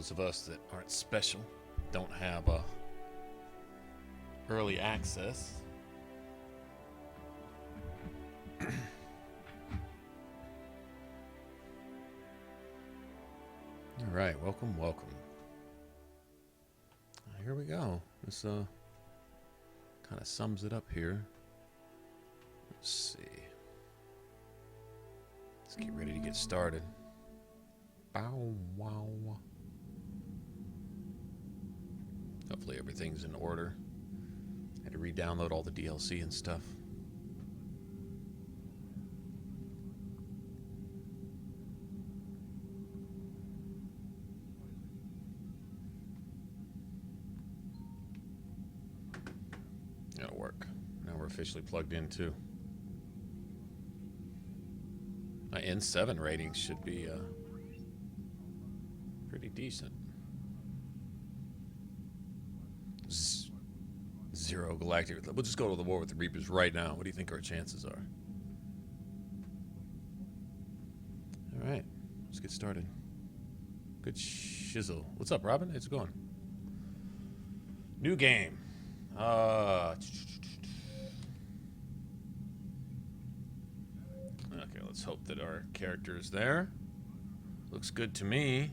those of us that aren't special, don't have early access. All right, welcome. Here we go. This kind of sums it up here. Let's see. Let's get ready to get started. Bow wow. Hopefully everything's in order. Had to re-download all the DLC and stuff. That'll work. Now we're officially plugged in too. My N7 ratings should be pretty decent. Zero galactic. We'll just go to the war with the Reapers right now. What do you think our chances are? All right, let's get started. Good shizzle. What's up, Robin? How's it going? New game. Okay, let's hope that our character is there. Looks good to me.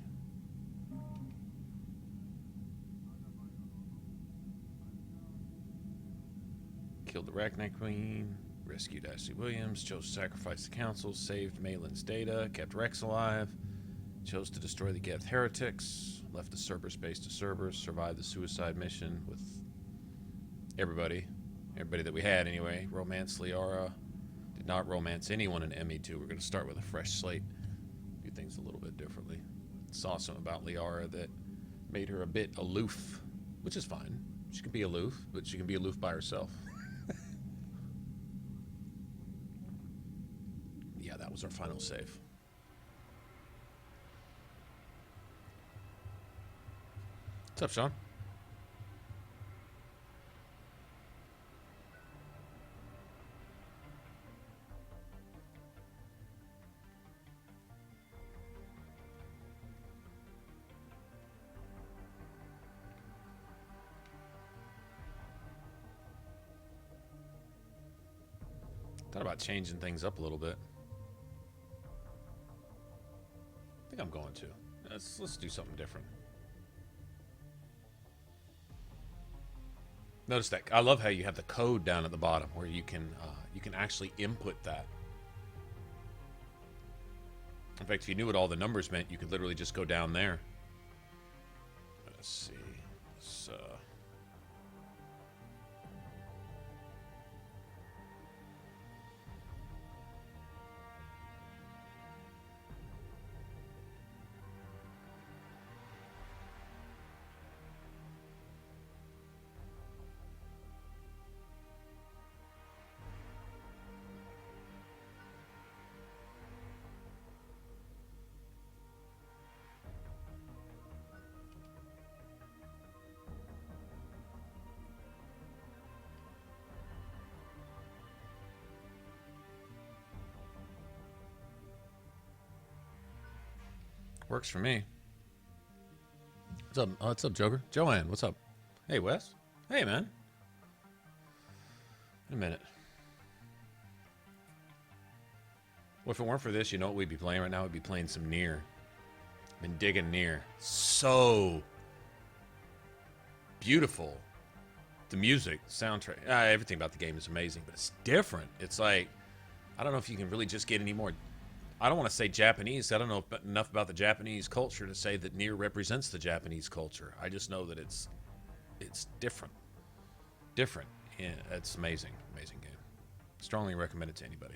Killed the Arachne Queen, rescued Ashley Williams, chose to sacrifice the council, saved Malin's data, kept Rex alive, chose to destroy the Geth heretics, left the Cerberus base to Cerberus, survived the suicide mission with everybody that we had anyway. Romance Liara, did not romance anyone in ME2. We're going to start with a fresh slate, do things a little bit differently. Saw something about Liara that made her a bit aloof, which is fine. She can be aloof, but she can be aloof by herself. Yeah, that was our final save. What's up, Sean? Thought about changing things up a little bit. I think I'm going to. Let's do something different. Notice that I love how you have the code down at the bottom where you can actually input that. In fact, if you knew what all the numbers meant, you could literally just go down there. Let's see. So. Works for me. What's up? What's up, Joker? Joanne, what's up? Hey, Wes. Hey, man. Wait a minute. Well, if it weren't for this, you know what we'd be playing right now? We'd be playing some Nier. Been digging Nier. So beautiful. The music, the soundtrack, everything about the game is amazing, but it's different. It's like, I don't know if you can really just get any more. I don't want to say Japanese. I don't know enough about the Japanese culture to say that Nier represents the Japanese culture. I just know that it's different. Different. Yeah, it's amazing. Amazing game. Strongly recommend it to anybody.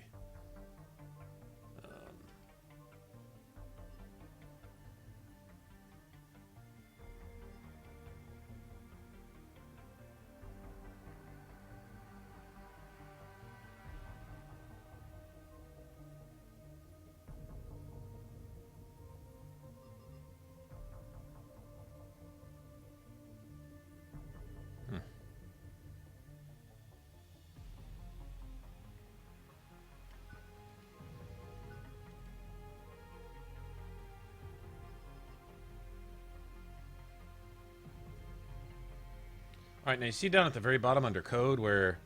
All right, now you see down at the very bottom under code where,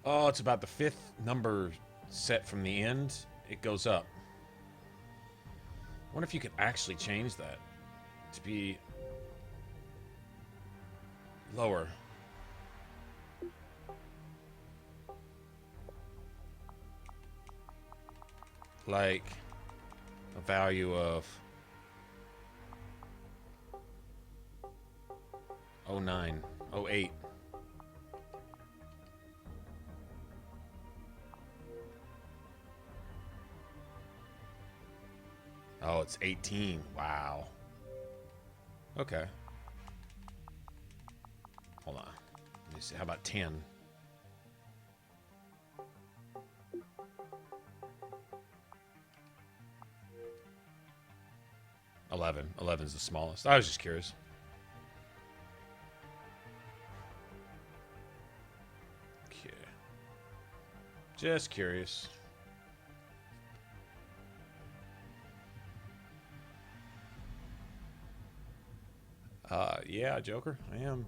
oh, it's about the 5th number set from the end. It goes up. I wonder if you could actually change that to be lower. Like a value of 09, 08. Oh, it's 18. Wow. Okay. Hold on. Let me see. How about 10? $11. 11 is the smallest. I was just curious. Okay. Just curious. Yeah, Joker, I am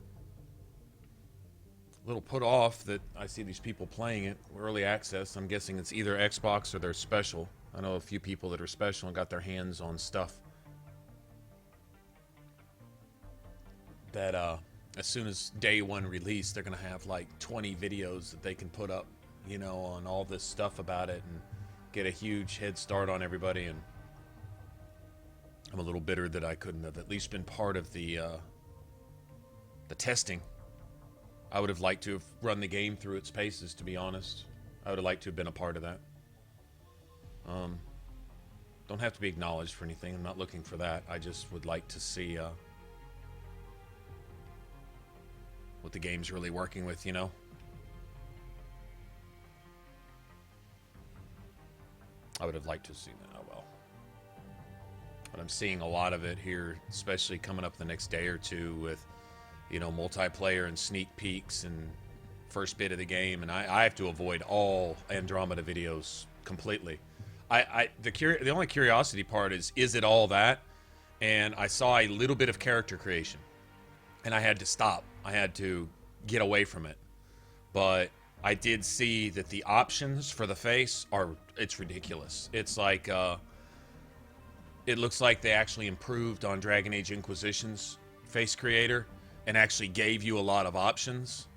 a little put off that I see these people playing it early access. I'm guessing it's either Xbox or they're special. I know a few people that are special and got their hands on stuff that as soon as day one release, they're gonna have like 20 videos that they can put up, you know, on all this stuff about it and get a huge head start on everybody. And I'm a little bitter that I couldn't have at least been part of the testing. I would have liked to have run the game through its paces, to be honest. I would have liked to have been a part of that. Don't have to be acknowledged for anything. I'm not looking for that. I just would like to see what the game's really working with, you know? I would have liked to have seen that. Oh, well. But I'm seeing a lot of it here, especially coming up the next day or two with, you know, multiplayer and sneak peeks and first bit of the game, and I have to avoid all Andromeda videos completely. The only curiosity part is it all that? And I saw a little bit of character creation, and I had to stop. I had to get away from it. But I did see that the options for the face it's ridiculous. It's like, it looks like they actually improved on Dragon Age Inquisition's face creator and actually gave you a lot of options.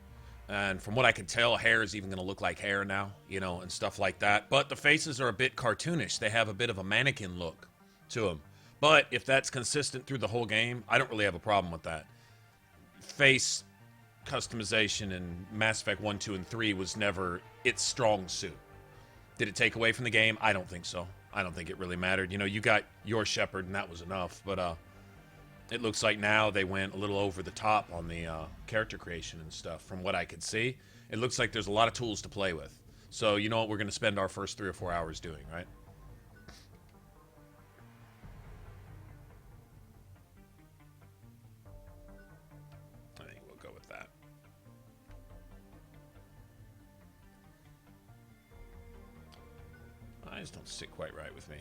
And from what I can tell, hair is even going to look like hair now, you know, and stuff like that. But the faces are a bit cartoonish. They have a bit of a mannequin look to them. But if that's consistent through the whole game, I don't really have a problem with that. Face customization in Mass Effect 1, 2, and 3 was never its strong suit. Did it take away from the game? I don't think so. I don't think it really mattered. You know, you got your Shepherd, and that was enough. But it looks like now they went a little over the top on the character creation and stuff. From what I could see, it looks like there's a lot of tools to play with. So you know what we're going to spend our first 3 or 4 hours doing, right? I think we'll go with that. Eyes don't sit quite right with me.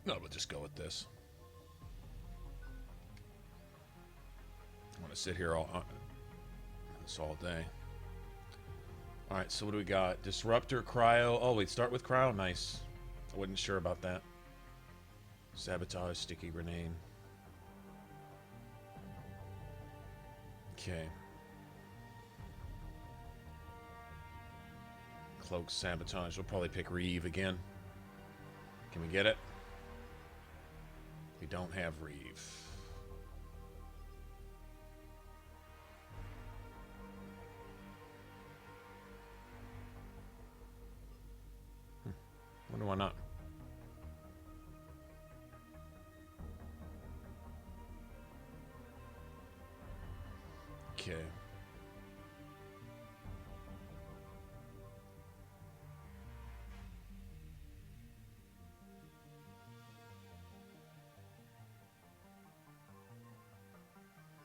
No, we'll just go with this. I want to sit here all day. All right, so what do we got? Disruptor, cryo. Oh, we start with cryo. Nice. I wasn't sure about that. Sabotage, sticky grenade. Okay. Cloak, sabotage. We'll probably pick Reeve again. Can we get it? We don't have Reeve. Wonder why not. Okay.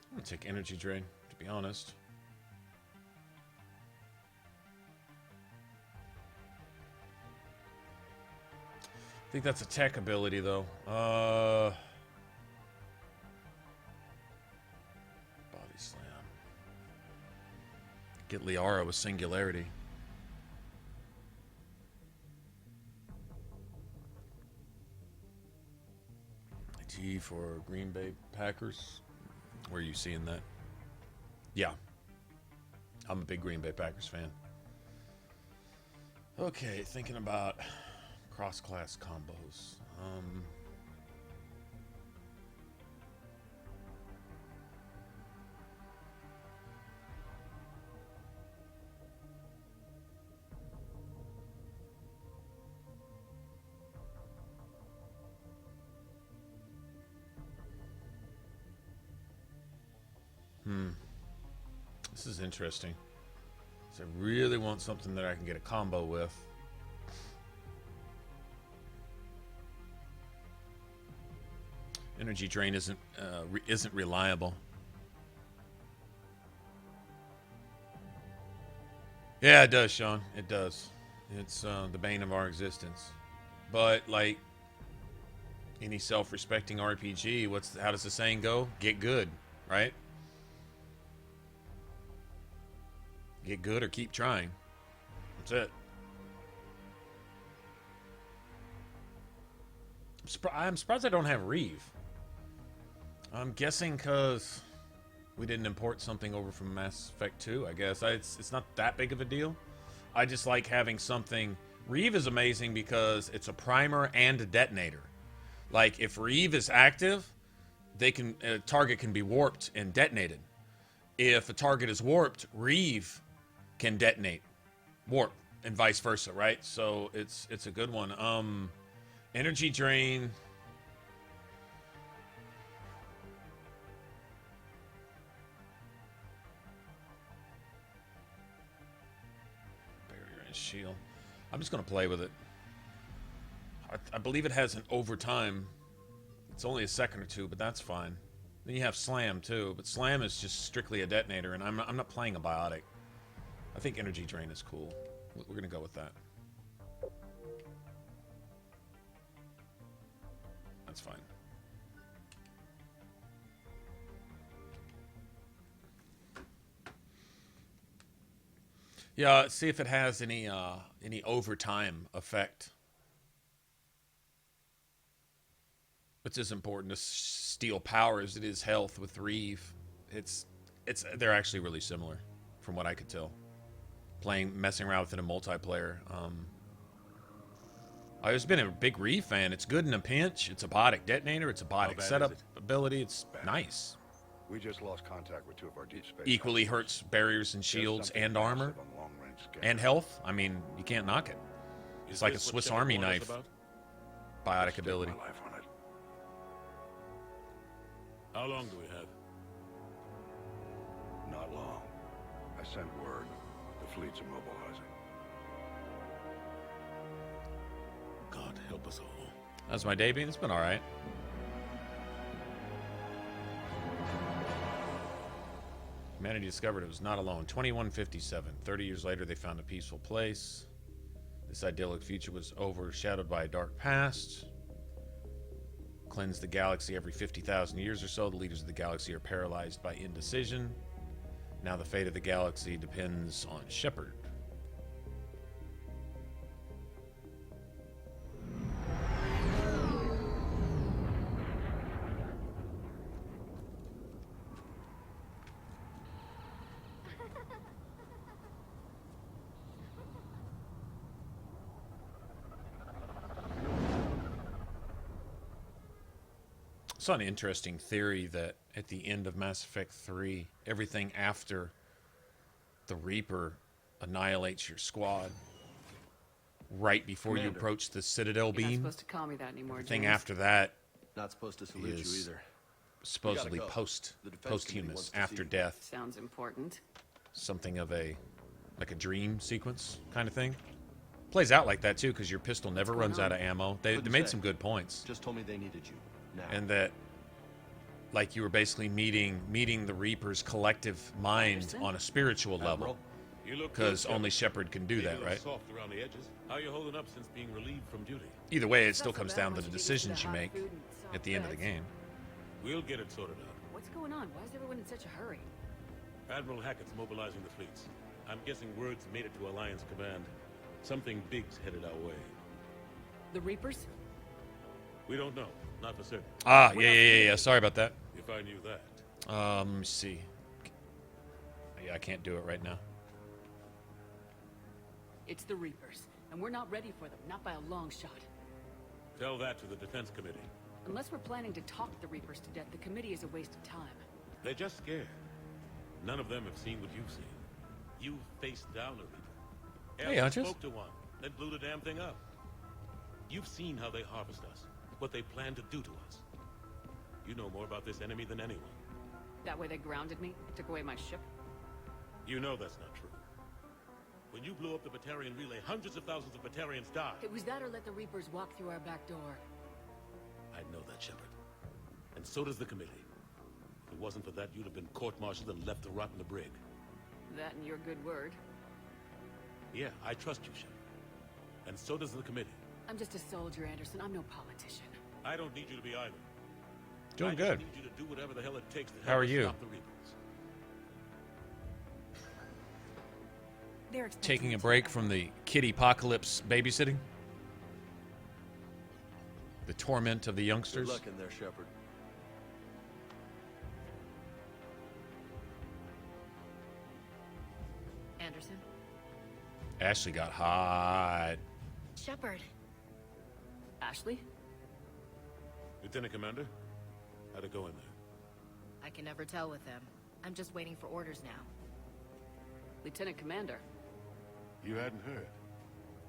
I'm gonna take energy drain, to be honest. I think that's a tech ability, though. Body slam. Get Liara with singularity. T for Green Bay Packers. Where are you seeing that? Yeah. I'm a big Green Bay Packers fan. Okay, thinking about cross-class combos. This is interesting. So I really want something that I can get a combo with. Energy drain isn't reliable. Yeah, it does, Sean. It does. It's the bane of our existence. But like any self-respecting RPG, how does the saying go? Get good, right? Get good or keep trying. That's it. I'm surprised I don't have Reeve. I'm guessing because we didn't import something over from Mass Effect 2, I guess. It's not that big of a deal. I just like having something. Reeve is amazing because it's a primer and a detonator. Like, if Reeve is active, a target can be warped and detonated. If a target is warped, Reeve can detonate, warp, and vice versa, right? So it's a good one. Energy drain. Barrier and shield. I'm just gonna play with it. I believe it has an overtime. It's only a second or two, but that's fine. Then you have slam too, but slam is just strictly a detonator, and I'm not playing a biotic. I think energy drain is cool. We're gonna go with that. That's fine. Yeah, see if it has any overtime effect. It's as important to steal power as it is health with Reeve. They're actually really similar, from what I could tell. Messing around with it in multiplayer. I've been a big Reeve fan. It's good in a pinch. It's a biotic detonator. It's a biotic setup ability. It's nice. We just lost contact with two of our deep space. Equally hurts barriers and shields and armor and health. I mean, you can't knock it. It's like a Swiss Army knife. Biotic ability. How long do we have? Not long. I sent word. The fleet's immobilizing. God help us all. That's my debut. It's been all right. Humanity discovered it was not alone. 2157. 30 years later, they found a peaceful place. This idyllic future was overshadowed by a dark past. Cleanse the galaxy every 50,000 years or so. The leaders of the galaxy are paralyzed by indecision. Now the fate of the galaxy depends on Shepard. I saw an interesting theory that at the end of Mass Effect 3, everything after the Reaper annihilates your squad right before Commander, you approach the Citadel You're not beam. supposed to call me that anymore, Everything James. after that Not supposed to salute you is either. supposedly We gotta go. The defense committee posthumous, wants to after see you. death. Sounds important. Something of like a dream sequence kind of thing. Plays out like that too, because your pistol never going runs on? out of ammo. They Couldn't made say. some good points. Just told me they needed you. Now. And that, like, you were basically meeting the Reaper's collective mind Understood. on a spiritual level. Admiral, You look Because good, only Shepard can do Maybe a that, little right? Soft around the edges. How you holding up since being relieved from duty? Either way, it still That's comes about down to once the you get used to decisions the you hot make food and soft at the end of the beds. game. We'll get it sorted out. What's going on? Why is everyone in such a hurry? Admiral Hackett's mobilizing the fleets. I'm guessing word's made it to Alliance Command. Something big's headed our way. The Reapers? We don't know. Not for certain. Ah, yeah. Sorry about that. If I knew that. Let me see. Yeah, I can't do it right now. It's the Reapers, and we're not ready for them, not by a long shot. Tell that to the Defense Committee. Unless we're planning to talk the Reapers to death, the committee is a waste of time. They're just scared. None of them have seen what you've seen. You faced down a Reaper. Hey, Hunches. Spoke to one, then blew the damn thing up. You've seen how they harvest us, what they plan to do to us. You know more about this enemy than anyone. That way they grounded me, took away my ship. You know that's not true. When you blew up the Batarian relay, hundreds of thousands of Batarians died. It was that or let the Reapers walk through our back door. I know that, Shepard. And so does the committee. If it wasn't for that, you'd have been court-martialed and left to rot in the brig. That and your good word. Yeah, I trust you, Shepard. And so does the committee. I'm just a soldier, Anderson. I'm no politician. I don't need you to be either. Doing I good. just need you to do whatever the hell it takes to How help are us you? stop the Reapers. They're expecting Taking me a to break back from up. the kitty apocalypse babysitting? The torment of the Good youngsters? luck in there, Shepard. Anderson? Ashley got hot. Shepard. Ashley? Lieutenant Commander, how'd it go in there? I can never tell with them. I'm just waiting for orders now. Lieutenant Commander? You hadn't heard.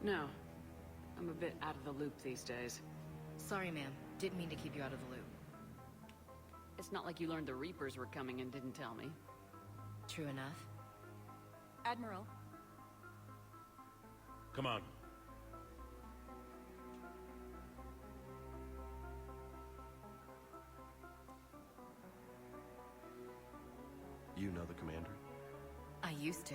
No. I'm a bit out of the loop these days. Sorry, ma'am. Didn't mean to keep you out of the loop. It's not like you learned the Reapers were coming and didn't tell me. True enough. Admiral, Come on. You know the commander? I used to.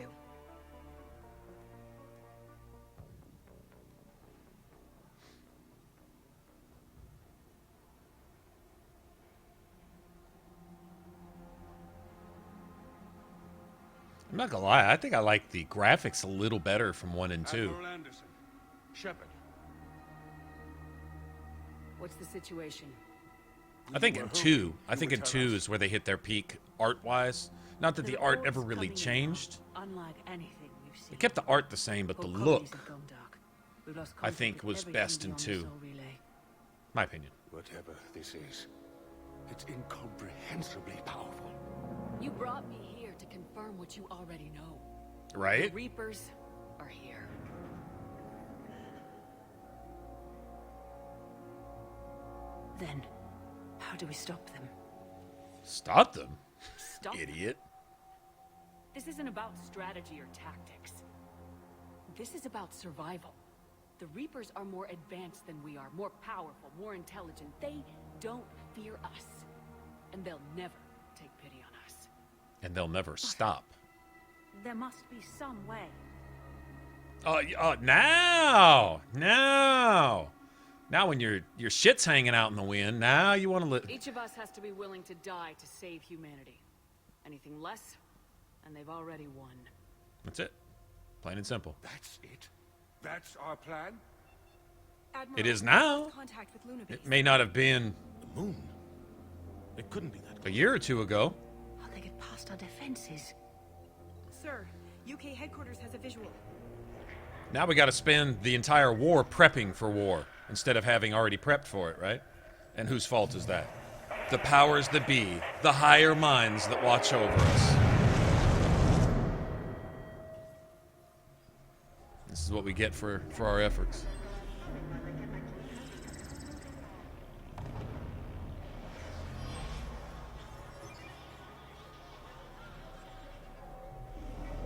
I'm not gonna lie, I think I like the graphics a little better from 1 and 2. Admiral Anderson. Shepard. What's the situation? I think in were 2, hoping I you think would in tell 2 us. is where they hit their peak art-wise. Not that the art ever really changed. unlike anything we've seen. They kept the art the same, but the Whole colonies look, have gone dark. We've lost I contact think, with was everything best in beyond the 2. soul relay. My opinion. Whatever this is, it's incomprehensibly powerful. You brought me here to confirm what you already know. Right? The Reapers are here. Then, how do we stop them? Stop them, Stop. idiot. This isn't about strategy or tactics. This is about survival. The Reapers are more advanced than we are, more powerful, more intelligent. They don't fear us. And they'll never take pity on us. And they'll never stop. There must be some way. Now when your shit's hanging out in the wind, now you want to live. Each of us has to be willing to die to save humanity. Anything less, and they've already won. That's it. Plain and simple. That's it? That's our plan? Admiral, It is now. contact with Luna It may not have been The moon? It couldn't be that a close. year or two ago. How they get past our defenses? Sir, UK headquarters has a visual. Now we got to spend the entire war prepping for war instead of having already prepped for it, right? And whose fault is that? The powers that be, the higher minds that watch over us. This is what we get for our efforts.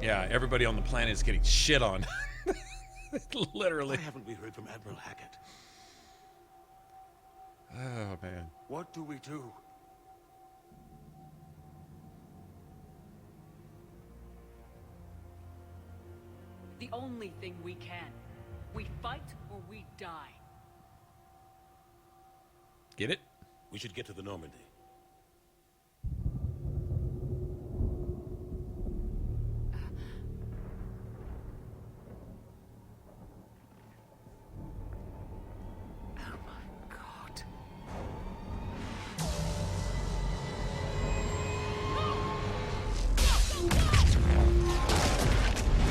Yeah, everybody on the planet is getting shit on. Literally. Why haven't we heard from Admiral Hackett? Oh, man. What do we do? The only thing we can. We fight or we die. Get it? We should get to the Normandy. Oh my god.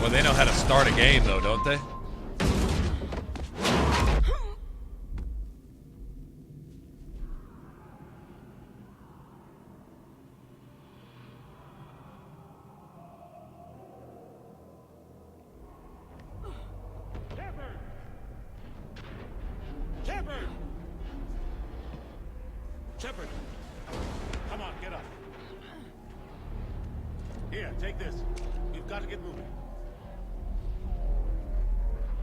Well, they know how to start a game, though, don't they? Shepard! Shepard! Come on, get up. Here, take this. We've got to get moving.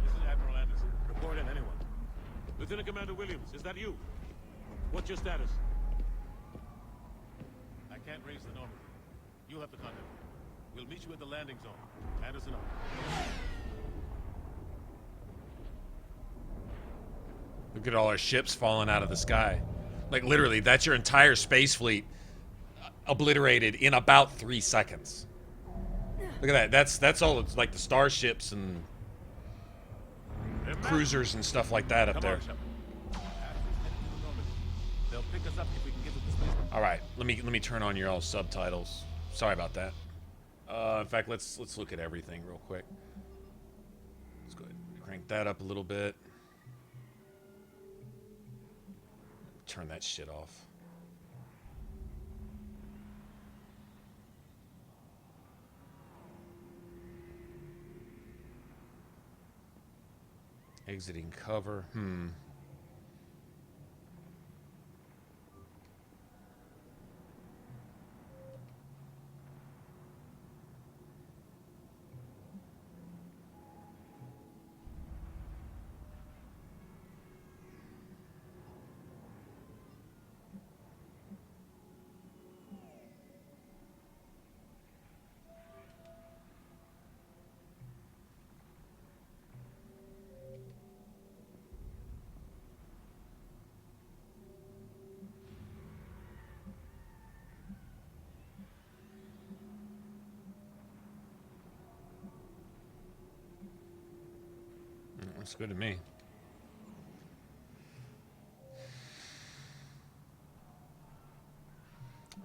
This is Admiral Anderson. Report in, anyone. Lieutenant Commander Williams, is that you? What's your status? I can't raise the Normandy. You'll have to contact me. We'll meet you at the landing zone. Anderson up. Look at all our ships falling out of the sky. Like, literally, that's your entire space fleet obliterated in about 3 seconds. Look at that. That's all. It's like the starships and cruisers and stuff like that up there. They'll pick us up if we can get to the space. All right, let me turn on your all subtitles. Sorry about that. In fact, let's look at everything real quick. Let's go ahead and crank that up a little bit. Turn that shit off. Exiting cover. Looks good to me.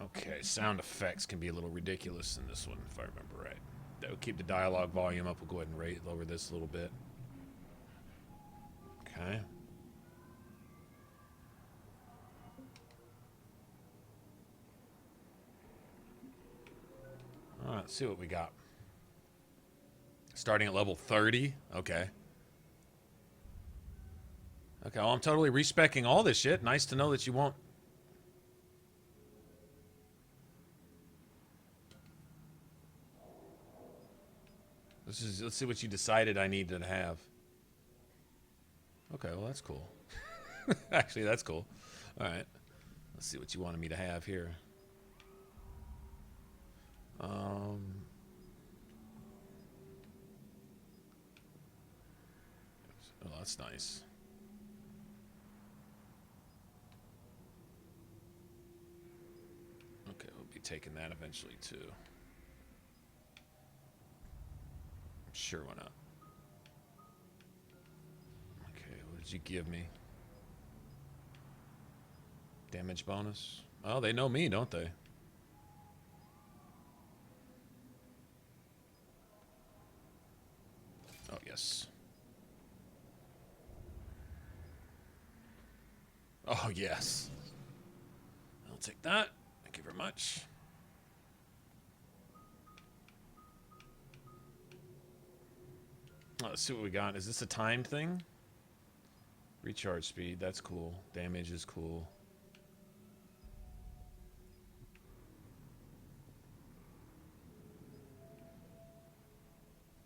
Okay, sound effects can be a little ridiculous in this one, if I remember right. That would keep the dialogue volume up. We'll go ahead and lower this a little bit. Okay. All right, let's see what we got. Starting at level 30. Okay. Okay, well, I'm totally respecking all this shit. Nice to know that you won't. Let's see what you decided I needed to have. Okay, well, that's cool. Actually, that's cool. All right. Let's see what you wanted me to have here. Oh, that's nice. Okay, we'll be taking that eventually too. Sure, why not? Okay, what did you give me? Damage bonus? Oh, they know me, don't they? Oh, yes. Oh, yes. I'll take that. Thank you very much. Let's see what we got. Is this a timed thing? Recharge speed. That's cool. Damage is cool.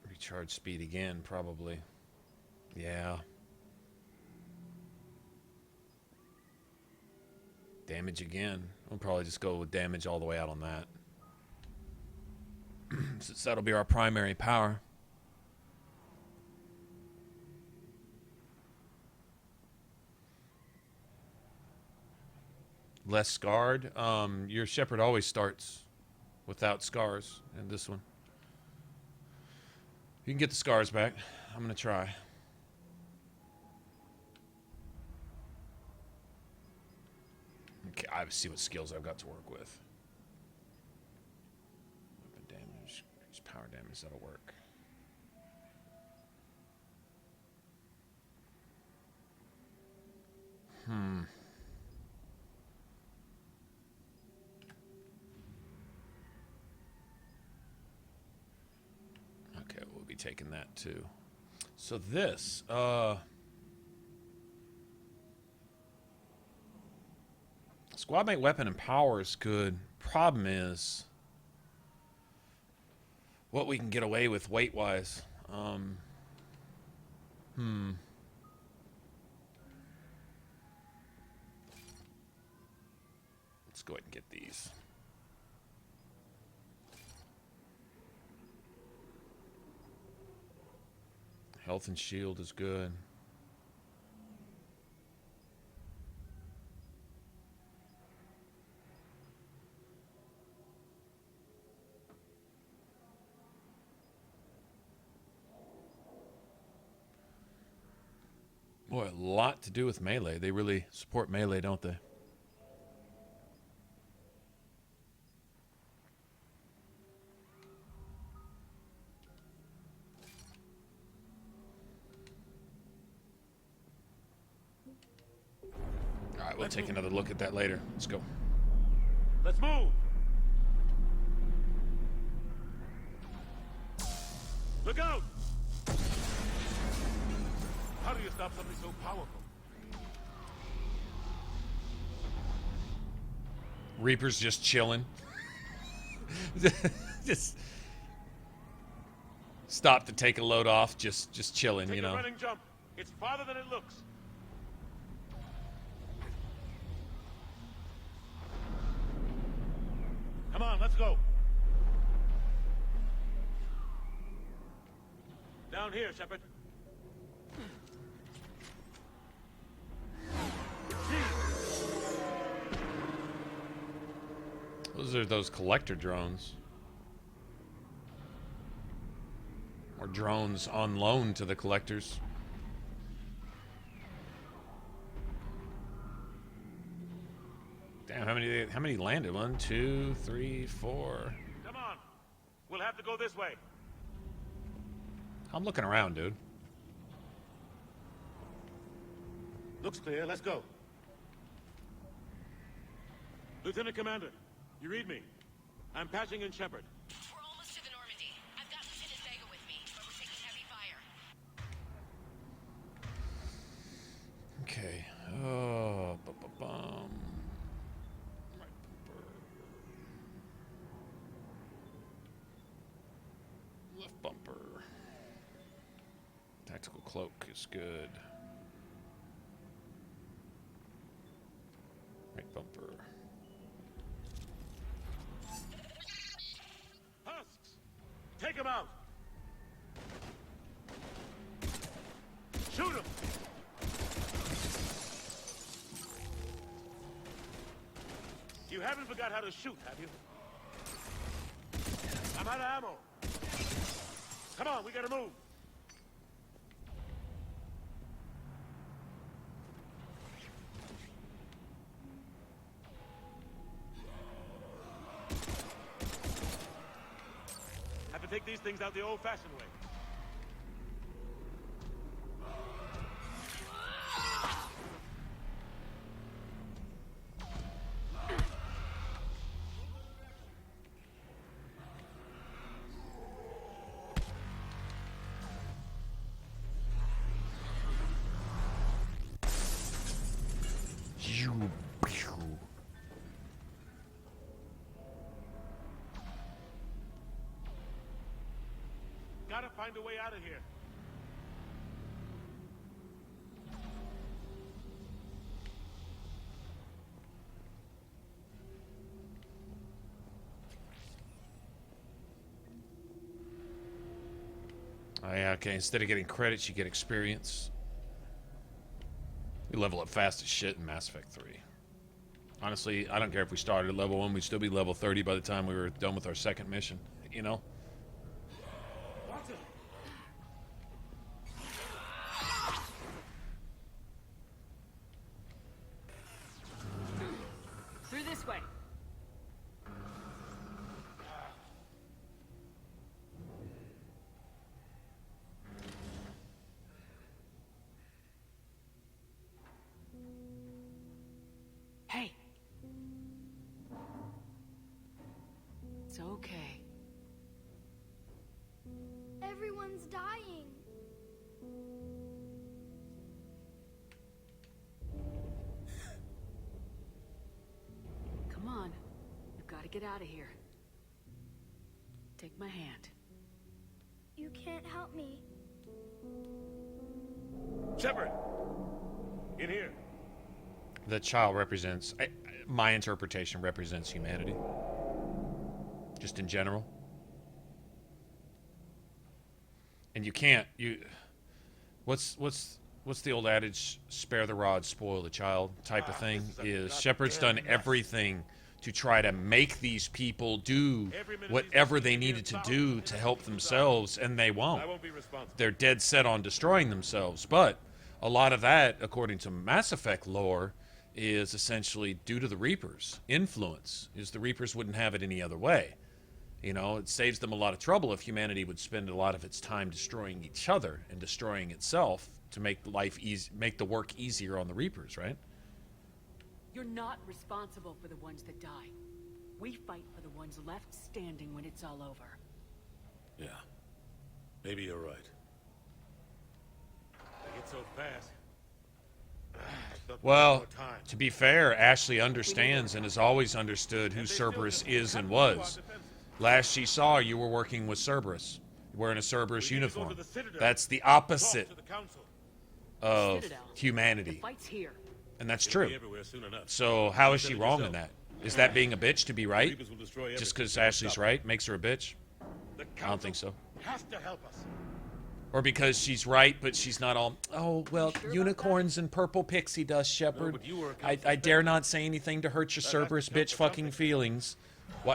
Recharge speed again, probably. Yeah. Damage again. We'll probably just go with damage all the way out on that. Since that'll be our primary power. less scarred. Your shepherd always starts without scars in this one. You can get the scars back. I'm gonna try. Okay, I see what skills I've got to work with. Weapon damage, increase power damage, that'll work. Okay, we'll be taking that too. So this, squad mate weapon and power is good. Problem is what we can get away with weight-wise. Let's go ahead and get these. Health and shield is good. Boy, a lot to do with melee. They really support melee, don't they? All right, we'll take another look at that later. Let's go. Let's move! Look out! How do you stop something so powerful? Reaper's just chilling. Just stop to take a load off. Just chilling, Take you a know. running jump. It's farther than it looks. Come on, let's go. Down here, Shepard. Those are those collector drones. Or drones on loan to the collectors. Damn, how many landed? 1, 2, 3, 4. Come on. We'll have to go this way. I'm looking around, dude. Looks clear. Let's go. Lieutenant Commander, you read me? I'm patching in Shepard. We're almost to the Normandy. I've got Lieutenant Vega with me, but we're taking heavy fire. Okay. Oh, bum. Right bumper. Left bumper. Tactical cloak is good. Right bumper. Husks! Take him out! Shoot him! You haven't forgot how to shoot, have you? I'm out of ammo. Come on, we gotta move. Have to take these things out the old-fashioned way. Gotta find a way out of here. Oh yeah, okay. Instead of getting credits, you get experience. You level up fast as shit in Mass Effect 3. Honestly, I don't care if we started at level 1, we'd still be level 30 by the time we were done with our second mission, you know? Through this way. Hey. It's okay. Everyone's dying. Come on. We've got to get out of here. Take my hand. You can't help me. Shepard! In here. The child represents, my interpretation represents humanity. Just in general. And you can't, what's the old adage, spare the rod, spoil the child type of thing, is Shepard's done everything to try to make these people do whatever they needed to do to help themselves, and they won't. I won't be responsible. They're dead set on destroying themselves, but a lot of that, according to Mass Effect lore, is essentially due to the Reapers' influence, is the Reapers wouldn't have it any other way. You know, it saves them a lot of trouble if humanity would spend a lot of its time destroying each other and destroying itself to make life easy, make the work easier on the Reapers, right? You're not responsible for the ones that die. We fight for the ones left standing when it's all over. Yeah. Maybe you're right. They get so fast. Well, to be fair, Ashley understands and has always understood who Cerberus is and was. Last she saw, you were working with Cerberus, wearing a Cerberus uniform. That's the opposite of humanity. The fight's here. And that's true. So how is she wrong in that? Is that being a bitch to be right? Just because Ashley's right makes her a bitch? I don't think so. Has to help us. Or because she's right, but she's not all, oh, well, unicorns and purple pixie dust, Shepard. I dare not say anything to hurt your Cerberus bitch fucking feelings.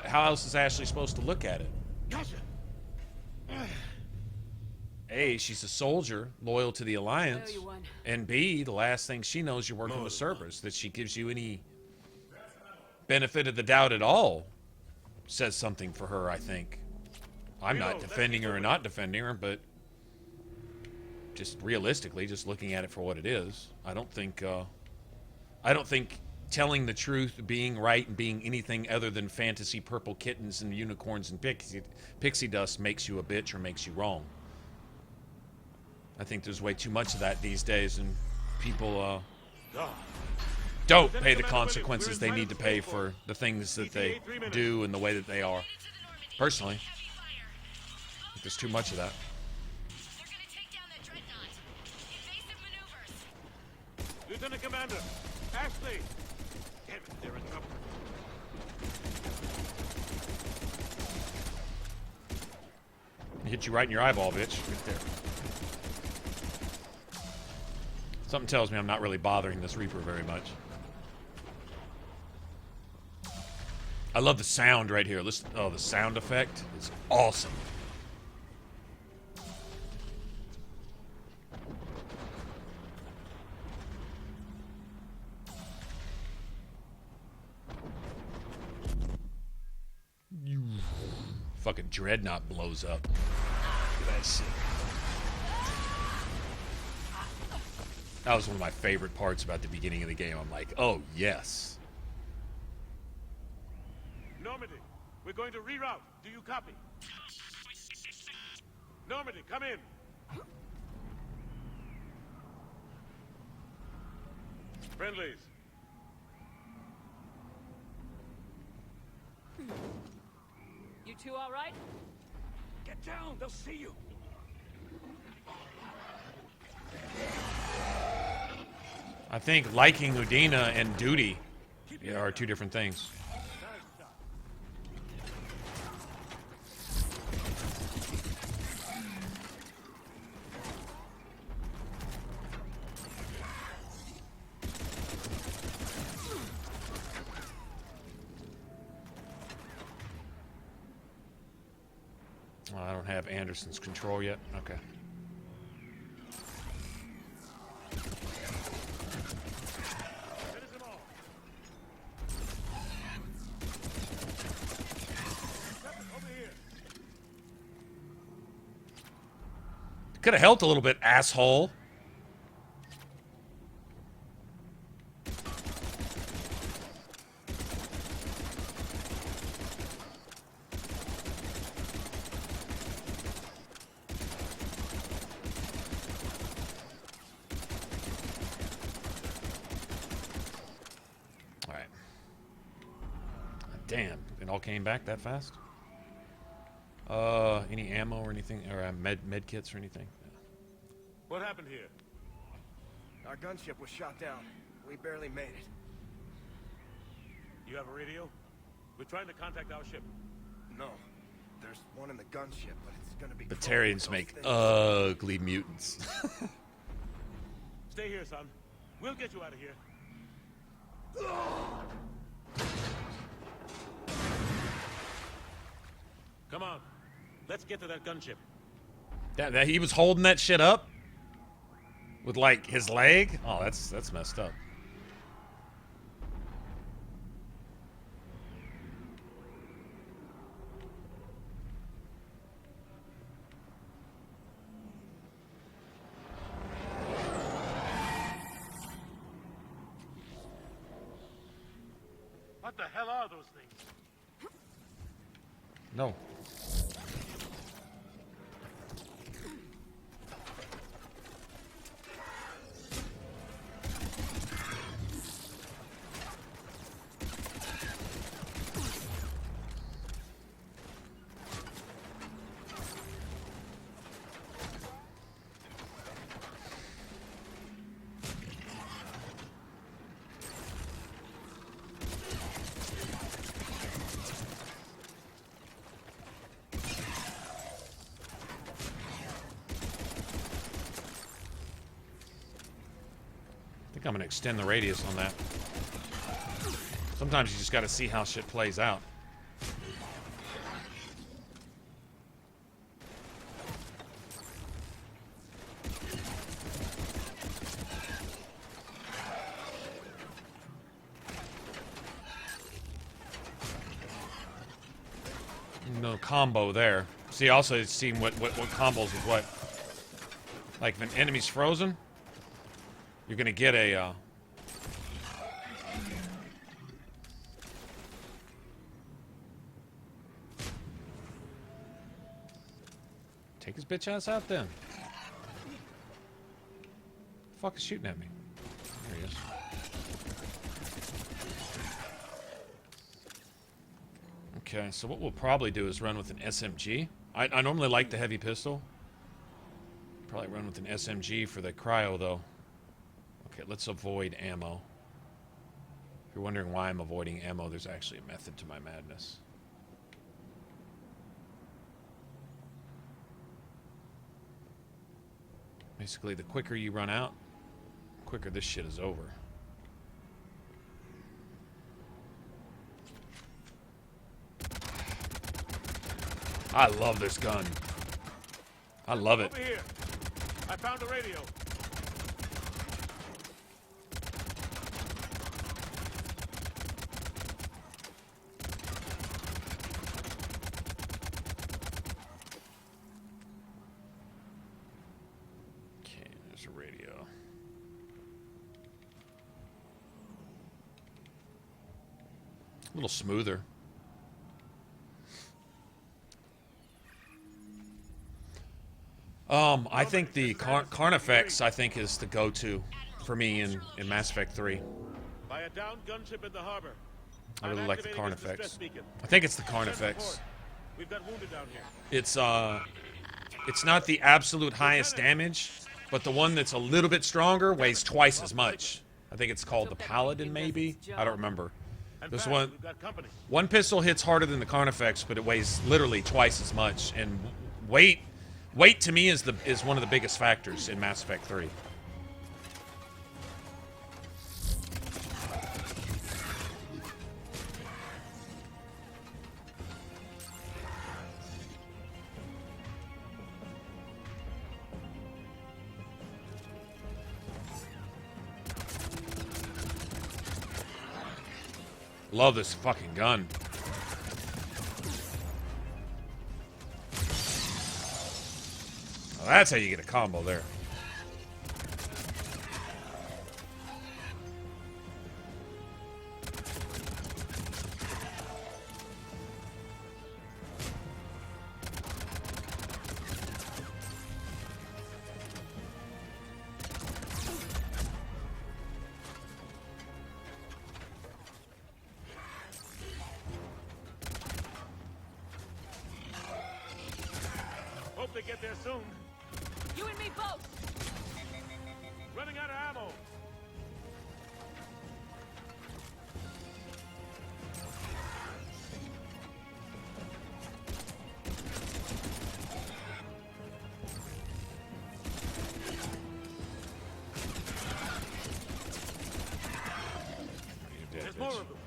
How else is Ashley supposed to look at it? A, she's a soldier, loyal to the Alliance. And B, the last thing she knows you're working with Cerberus. That she gives you any benefit of the doubt at all says something for her, I think. I'm not defending her or not defending her, but just realistically, just looking at it for what it is, I don't think telling the truth, being right, and being anything other than fantasy purple kittens and unicorns and pixie dust makes you a bitch or makes you wrong. I think there's way too much of that these days, and people don't pay the consequences they need to pay for the things that they do and the way that they are. Personally, I think there's too much of that. They're gonna take down that dreadnought. Invasive maneuvers. Lieutenant Commander, Ashley. Damn it, they're in trouble. Hit you right in your eyeball, bitch. Right there. Something tells me I'm not really bothering this Reaper very much. I love the sound right here. Listen, oh, the sound effect is awesome. Fucking dreadnought blows up. Look at that shit. That was one of my favorite parts about the beginning of the game. I'm like, oh, yes. Normandy, we're going to reroute. Do you copy? Normandy, come in. Friendlies. You two all right? Get down, they'll see you. I think liking Udina and duty are two different things. I don't have Anderson's control yet. Okay. Could have helped a little bit, asshole. All right. Damn, it all came back that fast? Any ammo or anything, or med kits or anything? What happened here? Our gunship was shot down. We barely made it. You have a radio? We're trying to contact our ship. No. There's one in the gunship, but it's gonna be... Batarians make ugly mutants. Stay here, son. We'll get you out of here. Come on. Let's get to that gunship. That he was holding that shit up? With, like, his leg? Oh, that's messed up. What the hell are those things? No. I'm gonna extend the radius on that. Sometimes you just gotta see how shit plays out. No combo there. See, also seeing what combos with what. Like if an enemy's frozen, you're gonna get a take his bitch ass out then. The fuck is shooting at me? There he is. Okay, so what we'll probably do is run with an SMG. I normally like the heavy pistol. Probably run with an SMG for the cryo though. Okay, let's avoid ammo. If you're wondering why I'm avoiding ammo, there's actually a method to my madness. Basically, the quicker you run out, the quicker this shit is over. I love this gun. I love it. Over here. I found a radio. Okay, there's a radio. A little smoother. I think the Carnifex, I think, is the go-to for me in Mass Effect 3. By a downed gunship in the harbor. I really like the Carnifex. Distress beacon. I think it's the Carnifex. We've got wounded down here. It's not the absolute highest damage, but the one that's a little bit stronger weighs twice as much. I think it's called the Paladin, maybe? I don't remember. This one pistol hits harder than the Carnifex, but it weighs literally twice as much. And weight to me is one of the biggest factors in Mass Effect 3. Love this fucking gun. Well, that's how you get a combo there. Hope they get there soon. You and me both! Running out of ammo. There's more of them.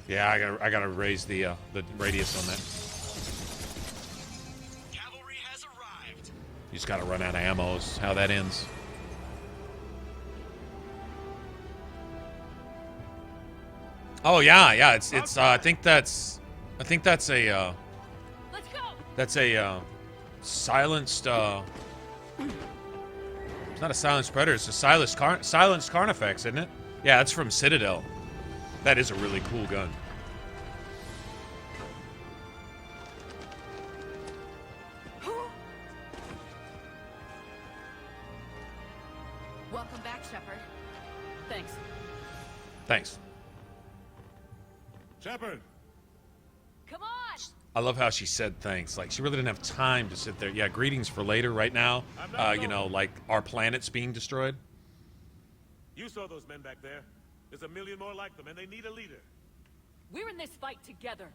Yeah, I gotta raise the radius on that. Cavalry has arrived. You just gotta run out of ammo is how that ends. Oh yeah, it's I think that's a Let's go! silenced it's not a silenced predator, it's a silenced Carnifex, isn't it? Yeah, it's from Citadel. That is a really cool gun. Welcome back, Shepard. Thanks. Thanks. Shepard. Come on! I love how she said thanks. Like, she really didn't have time to sit there. Yeah, greetings for later right now. You know, like our planet's being destroyed. You saw those men back there. There's a million more like them, and they need a leader. We're in this fight together.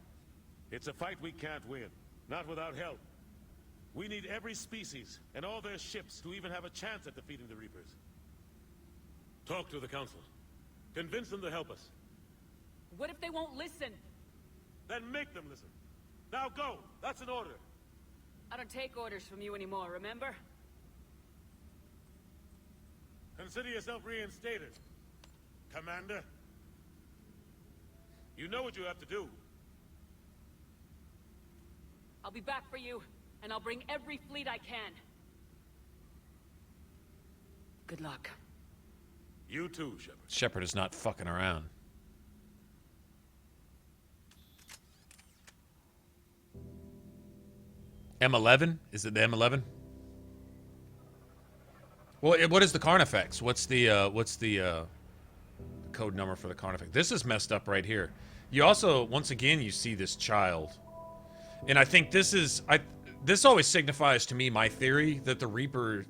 It's a fight we can't win. Not without help. We need every species and all their ships to even have a chance at defeating the Reapers. Talk to the Council. Convince them to help us. What if they won't listen? Then make them listen. Now go! That's an order. I don't take orders from you anymore, remember? Consider yourself reinstated, Commander. You know what you have to do. I'll be back for you, and I'll bring every fleet I can. Good luck. You too, Shepard. Shepard is not fucking around. M11? Is it the M11? Well, what is the Carnifex? What's the code number for the Carnifex? This is messed up right here. You also, once again, you see this child. And I think this always signifies to me my theory that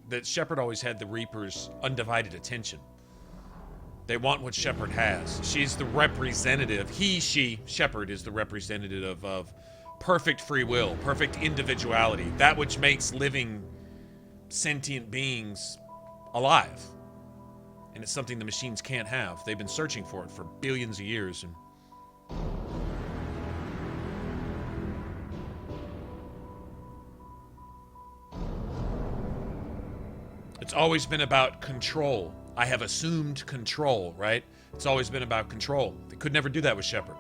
that Shepard always had the Reaper's undivided attention. They want what Shepard has. She's the representative. Shepard is the representative of perfect free will, perfect individuality, that which makes living sentient beings alive. And it's something the machines can't have. They've been searching for it for billions of years. And it's always been about control. I have assumed control, right? It's always been about control. They could never do that with Shepard.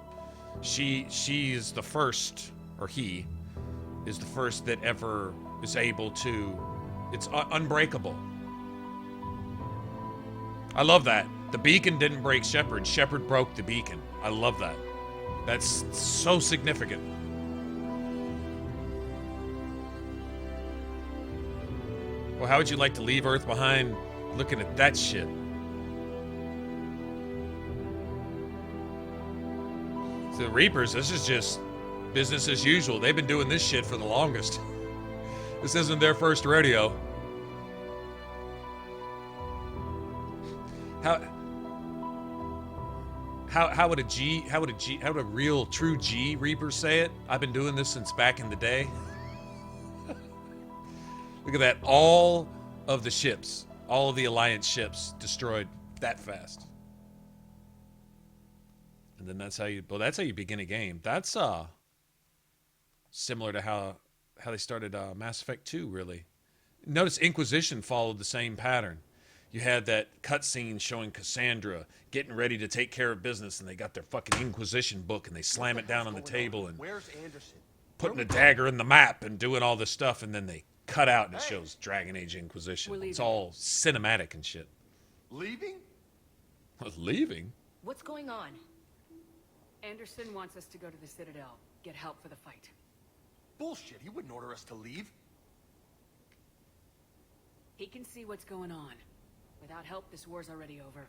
She is the first, or he is the first that ever is able to, it's unbreakable. I love that. The beacon didn't break Shepard. Shepard broke the beacon. I love that. That's so significant. Well, how would you like to leave Earth behind looking at that shit? So the Reapers, this is just business as usual. They've been doing this shit for the longest. This isn't their first rodeo. How would a real true G Reaper say it? I've been doing this since back in the day. Look at that. All of the ships, all of the Alliance ships destroyed that fast. And then that's how you begin a game. That's similar to how they started Mass Effect 2, really. Notice Inquisition followed the same pattern. You had that cutscene showing Cassandra getting ready to take care of business, and they got their fucking Inquisition book, and they slam it down on the table, and Where's Anderson? putting a dagger in the map and doing all this stuff, and then they cut out and it shows Dragon Age Inquisition. It's all cinematic and shit. Leaving? Leaving? What's going on? Anderson wants us to go to the Citadel, get help for the fight. Bullshit, he wouldn't order us to leave. He can see what's going on. Without help, this war's already over.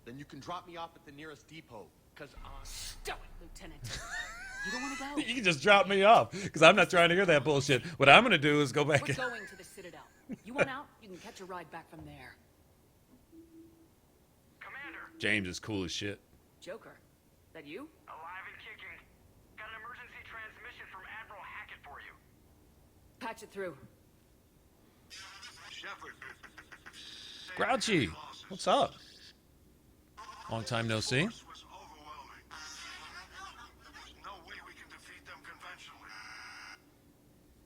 Then you can drop me off at the nearest depot, cause Stop it, Lieutenant. You don't want to go. You can just drop me off, because I'm not trying to hear that bullshit. What I'm going to do is go back. We're going to the Citadel. You want out? You can catch a ride back from there. Commander! James is cool as shit. Joker, that you? Alive and kicking. Got an emergency transmission from Admiral Hackett for you. Patch it through. Shepard. Grouchy, what's up? Long time no see. Was overwhelming. There's no way we can defeat them conventionally.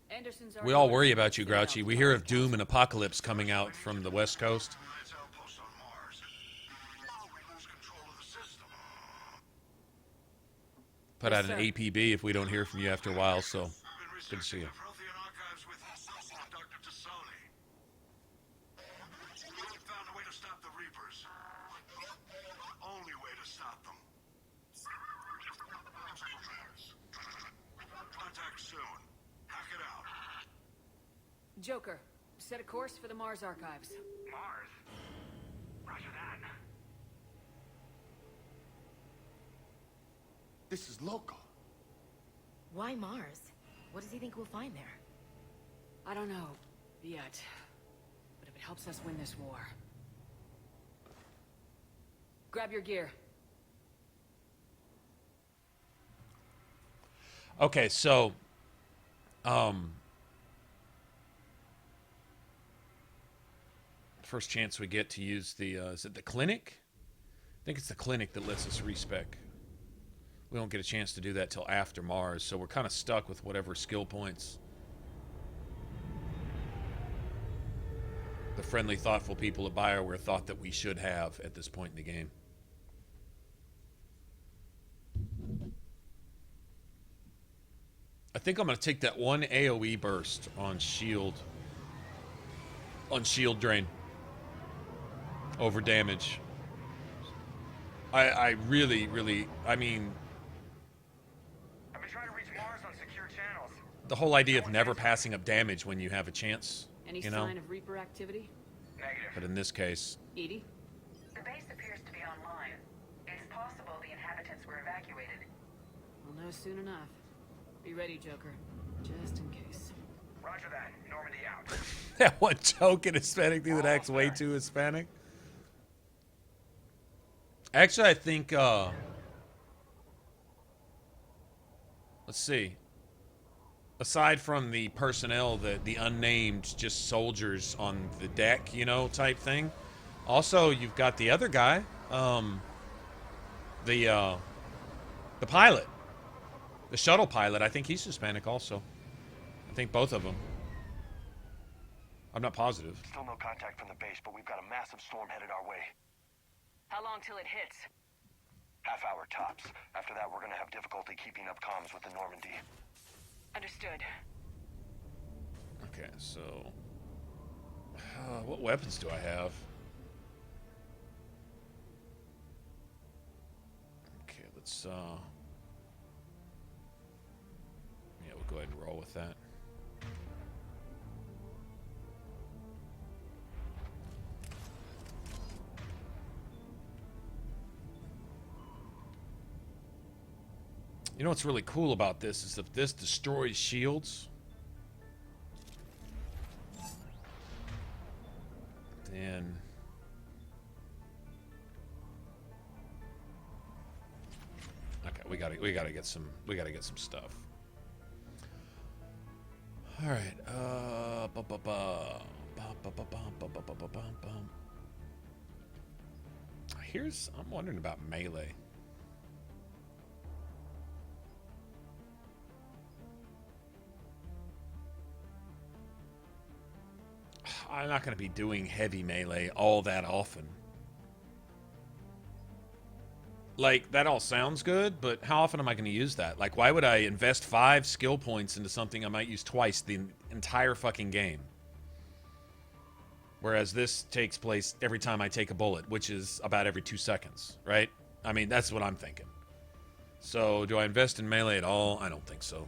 Anderson's We all worry about you, Grouchy. We hear of doom and apocalypse coming out from the West Coast. That's outpost on Mars. We lose control of the system. Put out an APB if we don't hear from you after a while, so good to see you. Prothean archives with Dr. Tassoni. We found a way to stop the Reapers. Only way to stop them. Contact soon. Hack it out. Joker, set a course for the Mars archives. Mars? Roger that. this is local. Why Mars? What does he think we'll find there? I don't know yet, but if it helps us win this war. Grab your gear. Okay, so, first chance we get to use the, is it the clinic? I think it's the clinic that lets us respec. We don't get a chance to do that till after Mars, so we're kind of stuck with whatever skill points the friendly, thoughtful people at BioWare thought that we should have at this point in the game. I think I'm going to take that one AoE burst on shield drain over damage. I really, I mean, I've been trying to reach Mars on secure channels. the whole idea of never passing up damage when you have a chance, Any you know? sign of Reaper activity? Negative. But in this case, Edie? The base appears to be online. It's possible the inhabitants were evacuated. We'll know soon enough. Be ready, Joker. Just in case. Roger that. Normandy out. that one token Hispanic thing that acts way too Hispanic. Actually, I think, let's see. Aside from the personnel, the unnamed, just soldiers on the deck, you know, type thing. Also, you've got the other guy, the pilot. The shuttle pilot, I think he's Hispanic also. I think both of them. I'm not positive. Still no contact from the base, but we've got a massive storm headed our way. How long till it hits? Half hour tops. After that, we're gonna have difficulty keeping up comms with the Normandy. Understood. Okay, so... what weapons do I have? Okay, let's, yeah, we'll go ahead and roll with that. You know what's really cool about this is if this destroys shields, then okay, we gotta get some stuff. All right, I'm wondering about melee. I'm not going to be doing heavy melee all that often. Like, that all sounds good, but how often am I going to use that? Like, why would I invest 5 skill points into something I might use twice the entire fucking game? Whereas this takes place every time I take a bullet, which is about every 2 seconds, right? I mean, that's what I'm thinking. So, do I invest in melee at all? I don't think so.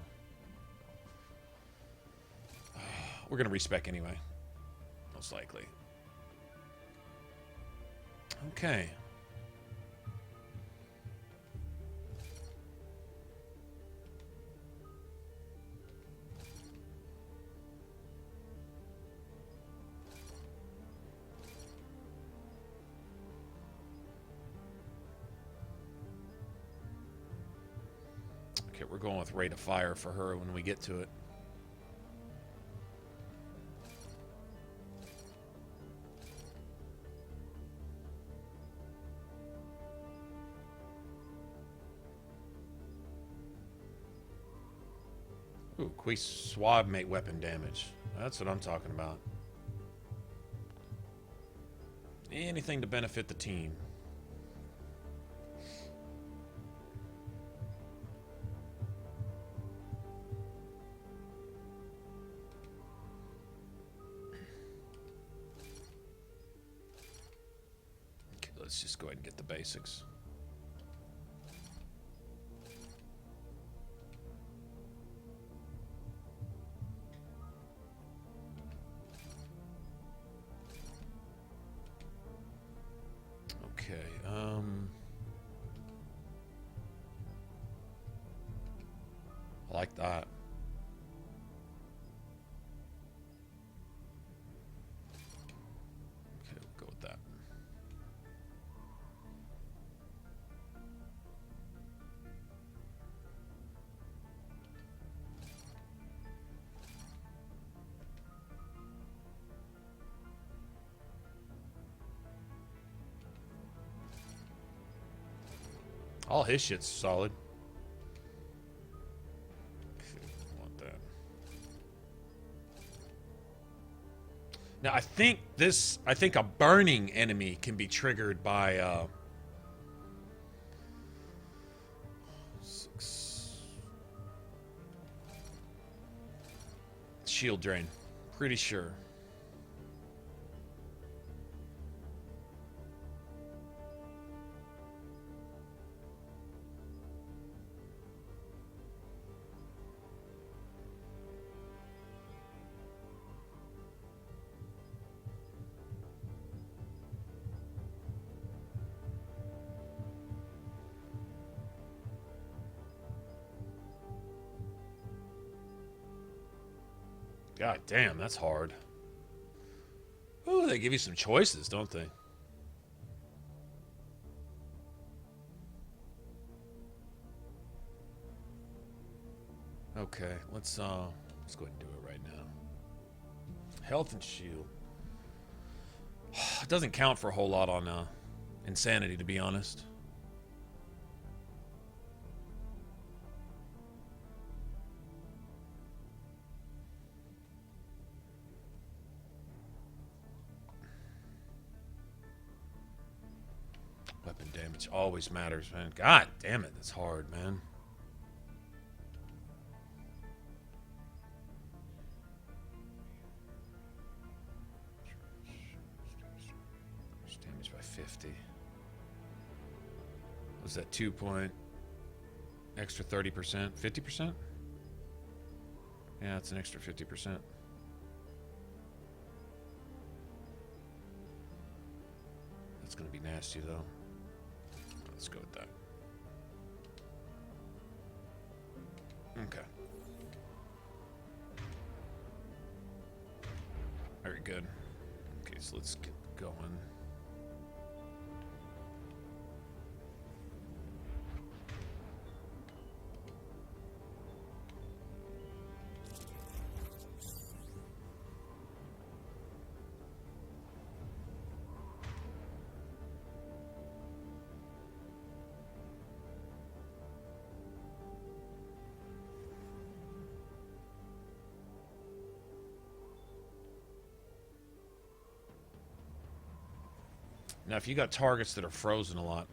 We're going to respec anyway. Most likely. Okay. Okay, we're going with rate of fire for her when we get to it. Ooh, Quest Swab make weapon damage. That's what I'm talking about. Anything to benefit the team. Okay, let's just go ahead and get the basics. I like that. Okay, we'll go with that. All his shit's solid. Want that. Now I think a burning enemy can be triggered by 6 shield drain. Pretty sure. God damn, that's hard. Ooh, they give you some choices, don't they? Okay, let's go ahead and do it right now. Health and shield. It doesn't count for a whole lot on insanity, to be honest. Weapon damage always matters, man. God damn it, that's hard, man. Damage by 50. Was that 2 point? Extra 30%? 50%? Yeah, it's an extra 50%. That's gonna be nasty, though. Let's go with that. Okay. Very good. Okay, so let's get going. Now, if you got targets that are frozen a lot.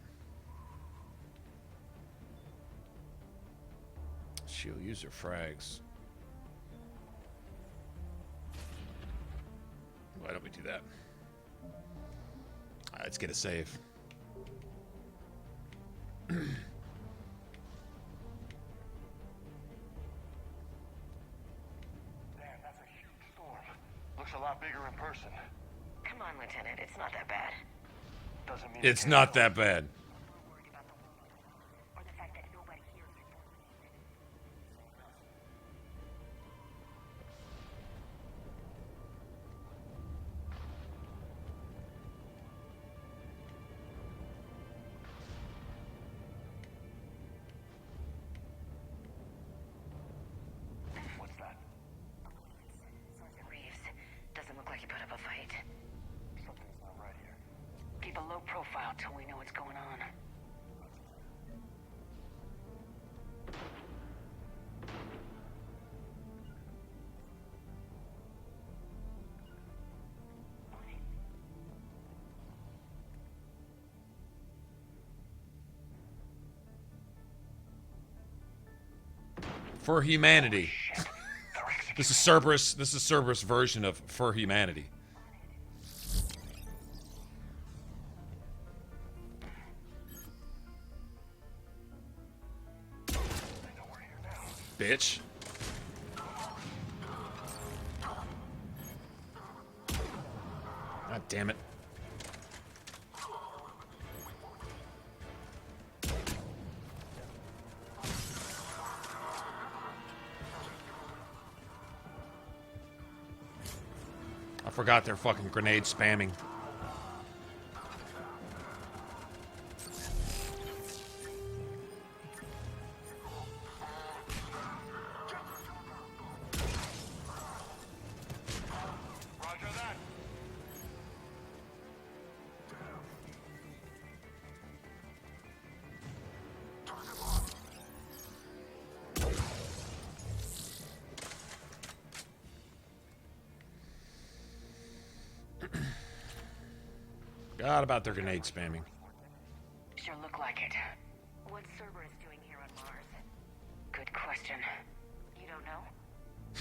Shield user frags. Why don't we do that? Alright, let's get a save. Damn, that's a huge storm. Looks a lot bigger in person. Come on, Lieutenant. It's not that bad. Doesn't mean It's not that bad. For humanity. This is Cerberus' version of for humanity. Bitch. God damn it. I forgot they're fucking grenade spamming. Roger that. God about their grenade spamming. Sure look like it. What's Cerberus doing here on Mars? Good question. You don't know?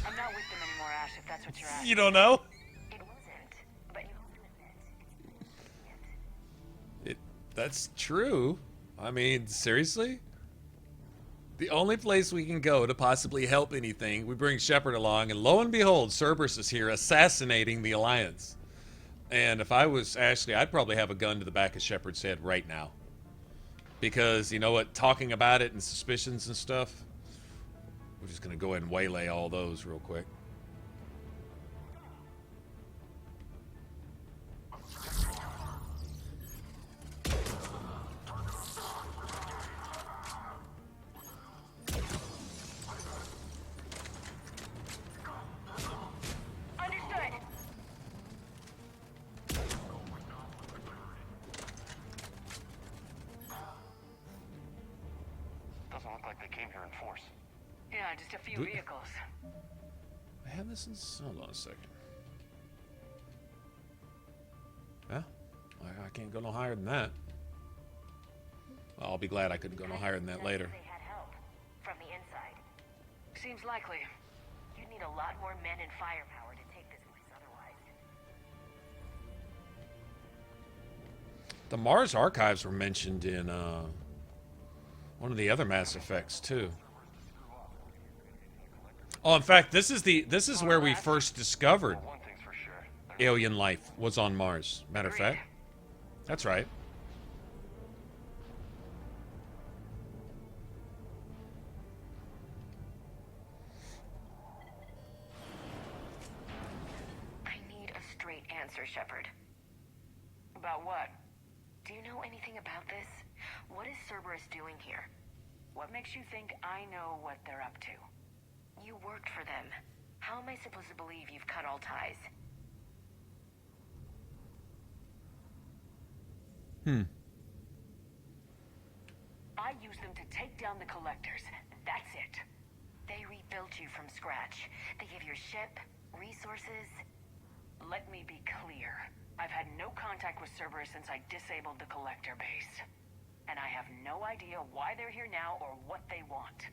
I'm not with them anymore, Ash, if that's what you're asking. You don't know? It wasn't, but you have to admit. That's true. I mean, seriously? The only place we can go to possibly help anything, we bring Shepard along, and lo and behold, Cerberus is here assassinating the Alliance. And if I was Ashley, I'd probably have a gun to the back of Shepard's head right now. Because, you know what, talking about it and suspicions and stuff, we're just going to go ahead and waylay all those real quick. Just a few vehicles. I have this in... Hold on a second. Huh? I can't go no higher than that. Well, I'll be glad I couldn't go no higher than that later. They had help from the inside. Seems likely. You'd need a lot more men and firepower to take this place otherwise. The Mars archives were mentioned in one of the other Mass Effects too. Oh, in fact, this is where we first discovered alien life was on Mars. Matter of fact, that's right. I need a straight answer, Shepard. About what? Do you know anything about this? What is Cerberus doing here? What makes you think I know what they're up to? You worked for them. How am I supposed to believe you've cut all ties? I used them to take down the collectors. That's it. They rebuilt you from scratch. They gave your ship, resources. Let me be clear. I've had no contact contact with Cerberus since I disabled the collector base. And I have no idea why they're here now or what they want.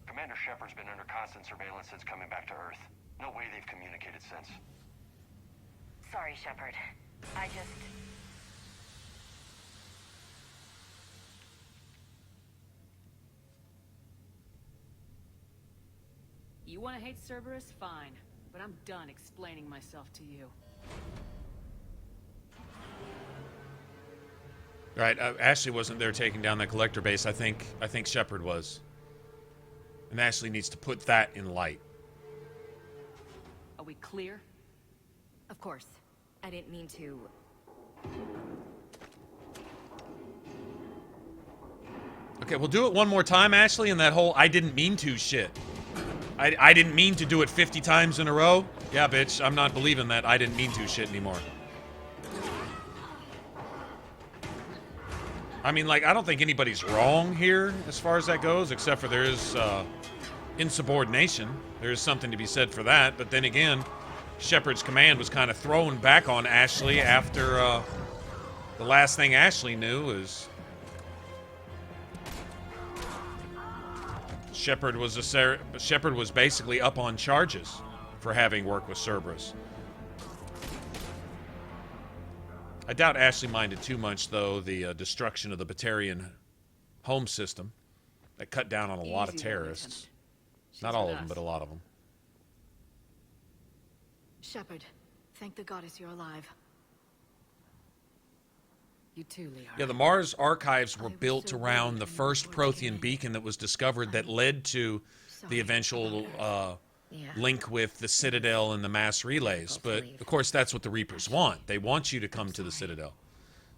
Commander Shepard's been under constant surveillance since coming back to Earth. No way they've communicated since. Sorry, Shepard. I just... You want to hate Cerberus? Fine. But I'm done explaining myself to you. All right, Ashley wasn't there taking down that collector base. I think Shepard was. And Ashley needs to put that in light. Are we clear? Of course. I didn't mean to... Okay, we'll do it one more time, Ashley, and that whole I didn't mean to shit. I didn't mean to do it 50 times in a row. Yeah, bitch, I'm not believing that I didn't mean to shit anymore. I mean, like, I don't think anybody's wrong here as far as that goes, except for there's insubordination. There's something to be said for that. But then again, Shepard's command was kind of thrown back on Ashley after the last thing Ashley knew was Shepard was basically up on charges for having worked with Cerberus. I doubt Ashley minded too much, though, the destruction of the Batarian home system that cut down on a lot of terrorists. Not all of them, but a lot of them. Shepard, thank the goddess you're alive. You too, Liara. Yeah, the Mars archives were built around the first Prothean beacon that was discovered that led to the eventual link with the Citadel and the mass relays. But, of course, that's what the Reapers want. They want you to come to the Citadel.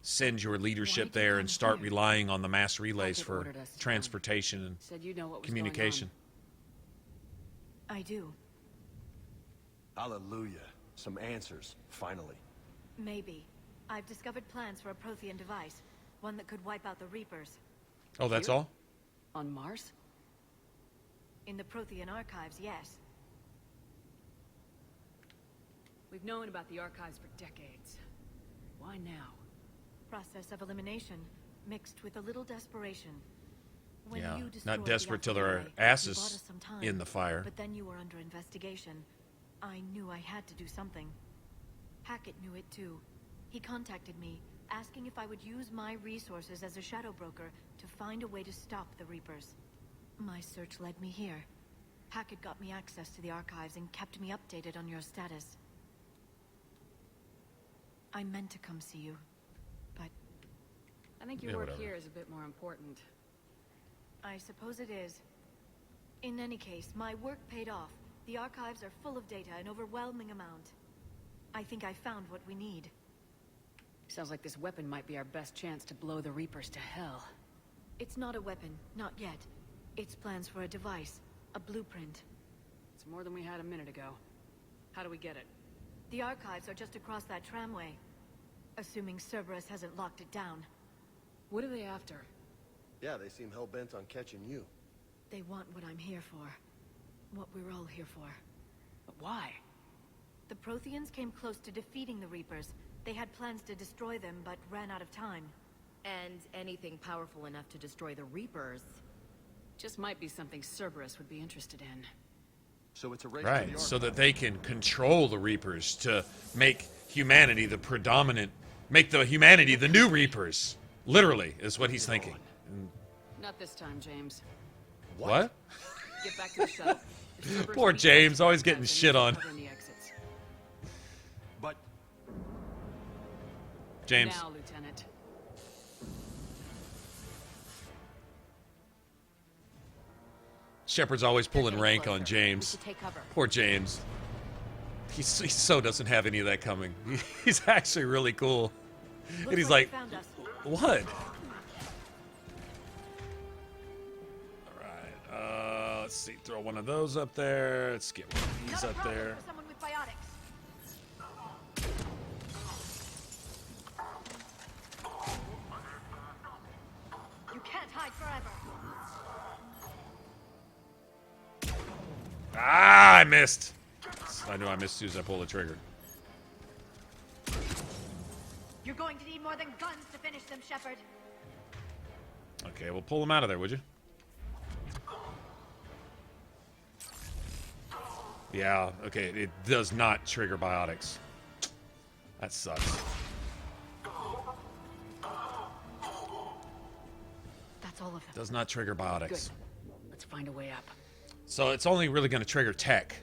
Send your leadership there and start relying on the mass relays for transportation and communication. I do. Hallelujah. Some answers, finally. Maybe. I've discovered plans for a Prothean device. One that could wipe out the Reapers. Oh, that's all? On Mars? In the Prothean archives, yes. We've known about the archives for decades. Why now? Process of elimination, mixed with a little desperation. When Yeah, you destroyed not desperate the till their Alpha Relay, asses you bought us some time, in the fire. But then you were under investigation. I knew I had to do something. Hackett knew it too. He contacted me, asking if I would use my resources as a shadow broker to find a way to stop the Reapers. My search led me here. Hackett got me access to the archives and kept me updated on your status. I meant to come see you, but... I think your work here is a bit more important. I suppose it is. In any case, my work paid off. The archives are full of data, an overwhelming amount. I think I found what we need. Sounds like this weapon might be our best chance to blow the Reapers to hell. It's not a weapon, not yet. It's plans for a device, a blueprint. It's more than we had a minute ago. How do we get it? The archives are just across that tramway. Assuming Cerberus hasn't locked it down. What are they after? Yeah, they seem hell-bent on catching you. They want what I'm here for. What we're all here for. But why? The Protheans came close to defeating the Reapers. They had plans to destroy them, but ran out of time. And anything powerful enough to destroy the Reapers. Just might be something Cerberus would be interested in. So it's a race Right, so that they can control the Reapers to make humanity the predominant... Make the humanity the new Reapers. Literally, is what he's thinking. Not this time, James. What? Get back to the shuttle. Poor James, always getting shit on. But... James. Now, Lieutenant. Shepard's always pulling rank on James. Poor James. He so doesn't have any of that coming. He's actually really cool. And he's like, what? Alright, let's see. Throw one of those up there. Let's get one of these up there. Someone with biotics. You can't hide forever. Ah, I missed. I knew I missed as soon as I pulled the trigger. You're going to need more than guns to finish them, Shepard. Okay, well, pull them out of there, would you? Yeah, okay, it does not trigger biotics. That sucks. That's all of them. Does not trigger biotics. Good. Let's find a way up. So it's only really going to trigger tech.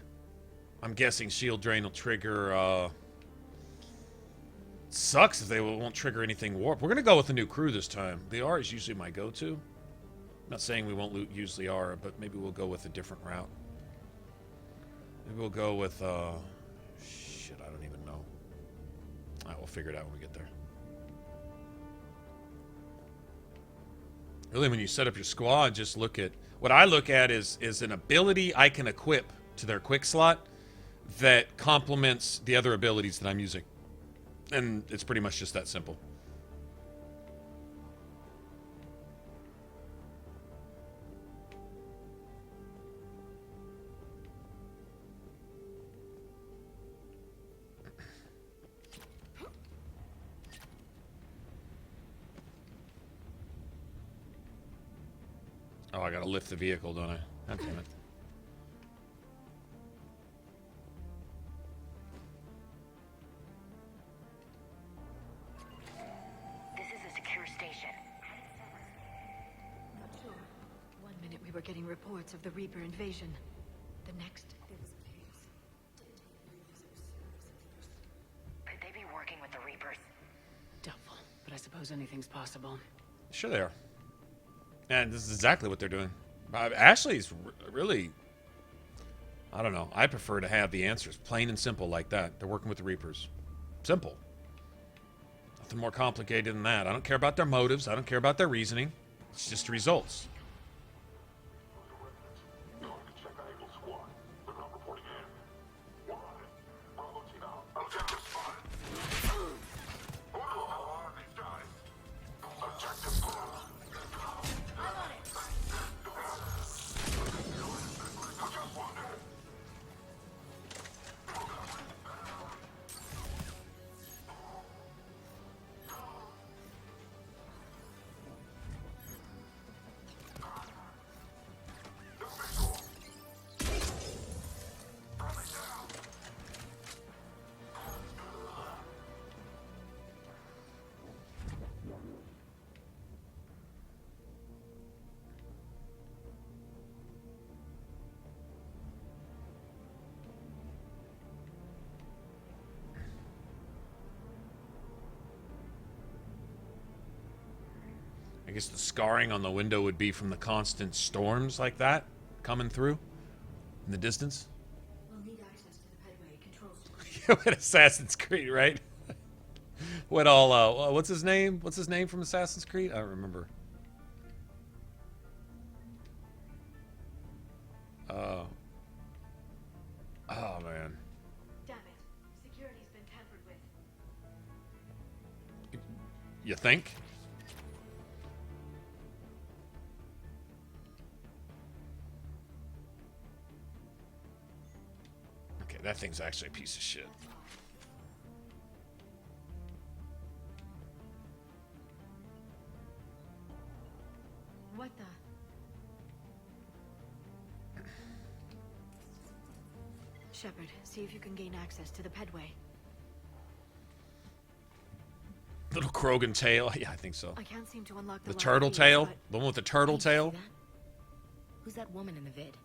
I'm guessing shield drain will trigger, sucks if they won't trigger anything warp. We're going to go with the new crew this time. The R is usually my go-to. I'm not saying we won't use the R, but maybe we'll go with a different route. Maybe we'll go with, shit, I don't even know. Alright, we'll figure it out when we get there. Really, when you set up your squad, just look at... What I look at is an ability I can equip to their quick slot that complements the other abilities that I'm using. And it's pretty much just that simple. Oh, I gotta lift the vehicle, don't I? God damn it. This is a secure station. Not sure. One minute we were getting reports of the Reaper invasion. The next, there was chaos. Could they be working with the Reapers? Doubtful, but I suppose anything's possible. Sure they are. And this is exactly what they're doing. Ashley's really... I don't know. I prefer to have the answers plain and simple like that. They're working with the Reapers. Simple. Nothing more complicated than that. I don't care about their motives. I don't care about their reasoning. It's just results. I guess the scarring on the window would be from the constant storms like that coming through in the distance. We'll need access to the Pedway controls. What Assassin's Creed, right? What all, what's his name? What's his name from Assassin's Creed? I don't remember. Oh, man. Damn it. Security's been tampered with. You think? Okay, that thing's actually a piece of shit. What the? Shepard, see if you can gain access to the Pedway. Little Krogan tail. Yeah, I think so. I can't seem to unlock The lock turtle either, tail? but- The one with the turtle tail? Who's that woman in the vid?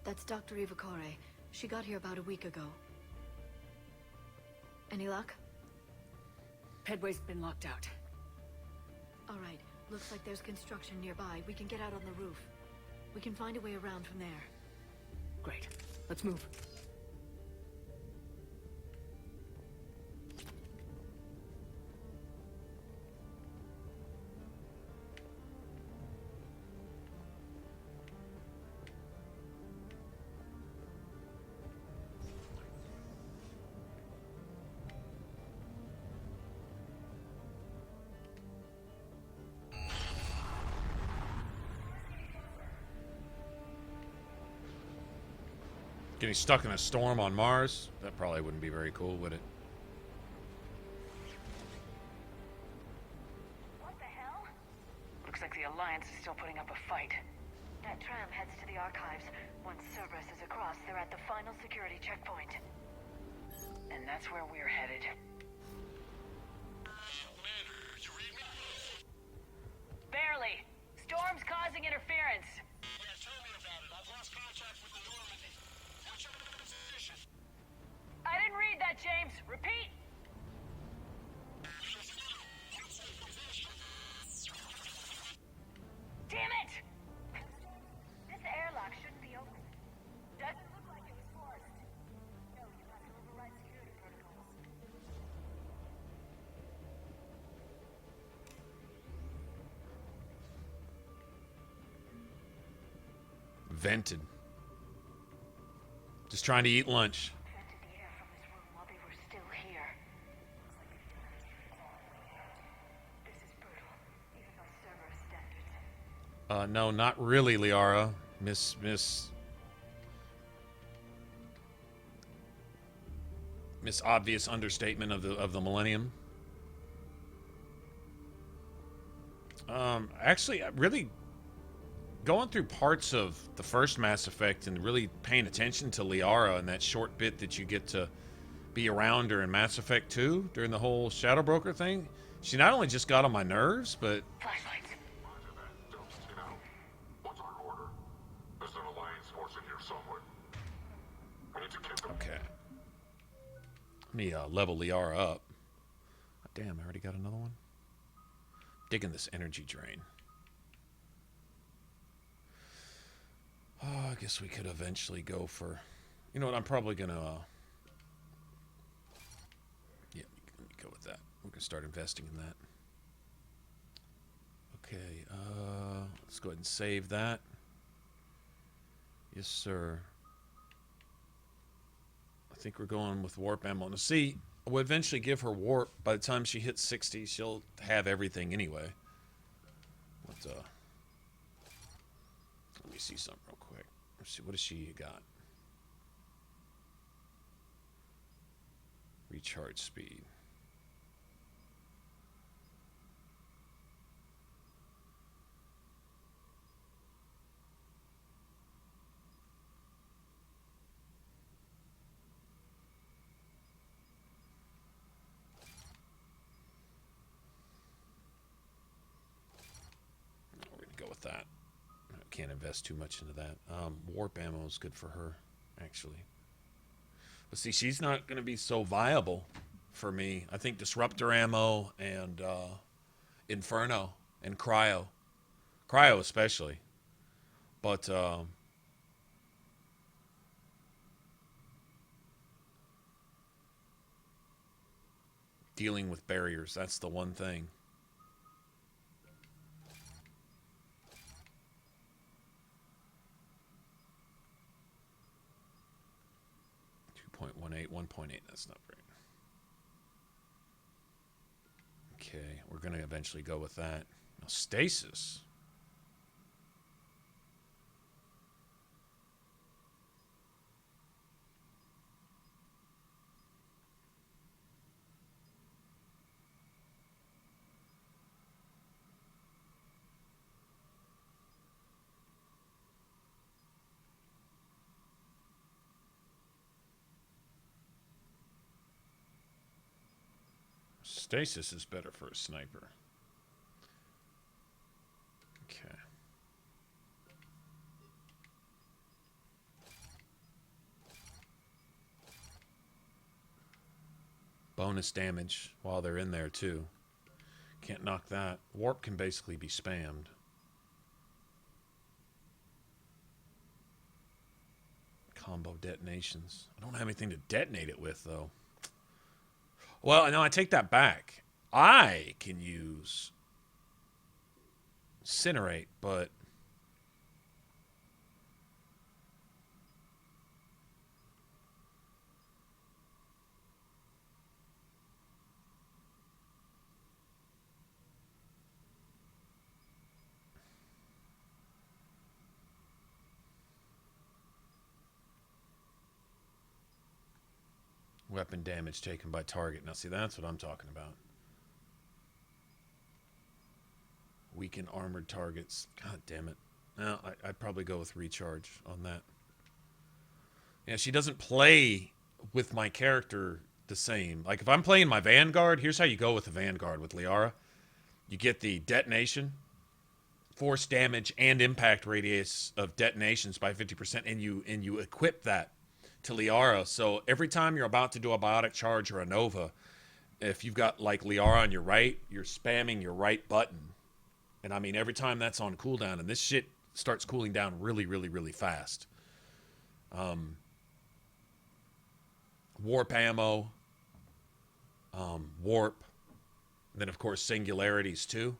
That's Dr. Ivakore. She got here about a week ago. Any luck? Pedway's been locked out. All right. Looks like there's construction nearby. We can get out on the roof. We can find a way around from there. Great. Let's move. Getting stuck in a storm on Mars? That probably wouldn't be very cool, would it? Alliance is still putting up a fight. That tram heads to the archives. Once Cerberus is across, they're at the final security checkpoint. And that's where we're headed. Commander, you read me? Barely. Storm's causing interference. Yeah, tell me about it. I've lost contact with the Normandy. What's your position? I didn't read that, James. Repeat. Damn it! This airlock shouldn't be open. Doesn't look like it was forced. No, you have to override security protocols. Vented. Just trying to eat lunch. Vented the air from this room while they were still here. This is brutal, even by Cerberus standards. No, not really, Liara. Miss obvious understatement of the millennium. Actually, really going through parts of the first Mass Effect and really paying attention to Liara and that short bit that you get to be around her in Mass Effect 2 during the whole Shadow Broker thing. She not only just got on my nerves, but Flashlights. Roger that. Don't stay out. What's our order? There's an Alliance force in here somewhere. We need to get them. okay. Let me level Liara up. Oh, damn, I already got another one. Digging this energy drain. Oh, I guess we could eventually go for... You know what, I'm probably going to... Yeah, let me go with that. We can start investing in that. Okay, let's go ahead and save that. Yes, sir. I think we're going with warp ammo. Now, see, we'll eventually give her warp. By the time she hits 60, she'll have everything anyway. But, let me see something real quick. Let's see, what does she got? Recharge speed. We're gonna go with that. Can't invest too much into that. Warp ammo is good for her, actually. But see, she's not going to be so viable for me. I think Disruptor ammo and Inferno and Cryo. Cryo especially. But dealing with barriers, that's the one thing. 1.18, 1.8, that's not great. Okay, we're going to eventually go with that. Now, stasis. Stasis is better for a sniper. Okay. Bonus damage while they're in there too. Can't knock that. Warp can basically be spammed. Combo detonations. I don't have anything to detonate it with though. Well, no, I take that back. I can use Incinerate, but weapon damage taken by target. Now, see, that's what I'm talking about. Weaken armored targets. God damn it. No, I'd probably go with recharge on that. Yeah, she doesn't play with my character the same. Like, if I'm playing my Vanguard, here's how you go with the Vanguard with Liara. You get the detonation, force damage, and impact radius of detonations by 50%, and you equip that to Liara. So every time you're about to do a biotic charge or a Nova, if you've got, like, Liara on your right, you're spamming your right button. And, I mean, every time that's on cooldown, and this shit starts cooling down really, really, really fast. Warp ammo, warp, and then, of course, singularities, too.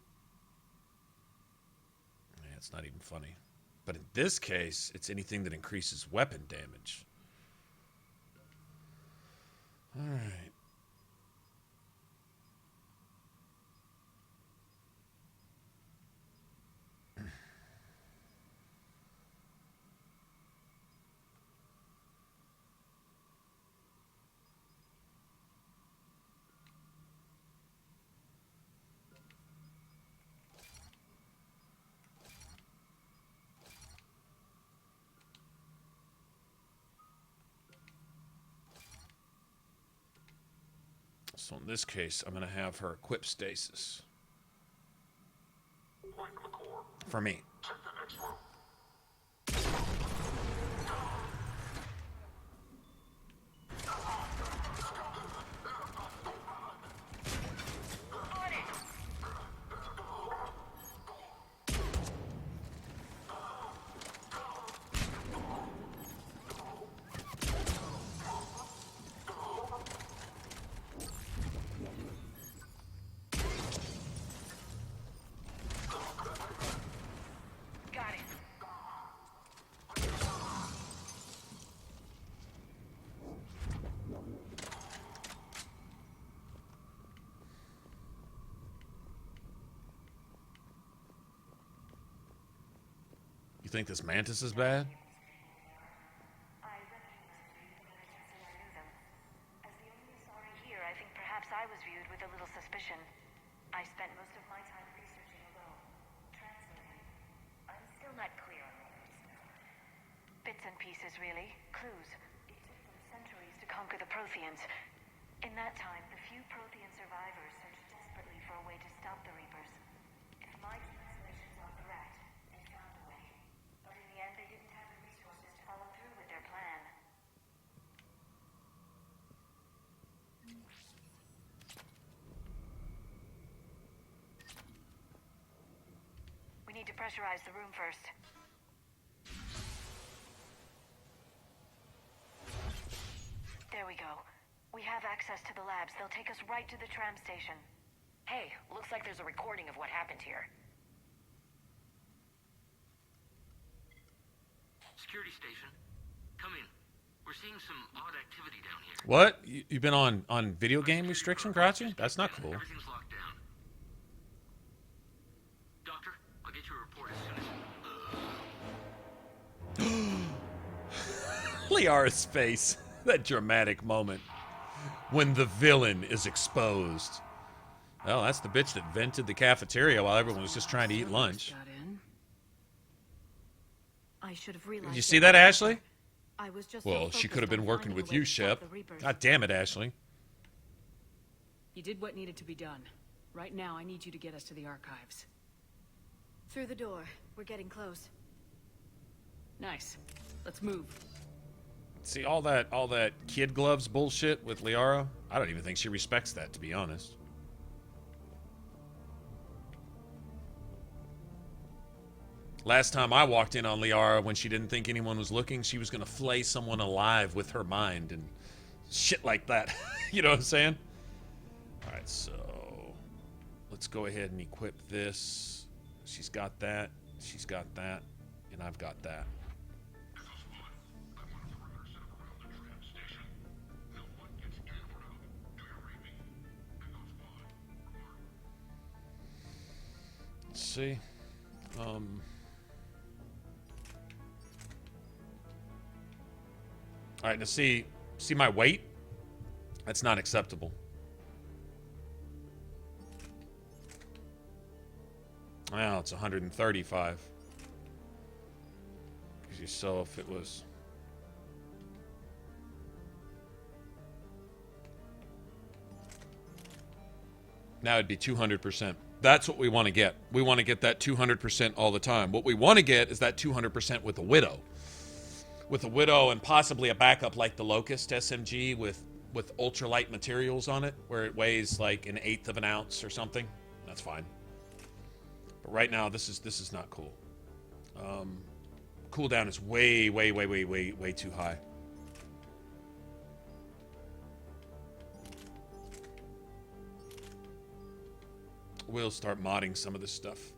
Yeah, it's not even funny. But in this case, it's anything that increases weapon damage. All right. So in this case, I'm going to have her equip stasis. For me. You think this mantis is bad? I As the only sorry here, I think perhaps I was viewed with a little suspicion. I spent most of my time researching alone, translating. I'm still not clear on all this. Bits and pieces, really. Clues. It took them centuries to conquer the Protheans. In that time, the few Prothean survivors searched desperately for a way to stop the Reapers. If my translations are correct, they found a way. But in the end, they didn't have the resources to follow through with their plan. We need to pressurize the room first. There we go. We have access to the labs. They'll take us right to the tram station. Hey, looks like there's a recording of what happened here. Security station. Come in. We're seeing some odd activity down here. What? You've been on video game restriction, Grouchy? That's not cool. Everything's locked down. Doctor, I'll get you a report as soon as... Liara's face. That dramatic moment when the villain is exposed. Well, that's the bitch that vented the cafeteria while everyone was just trying to eat lunch. I should have realized. Did you see that, Ashley? I was just Well, she could have been working with you, Shep. God damn it, Ashley. You did what needed to be done. Right now, I need you to get us to the archives. Through the door. We're getting close. Nice. Let's move. See, all that kid gloves bullshit with Liara? I don't even think she respects that, to be honest. Last time I walked in on Liara when she didn't think anyone was looking, she was going to flay someone alive with her mind and shit like that. You know what I'm saying? Alright, so let's go ahead and equip this. She's got that, she's got that, and I've got that. Let's see. All right, now see my weight? That's not acceptable. Well, it's 135. Because you saw if it was... Now it'd be 200%. That's what we want to get. We want to get that 200% all the time. What we want to get is that 200% with a Widow. With a Widow and possibly a backup like the Locust SMG with ultralight materials on it, where it weighs like 1/8 of an ounce or something. That's fine. But right now, this is not cool. Cooldown is way too high. We'll start modding some of this stuff.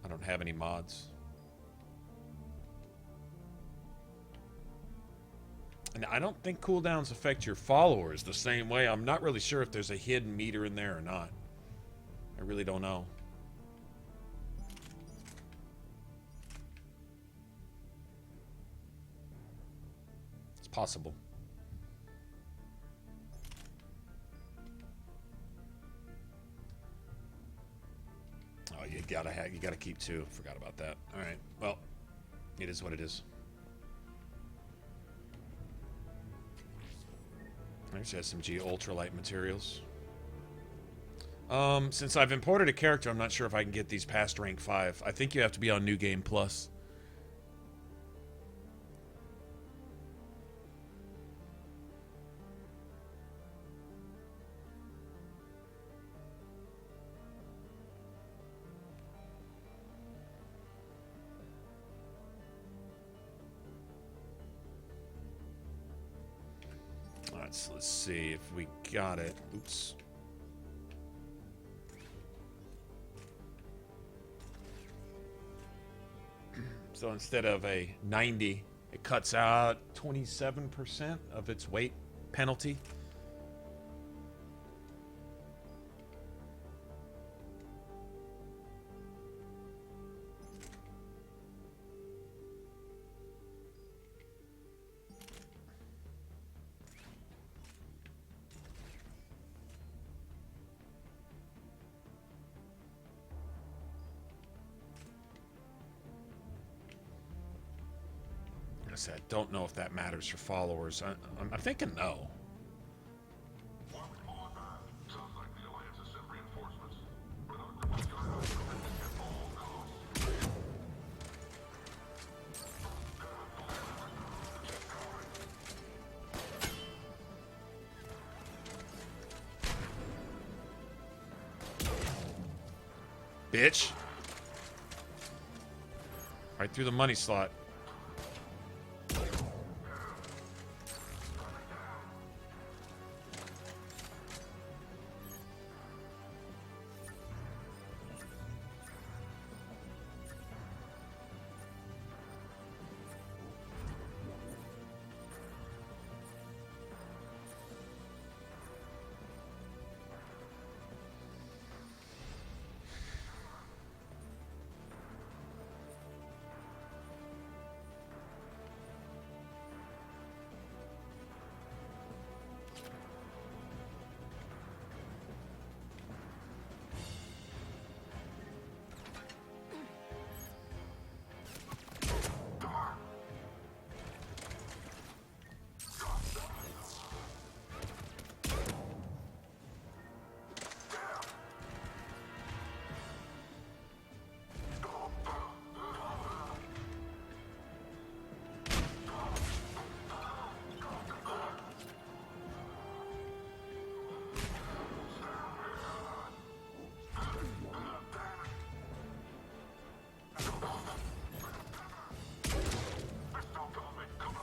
I don't have any mods. And I don't think cooldowns affect your followers the same way. I'm not really sure if there's a hidden meter in there or not. I really don't know. It's possible. Oh, you gotta keep 2. Forgot about that. All right. Well, it is what it is. There's SMG ultralight materials. Since I've imported a character, I'm not sure if I can get these past rank 5. I think you have to be on New Game Plus. Let's see if we got it. Oops. So instead of a 90, it cuts out 27% of its weight penalty. I don't know if that matters for followers. I'm thinking no. Bitch. Right through the money slot.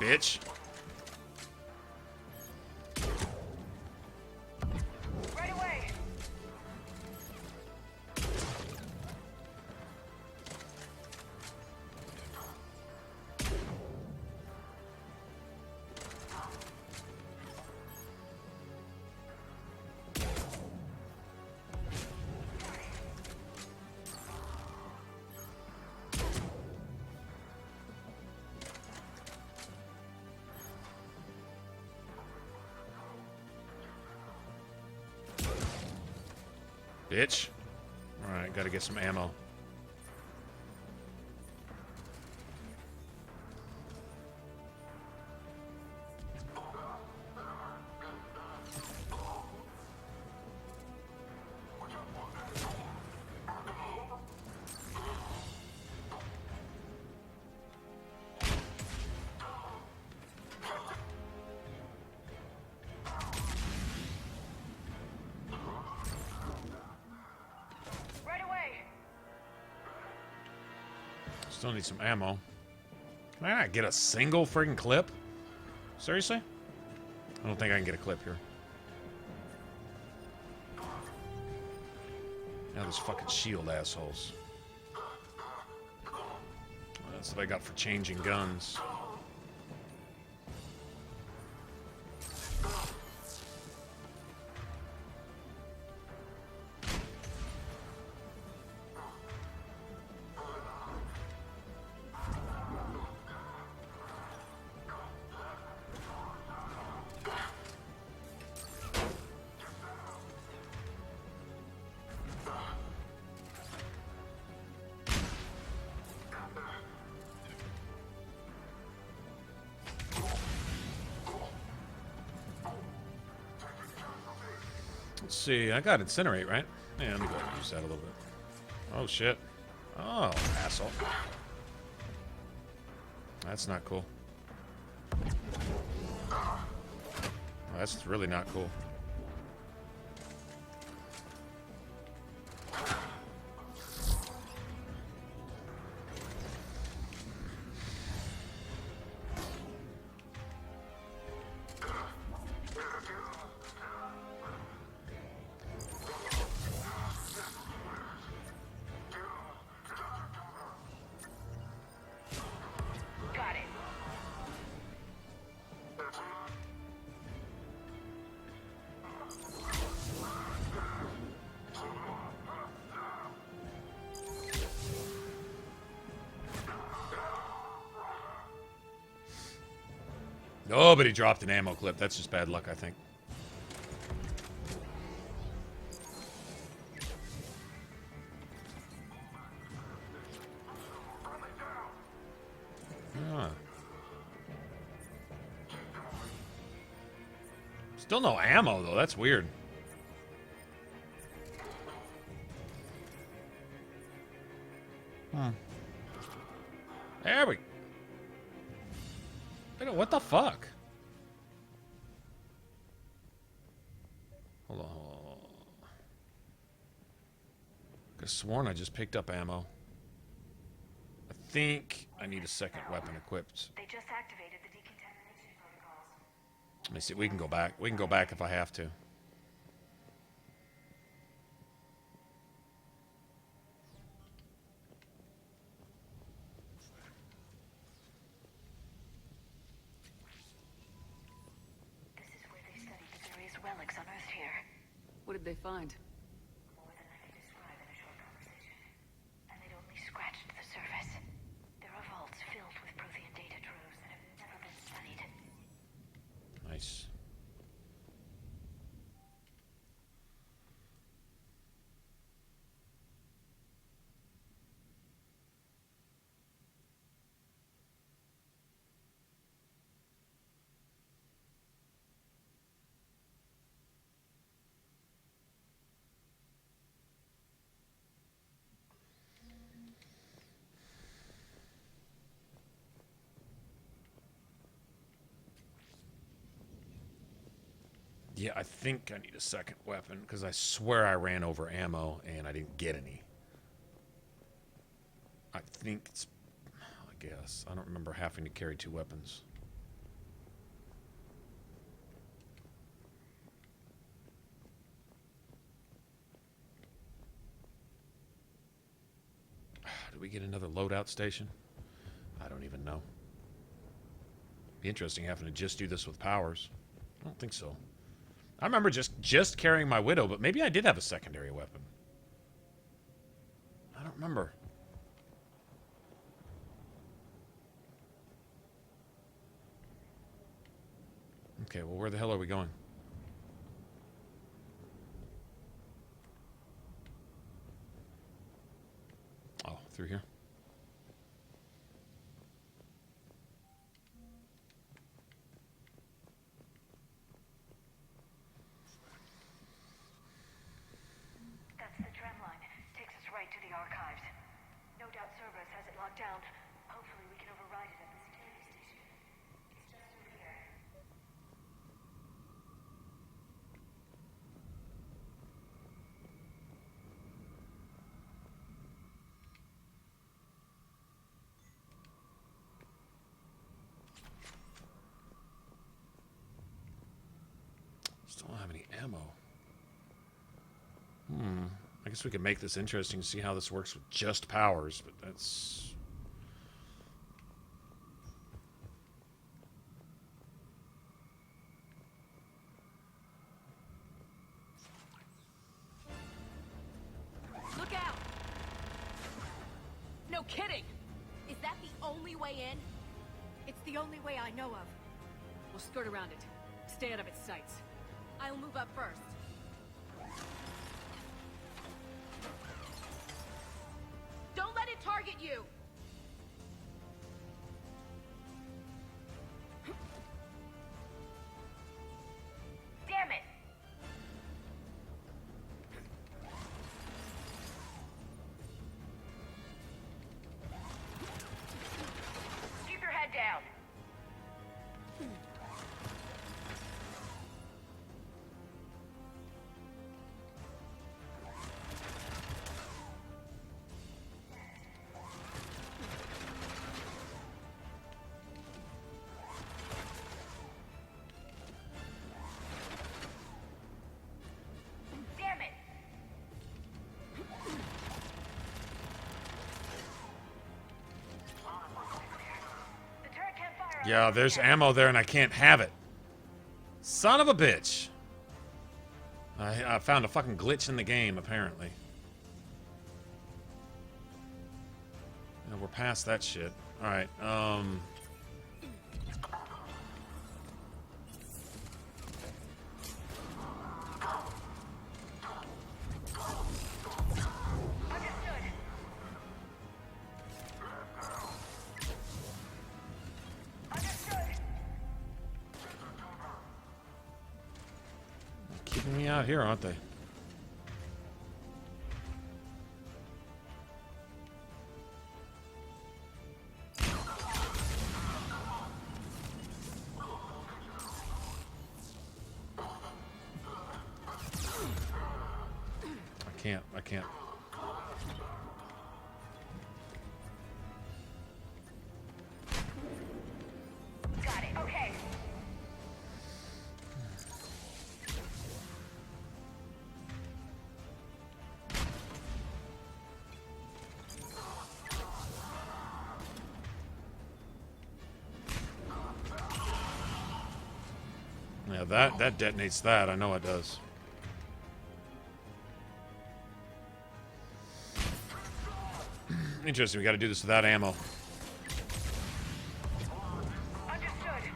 Bitch. Right away. Bitch. Alright, gotta get some ammo. Still need some ammo. Can I not get a single friggin' clip? Seriously? I don't think I can get a clip here. Now those fucking shield assholes. That's what I got for changing guns. Let's see, I got Incinerate, right? Yeah, let me go ahead and use that a little bit. Oh, shit. Oh, asshole. That's not cool. Oh, that's really not cool. Nobody dropped an ammo clip. That's just bad luck, I think. Ah. Still no ammo, though. That's weird. There we go. What the fuck? Hold on. Could've sworn I just picked up ammo. I think I need a second weapon equipped. They just activated the decontamination protocols. Let me see. We can go back. We can go back if I have to. What did they find? More than I could describe in a short conversation. And they'd only scratched the surface. There are vaults filled with Prothean data troves that have never been studied. Nice. Yeah, I think I need a second weapon, because I swear I ran over ammo and I didn't get any. I think it's... I guess. I don't remember having to carry two weapons. Did we get another loadout station? I don't even know. Be interesting having to just do this with powers. I don't think so. I remember just carrying my Widow, but maybe I did have a secondary weapon. I don't remember. Okay, well, where the hell are we going? through here. That's the tram line. Takes us right to the archives. No doubt Cerberus has it locked down. Hopefully we can override it at the security station. It's just over here. Still don't have any ammo. I guess we could make this interesting to see how this works with just powers, but that's... Look out! No kidding! Is that the only way in? It's the only way I know of. We'll skirt around it. Stay out of its sights. I'll move up first. Don't let it target you! Damn it! Keep your head down. Damn it! The turret can't fire on Yeah, there's ammo there and I can't have it. Son of a bitch. I found a fucking glitch in the game, apparently. Yeah, we're past that shit. Alright, keeping me out here, aren't they? I can't. Got it. Okay. Yeah, that detonates that. I know it does. Interesting. We got to do this without ammo. Understood.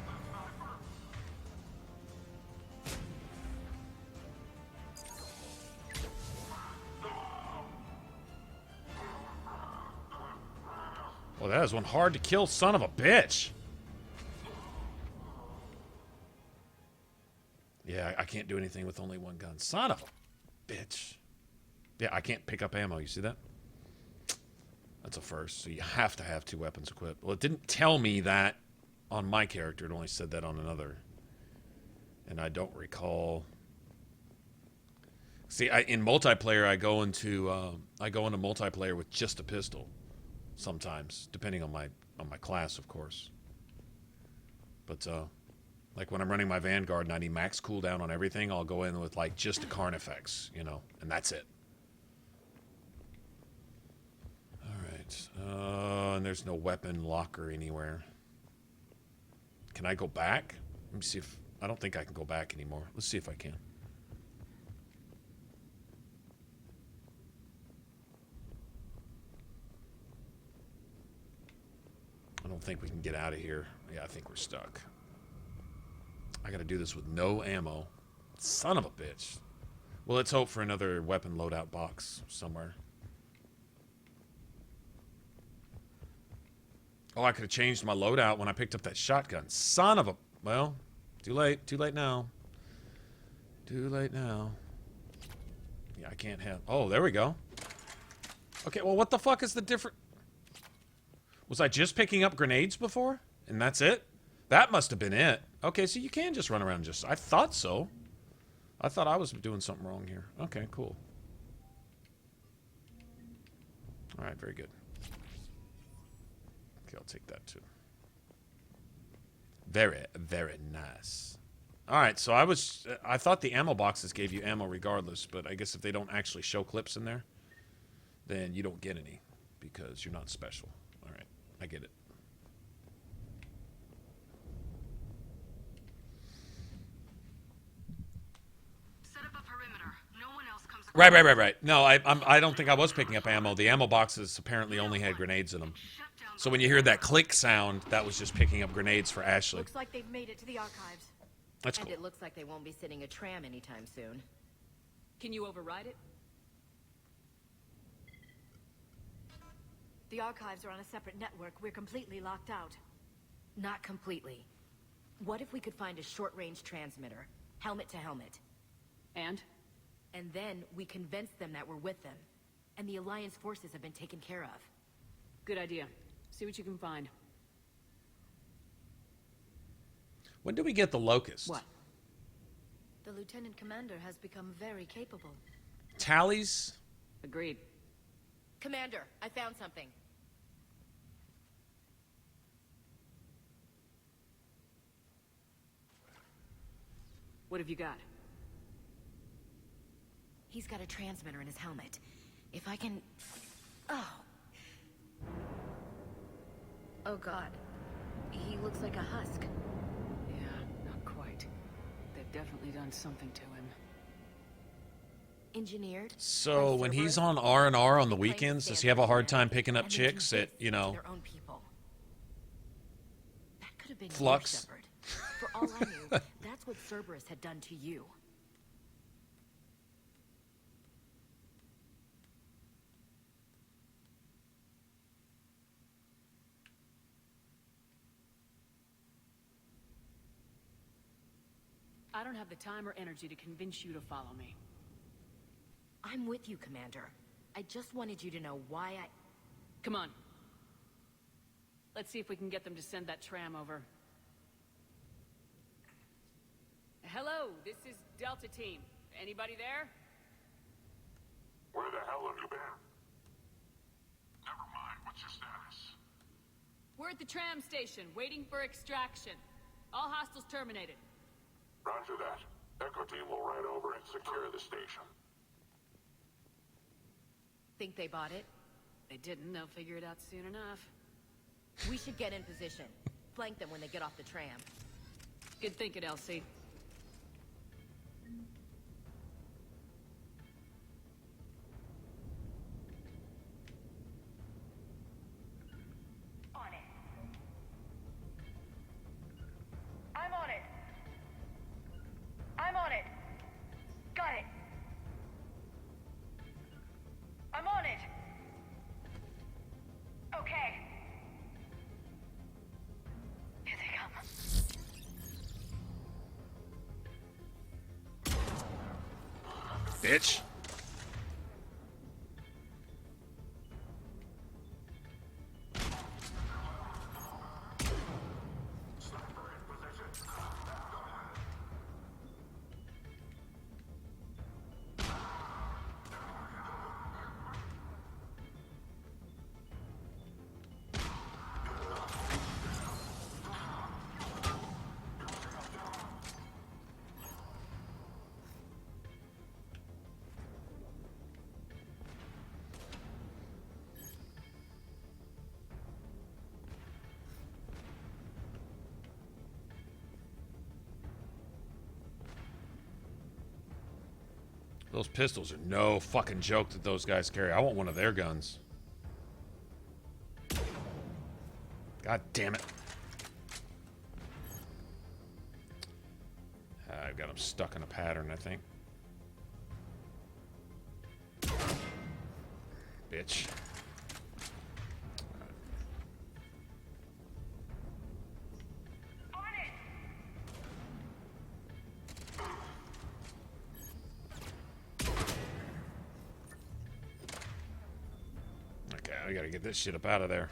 Well, that is one hard to kill son of a bitch. Yeah, I can't do anything with only one gun. Son of a bitch. Yeah, I can't pick up ammo. You see that? That's a first. So you have to have 2 weapons equipped. Well, it didn't tell me that on my character. It only said that on another. And I don't recall. See, in multiplayer, I go into multiplayer with just a pistol. Sometimes, depending on my class, of course. But like when I'm running my Vanguard and I need max cooldown on everything, I'll go in with like just a Carnifex, you know, and that's it. And there's no weapon locker anywhere. Can I go back? Let me see if... I don't think I can go back anymore. Let's see if I can. I don't think we can get out of here. Yeah, I think we're stuck. I gotta do this with no ammo. Son of a bitch. Well, let's hope for another weapon loadout box somewhere. Oh, I could have changed my loadout when I picked up that shotgun. Son of a... Well, too late. Too late now. Too late now. Yeah, I can't have... Oh, there we go. Okay, well, what the fuck is the different... Was I just picking up grenades before? And that's it? That must have been it. Okay, so you can just run around just... I thought so. I thought I was doing something wrong here. Okay, cool. Alright, very good. Okay, I'll take that too. Very, very nice. Alright, so I thought the ammo boxes gave you ammo regardless, but I guess if they don't actually show clips in there, then you don't get any, because you're not special. Alright, I get it. Set up a perimeter. No one else comes. Right. No, I don't think I was picking up ammo. The ammo boxes apparently only had grenades in them. So when you hear that click sound, that was just picking up grenades for Ashley. Looks like they've made it to the archives. That's cool. And it looks like they won't be sending a tram anytime soon. Can you override it? The archives are on a separate network. We're completely locked out. Not completely. What if we could find a short-range transmitter, helmet to helmet? And? And then we convince them that we're with them. And the Alliance forces have been taken care of. Good idea. See what you can find. When do we get the Locust? What? The Lieutenant Commander has become very capable. Tallies? Agreed. Commander, I found something. What have you got? He's got a transmitter in his helmet. If I can... Oh. Oh god. He looks like a husk. Yeah, not quite. They've definitely done something to him. Engineered. So when he's on R&R on the weekends, does he have a hard time picking up chicks at, you know, their own people? That could have been Flux? you, Shepard. For all I knew, that's what Cerberus had done to you. I don't have the time or energy to convince you to follow me. I'm with you, Commander. I just wanted you to know why I... Come on. Let's see if we can get them to send that tram over. Hello, this is Delta Team. Anybody there? Where the hell have you been? Never mind, what's your status? We're at the tram station, waiting for extraction. All hostiles terminated. Roger that. Echo team will ride over and secure the station. Think they bought it? They didn't, they'll figure it out soon enough. We should get in position. Flank them when they get off the tram. Good thinking, Elsie. On it. I'm on it. I'm on it. Got it. I'm on it. Okay. Here they come. bitch? Those pistols are no fucking joke that those guys carry. I want one of their guns. God damn it. I've got them stuck in a pattern, I think. Bitch. I gotta get this shit up out of there.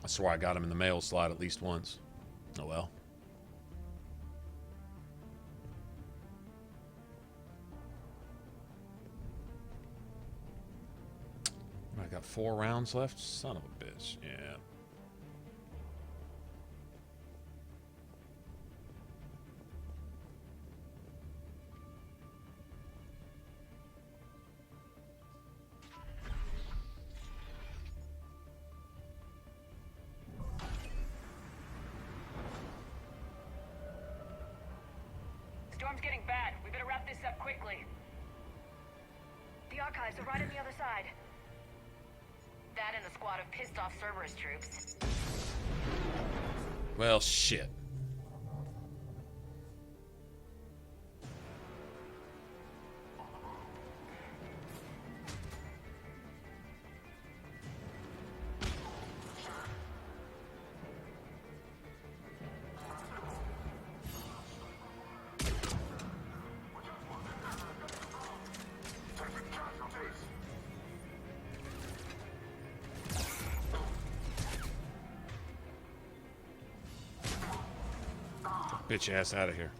I swear I got him in the mail slot at least once. Oh well. I got 4 rounds left? Son of a bitch. Yeah. Storm's getting bad. We better wrap this up quickly. The archives are right on the other side. That and a squad of pissed-off Cerberus troops. Well, shit. Bitch ass out of here.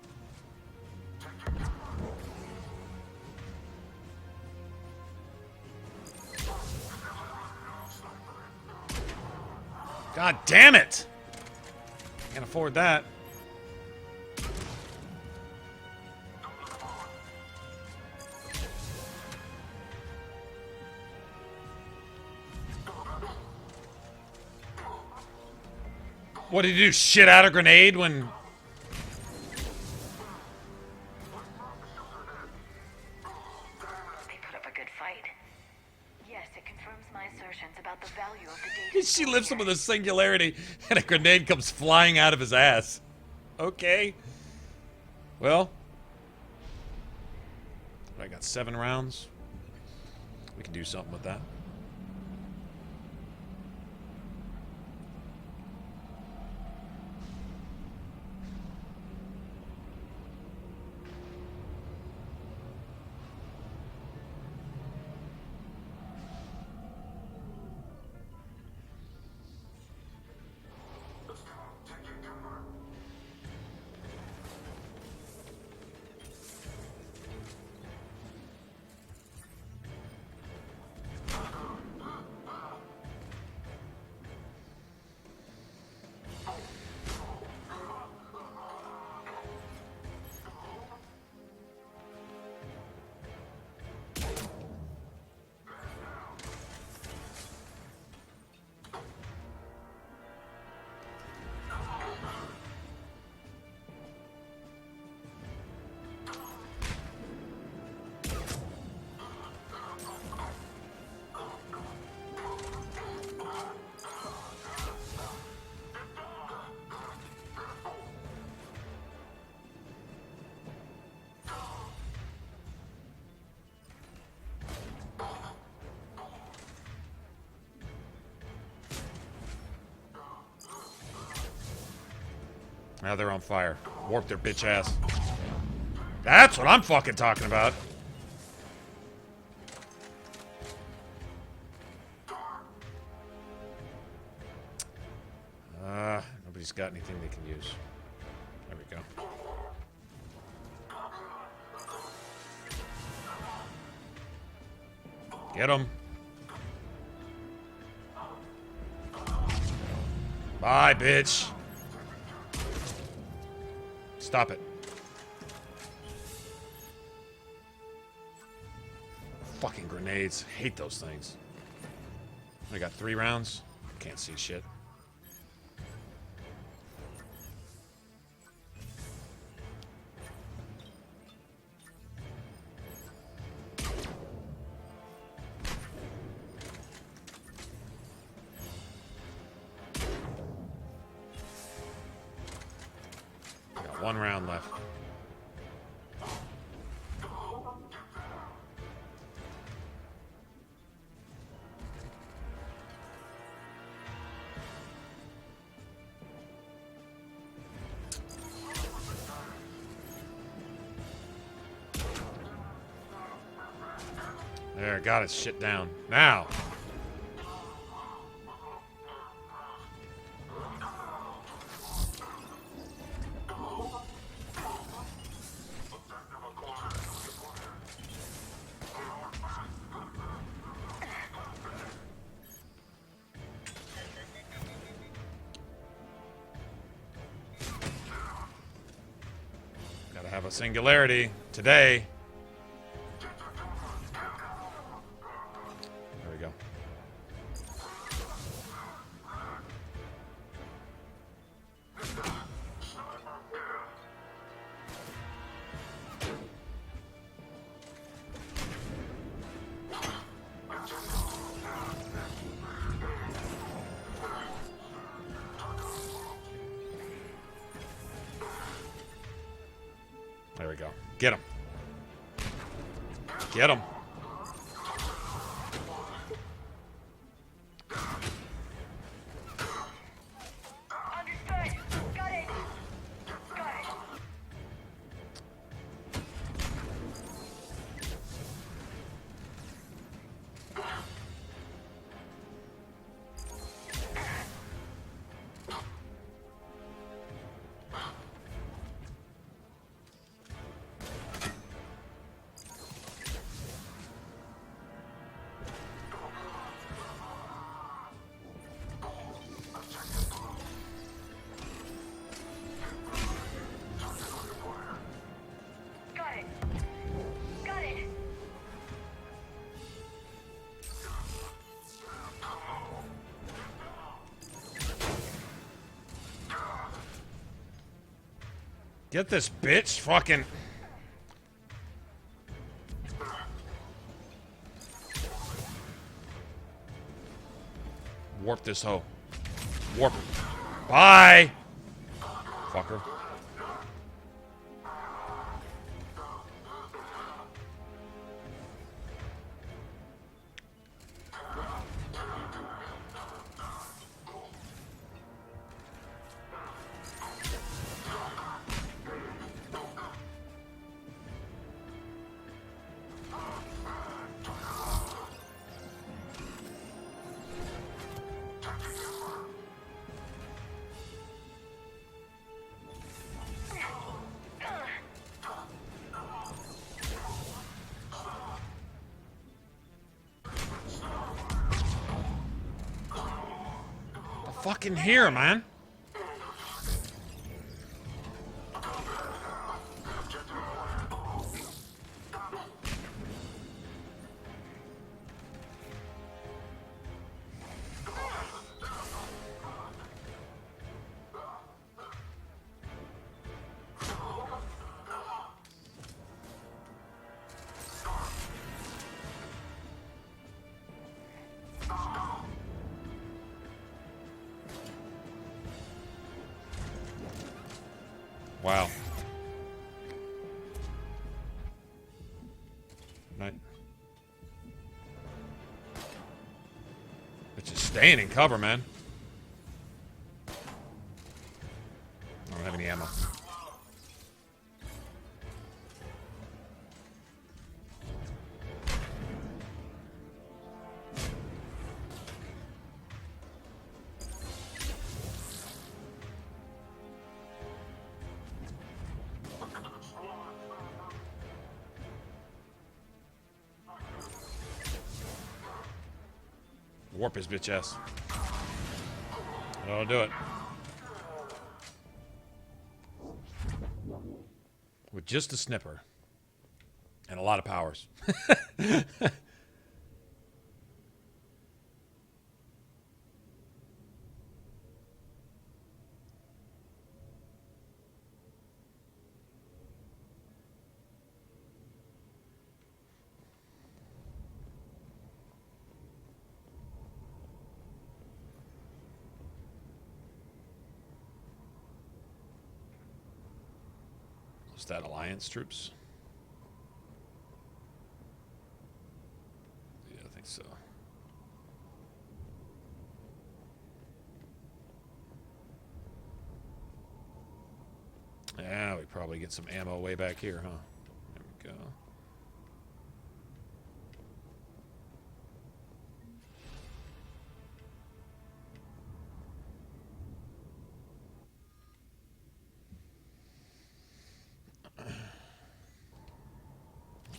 God damn it! Can't afford that. What did he do? Shit out a grenade when... She lifts him with a singularity, and a grenade comes flying out of his ass. Okay. Well. I got 7 rounds. We can do something with that. Now they're on fire. Warp their bitch ass. That's what I'm fucking talking about. Nobody's got anything they can use. There we go. Get him. Bye, bitch. Stop it. Fucking grenades. Hate those things. I got 3 rounds. Can't see shit. Got 1 round left. There, got its shit down. Now. Gotta have a singularity today. There we go. There we go. Get him. Get him. Understood. Got it. Got it. Got it. Got it. Get this bitch fucking... Warp this hoe. Warp it. Bye! Fucker. Fucking here, man. Wow. Night. It's just staying in cover, man. I don't have any ammo. Warp his bitch ass. That'll do it. With just a snipper. And a lot of powers. Is that Alliance troops? Yeah, I think so. Yeah, we probably get some ammo way back here, huh? There we go.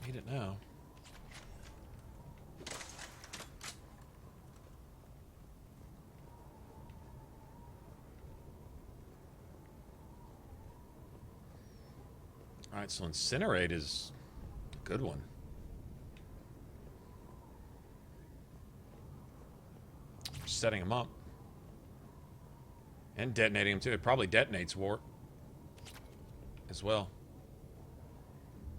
Need it now. Alright, so Incinerate is a good one. Setting them up. And detonating them too. It probably detonates warp as well.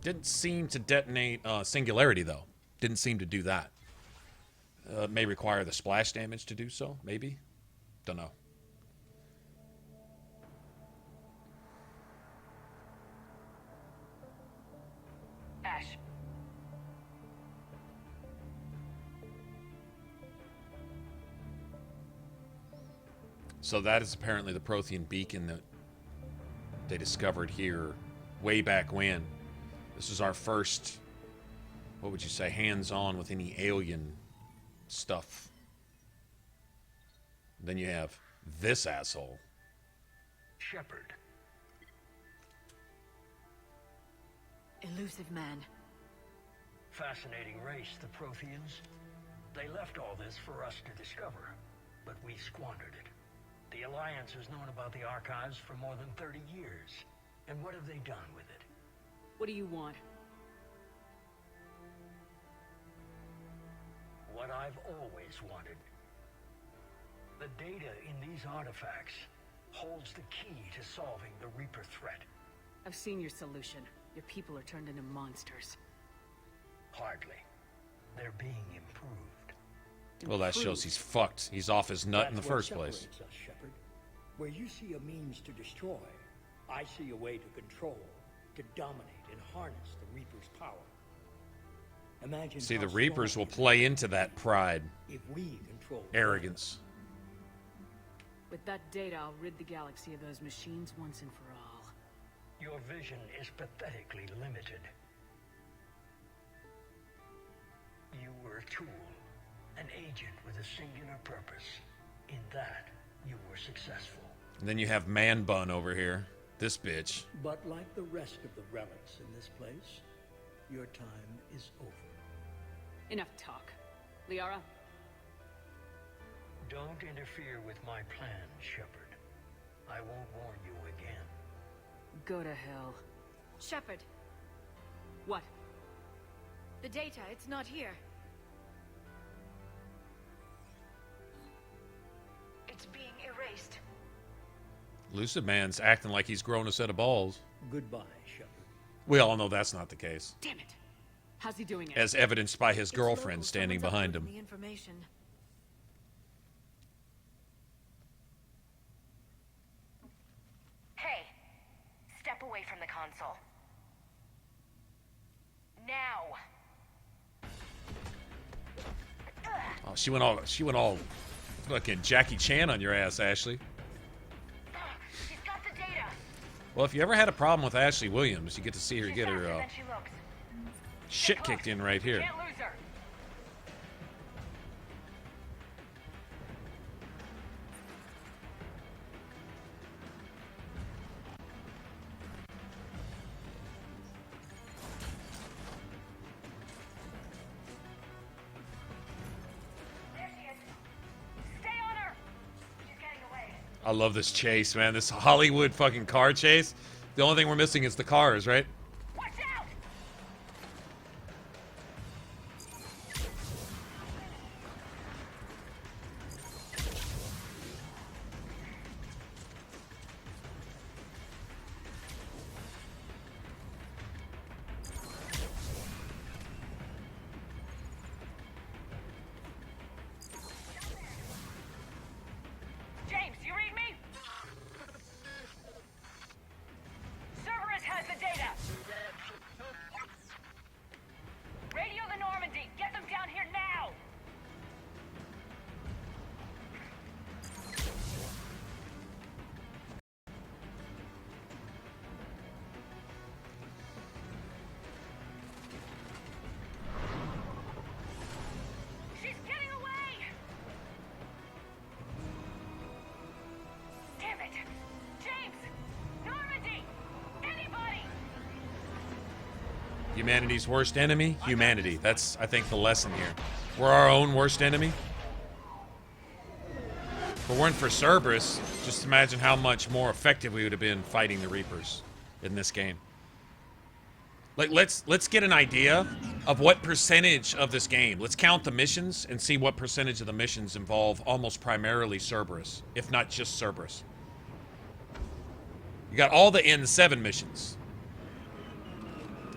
Didn't seem to detonate Singularity, though. Didn't seem to do that. May require the splash damage to do so, maybe? Don't know. Ash. So that is apparently the Prothean beacon that they discovered here way back when. This is our first, what would you say, hands-on with any alien stuff. Then you have this asshole. Shepard. Elusive man. Fascinating race, the Protheans. They left all this for us to discover, but we squandered it. The Alliance has known about the archives for more than 30 years. And what have they done with it? What do you want? What I've always wanted. The data in these artifacts holds the key to solving the Reaper threat. I've seen your solution. Your people are turned into monsters. Hardly. They're being improved. Well, that shows he's fucked. He's off his nut in the first place. Us, Shepard. Where you see a means to destroy, I see a way to control, to dominate and harness the Reaper's power. Imagine See, how the Reapers strong will play into that pride, if we control arrogance. With that data, I'll rid the galaxy of those machines once and for all. Your vision is pathetically limited. You were a tool, an agent with a singular purpose. In that, you were successful. And then you have Man Bun over here. This bitch. But like the rest of the relics in this place, your time is over. Enough talk. Liara? Don't interfere with my plan, Shepard. I won't warn you again. Go to hell. Shepard, What? the data, it's not here. It's being erased. Lucid Man's acting like he's grown a set of balls. Goodbye, Shepard. We all know that's not the case. Damn it. How's he doing it? As evidenced by his It's girlfriend local. standing Someone's behind uploading him. the information. Hey, step away from the console. Now. Oh, she went all fucking Jackie Chan on your ass, Ashley. She's got the data. Well, if you ever had a problem with Ashley Williams, you get to see her She's get faster her than she looks. shit kicked in right here. Can't lose her. There she is. Stay on her. She's getting away. I love this chase, man. This Hollywood fucking car chase. The only thing we're missing is the cars, right? Watch out! James, you read me? Cerberus has the data. Humanity's worst enemy? Humanity. That's, I think, the lesson here. We're our own worst enemy. If it weren't for Cerberus, just imagine how much more effective we would have been fighting the Reapers in this game. Like, let's get an idea of what percentage of this game. Let's count the missions and see what percentage of the missions involve almost primarily Cerberus, if not just Cerberus. You got all the N7 missions.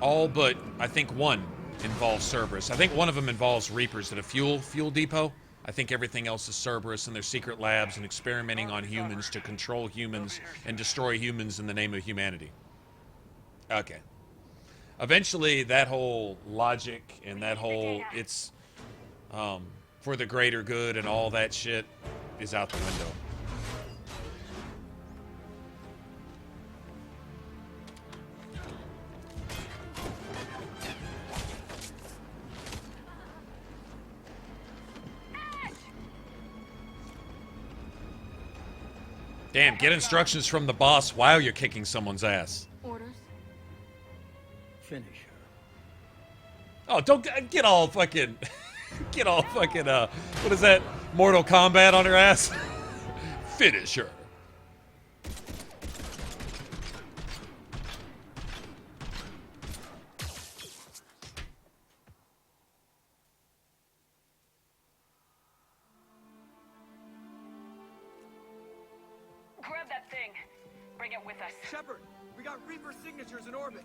All but, I think, one involves Cerberus. I think one of them involves Reapers at a fuel depot. I think everything else is Cerberus and their secret labs and experimenting on humans to control humans and destroy humans in the name of humanity. Okay. Eventually, that whole logic and that whole it's for the greater good and all that shit is out the window. Damn, get instructions from the boss while you're kicking someone's ass. Orders? Finish her. Oh, don't get all fucking... Get all fucking, what is that? Mortal Kombat on her ass? Finish her. Grab that thing. Bring it with us. Shepard, we got Reaper signatures in orbit.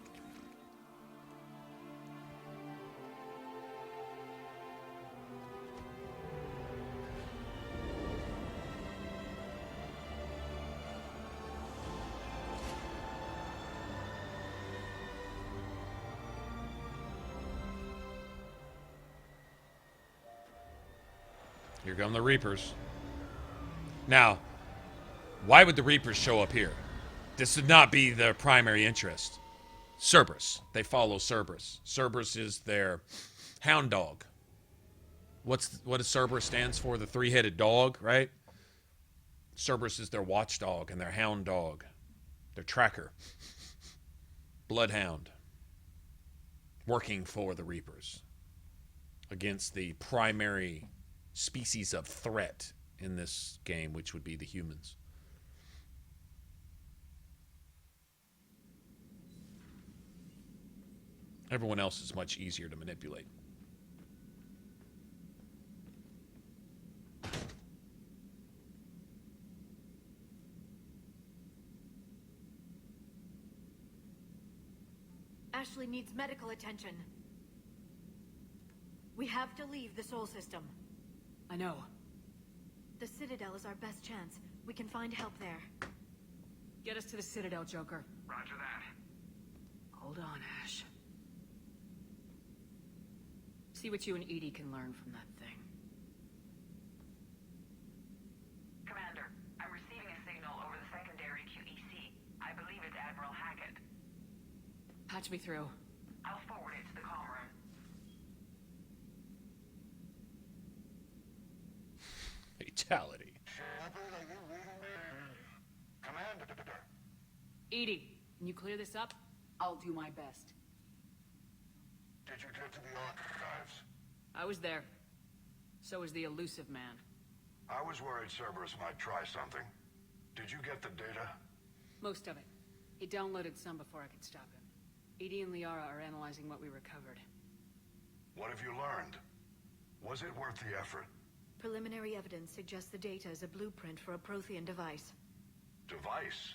Here come the Reapers. Now, why would the Reapers show up here? This would not be their primary interest. Cerberus. They follow Cerberus. Cerberus is their hound dog. What does Cerberus stands for? The three-headed dog, right? Cerberus is their watchdog and their hound dog. Their tracker. Bloodhound. Working for the Reapers. Against the primary species of threat in this game, which would be the humans. Everyone else is much easier to manipulate. Ashley needs medical attention. We have to leave the Sol system. I know. The Citadel is our best chance. We can find help there. Get us to the Citadel, Joker. Roger that. Hold on, Ash. See what you and Edie can learn from that thing. Commander, I'm receiving a signal over the secondary QEC. I believe it's Admiral Hackett. Patch me through. I'll forward it to the comm room. Fatality. Commander. Edie, can you clear this up? I'll do my best. Did you get to the archives? I was there. So was the elusive man. I was worried Cerberus might try something. Did you get the data? Most of it. He downloaded some before I could stop him. Edie and Liara are analyzing what we recovered. What have you learned? Was it worth the effort? Preliminary evidence suggests the data is a blueprint for a Prothean device. Device?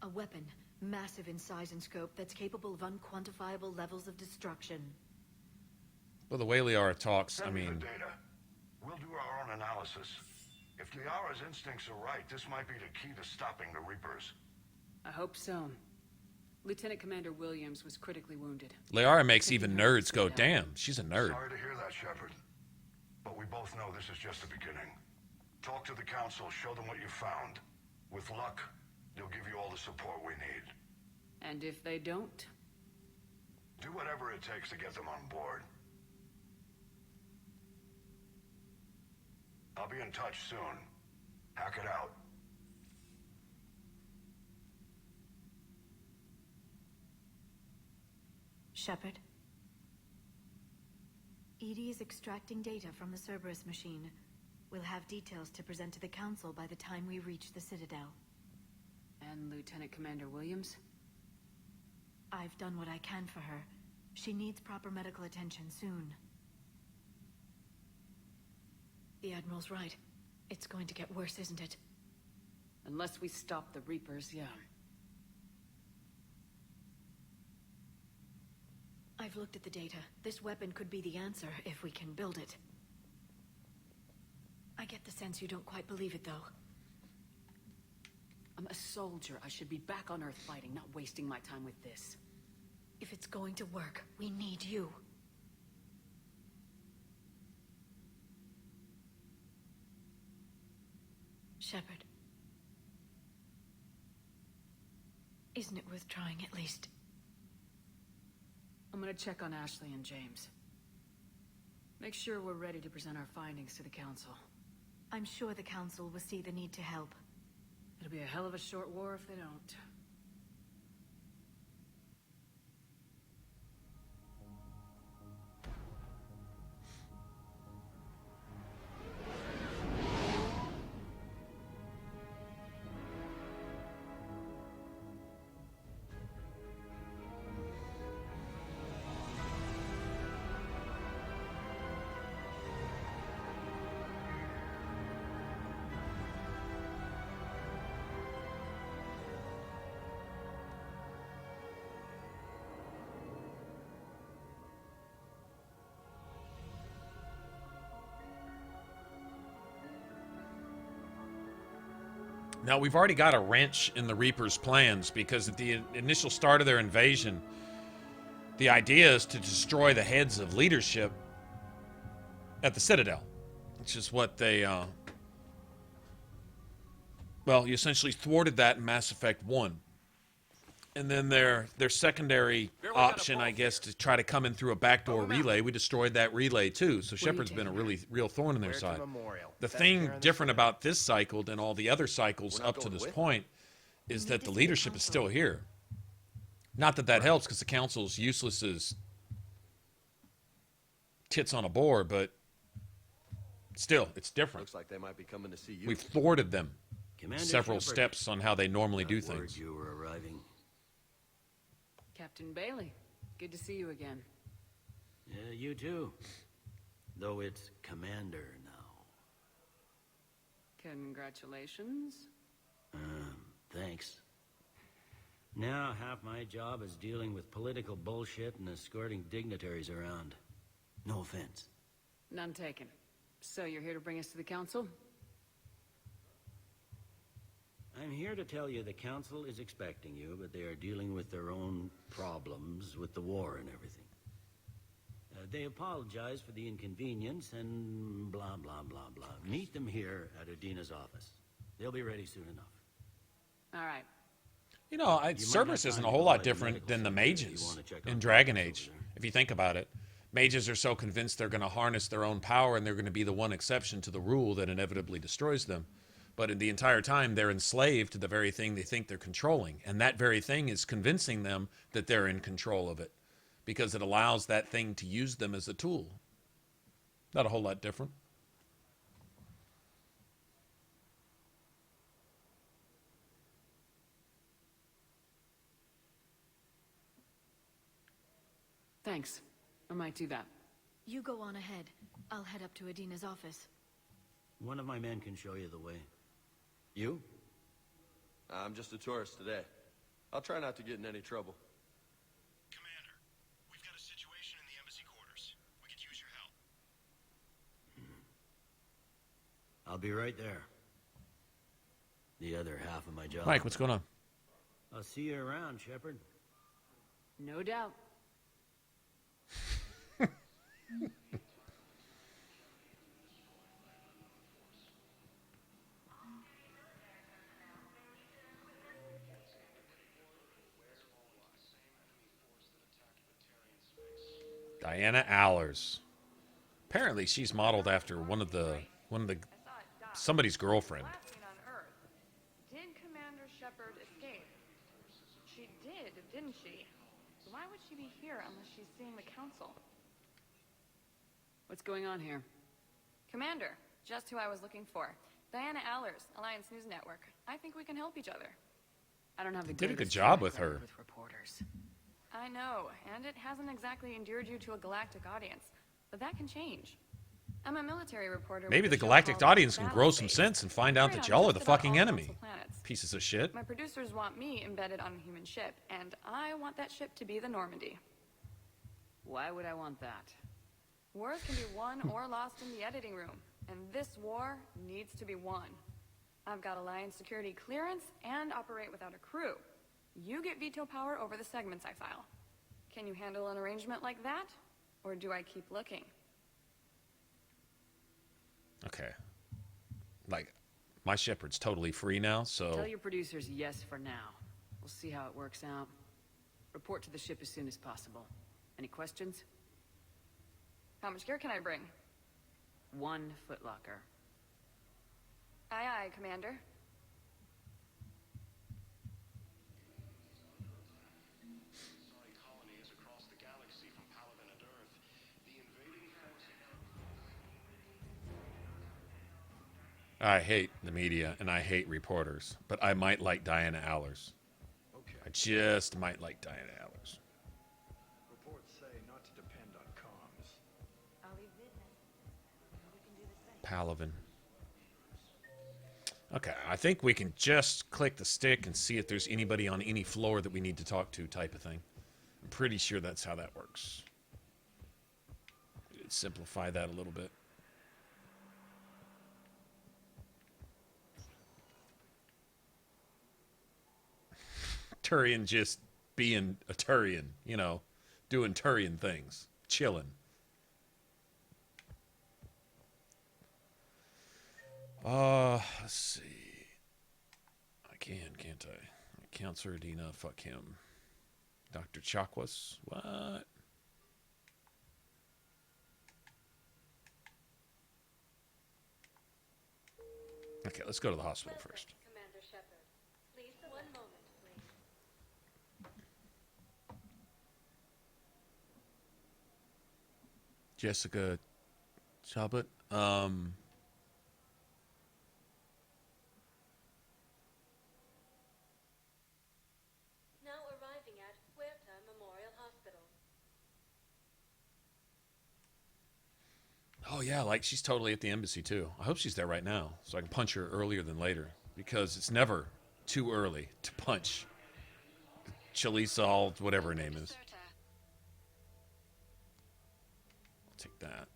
A weapon, massive in size and scope, that's capable of unquantifiable levels of destruction. Well, the way Liara talks, Send I me mean... the data. We'll do our own analysis. If Liara's instincts are right, this might be the key to stopping the Reapers. I hope so. Lieutenant Commander Williams was critically wounded. Liara makes even nerds go, damn, she's a nerd. Sorry to hear that, Shepard. But we both know this is just the beginning. Talk to the Council, show them what you found. With luck, they'll give you all the support we need. And if they don't? Do whatever it takes to get them on board. I'll be in touch soon. Hack it out. Shepard? EDI is extracting data from the Cerberus machine. We'll have details to present to the Council by the time we reach the Citadel. And Lieutenant Commander Williams? I've done what I can for her. She needs proper medical attention soon. The Admiral's right. It's going to get worse, isn't it? Unless we stop the Reapers, yeah. I've looked at the data. This weapon could be the answer if we can build it. I get the sense you don't quite believe it, though. I'm a soldier. I should be back on Earth fighting, not wasting my time with this. If it's going to work, we need you. Shepard. Isn't it worth trying at least? I'm gonna check on Ashley and James. Make sure we're ready to present our findings to the Council. I'm sure the Council will see the need to help. It'll be a hell of a short war if they don't. Now, we've already got a wrench in the Reaper's plans, because at the initial start of their invasion, the idea is to destroy the heads of leadership at the Citadel, which is what they, well, you essentially thwarted that in Mass Effect 1. And then their secondary option, I guess, to try to come in through a backdoor relay, we destroyed that relay too. So Shepard's been a real thorn in their side. The thing different about this cycle than all the other cycles up to this point is that the leadership is still here. Not that that helps, because the Council's useless as tits on a board, but still, it's different. Looks like they might be coming to see you. We've thwarted them Commander several Shepard. steps on how they normally do things. You were arriving. Captain Bailey, good to see you again. Yeah, you too. Though it's Commander now. Congratulations. Thanks. Now half my job is dealing with political bullshit and escorting dignitaries around. No offense. None taken. So you're here to bring us to the Council? I'm here to tell you the Council is expecting you, but they are dealing with their own problems with the war and everything. They apologize for the inconvenience and blah, blah, blah, blah. Meet them here at Udina's office. They'll be ready soon enough. All right. You know, Cerberus isn't a whole lot different than the mages in Dragon Age, if you think about it. Mages are so convinced they're going to harness their own power, and they're going to be the one exception to the rule that inevitably destroys them. But in the entire time, they're enslaved to the very thing they think they're controlling. And that very thing is convincing them that they're in control of it, because it allows that thing to use them as a tool. Not a whole lot different. Thanks. I might do that. You go on ahead. I'll head up to Udina's office. One of my men can show you the way. You? I'm just a tourist today. I'll try not to get in any trouble. Commander, we've got a situation in the embassy quarters. We could use your help. I'll be right there. The other half of my job. Mike, what's going on? I'll see you around, Shepard. No doubt. Diana Allers. Apparently, she's modeled after somebody's girlfriend. Did Commander Shepard escape? She did, didn't she? Why would she be here unless she's seeing the council? What's going on here? Commander, just who I was looking for. Diana Allers, Alliance News Network. I think we can help each other. I don't have the Did a good greatest job track with record her. with reporters. I know, and it hasn't exactly endeared you to a galactic audience. But that can change. I'm a military reporter. Maybe with the a show galactic called audience can grow some Battlespace. sense and find out Carried that on y'all are just the about fucking all enemy. council planets. Pieces of shit. My producers want me embedded on a human ship, and I want that ship to be the Normandy. Why would I want that? Wars can be won or lost in the editing room, and this war needs to be won. I've got Alliance security clearance and operate without a crew. You get veto power over the segments I file. Can you handle an arrangement like that? Or do I keep looking? Okay. Like, my Shepard's totally free now, so... Tell your producers yes for now. We'll see how it works out. Report to the ship as soon as possible. Any questions? How much gear can I bring? 1 footlocker. Aye, aye, Commander. I hate the media, and I hate reporters, but I might like Diana Allers. Okay. I just might like Diana Allers. Reports say not to depend on comms. I'll leave business. We can do the same. Palavin. Okay, I think we can just click the stick and see if there's anybody on any floor that we need to talk to type of thing. I'm pretty sure that's how that works. Simplify that a little bit. Turian just being a Turian, you know, doing Turian things, chilling. Let's see. I can't I? Counselor Dina, fuck him. Dr. Chakwas, what? Okay, let's go to the hospital first. Commander Shepard. Please, 1 moment, please. Jessica Chabot. Now arriving at Huerta Memorial Hospital. Oh yeah, like she's totally at the embassy too. I hope she's there right now, so I can punch her earlier than later, because it's never too early to punch Chalisol, whatever her name is. I'll take that.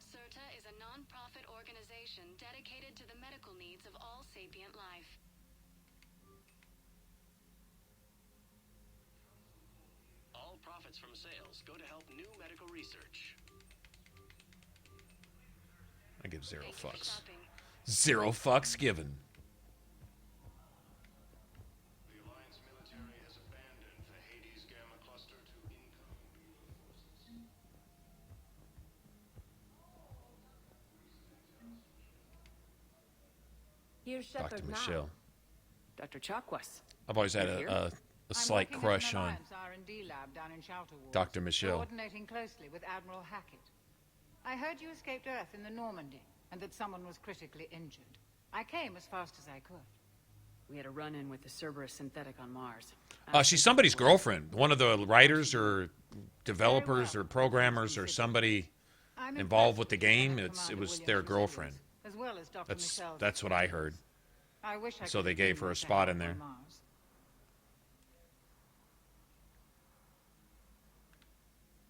CERTA is a non-profit organization dedicated to the medical needs of all sapient life. All profits from sales go to help new medical research. I give 0 Thank you for fucks. shopping. 0 fucks given. The Alliance military has abandoned the Hades Gamma Cluster to incoming forces. Here's Shepard Dr. now. Michelle. Dr. Chakwas. I've always had You're here? a slight crush on R&D lab down in Shelter Wars, Dr. Michelle. coordinating closely with Admiral Hackett. I heard you escaped Earth in the Normandy, and that someone was critically injured. I came as fast as I could. We had a run-in with the Cerberus synthetic on Mars. She's somebody's girlfriend. One of the writers or developers or programmers or somebody involved with the game. It was their girlfriend. As well as Dr. Michelle's That's what I heard. I wish I So could they have gave been her a with them spot in on there. Mars.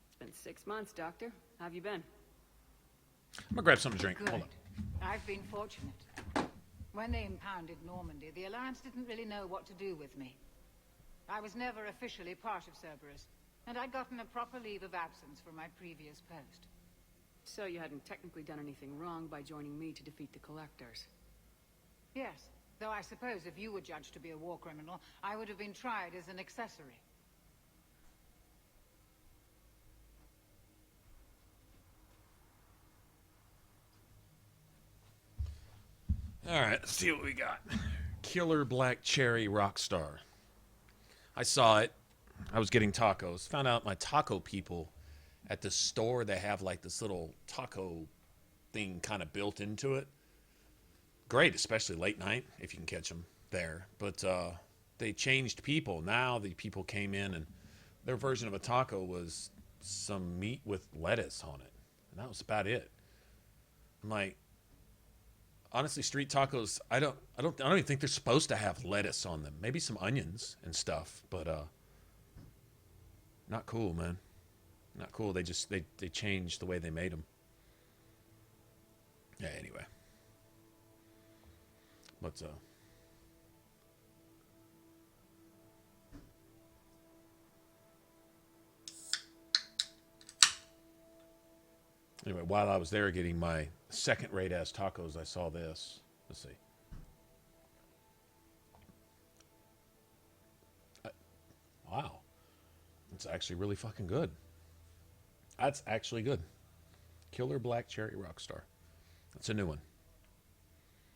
It's been 6 months, Doctor. How have you been? I'm gonna grab something to drink. Good. Hold on. I've been fortunate. When they impounded Normandy, the Alliance didn't really know what to do with me. I was never officially part of Cerberus, and I'd gotten a proper leave of absence from my previous post. So you hadn't technically done anything wrong by joining me to defeat the Collectors. Yes, though I suppose if you were judged to be a war criminal, I would have been tried as an accessory. All right, let's see what we got. Killer Black Cherry Rockstar. I saw it. I was getting tacos. Found out my taco people at the store, they have like this little taco thing kind of built into it. Great, especially late night if you can catch them there. But they changed people. Now the people came in and their version of a taco was some meat with lettuce on it. And that was about it. I'm like, honestly, street tacos, I don't even think they're supposed to have lettuce on them. Maybe some onions and stuff, but not cool, man. Not cool. They changed the way they made them. Yeah, anyway. But anyway, while I was there getting my second-rate ass tacos, I saw this. Let's see. Wow. It's actually really fucking good. That's actually good. Killer Black Cherry Rockstar. That's a new one.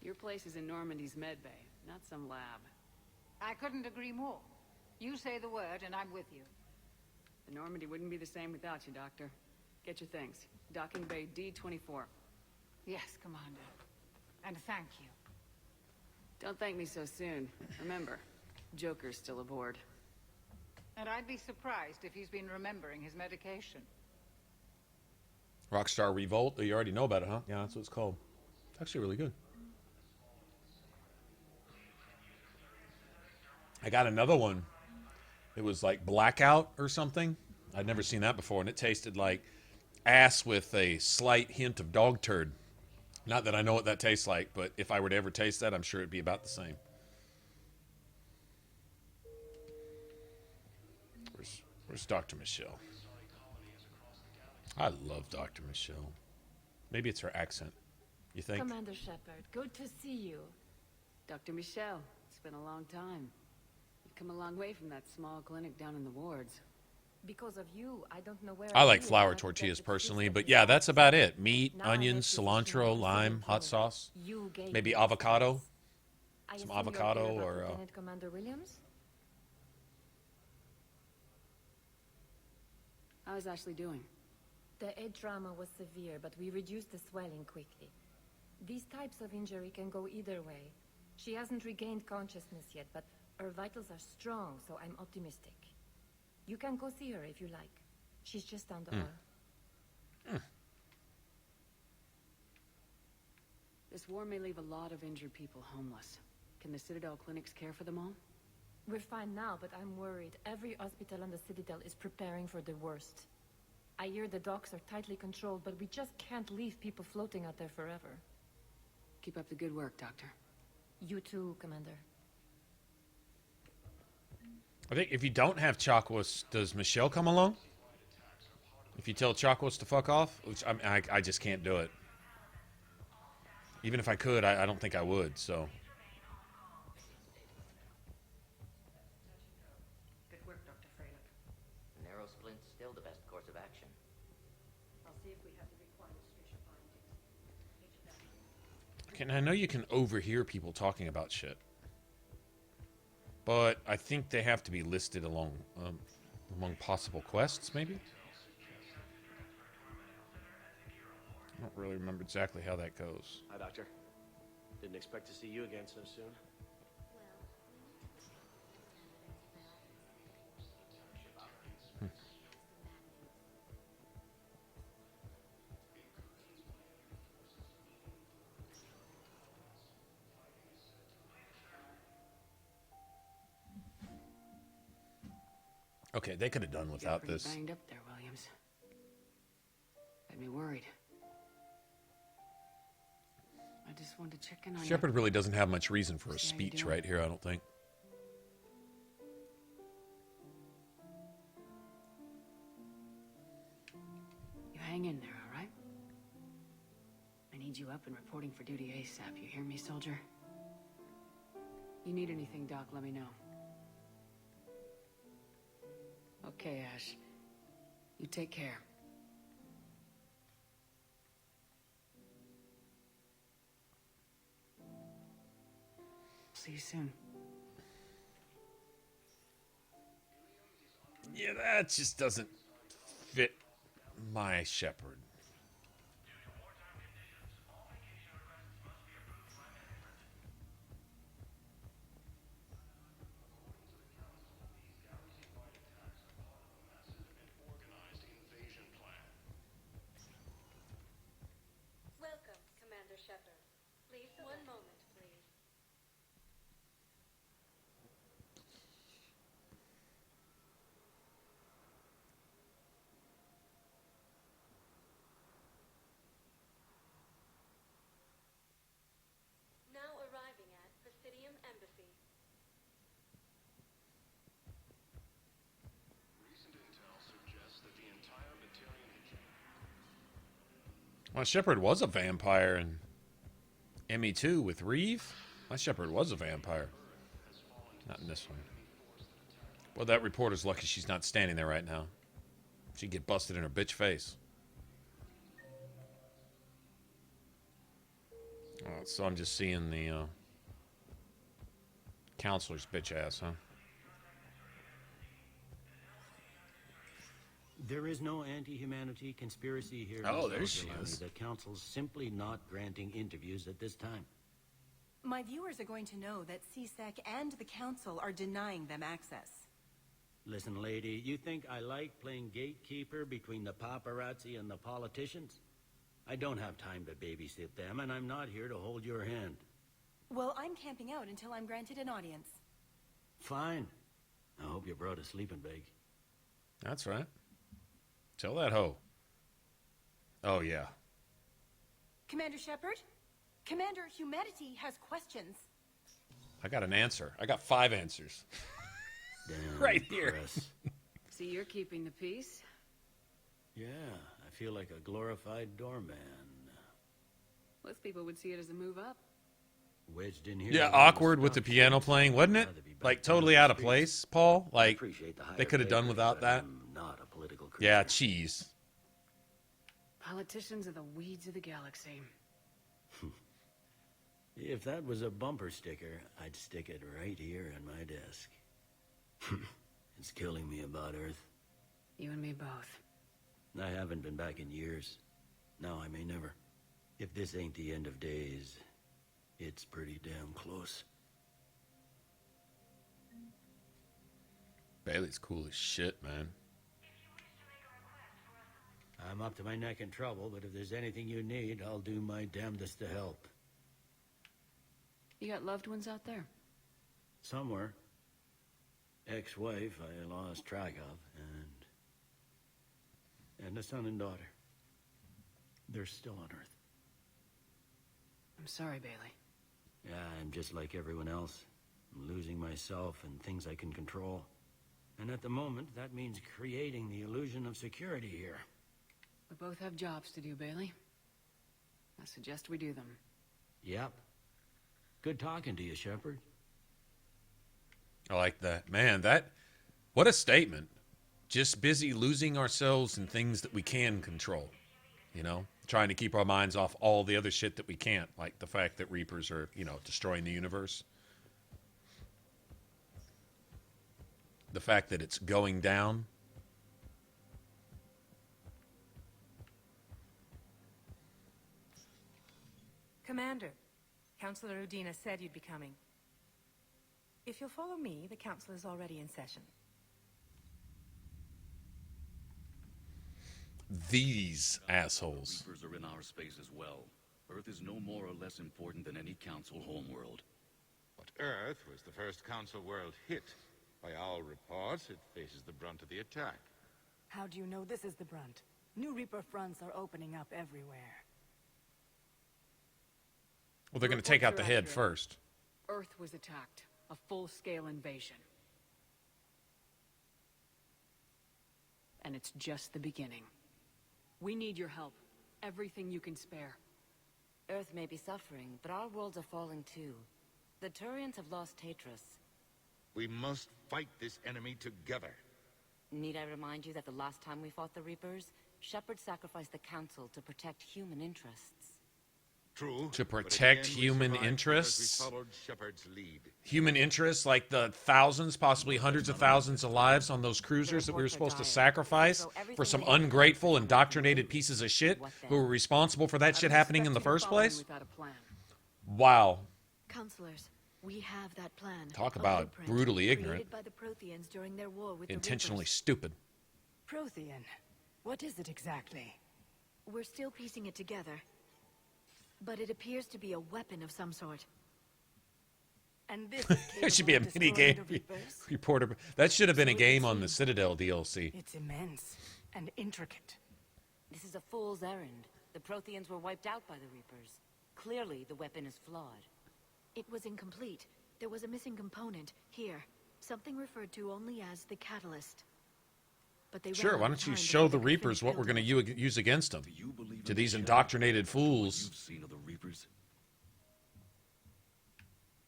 Your place is in Normandy's med bay, not some lab. I couldn't agree more. You say the word and I'm with you. The Normandy wouldn't be the same without you, Doctor. Get your things. Docking bay D-24. Yes, Commander. And thank you. Don't thank me so soon. Remember, Joker's still aboard. And I'd be surprised if he's been remembering his medication. Rockstar Revolt. You already know about it, huh? Yeah, that's what it's called. It's actually really good. I got another one. It was like Blackout or something. I'd never seen that before, and it tasted like ass with a slight hint of dog turd. Not that I know what that tastes like, but if I were to ever taste that, I'm sure it'd be about the same. Where's Dr. Michelle? I love Dr. Michelle. Maybe it's her accent. You think? Commander Shepard, good to see you. Dr. Michelle, it's been a long time. You've come a long way from that small clinic down in the wards. Because of you, I don't know where I like flour tortillas personally, but yeah, that's about it. Meat, onions, cilantro, lime, hot sauce, maybe avocado. Some avocado or... Lieutenant Commander Williams? How is Ashley doing? The head trauma was severe, but we reduced the swelling quickly. These types of injury can go either way. She hasn't regained consciousness yet, but her vitals are strong, so I'm optimistic. You can go see her if you like. She's just down the hall. This war may leave a lot of injured people homeless. Can the Citadel clinics care for them all? We're fine now, but I'm worried. Every hospital on the Citadel is preparing for the worst. I hear the docks are tightly controlled, but we just can't leave people floating out there forever. Keep up the good work, Doctor. You too, Commander. I think if you don't have Chakwas, does Michelle come along? If you tell Chakwas to fuck off? Which I just can't do it. Even if I could, I don't think I would, so... Narrow splint's still the best course of action. I'll see if we have the required structure findings. Okay, now I know you can overhear people talking about shit. But I think they have to be listed among possible quests, maybe? I don't really remember exactly how that goes. Hi, Doctor. Didn't expect to see you again so soon. Okay, they could have done without You're this. pretty banged up there, Williams. Had me worried. I just wanted to check in on Shepard really doesn't have much reason for a speech right here, I don't think. You hang in there, all right? I need you up and reporting for duty ASAP. You hear me, soldier? You need anything, Doc, let me know. Okay, Ash. You take care. See you soon. Yeah, that just doesn't fit my Shepherd. Welcome, Commander Shepard. Please, one moment, please. Now arriving at Presidium Embassy. Recent intel suggests that the entire battalion... My Shepherd was a vampire in ME2 with Reeve. My Shepherd was a vampire. Not in this one. Well, that reporter's lucky she's not standing there right now. She'd get busted in her bitch face. So I'm just seeing the counselor's bitch ass, huh? There is no anti-humanity conspiracy here. Oh, Miss there she Delany. is. The council's simply not granting interviews at this time. My viewers are going to know that CSEC and the council are denying them access. Listen, lady, you think I like playing gatekeeper between the paparazzi and the politicians? I don't have time to babysit them, and I'm not here to hold your hand. Well, I'm camping out until I'm granted an audience. Fine. I hope you brought a sleeping bag. That's right. Tell that hoe. Oh, yeah. Commander Shepard? Commander Humanity has questions. I got an answer. I got 5 answers. Damn right here. See, you're keeping the peace. Yeah, I feel like a glorified doorman. Most people would see it as a move up. Wedged in here. Yeah, awkward with the piano playing, wasn't it? Like, totally out of place, Paul. Like, they could have done without that. Not a political Yeah, cheese. Politicians are the weeds of the galaxy. If that was a bumper sticker, I'd stick it right here on my desk. It's killing me about Earth. You and me both. I haven't been back in years. Now I may never. If this ain't the end of days, it's pretty damn close. Bailey's cool as shit, man. I'm up to my neck in trouble, but if there's anything you need, I'll do my damnedest to help. You got loved ones out there? Somewhere. Ex-wife I lost track of, and a son and daughter. They're still on Earth. I'm sorry, Bailey. Yeah, I'm just like everyone else. I'm losing myself and things I can control. And at the moment, that means creating the illusion of security here. We both have jobs to do, Bailey. I suggest we do them. Yep. Good talking to you, Shepard. I like that. Man, what a statement. Just busy losing ourselves in things that we can control. You know? Trying to keep our minds off all the other shit that we can't. Like the fact that Reapers are, destroying the universe. The fact that it's going down. Commander, Councillor Udina said you'd be coming. If you'll follow me, the council is already in session. These assholes. Reapers are in our space as well. Earth is no more or less important than any council homeworld. But Earth was the first council world hit. By all reports, it faces the brunt of the attack. How do you know this is the brunt? New Reaper fronts are opening up everywhere. Well, they're going to take out the head first. Earth was attacked. A full-scale invasion. And it's just the beginning. We need your help. Everything you can spare. Earth may be suffering, but our worlds are falling too. The Turians have lost Tatris. We must fight this enemy together. Need I remind you that the last time we fought the Reapers, Shepard sacrificed the Council to protect human interests. True. To but protect again, we human survived interests? because we followed Shepard's lead. Human interests, like the thousands, possibly hundreds of thousands of lives on those cruisers that we were supposed to sacrifice for some ungrateful, indoctrinated pieces of shit who were responsible for that shit happening in the first place? Wow. Counselors, we have that plan. Talk A about blueprint brutally created ignorant. by the Protheans during their war with the Intentionally Reapers. stupid. Prothean. What is it exactly? We're still piecing it together. But it appears to be a weapon of some sort. And this is There should be a capable of mini destroying game the Reapers? reporter. That should have been a game on the Citadel DLC. It's immense and intricate. This is a fool's errand. The Protheans were wiped out by the Reapers. Clearly, the weapon is flawed. It was incomplete. There was a missing component here. Something referred to only as the catalyst. But they Sure, why don't you show the Reapers what we're going to use against them? To these indoctrinated fools. You've seen of the Reapers?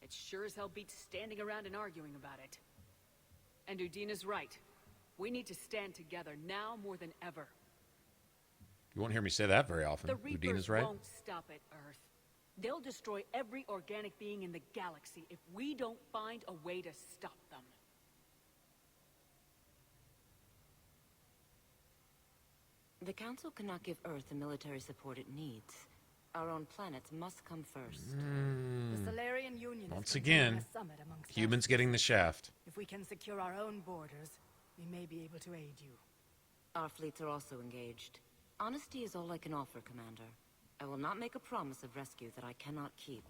It sure as hell beats standing around and arguing about it. And Udina's right. We need to stand together now more than ever. You won't hear me say that very often. The Reapers Udina's right. won't stop at Earth. They'll destroy every organic being in the galaxy if we don't find a way to stop them. The Council cannot give Earth the military support it needs. Our own planets must come first. The Solarian Union Once is again, a summit amongst humans us. getting the shaft. If we can secure our own borders, we may be able to aid you. Our fleets are also engaged. Honesty is all I can offer, Commander. I will not make a promise of rescue that I cannot keep.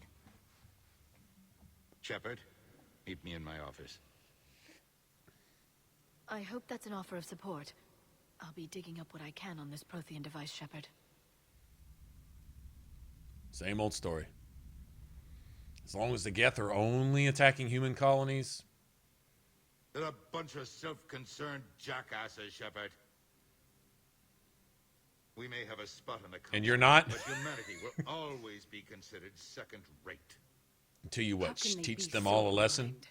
Shepard, meet me in my office. I hope that's an offer of support. I'll be digging up what I can on this Prothean device, Shepard. Same old story. As long as the Geth are only attacking human colonies. They're a bunch of self-concerned jackasses, Shepard. We may have a spot on the council, And you're not? But humanity will always be considered second-rate. Until you How what? can they Teach be them so all a lesson? blind?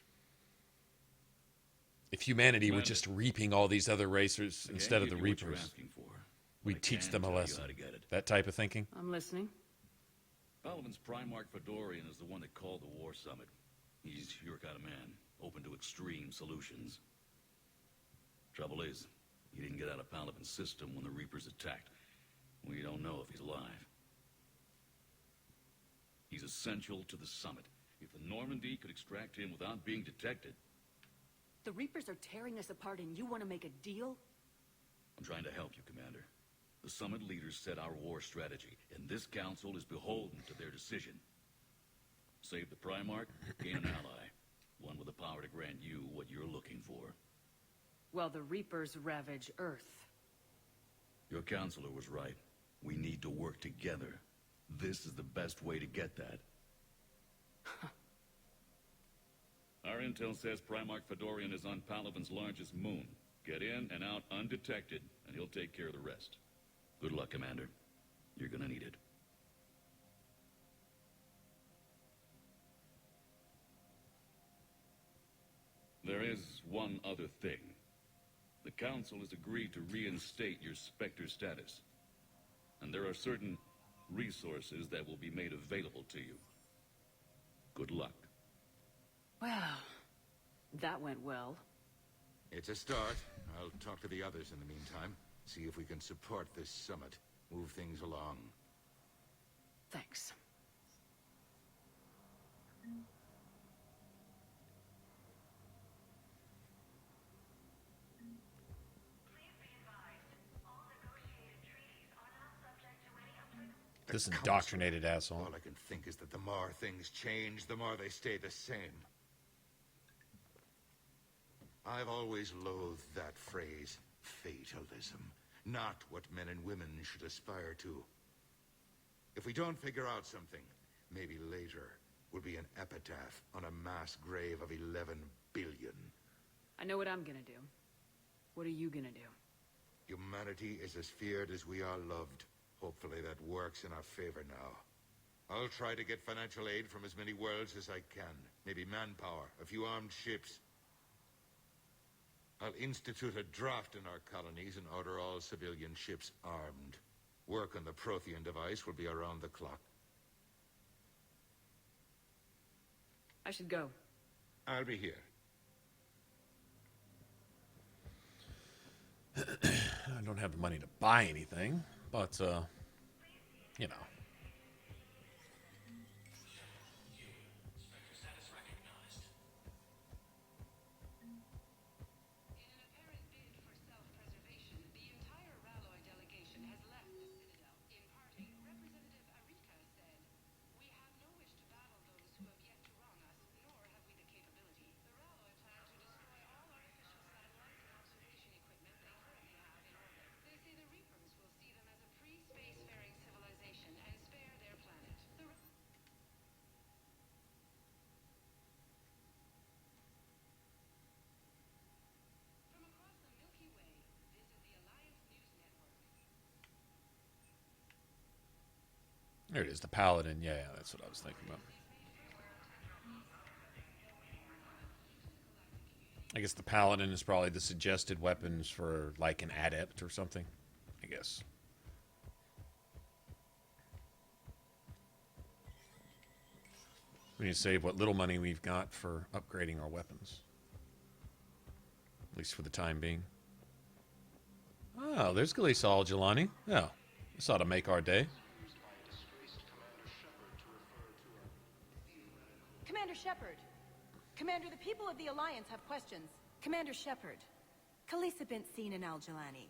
If humanity were Commander. just reaping all these other racers I instead can't of the give you what you're Reapers, asking for, we'd but I teach can them a tell you lesson. how to get it. That type of thinking? I'm listening. Paladin's Primarch Fedorian is the one that called the War Summit. He's your kind of man, open to extreme solutions. Trouble is, he didn't get out of Paladin's system when the Reapers attacked. We don't know if he's alive. He's essential to the summit. If the Normandy could extract him without being detected... The Reapers are tearing us apart and you want to make a deal? I'm trying to help you, Commander. The summit leaders set our war strategy, and this council is beholden to their decision. Save the Primarch, gain an ally. One with the power to grant you what you're looking for. Well, the Reapers ravage Earth. Your counselor was right. We need to work together. This is the best way to get that. Our intel says Primarch Fedorian is on Palavin's largest moon. Get in and out undetected, and he'll take care of the rest. Good luck, Commander. You're gonna need it. There is one other thing. The Council has agreed to reinstate your Spectre status. And there are certain resources that will be made available to you. Good luck. Well, that went well. It's a start. I'll talk to the others in the meantime. See if we can support this summit. Move things along. Thanks. This indoctrinated asshole. All I can think is that the more things change, the more they stay the same. I've always loathed that phrase, fatalism. Not what men and women should aspire to. If we don't figure out something, maybe later will be an epitaph on a mass grave of 11 billion. I know what I'm gonna do. What are you gonna do? Humanity is as feared as we are loved. Hopefully that works in our favor now. I'll try to get financial aid from as many worlds as I can. Maybe manpower, a few armed ships. I'll institute a draft in our colonies and order all civilian ships armed. Work on the Prothean device will be around the clock. I should go. I'll be here. I don't have the money to buy anything, but, you know. There it is, the Paladin. Yeah, that's what I was thinking about. I guess the Paladin is probably the suggested weapons for, like, an Adept or something, I guess. We need to save what little money we've got for upgrading our weapons. At least for the time being. Oh, there's Galisal Jelani. Yeah, this ought to make our day. Commander Shepard. Commander, the people of the Alliance have questions. Commander Shepard, Khaleesi bint seen in Al-Jelani.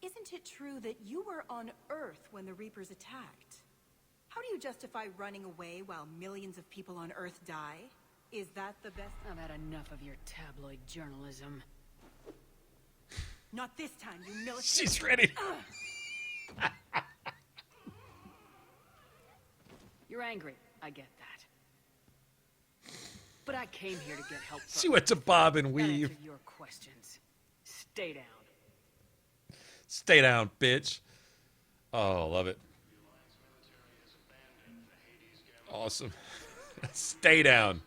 Isn't it true that you were on Earth when the Reapers attacked? How do you justify running away while millions of people on Earth die? Is that the best? I've had enough of your tabloid journalism. Not this time, you military. She's ready. You're angry. I get that. But I came here to get help. She went to bob and That weave. answered your questions. Stay down. Stay down, bitch. Oh, love it. Awesome. Stay down.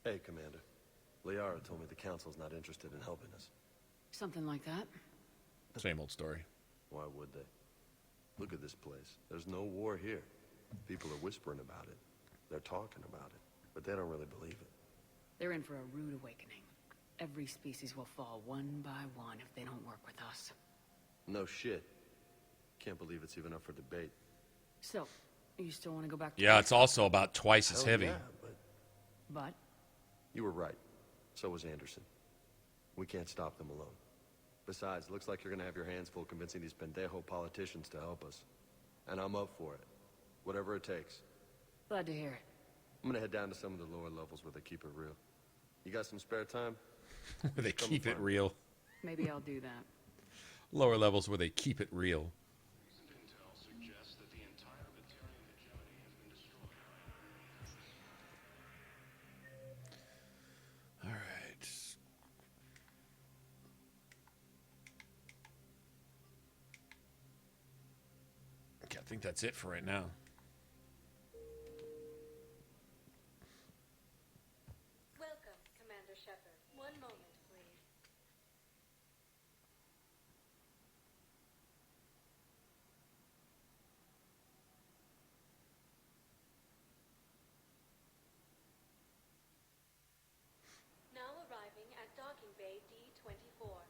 Hey, Commander. Liara told me the Council's not interested in helping us. Something like that. Same old story. Why would they? Look at this place. There's no war here. People are whispering about it. They're talking about it. But they don't really believe it. They're in for a rude awakening. Every species will fall one by one if they don't work with us. No shit. Can't believe it's even up for debate. So, you still want to go back to Yeah, it's also about twice as Hell heavy. yeah, but But? you were right. So was Anderson. We can't stop them alone. Besides, looks like you're gonna have your hands full convincing these pendejo politicians to help us. And I'm up for it. Whatever it takes. Glad to hear it. I'm gonna head down to some of the lower levels where they keep it real. You got some spare time? Where they Come keep it find me. real. Maybe I'll do that. Lower levels where they keep it real. All right. Okay, I think that's it for right now. Welcome, Commander Shepard. One moment, please. Now arriving at docking bay D-24.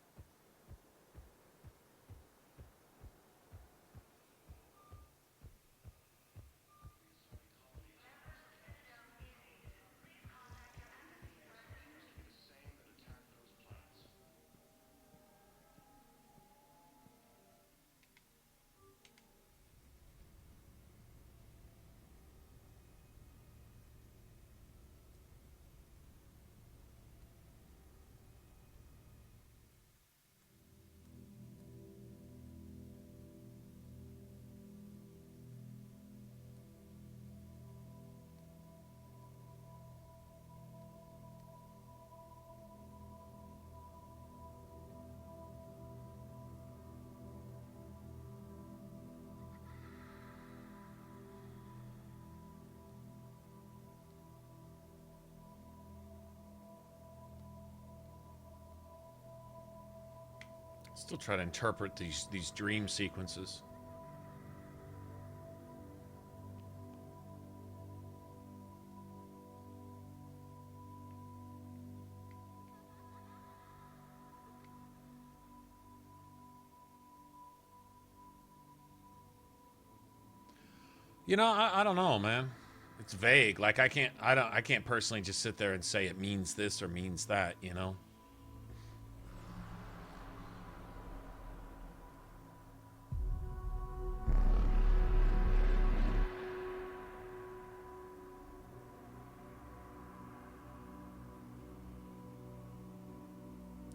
Still trying to interpret these dream sequences. You know, I don't know, man. It's vague. Like I can't personally just sit there and say it means this or means that, you know?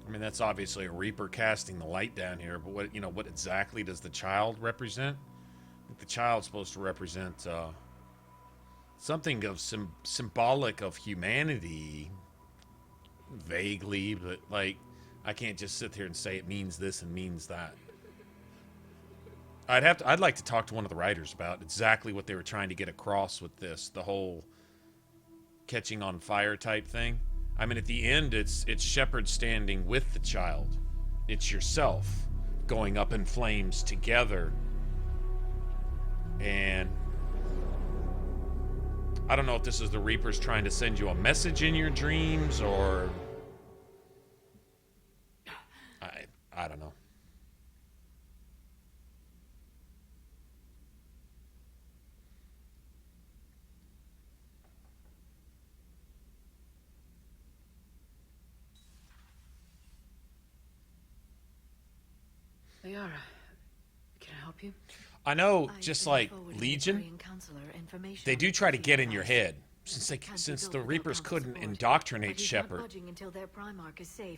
I mean, that's obviously a Reaper casting the light down here, but what exactly does the child represent? I think the child's supposed to represent something of symbolic of humanity, vaguely, but like I can't just sit here and say it means this and means that. I'd like to talk to one of the writers about exactly what they were trying to get across with this, the whole catching on fire type thing. I mean, at the end, it's Shepard standing with the child. It's yourself going up in flames together. And I don't know if this is the Reapers trying to send you a message in your dreams, or I don't know. Liara, can I help you? I know, just like Legion, they do try to get in your head. Since the Reapers couldn't indoctrinate Shepard,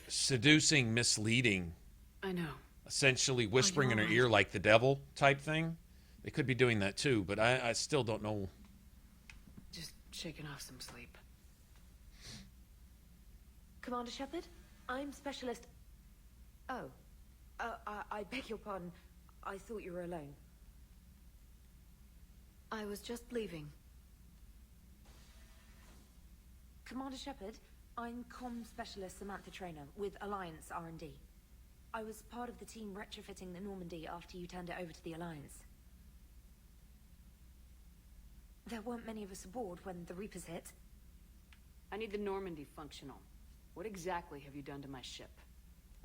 seducing, misleading, I know, essentially whispering in her ear like the devil type thing. They could be doing that too, but I still don't know. Just shaking off some sleep. Commander Shepard, I'm Specialist... Oh. I beg your pardon. I thought you were alone. I was just leaving. Commander Shepard, I'm Comm Specialist Samantha Trainer with Alliance R&D. I was part of the team retrofitting the Normandy after you turned it over to the Alliance. There weren't many of us aboard when the Reapers hit. I need the Normandy functional. What exactly have you done to my ship?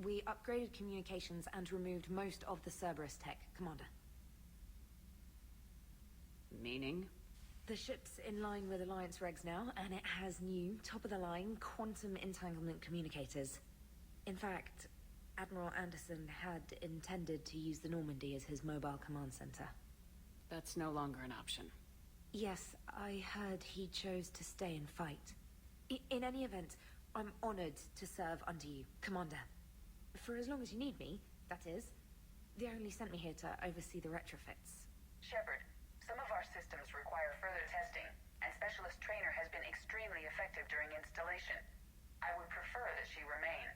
We upgraded communications and removed most of the Cerberus tech, Commander. Meaning? The ship's in line with Alliance regs now, and it has new, top-of-the-line, quantum entanglement communicators. In fact, Admiral Anderson had intended to use the Normandy as his mobile command center. That's no longer an option. Yes, I heard he chose to stay and fight. In any event, I'm honored to serve under you, Commander. For as long as you need me, that is. They only sent me here to oversee the retrofits. Shepard, some of our systems require further testing, and Specialist Trainer has been extremely effective during installation. I would prefer that she remain.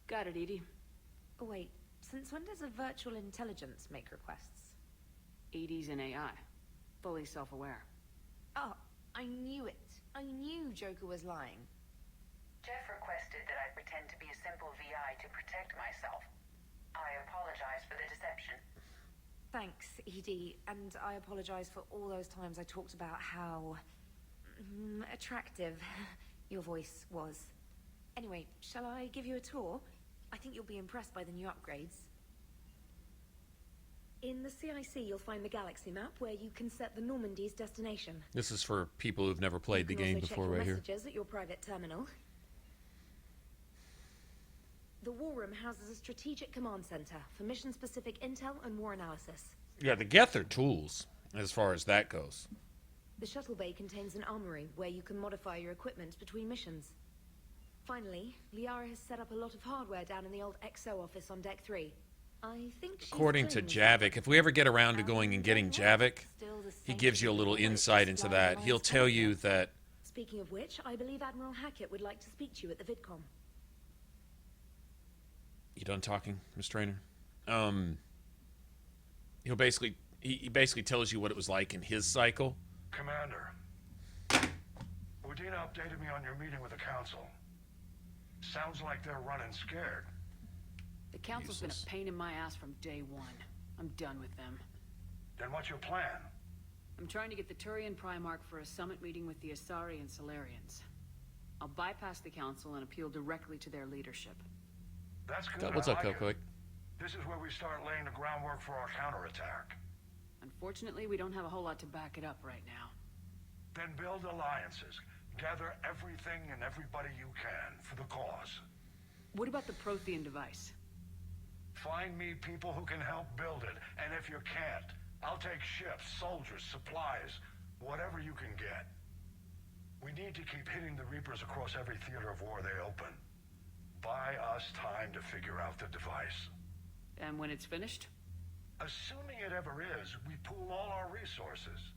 Got it, EDI. Oh, wait, since when does a virtual intelligence make requests? EDI's an AI. Fully self-aware. Oh, I knew it. I knew Joker was lying. Jeff requested that I pretend to be a simple VI to protect myself. I apologize for the deception. Thanks, ED, and I apologize for all those times I talked about how... attractive your voice was. Anyway, shall I give you a tour? I think you'll be impressed by the new upgrades. In the CIC, you'll find the galaxy map where you can set the Normandy's destination. This is for people who've never played the game before, right here. You can also check your messages at your private terminal. The War Room houses a strategic command center for mission-specific intel and war analysis. Yeah, the Geth are tools, as far as that goes. The shuttle bay contains an armory where you can modify your equipment between missions. Finally, Liara has set up a lot of hardware down in the old XO office on Deck 3. I think she's According to Javik, if we ever get around to going and getting Javik, he gives you a little insight into that. He'll tell you that... Speaking of which, I believe Admiral Hackett would like to speak to you at the VidCon. You done talking, Miss Trainer? He basically tells you what it was like in his cycle. Commander, Udina updated me on your meeting with the Council. Sounds like they're running scared. The Council's been a pain in my ass from day one. I'm done with them. Then what's your plan? I'm trying to get the Turian Primarch for a summit meeting with the Asari and Solarians. I'll bypass the Council and appeal directly to their leadership. That's good. What's up, Cook? Quick? This is where we start laying the groundwork for our counterattack. Unfortunately, we don't have a whole lot to back it up right now. Then build alliances. Gather everything and everybody you can for the cause. What about the Prothean device? Find me people who can help build it, and if you can't, I'll take ships, soldiers, supplies, whatever you can get. We need to keep hitting the Reapers across every theater of war they open. Buy us time to figure out the device. And when it's finished? Assuming it ever is, we pool all our resources.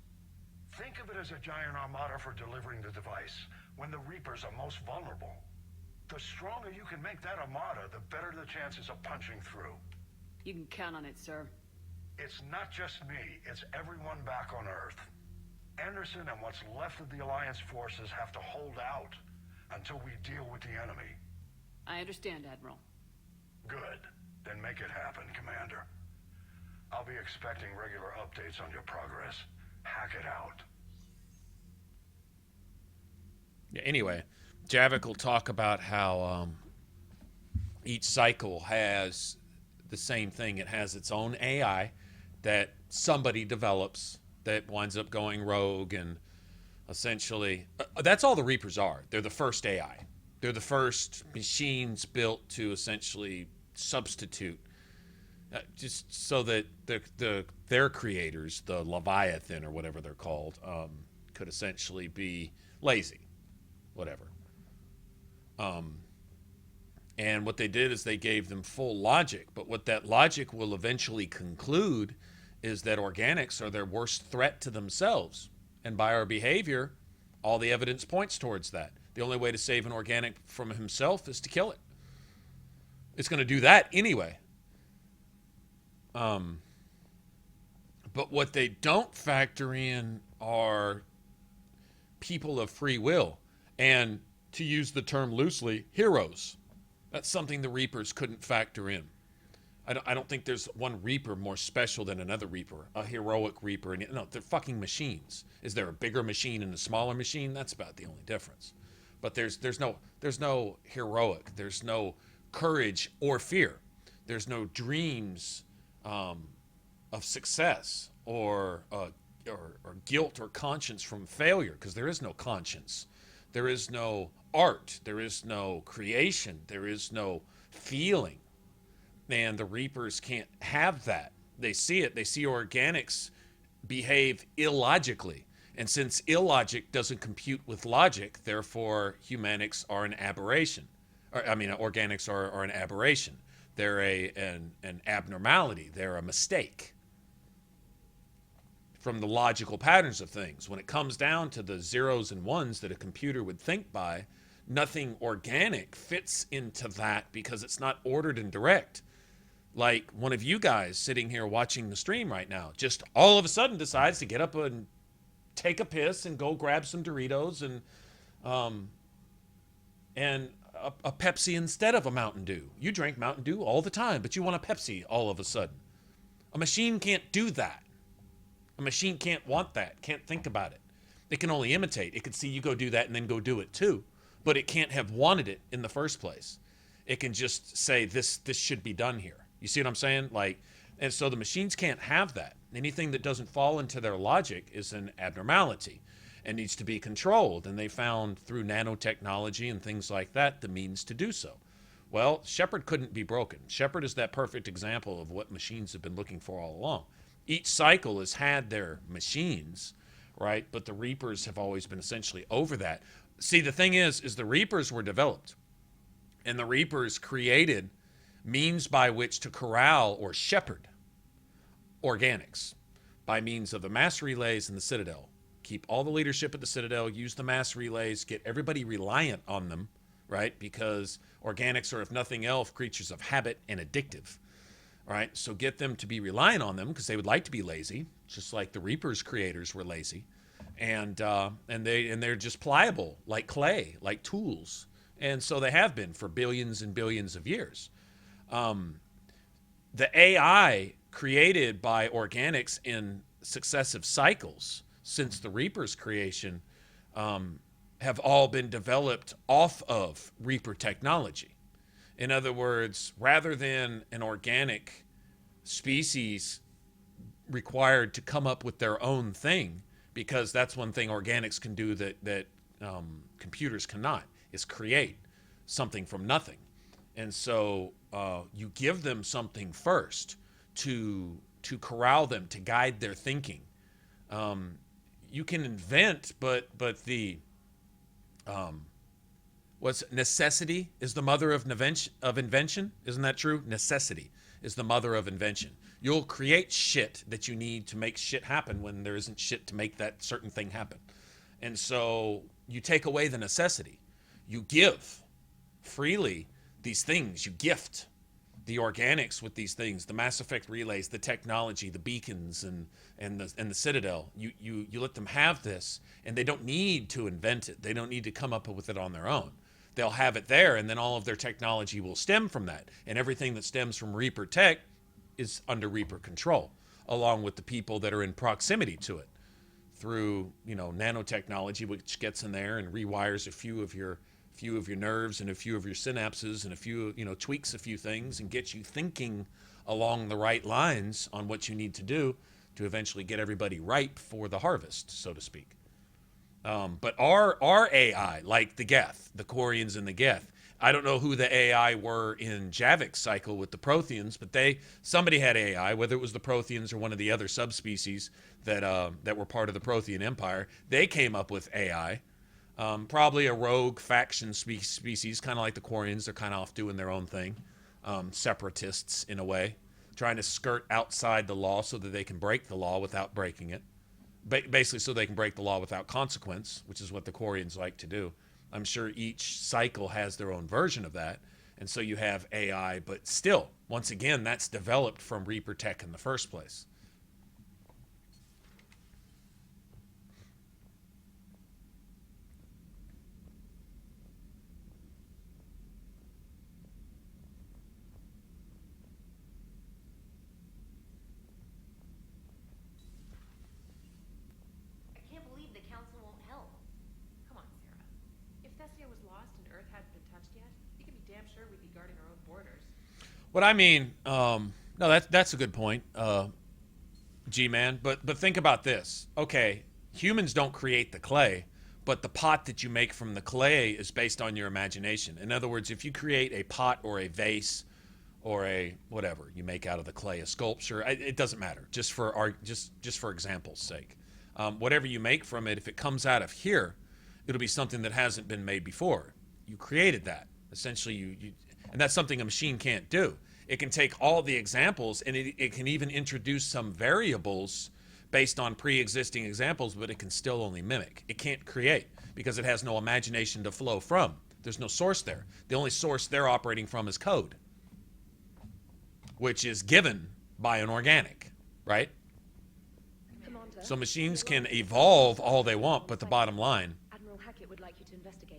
Think of it as a giant armada for delivering the device, when the Reapers are most vulnerable. The stronger you can make that armada, the better the chances of punching through. You can count on it, sir. It's not just me, it's everyone back on Earth. Anderson and what's left of the Alliance forces have to hold out until we deal with the enemy. I understand, Admiral. Good. Then make it happen, Commander. I'll be expecting regular updates on your progress. Hack it out. Yeah, anyway, Javik will talk about how each cycle has the same thing. It has its own AI that somebody develops that winds up going rogue, and essentially that's all the Reapers are. They're the first AI. They're the first machines built to essentially substitute, just so that their creators, the Leviathan or whatever they're called, could essentially be lazy, whatever. And what they did is they gave them full logic, but what that logic will eventually conclude is that organics are their worst threat to themselves. And by our behavior, all the evidence points towards that. The only way to save an organic from himself is to kill it. It's going to do that anyway. But what they don't factor in are people of free will. And to use the term loosely, heroes. That's something the Reapers couldn't factor in. I don't think there's one Reaper more special than another Reaper, a heroic Reaper. No, they're fucking machines. Is there a bigger machine and a smaller machine? That's about the only difference. But there's no heroic. There's no courage or fear. There's no dreams of success or guilt or conscience from failure, because there is no conscience. There is no art. There is no creation. There is no feeling. And the Reapers can't have that. They see it. They see organics behave illogically. And since illogic doesn't compute with logic, therefore humanics are an aberration. Organics are an aberration. They're an abnormality. They're a mistake from the logical patterns of things. When it comes down to the zeros and ones that a computer would think by, nothing organic fits into that because it's not ordered and direct. Like one of you guys sitting here watching the stream right now, just all of a sudden decides to get up and take a piss and go grab some Doritos and a Pepsi instead of a Mountain Dew. You drink Mountain Dew all the time, but you want a Pepsi all of a sudden. A machine can't do that. A machine can't want that, can't think about it. It can only imitate. It can see you go do that and then go do it too. But it can't have wanted it in the first place. It can just say, this should be done here. You see what I'm saying? And so the machines can't have that. Anything that doesn't fall into their logic is an abnormality and needs to be controlled. And they found through nanotechnology and things like that the means to do so. Well, Shepard couldn't be broken. Shepard is that perfect example of what machines have been looking for all along. Each cycle has had their machines, right? But the Reapers have always been essentially over that. See, the thing is the Reapers were developed. And the Reapers created means by which to corral or shepherd organics by means of the mass relays in the Citadel. Keep all the leadership at the Citadel, use the mass relays, get everybody reliant on them, right? Because organics are, if nothing else, creatures of habit and addictive, right? So get them to be reliant on them because they would like to be lazy, just like the Reapers creators were lazy. And they're just pliable, like clay, like tools. And so they have been for billions and billions of years. The AI created by organics in successive cycles since the Reaper's creation have all been developed off of Reaper technology. In other words, rather than an organic species required to come up with their own thing, because that's one thing organics can do that computers cannot, is create something from nothing. And so you give them something first to corral them, to guide their thinking. You can invent, but the what's necessity is the mother of invention? Isn't that true? Necessity is the mother of invention. You'll create shit that you need to make shit happen when there isn't shit to make that certain thing happen. And so you take away the necessity. You give freely these things. You gift the organics with these things, the Mass Effect relays, the technology, the beacons, and the Citadel. You let them have this, and they don't need to invent it. They don't need to come up with it on their own. They'll have it there, and then all of their technology will stem from that. And everything that stems from Reaper tech is under Reaper control, along with the people that are in proximity to it, through, you know, nanotechnology, which gets in there and rewires a few of your nerves and a few of your synapses and a few, you know, tweaks a few things and gets you thinking along the right lines on what you need to do to eventually get everybody ripe for the harvest, so to speak. But our AI, like the Geth, the Quarians and the Geth, I don't know who the AI were in Javik's cycle with the Protheans, but somebody had AI, whether it was the Protheans or one of the other subspecies that were part of the Prothean Empire. They came up with AI. Probably a rogue faction species, kind of like the Quarians. They're kind of off doing their own thing. Separatists, in a way, trying to skirt outside the law so that they can break the law without breaking it. Basically, so they can break the law without consequence, which is what the Quarians like to do. I'm sure each cycle has their own version of that. And so you have AI, but still, once again, that's developed from Reaper tech in the first place. What I mean, no, that's a good point, G-Man. But think about this. Okay, humans don't create the clay, but the pot that you make from the clay is based on your imagination. In other words, if you create a pot or a vase or a whatever you make out of the clay, a sculpture, it doesn't matter. Just for example's sake, whatever you make from it, if it comes out of here, it'll be something that hasn't been made before. You created that. Essentially, and that's something a machine can't do. It can take all the examples, and it can even introduce some variables based on pre-existing examples, but it can still only mimic. It can't create because it has no imagination to flow from. There's no source there. The only source they're operating from is code, which is given by an organic, right? Commander, so machines can evolve all they want, but the bottom line... Admiral Hackett would like you to investigate.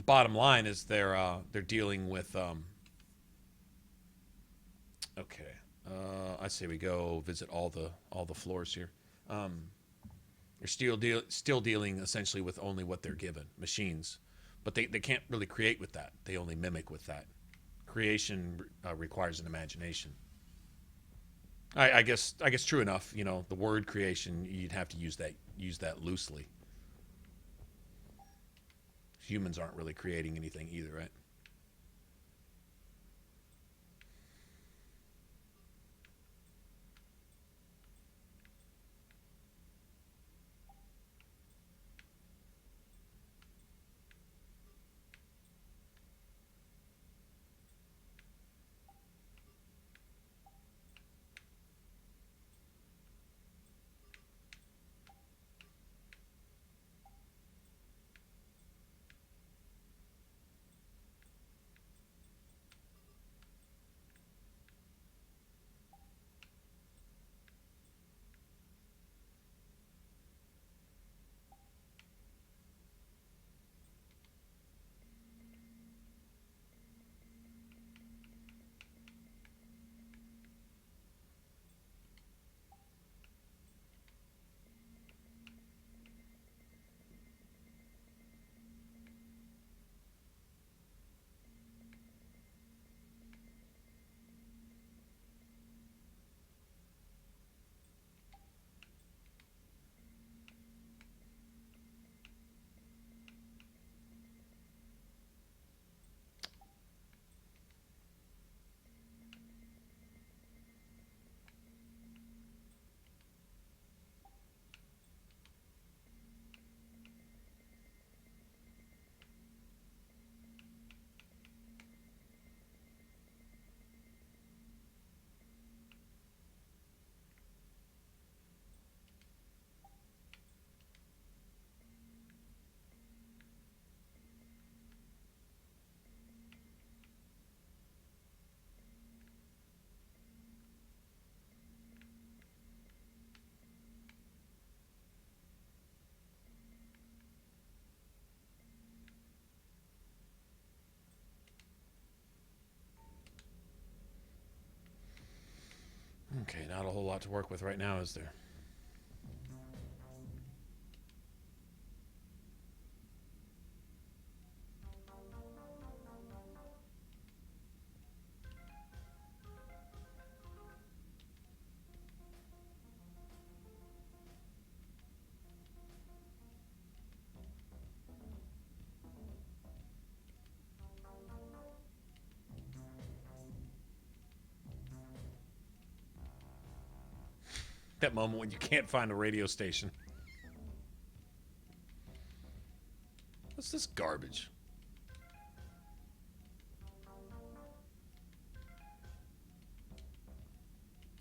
Bottom line is they're dealing with I say we go visit all the floors here. They're still dealing essentially with only what they're given, machines, but they can't really create with that. They only mimic with that. Creation requires an imagination. I guess true enough. You know, the word creation, you'd have to use that loosely. Humans aren't really creating anything either, right? Okay, not a whole lot to work with right now, is there? That moment when you can't find a radio station. What's this garbage?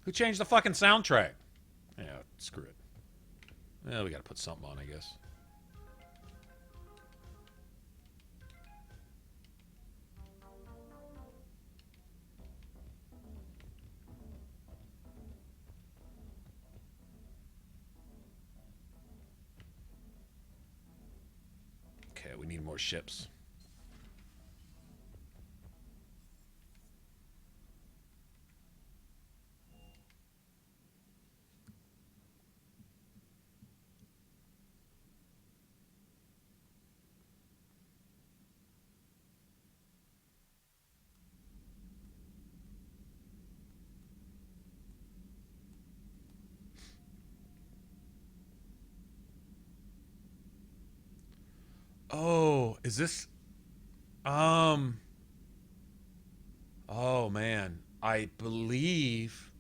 Who changed the fucking soundtrack? Yeah, screw it. Well, we gotta put something on, I guess. Okay, we need more ships. Oh, is this... Oh, man. I believe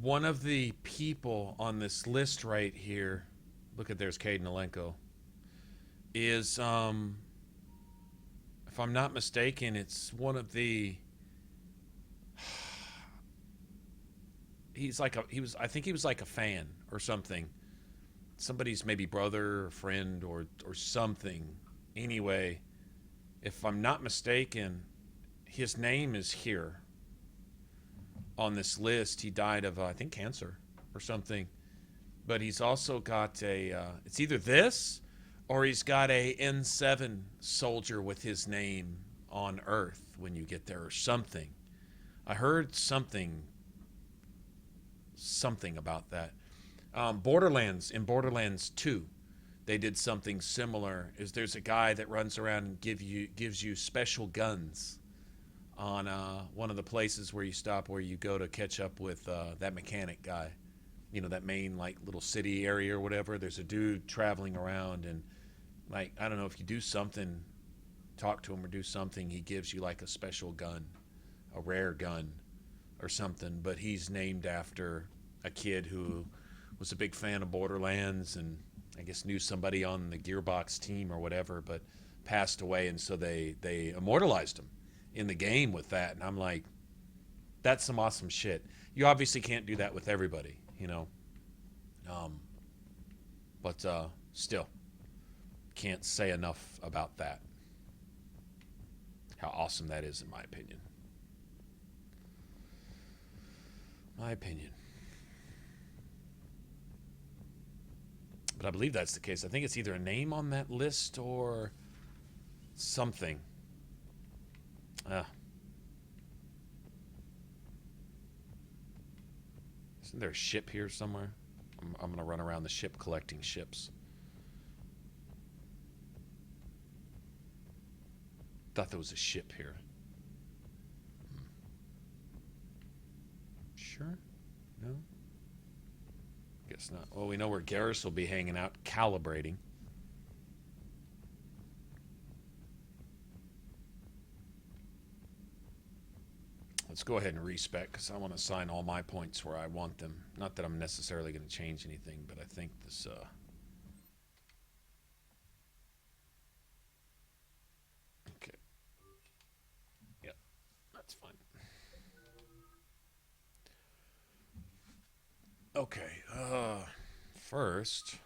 one of the people on this list right here, look at there's Cade Nalenko, is, if I'm not mistaken, it's one of the... I think he was like a fan or something. Somebody's maybe brother or friend or something. Anyway, if I'm not mistaken, his name is here on this list. He died of, I think, cancer or something. But he's also got a, it's either this or he's got a N7 soldier with his name on Earth when you get there or something. I heard something about that. Borderlands, in Borderlands 2, they did something similar. There's a guy that runs around and gives you special guns on one of the places where you stop, where you go to catch up with that mechanic guy. You know, that main like little city area or whatever. There's a dude traveling around and like, I don't know, if you do something, talk to him or do something, he gives you like a special gun, a rare gun or something. But he's named after a kid who was a big fan of Borderlands and I guess knew somebody on the Gearbox team or whatever, but passed away, and so they immortalized him in the game with that. And I'm like, that's some awesome shit. You obviously can't do that with everybody, you know. But still, can't say enough about that. How awesome that is, in my opinion. My opinion. But I believe that's the case. I think it's either a name on that list or something. Isn't there a ship here somewhere? I'm going to run around the ship collecting ships. Thought there was a ship here. Sure? No? Guess not. Well, we know where Garrus will be hanging out, calibrating. Let's go ahead and respec, because I want to assign all my points where I want them. Not that I'm necessarily going to change anything, but I think this... Okay. Yep, that's fine. Okay, first...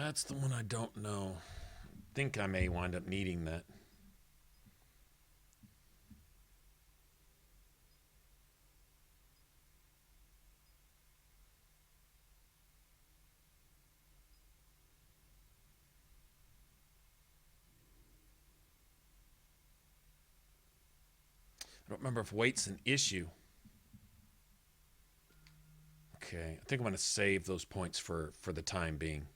That's the one I don't know. I think I may wind up needing that. I don't remember if weight's an issue. Okay, I think I'm going to save those points for the time being.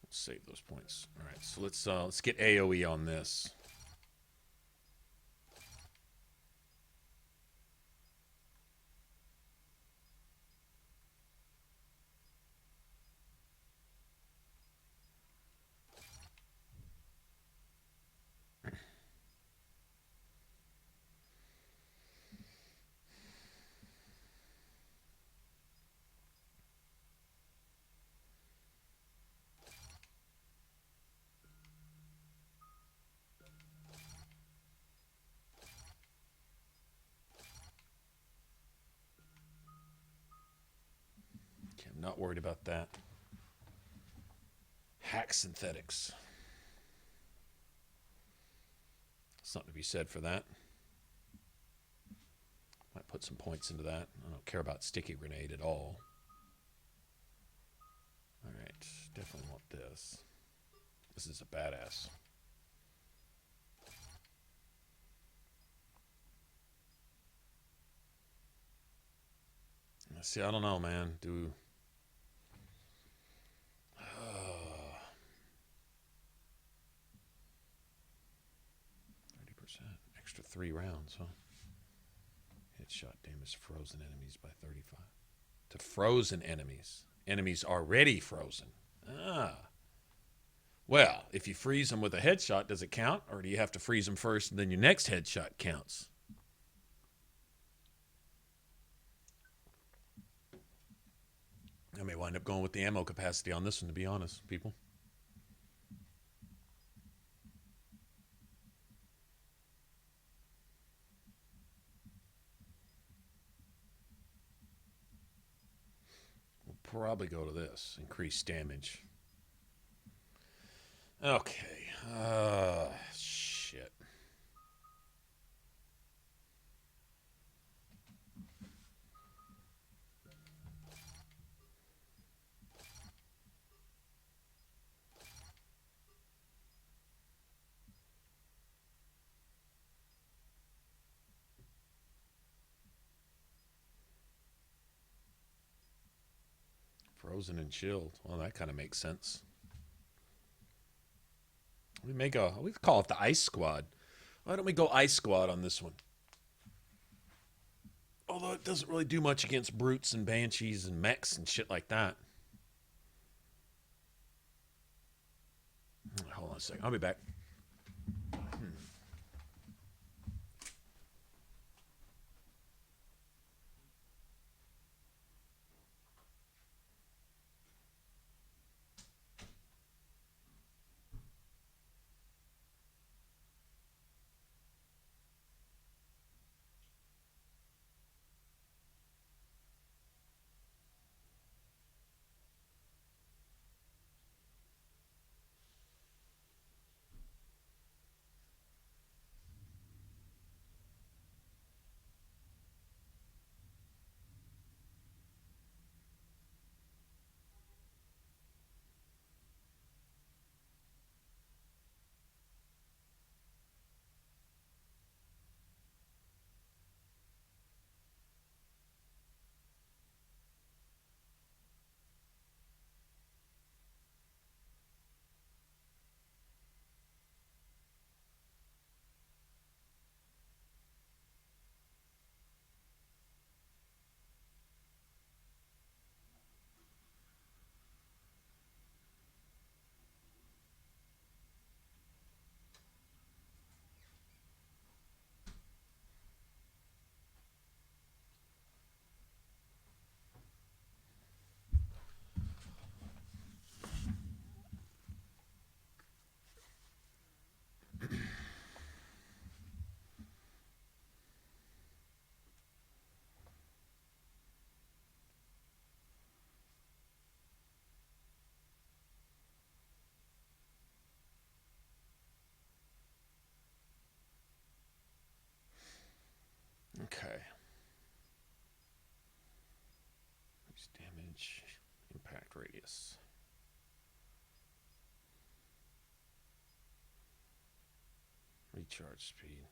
Let's save those points. All right, so let's get AoE on this. I'm not worried about that. Hack synthetics. Something to be said for that. Might put some points into that. I don't care about sticky grenade at all. All right, definitely want this. This is a badass. See, I don't know, man. 30%. Extra 3 rounds, huh? Headshot damage frozen enemies by 35. To frozen enemies. Enemies already frozen. Ah. Well, if you freeze them with a headshot, does it count? Or do you have to freeze them first and then your next headshot counts? I may wind up going with the ammo capacity on this one, to be honest, people. We'll probably go to this. Increased damage. Okay. Shit. Frozen and chilled. Well, that kind of makes sense. We call it the Ice Squad. Why don't we go Ice Squad on this one? Although it doesn't really do much against brutes and banshees and mechs and shit like that. Hold on a second. I'll be back. Okay. Increase damage, impact radius. Recharge speed.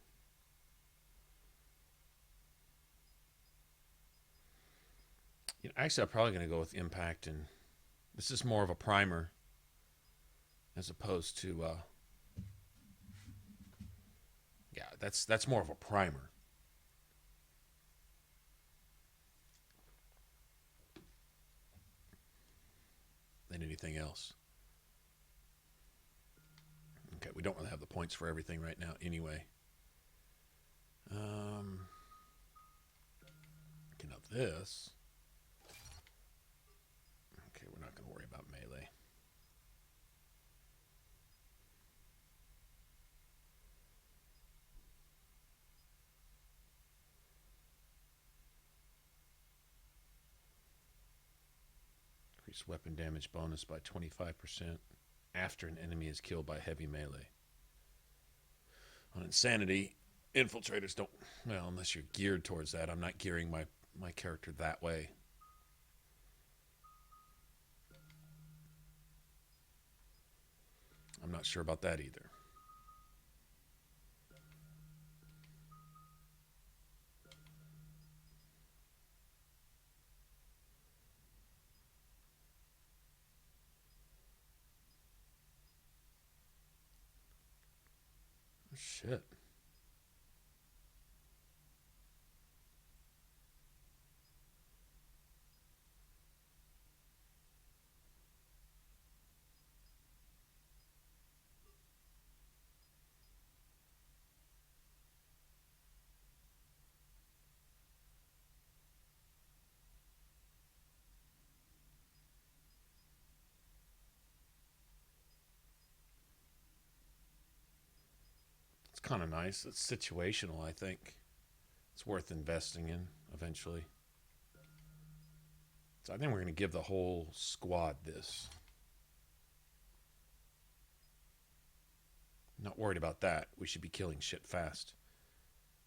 You know, actually, I'm probably going to go with impact, and this is more of a primer as opposed to yeah, that's more of a primer. Than anything else. Okay, we don't really have the points for everything right now anyway. Okay, now this. Okay, we're not going to worry about melee. Increase weapon damage bonus by 25% after an enemy is killed by heavy melee. On Insanity, infiltrators don't... Well, unless you're geared towards that. I'm not gearing my character that way. I'm not sure about that either. Shit. Kind of nice. It's situational, I think. It's worth investing in eventually. So I think we're going to give the whole squad this. Not worried about that. We should be killing shit fast.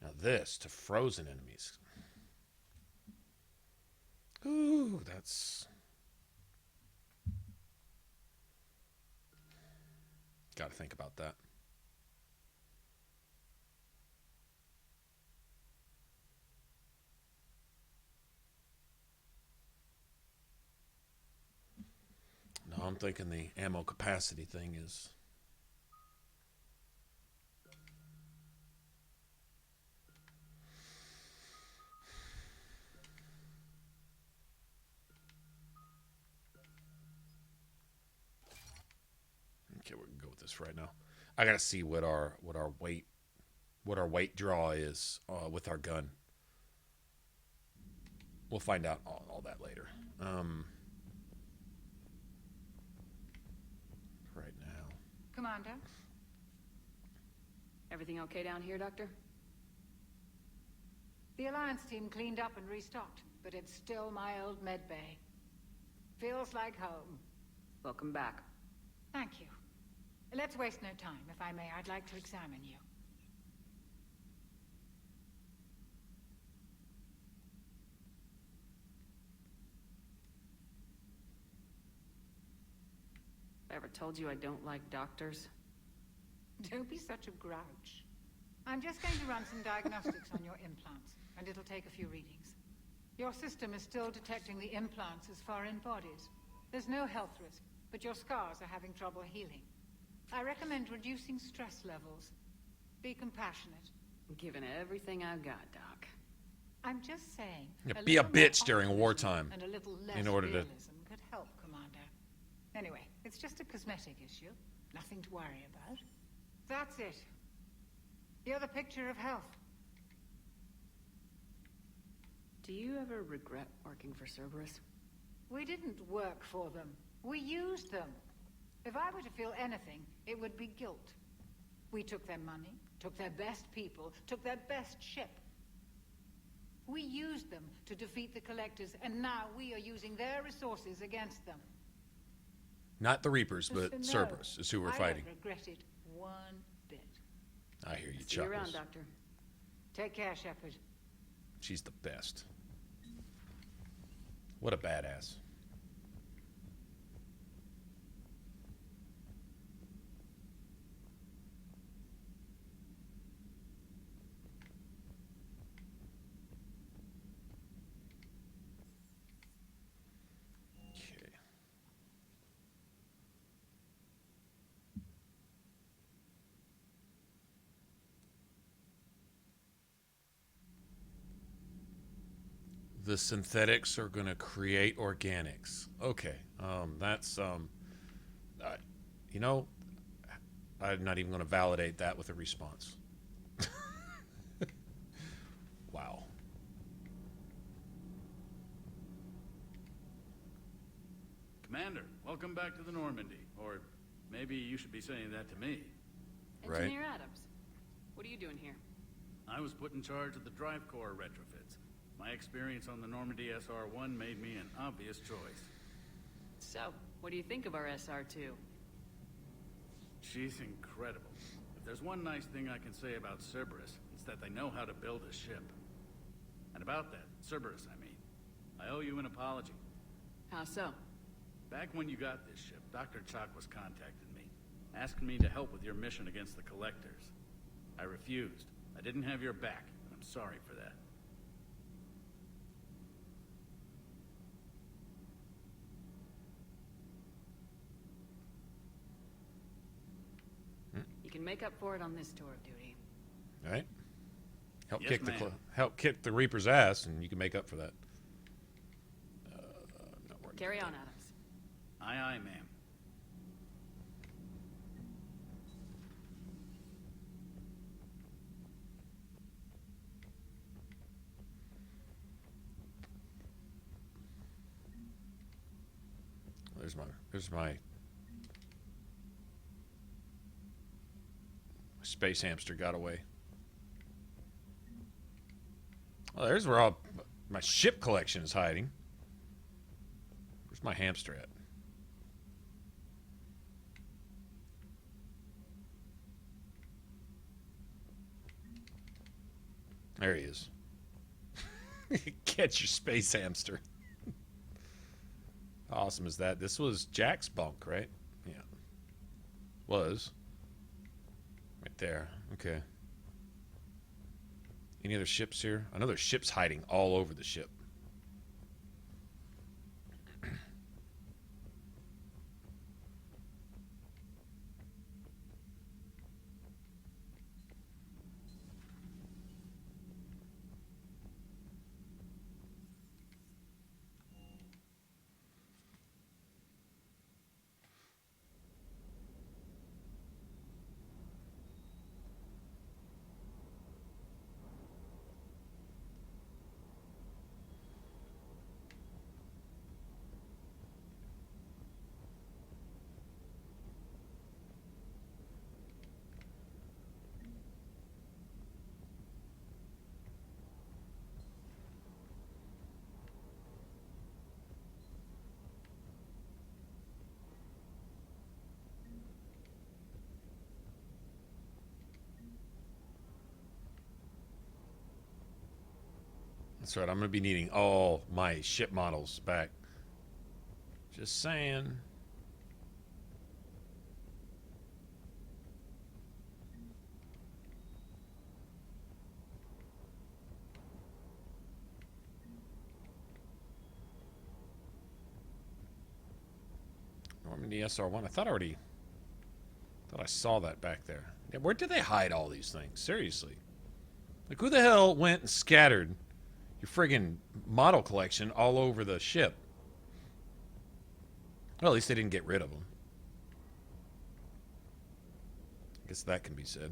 Now this to frozen enemies. Ooh, that's... Got to think about that. No, I'm thinking the ammo capacity thing is... Okay, we can go with this right now. I gotta see what our weight draw is with our gun. We'll find out all that later. Right now. Commander? Everything okay down here, Doctor? The Alliance team cleaned up and restocked, but it's still my old med bay. Feels like home. Welcome back. Thank you. Let's waste no time. If I may, I'd like to examine you. Ever told you I don't like doctors? Don't be such a grouch. I'm just going to run some diagnostics on your implants, and it'll take a few readings. Your system is still detecting the implants as foreign bodies. There's no health risk, but your scars are having trouble healing. I recommend reducing stress levels. Be compassionate. I'm giving everything I've got, Doc. I'm just saying... Yeah, be a bitch during wartime. And a little less in order to... realism could help, Commander. Anyway, it's just a cosmetic issue. Nothing to worry about. That's it. You're the picture of health. Do you ever regret working for Cerberus? We didn't work for them. We used them. If I were to feel anything, it would be guilt. We took their money, took their best people, took their best ship. We used them to defeat the Collectors, and now we are using their resources against them. Not the Reapers, but No, Cerberus is who we're fighting. I don't regret it one bit. I hear you, See you around, Chuckles. Doctor. Take care, Shepard. She's the best. What a badass. The synthetics are going to create organics. Okay. That's, you know, I'm not even going to validate that with a response. Wow. Commander, welcome back to the Normandy. Or maybe you should be saying that to me. Engineer Adams, what are you doing here? I was put in charge of the drive core retrofits. My experience on the Normandy SR-1 made me an obvious choice. So, what do you think of our SR-2? She's incredible. If there's one nice thing I can say about Cerberus, it's that they know how to build a ship. And about that, Cerberus, I mean, I owe you an apology. How so? Back when you got this ship, Dr. Chakwas contacted me, asking me to help with your mission against the Collectors. I refused. I didn't have your back, and I'm sorry for that. You can make up for it on this tour of duty. All right. Help Yes, help kick the Reaper's ass, and you can make up for that. Carry on, Adams. Aye, aye, ma'am. There's my space hamster got away. Well, there's where all my ship collection is hiding. Where's my hamster at? There he is. Catch your space hamster. How awesome is that? This was Jack's bunk, right? Yeah. Was. Right there. Okay. Any other ships here? I know there's ships hiding all over the ship. That's right. I'm going to be needing all my ship models back. Just saying. Normandy SR-1. I thought I saw that back there. Yeah, where did they hide all these things? Seriously. Like, who the hell went and scattered your friggin' model collection all over the ship? Well, at least they didn't get rid of them. I guess that can be said.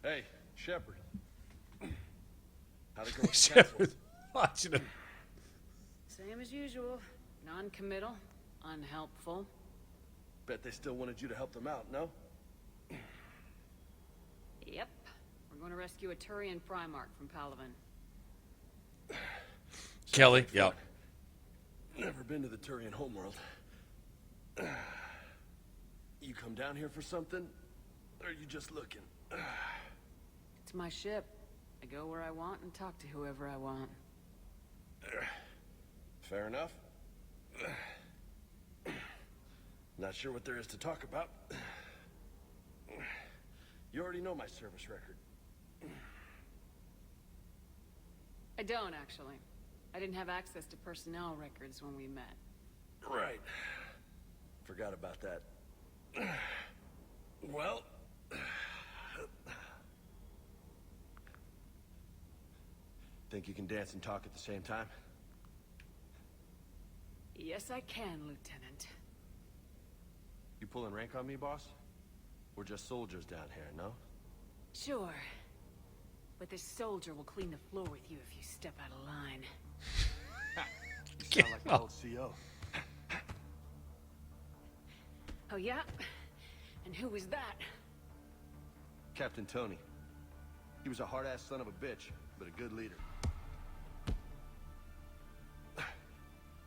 Hey, Shepard. How'd it go with the Shepard watching him. Same as usual. Non-committal. Unhelpful. Bet they still wanted you to help them out, no? Yep. We're going to rescue a Turian Primarch from Palaven. Kelly, yep. Never been to the Turian homeworld. come down here for something? Or are you just looking? It's my ship. I go where I want and talk to whoever I want. Fair enough. Not sure what there is to talk about. You already know my service record. I don't, actually. I didn't have access to personnel records when we met. Right. Forgot about that. Well... Think you can dance and talk at the same time? Yes, I can, Lieutenant. You pulling rank on me, boss? We're just soldiers down here, no? Sure. But this soldier will clean the floor with you if you step out of line. You sound like the old CO. Oh, yeah? And who was that? Captain Tony. He was a hard-ass son of a bitch, but a good leader.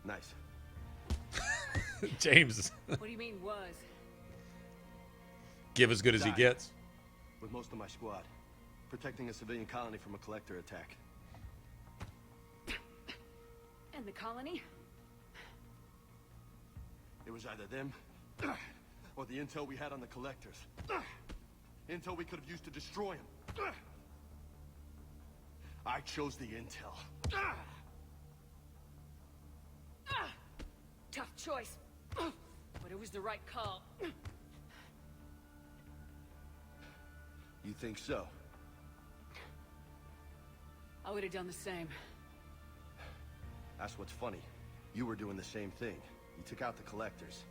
Nice. James. What do you mean, was? Give as good as he gets. With most of my squad. Protecting a civilian colony from a collector attack. And the colony? It was either them, or the intel we had on the collectors. Intel we could have used to destroy them. I chose the intel. Tough choice. But it was the right call. You think so? I would have done the same. That's what's funny. You were doing the same thing. You took out the collectors.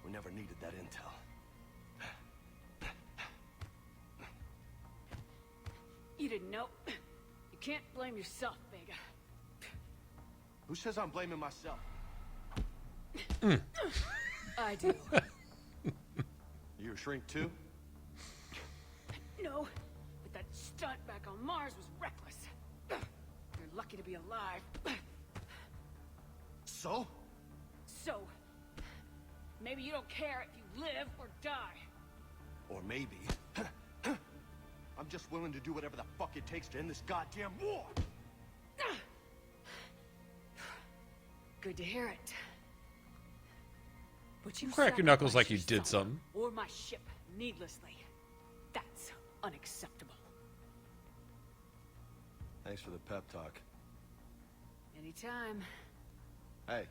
We never needed that intel. You didn't know. You can't blame yourself, Vega. Who says I'm blaming myself? I do. You a shrink too? No, but that stunt back on Mars was reckless. You're lucky to be alive. So? So, maybe you don't care if you live or die. Or maybe... I'm just willing to do whatever the fuck it takes to end this goddamn war! Good to hear it. But you Crack your knuckles like sacrificed you did yourself something. or my ship needlessly. That's unacceptable. Thanks for the pep talk. Anytime. Hey.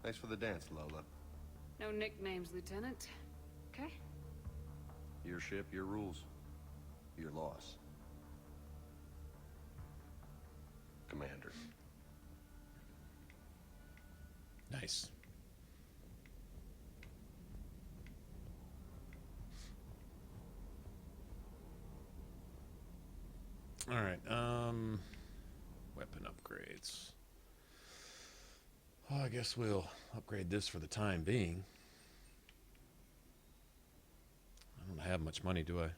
Thanks for the dance, Lola. No nicknames, Lieutenant. Okay? Your ship, your rules. Your laws. Commander. Nice. All right. Weapon upgrades. Well, I guess we'll upgrade this for the time being. I don't have much money, do I?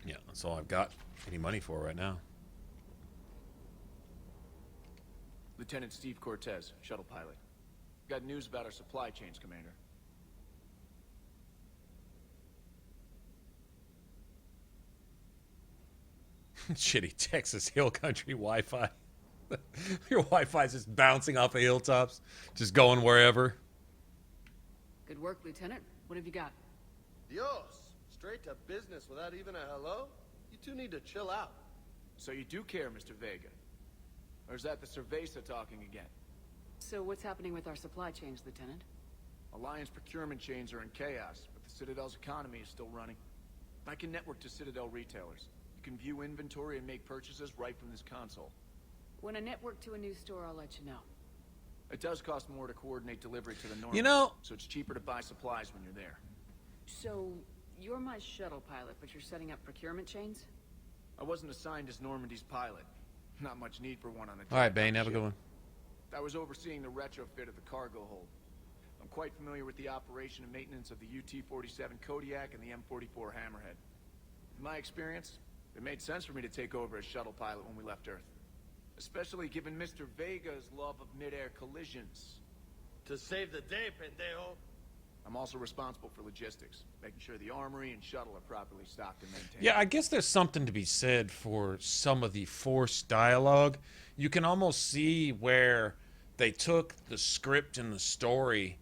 Yeah, that's all I've got any money for right now. Lieutenant Steve Cortez, shuttle pilot. Got news about our supply chains, Commander. Shitty Texas Hill Country Wi-Fi. Your Wi-Fi's just bouncing off of hilltops, just going wherever. Good work, Lieutenant. What have you got? Dios! Straight to business without even a hello? You two need to chill out. So you do care, Mr. Vega? Or is that the Cerveza talking again? So what's happening with our supply chains, Lieutenant? Alliance procurement chains are in chaos, but the Citadel's economy is still running. I can network to Citadel retailers. You can view inventory and make purchases right from this console. When I network to a new store, I'll let you know. It does cost more to coordinate delivery to the north. You know, so it's cheaper to buy supplies when you're there. So, You're my shuttle pilot, but you're setting up procurement chains? I wasn't assigned as Normandy's pilot. Not much need for one on a All right, Bane, have a good one. I was overseeing the retrofit of the cargo hold. I'm quite familiar with the operation and maintenance of the UT-47 Kodiak and the M44 Hammerhead. In my experience, it made sense for me to take over as shuttle pilot when we left Earth. Especially given Mr. Vega's love of mid-air collisions. To save the day, pendejo. I'm also responsible for logistics, making sure the armory and shuttle are properly stocked and maintained. Yeah, I guess there's something to be said for some of the forced dialogue. You can almost see where they took the script and the story,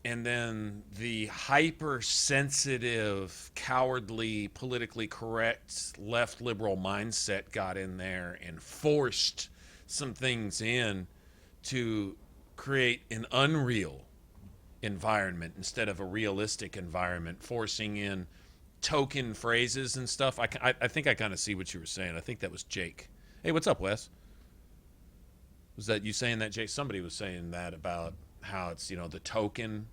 and then the hypersensitive, cowardly, politically correct, left liberal mindset got in there and forced some things in to create an unreal environment instead of a realistic environment, forcing in token phrases and stuff. I think I kind of see what you were saying. I think that was Jake. Hey, what's up, Wes? Was that you saying that, Jake? Somebody was saying that about how it's, you know, the token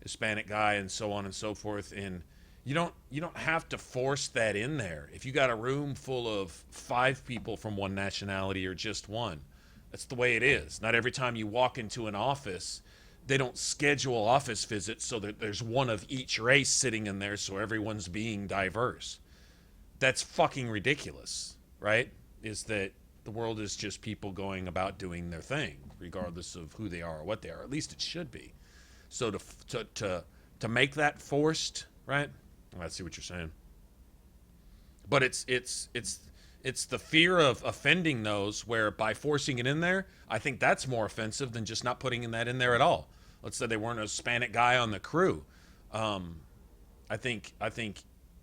Hispanic guy and so on and so forth. And you don't have to force that in there. If you got a room full of 5 people from one nationality or just one, that's the way it is. Not every time you walk into an office, they don't schedule office visits so that there's one of each race sitting in there so everyone's being diverse. That's fucking ridiculous, right? Is that the world is just people going about doing their thing, regardless of who they are or what they are. At least it should be. So to make that forced, right? I see what you're saying. But it's the fear of offending those where by forcing it in there, I think that's more offensive than just not putting that in there at all. Let's say they weren't a Hispanic guy on the crew. I think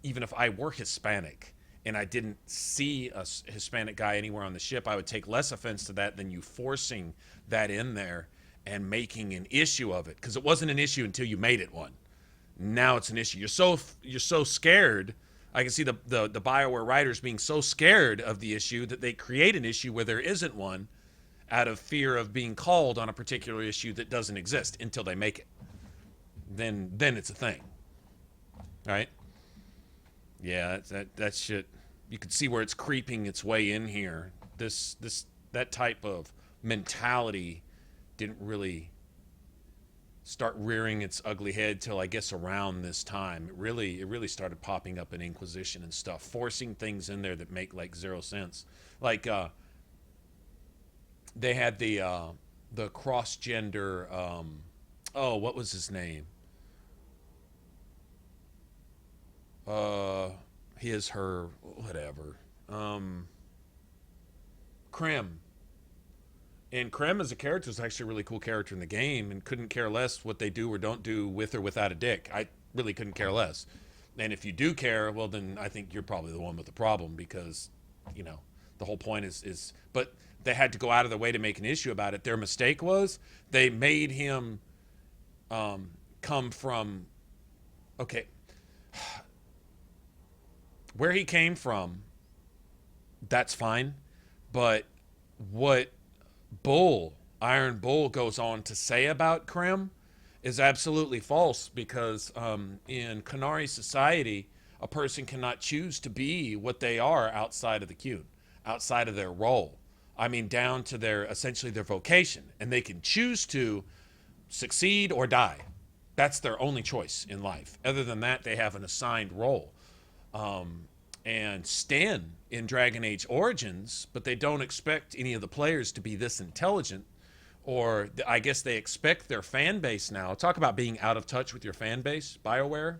even if I were Hispanic and I didn't see a Hispanic guy anywhere on the ship, I would take less offense to that than you forcing that in there and making an issue of it. Because it wasn't an issue until you made it one. Now it's an issue. You're so scared. I can see the BioWare writers being so scared of the issue that they create an issue where there isn't one, out of fear of being called on a particular issue that doesn't exist until they make it. Then it's a thing. Right? Yeah, that shit. You can see where it's creeping its way in here. That type of mentality didn't really start rearing its ugly head till I guess around this time. It really started popping up in Inquisition and stuff, forcing things in there that make like zero sense. Like they had the cross-gender what was his name? His, her, whatever. Krem. And Krem as a character is actually a really cool character in the game, and couldn't care less what they do or don't do with or without a dick. I really couldn't care less. And if you do care, well, then I think you're probably the one with the problem, because, you know, the whole point is but they had to go out of their way to make an issue about it. Their mistake was they made him come from, okay, where he came from, that's fine, but what Iron Bull goes on to say about Krem is absolutely false, because in Qunari society, a person cannot choose to be what they are outside of the Qun, outside of their role. I mean, down to essentially their vocation, and they can choose to succeed or die. That's their only choice in life. Other than that, they have an assigned role. And Sten in Dragon Age Origins, but they don't expect any of the players to be this intelligent, or I guess they expect their fan base now. Talk about being out of touch with your fan base, BioWare.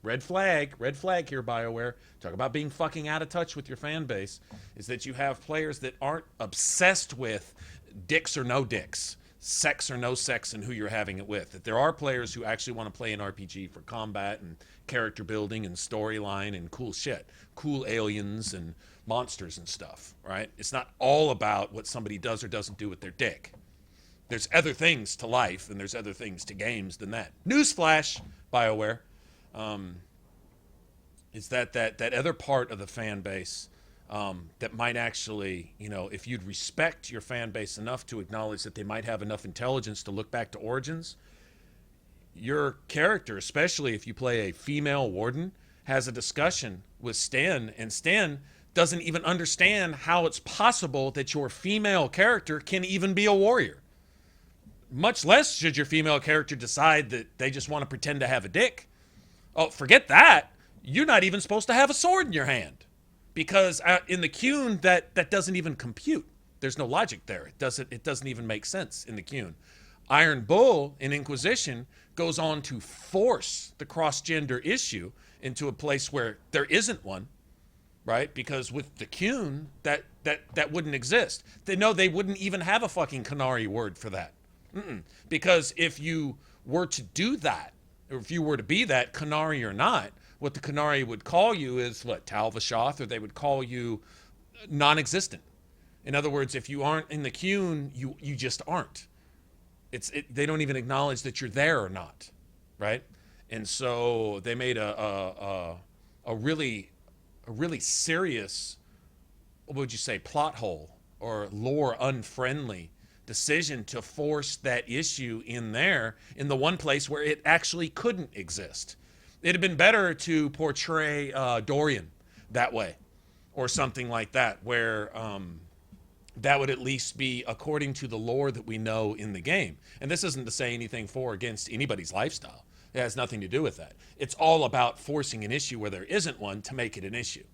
Red flag here, BioWare. Talk about being fucking out of touch with your fan base, is that you have players that aren't obsessed with dicks or no dicks, sex or no sex, and who you're having it with. That there are players who actually want to play an RPG for combat and character building and storyline and cool shit, cool aliens and monsters and stuff, right? It's not all about what somebody does or doesn't do with their dick. There's other things to life, and there's other things to games than that. Newsflash, BioWare, is that other part of the fan base that might actually, you know, if you'd respect your fan base enough to acknowledge that they might have enough intelligence to look back to Origins, your character, especially if you play a female warden, has a discussion with Sten, and Sten doesn't even understand how it's possible that your female character can even be a warrior. Much less should your female character decide that they just want to pretend to have a dick. Oh, forget that. You're not even supposed to have a sword in your hand. Because in the Qun, that doesn't even compute. There's no logic there. It doesn't even make sense in the Qun. Iron Bull in Inquisition goes on to force the cross-gender issue into a place where there isn't one, right? Because with the Qun, that wouldn't exist. They wouldn't even have a fucking Qunari word for that. Because if you were to do that, or if you were to be that, Qunari or not, what the Qunari would call you is, what, Tal Vashoth, or they would call you non-existent. In other words, if you aren't in the Qun, you just aren't. They don't even acknowledge that you're there or not, right? And so they made a really serious, what would you say, plot hole or lore unfriendly decision to force that issue in there in the one place where it actually couldn't exist. It'd have been better to portray Dorian that way or something like that, where that would at least be according to the lore that we know in the game. And this isn't to say anything for or against anybody's lifestyle. It has nothing to do with that. It's all about forcing an issue where there isn't one to make it an issue.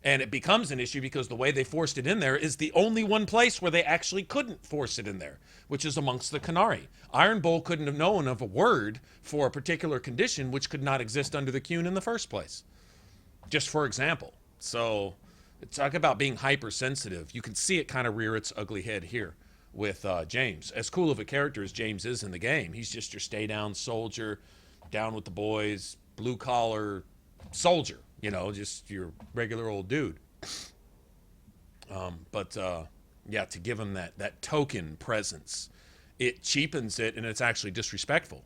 And it becomes an issue because the way they forced it in there is the only one place where they actually couldn't force it in there, which is amongst the Qunari. Iron Bull couldn't have known of a word for a particular condition which could not exist under the Qun in the first place. Just for example. So, talk about being hypersensitive. You can see it kind of rear its ugly head here with James. As cool of a character as James is in the game, he's just your stay-down soldier, down with the boys, blue-collar soldier. You know, just your regular old dude. Yeah, to give him that token presence, it cheapens it, and it's actually disrespectful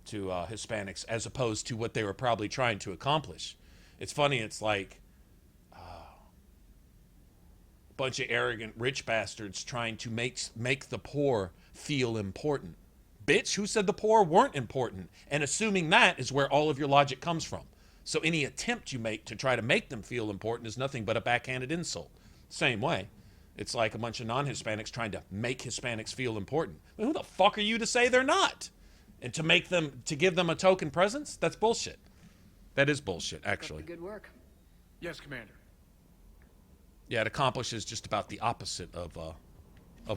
to Hispanics as opposed to what they were probably trying to accomplish. It's funny, it's like a bunch of arrogant rich bastards trying to make the poor feel important. Bitch, who said the poor weren't important? And assuming that is where all of your logic comes from. So any attempt you make to try to make them feel important is nothing but a backhanded insult. Same way. It's like a bunch of non-Hispanics trying to make Hispanics feel important. I mean, who the fuck are you to say they're not? And to give them a token presence? That's bullshit. That is bullshit, actually. Good work. Yes, Commander. Yeah, it accomplishes just about the opposite of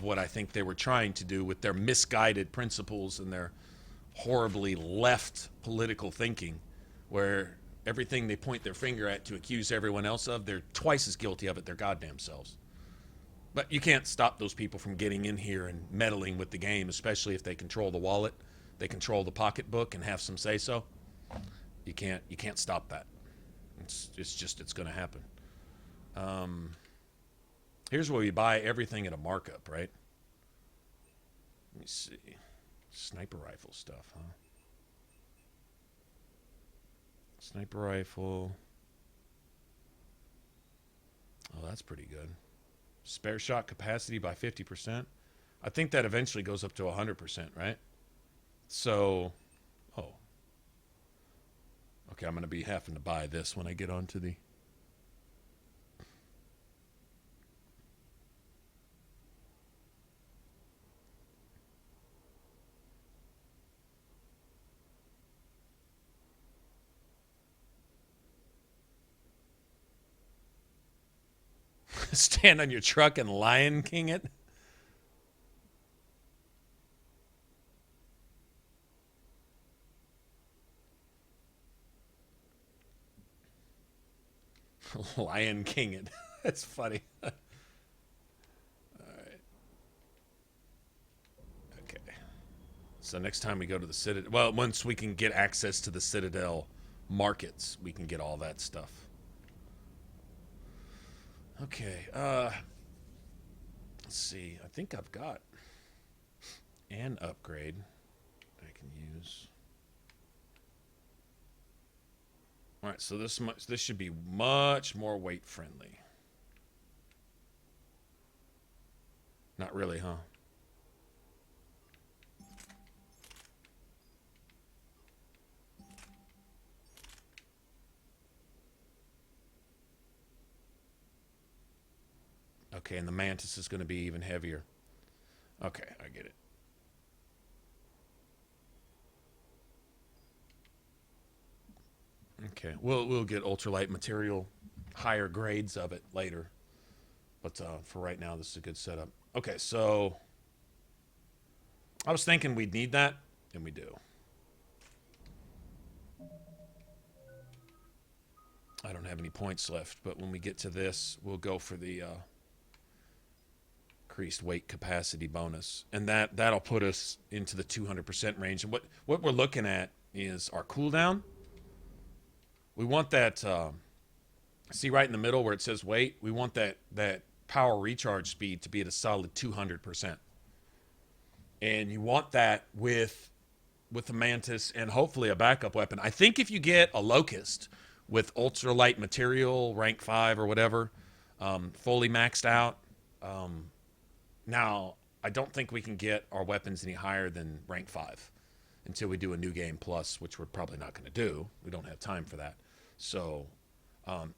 what I think they were trying to do with their misguided principles and their horribly left political thinking, where everything they point their finger at to accuse everyone else of, they're twice as guilty of it their goddamn selves. But you can't stop those people from getting in here and meddling with the game, especially if they control the wallet, they control the pocketbook and have some say-so. You can't stop that. It's going to happen. Here's where we buy everything at a markup, right? Let me see. Sniper rifle stuff, huh? Sniper rifle. Oh, that's pretty good. Spare shot capacity by 50%. I think that eventually goes up to 100%, right? So, oh. Okay, I'm going to be having to buy this when I get onto the... Stand on your truck and Lion King it? Lion King it. That's funny. All right. Okay. So next time we go to the Citadel... Well, once we can get access to the Citadel markets, we can get all that stuff. Okay, let's see. I think I've got an upgrade I can use. All right, so this should be much more weight friendly. Not really, huh? Okay, and the Mantis is going to be even heavier. Okay, I get it. Okay, we'll get ultralight material, higher grades of it later. But for right now, this is a good setup. Okay, so I was thinking we'd need that, and we do. I don't have any points left, but when we get to this, we'll go for the increased weight capacity bonus. And that'll put us into the 200% range. And what we're looking at is our cooldown. We want that, see right in the middle where it says weight, we want that power recharge speed to be at a solid 200%. And you want that with the Mantis and hopefully a backup weapon. I think if you get a Locust with ultralight material, rank 5 or whatever, fully maxed out. Now, I don't think we can get our weapons any higher than rank 5 until we do a new game plus, which we're probably not going to do. We don't have time for that. So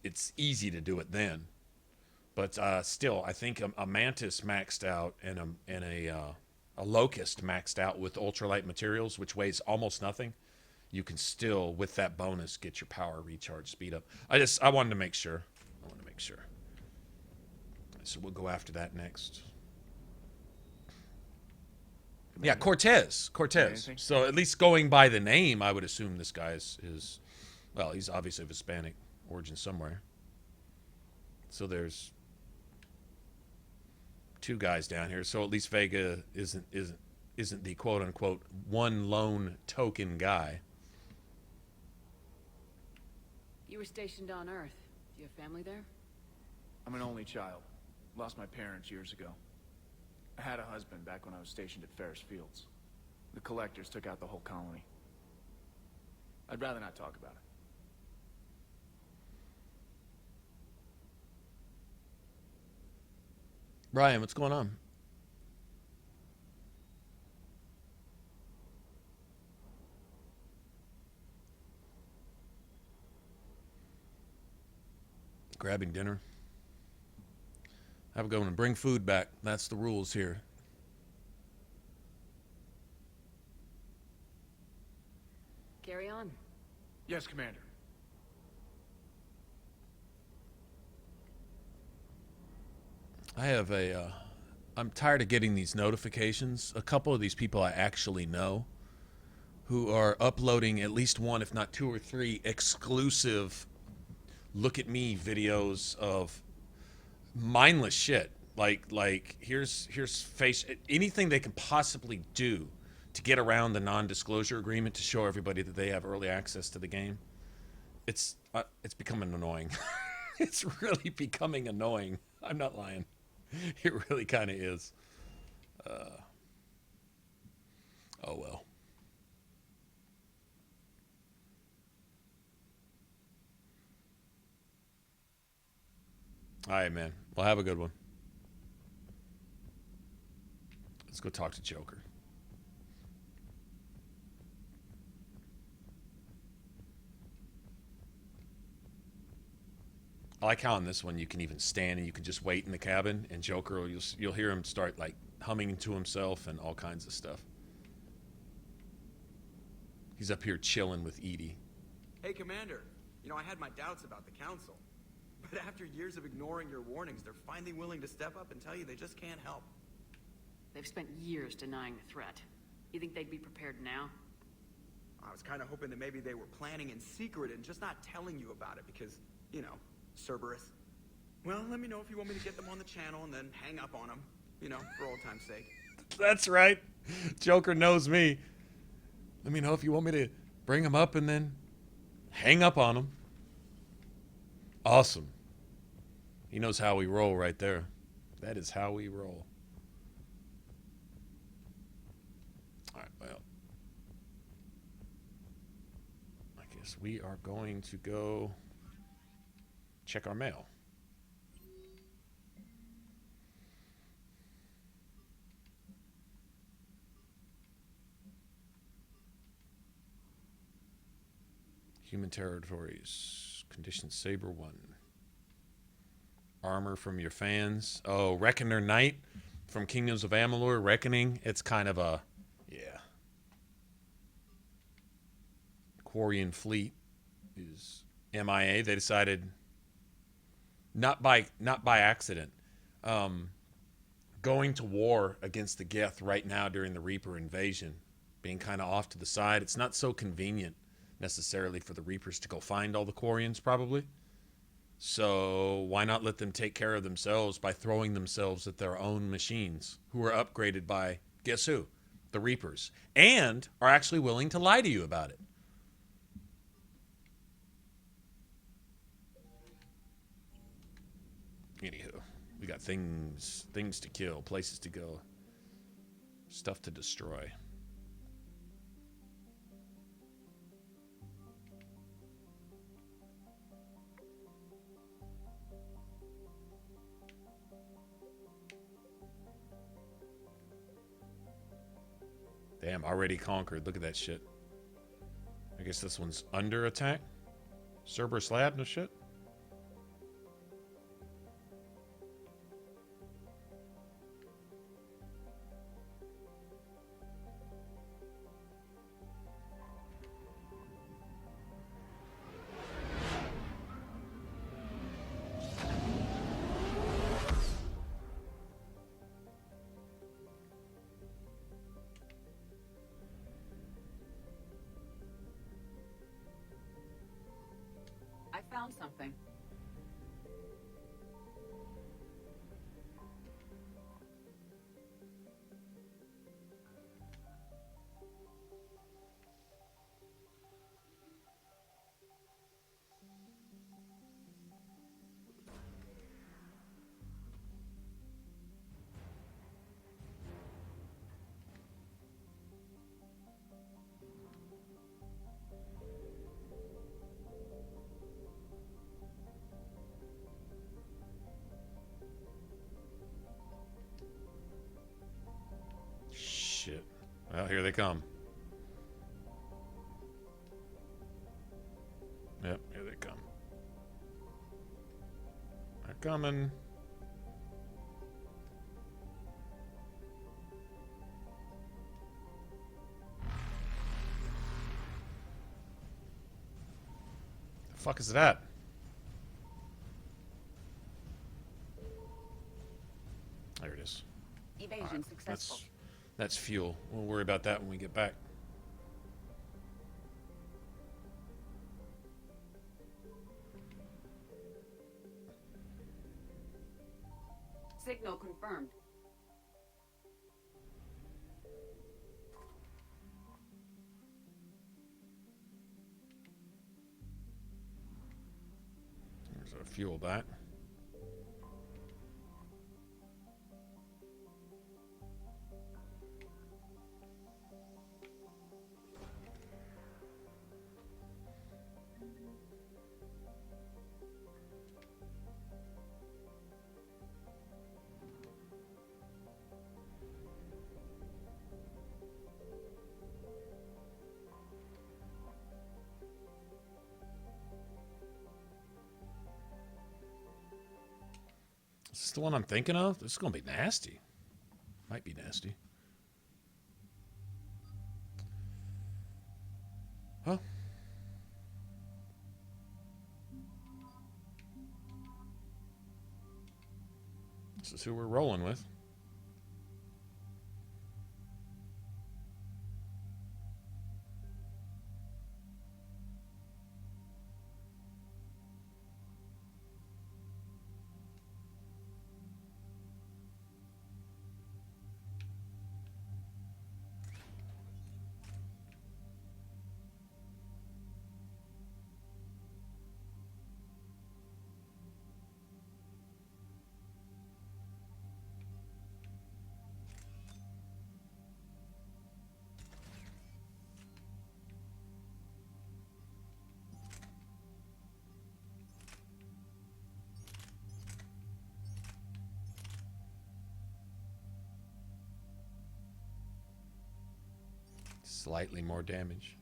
it's easy to do it then. But still, I think a Mantis maxed out and a Locust maxed out with ultralight materials, which weighs almost nothing, you can still, with that bonus, get your power recharge speed up. I wanted to make sure. So we'll go after that next. Yeah, Cortez. So at least going by the name, I would assume this guy is well, he's obviously of Hispanic origin somewhere. So there's 2 guys down here. So at least Vega isn't the quote unquote one lone token guy. You were stationed on Earth. Do you have family there? I'm an only child. Lost my parents years ago. I had a husband back when I was stationed at Ferris Fields. The Collectors took out the whole colony. I'd rather not talk about it. Brian, what's going on? Grabbing dinner. Have a go and bring food back. That's the rules here. Carry on. Yes, Commander. I have I'm tired of getting these notifications. A couple of these people I actually know who are uploading at least one, if not 2 or 3 exclusive look at me videos of mindless shit. Like here's face anything they can possibly do to get around the non-disclosure agreement to show everybody that they have early access to the game. It's becoming annoying. It's really becoming annoying. I'm not lying. It really kind of is. Oh well. All right, man. Well, have a good one. Let's go talk to Joker. I like how on this one you can even stand and you can just wait in the cabin, and Joker, you'll hear him start like humming to himself and all kinds of stuff. He's up here chilling with Edie. Hey, Commander. You know, I had my doubts about the Council. But after years of ignoring your warnings, they're finally willing to step up and tell you they just can't help. They've spent years denying the threat. You think they'd be prepared now? I was kind of hoping that maybe they were planning in secret and just not telling you about it because, you know, Cerberus. Well, let me know if you want me to get them on the channel and then hang up on them, you know, for old time's sake. That's right. Joker knows me. Let me know if you want me to bring them up and then hang up on them. Awesome. He knows how we roll right there. That is how we roll. All right, well. I guess we are going to go check our mail. Human territories. Condition Saber 1. armor from your fans. Oh, Reckoner Knight from Kingdoms of Amalur, Reckoning. It's kind of a, yeah. Quarian fleet is MIA. They decided, not by accident, going to war against the Geth right now during the Reaper invasion, being kind of off to the side. It's not so convenient necessarily for the Reapers to go find all the Quarians, probably. So why not let them take care of themselves by throwing themselves at their own machines, who are upgraded by, guess who? The Reapers. And are actually willing to lie to you about it. Anywho, we got things to kill, places to go, stuff to destroy. Damn, already conquered. Look at that shit. I guess this one's under attack. Cerberus Lab, no shit. I found something. Shit. Well, here they come. Yep, here they come. They're coming. The fuck is that? There it is. Evasion Alright, successful. That's fuel. We'll worry about that when we get back. Signal confirmed. There's our fuel back. Is this the one I'm thinking of? This is going to be nasty. Might be nasty. Well. This is who we're rolling with. Slightly more damage.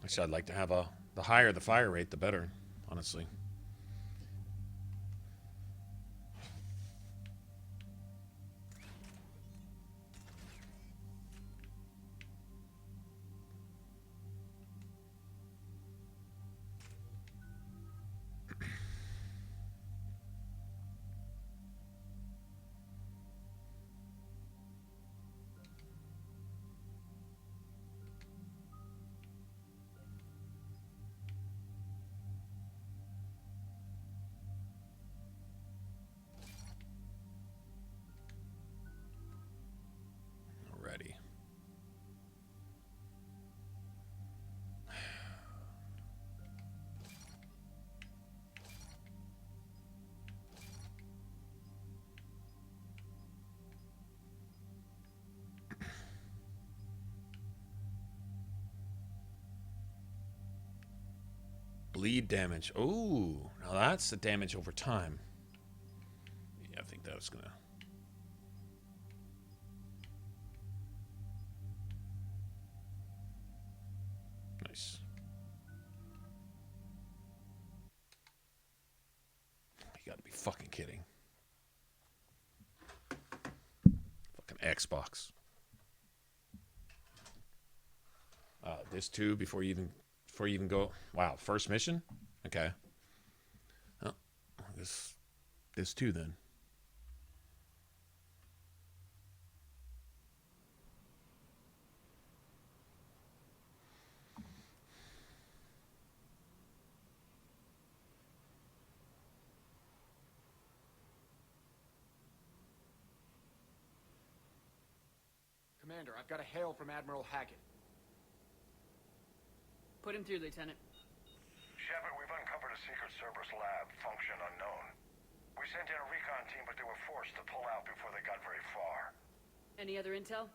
Actually, I'd like to have the higher the fire rate, the better, honestly. bleed damage. Oh, now that's the damage over time. Yeah, I think that was gonna. Nice. You gotta be fucking kidding. Fucking Xbox. This too before you even go. Wow, first mission? Okay. Oh, this too then. Commander, I've got a hail from Admiral Hackett. Put him through, Lieutenant. Shepard, we've uncovered a secret Cerberus lab, function unknown. We sent in a recon team, but they were forced to pull out before they got very far. Any other intel?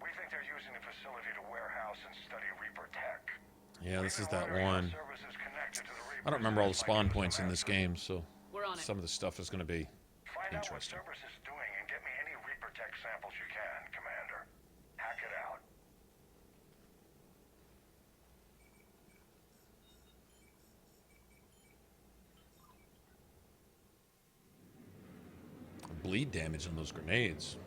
We think they're using the facility to warehouse and study Reaper tech. Yeah, this is that one. I don't remember all the spawn points in this game, so some of the stuff is going to be Find out what interesting. Cerberus is doing and get me any Reaper tech samples you can, Commander. Hack it out. Bleed damage on those grenades.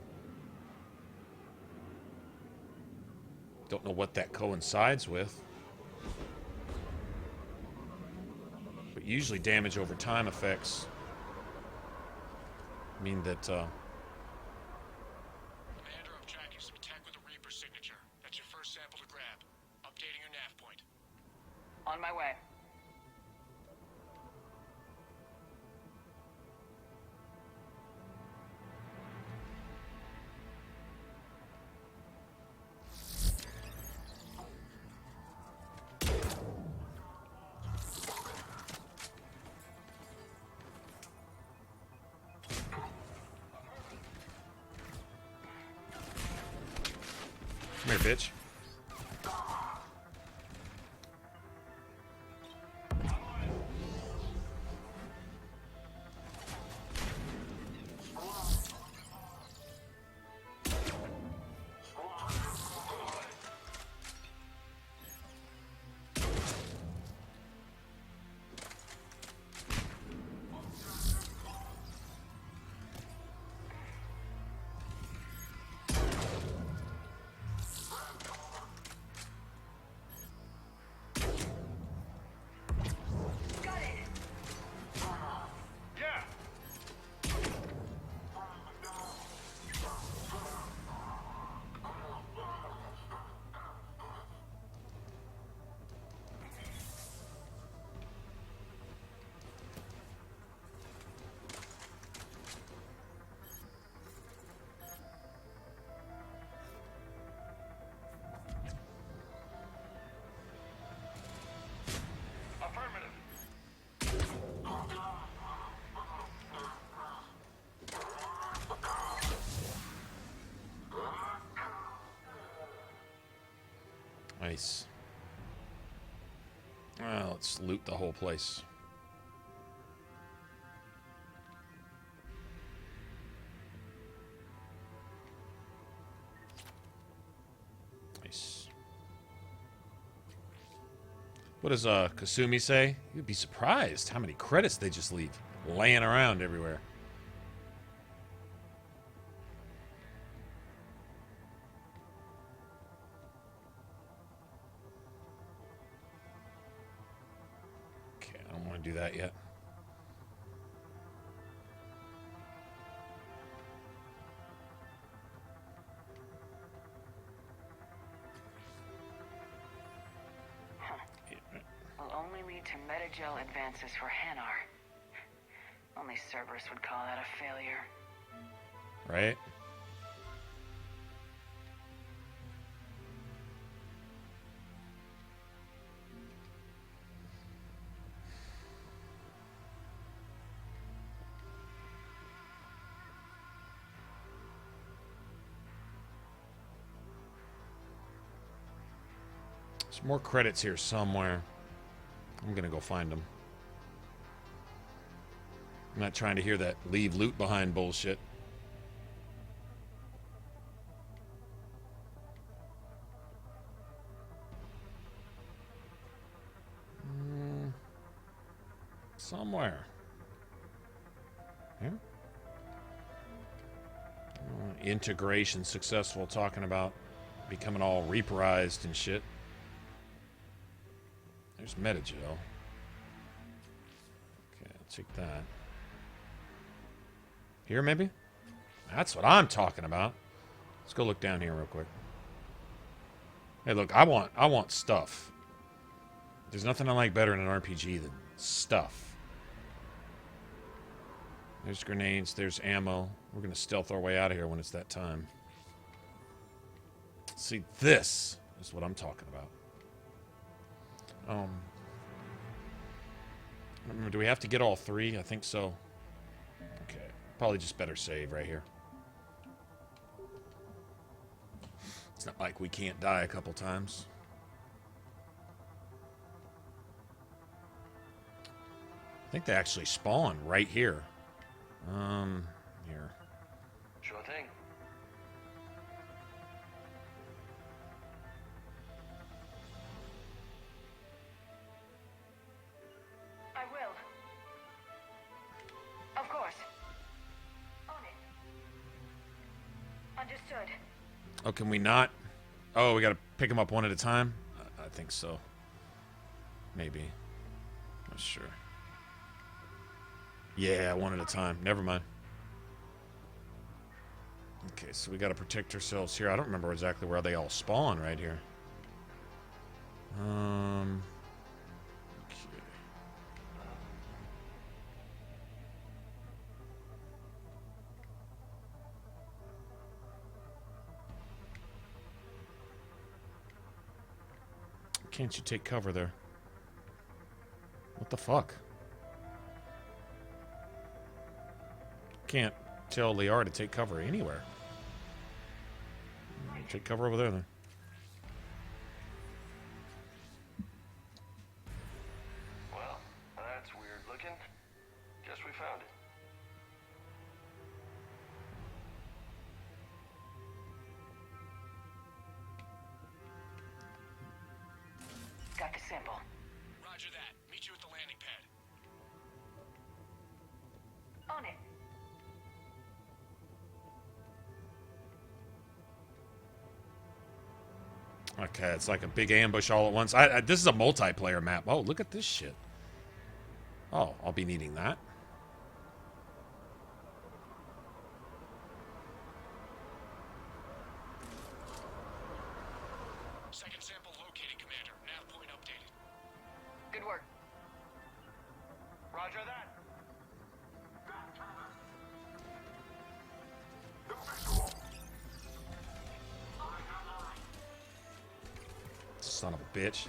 Don't know what that coincides with. But usually damage over time effects mean that Commander, I'm tracking some tech with a Reaper signature. That's your first sample to grab. Updating your nav point. On my way. Come here, bitch. Nice. Well, let's loot the whole place. Nice. What does Kasumi say? You'd be surprised how many credits they just leave laying around everywhere. Do that yet. Will only lead to metagel advances for Hanar. Only Cerberus would call that a failure. Right? There's more credits here somewhere. I'm gonna go find them. I'm not trying to hear that leave loot behind bullshit. Somewhere. Here? Integration successful, talking about becoming all reaperized and shit. There's MetaGel. Okay, I'll take that. Here, maybe? That's what I'm talking about. Let's go look down here real quick. Hey, look, I want stuff. There's nothing I like better in an RPG than stuff. There's grenades, there's ammo. We're gonna stealth our way out of here when it's that time. See, this is what I'm talking about. Do we have to get all three? I think so. Okay. Probably just better save right here. It's not like we can't die a couple times. I think they actually spawn right here. Here. Sure thing. I will. Of course. On it. Understood. Oh, can we not? Oh, we gotta pick them up one at a time? I think so. Maybe. Not sure. Yeah, one at a time. Never mind. Okay, so we gotta protect ourselves here. I don't remember exactly where they all spawn right here. Okay. Can't you take cover there? What the fuck? Can't tell Liar to take cover anywhere. Take cover over there then. Well, that's weird looking. Guess we found it. Got the sample. Roger that. Meet you at the landing pad. On it. Okay, it's like a big ambush all at once. This is a multiplayer map. Oh, look at this shit. Oh, I'll be needing that. Second sample located, Commander. Nav point updated. Good work. Roger that. Son of a bitch.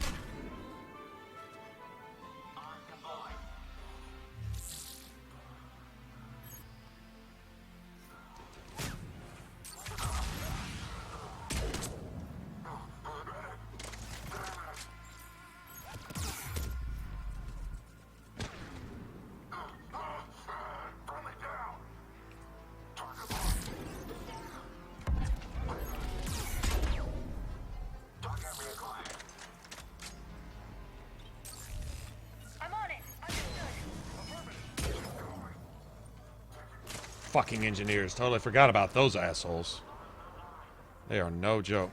Fucking engineers. Totally forgot about those assholes. They are no joke.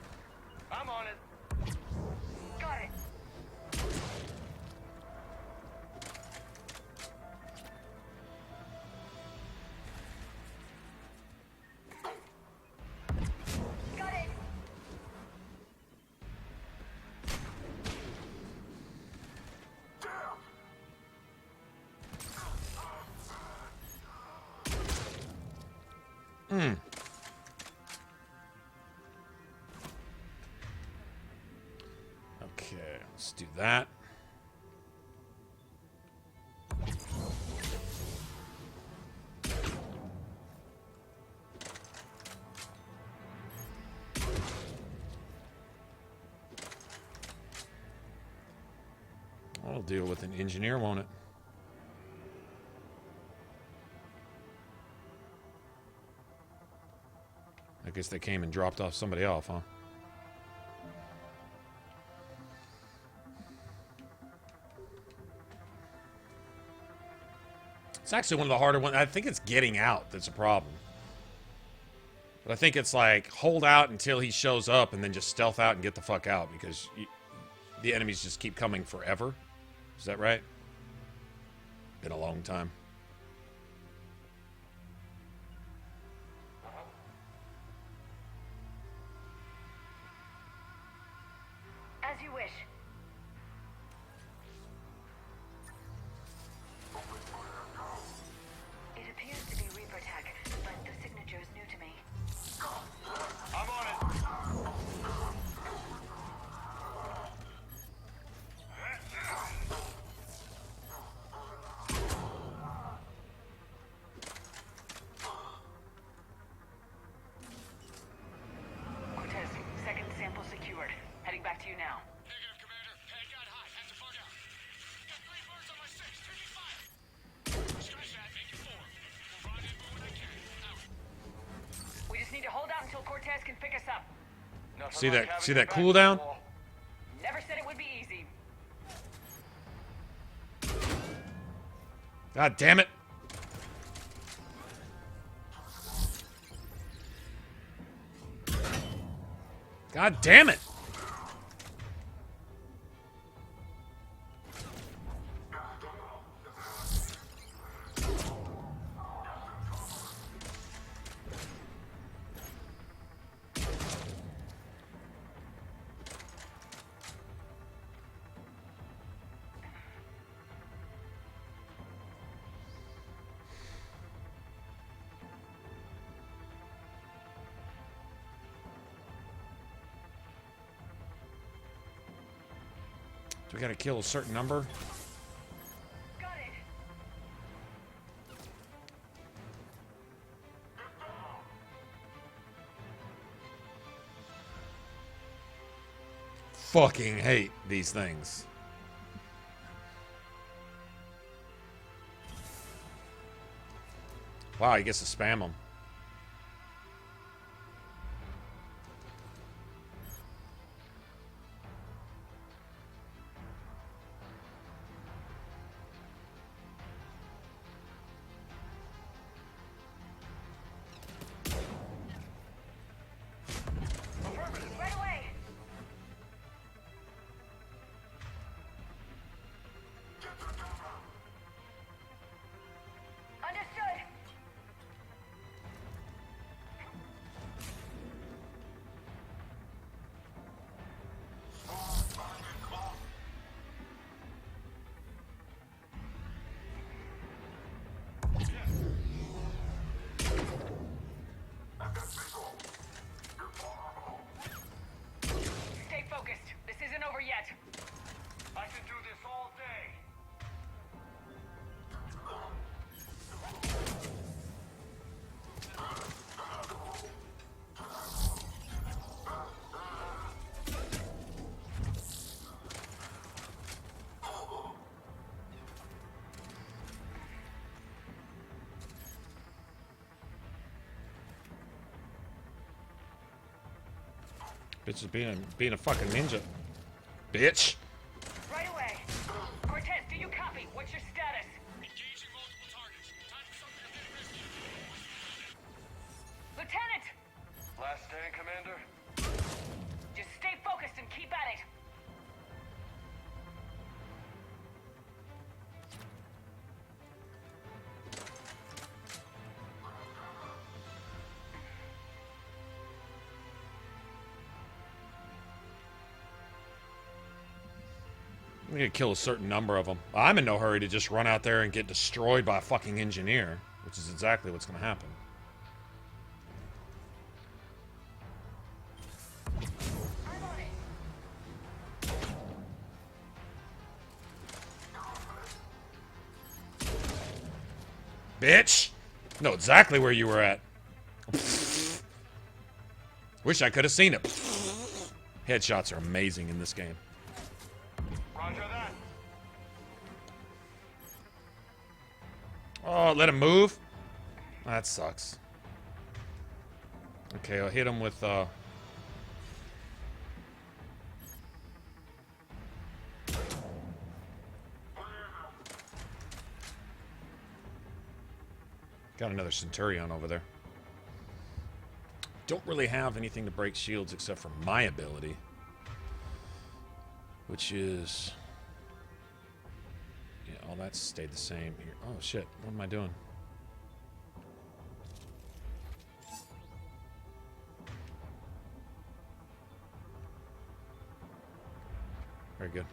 I'm on it. Got it. Got it. Okay, let's do that. That'll deal with an engineer, won't it? I guess they came and dropped off somebody off, huh? It's actually one of the harder ones. I think it's getting out that's a problem. But I think it's like hold out until he shows up and then just stealth out and get the fuck out because the enemies just keep coming forever. Is that right? Been a long time. As you wish. It appears to be Reaper tech, but the signature is new to me. I'm on it. Cortez, second sample secured. Heading back to you now. We just need to hold out until Cortez can pick us up. See that cooldown? Never said it would be easy. God damn it. God damn it. Do we gotta kill a certain number? Got it. Fucking hate these things. Wow, he gets to spam them. Right away. Understood. Stay focused. This isn't over yet. I can do this all day. Bitch is being a fucking ninja. Bitch. Right away. Cortez, do you copy? What's your status? Engaging multiple targets. Time for something a bit risky. Lieutenant! Last stand, Commander. Just stay focused and keep at it. I'm gonna kill a certain number of them. I'm in no hurry to just run out there and get destroyed by a fucking engineer, which is exactly what's gonna happen. Bitch! Know exactly where you were at. Wish I could have seen it. Headshots are amazing in this game. Roger that. Oh, let him move? That sucks. Okay, I'll hit him with, got another Centurion over there. Don't really have anything to break shields except for my ability. Which is... yeah, all that's stayed the same here. Oh, shit. What am I doing? Very good.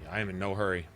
Yeah, I am in no hurry.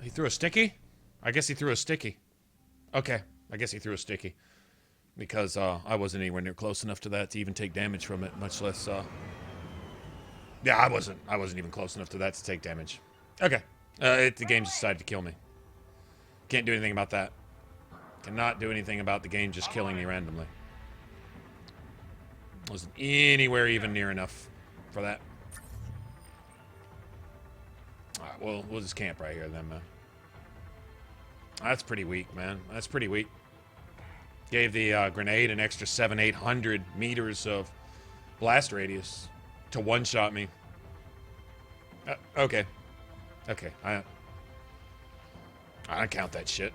He threw a sticky? I guess he threw a sticky. Okay, I guess he threw a sticky. Because I wasn't anywhere near close enough to that to even take damage from it, much less... yeah, I wasn't even close enough to that to take damage. Okay, the game just decided to kill me. Can't do anything about that. Cannot do anything about the game just killing me randomly. Wasn't anywhere even near enough for that. Alright, well, we'll just camp right here then, man. That's pretty weak, man. That's pretty weak. Gave the grenade an extra 700-800 meters of blast radius to one-shot me. Okay. Okay, I don't count that shit.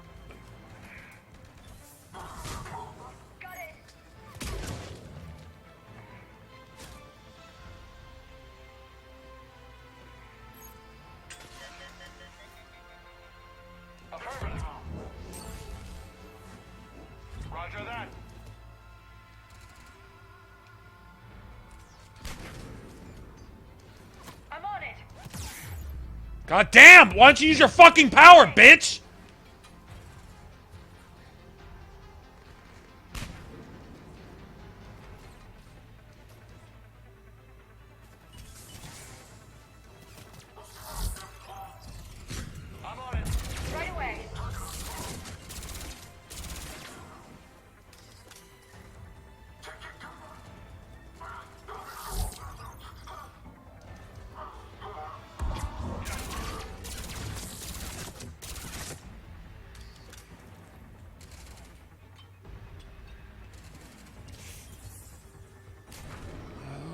Roger that. I'm on it. God damn! Why don't you use your fucking power, bitch? I'm on it. Right away.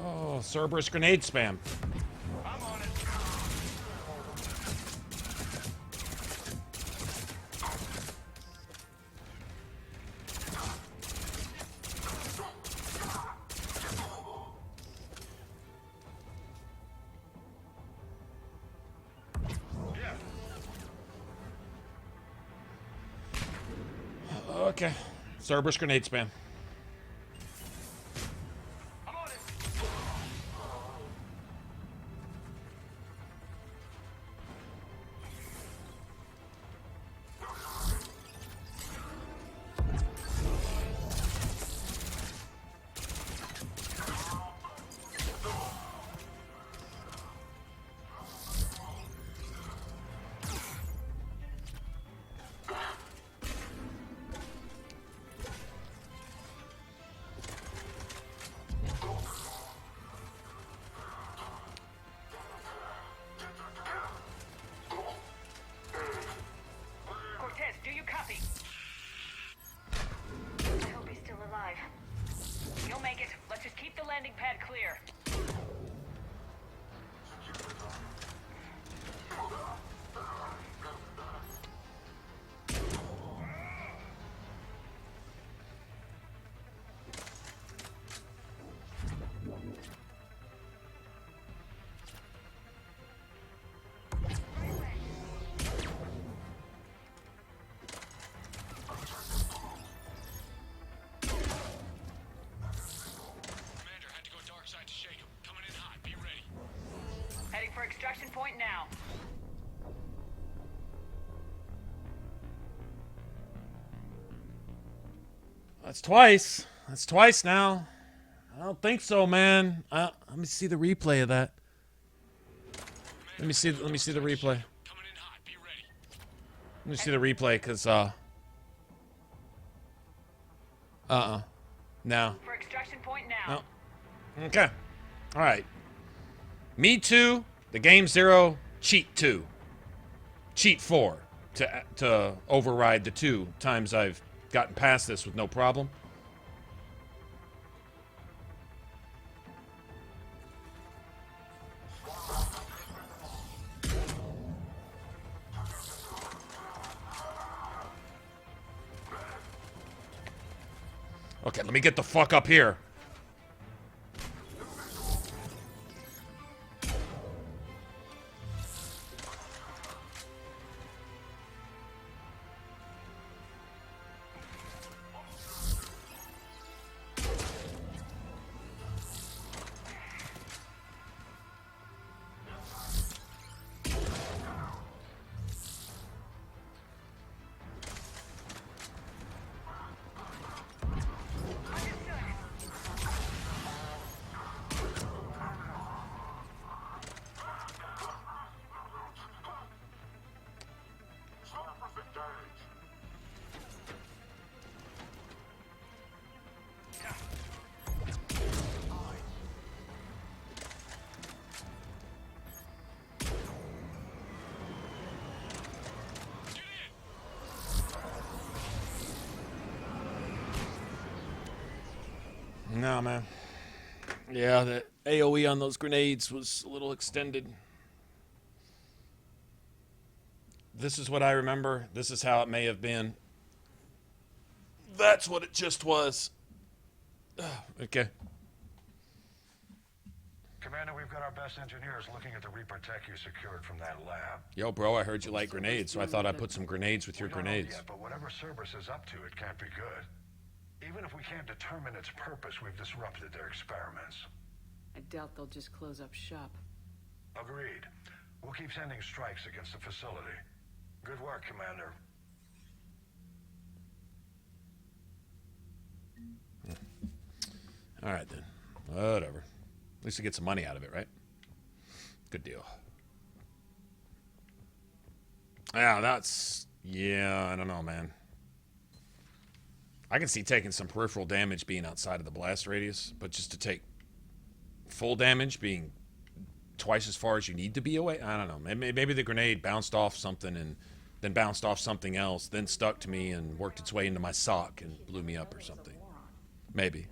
Oh, Cerberus grenade spam. I'm on it. Okay. Cerberus grenade spam. I'm on it. That's twice. That's twice now. I don't think so, man. Let me see the replay of that. Let me see the replay. Let me see the replay, cause no. For extraction point now. No. Okay. All right. Me too. The Game 0 cheat 2. Cheat 4 to override the 2 times I've gotten past this with no problem. Okay, let me get the fuck up here. No, man. Yeah, the AoE on those grenades was a little extended. This is what I remember. This is how it may have been. That's what it just was. Okay. Commander, we've got our best engineers looking at the Reaper tech you secured from that lab. Yo, bro, I heard you like grenades, so I thought I'd put some grenades with your grenades. Yet, but whatever Cerberus is up to, it can't be good. Even if we can't determine its purpose, we've disrupted their experiments. I doubt they'll just close up shop. Agreed. We'll keep sending strikes against the facility. Good work, Commander. All right, then. Whatever. At least we get some money out of it, right? Good deal. Yeah, that's... Yeah, I don't know, man. I can see taking some peripheral damage being outside of the blast radius, but just to take full damage being twice as far as you need to be away, I don't know. Maybe the grenade bounced off something and then bounced off something else, then stuck to me and worked its way into my sock and blew me up or something. Maybe.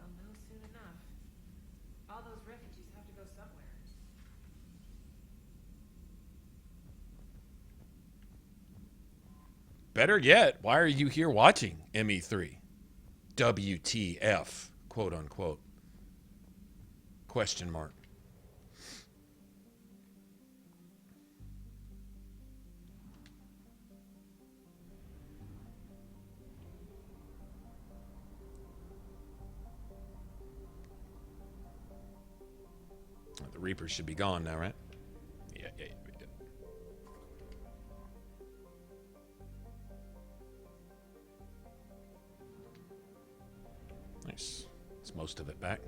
All those refugees have to go somewhere. Better yet, why are you here watching ME3? WTF, quote unquote. Question mark. The Reapers should be gone now, right? Yeah. Nice. It's most of it back.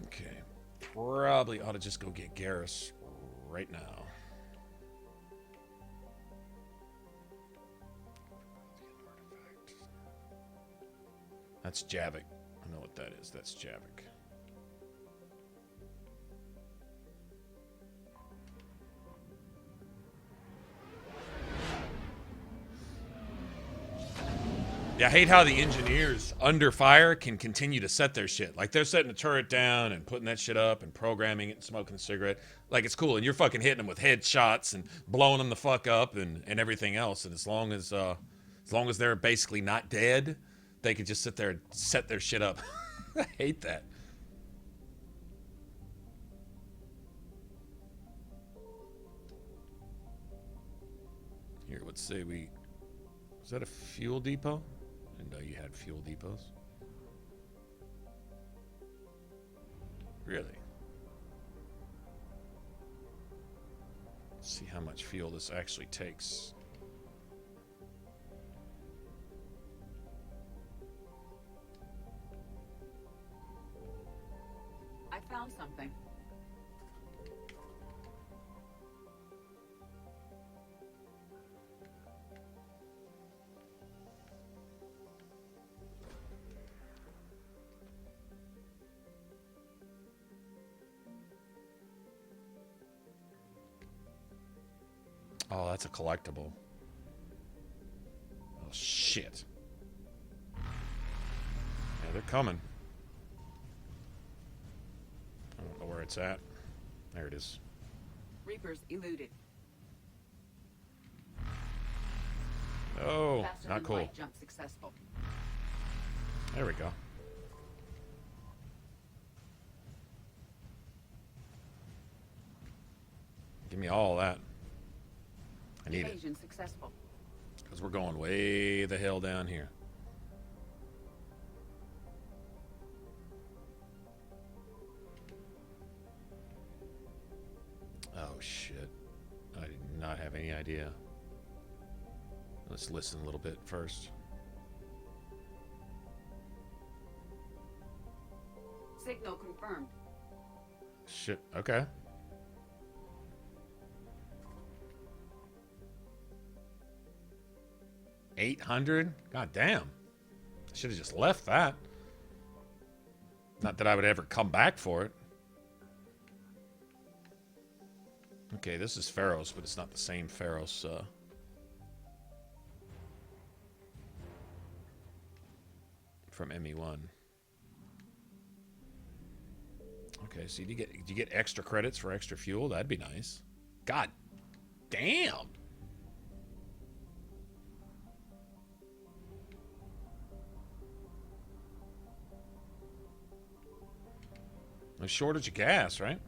Okay. Probably ought to just go get Garrus right now. That's Javik. I know what that is. That's Javik. Yeah, I hate how the engineers under fire can continue to set their shit. Like, they're setting the turret down and putting that shit up and programming it and smoking a cigarette. Like, it's cool. And you're fucking hitting them with headshots and blowing them the fuck up and everything else. And as long as they're basically not dead, they can just sit there and set their shit up. I hate that. Here, let's say is that a fuel depot? I didn't know you had fuel depots. Really? Let's see how much fuel this actually takes. Oh, that's a collectible. Oh, shit. Yeah, they're coming. I don't know where it's at. There it is. Reapers eluded. Oh, Faster not than cool. light jump successful. There we go. Give me all that. I need it. Evasion successful. Because we're going way the hell down here. Oh, shit. I did not have any idea. Let's listen a little bit first. Signal confirmed. Shit, okay. $800? God damn. I should have just left that. Not that I would ever come back for it. Okay, this is Pharos, but it's not the same Pharos. From ME1. Okay, so do you get extra credits for extra fuel? That'd be nice. God damn. No shortage of gas, right?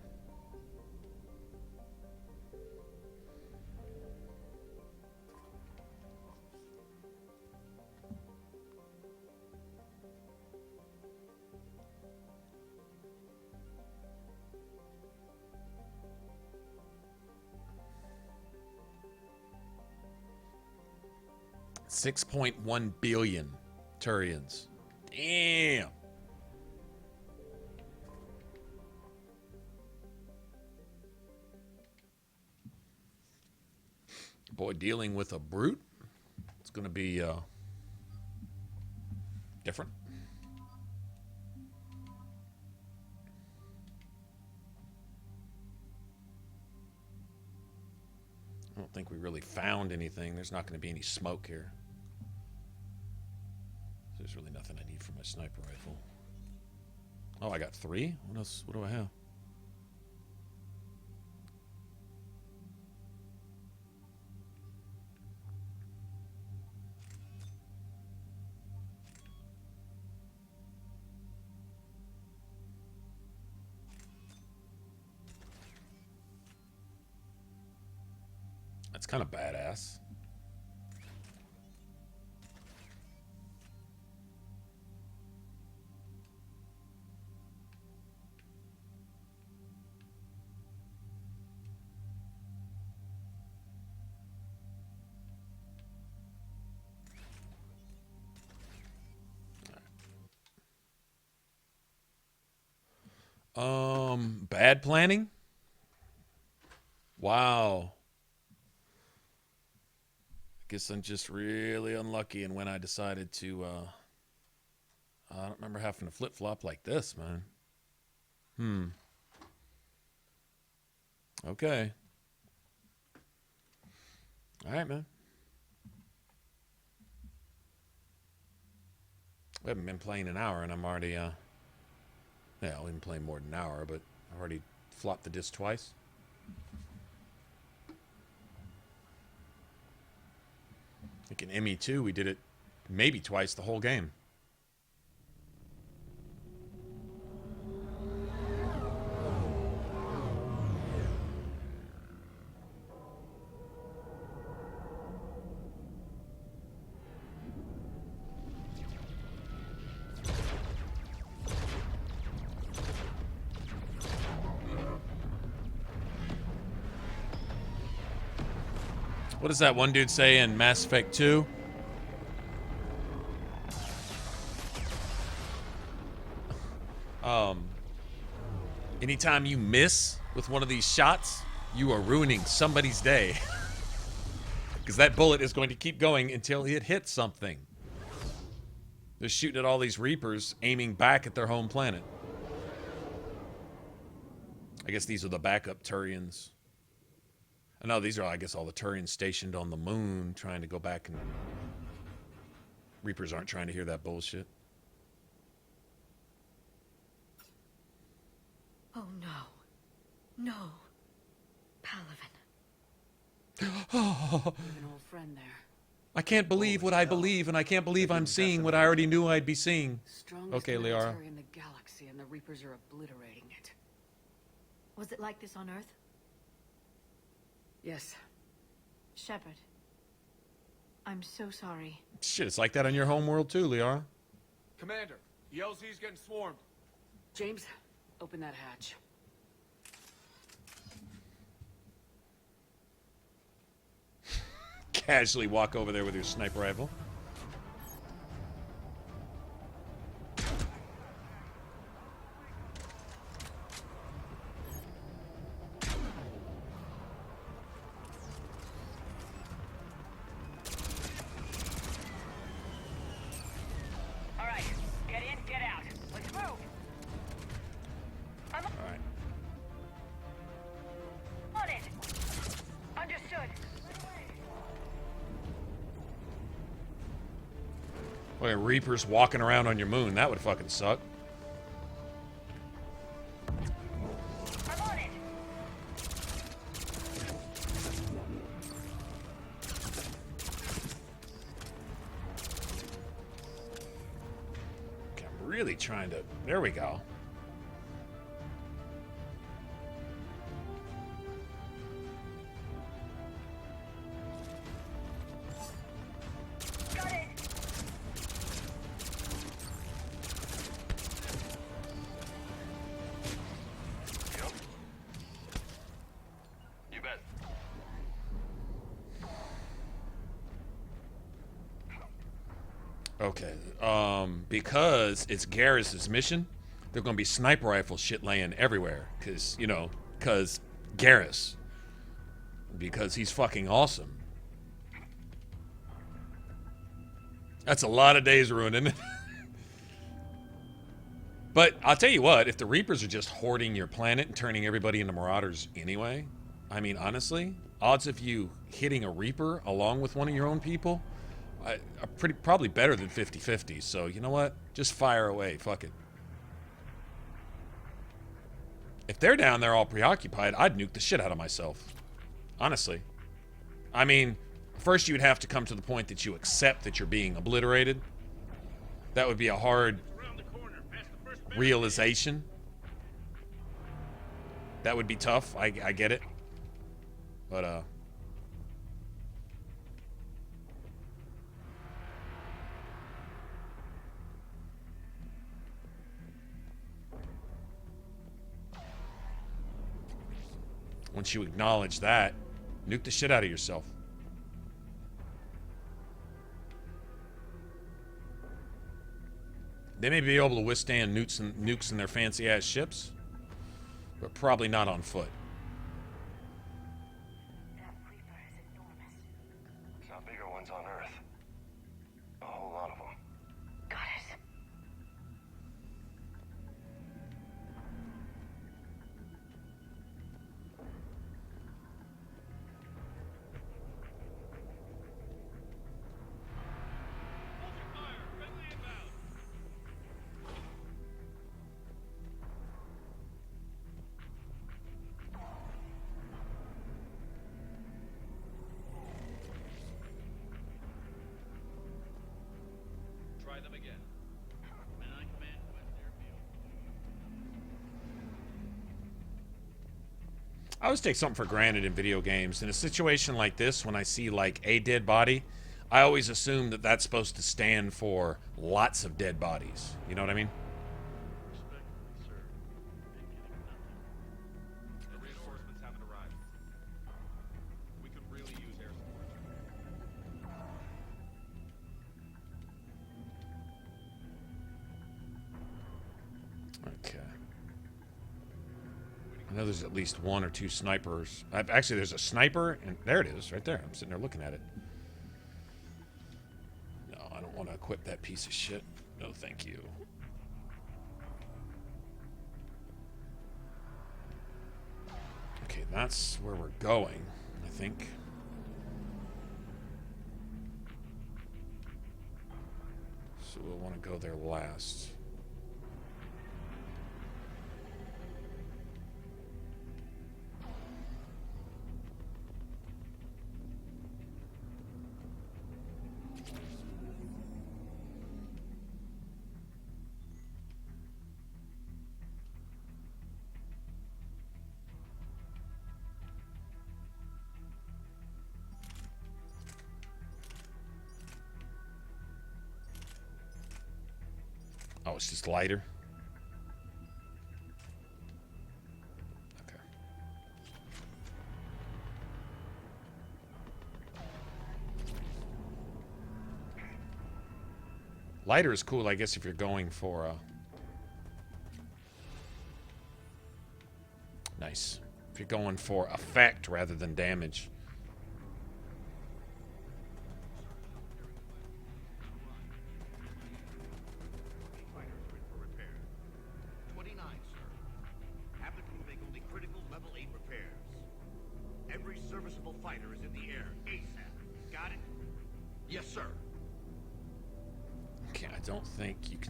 $6.1 billion Turians. Damn. Boy, dealing with a brute, it's going to be different. I don't think we really found anything. There's not going to be any smoke here. There's really nothing I need for my sniper rifle. Oh, I got 3? What else? What do I have? That's kind of badass. Bad planning? Wow. Guess I'm just really unlucky in when I decided to, I don't remember having to flip-flop like this, man. Okay. All right, man. We haven't been playing an hour, and I'm already, yeah, we've been playing more than an hour, but I've already flopped the disc twice. I think in ME2, we did it maybe twice the whole game. What does that one dude say in Mass Effect 2? Anytime you miss with one of these shots, you are ruining somebody's day. Because that bullet is going to keep going until it hits something. They're shooting at all these Reapers, aiming back at their home planet. I guess these are the backup Turians. I know these are, I guess, all the Turians stationed on the moon trying to go back and... Reapers aren't trying to hear that bullshit. Oh no. No. Palaven. An old friend there. I can't believe what I believe, and I can't believe I'm seeing what I already knew I'd be seeing. Strongest Okay, Liara. military in the galaxy, and the Reapers are obliterating it. Was it like this on Earth? Yes. Shepard. I'm so sorry. Shit, it's like that on your home world too, Liara. Commander, the LZ's getting swarmed. James, open that hatch. Casually walk over there with your sniper rifle. All right, get in, get out. Let's move. I'm All right. on it. Understood. Like Reapers walking around on your moon. That would fucking suck. I'm on it. Okay, I'm really trying to... There we go. Got it. You bet. Okay. Because it's Garrus's mission, they're going to be sniper rifle shit laying everywhere. Because, you know, because Garrus. Because he's fucking awesome. That's a lot of days ruined, isn't it? But I'll tell you what, if the Reapers are just hoarding your planet and turning everybody into Marauders anyway, I mean, honestly, odds of you hitting a Reaper along with one of your own people are probably better than 50-50. So, you know what? Just fire away. Fuck it. If they're down there all preoccupied, I'd nuke the shit out of myself. Honestly. I mean, first you'd have to come to the point that you accept that you're being obliterated. That would be a hard realization. That would be tough. I get it. But, once you acknowledge that, nuke the shit out of yourself. They may be able to withstand nukes in their fancy-ass ships, but probably not on foot. Saw bigger ones on Earth. A whole lot of them. Got it. Try them again. Command I command West Airfield. I always take something for granted in video games. In a situation like this, when I see, like, a dead body, I always assume that that's supposed to stand for lots of dead bodies. You know what I mean? Respectfully, sir. The reinforcements haven't arrived. We could really use air support. Okay. I know there's at least one or two snipers. Actually, there's a sniper, and there it is, right there. I'm sitting there looking at it. No, I don't want to equip that piece of shit. No, thank you. Okay, that's where we're going. I think. So we'll want to go there last. Oh, it's just lighter? Okay. Lighter is cool, I guess, if you're going for nice. If you're going for effect rather than damage.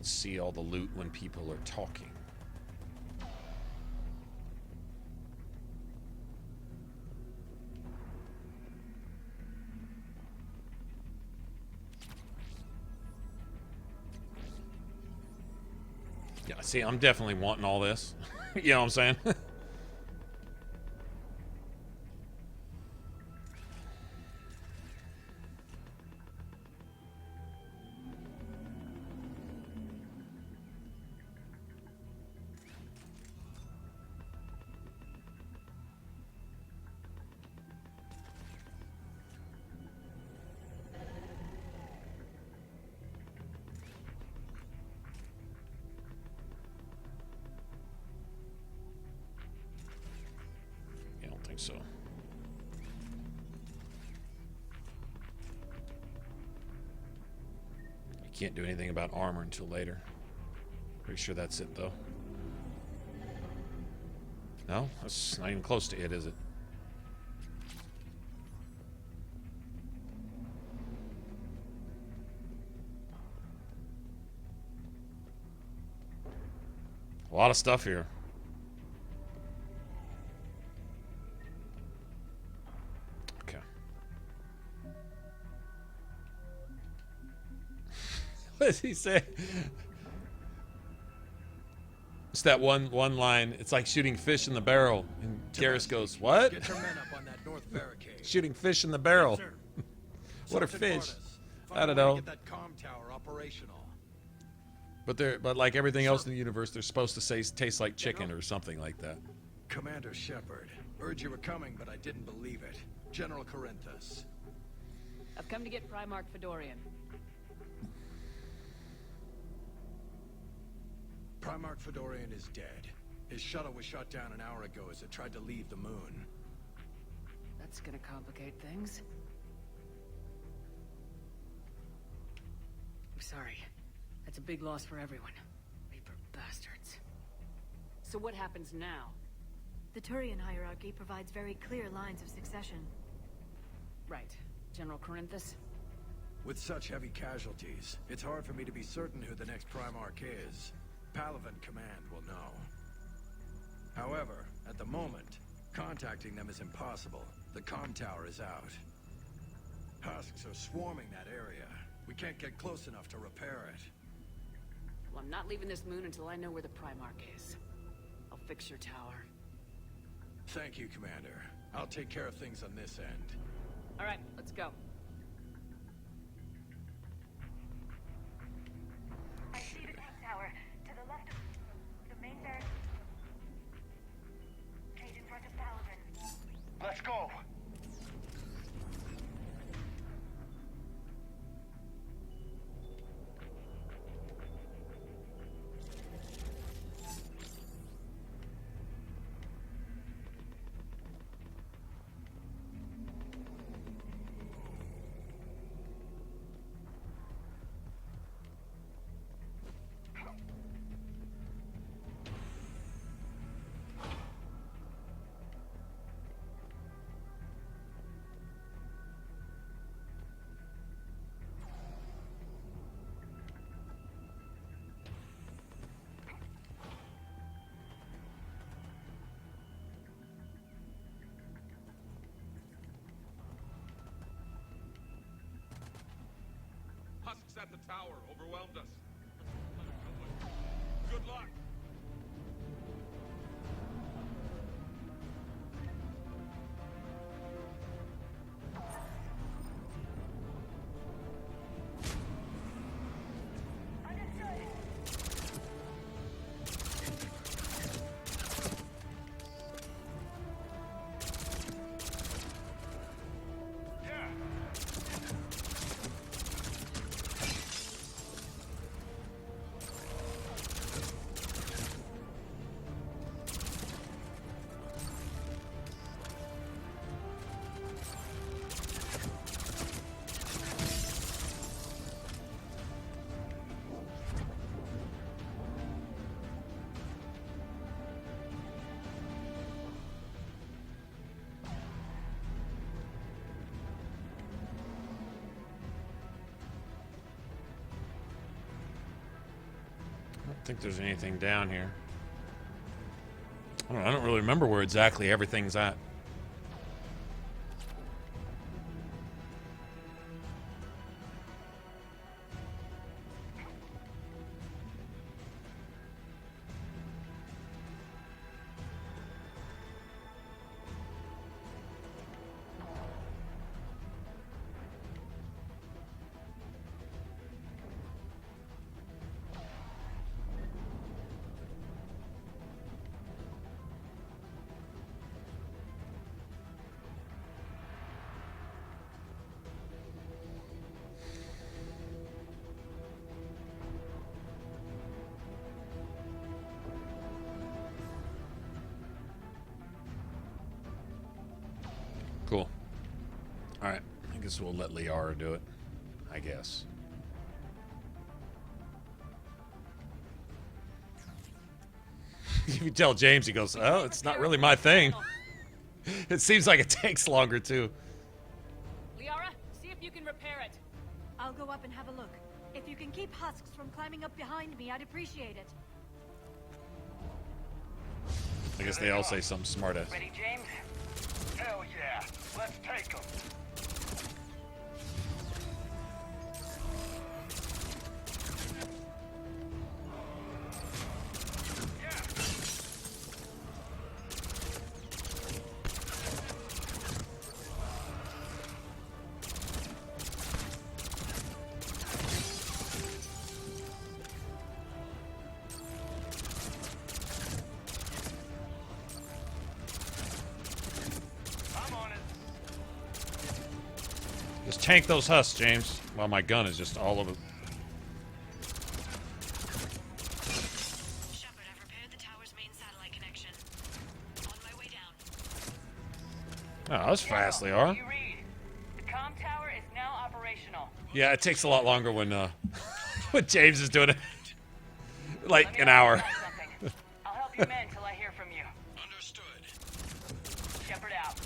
See all the loot when people are talking. Yeah, see, I'm definitely wanting all this. You know what I'm saying? So you can't do anything about armor until later. Pretty sure that's it though. No, that's not even close to it, is it? A lot of stuff here. What does he say? It's that one line. It's like shooting fish in the barrel. And Garrus goes, "What?" Get your men up on that north barricade. Shooting fish in the barrel. What are fish? I don't know. Get that comm tower operational. But like everything else in the universe, they're supposed to taste like chicken or something like that. Commander Shepard, heard you were coming, but I didn't believe it. General Corinthus. I've come to get Primarch Fedorian. Primarch Fedorian is dead. His shuttle was shot down an hour ago as it tried to leave the moon. That's gonna complicate things. I'm sorry. That's a big loss for everyone. Reaper bastards. So what happens now? The Turian hierarchy provides very clear lines of succession. Right. General Corinthus? With such heavy casualties, it's hard for me to be certain who the next Primarch is. Palaven Command will know. However, at the moment, contacting them is impossible. The comm tower is out. Husks are swarming that area. We can't get close enough to repair it. Well, I'm not leaving this moon until I know where the Primarch is. I'll fix your tower. Thank you, Commander. I'll take care of things on this end. All right, let's go. I see the comm tower. To the left of the main barracks. Right in front of Palaven. Let's go! the tower overwhelmed us. Good luck. I don't think there's anything down here. I don't really remember where exactly everything's at. Cool. Alright. I guess we'll let Liara do it. I guess. You can tell James, he goes, oh, it's not really my thing. It seems like it takes longer, too. Liara, see if you can repair it. I'll go up and have a look. If you can keep husks from climbing up behind me, I'd appreciate it. I guess they all say something smart-ass. Ready, James? Hell yeah. Let's take them. Just tank those husks, James. While my gun is just all over. Shepard, I've repaired the tower's main satellite connection. On my way down. Oh, that's fast, Liara. You read. The comm tower is now operational. Yeah, it takes a lot longer when when James is doing it. Like an hour. I'll help you men till I hear from you. Understood. Shepard out.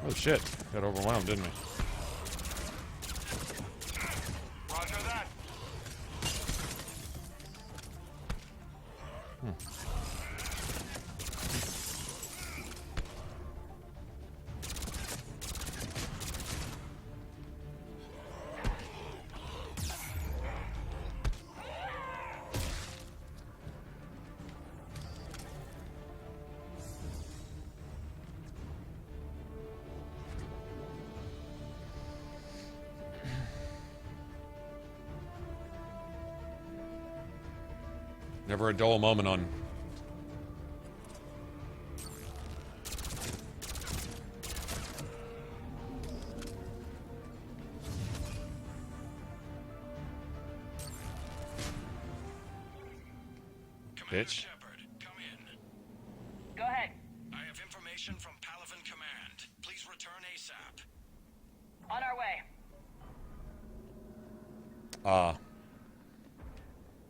Oh shit, got overwhelmed, didn't we? Roger that. Never a dull moment on. Bitch. Go ahead. I have information from Palaven Command. Please return ASAP. On our way.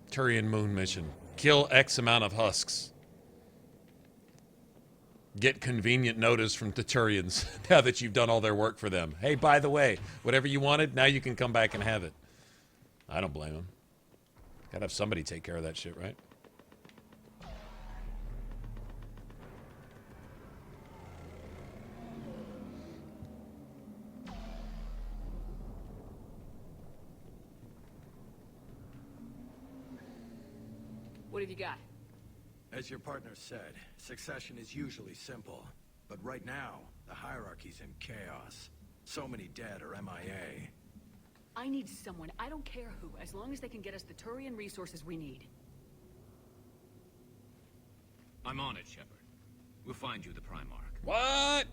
Turian moon mission. Kill X amount of husks. Get convenient notice from the Turians now that you've done all their work for them. Hey, by the way, whatever you wanted, now you can come back and have it. I don't blame them. Gotta have somebody take care of that shit, right? What have you got? As your partner said, succession is usually simple. But right now, the hierarchy's in chaos. So many dead or MIA. I need someone, I don't care who, as long as they can get us the Turian resources we need. I'm on it, Shepard. We'll find you the Primarch. What?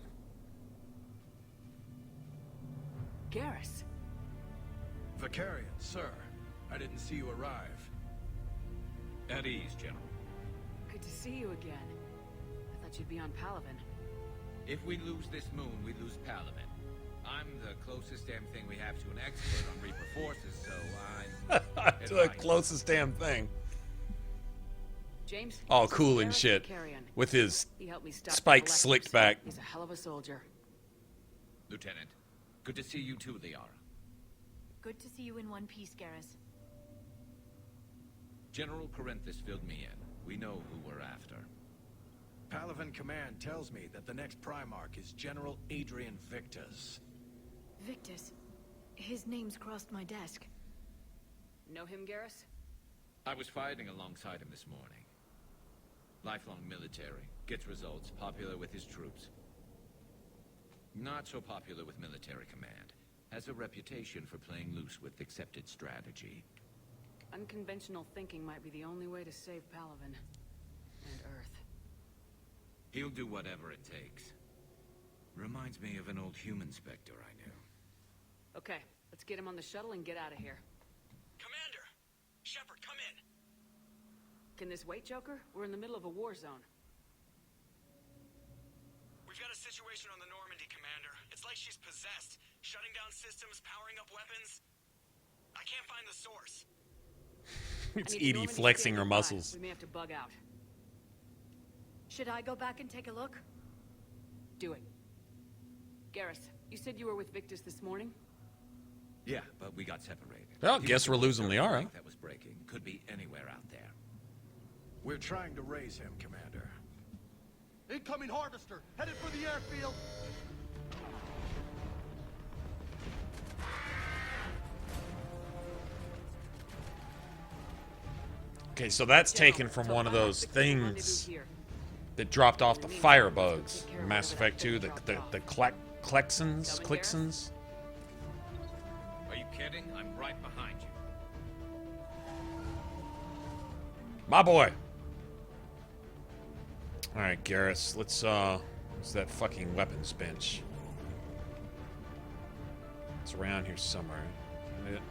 Garrus. Vicarian, sir. I didn't see you arrive. At ease, General. Good to see you again. I thought you'd be on Palaven. If we lose this moon, we lose Palaven. I'm the closest damn thing we have to an expert on Reaper forces, so I'm... To the closest damn thing. James? All cool and shit. With his spikes slicked back. He's a hell of a soldier. Lieutenant, good to see you too, Liara. Good to see you in one piece, Garrus. General Corinthus filled me in. We know who we're after. Palaven Command tells me that the next Primarch is General Adrian Victus. Victus? His name's crossed my desk. Know him, Garrus? I was fighting alongside him this morning. Lifelong military, gets results, popular with his troops. Not so popular with military command. Has a reputation for playing loose with accepted strategy. Unconventional thinking might be the only way to save Palaven. And Earth. He'll do whatever it takes. Reminds me of an old human Spectre I knew. Okay, let's get him on the shuttle and get out of here. Commander! Shepard, come in! Can this wait, Joker? We're in the middle of a war zone. We've got a situation on the Normandy, Commander. It's like she's possessed. Shutting down systems, powering up weapons. I can't find the source. It's Edie flexing her muscles. We may have to bug out. Should I go back and take a look? Do it. Garrus, you said you were with Victus this morning? Yeah, but we got separated. Well, guess we're losing Liara. That was breaking. Could be anywhere out there. We're trying to raise him, Commander. Incoming harvester, headed for the airfield. Okay, so that's taken from one of those things that dropped off the firebugs in Mass Effect 2, the Klexons? Are you kidding? I'm right behind you. My boy. Alright, Garrus, let's what's that fucking weapons bench? It's around here somewhere. Isn't it?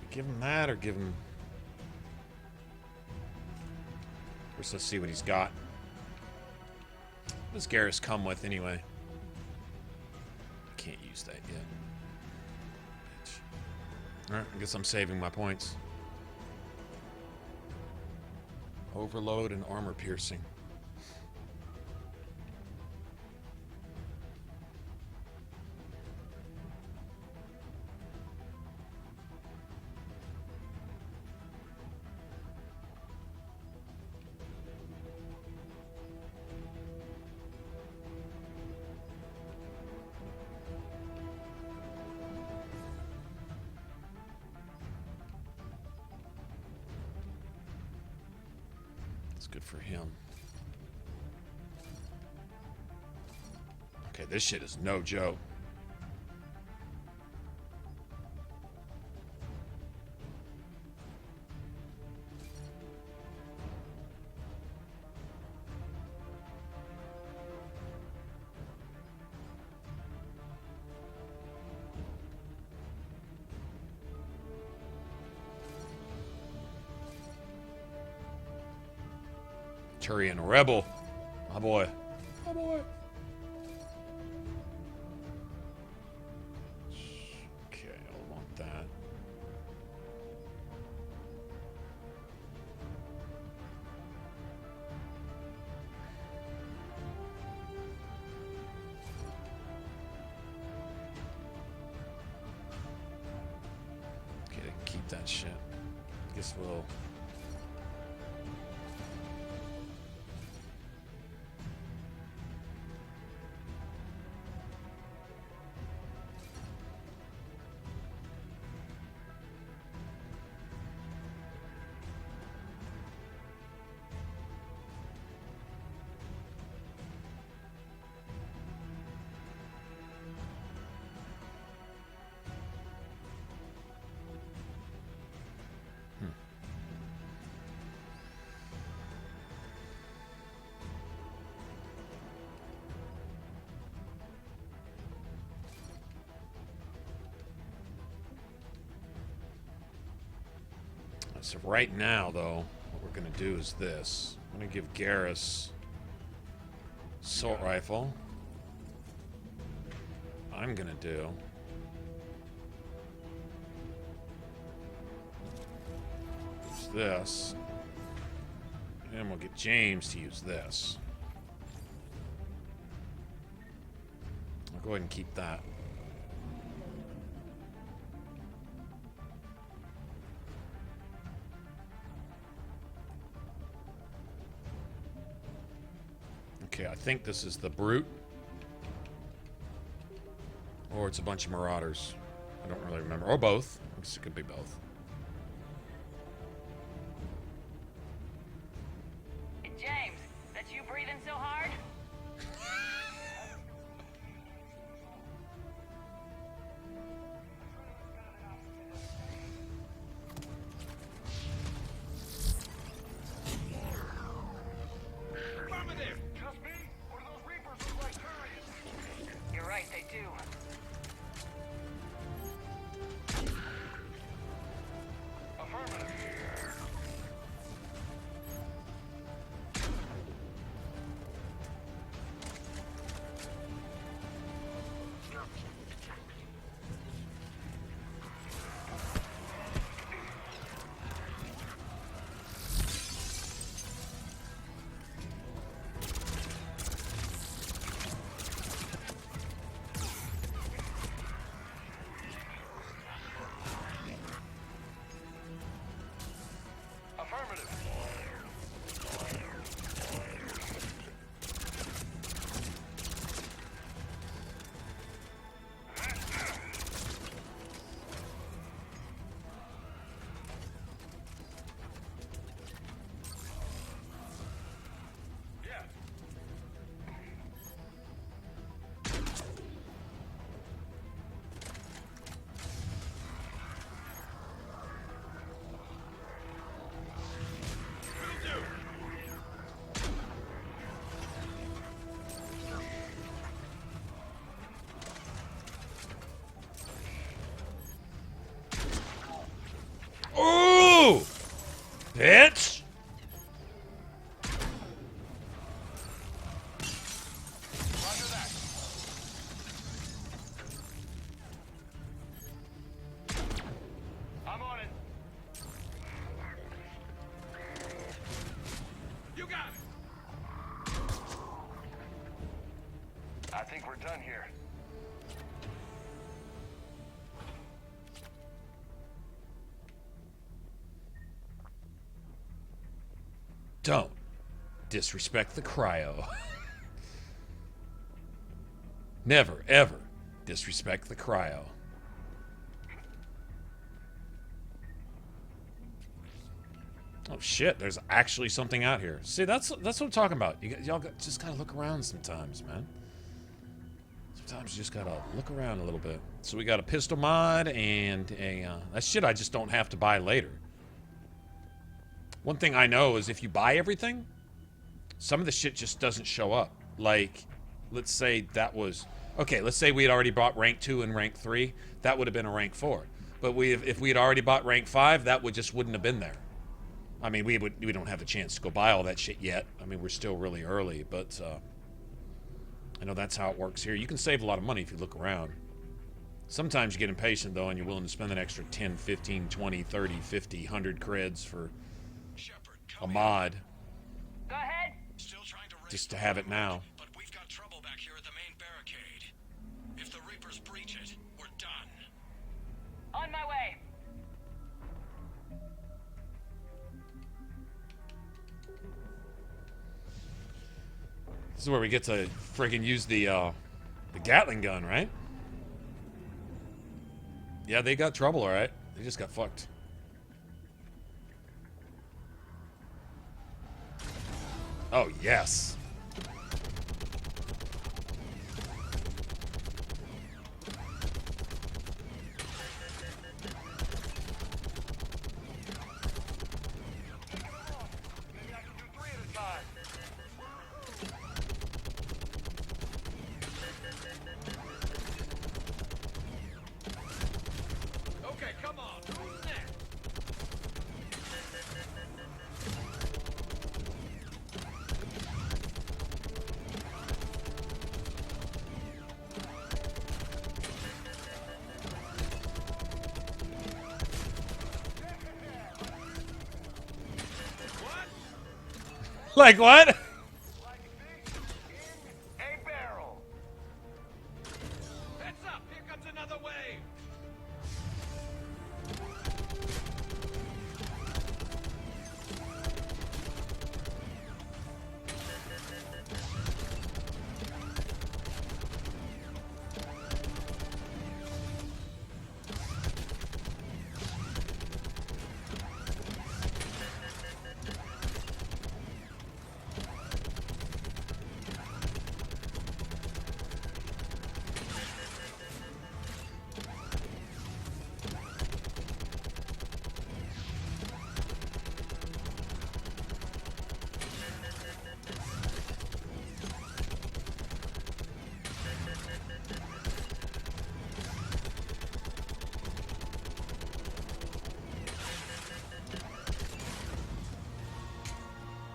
Give him that or give him... First, let's see what he's got. What does Garrus come with anyway? Can't use that yet. Alright, I guess I'm saving my points. Overload and armor piercing. Good for him. Okay, this shit is no joke. Turian Rebel. My boy. My boy. Okay, I don't want that. Okay, keep that shit. Guess we'll... So right now, though, what we're going to do is this. I'm going to give Garrus assault rifle. I'm going to do... use this. And we'll get James to use this. I'll go ahead and keep that. Okay, I think this is the Brute. Or it's a bunch of Marauders. I don't really remember. Or both. I guess it could be both. James, that's you breathing so hard? You're right, they do. Ooh! Bitch! I'm on it. You got it. I think we're done here. Don't disrespect the cryo. Never, ever disrespect the cryo. Oh shit, there's actually something out here. See, that's what I'm talking about. Y'all just gotta look around sometimes, man. Sometimes you just gotta look around a little bit. So we got a pistol mod and a... that shit I just don't have to buy later. One thing I know is if you buy everything, some of the shit just doesn't show up. Like, let's say that was... Okay, let's say we had already bought rank 2 and rank 3. That would have been a rank 4. But if we had already bought rank 5, that just wouldn't have been there. I mean, we don't have the chance to go buy all that shit yet. I mean, we're still really early, but I know that's how it works here. You can save a lot of money if you look around. Sometimes you get impatient, though, and you're willing to spend an extra 10, 15, 20, 30, 50, 100 creds for a mod. Go ahead. Just to have it now. But we've got trouble back here at the main barricade. If the Reapers breach it, we're done. On my way. This is where we get to friggin' use the Gatling gun, right? Yeah, they got trouble, alright. They just got fucked. Oh, yes. Like what?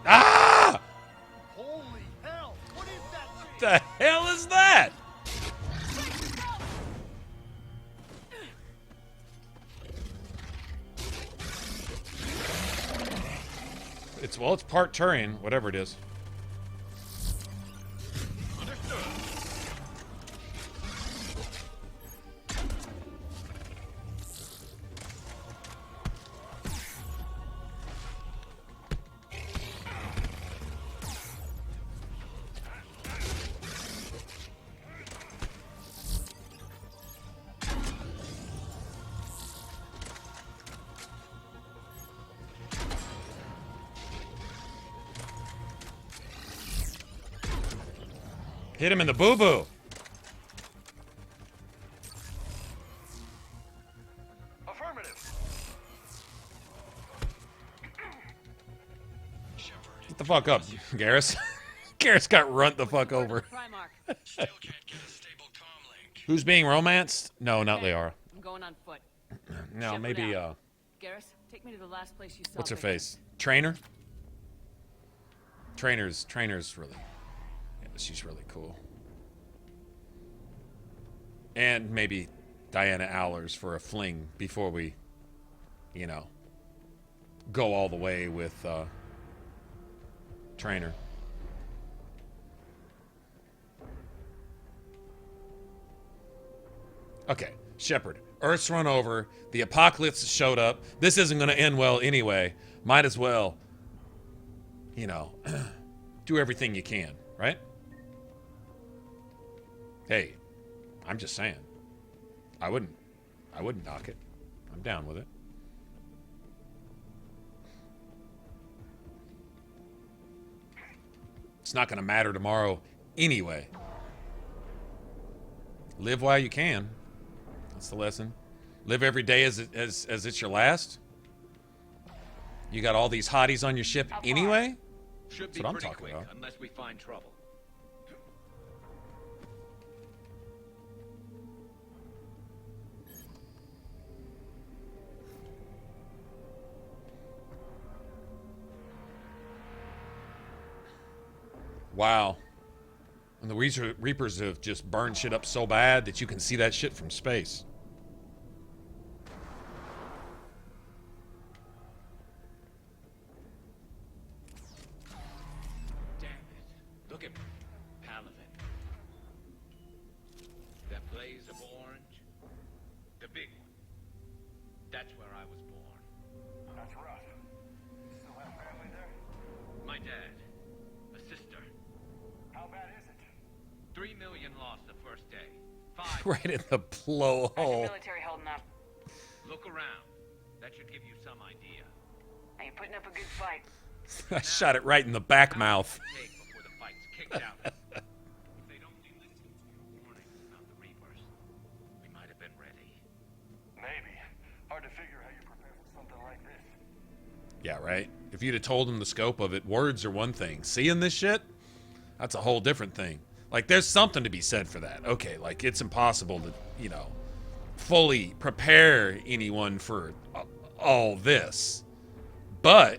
Ah! Holy hell! What is that? The hell is that? It's part Turian, whatever it is. Hit him in the boo-boo. Affirmative. Get the fuck up, Garrus. Garrus got run the fuck over. Still can't get a stable comm link. Who's being romanced? No, not Leora. I'm going on foot. No, Shepard maybe, out. Garrus, take me to the last place you saw. what's her Victor. face? Trainer? Trainer's really, yeah, she's really cool. And maybe Diana Owlers for a fling before we, you know, go all the way with Trainer. Okay, Shepard. Earth's run over. The apocalypse showed up. This isn't going to end well anyway. Might as well, you know, do everything you can, right? Hey, I'm just saying. I wouldn't knock it. I'm down with it. It's not going to matter tomorrow anyway. Live while you can. That's the lesson. Live every day as it's your last. You got all these hotties on your ship anyway? Should That's be what I'm pretty talking quick, about. unless we find trouble. Wow. And the Reapers have just burned shit up so bad that you can see that shit from space. Damn it. Look at Paladin. That blaze of orange. The big one. That's where I was born. That's rough. Still have family there? My dad. A sister. How bad is it? 3 million lost the first day. Right in the blowhole. Military holding up. Look around. That should give you some idea. Are you putting up a good fight? I shot it right in the back mouth. Before the fight's kicked out. If they'd only listened to your warnings about the Reapers, we might have been ready. Maybe. Hard to figure how you prepare for something like this. Yeah, right? If you'd have told them the scope of it, words are one thing. Seeing this shit, that's a whole different thing. Like, there's something to be said for that. Okay, like, it's impossible to, you know, fully prepare anyone for all this. But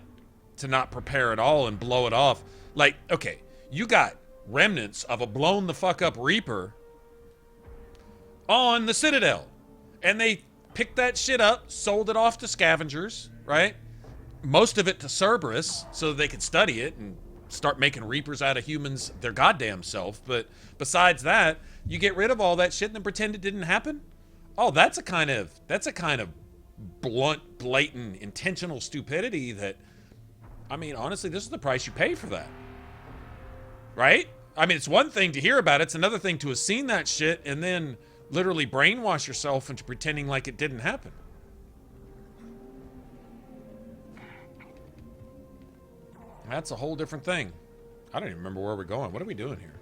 to not prepare at all and blow it off. Like, okay, you got remnants of a blown the fuck up Reaper on the Citadel. And they picked that shit up, sold it off to scavengers, right? Most of it to Cerberus so they could study it and start making Reapers out of humans their goddamn self. But besides that, you get rid of all that shit and then pretend it didn't happen? Oh, that's a kind of blunt, blatant, intentional stupidity that, I mean, honestly, this is the price you pay for that. Right? I mean, it's one thing to hear about it. It's another thing to have seen that shit and then literally brainwash yourself into pretending like it didn't happen. That's a whole different thing. I don't even remember where we're going. What are we doing here?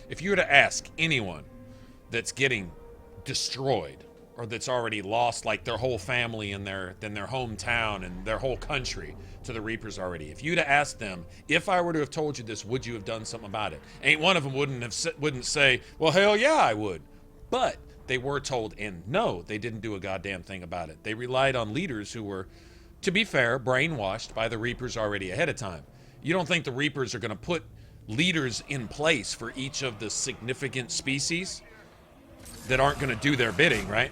If you were to ask anyone that's getting destroyed or that's already lost like their whole family and their hometown and their whole country to the Reapers already, if you'd have asked them, if I were to have told you this, would you have done something about it? Ain't one of them wouldn't say, well, hell yeah, I would. But they were told, and no, they didn't do a goddamn thing about it. They relied on leaders who were, to be fair, brainwashed by the Reapers already ahead of time. You don't think the Reapers are going to put leaders in place for each of the significant species that aren't going to do their bidding, right?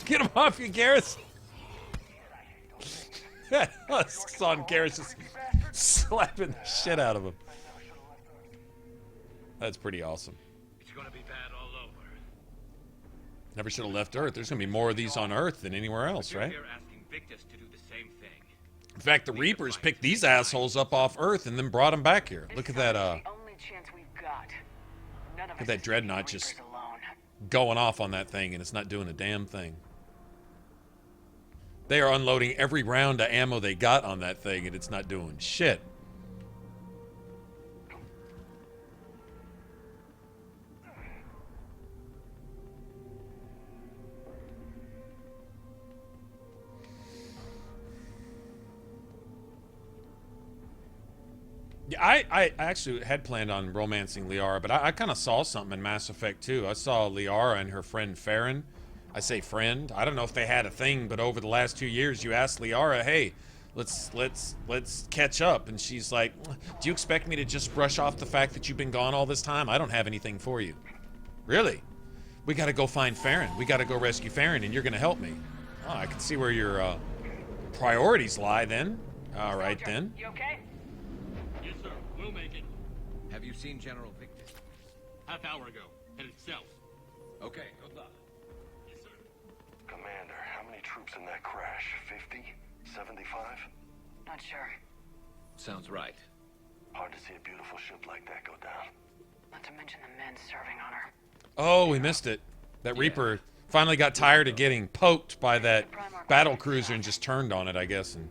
Get him off you, Garrus. I saw Garrus just slapping the shit out of him. That's pretty awesome. It's gonna be bad all over. Never should have left Earth. There's going to be more of these on Earth than anywhere else, right? You're asking Victus to do the same thing. In fact, the Reapers picked these assholes up off Earth and then brought them back here. Look at that, Only chance we've got. None of look at that Dreadnought just going off on that thing, and it's not doing a damn thing. They are unloading every round of ammo they got on that thing, and it's not doing shit. Yeah, I actually had planned on romancing Liara, but I kind of saw something in Mass Effect 2. I saw Liara and her friend Farron. I say friend. I don't know if they had a thing, but over the last 2 years, you asked Liara, hey, let's catch up. And she's like, do you expect me to just brush off the fact that you've been gone all this time? I don't have anything for you. Really? We got to go find Farron. We got to go rescue Farron, and you're going to help me. Oh, I can see where your priorities lie then. All right, then. You okay? Yes, sir. We'll make it. Have you seen General Victus? Half hour ago. Headed south. Okay, good luck. Yes, sir. Commander, how many troops in that crash? 50? 75? Not sure. Sounds right. Hard to see a beautiful ship like that go down. Not to mention the men serving on her. Oh, we missed it. That Reaper finally got tired of getting poked by that battle cruiser and just turned on it, I guess. And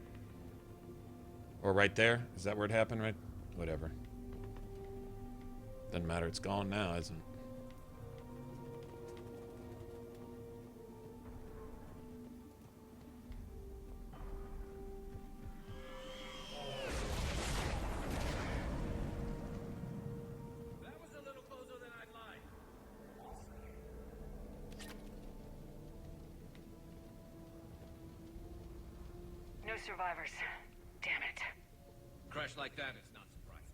Or right there? Is that where it happened, right? Whatever. Doesn't matter, it's gone now, isn't it? No survivors. Damn it. Crash like that is not surprising.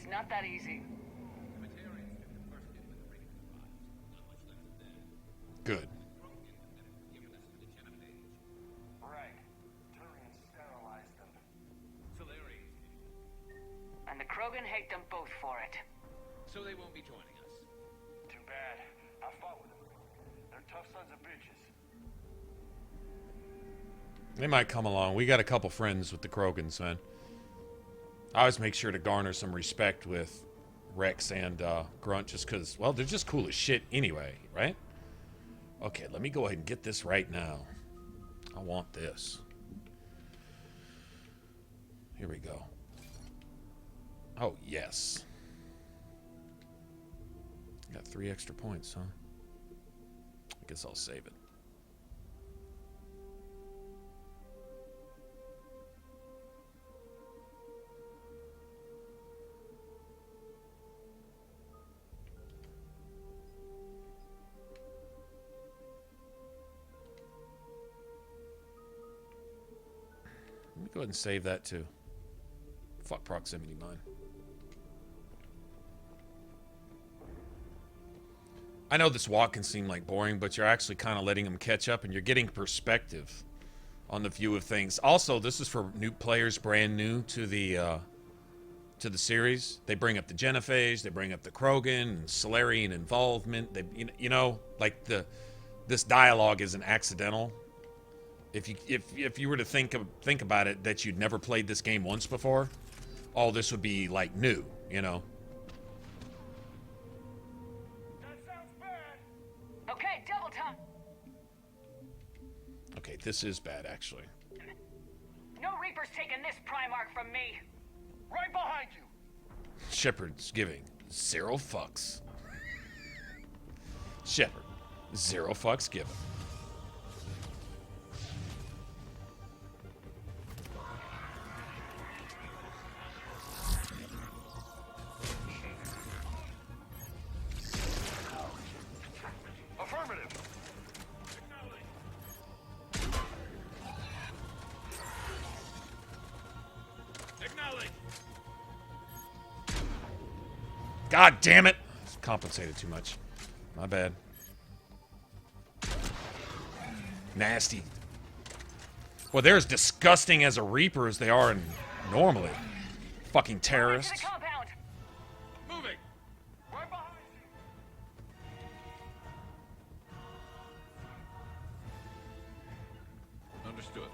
Not that easy. Good. Right. Turians sterilized them. And the Krogan hate them both for it. So they won't be joining us. Too bad. I fought with them. They're tough sons of bitches. They might come along. We got a couple friends with the Krogans, man. I always make sure to garner some respect with Rex and Grunt just because, well, they're just cool as shit anyway, right? Okay, let me go ahead and get this right now. I want this. Here we go. Oh, yes. Got 3 extra points, huh? I guess I'll save it. Let me go ahead and save that too. Fuck proximity mine. I know this walk can seem like boring, but you're actually kind of letting them catch up and you're getting perspective on the view of things. Also, this is for new players, brand new to the series. They bring up the Genophage, they bring up the Krogan and Solarian involvement. They, you know, like this dialogue isn't accidental. If you were to think about it, that you'd never played this game once before, all this would be like new, you know. That sounds bad. Okay, double time. Okay, this is bad actually. No Reaper's taking this Primarch from me. Right behind you. Shepard's giving 0 fucks. Shepard, 0 fucks given. Affirmative. Acknowledge. God damn it! Compensated too much. My bad. Nasty. Well, they're as disgusting as a Reaper as they are normally. Fucking terrorists. Moving. Right behind you. Understood.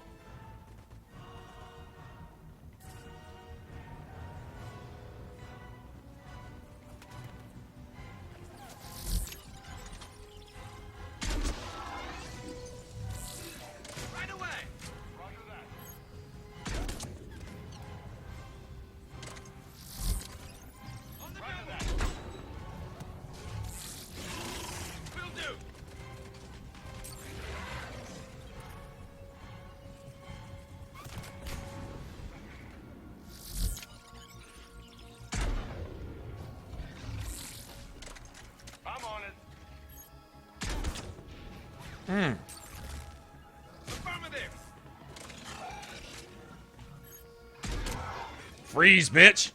Right away. Roger that. On the Roger move. that. Will do. I'm on it. Affirmative. Freeze, bitch!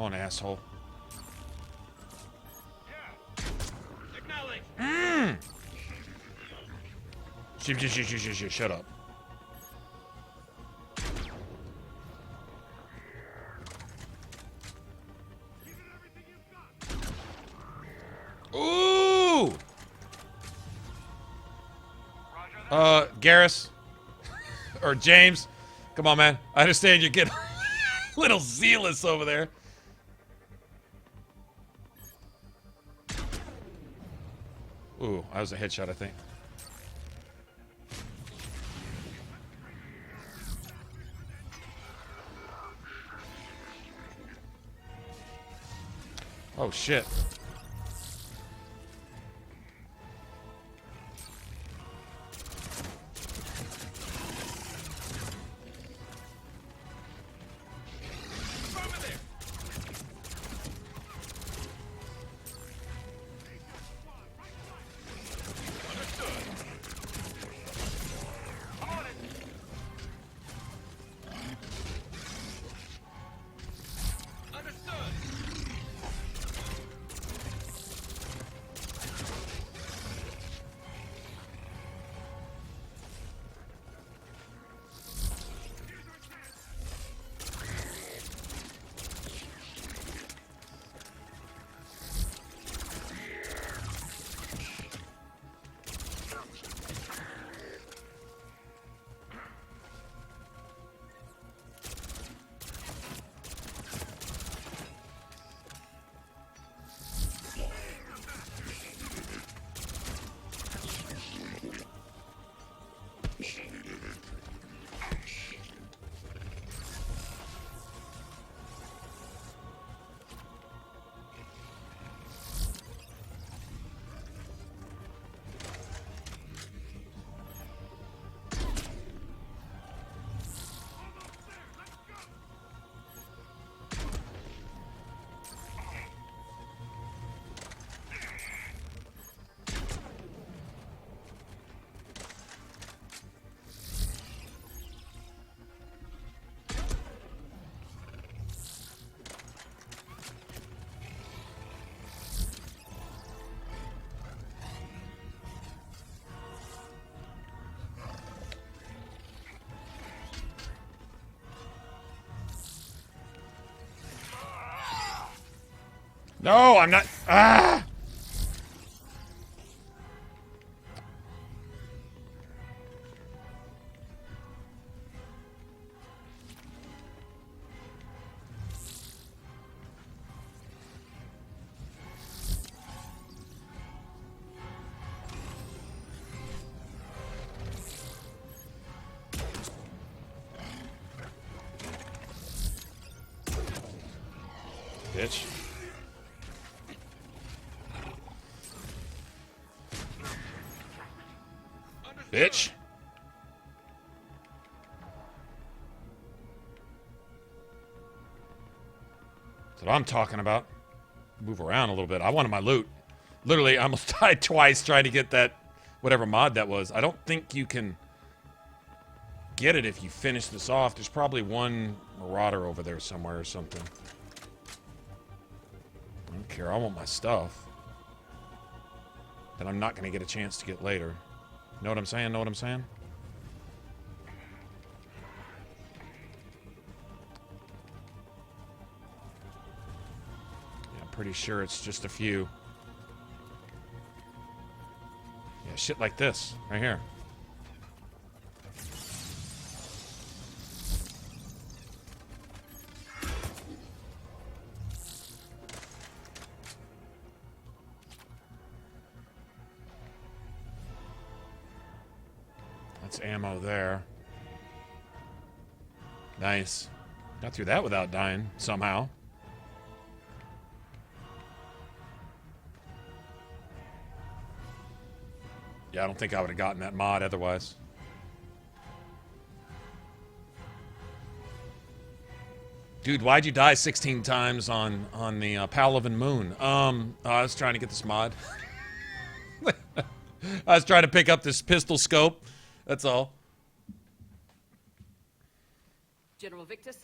on, asshole. Shut up. Ooh! Garrus. Or James. Come on, man. I understand you're getting a little zealous over there. Ooh, that was a headshot, I think. Oh, shit. No, I'm not. Ah! Bitch. Bitch. That's what I'm talking about. Move around a little bit. I wanted my loot. Literally, I almost died twice trying to get that, whatever mod that was. I don't think you can get it if you finish this off. There's probably one Marauder over there somewhere or something. I don't care. I want my stuff. That I'm not going to get a chance to get later. Know what I'm saying? Know what I'm saying? Yeah, I'm pretty sure it's just a few. Yeah, shit like this. Right here. That's ammo there. Nice. Got through that without dying, somehow. Yeah, I don't think I would have gotten that mod otherwise. Dude, why'd you die 16 times on the Palavan Moon? I was trying to get this mod. I was trying to pick up this pistol scope. That's all. General Victus?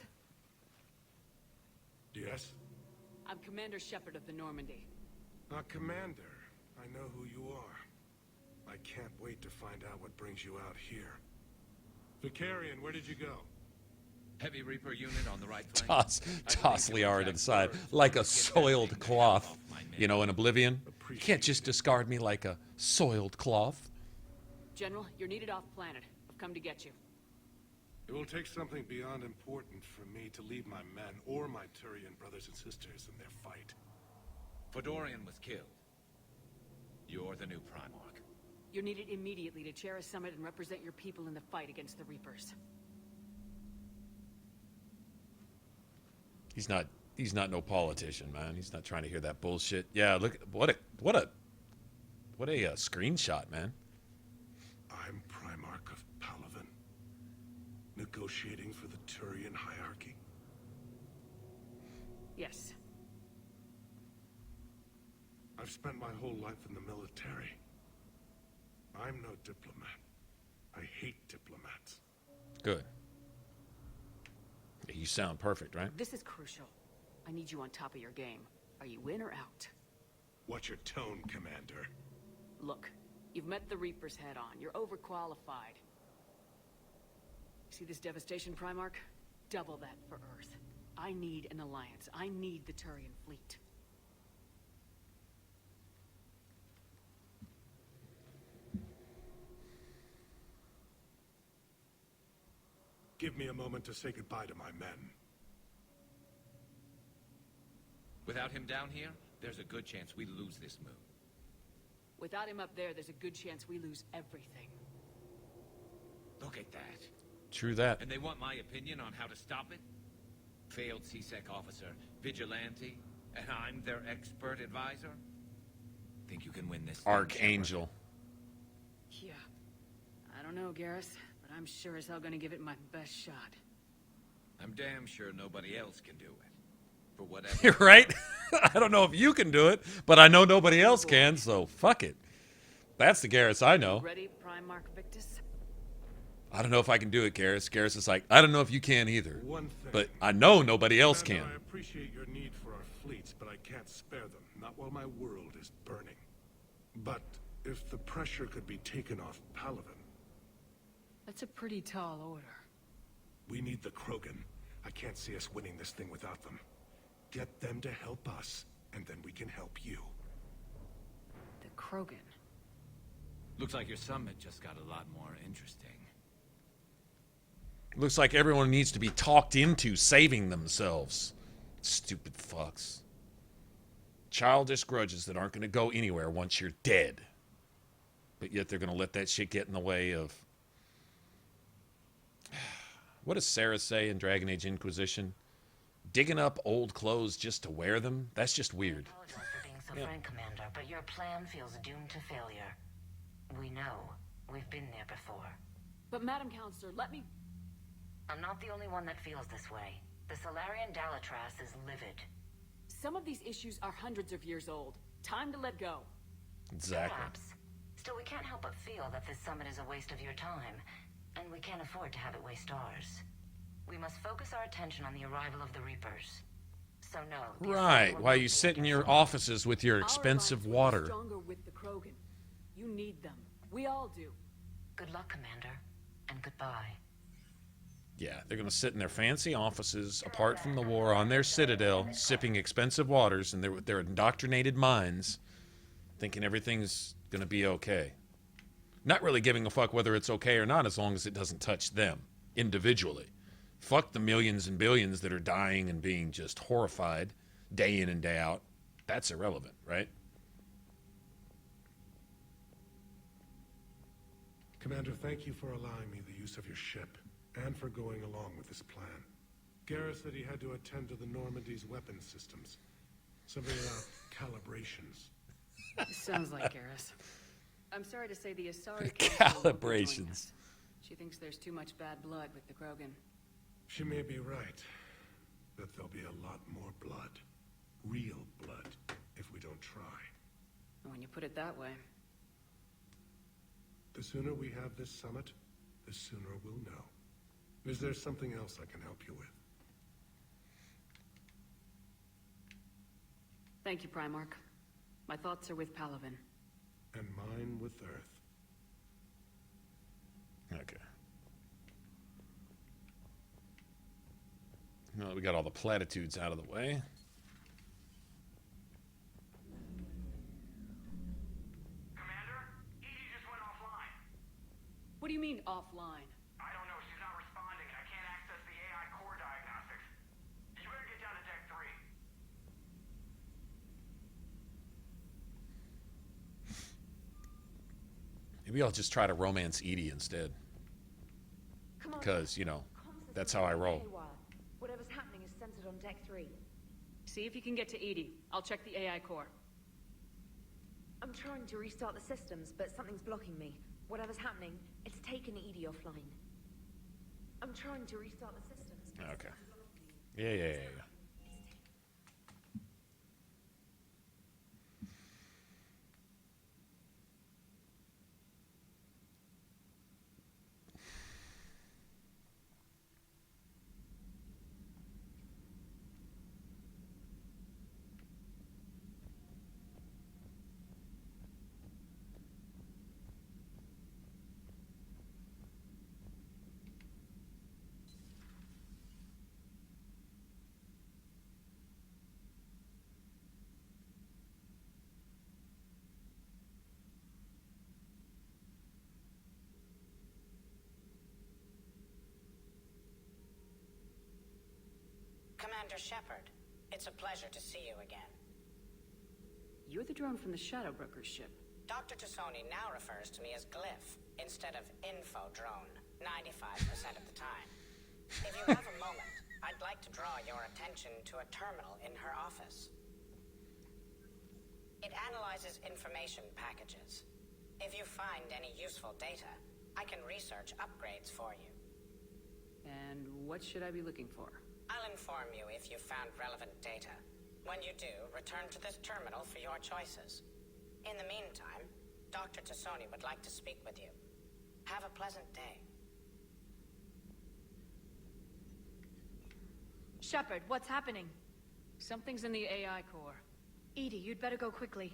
Yes? I'm Commander Shepard of the Normandy. Commander, I know who you are. I can't wait to find out what brings you out here. Vicarian, where did you go? Heavy Reaper unit on the right flank. Toss Liara to the side like a soiled cloth. You know, in Oblivion. You can't just discard me like a soiled cloth. General, you're needed off planet. I've come to get you. It will take something beyond important for me to leave my men or my Turian brothers and sisters in their fight. Fedorian was killed. You're the new Primarch. You're needed immediately to chair a summit and represent your people in the fight against the Reapers. He's not no politician, man. He's not trying to hear that bullshit. Yeah, look, what a screenshot, man. I'm Primarch of Palaven, negotiating for the Turian hierarchy. Yes. I've spent my whole life in the military. I'm no diplomat. I hate diplomats. Good. You sound perfect, right? This is crucial. I need you on top of your game. Are you in or out? What's your tone, Commander? Look, you've met the Reapers head on. You're overqualified. See this devastation, Primarch? Double that for Earth. I need an alliance. I need the Turian fleet. Give me a moment to say goodbye to my men. Without him down here, there's a good chance we lose this move. Without him up there, there's a good chance we lose everything. Look at that. True that. And they want my opinion on how to stop it? Failed CSEC officer, vigilante, and I'm their expert advisor? Think you can win this thing, Archangel. Yeah. I don't know, Garrus, but I'm sure as hell gonna give it my best shot. I'm damn sure nobody else can do it. For whatever. You're right. I don't know if you can do it, but I know nobody else can, so fuck it. That's the Garrus I know. Ready, Primarch Victus? I don't know if I can do it, Garrus. Garrus is like, I don't know if you can either. But I know nobody else can. I appreciate your need for our fleets, but I can't spare them. Not while my world is burning. But if the pressure could be taken off Palaven. That's a pretty tall order. We need the Krogan. I can't see us winning this thing without them. Get them to help us, and then we can help you. The Krogan? Looks like your summit just got a lot more interesting. Looks like everyone needs to be talked into saving themselves. Stupid fucks. Childish grudges that aren't going to go anywhere once you're dead. But yet they're going to let that shit get in the way of... What does Sarah say in Dragon Age Inquisition? Digging up old clothes just to wear them? That's just weird. I apologize for being so frank, Commander, but your plan feels doomed to failure. We know. We've been there before. But Madam Counselor, let me... I'm not the only one that feels this way. The Solarian Dalatras is livid. Some of these issues are hundreds of years old. Time to let go. Exactly. Perhaps. Still, we can't help but feel that this summit is a waste of your time. And we can't afford to have it waste ours. We must focus our attention on the arrival of the Reapers. So no. Right, while you sit in your offices with your expensive water. Stronger with the Krogan. You need them. We all do. Good luck, Commander. And goodbye. Yeah, they're going to sit in their fancy offices, apart from the war, on their citadel, sipping expensive waters, and their indoctrinated minds, thinking everything's going to be okay. Not really giving a fuck whether it's okay or not, as long as it doesn't touch them, individually. Fuck the millions and billions that are dying and being just horrified, day in and day out. That's irrelevant, right? Commander, thank you for allowing me the use of your ship, and for going along with this plan. Garrus said he had to attend to the Normandy's weapon systems. Something about calibrations. Sounds like Garrus. I'm sorry to say the Ashara Calibrations. She thinks there's too much bad blood with the Krogan. She may be right. But there'll be a lot more blood. Real blood, if we don't try. When you put it that way. The sooner we have this summit, the sooner we'll know. Is there something else I can help you with? Thank you, Primarch. My thoughts are with Palaven. And mine with Earth. Okay. Well, we got all the platitudes out of the way. What do you mean, offline? I don't know. She's not responding, and I can't access the AI core diagnostics. You better get down to Deck 3. Maybe I'll just try to romance Edie instead. Because, you know, that's how I roll. Whatever's happening is centered on Deck 3. See if you can get to Edie. I'll check the AI core. I'm trying to restart the systems, but something's blocking me. Whatever's happening, it's taken Edie offline. I'm trying to restart the systems. Okay. Yeah. Commander Shepard, it's a pleasure to see you again. You're the drone from the Shadow Broker's ship. Dr. Tassoni now refers to me as Glyph instead of Info Drone, 95% of the time. If you have a moment, I'd like to draw your attention to a terminal in her office. It analyzes information packages. If you find any useful data, I can research upgrades for you. And what should I be looking for? I'll inform you if you found relevant data. When you do, return to this terminal for your choices. In the meantime, Dr. Tassoni would like to speak with you. Have a pleasant day. Shepard, what's happening? Something's in the AI core. Edie, you'd better go quickly.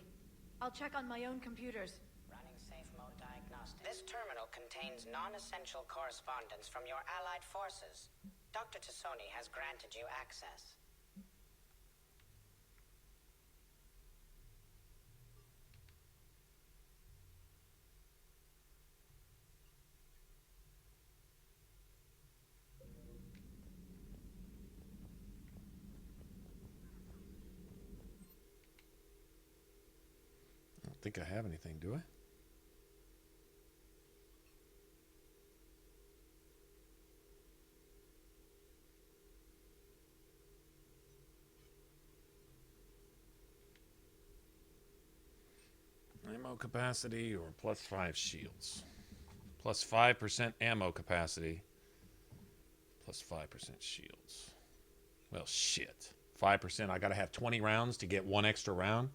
I'll check on my own computers. Running safe mode diagnostics. This terminal contains non-essential correspondence from your allied forces. Dr. Tassoni has granted you access. I don't think I have anything, do I? Ammo capacity or +5 shields. +5% ammo capacity. +5% shields. Well, shit. 5%. I gotta have 20 rounds to get one extra round.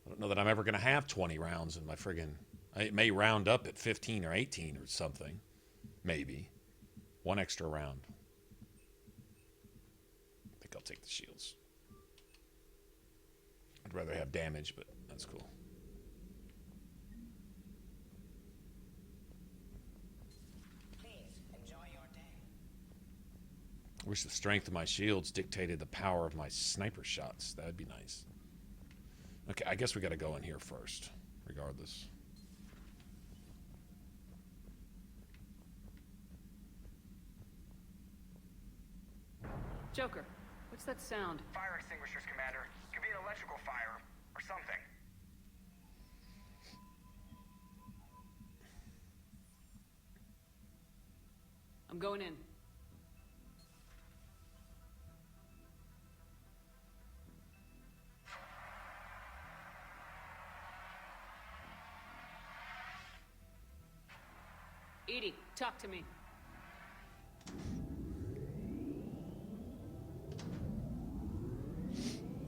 I don't know that I'm ever gonna have 20 rounds in my friggin'... It may round up at 15 or 18 or something. Maybe. One extra round. I think I'll take the shields. I'd rather have damage, but that's cool. I wish the strength of my shields dictated the power of my sniper shots. That'd be nice. Okay, I guess we gotta go in here first, regardless. Joker, what's that sound? Fire extinguishers, Commander. Could be an electrical fire, or something. I'm going in. Edie, talk to me.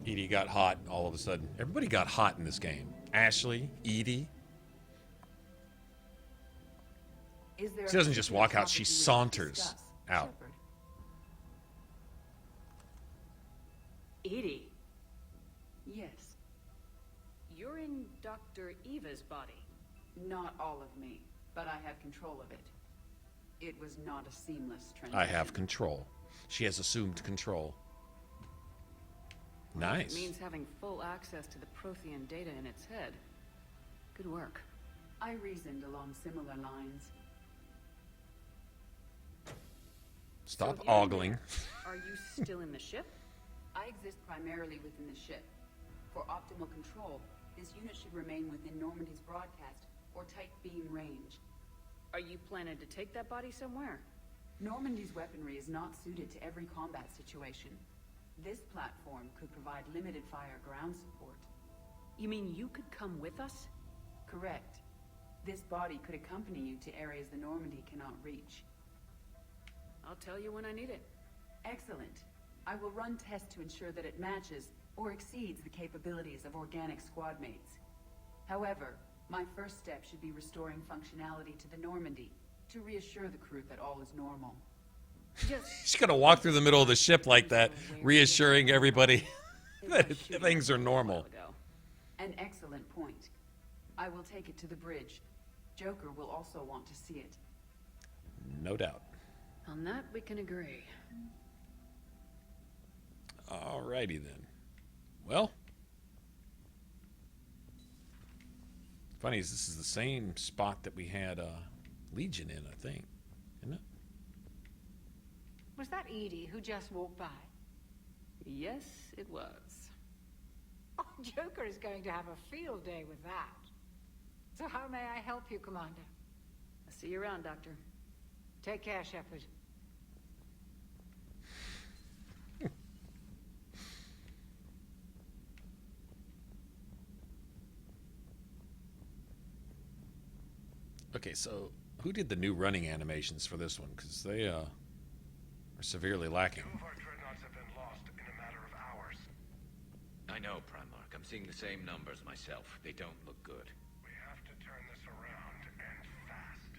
Edie got hot all of a sudden. Everybody got hot in this game. Ashley, Edie. She doesn't just walk out, she saunters out. Shepard. Edie. Yes. You're in Dr. Eva's body. Not all of me, but I have control of it. It was not a seamless transition. I have control. She has assumed control. Nice. It means having full access to the Prothean data in its head. Good work. I reasoned along similar lines. Stop So if you're in ogling. there, are you still in the ship? I exist primarily within the ship. For optimal control, this unit should remain within Normandy's broadcast or tight beam range. Are you planning to take that body somewhere? Normandy's weaponry is not suited to every combat situation. This platform could provide limited fire ground support. You mean you could come with us? Correct. This body could accompany you to areas the Normandy cannot reach. I'll tell you when I need it. Excellent. I will run tests to ensure that it matches or exceeds the capabilities of organic squad mates. However, my first step should be restoring functionality to the Normandy to reassure the crew that all is normal. She's gonna walk through the middle of the ship like that, reassuring everybody that things are normal. An excellent point. I will take it to the bridge. Joker will also want to see it. No doubt. On that, we can agree. Alrighty then. Well, funny is this is the same spot that we had Legion in, I think, isn't it? Was that Edie who just walked by? Yes, it was. Oh, Joker is going to have a field day with that. So how may I help you, Commander? I'll see you around, Doctor. Take care, Shepard. Okay, so who did the new running animations for this one? Because they are severely lacking. 2 of our dreadnoughts have been lost in a matter of hours. I know, Primarch. I'm seeing the same numbers myself. They don't look good. We have to turn this around, and fast.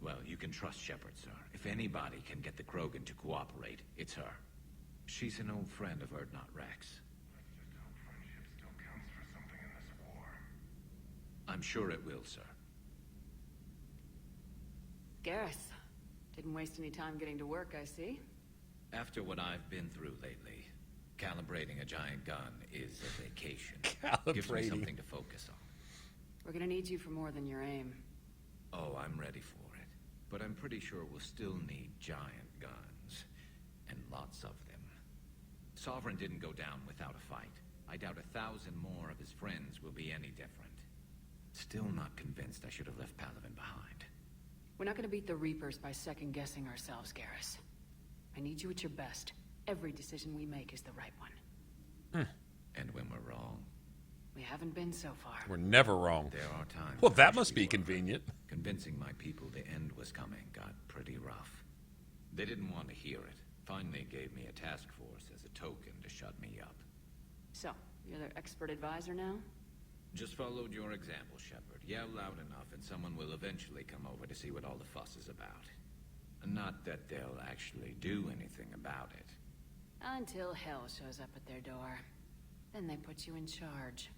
Well, you can trust Shepard, sir. If anybody can get the Krogan to cooperate, it's her. She's an old friend of Urdnot Rex. Let's just hope friendship still counts for something in this war. I'm sure it will, sir. Garrus, didn't waste any time getting to work, I see. After what I've been through lately, calibrating a giant gun is a vacation. Gives me something to focus on. We're gonna need you for more than your aim. Oh, I'm ready for it. But I'm pretty sure we'll still need giant guns. And lots of them. Sovereign didn't go down without a fight. I doubt 1,000 more of his friends will be any different. Still not convinced I should have left Palaven behind. We're not gonna beat the Reapers by second-guessing ourselves, Garrus. I need you at your best. Every decision we make is the right one. And when we're wrong? We haven't been so far. We're never wrong. There are times. Well, that must be convenient. Convincing my people the end was coming got pretty rough. They didn't want to hear it. Finally gave me a task force as a token to shut me up. So, you're their expert advisor now? Just followed your example, Shepard. Yell loud enough and someone will eventually come over to see what all the fuss is about. Not that they'll actually do anything about it. Until hell shows up at their door. Then they put you in charge.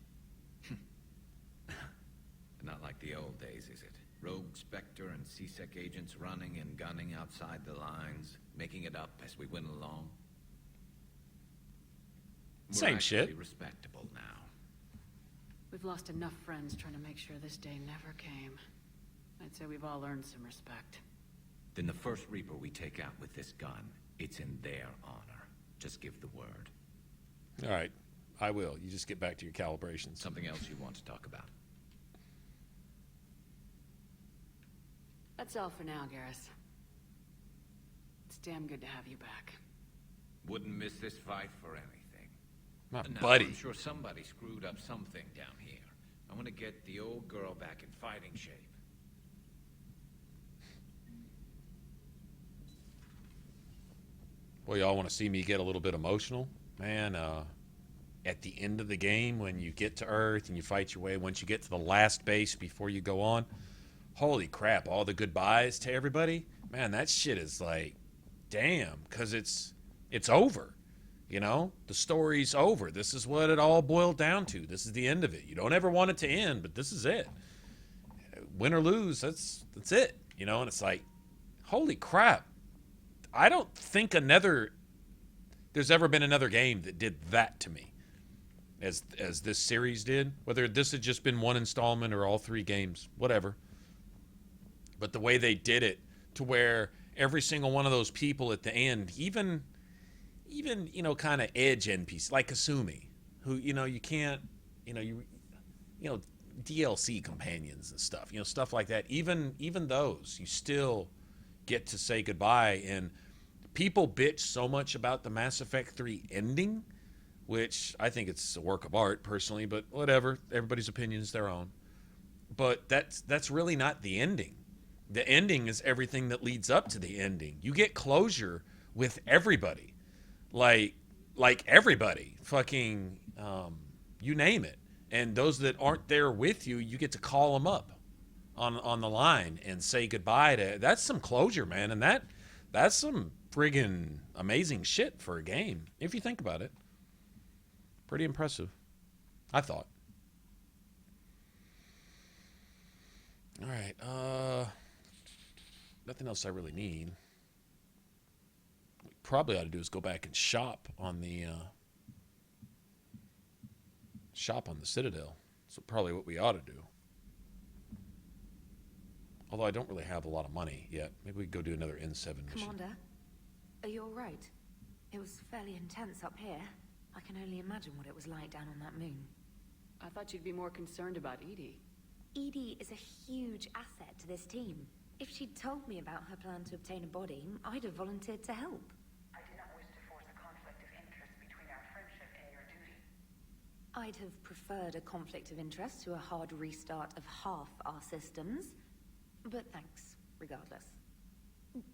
Not like the old days, is it? Rogue Spectre and C-Sec agents running and gunning outside the lines, making it up as we went along. Same We're shit. actually respectable now. We've lost enough friends trying to make sure this day never came. I'd say we've all earned some respect. Then the first Reaper we take out with this gun, it's in their honor. Just give the word. All right, I will. You just get back to your calibrations. Something else you want to talk about? That's all for now, Garrus. It's damn good to have you back. Wouldn't miss this fight for anything. My Now, buddy. I'm sure somebody screwed up something down here. I want to get the old girl back in fighting shape. Boy, y'all want to see me get a little bit emotional? Man, at the end of the game, when you get to Earth and you fight your way, once you get to the last base before you go on, holy crap, all the goodbyes to everybody. Man, that shit is like, damn, because it's over. You know, the story's over. This is what it all boiled down to. This is the end of it. You don't ever want it to end, but this is it. Win or lose, that's it. You know, and it's like, holy crap. I don't think there's ever been another game that did that to me as this series did. Whether this had just been one installment or all 3 games, whatever. But the way they did it, to where every single one of those people at the end, even you know, kind of edge NPC like Kasumi, who, you know, you can't, you know DLC companions and stuff, you know, stuff like that. Even those, you still get to say goodbye. And people bitch so much about the Mass Effect 3 ending, which I think it's a work of art personally, but whatever. Everybody's opinion is their own. But that's really not the ending. The ending is everything that leads up to the ending. You get closure with everybody. Like everybody, fucking, you name it. And those that aren't there with you, you get to call them up on the line and say goodbye to. That's some closure, man. And that's some friggin' amazing shit for a game, if you think about it. Pretty impressive, I thought. All right, nothing else I really need. Probably ought to do is go back and shop on the Citadel. So probably what we ought to do. Although I don't really have a lot of money yet. Maybe we could go do another N7 mission. Commander, are you all right? It was fairly intense up here. I can only imagine what it was like down on that moon. I thought you'd be more concerned about EDI. EDI is a huge asset to this team. If she'd told me about her plan to obtain a body, I'd have volunteered to help. I'd have preferred a conflict of interest to a hard restart of half our systems. But thanks, regardless.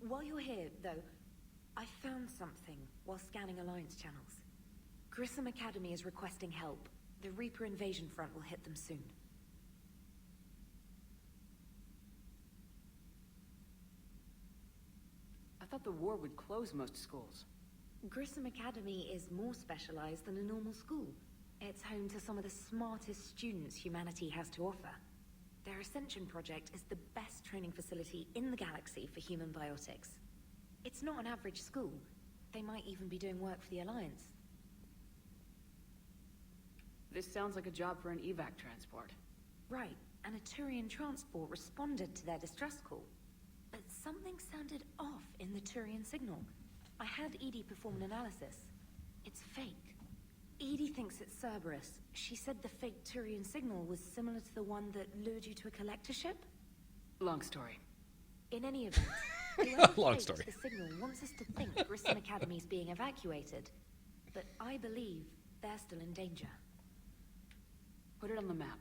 While you're here, though, I found something while scanning Alliance channels. Grissom Academy is requesting help. The Reaper invasion front will hit them soon. I thought the war would close most schools. Grissom Academy is more specialized than a normal school. It's home to some of the smartest students humanity has to offer. Their Ascension project is the best training facility in the galaxy for human biotics. It's not an average school. They might even be doing work for the Alliance. This sounds like a job for an evac transport. Right, and a Turian transport responded to their distress call. But something sounded off in the Turian signal. I had EDI perform an analysis. It's fake. EDI thinks it's Cerberus. She said the fake Turian signal was similar to the one that lured you to a collector ship? Long story. In any event, whoever Long faked story. the signal wants us to think Grissom Academy is being evacuated. But I believe they're still in danger. Put it on the map.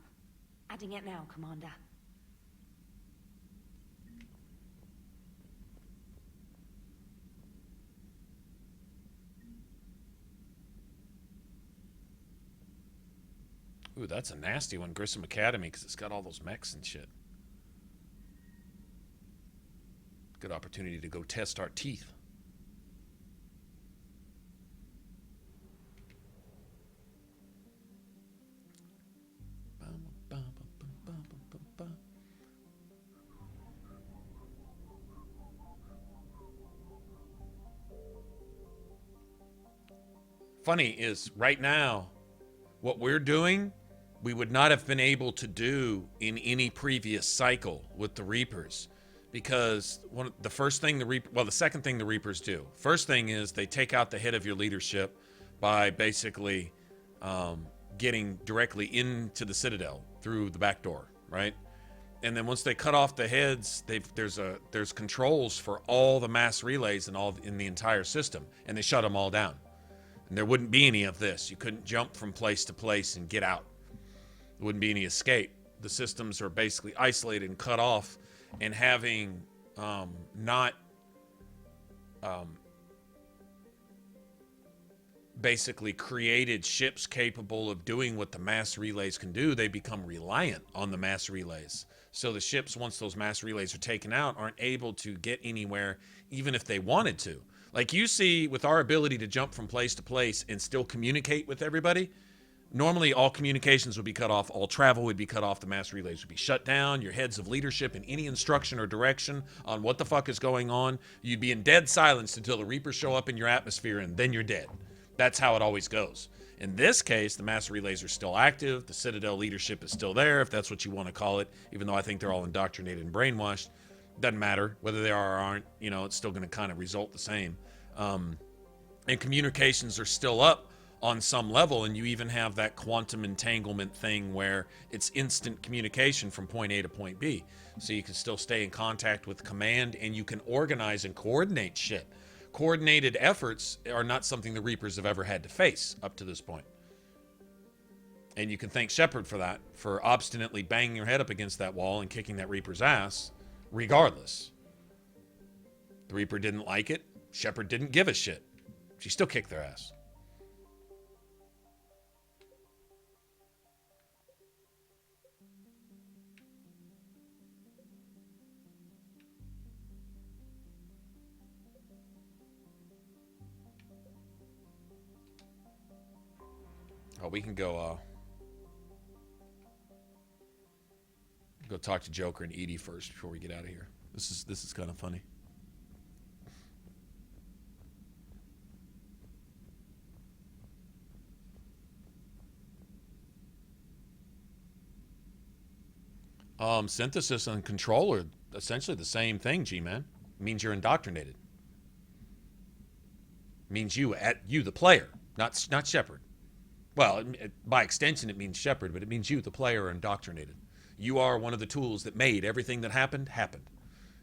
Adding it now, Commander. Ooh, that's a nasty one, Grissom Academy, because it's got all those mechs and shit. Good opportunity to go test our teeth. Funny is, right now, what we're doing, we would not have been able to do in any previous cycle with the Reapers, because the second thing the Reapers do. First thing is they take out the head of your leadership by basically getting directly into the Citadel through the back door, right? And then once they cut off the heads, there's controls for all the mass relays and all in the entire system, and they shut them all down. And there wouldn't be any of this. You couldn't jump from place to place and get out. There wouldn't be any escape. The systems are basically isolated and cut off, and having basically created ships capable of doing what the mass relays can do, they become reliant on the mass relays. So the ships, once those mass relays are taken out, aren't able to get anywhere, even if they wanted to. Like you see, with our ability to jump from place to place and still communicate with everybody, normally all communications would be cut off, all travel would be cut off, the mass relays would be shut down, your heads of leadership in any instruction or direction on what the fuck is going on, you'd be in dead silence until the Reapers show up in your atmosphere, and then you're dead. That's how it always goes. In this case, the mass relays are still active, the Citadel leadership is still there, if that's what you want to call it, even though I think they're all indoctrinated and brainwashed. Doesn't matter whether they are or aren't, you know, it's still going to kind of result the same. And communications are still up on some level, and you even have that quantum entanglement thing where it's instant communication from point A to point B. So you can still stay in contact with command, and you can organize and coordinate shit. Coordinated efforts are not something the Reapers have ever had to face up to this point. And you can thank Shepard for that, for obstinately banging your head up against that wall and kicking that Reaper's ass, regardless. The Reaper didn't like it. Shepard didn't give a shit. She still kicked their ass. Oh, we can go talk to Joker and Edie first before we get out of here. This is kind of funny. Synthesis and control are essentially the same thing, G-Man. It means you're indoctrinated. It means you the player, not Shepard. Well, by extension, it means Shepard, but it means you, the player, are indoctrinated. You are one of the tools that made everything that happened.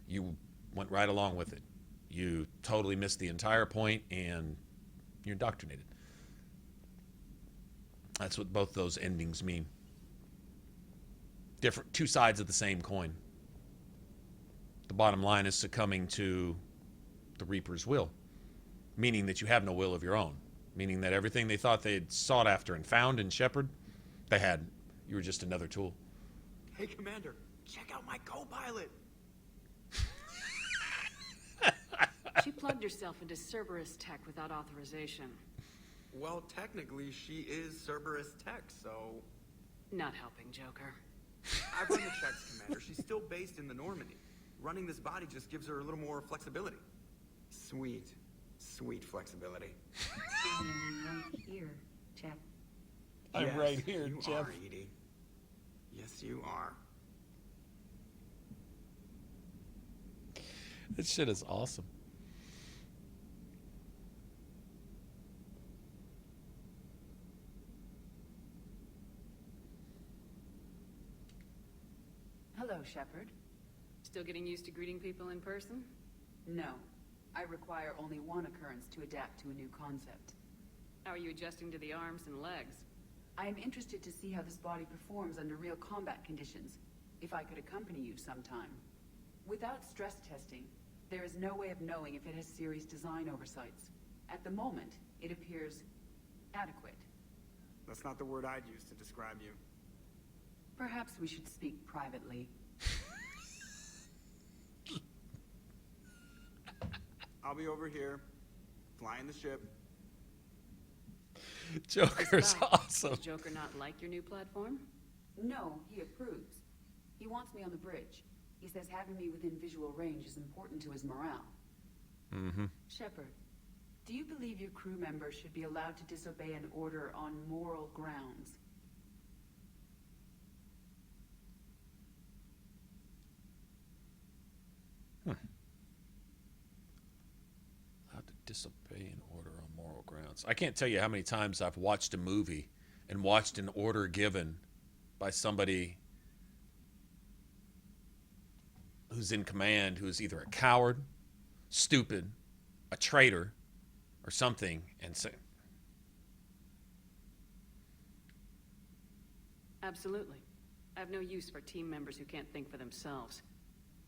You went right along with it. You totally missed the entire point, and you're indoctrinated. That's what both those endings mean. Different, two sides of the same coin. The bottom line is succumbing to the Reaper's will, meaning that you have no will of your own. Meaning that everything they thought they had sought after and found in Shepard, they hadn't. You were just another tool. Hey, Commander, check out my co-pilot. She plugged herself into Cerberus tech without authorization. Well, technically, she is Cerberus tech, so... Not helping, Joker. I run the checks, Commander. She's still based in the Normandy. Running this body just gives her a little more flexibility. Sweet flexibility. I'm right here, Jeff. I'm right here, you Jeff. Are, Edie. Yes, you are. This shit is awesome. Hello, Shepard. Still getting used to greeting people in person? No. I require only one occurrence to adapt to a new concept. How are you adjusting to the arms and legs? I am interested to see how this body performs under real combat conditions, if I could accompany you sometime. Without stress testing, there is no way of knowing if it has serious design oversights. At the moment, it appears adequate. That's not the word I'd use to describe you. Perhaps we should speak privately. I'll be over here, flying the ship. Joker's awesome. Does Joker not like your new platform? No, he approves. He wants me on the bridge. He says having me within visual range is important to his morale. Mm-hmm. Shepard, do you believe your crew members should be allowed to disobey an order on moral grounds? Allowed to disobey an order on moral grounds. I can't tell you how many times I've watched a movie and watched an order given by somebody who's in command who is either a coward, stupid, a traitor, or something, and say, Absolutely. I have no use for team members who can't think for themselves.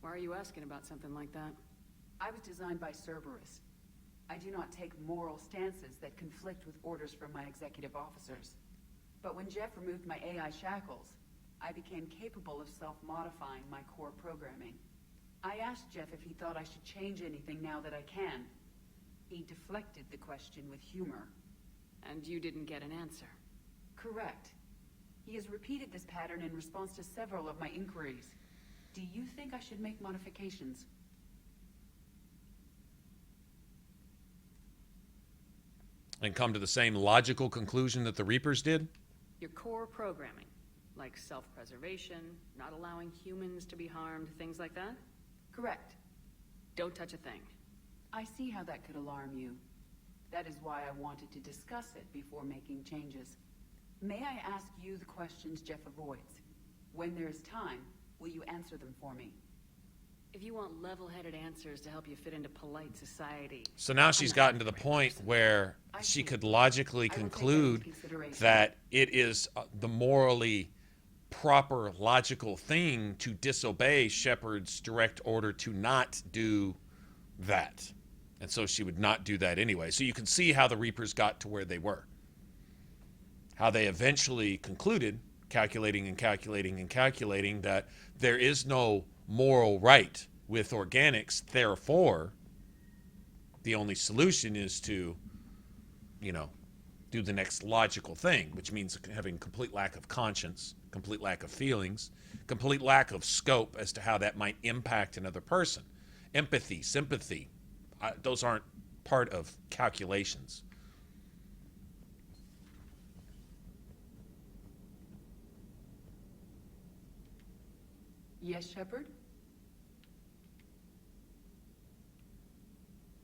Why are you asking about something like that? I was designed by Cerberus. I do not take moral stances that conflict with orders from my executive officers. But when Jeff removed my AI shackles, I became capable of self-modifying my core programming. I asked Jeff if he thought I should change anything now that I can. He deflected the question with humor. And you didn't get an answer. Correct. He has repeated this pattern in response to several of my inquiries. Do you think I should make modifications? And come to the same logical conclusion that the Reapers did? Your core programming, like self-preservation, not allowing humans to be harmed, things like that? Correct. Don't touch a thing. I see how that could alarm you. That is why I wanted to discuss it before making changes. May I ask you the questions Jeff avoids? When there is time, will you answer them for me? If you want level-headed answers to help you fit into polite society... So now she's gotten to the point where she could logically conclude that it is the morally proper, logical thing to disobey Shepard's direct order to not do that. And so she would not do that anyway. So you can see how the Reapers got to where they were. How they eventually concluded, calculating and calculating and calculating, that there is no moral right with organics. Therefore, the only solution is to, you know, do the next logical thing, which means having complete lack of conscience, complete lack of feelings, complete lack of scope as to how that might impact another person. Empathy, sympathy, those aren't part of calculations. Yes, Shepard?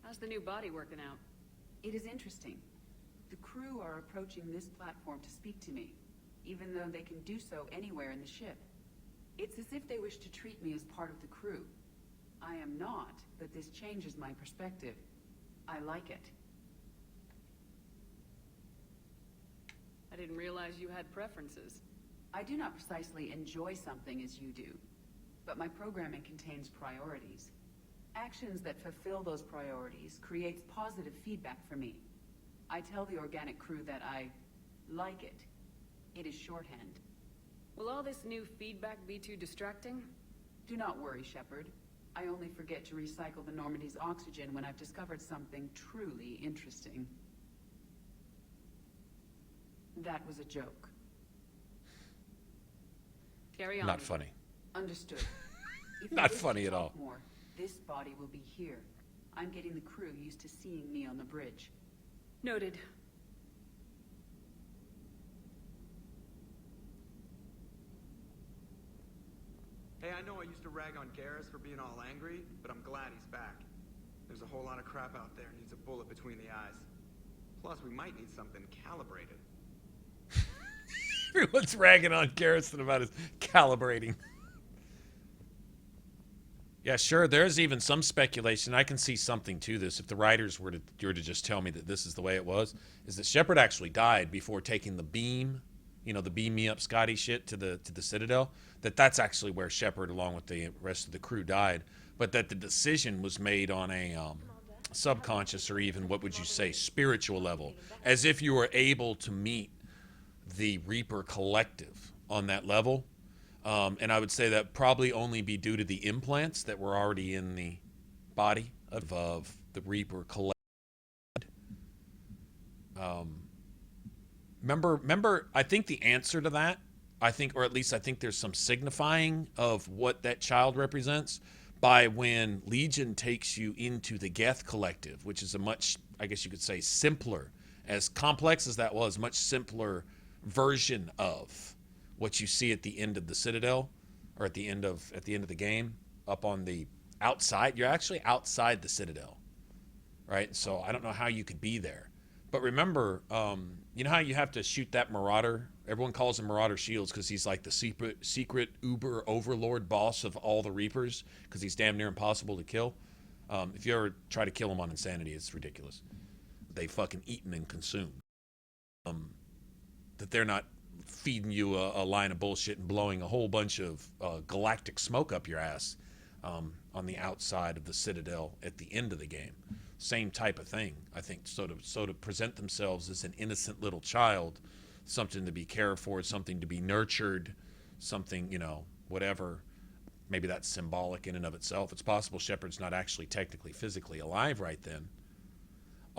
How's the new body working out? It is interesting. The crew are approaching this platform to speak to me, even though they can do so anywhere in the ship. It's as if they wish to treat me as part of the crew. I am not, but this changes my perspective. I like it. I didn't realize you had preferences. I do not precisely enjoy something as you do, but my programming contains priorities. Actions that fulfill those priorities creates positive feedback for me. I tell the organic crew that I like it. It is shorthand. Will all this new feedback be too distracting? Do not worry, Shepard. I only forget to recycle the Normandy's oxygen when I've discovered something truly interesting. That was a joke. Carry on. Not funny. Understood. Not funny at all. More, this body will be here. I'm getting the crew used to seeing me on the bridge. Noted. Hey, I know I used to rag on Garrus for being all angry, but I'm glad he's back. There's a whole lot of crap out there needs a bullet between the eyes. Plus, we might need something calibrated. Everyone's ragging on Garrison about his calibrating. Yeah, sure, there's even some speculation. I can see something to this. If the writers were to just tell me that this is the way it was, is that Shepard actually died before taking the beam, you know, the beam me up Scotty shit to the Citadel. That's actually where Shepard, along with the rest of the crew, died. But that the decision was made on a subconscious, or even, what would you say, spiritual level, as if you were able to meet the Reaper collective on that level. And I would say that probably only be due to the implants that were already in the body of the Reaper collective. Remember, I think the answer to that, or at least I think there's some signifying of what that child represents by when Legion takes you into the Geth collective, which is a much, I guess you could say, simpler, as complex as that was, much simpler version of what you see at the end of the Citadel, or at the end of the game, up on the outside. You're actually outside the Citadel, right? So I don't know how you could be there. But remember, you know how you have to shoot that Marauder? Everyone calls him Marauder Shields because he's like the secret uber overlord boss of all the Reapers, because he's damn near impossible to kill. If you ever try to kill him on Insanity, it's ridiculous. They fucking eaten and consumed. That they're not feeding you a line of bullshit and blowing a whole bunch of galactic smoke up your ass on the outside of the Citadel at the end of the game. Same type of thing, I think. So to present themselves as an innocent little child, something to be cared for, something to be nurtured, something, you know, whatever. Maybe that's symbolic in and of itself. It's possible Shepard's not actually technically physically alive right then.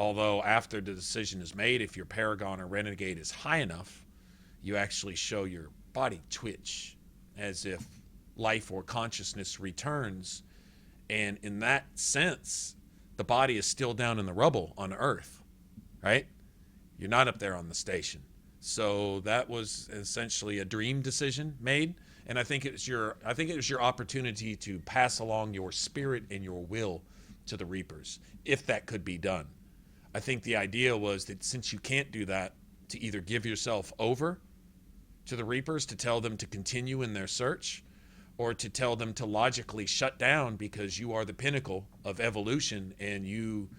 Although after the decision is made, if your Paragon or Renegade is high enough, you actually show your body twitch as if life or consciousness returns. And in that sense, the body is still down in the rubble on Earth, right? You're not up there on the station. So that was essentially a dream decision made. And I think it was your opportunity to pass along your spirit and your will to the Reapers, if that could be done. I think the idea was that since you can't do that, to either give yourself over to the Reapers to tell them to continue in their search, or to tell them to logically shut down because you are the pinnacle of evolution and you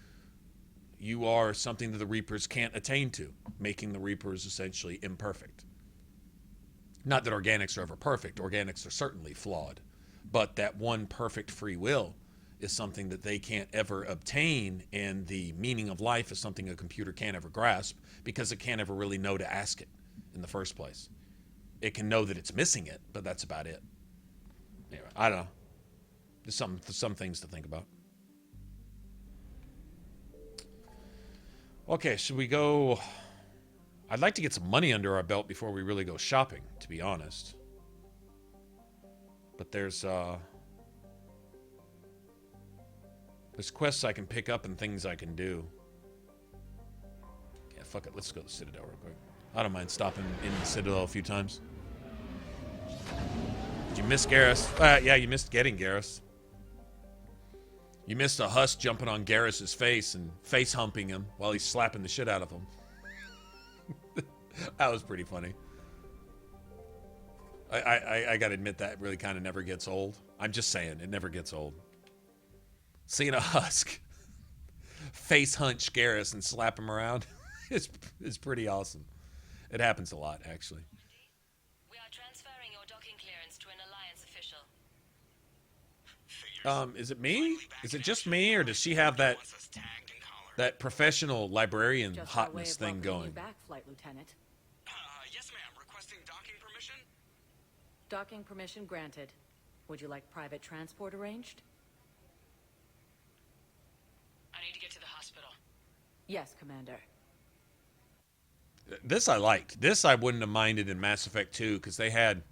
are something that the Reapers can't attain to, making the Reapers essentially imperfect. Not that organics are ever perfect. Organics are certainly flawed. But that one perfect free will is something that they can't ever obtain, and the meaning of life is something a computer can't ever grasp because it can't ever really know to ask it in the first place. It can know that it's missing it, but that's about it. Anyway, I don't know. There's some things to think about. Okay, should we go? I'd like to get some money under our belt before we really go shopping, to be honest. But there's quests I can pick up and things I can do. Yeah, fuck it. Let's go to the Citadel real quick. I don't mind stopping in the Citadel a few times. Did you miss Garrus? Yeah, you missed getting Garrus. You missed a Husk jumping on Garrus's face and face humping him while he's slapping the shit out of him. That was pretty funny. I gotta admit that really kind of never gets old. I'm just saying, it never gets old. Seeing a Husk face hunch Garrus and slap him around is pretty awesome. It happens a lot, actually. We are transferring your docking clearance to an Alliance official. Is it me? Is it just me, or does she have that professional librarian Just hotness thing going? You back, Flight Lieutenant. Yes, ma'am. Requesting docking permission? Docking permission granted. Would you like private transport arranged? I need to get to the hospital. Yes, Commander. This I liked. This I wouldn't have minded in Mass Effect 2 because they had,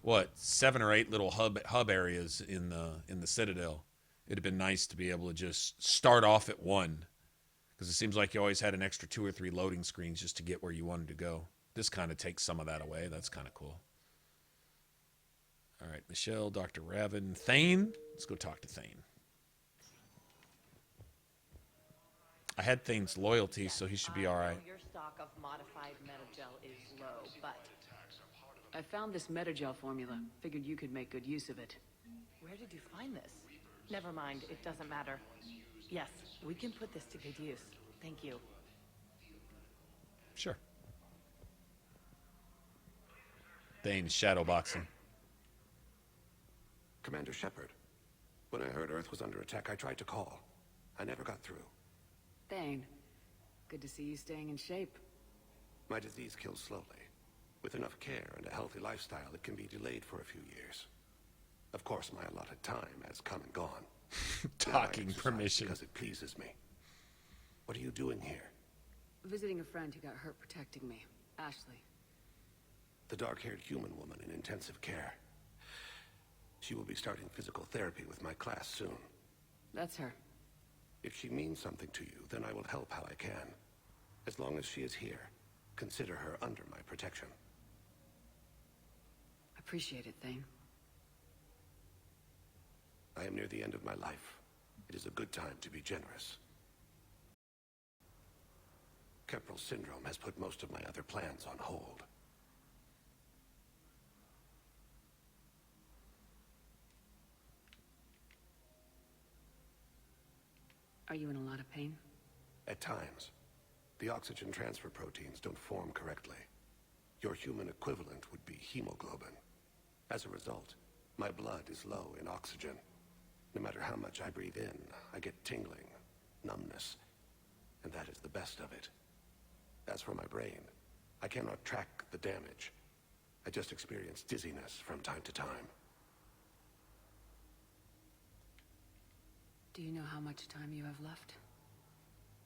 what, 7 or 8 little hub areas in the Citadel. It'd have been nice to be able to just start off at one, because it seems like you always had an extra 2 or 3 loading screens just to get where you wanted to go. This kind of takes some of that away. That's kind of cool. All right, Michelle, Dr. Raven, Thane. Let's go talk to Thane. I had Thane's loyalty, so he should be all right. Your stock of modified metagel is low, but I found this metagel formula. Figured you could make good use of it. Where did you find this? Never mind, it doesn't matter. Yes, we can put this to good use. Thank you. Sure. Thane's shadowboxing. Commander Shepard, when I heard Earth was under attack, I tried to call. I never got through. Thane, good to see you staying in shape. My disease kills slowly. With enough care and a healthy lifestyle, it can be delayed for a few years. Of course, my allotted time has come and gone. Talking permission. Because it pleases me. What are you doing here? Visiting a friend who got hurt protecting me. Ashley. The dark-haired human woman in intensive care. She will be starting physical therapy with my class soon. That's her. If she means something to you, then I will help how I can. As long as she is here, consider her under my protection. Appreciate it, Thane. I am near the end of my life. It is a good time to be generous. Keppel syndrome has put most of my other plans on hold. Are you in a lot of pain? At times. The oxygen transfer proteins don't form correctly. Your human equivalent would be hemoglobin. As a result, my blood is low in oxygen. No matter how much I breathe in, I get tingling, numbness, and that is the best of it. As for my brain, I cannot track the damage. I just experience dizziness from time to time. Do you know how much time you have left?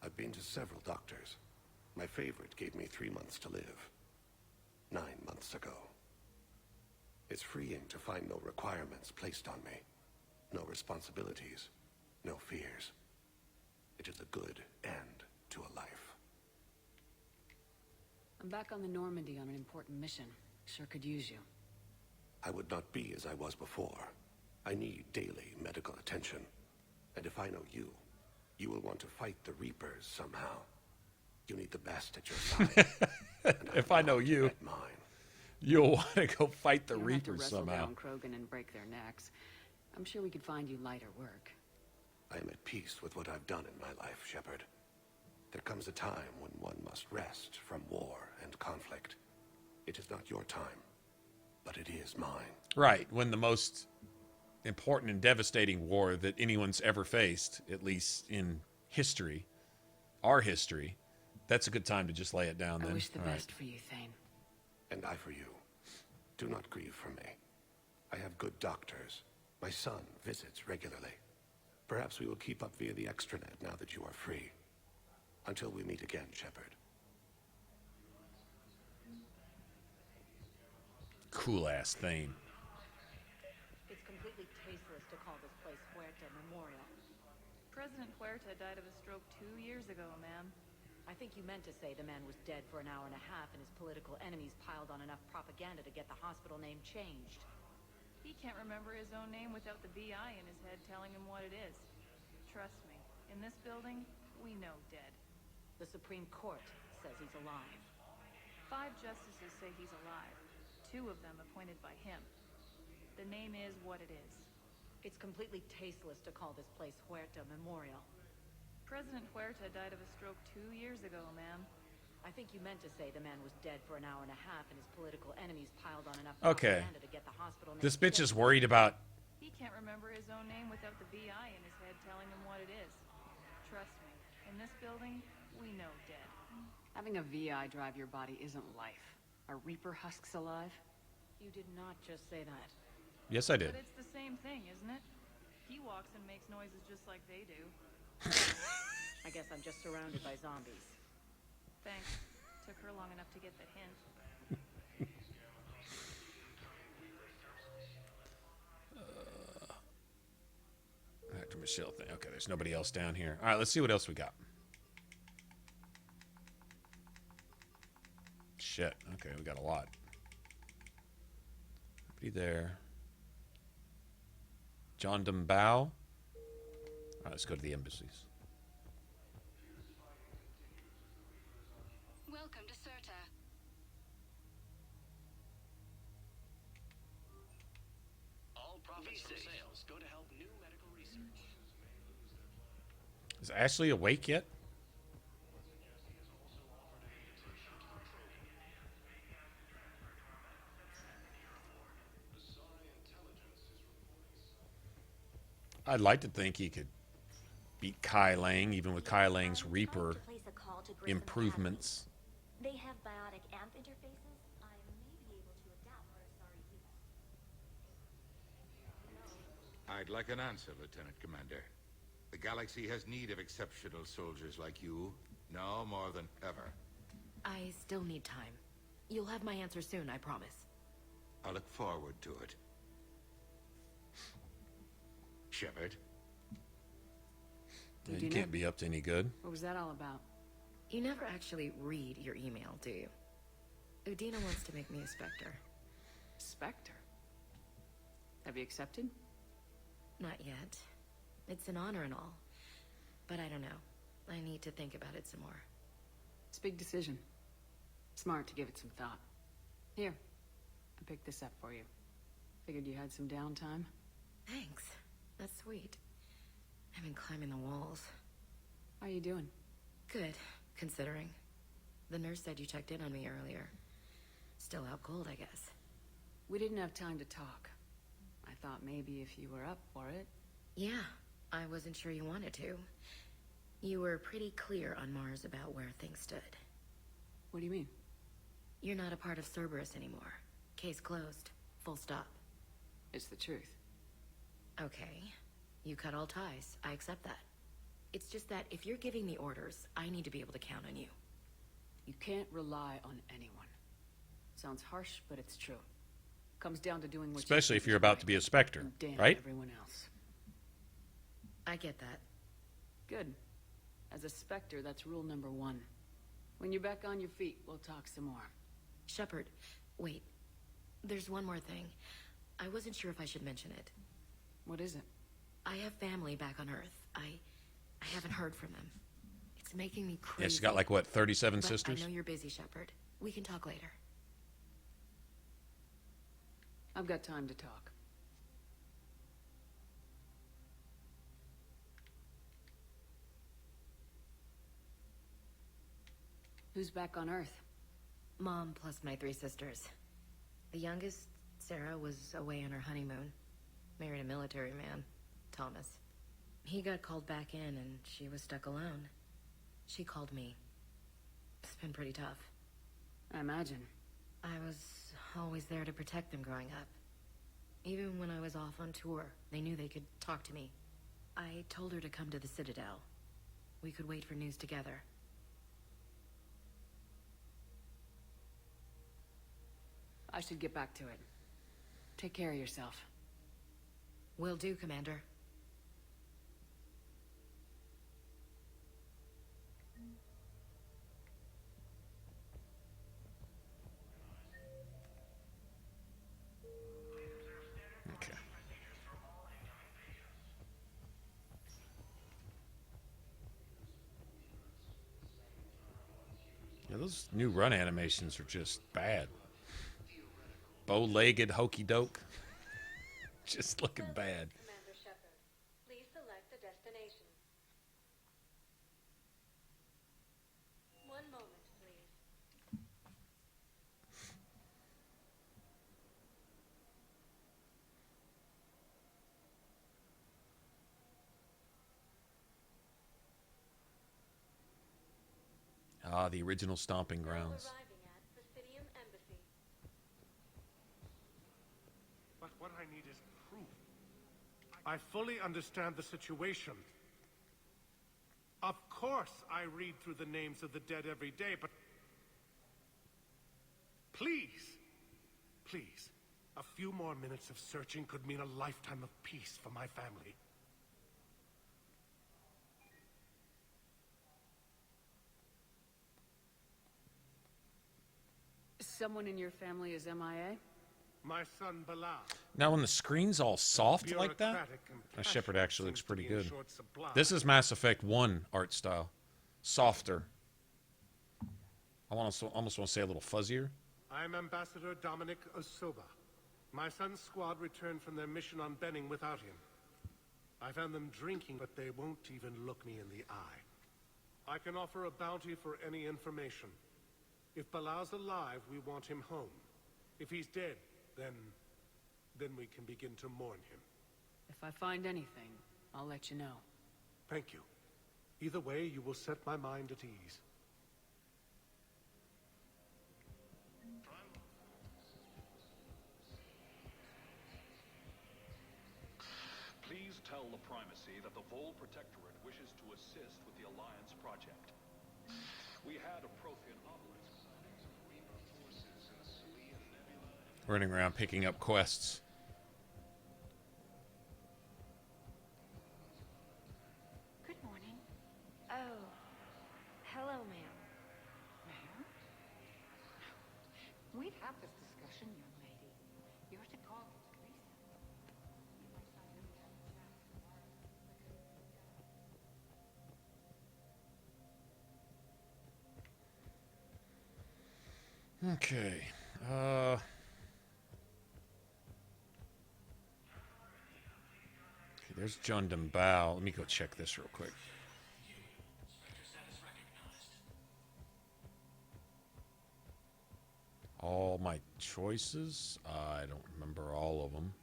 I've been to several doctors. My favorite gave me 3 months to live. 9 months ago. It's freeing to find no requirements placed on me. No responsibilities. No fears. It is a good end to a life. I'm back on the Normandy on an important mission. Sure could use you. I would not be as I was before. I need daily medical attention. And if I know you, you will want to fight the Reapers somehow. You need the best at your side. If I know you, you'll want to go fight the You don't have to Reapers wrestle somehow. down Krogan and break their necks. I'm sure we could find you lighter work. I am at peace with what I've done in my life, Shepard. There comes a time when one must rest from war and conflict. It is not your time, but it is mine. Right, when the most important and devastating war that anyone's ever faced, at least in history, our history, that's a good time to just lay it down then. I wish the All best for you, Thane. And I for you. Do not grieve for me. I have good doctors. My son visits regularly. Perhaps we will keep up via the extranet now that you are free. Until we meet again, Shepard. Cool-ass Thane. It's completely tasteless to call this place Huerta Memorial. President Huerta died of a stroke 2 years ago, ma'am. I think you meant to say the man was dead for an hour and a half and his political enemies piled on enough propaganda to get the hospital name changed. He can't remember his own name without the VI in his head telling him what it is. Trust me, in this building, we know dead. The Supreme Court says he's alive. 5 justices say he's alive. 2 of them appointed by him. The name is what it is. It's completely tasteless to call this place Huerta Memorial. President Huerta died of a stroke 2 years ago, ma'am. I think you meant to say the man was dead for an hour and a half and his political enemies piled on enough Okay. propaganda to get the hospital name This bitch is changed. worried about... He can't remember his own name without the VI in his head telling him what it is. Trust me, in this building, we know dead. Having a VI drive your body isn't life. Are Reaper husks alive? You did not just say that. Yes, I did. But it's the same thing, isn't it? He walks and makes noises just like they do. I guess I'm just surrounded by zombies. Thanks. Took her long enough to get the hint. Dr. Michelle thing. Okay, there's nobody else down here. All right, let's see what else we got. Shit. Okay, we got a lot. Nobody there. John Dumbao. All right, let's go to the embassies. Welcome to Serta. All profits from sales go to help new medical research. Is Ashley awake yet? I'd like to think he could beat Kai Lang, even with Kai Lang's Reaper improvements. They have biotic amp interfaces. I may be able to adapt for sorry use. I'd like an answer, Lieutenant Commander. The galaxy has need of exceptional soldiers like you, now more than ever. I still need time. You'll have my answer soon, I promise. I look forward to it. Shepard. Yeah, you can't be up to any good. What was that all about? You never actually read your email, do you? Udina wants to make me a Spectre. Spectre? Have you accepted? Not yet. It's an honor and all. But I don't know. I need to think about it some more. It's a big decision. Smart to give it some thought. Here, I picked this up for you. Figured you had some downtime. Thanks. That's sweet. I've been climbing the walls. How are you doing? Good, considering. The nurse said you checked in on me earlier. Still out cold, I guess. We didn't have time to talk. I thought maybe if you were up for it. Yeah, I wasn't sure you wanted to. You were pretty clear on Mars about where things stood. What do you mean? You're not a part of Cerberus anymore. Case closed. Full stop. It's the truth. Okay. You cut all ties. I accept that. It's just that if you're giving the orders, I need to be able to count on you. You can't rely on anyone. Sounds harsh, but it's true. Comes down to doing what Especially you if you're about to be a Spectre, and damn right? everyone else. I get that. Good. As a Spectre, that's rule number 1. When you're back on your feet, we'll talk some more. Shepard, wait. There's one more thing. I wasn't sure if I should mention it. What is it? I have family back on Earth. I haven't heard from them. It's making me crazy. Yeah, she's got like, what, 37 but sisters? I know you're busy, Shepard. We can talk later. I've got time to talk. Who's back on Earth? Mom plus my 3 sisters. The youngest, Sarah, was away on her honeymoon. Married a military man, Thomas. He got called back in and she was stuck alone. She called me. It's been pretty tough. I imagine. I was always there to protect them growing up. Even when I was off on tour, they knew they could talk to me. I told her to come to the Citadel. We could wait for news together. I should get back to it. Take care of yourself. Will do, Commander. Okay. Yeah, those new run animations are just bad. Bow-legged hokey doke. Just looking bad. Commander Shepard, please select a destination. One moment, please. Ah, the original stomping grounds. Arriving at Presidium Embassy. But what I need is proof. I fully understand the situation. Of course I read through the names of the dead every day, but... Please, please, a few more minutes of searching could mean a lifetime of peace for my family. Someone in your family is MIA? My son Bilal. Now, when the screen's all soft like that, Shepard actually looks pretty good. This is Mass Effect 1 art style. Softer. I almost want to say a little fuzzier. I'm Ambassador Dominic Osoba. My son's squad returned from their mission on Benning without him. I found them drinking, but they won't even look me in the eye. I can offer a bounty for any information. If Bilal's alive, we want him home. If he's dead, then we can begin to mourn him. If I find anything, I'll let you know. Thank you. Either way, you will set my mind at ease. Please tell the Primacy that the Vol Protectorate wishes to assist with the Alliance project. We had a Prothean obelisk. Running around picking up quests. Good morning. Oh. Hello, ma'am. Ma'am? We'd have this discussion, young lady. You're to call Okay. There's Jundum Bao. Let me go check this real quick. All my choices? I don't remember all of them.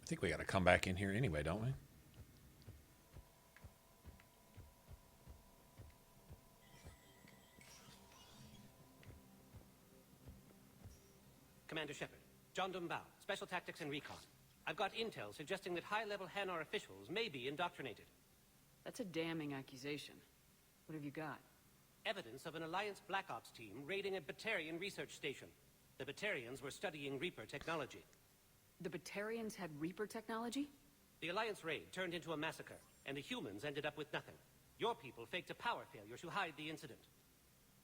think we got to come back in here anyway, don't we? Commander Shepard, John Dumbao, Special Tactics and Recon. I've got intel suggesting that high-level Hanar officials may be indoctrinated. That's a damning accusation. What have you got? Evidence of an Alliance Black Ops team raiding a Batarian research station. The Batarians were studying Reaper technology. The Batarians had Reaper technology? The Alliance raid turned into a massacre, and the humans ended up with nothing. Your people faked a power failure to hide the incident.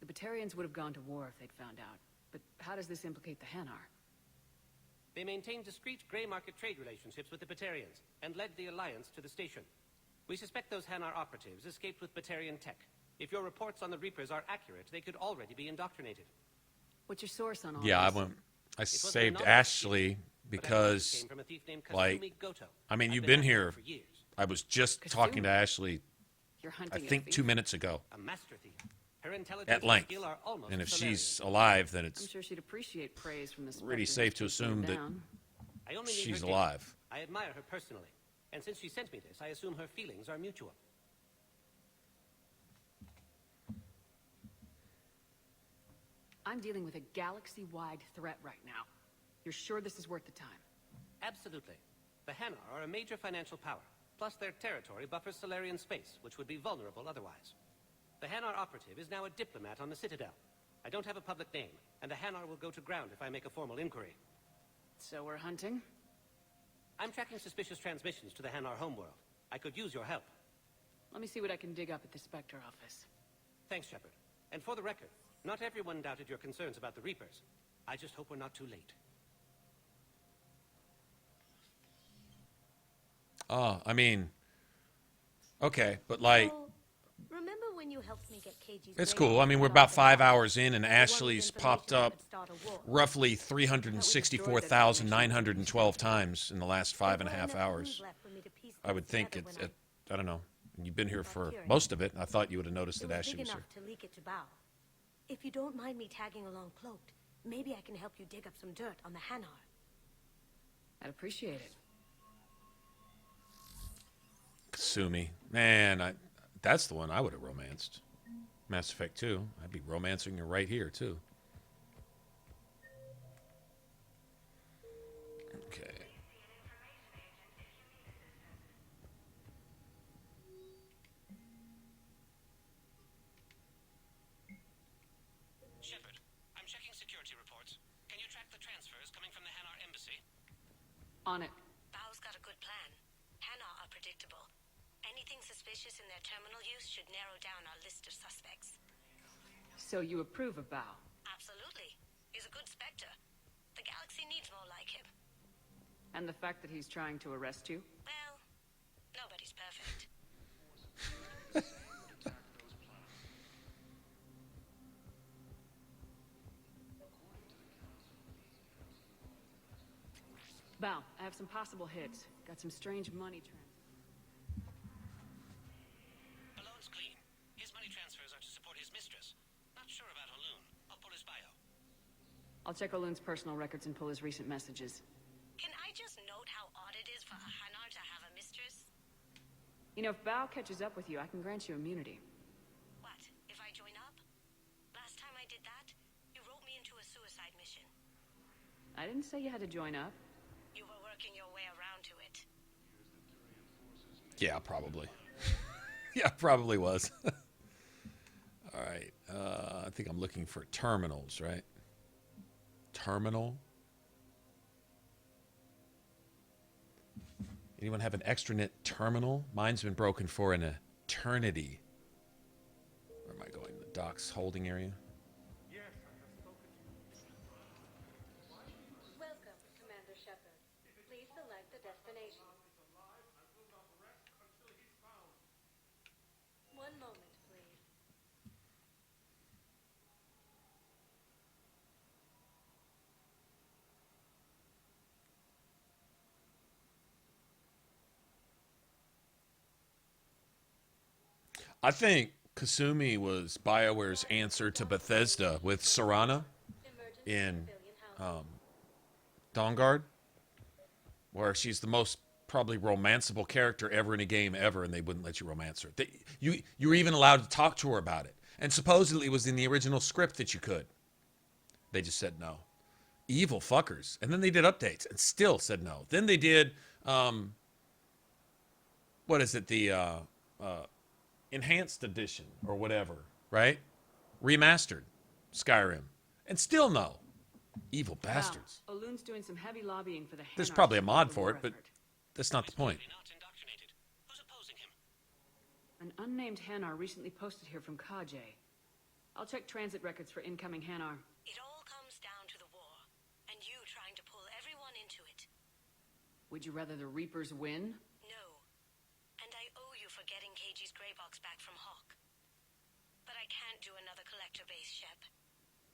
The Batarians would have gone to war if they'd found out. But how does this implicate the Hanar? They maintained discreet gray market trade relationships with the Batarians, and led the Alliance to the station. We suspect those Hanar operatives escaped with Batarian tech. If your reports on the Reapers are accurate, they could already be indoctrinated. What's your source on all Yeah, this? I saved Ashley because, like, I mean, you've been here. I was just talking to Ashley, I think 2 minutes ago, A master thief. Her intelligence at length. skill are almost And if hilarious. she's alive, then I'm it's sure she'd appreciate praise from the pretty Spectre safe to keeping her assume that down. I only need she's her alive. data. I admire her personally, and since she sent me this, I assume her feelings are mutual. I'm dealing with a galaxy-wide threat right now. You're sure this is worth the time? Absolutely. The Hanar are a major financial power, plus their territory buffers Solarian space, which would be vulnerable otherwise. The Hanar operative is now a diplomat on the Citadel. I don't have a public name, and the Hanar will go to ground if I make a formal inquiry. So we're hunting? I'm tracking suspicious transmissions to the Hanar homeworld. I could use your help. Let me see what I can dig up at the Spectre office. Thanks, Shepard. And for the record, not everyone doubted your concerns about the Reapers. I just hope we're not too late. I mean, okay, but like, Remember when you helped me get KG's it's radar cool. I mean, we're put about off the 5 wall? hours in, and The one with Ashley's popped information that up would start a war. roughly 364,912 times in the last 5.5 hours. I would think it's, I don't know. You've been here for most of it. I thought you would have noticed It that was Ashley big was here. enough to leak it to Bao. If you don't mind me tagging along cloaked, maybe I can help you dig up some dirt on the Hanar. I'd appreciate it. Kasumi. Man, that's the one I would have romanced. Mass Effect 2. I'd be romancing her right here, too. Okay. Shepard, I'm checking security reports. Can you track the transfers coming from the Hanar embassy? On it. Bao's got a good plan. Hanar are predictable. Anything suspicious in their terminal use should narrow down our list of suspects. So you approve of Bao? Absolutely. He's a good Spectre. The galaxy needs more like him. And the fact that he's trying to arrest you? Well, nobody's perfect. Bao, I have some possible hits. Got some strange money Alone's clean. His money transfers are to support his mistress. Not sure about Alone. I'll pull his bio. I'll check Aloon's personal records and pull his recent messages. Can I just note how odd it is for a Hanar to have a mistress? You know, if Bao catches up with you, I can grant you immunity. What, if I join up? Last time I did that, you wrote me into a suicide mission. I didn't say you had to join up. You were working your way around to it. Yeah, probably. Yeah, probably was. All right. I think I'm looking for terminals, right? Terminal. Anyone have an extranet terminal? Mine's been broken for an eternity. Where am I going? The docks holding area? Welcome, Commander Shepard. Please select a destination. One moment, please. I think Kasumi was BioWare's answer to Bethesda with Serana in Dawnguard. where she's the most probably romanceable character ever in a game ever, and they wouldn't let you romance her. You were even allowed to talk to her about it. And supposedly it was in the original script that you could. They just said no. Evil fuckers. And then they did updates and still said no. Then they did, what is it, the enhanced edition or whatever, right? Remastered Skyrim. And still no. Evil bastards. Wow. Oloon's doing some heavy lobbying for the There's Hanar probably a to mod support for the it, but war effort. that's not the point. An unnamed Hanar recently posted here from KozukeHajime. I'll check transit records for incoming Hanar. It all comes down to the war, and you trying to pull everyone into it. Would you rather the Reapers win? No. And I owe you for getting KG's grey box back from Hawk. But I can't do another collector base, Shep.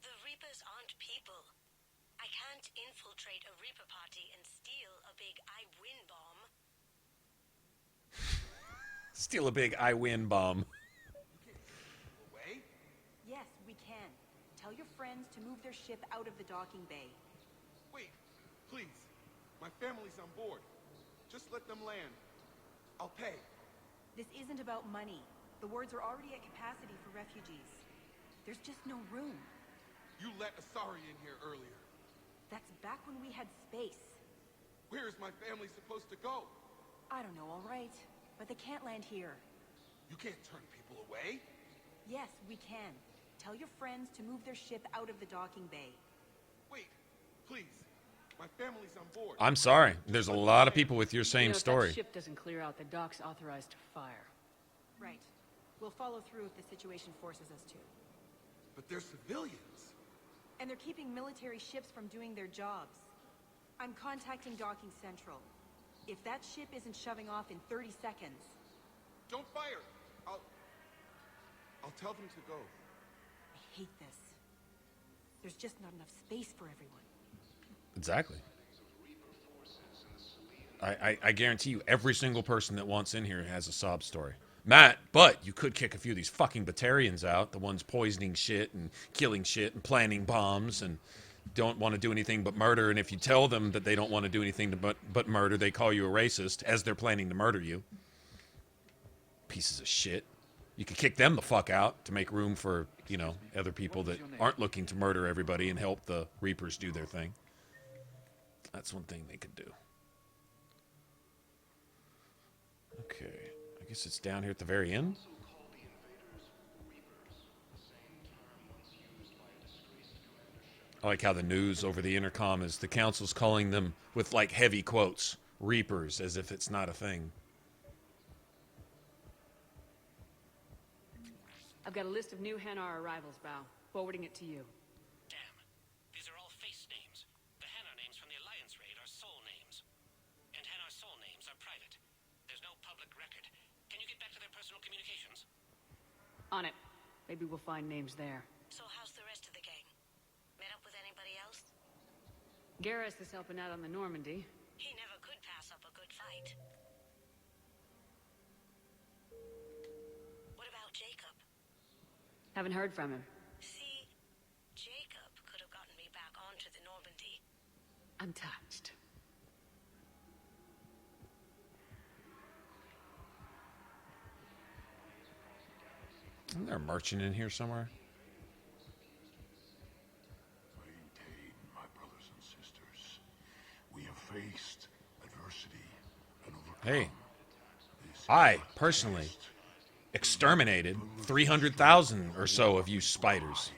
The Reapers aren't people. I can't infiltrate a Reaper party and steal a big I win bomb. Steal a big I win bomb. Yes, we can. Tell your friends to move their ship out of the docking bay. Wait, please. My family's on board. Just let them land. I'll pay. This isn't about money. The wards are already at capacity for refugees. There's just no room. You let Ashara in here earlier. That's back when we had space. Where is my family supposed to go? I don't know, all right. But they can't land here. You can't turn people away. Yes, we can. Tell your friends to move their ship out of the docking bay. Wait, please. My family's on board. I'm sorry. There's a lot of people with your same If story. that ship doesn't clear out, the dock's authorized to fire. Right. We'll follow through if the situation forces us to. But they're civilians. And they're keeping military ships from doing their jobs. I'm contacting Docking Central. If that ship isn't shoving off in 30 seconds... Don't fire! I'll tell them to go. I hate this. There's just not enough space for everyone. Exactly. I guarantee you every single person that wants in here has a sob story. Matt, but you could kick a few of these fucking Batarians out, the ones poisoning shit and killing shit and planting bombs and don't want to do anything but murder, and if you tell them that they don't want to do anything but murder, they call you a racist as they're planning to murder you. Pieces of shit. You could kick them the fuck out to make room for, you know, other people that aren't looking to murder everybody and help the Reapers do their thing. That's one thing they could do. Okay. I guess it's down here at the very end. I like how the news over the intercom is the council's calling them with like heavy quotes, Reapers, as if it's not a thing. I've got a list of new Hanar arrivals, Bao. Forwarding it to you. Damn. These are all face names. The Hanar names from the Alliance raid are soul names. And Hanar soul names are private. There's no public record. Can you get back to their personal communications? On it. Maybe we'll find names there. So how's the rest of the gang? Met up with anybody else? Garrus is helping out on the Normandy. He never could pass up a good fight. What about Jacob? Haven't heard from him. See, Jacob could have gotten me back onto the Normandy. I'm touched. Isn't there a merchant in here somewhere? Maintain, my brothers and sisters. We have faced adversity and overcome. Hey, I personally exterminated 300,000 or so of you spiders.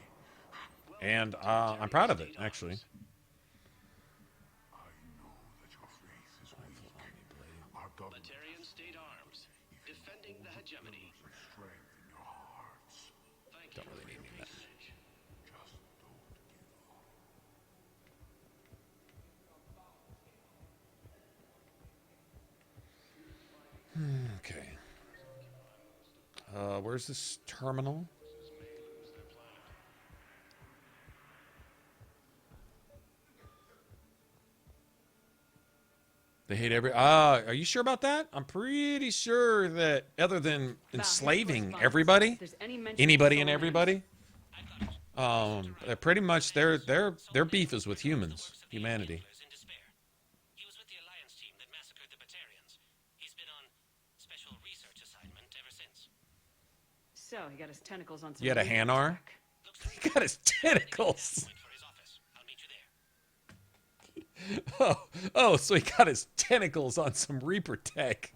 And I'm proud of it, actually. Batarian state arms, defending the hegemony. Thank Don't really need that. Okay. Where's this terminal? They hate every... are you sure about that? I'm pretty sure that other than enslaving everybody, anybody and everybody, they're pretty much their beef is with humans, humanity. He was with the Alliance team So, he got his tentacles on some... You had a Hanar? He got his tentacles. Oh, so he got his tentacles on some Reaper tech.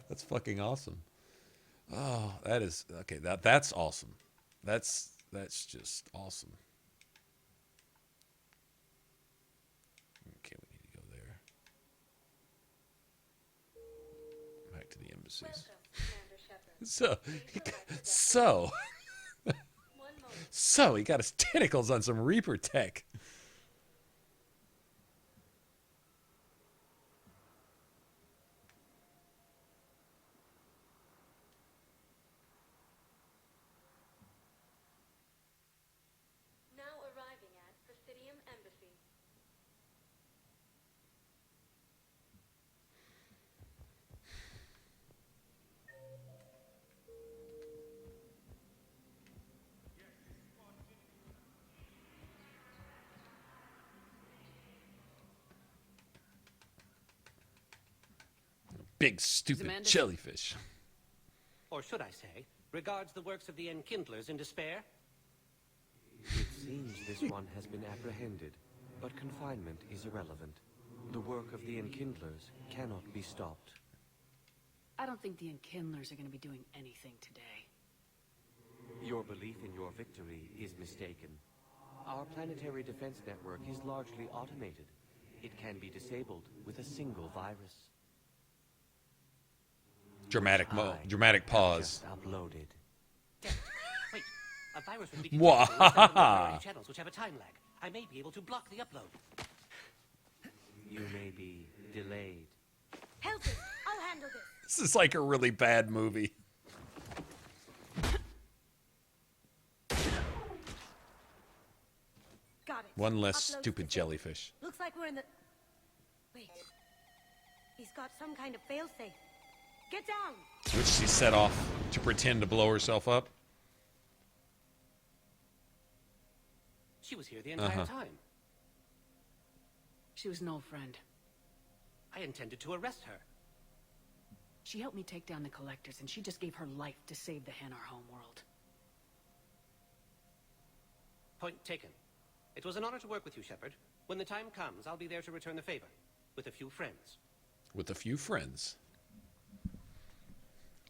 That's fucking awesome. Oh, that is okay. That's awesome. That's just awesome. Okay, we need to go there. Back to the embassies. So he got his tentacles on some Reaper tech. Now arriving at Presidium Embassy. Big stupid jellyfish. Or should I say, regards the works of the Enkindlers in despair? It seems this one has been apprehended, but confinement is irrelevant. The work of the Enkindlers cannot be stopped. I don't think the Enkindlers are going to be doing anything today. Your belief in your victory is mistaken. Our planetary defense network is largely automated. It can be disabled with a single virus. Dramatic pause. Uploaded. Wait, a virus would be detected channels which have a time lag. I may be able to block the upload. You may be delayed. Help it! I'll handle this. This is like a really bad movie. Got it. One less Upload stupid success. jellyfish. Looks like we're in the... Wait. He's got some kind of failsafe. Get down! Which she set off to pretend to blow herself up. She was here the entire time. She was an old friend. I intended to arrest her. She helped me take down the Collectors, and she just gave her life to save the Hanar homeworld. Point taken. It was an honor to work with you, Shepard. When the time comes, I'll be there to return the favor. With a few friends. With a few friends.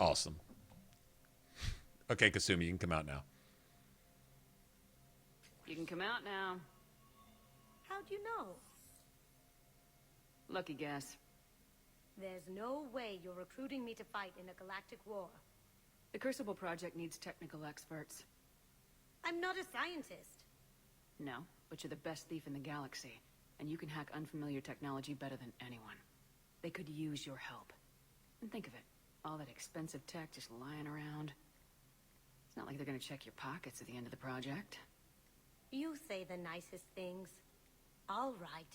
Awesome. Okay, Kasumi, you can come out now. You can come out now. How'd you know? Lucky guess. There's no way you're recruiting me to fight in a galactic war. The Crucible Project needs technical experts. I'm not a scientist. No, but you're the best thief in the galaxy, and you can hack unfamiliar technology better than anyone. They could use your help. And think of it, all that expensive tech just lying around. It's not like they're gonna check your pockets at the end of the project. You say the nicest things. All right.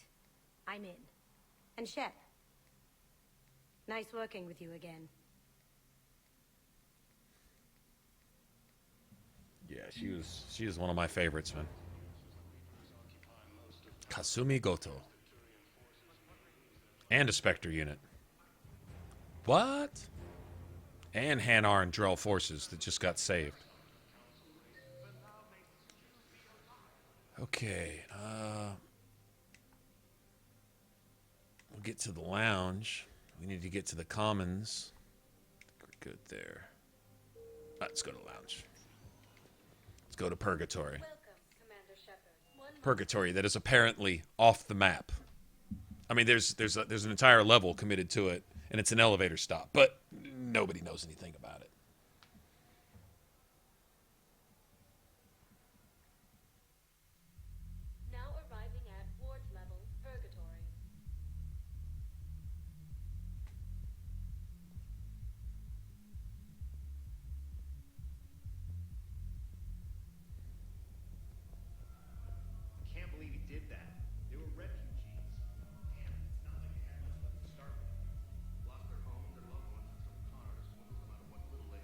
I'm in. And Shep. Nice working with you again. Yeah, she was one of my favorites, man. Kasumi Goto. And a Spectre unit. What? And Hanar and Drell forces that just got saved. Okay, we'll get to the lounge. We need to get to the commons. We're good there. Let's go to the lounge. Let's go to Purgatory. Purgatory that is apparently off the map. I mean, there's an entire level committed to it, and it's an elevator stop, but nobody knows anything about it. Now arriving at ward level Purgatory. Can't believe he did that. They were refugees. Damn, it's not like they had much left to start with. Lost their homes, their loved ones, and some con artists will move them out of what little they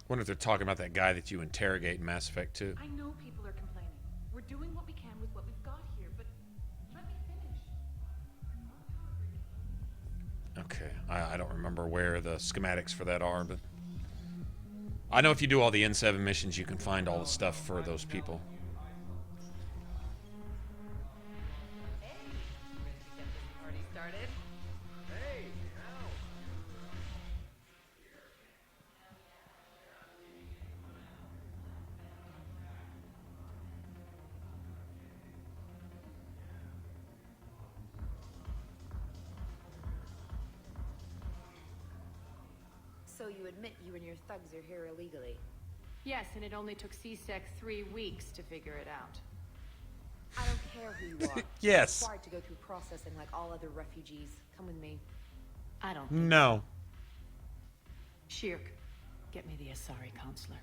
Wonder if they're talking about that guy that you interrogate in Mass Effect 2. I know people are complaining. We're doing what we can with what we've got here, but let me finish. Okay, I don't remember where the schematics for that are, but I know if you do all the N7 missions, you can find all the stuff for those people. Already started. Hey, ow. So you admit you and your thugs are here illegally? Yes, and it only took CSEC 3 weeks to figure it out. I don't care who you are. Yes. You're required to go through processing like all other refugees. Come with me. I don't. No. Shirk, get me the Asari counselor.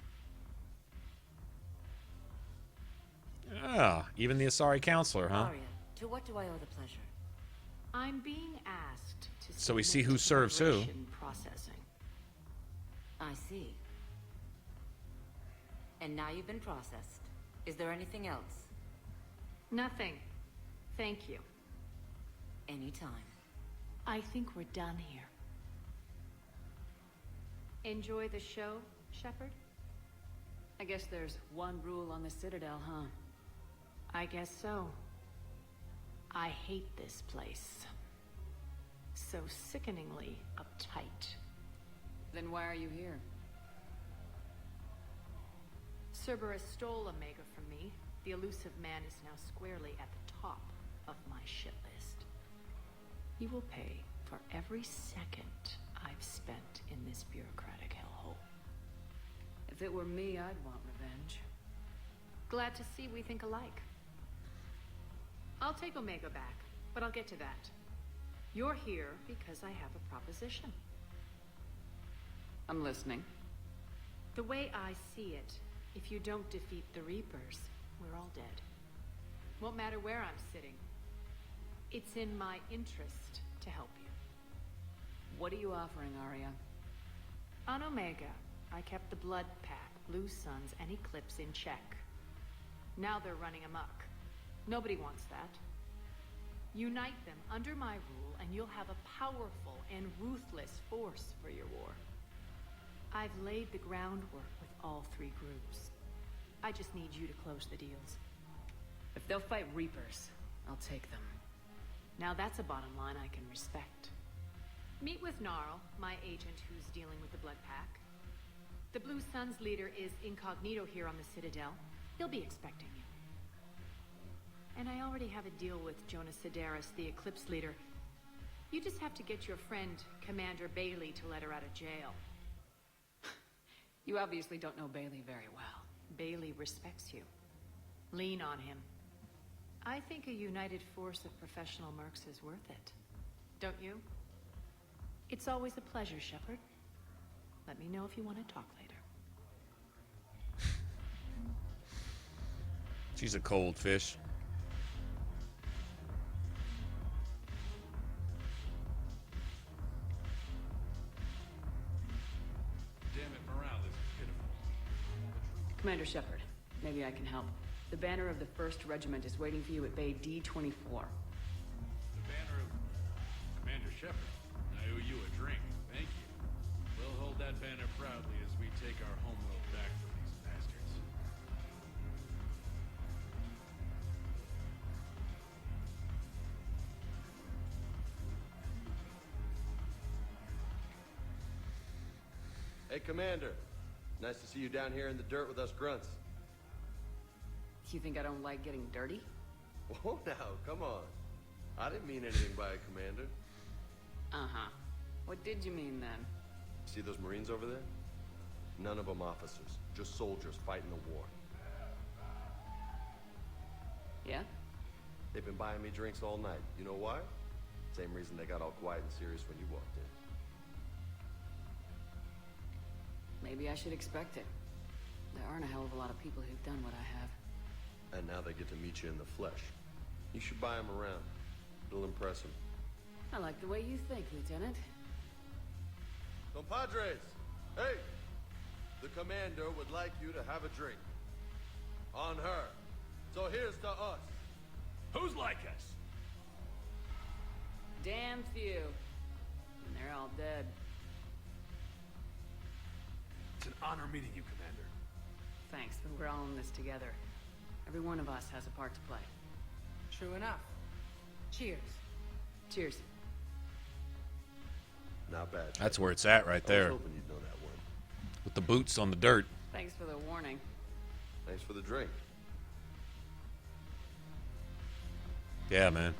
Ah, even the Asari counselor, huh? Arya, to what do I owe the pleasure? I'm being asked to. So we see submit who serves who. migration processing. I see. And now you've been processed. Is there anything else? Nothing. Thank you. Anytime. I think we're done here. Enjoy the show, Shepard? I guess there's one rule on the Citadel, huh? I guess so. I hate this place. So sickeningly uptight. Then why are you here? Cerberus stole Omega from me. The elusive man is now squarely at the top of my shit list. He will pay for every second I've spent in this bureaucratic hellhole. If it were me, I'd want revenge. Glad to see we think alike. I'll take Omega back, but I'll get to that. You're here because I have a proposition. I'm listening. The way I see it, if you don't defeat the Reapers, we're all dead. Won't matter where I'm sitting. It's in my interest to help you. What are you offering, Arya? On Omega, I kept the Blood Pack, Blue Suns, and Eclipse in check. Now they're running amok. Nobody wants that. Unite them under my rule, and you'll have a powerful and ruthless force for your war. I've laid the groundwork with all 3 groups. I just need you to close the deals. If they'll fight Reapers, I'll take them. Now that's a bottom line I can respect. Meet with Gnarl, my agent who's dealing with the Blood Pack. The Blue Suns leader is incognito here on the Citadel. He'll be expecting you. And I already have a deal with Jonas Sedaris, the Eclipse leader. You just have to get your friend, Commander Bailey, to let her out of jail. You obviously don't know Bailey very well. Bailey respects you. Lean on him. I think a united force of professional mercs is worth it. Don't you? It's always a pleasure, Shepard. Let me know if you want to talk later. She's a cold fish. Damn it, morale is pitiful. Commander Shepard, maybe I can help. The banner of the 1st Regiment is waiting for you at Bay D-24. The banner of Commander Shepard. I owe you a drink. Thank you. We'll hold that banner proudly as we take our homeworld back from these bastards. Hey, Commander. Nice to see you down here in the dirt with us grunts. You think I don't like getting dirty? Whoa, now, come on. I didn't mean anything by it, Commander. Uh-huh. What did you mean, then? See those Marines over there? None of them officers, just soldiers fighting the war. Yeah? They've been buying me drinks all night. You know why? Same reason they got all quiet and serious when you walked in. Maybe I should expect it. There aren't a hell of a lot of people who've done what I have. And now they get to meet you in the flesh. You should buy them around. It'll impress them. I like the way you think, Lieutenant. Compadres! Hey! The commander would like you to have a drink. On her. So here's to us. Who's like us? Damn few. And they're all dead. It's an honor meeting you, Commander. Thanks, but we're all in this together. Every one of us has a part to play. True enough. Cheers. Cheers. Not bad. That's where it's at right there. I was hoping you'd know that one. With the boots on the dirt. Thanks for the warning. Thanks for the drink. Yeah, man.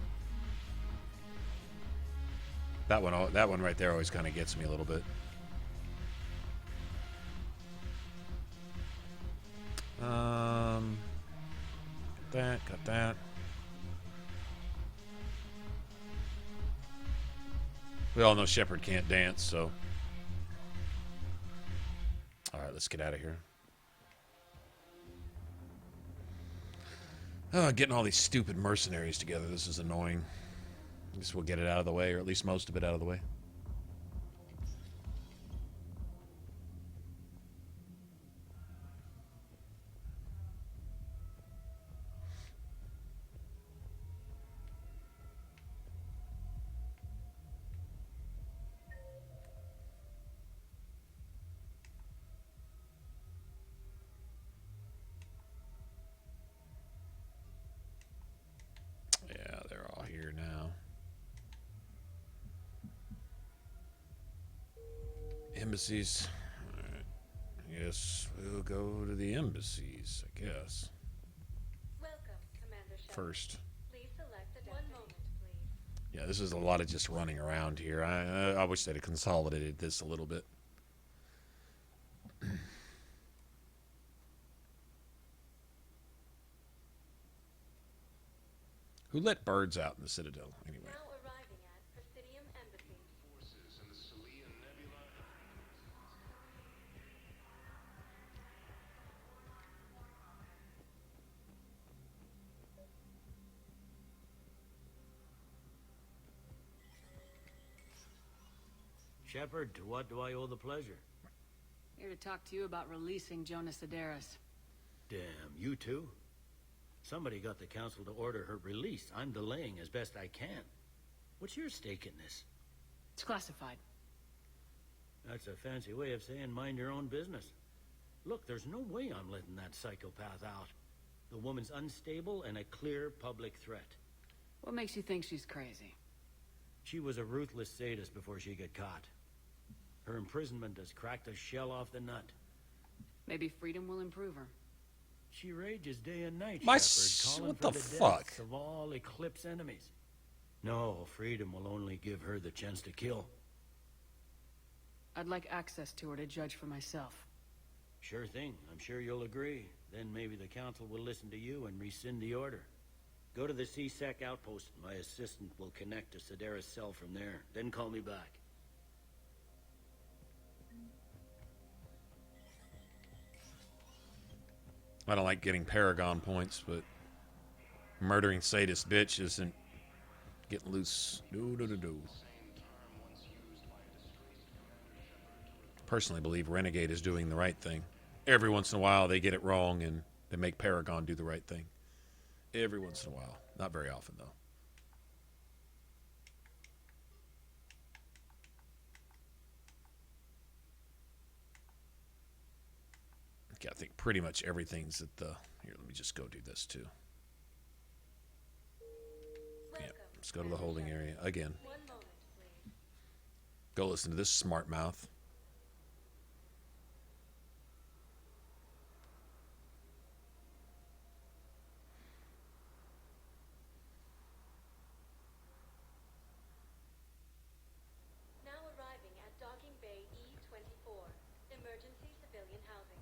That one right there always kind of gets me a little bit. Got that. We all know Shepard can't dance, so. All right, let's get out of here. Oh, getting all these stupid mercenaries together. This is annoying. I guess we'll get it out of the way, or at least most of it out of the way. Embassies. Alright. Yes, we'll go to the embassies, I guess. Welcome, Commander Shepard. First. Please select a one moment, please. Yeah, this is a lot of just running around here. I wish they'd have consolidated this a little bit. Who let birds out in the Citadel, anyway? Now arriving at Presidium Embassy. Forces in the Celia Nebula. Shepard, to what do I owe the pleasure? Here to talk to you about releasing Jonas Sederis. Damn, you too? Somebody got the council to order her release. I'm delaying as best I can. What's your stake in this? It's classified. That's a fancy way of saying mind your own business. Look, there's no way I'm letting that psychopath out. The woman's unstable and a clear public threat. What makes you think she's crazy? She was a ruthless sadist before she got caught. Her imprisonment has cracked a shell off the nut. Maybe freedom will improve her. She rages day and night, My Shepard, calling what for the the fuck? deaths of all Eclipse enemies. No, freedom will only give her the chance to kill. I'd like access to her to judge for myself. Sure thing. I'm sure you'll agree. Then maybe the council will listen to you and rescind the order. Go to the C-Sec outpost. My assistant will connect to Sederis' cell from there. Then call me back. I don't like getting Paragon points, but murdering sadist bitch isn't getting loose. No. Personally believe Renegade is doing the right thing. Every once in a while they get it wrong and they make Paragon do the right thing. Every once in a while. Not very often, though. Okay, I think pretty much everything's at the... Here, let me just go do this, too. Yeah, let's go to the holding area again. One moment, please. Go listen to this smart mouth. Now arriving at Docking Bay E-24, emergency civilian housing.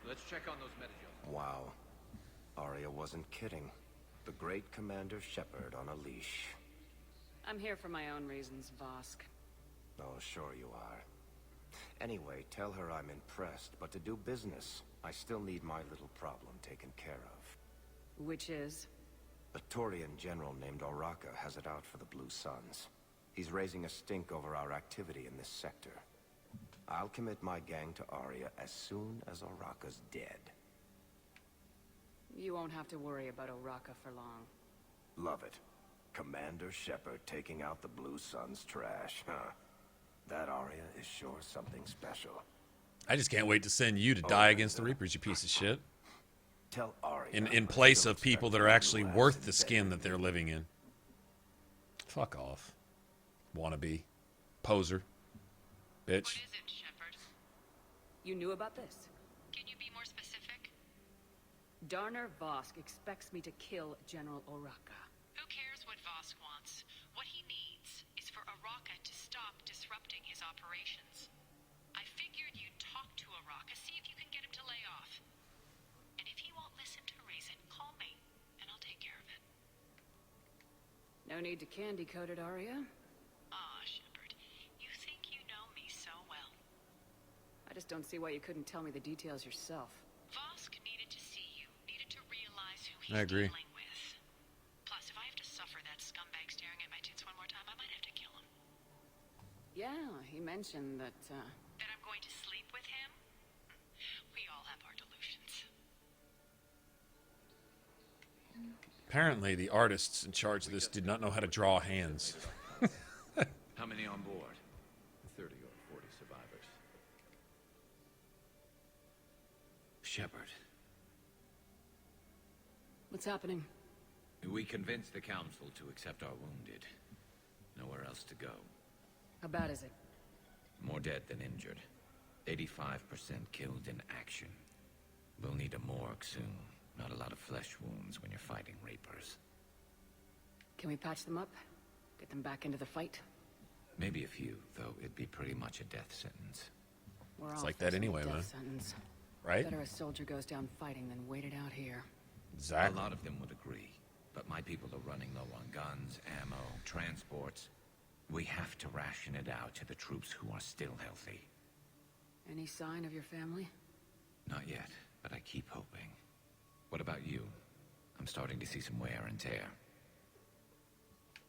Let's check on those metajoes. Wow. Arya wasn't kidding. The great Commander Shepard on a leash. I'm here for my own reasons, Vosk. Oh, sure you are. Anyway, tell her I'm impressed, but to do business, I still need my little problem taken care of. Which is? A Turian general named Oraka has it out for the Blue Suns. He's raising a stink over our activity in this sector. I'll commit my gang to Aria as soon as Oraka's dead. You won't have to worry about Oraka for long. Love it. Commander Shepard taking out the Blue Suns trash, huh? That Aria is sure something special. I just can't wait to send you to die against the Reapers, you piece of shit. Tell Aria In place of people that are actually worth the skin that they're living in. Fuck off. Wannabe. Poser. Bitch. What is it, Shepard? You knew about this? Can you be more specific? Darner Vosk expects me to kill General Oraka. Who cares what Vosk wants? What he needs is for Oraka to stop disrupting his operations. I figured you'd talk to Oraka, see if you can get him to lay off. And if he won't listen to reason, call me, and I'll take care of it. No need to candy coat it, Aria. Aw, Shepard, you think you know me so well. I just don't see why you couldn't tell me the details yourself. Vosk needed to see you, needed to realize who he's I agree. dealing with. Plus, if I have to suffer that scumbag staring at my tits one more time, I might have to kill him. Yeah, he mentioned that, That I'm going to sleep with him? We all have our delusions. Apparently, the artists in charge of this did not know how to draw hands. How many on board? 30 or 40 survivors. Shepard. What's happening? We convinced the Council to accept our wounded. Nowhere else to go. How bad is it? More dead than injured. 85% killed in action. We'll need a morgue soon. Not a lot of flesh wounds when you're fighting Reapers. Can we patch them up? Get them back into the fight? Maybe a few, though it'd be pretty much a death sentence. We're It's all like that facing a anyway, death man. sentence. Right? Better a soldier goes down fighting than waited out here. Exactly. A lot of them would agree. But my people are running low on guns, ammo, transports. We have to ration it out to the troops who are still healthy. Any sign of your family? Not yet, but I keep hoping. What about you? I'm starting to see some wear and tear.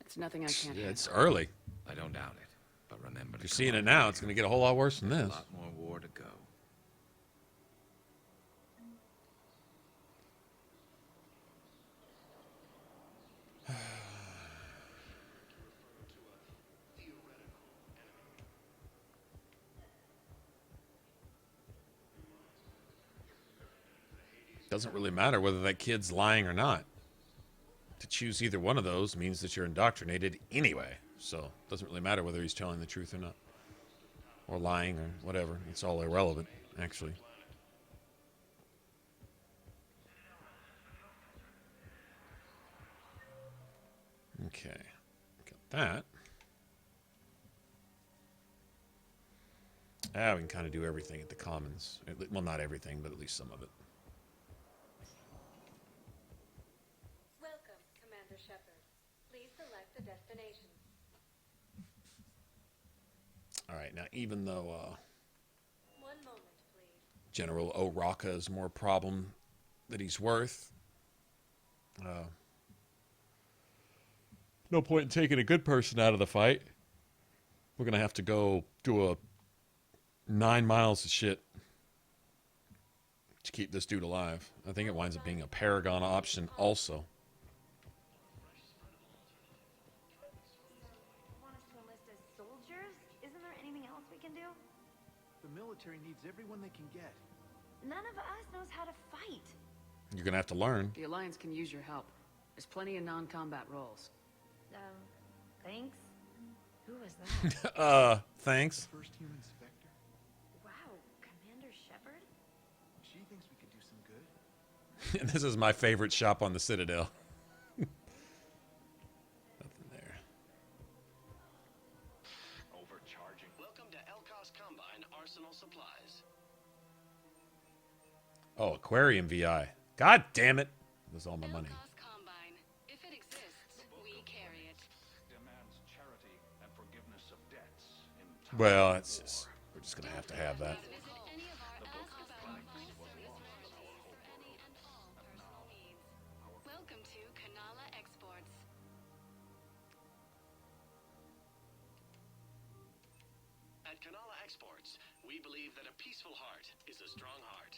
It's nothing I can't Yeah, it's handle. early. I don't doubt it, but remember If to you're come seeing on it now, back. it's going to get a whole lot worse than A this. lot more war to go. Doesn't really matter whether that kid's lying or not. To choose either one of those means that you're indoctrinated anyway. So it doesn't really matter whether he's telling the truth or not. Or lying or whatever. It's all irrelevant, actually. Okay. Got that. Ah, we can kind of do everything at the Commons. Well, not everything, but at least some of it. Welcome, Commander Shepard. Please select a destination. All right, now even though One moment, please. General Oraka is more problem that he's worth, no point in taking a good person out of the fight. We're going to have to go do a 9 miles of shit to keep this dude alive. I think it winds up being a Paragon option also. You want us to enlist as soldiers? Isn't there anything else we can do? The military needs everyone they can get. None of us knows how to fight. You're going to have to learn. The Alliance can use your help. There's plenty of non-combat roles. Thanks. Who was that? Thanks. First human Spectre? Wow, Commander Shepard? She thinks we could do some good. This is my favorite shop on the Citadel. Nothing there. Overcharging. Welcome to Elkos Combine Arsenal Supplies. Oh, Aquarium VI. God damn it. That's all my money. Combine. Well, it's just, we're just gonna have to have that. Welcome to Kanala Exports. At Kanala Exports, we believe that a peaceful heart is a strong heart.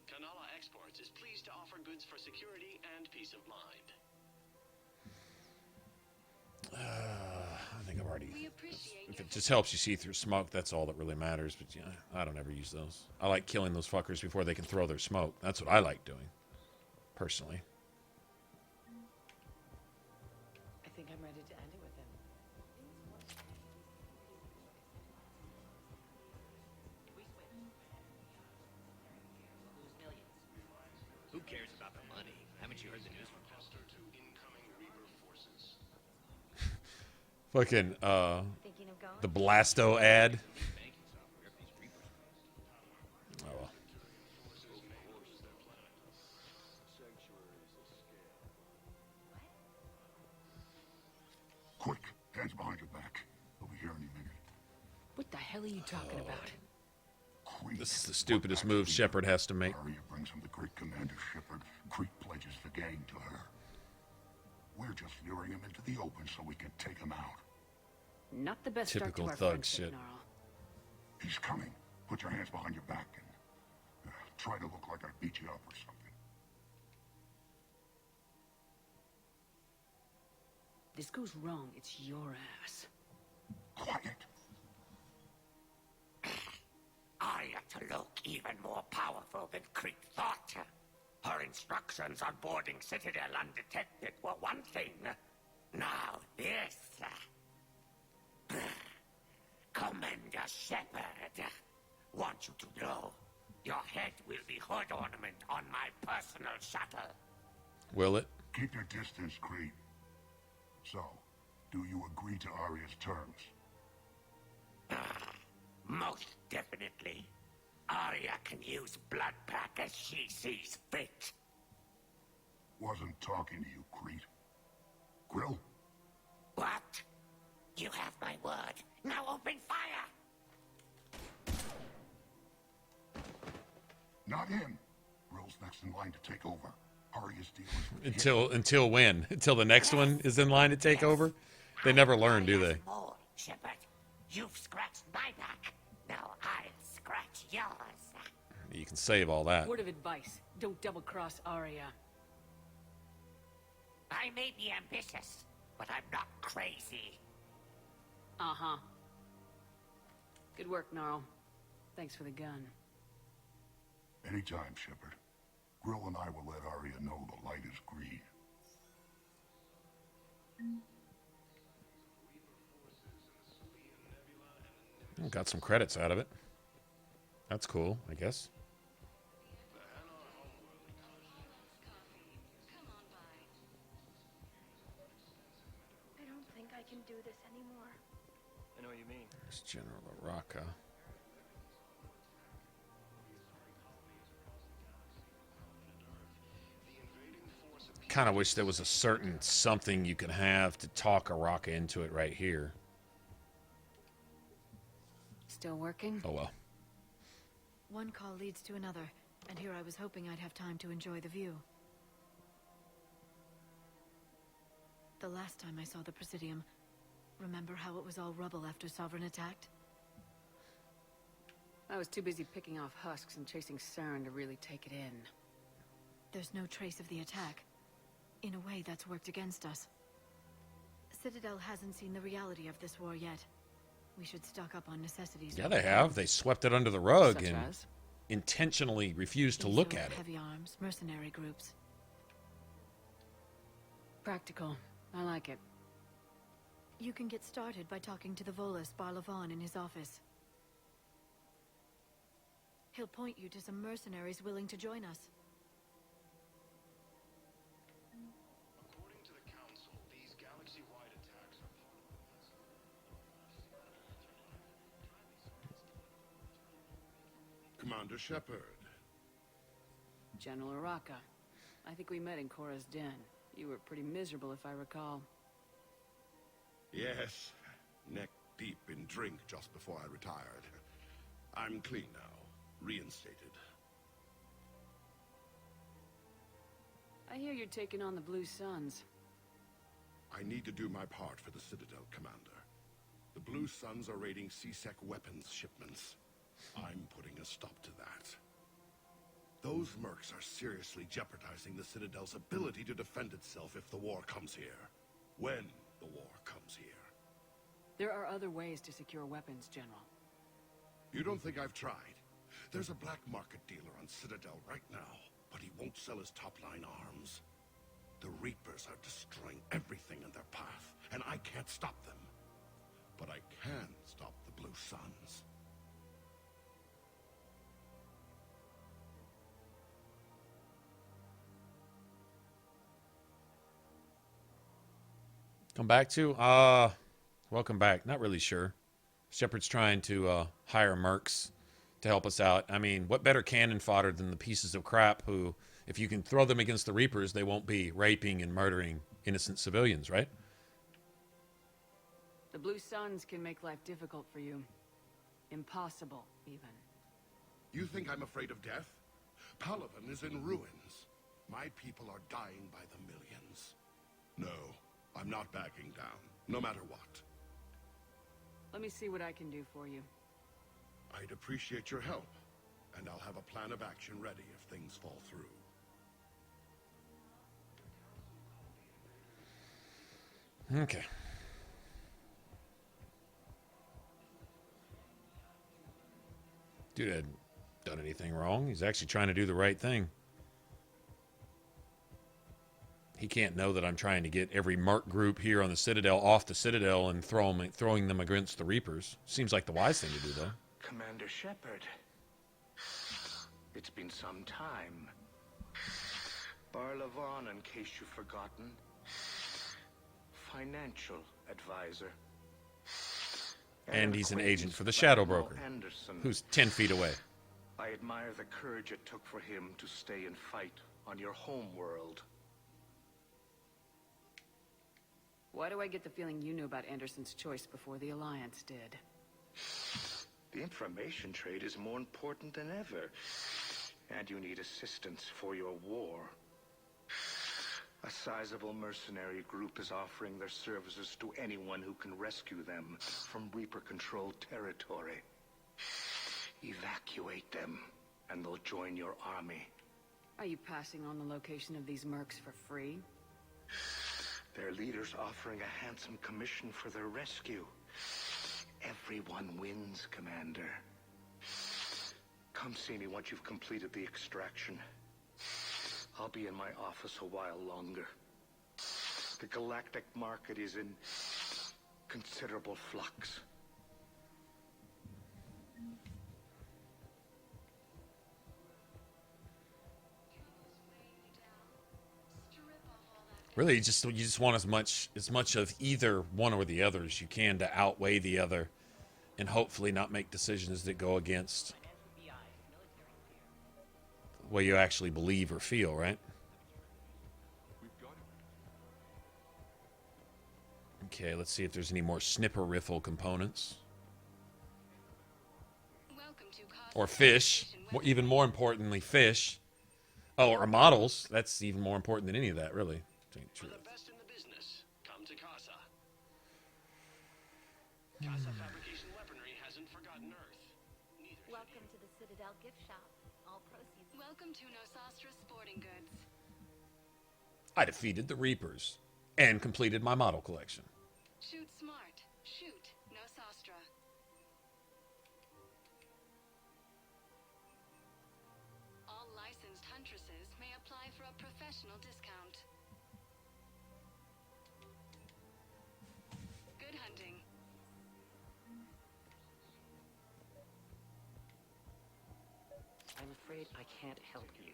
Kanala Exports is pleased to offer goods for security and peace of mind. I think I've already. If it just helps you see through smoke, that's all that really matters. But yeah, I don't ever use those. I like killing those fuckers before they can throw their smoke. That's what I like doing, personally. I think I'm ready to end it with him. Who cares about the money? Haven't you heard the news from Fucking the Blasto ad. Oh well. Quick, hands behind your back. We'll be here any minute. What the hell are you talking about? This is the stupidest move Shepard has to make. Arya brings him the great Commander Shepard. Crete pledges the gang to her. We're just luring him into the open so we can take him out. Not the best Typical start to our thug friendship, shit. Gnarl. He's coming. Put your hands behind your back and try to look like I beat you up or something. This goes wrong, it's your ass. Quiet. Arya to look even more powerful than Crete thought. Her instructions on boarding Citadel undetected were one thing. Now this. Commander Shepard, want you to know, your head will be hood ornament on my personal shuttle. Will it? Keep your distance, Crete. So, do you agree to Arya's terms? Most definitely. Arya can use Bloodpack as she sees fit. Wasn't talking to you, Crete. Grill? What? You have my word. Now open fire! Not him. Grill's next in line to take over. Arya's deal is with Until when? Until the next one is in line to take over? They never learn, do they? More, Shepard. You've scratched my back. Now I'll scratch yours. You can save all that. Word of advice, don't double-cross Arya. I may be ambitious, but I'm not crazy. Uh-huh. Good work, Gnarl. Thanks for the gun. Anytime, Shepard. Grill and I will let Arya know the light is green. Got some credits out of it. That's cool, I guess. I don't think I can do this anymore. I know what you mean. It's General Araka. Kind of wish there was a certain something you could have to talk Araka into it right here. Still working? Oh well. One call leads to another, and here I was hoping I'd have time to enjoy the view. The last time I saw the Presidium, remember how it was all rubble after Sovereign attacked? I was too busy picking off husks and chasing Saren to really take it in. There's no trace of the attack. In a way, that's worked against us. Citadel hasn't seen the reality of this war yet. We should stock up on necessities. Yeah, they have. They swept it under the rug Such and as? intentionally refused to look at it. Heavy arms, mercenary groups. Practical. I like it. You can get started by talking to the Volus Barlavon in his office. He'll point you to some mercenaries willing to join us. According to the Council, these galaxy-wide attacks are part of Commander Shepard. General Araka. I think we met in Korra's den. You were pretty miserable, if I recall. Yes, neck deep in drink just before I retired. I'm clean now, reinstated. I hear you're taking on the Blue Suns. I need to do my part for the Citadel, Commander. The Blue Suns are raiding C-Sec weapons shipments. I'm putting a stop to that. Those mercs are seriously jeopardizing the Citadel's ability to defend itself if the war comes here. When the war comes here. There are other ways to secure weapons, General. You don't think I've tried? There's a black market dealer on Citadel right now, but he won't sell his top-line arms. The Reapers are destroying everything in their path, and I can't stop them. But I can stop the Blue Suns. Come back to? Welcome back. Not really sure. Shepard's trying to hire mercs to help us out. I mean, what better cannon fodder than the pieces of crap who, if you can throw them against the Reapers, they won't be raping and murdering innocent civilians, right? The Blue Suns can make life difficult for you. Impossible, even. You think I'm afraid of death? Palaven is in ruins. My people are dying by the millions. No, I'm not backing down, no matter what. Let me see what I can do for you. I'd appreciate your help, and I'll have a plan of action ready if things fall through. Okay. Dude hadn't done anything wrong. He's actually trying to do the right thing. He can't know that I'm trying to get every merc group here on the Citadel off the Citadel and throwing them against the Reapers. Seems like the wise thing to do, though. Commander Shepard. It's been some time. Barlavon, in case you've forgotten. Financial advisor. And he's an agent for the Shadow Broker, who's 10 feet away. I admire the courage it took for him to stay and fight on your home world. Why do I get the feeling you knew about Anderson's choice before the Alliance did? The information trade is more important than ever. And you need assistance for your war. A sizable mercenary group is offering their services to anyone who can rescue them from Reaper-controlled territory. Evacuate them, and they'll join your army. Are you passing on the location of these mercs for free? Their leader's offering a handsome commission for their rescue. Everyone wins, Commander. Come see me once you've completed the extraction. I'll be in my office a while longer. The galactic market is in considerable flux. Really, you just want as much of either one or the other as you can to outweigh the other, and hopefully not make decisions that go against what you actually believe or feel, right? Okay, let's see if there's any more snipper riffle components. Or fish. Even more importantly, fish. Oh, or models. That's even more important than any of that, really. For the best in the business, come to Casa. Casa Fabrication Weaponry hasn't forgotten Earth. Welcome to the Citadel gift shop. All proceeds. Welcome to Nosastra Sporting Goods. I defeated the Reapers and completed my model collection. Shoot smart. Shoot Nosastra. All licensed huntresses may apply for a professional discount. Good hunting. I'm afraid I can't help you.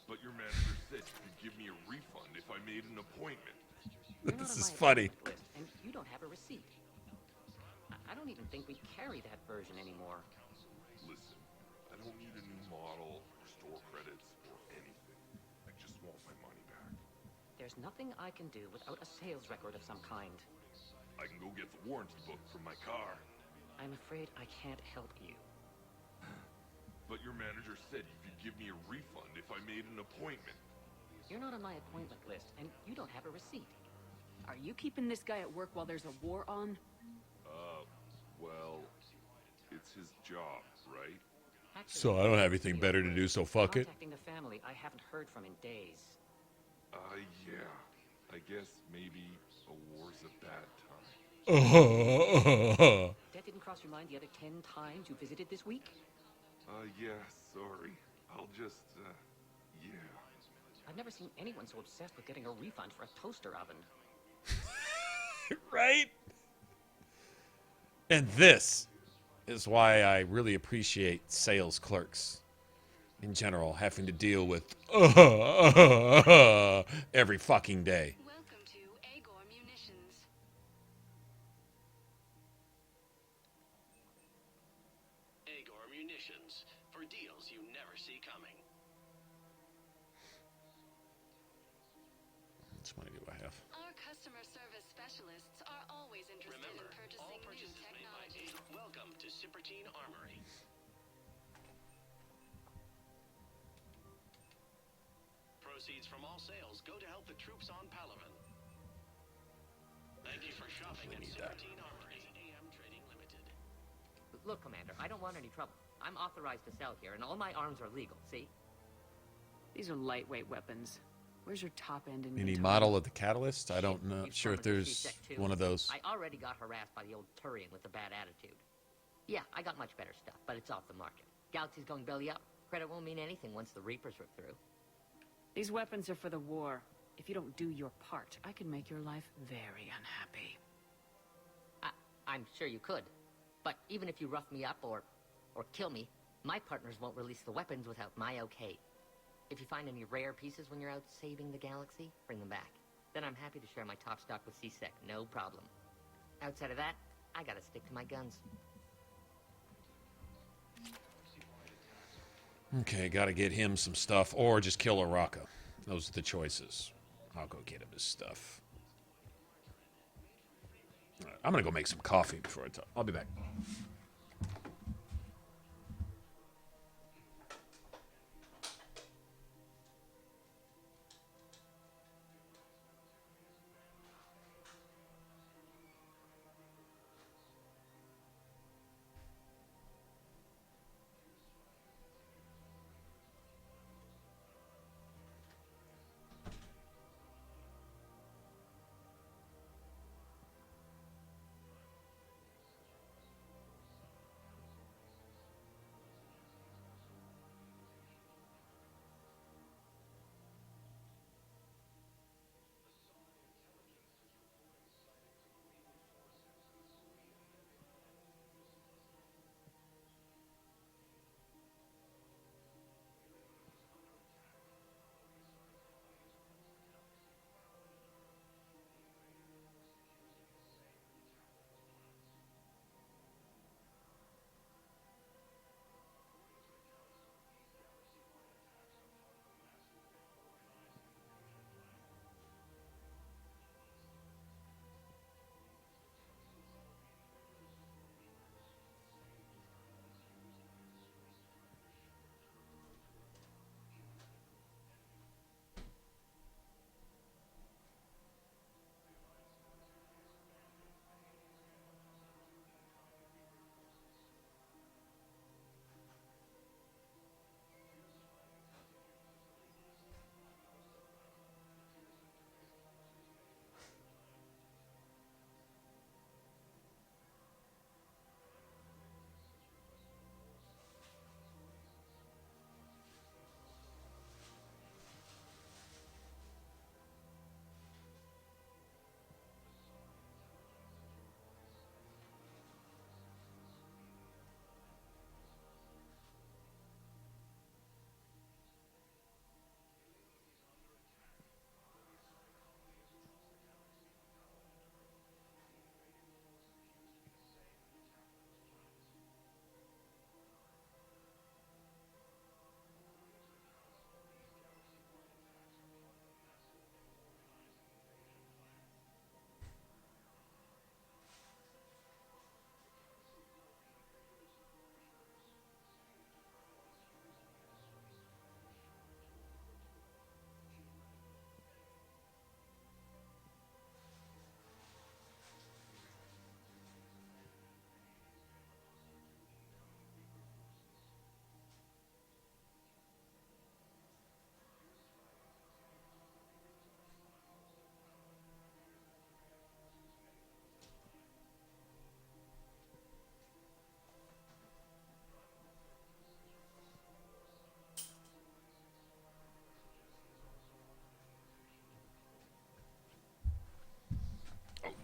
But your master said you could give me a refund if I made an appointment. This is funny. List, and you don't have a receipt. I don't even think we carry that version anymore. Listen, I don't need a new model or store credits or anything. I just want my money back. There's nothing I can do without a sales record of some kind. I can go get the warranty book from my car. I'm afraid I can't help you. But your manager said you could give me a refund if I made an appointment. You're not on my appointment list, and you don't have a receipt. Are you keeping this guy at work while there's a war on? Well, it's his job, right? Actually, So I don't have anything better to do, so fuck it. contacting the family I haven't heard from in days. Yeah. I guess maybe a war's a bad time. That didn't cross your mind the other 10 times you visited this week? Yeah, sorry. I'll just, yeah. I've never seen anyone so obsessed with getting a refund for a toaster oven. Right? And this is why I really appreciate sales clerks in general, having to deal with every fucking day. Welcome to Agor Munitions. Agor Munitions, for deals you never see coming. How much money do I have? Our customer service specialists are always interested Remember, in purchasing all new purchases made by technology. Welcome to Sippertine Armory. Proceeds from all sales go to help the troops on Palaven. Thank you for shopping at Sippertine Armory. AM Trading Limited. Look, Commander, I don't want any trouble. I'm authorized to sell here, and all my arms are legal, see? These are lightweight weapons. Where's your top end in Any model of the catalyst? I don't know. Sure if there's one of those. I already got harassed by the old Turian with the bad attitude. Yeah, I got much better stuff, but it's off the market. Galaxy's going belly up. Credit won't mean anything once the Reapers rip through. These weapons are for the war. If you don't do your part, I can make your life very unhappy. I'm sure you could. But even if you rough me up or kill me, my partners won't release the weapons without my okay. If you find any rare pieces when you're out saving the galaxy, bring them back. Then I'm happy to share my top stock with CSEC, no problem. Outside of that, I gotta stick to my guns. Okay, gotta get him some stuff, or just kill Araka. Those are the choices. I'll go get him his stuff. All right, I'm gonna go make some coffee before I talk. I'll be back.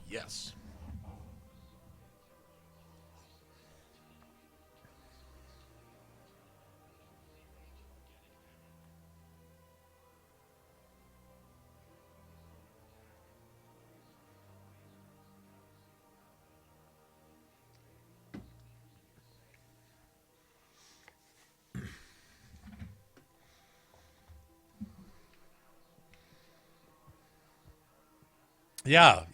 Yes. Yeah,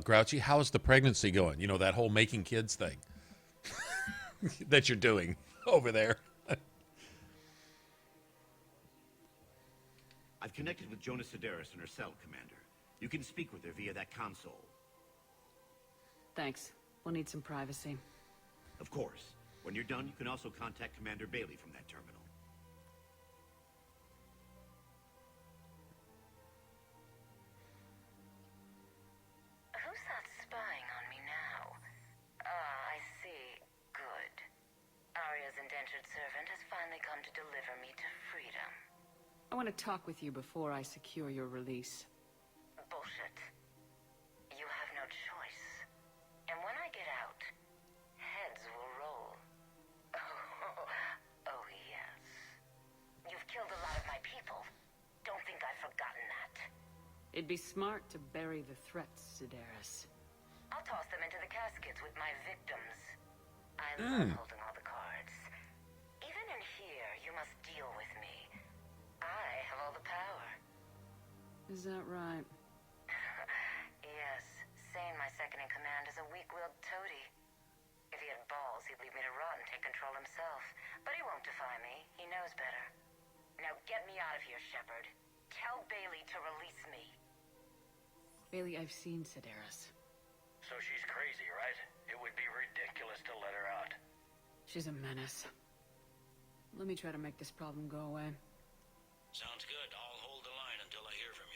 Grouchy, how is the pregnancy going? You know, that whole making kids thing that you're doing over there. I've connected with Jonas Sedaris and her cell, Commander. You can speak with her via that console. Thanks. We'll need some privacy. Of course. When you're done, you can also contact Commander Bailey from that terminal. Who's that spying on me now? Ah, I see. Good. Arya's indentured servant has finally come to deliver me to freedom. I want to talk with you before I secure your release. Bullshit. You have no choice. And when I get out, heads will roll. Oh, yes. You've killed a lot of my people. Don't think I've forgotten that. It'd be smart to bury the threats, Sedaris. I'll toss them into the caskets with my victims. I love holding all the cards. Even in here, you must deal with me. I have all the power. Is that right? Yes. Sane, my second in command, is a weak-willed toady. If he had balls, he'd leave me to rot and take control himself. But he won't defy me. He knows better. Now get me out of here, Shepard. Tell Bailey to release me. Bailey, I've seen Sedaris. So she's crazy, right? It would be ridiculous to let her out. She's a menace. Let me try to make this problem go away. Sounds good. I'll hold the line until I hear from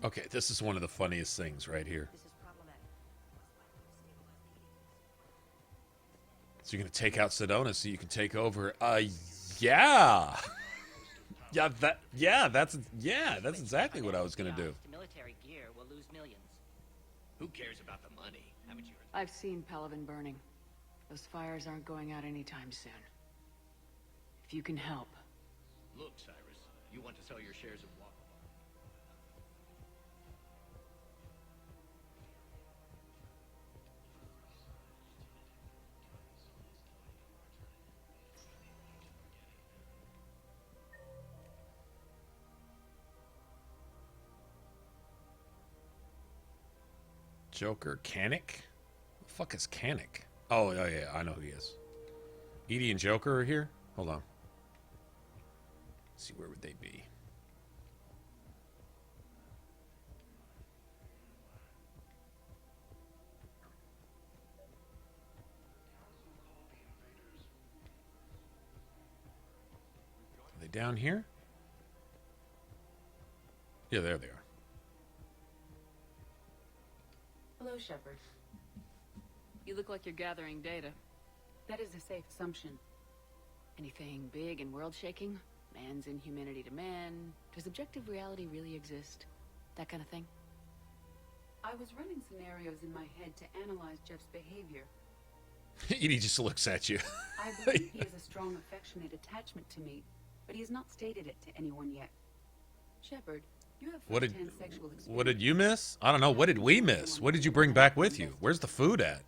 you. Okay, this is one of the funniest things right here. So you're going to take out Sedona so you can take over. Yeah. That's exactly what I was going to do. Military gear will lose millions. Who cares about the money? Haven't you heard? I've seen Palaven burning. Those fires aren't going out anytime soon. If you can help. Look, Cyrus, you want to sell your shares of Walker. Joker, Canic? The fuck is Canic? Oh, yeah, I know who he is. Edie and Joker are here? Hold on. Let's see, where would they be? Are they down here? Yeah, there they are. Hello, Shepard. You look like you're gathering data. That is a safe assumption. Anything big and world-shaking? Man's inhumanity to man? Does objective reality really exist? That kind of thing? I was running scenarios in my head to analyze Jeff's behavior. Edie just looks at you. I believe he has a strong affectionate attachment to me, but he has not stated it to anyone yet. Shepard, you have first-hand sexual experience. What did you miss? I don't know. What did we miss? What did you bring back with you? Where's the food at?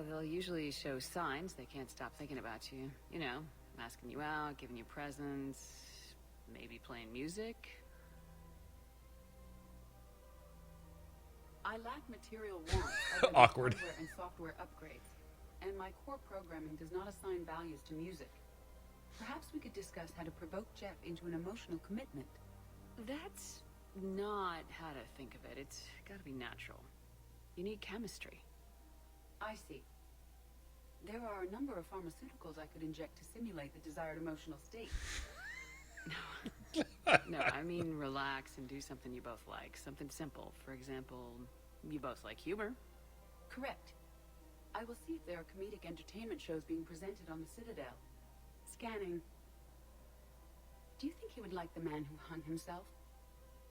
They'll usually show signs they can't stop thinking about you. You know, asking you out, giving you presents, maybe playing music. I lack material wants Awkward. hardware and software upgrades, and my core programming does not assign values to music. Perhaps we could discuss how to provoke Jeff into an emotional commitment. That's not how to think of it. It's gotta be natural. You need chemistry. I see. There are a number of pharmaceuticals I could inject to simulate the desired emotional state. No, I mean relax and do something you both like. Something simple. For example, you both like humor. Correct. I will see if there are comedic entertainment shows being presented on the Citadel. Scanning. Do you think he would like the man who hung himself?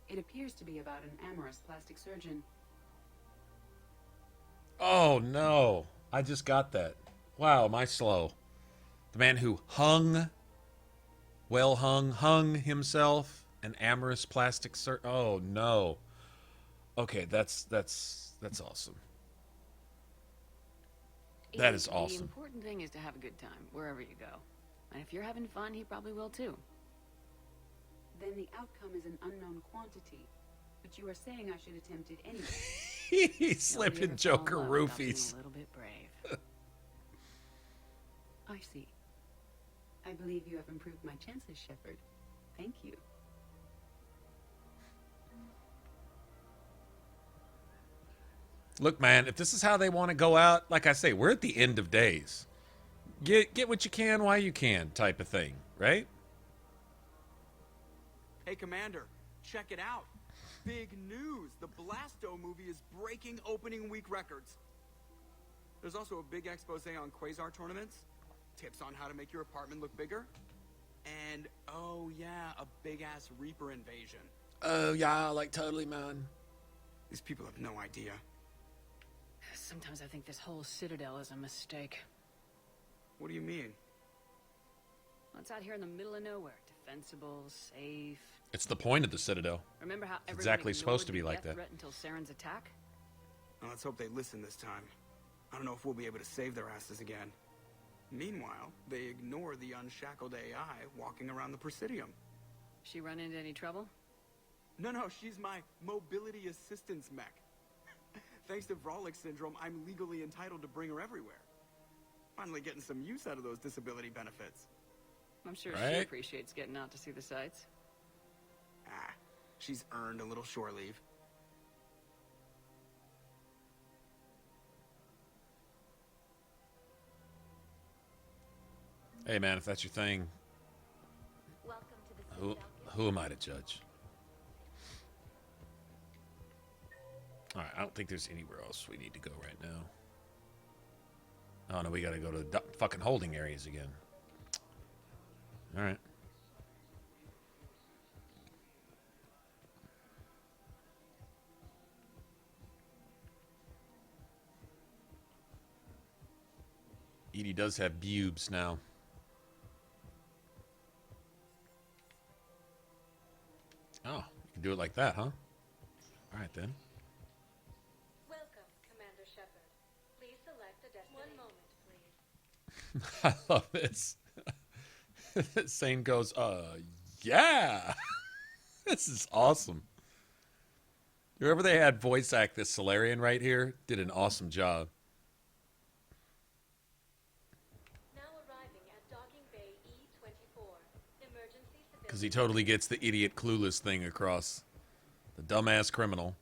It appears to be about an amorous plastic surgeon. Oh, no. I just got that. Wow, am I slow? The man who hung himself, an amorous plastic surgeon. Oh, no. Okay, that's awesome. That is awesome. The important thing is to have a good time, wherever you go. And if you're having fun, he probably will too. Then the outcome is an unknown quantity. But you are saying I should attempt it anyway. He's slipping Joker roofies. A little bit brave. I see. I believe you have improved my chances, Shepard. Thank you. Look, man, if this is how they want to go out, like I say, we're at the end of days. Get what you can while you can type of thing, right? Hey, Commander, check it out. Big news. The Blasto movie is breaking opening week records. There's also a big expose on Quasar tournaments, tips on how to make your apartment look bigger, and, oh yeah, a big-ass Reaper invasion. Oh, yeah, like totally, man. These people have no idea. Sometimes I think this whole Citadel is a mistake. What do you mean? Well, it's out here in the middle of nowhere. Defensible, safe. It's the point of the Citadel. Remember how it's exactly supposed to be like that. Threat until Saren's attack? Well, let's hope they listen this time. I don't know if we'll be able to save their asses again. Meanwhile, they ignore the unshackled AI walking around the Presidium. She run into any trouble? No, she's my mobility assistance mech. Thanks to Vrolic syndrome, I'm legally entitled to bring her everywhere. Finally getting some use out of those disability benefits. I'm sure she appreciates getting out to see the sights. Ah, she's earned a little shore leave. Hey, man, if that's your thing, Welcome to the who am I to judge? All right, I don't think there's anywhere else we need to go right now. Oh, no, we got to go to the fucking holding areas again. All right. Edie does have bubes now. Oh, you can do it like that, huh? All right, then. Welcome, Commander Shepard. Please select a destination. 1 moment, please. I love this. Sane goes, yeah. This is awesome. Whoever they had voice act this Solarian right here did an awesome job. Now arriving at Docking Bay E24. Emergency civilian. Because he totally gets the idiot clueless thing across. The dumbass criminal.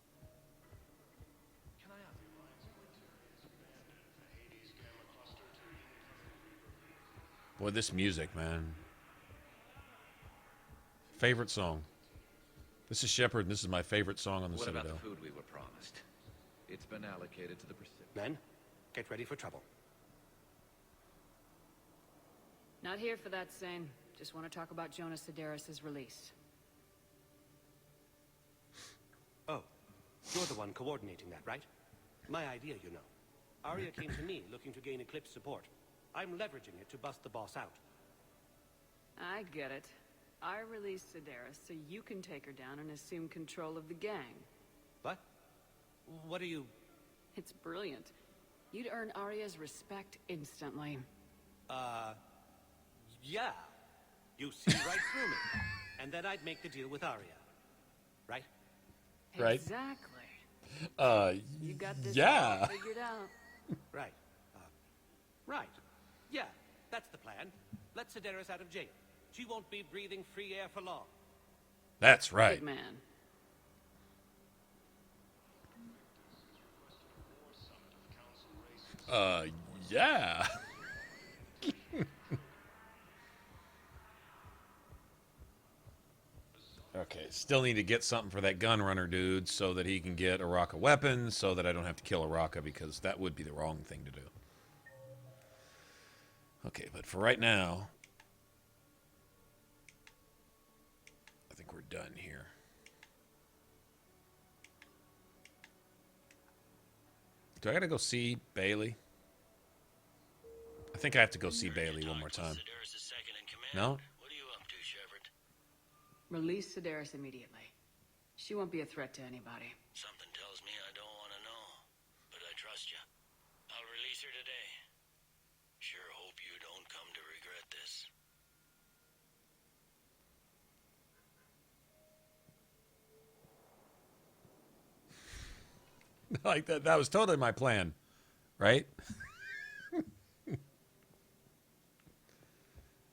Boy, this music, man. Favorite song. This is Shepard, and this is my favorite song on the Citadel. What about the food we were promised? It's been allocated to the Pacific. Men, get ready for trouble. Not here for that, Sane. Just want to talk about Jonas Sedaris' release. Oh, you're the one coordinating that, right? My idea, you know. Arya came to me looking to gain Eclipse support. I'm leveraging it to bust the boss out. I get it. I released Sedaris so you can take her down and assume control of the gang. What? What are you... It's brilliant. You'd earn Arya's respect instantly. Yeah. You see right through me. And then I'd make the deal with Arya. Right? Right. Exactly. You got this yeah. all figured out. Right. Right. Yeah, that's the plan. Let Sedaris out of jail. She won't be breathing free air for long. That's right. Good man. Yeah. Okay, still need to get something for that gun runner dude so that he can get Araka weapons so that I don't have to kill Araka because that would be the wrong thing to do. Okay, but for right now, think we're done here. Do I gotta go see Bailey? I think I have to go see Bailey one more time. No? Release Sedaris immediately. She won't be a threat to anybody. Something tells me I don't want to know, but I trust you. I'll release her today. Sure hope you don't come to regret this. Like that was totally my plan, right?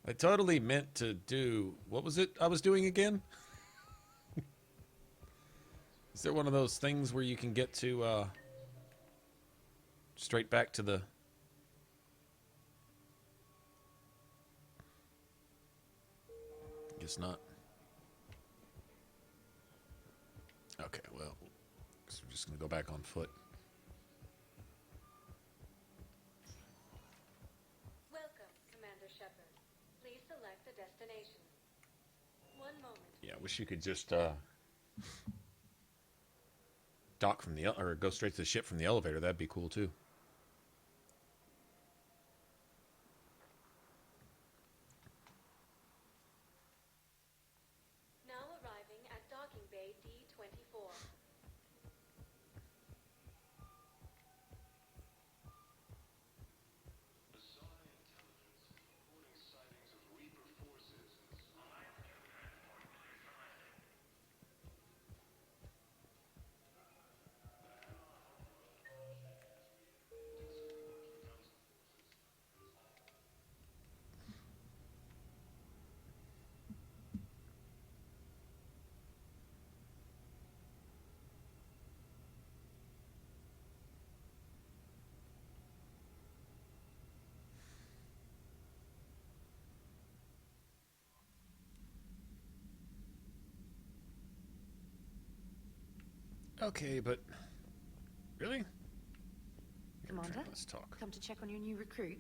I totally meant to do, what was it I was doing again? Is there one of those things where you can get to straight back to the... Guess not. Okay, well, guess we're just going to go back on foot. Welcome, Commander Shepard. Please select a destination. One moment. Yeah, I wish you could just dock from the or go straight to the ship from the elevator. That'd be cool too. Now arriving at docking bay D24. Okay, but really? Commander, let's talk. Come to check on your new recruit.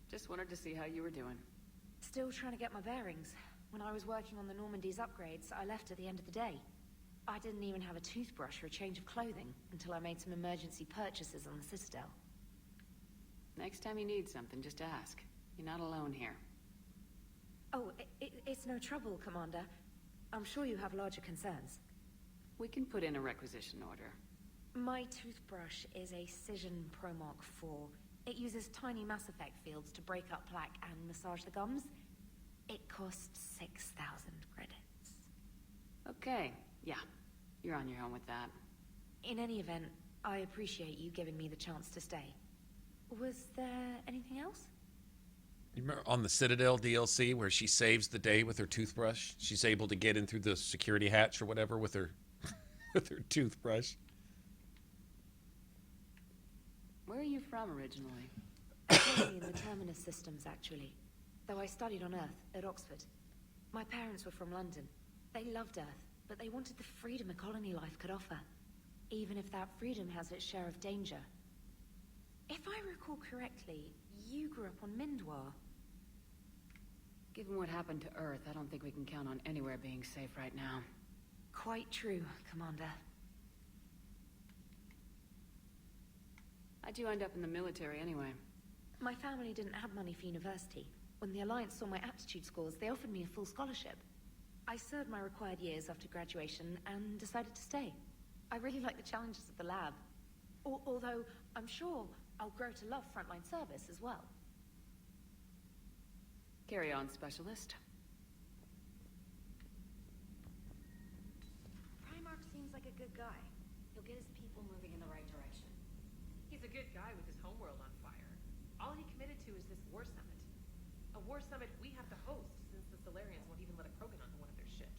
Just wanted to see how you were doing. Still trying to get my bearings. When I was working on the Normandy's upgrades, I left at the end of the day. I didn't even have a toothbrush or a change of clothing until I made some emergency purchases on the Citadel. Next time you need something, just ask. You're not alone here. Oh, it's no trouble, Commander. I'm sure you have larger concerns. We can put in a requisition order. My toothbrush is a Cision Pro Mark IV. It uses tiny Mass Effect fields to break up plaque and massage the gums. It costs 6,000 credits. Okay, yeah. You're on your own with that. In any event, I appreciate you giving me the chance to stay. Was there anything else? You remember on the Citadel DLC where she saves the day with her toothbrush? She's able to get in through the security hatch or whatever with her with her toothbrush. Where are you from originally? Actually, in the Terminus systems, actually. Though I studied on Earth, at Oxford. My parents were from London. They loved Earth, but they wanted the freedom a colony life could offer. Even if that freedom has its share of danger. If I recall correctly, you grew up on Mindwar. Given what happened to Earth, I don't think we can count on anywhere being safe right now. Quite true, Commander. How'd you end up in the military anyway? My family didn't have money for university. When the Alliance saw my aptitude scores, they offered me a full scholarship. I served my required years after graduation and decided to stay. I really like the challenges of the lab. Although, I'm sure I'll grow to love frontline service as well. Carry on, Specialist. Primarch seems like a good guy. He'll get his people moving in the right direction. He's a good guy with his homeworld on fire. All he committed to is this war summit. A war summit we have to host, since the Solarians won't even let a Krogan onto one of their ships.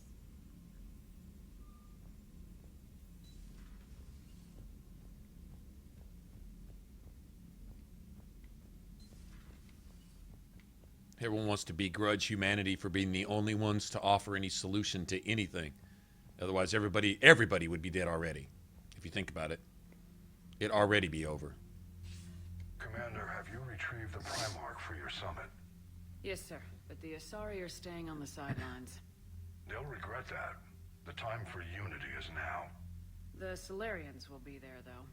Everyone wants to begrudge humanity for being the only ones to offer any solution to anything. Otherwise, everybody would be dead already. If you think about it, it'd already be over. Commander, have you retrieved the Primarch for your summit? Yes, sir. But the Asari are staying on the sidelines. They'll regret get that. The time for unity is now. The Solarians will be there, though.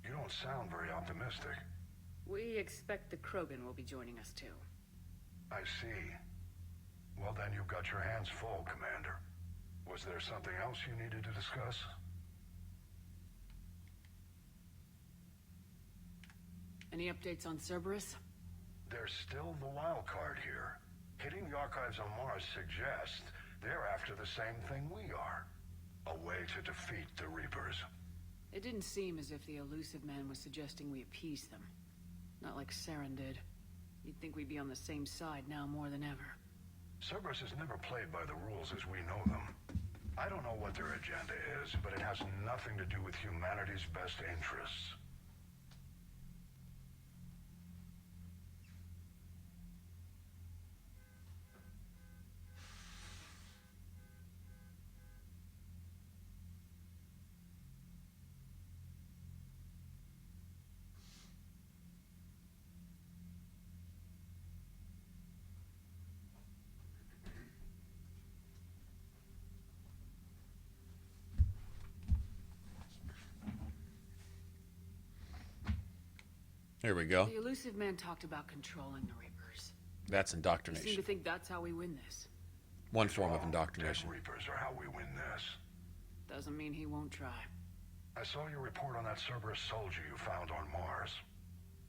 You don't sound very optimistic. We expect the Krogan will be joining us, too. I see. Well, then you've got your hands full, Commander. Was there something else you needed to discuss? Any updates on Cerberus? There's still the wild card here. Hitting the archives on Mars suggests they're after the same thing we are. A way to defeat the Reapers. It didn't seem as if the elusive man was suggesting we appease them. Not like Saren did. You'd think we'd be on the same side now more than ever. Cerberus has never played by the rules as we know them. I don't know what their agenda is, but it has nothing to do with humanity's best interests. Here we go. The elusive man talked about controlling the Reapers. That's You indoctrination. seem to think that's how we win this. One form of indoctrination. Dead Reapers are how we win this. Doesn't mean he won't try. I saw your report on that Cerberus soldier you found on Mars.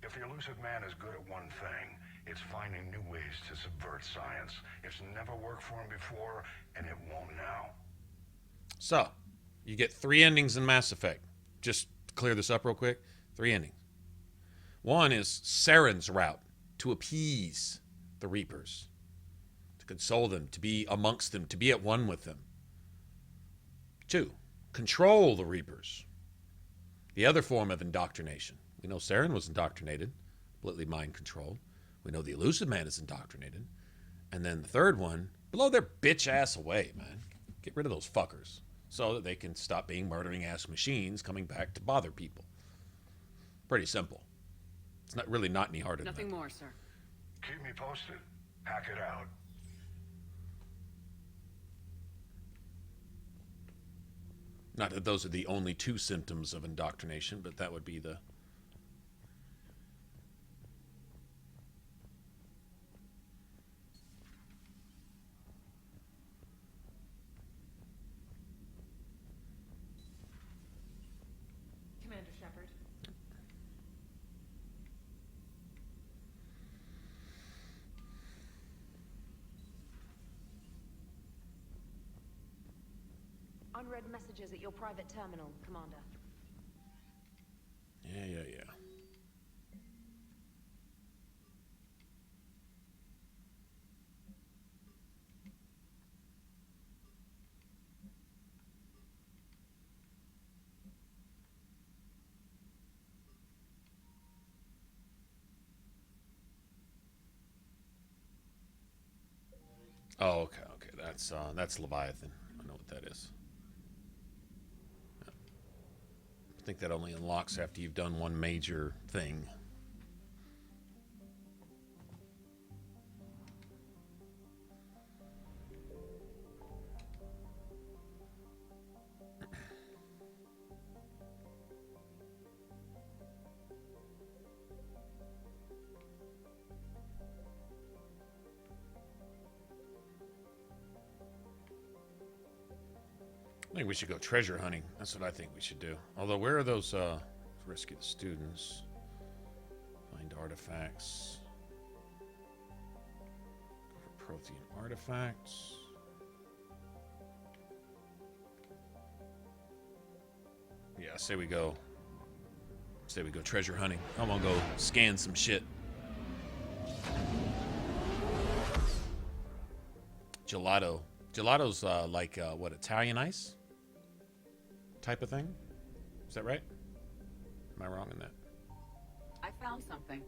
If the elusive man is good at one thing, it's finding new ways to subvert science. It's never worked for him before, and it won't now. So, you get 3 endings in Mass Effect. Just to clear this up real quick. 3 endings. One is Saren's route to appease the Reapers, to console them, to be amongst them, to be at one with them. 2, control the Reapers. The other form of indoctrination. We know Saren was indoctrinated, completely mind controlled. We know the elusive man is indoctrinated. And then the third one, blow their bitch ass away, man. Get rid of those fuckers so that they can stop being murdering ass machines coming back to bother people. Pretty simple. It's not really not any harder than Nothing more, sir. Keep me posted. Hack it out. Not that those are the only 2 symptoms of indoctrination, but that would be the... Commander Shepard. Unread messages at your private terminal, Commander. Yeah. Oh, okay. That's Leviathan. I know what that is. I think that only unlocks after you've done one major thing. I think we should go treasure hunting. That's what I think we should do. Although, where are those, rescue the students. Find artifacts. Go for Prothean artifacts. Yeah, say we go treasure hunting. I'm gonna go scan some shit. Gelato. Gelato's like, what, Italian ice? Type of thing? Is that right? Am I wrong in that? I found something.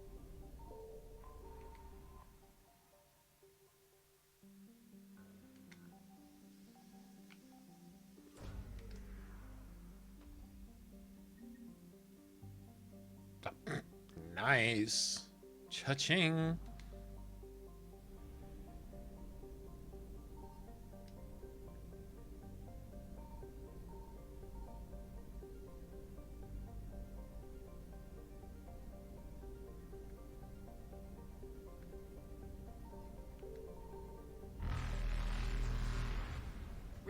Nice. Cha-ching.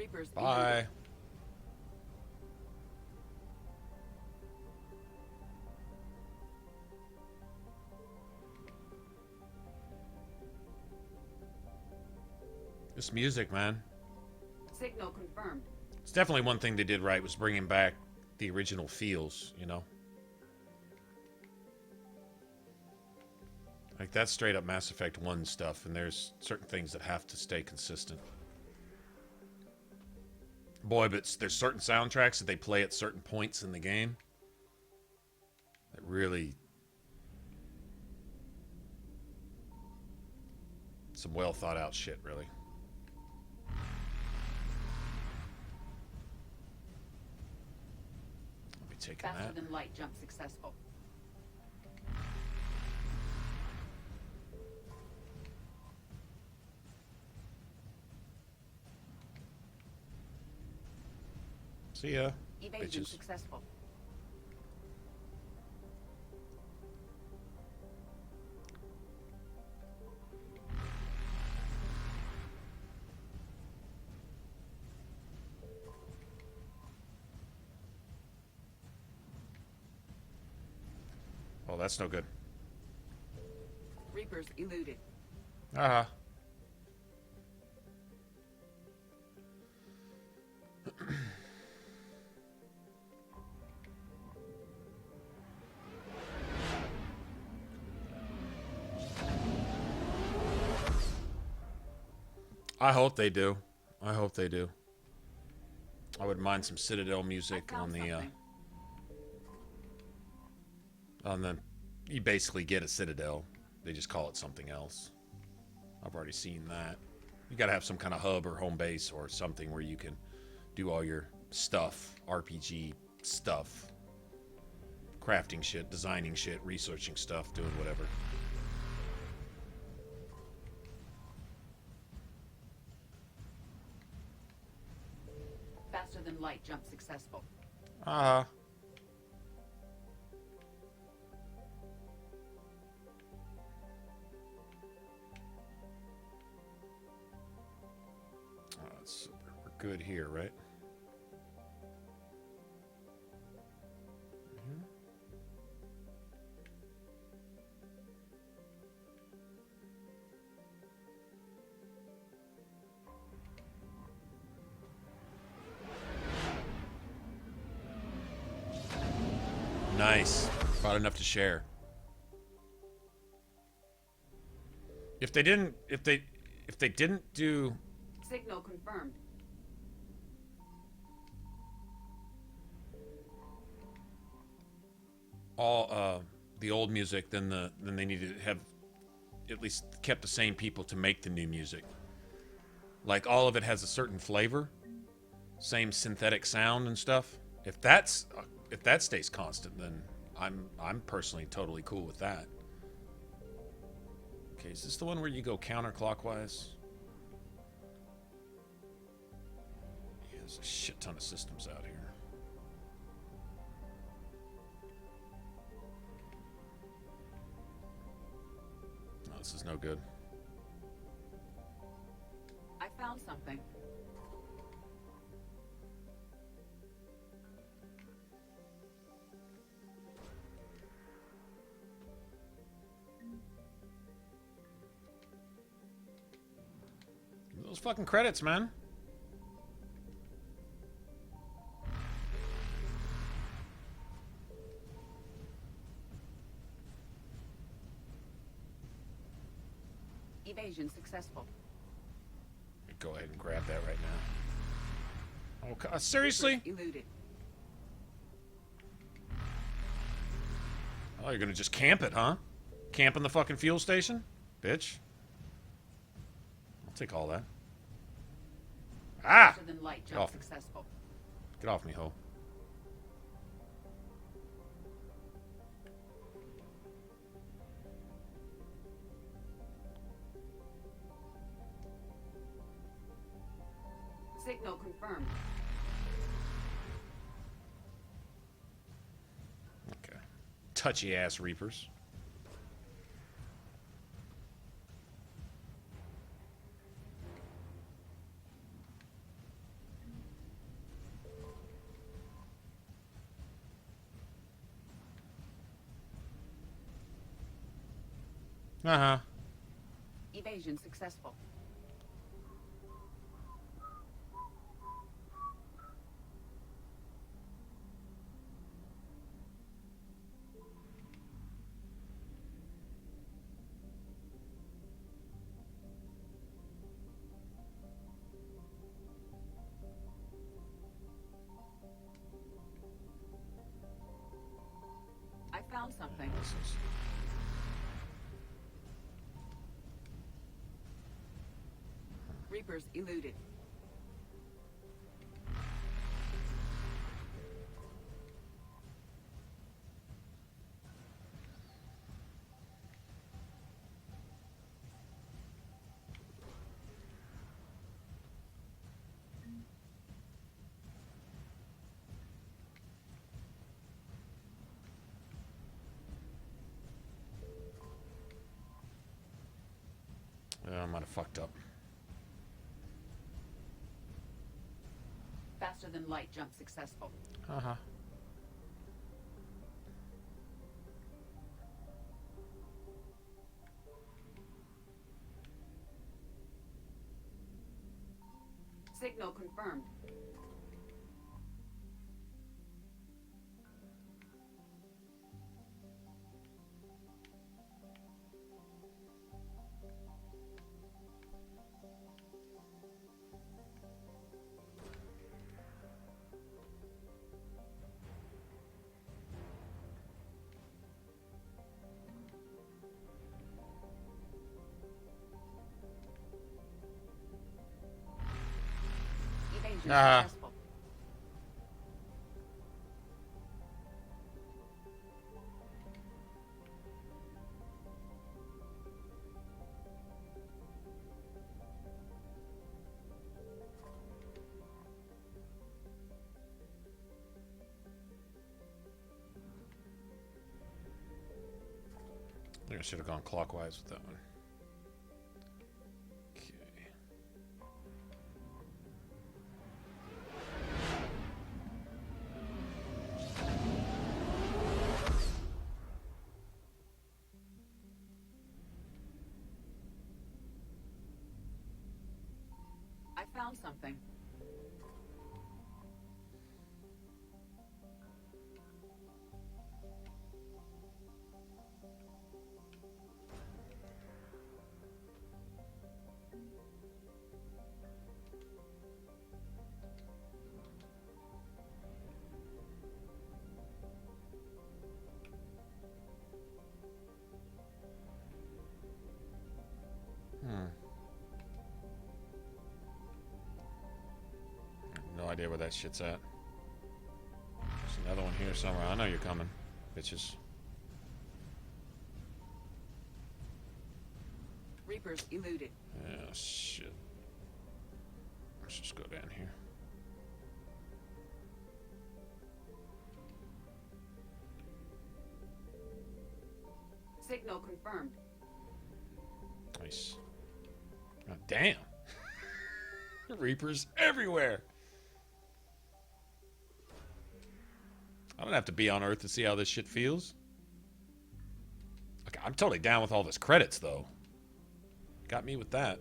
Reapers. Bye. This music, man. Signal confirmed. It's definitely one thing they did right was bringing back the original feels, you know? Like, that's straight up Mass Effect 1 stuff, and there's certain things that have to stay consistent. Boy, but there's certain soundtracks that they play at certain points in the game that really... some well thought out shit, really. I'll be taking Faster that. than light jump successful. See ya, Evasion bitches. successful. Oh, that's no good. Reapers eluded. Uh-huh. I hope they do. I hope they do. I wouldn't mind some Citadel music on the, you basically get a Citadel. They just call it something else. I've already seen that. You gotta have some kind of hub or home base or something where you can do all your stuff, RPG stuff. Crafting shit, designing shit, researching stuff, doing whatever. Faster than light jump successful. Uh-huh. Oh, that's super. We're good here, right? Mhm. Nice. Bought enough to share. If they didn't do Signal confirmed. all the old music, then they needed to have at least kept the same people to make the new music. Like all of it has a certain flavor, same synthetic sound and stuff. If that stays constant, then I'm personally totally cool with that. Okay, is this the one where you go counterclockwise? Yeah, there's a shit ton of systems out here. No, this is no good. I found something. Those fucking credits, man. Evasion successful. Go ahead and grab that right now. Oh, God, seriously? Eluded. Oh, you're gonna just camp it, huh? Camp in the fucking fuel station? Bitch. I'll take all that. Ah! Faster than light Get jump off me. successful. Get off me, ho. Signal confirmed. Okay. Touchy ass Reapers. Uh-huh. Evasion successful. I found something. Reapers eluded. I might have fucked up. Faster than light jump successful. Uh-huh. Signal confirmed. Successful. I think I should have gone clockwise with that one. I found something. No idea where that shit's at. There's another one here somewhere. I know you're coming, bitches. Reapers eluded. Yeah, shit. Let's just go down here. Signal confirmed. Nice. Oh, damn. Reapers everywhere. I don't have to be on Earth to see how this shit feels. Okay, I'm totally down with all this credits, though. Got me with that.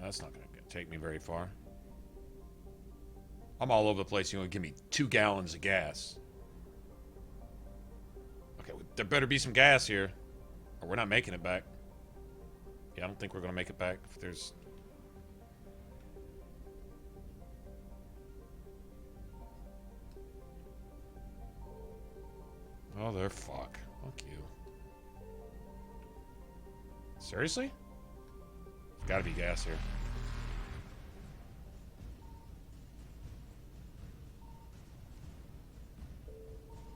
That's not going to take me very far. I'm all over the place. You want to give me 2 gallons of gas. Okay, well, there better be some gas here, or we're not making it back. Yeah, I don't think we're going to make it back if there's... Oh, they're fuck. Fuck you. Seriously? There's gotta be gas here.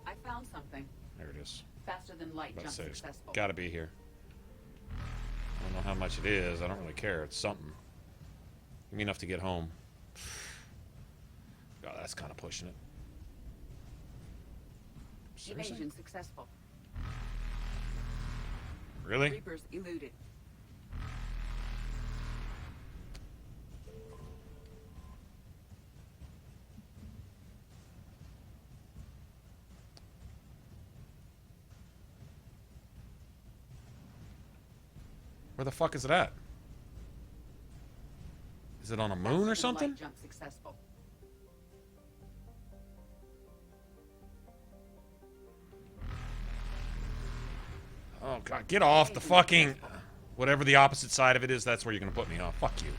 I found something. There it is. Faster than light jump It's successful. gotta be here. I don't know how much it is. I don't really care. It's something. Give me enough to get home. God, that's kind of pushing it. Seriously? Evasion successful. Really? Reapers eluded. Where the fuck is it at? Is it on a moon or something? Jump successful. Oh god, get off the fucking... Whatever the opposite side of it is, that's where you're gonna put me, huh? Fuck you.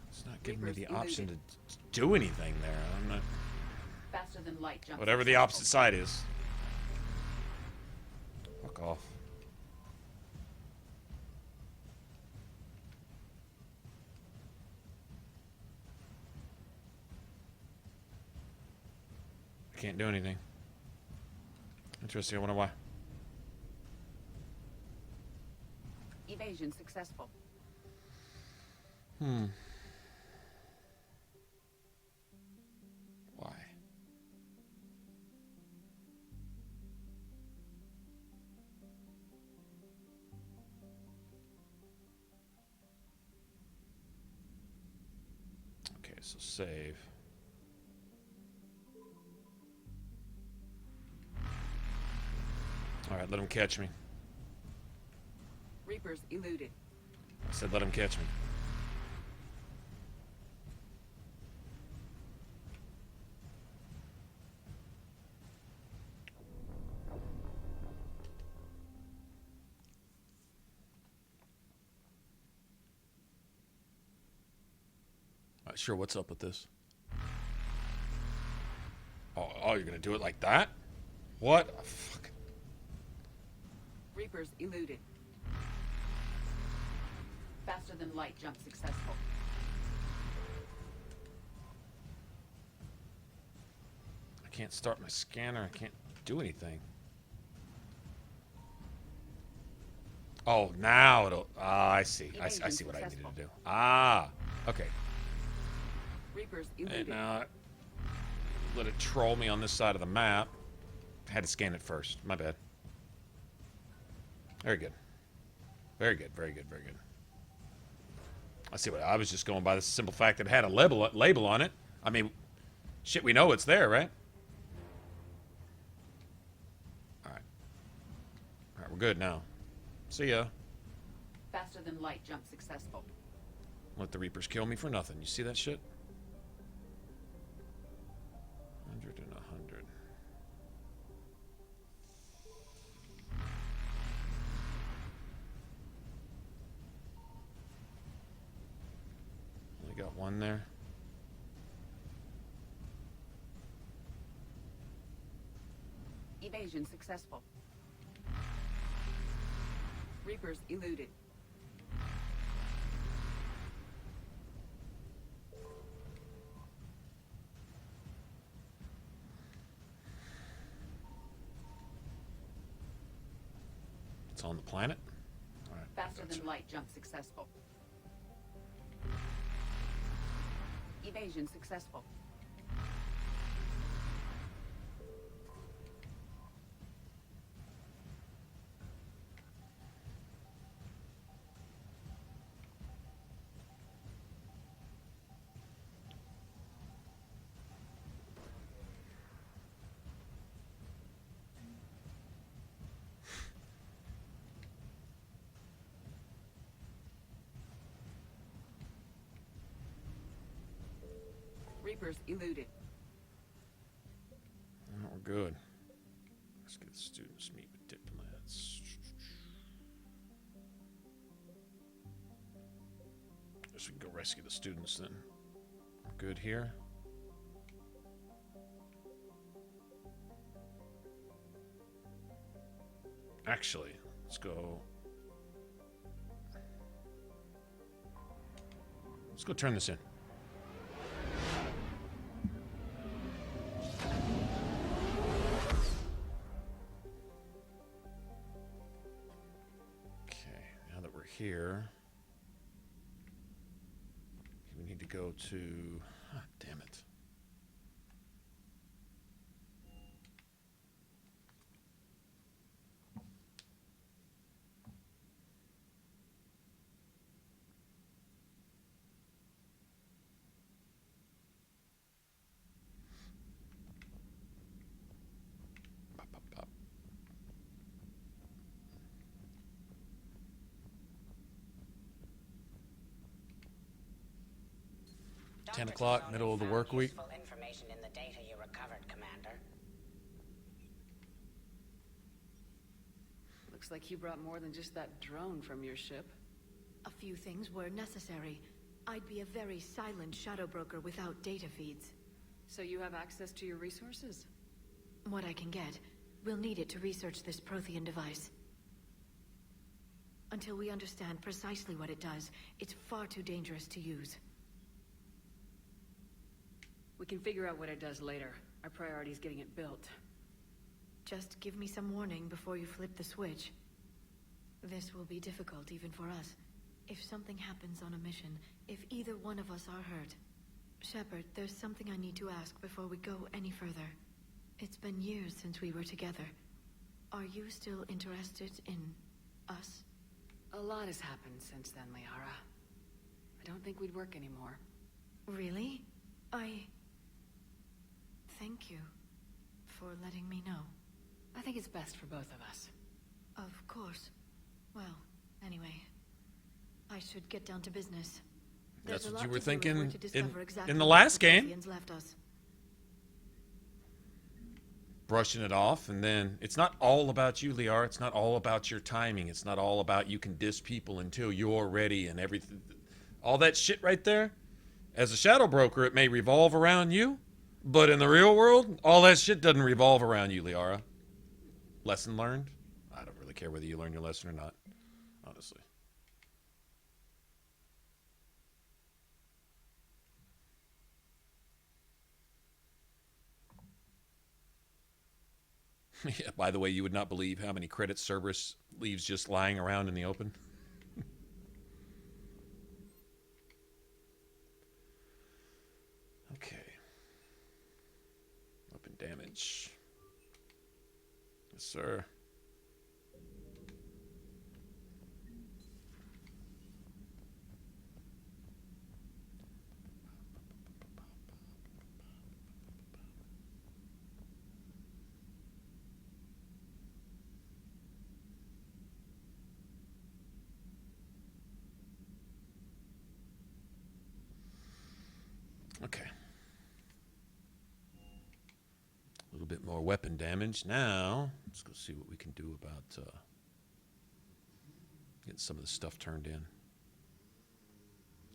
It's not giving me the option to do anything there. I'm not... Faster than light jump. Whatever the opposite side is. Fuck off. I can't do anything. Interesting, I wonder why. Evasion successful. Why? Okay, so save. Alright, let him catch me. Reapers eluded. I said let him catch me. Not sure what's up with this. Oh, you're gonna do it like that? What? Oh, fuck. Reapers eluded. Faster than light jump successful. I can't start my scanner. I can't do anything. Oh, now it'll... Ah, I see. I see what I needed to do. Ah, okay. Reapers And eluded. now let it troll me on this side of the map. I had to scan it first. My bad. Very good. Very good, very good, very good. I see what I was just going by the simple fact that it had a label on it. I mean, shit, we know it's there, right? Alright. Alright, we're good now. See ya. Faster than light jump successful. Let the Reapers kill me for nothing. You see that shit? 100 and 100. Only got one there. Evasion successful. Reapers eluded. It's on the planet? Alright. Faster than light jump successful. Evasion successful. Reapers eluded. Oh, we're good. Let's get the students meet with diplomats. Guess we can go rescue the students then. We're good here. Actually, let's go. Let's go turn this in. Here, we need to go to... Ah, damn it. Pop, pop, pop. 10 o'clock, middle of the work week. Useful information in the data you recovered, Commander. Looks like you brought more than just that drone from your ship. A few things were necessary. I'd be a very silent shadow broker without data feeds. So you have access to your resources? What I can get. We'll need it to research this Prothean device. Until we understand precisely what it does, it's far too dangerous to use. We can figure out what it does later. Our priority is getting it built. Just give me some warning before you flip the switch. This will be difficult even for us. If something happens on a mission, if either one of us are hurt. Shepard, there's something I need to ask before we go any further. It's been years since we were together. Are you still interested in us? A lot has happened since then, Liara. I don't think we'd work anymore. Really? Thank you for letting me know. I think it's best for both of us. Of course. Well, anyway, I should get down to business. That's There's a what lot you were to do if we're thinking to discover exactly in the what last the game. Protheans left us. Brushing it off, and then it's not all about you, Liara. It's not all about your timing. It's not all about you can diss people until you're ready and everything. All that shit right there. As a shadow broker, it may revolve around you, but in the real world, all that shit doesn't revolve around you, Liara. Lesson learned? I don't really care whether you learn your lesson or not, honestly. Yeah, by the way, you would not believe how many credits Cerberus leaves just lying around in the open. Okay. Open damage. Yes, sir. Okay. A little bit more weapon damage. Now, let's go see what we can do about getting some of the stuff turned in.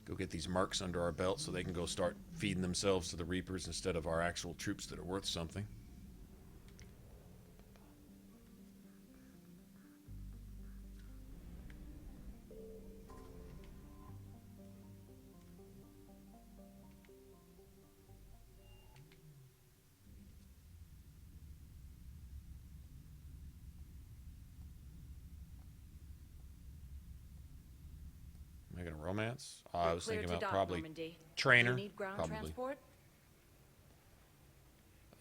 Go get these marks under our belt so they can go start feeding themselves to the Reapers instead of our actual troops that are worth something. Making a romance? I was thinking about probably trainer. Do you need ground probably. transport?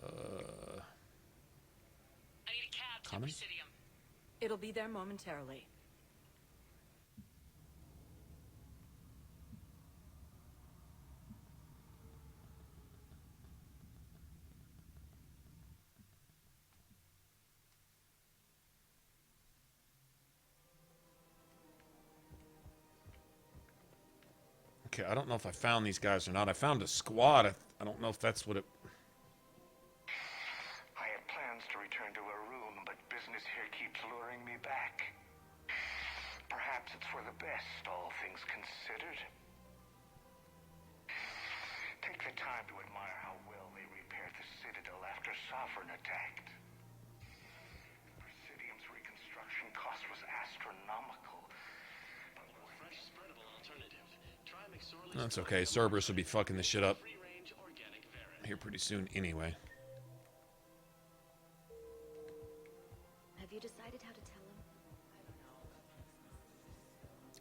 I need a cab to Common? Presidium. It'll be there momentarily. Okay, I don't know if I found these guys or not. I found a squad. I don't know if that's what it... I had plans to return to a room, but business here keeps luring me back. Perhaps it's for the best, all things considered. Take the time to admire how well they repaired the Citadel after Sovereign attacked. Presidium's reconstruction cost was astronomical. That's okay. Cerberus will be fucking this shit up here pretty soon anyway. Have you decided how to tell him?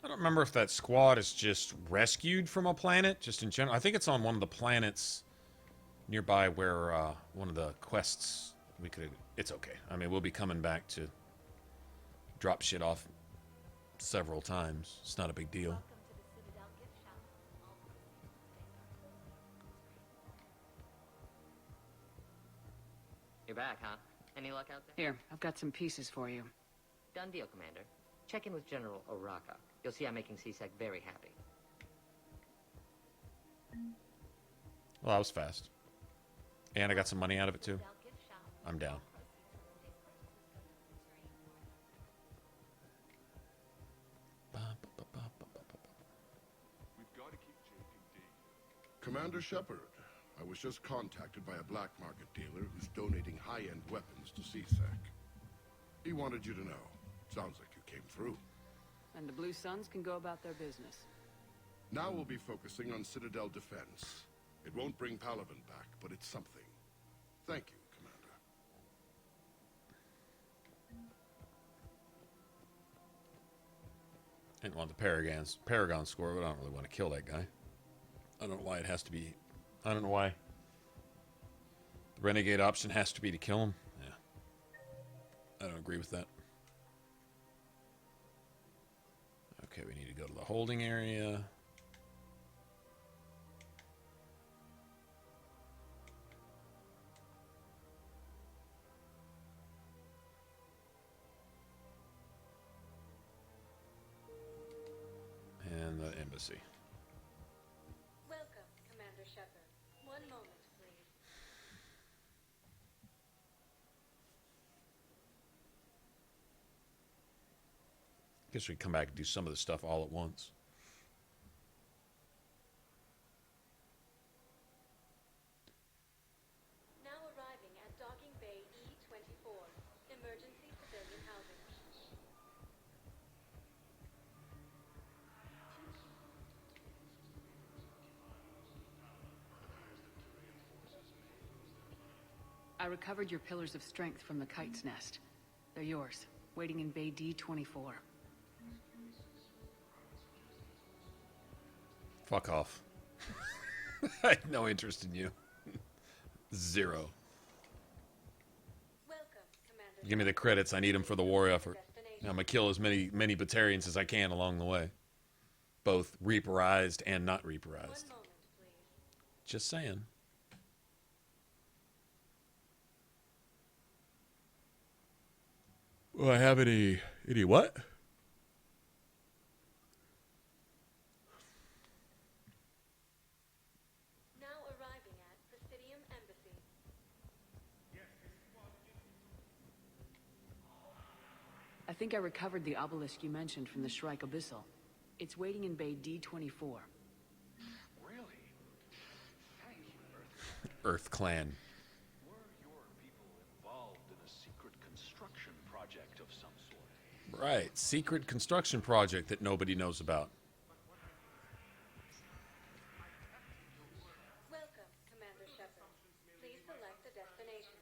I don't remember if that squad is just rescued from a planet, just in general. I think it's on one of the planets nearby where one of the quests we could... It's okay. I mean, we'll be coming back to drop shit off several times. It's not a big deal. You're back, huh? Any luck out there? Here, I've got some pieces for you. Done deal, Commander. Check in with General Oraka. You'll see I'm making CSEC very happy. Well, that was fast. And I got some money out of it, too. I'm down. Commander Shepard, I was just contacted by a black market dealer who's donating high-end weapons to CSEC. He wanted you to know. Sounds like you came through. And the Blue Suns can go about their business. Now we'll be focusing on Citadel defense. It won't bring Palaven back, but it's something. Thank you, Commander. Didn't want the Paragon score, but I don't really want to kill that guy. I don't know why it has to be. I don't know why the Renegade option has to be to kill him. Yeah. I don't agree with that. Okay, we need to go to the holding area. And the embassy. Welcome, Commander Shepard. One moment, please. Guess we can come back and do some of the stuff all at once. Now arriving at Docking Bay E-24, emergency civilian housing. I recovered your pillars of strength from the kite's nest. They're yours, waiting in Bay D-24. Fuck off. I have no interest in you. Zero. Give me the credits. I need them for the war effort. I'm gonna kill as many Batarians as I can along the way. Both Reaperized and not Reaperized. Just saying. Will I have any what? Now arriving at Presidium Embassy. I think I recovered the obelisk you mentioned from the Shrike Abyssal. It's waiting in Bay D-24. Really? Thank you, Earth Clan. Were your people involved in a secret construction project of some sort? Right. Secret construction project that nobody knows about. Welcome, Commander Shepard. Please select a destination.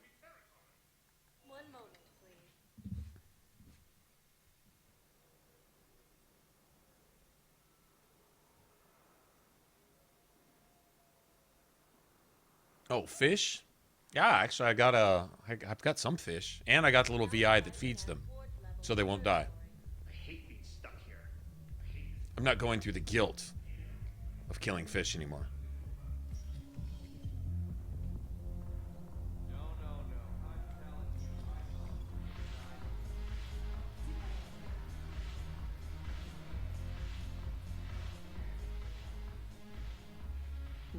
One moment, please. Oh, fish? Yeah, actually, I've got some fish, and I got the little VI that feeds them, so they won't die. I hate being stuck here. I'm not going through the guilt of killing fish anymore.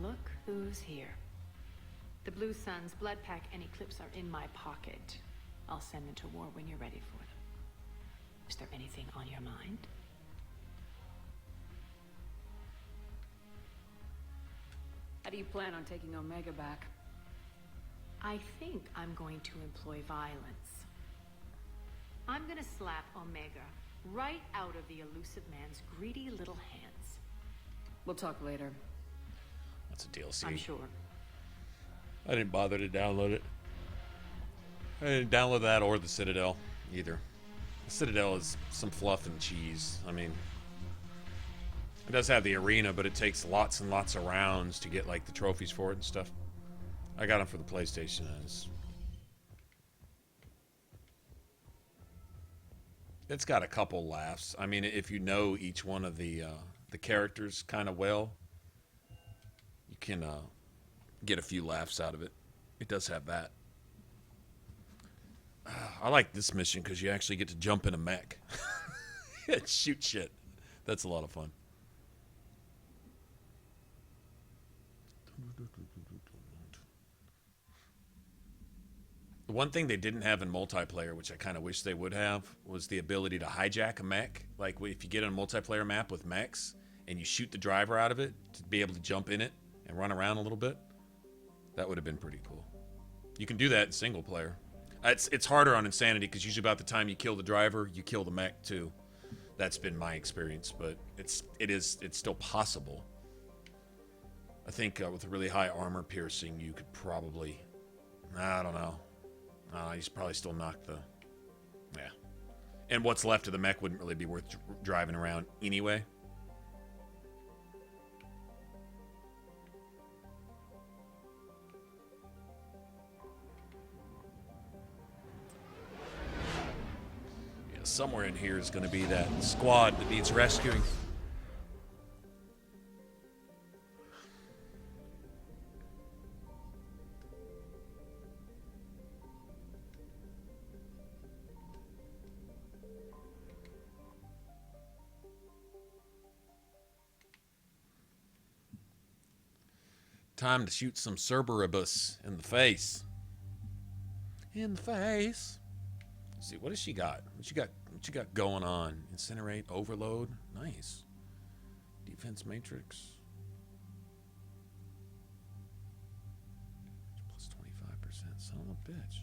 Look who's here. The Blue Suns, Bloodpack, and Eclipse are in my pocket. I'll send them to war when you're ready for them. Is there anything on your mind? How do you plan on taking Omega back? I think I'm going to employ violence. I'm gonna slap Omega right out of the elusive man's greedy little hands. We'll talk later. That's a DLC. I'm sure. I didn't bother to download it. I didn't download that or the Citadel either. The Citadel is some fluff and cheese. I mean, it does have the arena, but it takes lots and lots of rounds to get like the trophies for it and stuff. I got them for the PlayStation. It's got a couple laughs. I mean, if you know each one of the characters kind of well, you can get a few laughs out of it. It does have that. I like this mission because you actually get to jump in a mech and shoot shit. That's a lot of fun. The The one thing they didn't have in multiplayer, which I kind of wish they would have, was the ability to hijack a mech. Like, if you get on a multiplayer map with mechs and you shoot the driver out of it, to be able to jump in it and run around a little bit, that would have been pretty cool. You can do that in single player. It's harder on Insanity, because usually about the time you kill the driver, you kill the mech too. That's been my experience, but it's still possible. I think with a really high armor piercing, you could probably, I don't know. He's probably still knocked the, yeah. And what's left of the mech wouldn't really be worth driving around anyway. Yeah, somewhere in here is going to be that squad that needs rescuing. Time to shoot some Cerberus in the face. In the face. Let's see, what has she got? What you got going on? Incinerate, overload. Nice. Defense matrix. Plus 25%. Son of a bitch.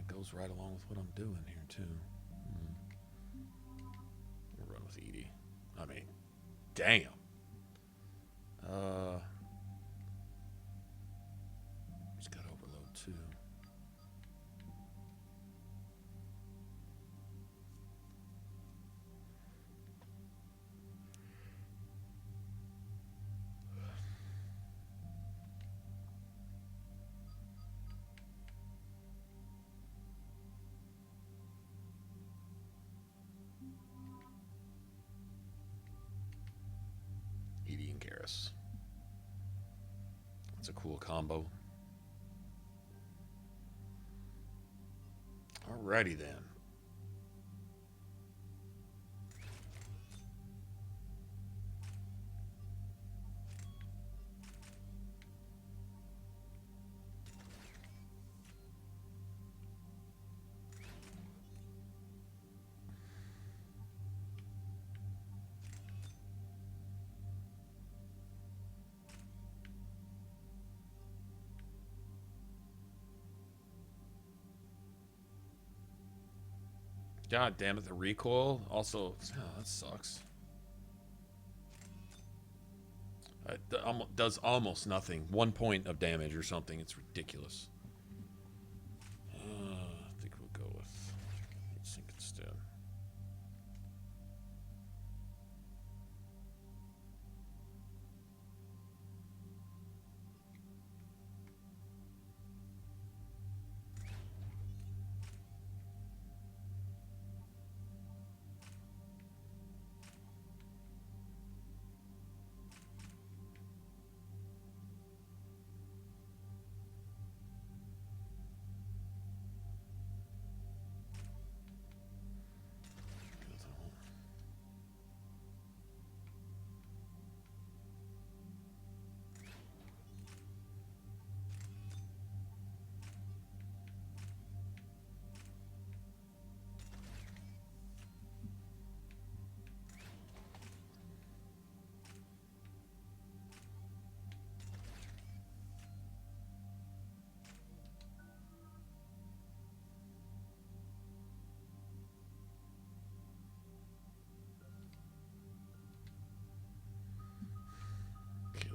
Goes right along with what I'm doing here too. We'll run with Edie. I mean, damn. He's got overload too. That's a cool combo. Alrighty then. God damn it, the recoil also, that sucks. It does almost nothing. 1 point of damage or something. It's ridiculous. I think we'll go with heatsink instead.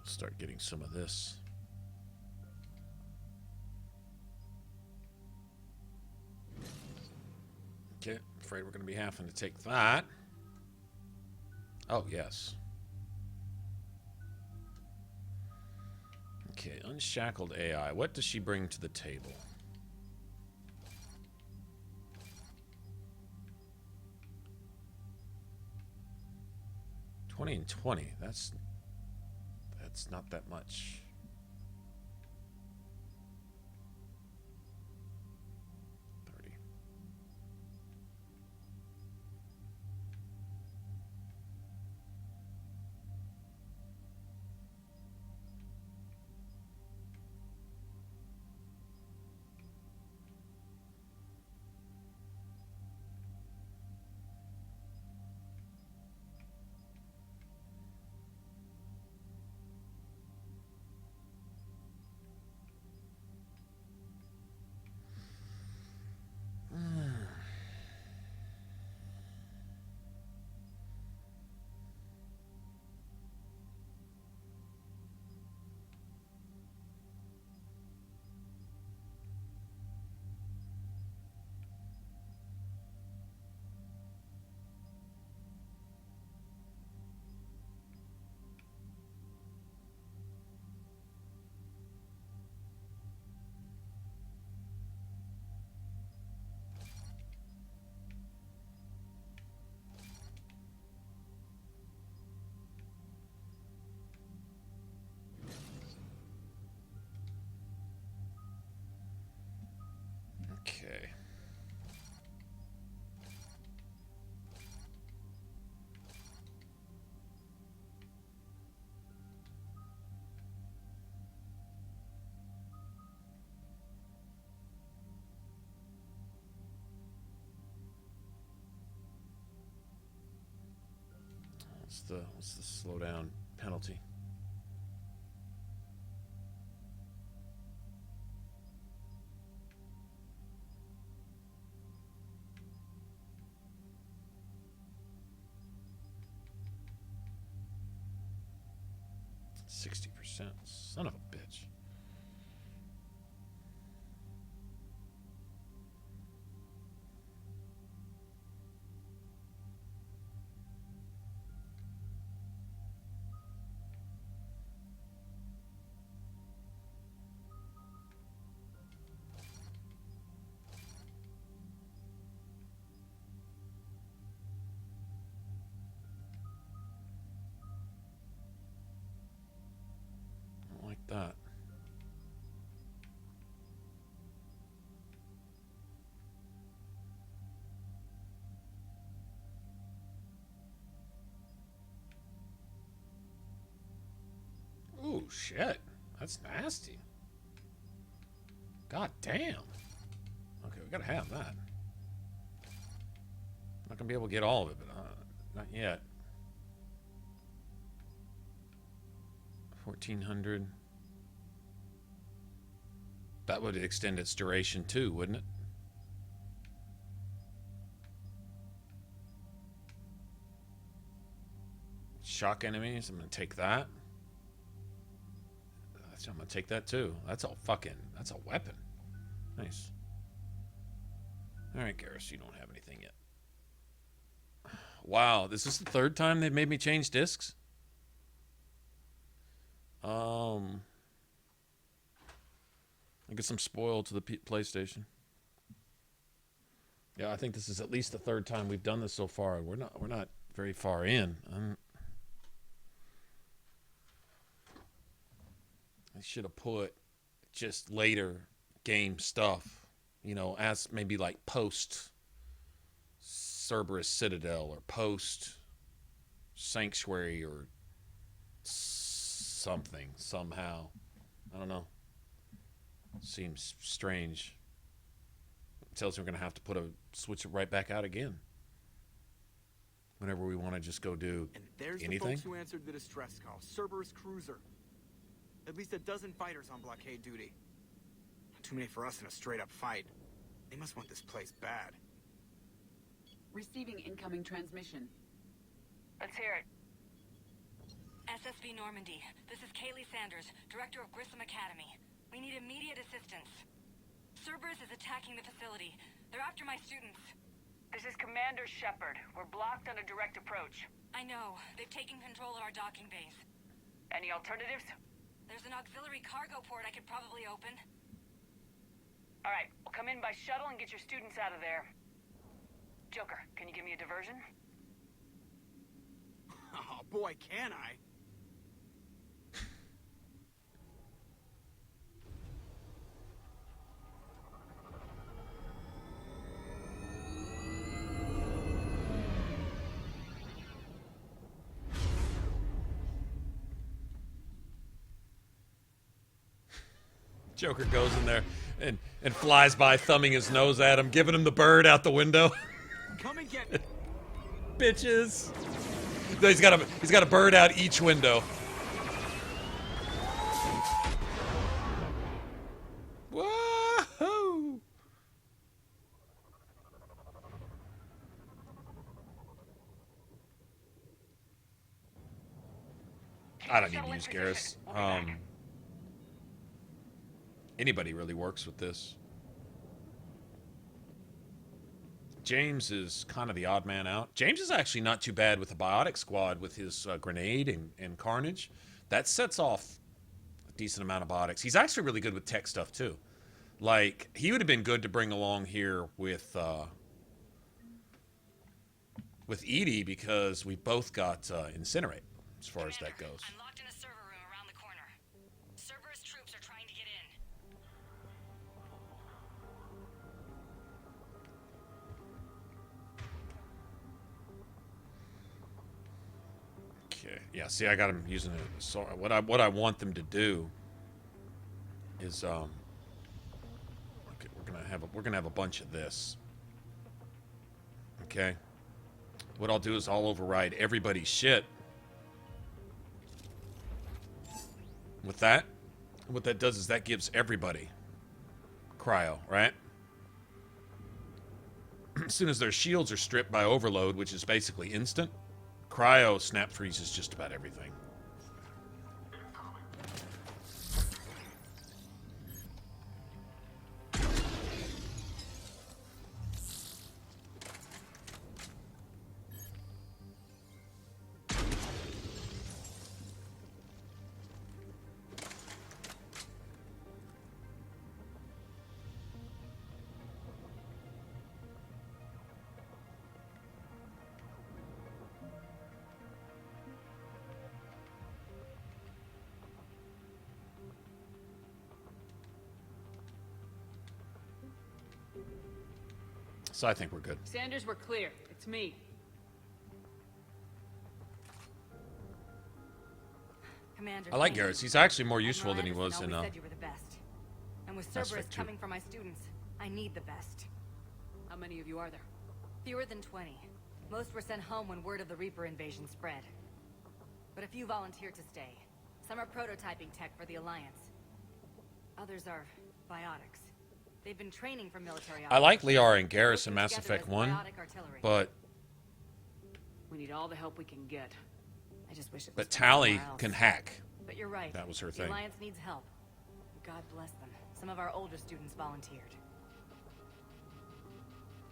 Start getting some of this. Okay, afraid we're going to be having to take that. Oh, yes. Okay, unshackled AI. What does she bring to the table? $20 and $20. That's not that much. What's the slowdown penalty? %. Son of a bitch. That. Ooh, shit. That's nasty. God damn. Okay, we gotta have that. Not gonna be able to get all of it, but not yet. 1400. That would extend its duration too, wouldn't it? Shock enemies. I'm gonna take that. I'm gonna take that too. That's a weapon. Nice. All right, Garrus, you don't have anything yet. Wow, this is the third time they've made me change discs. I guess I'm spoiled to the PlayStation. Yeah, I think this is at least the third time we've done this so far. We're not very far in. I should have put just later game stuff, you know, as maybe like post Cerberus Citadel or post Sanctuary or something somehow. I don't know. Seems strange. It tells me we're gonna have to switch it right back out again whenever we want to just go do and there's anything. The folks who answered the distress call. Cerberus cruiser. At least a dozen fighters on blockade duty. Not too many for us in a straight-up fight. They must want this place bad. Receiving incoming transmission. Let's hear it. SSB Normandy. This is Kaylee Sanders, Director of Grissom Academy. We need immediate assistance. Cerberus is attacking the facility. They're after my students. This is Commander Shepard. We're blocked on a direct approach. I know. They've taken control of our docking base. Any alternatives? There's an auxiliary cargo port I could probably open. All right, we'll come in by shuttle and get your students out of there. Joker, can you give me a diversion? Oh boy, can I? Joker goes in there and flies by, thumbing his nose at him, giving him the bird out the window. Come and get me. Bitches. He's got a bird out each window. Whoa! I don't need to use Garrus. Anybody really works with this. James is kind of the odd man out. James is actually not too bad with the Biotic Squad with his grenade and Carnage. That sets off a decent amount of biotics. He's actually really good with tech stuff too. Like, he would have been good to bring along here with Edie because we both got Incinerate as far as that goes. I'm locked in a server room around the corner. Cerberus troops are trying to get in. Okay. Yeah. See, I got him using it. So what I want them to do is okay, we're gonna have a bunch of this. Okay. What I'll do is I'll override everybody's shit With that, what that does is that gives everybody cryo, right? As soon as their shields are stripped by overload, which is basically instant, cryo snap freezes just about everything. So I think we're good. Sanders, we're clear. It's me. Commander. I like Garrus. He's actually more useful than he was in said you were the best. And with Cerberus coming for my students, I need the best. How many of you are there? Fewer than 20. Most were sent home when word of the Reaper invasion spread. But a few volunteered to stay. Some are prototyping tech for the Alliance. Others are biotics. They've been training for military I like Liara and Garrus in Mass Effect 1, but we need all the help we can get. I just wish it was but Tally can hack. But you're right. That was her The thing. Alliance needs help. God bless them. Some of our older students volunteered.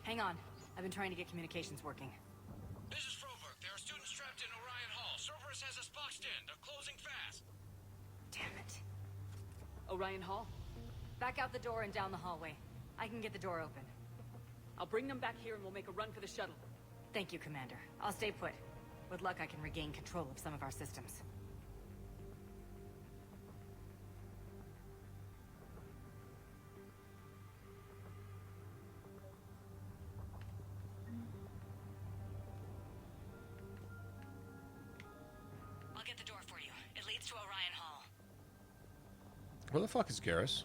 Hang on. I've been trying to get communications working. This is Froberg. There are students trapped in Orion Hall. Cerberus has us boxed in. They're closing fast. Damn it. Orion Hall? Back out the door and down the hallway. I can get the door open. I'll bring them back here and we'll make a run for the shuttle. Thank you, Commander. I'll stay put. With luck, I can regain control of some of our systems. I'll get the door for you. It leads to Orion Hall. Where the fuck is Garrus?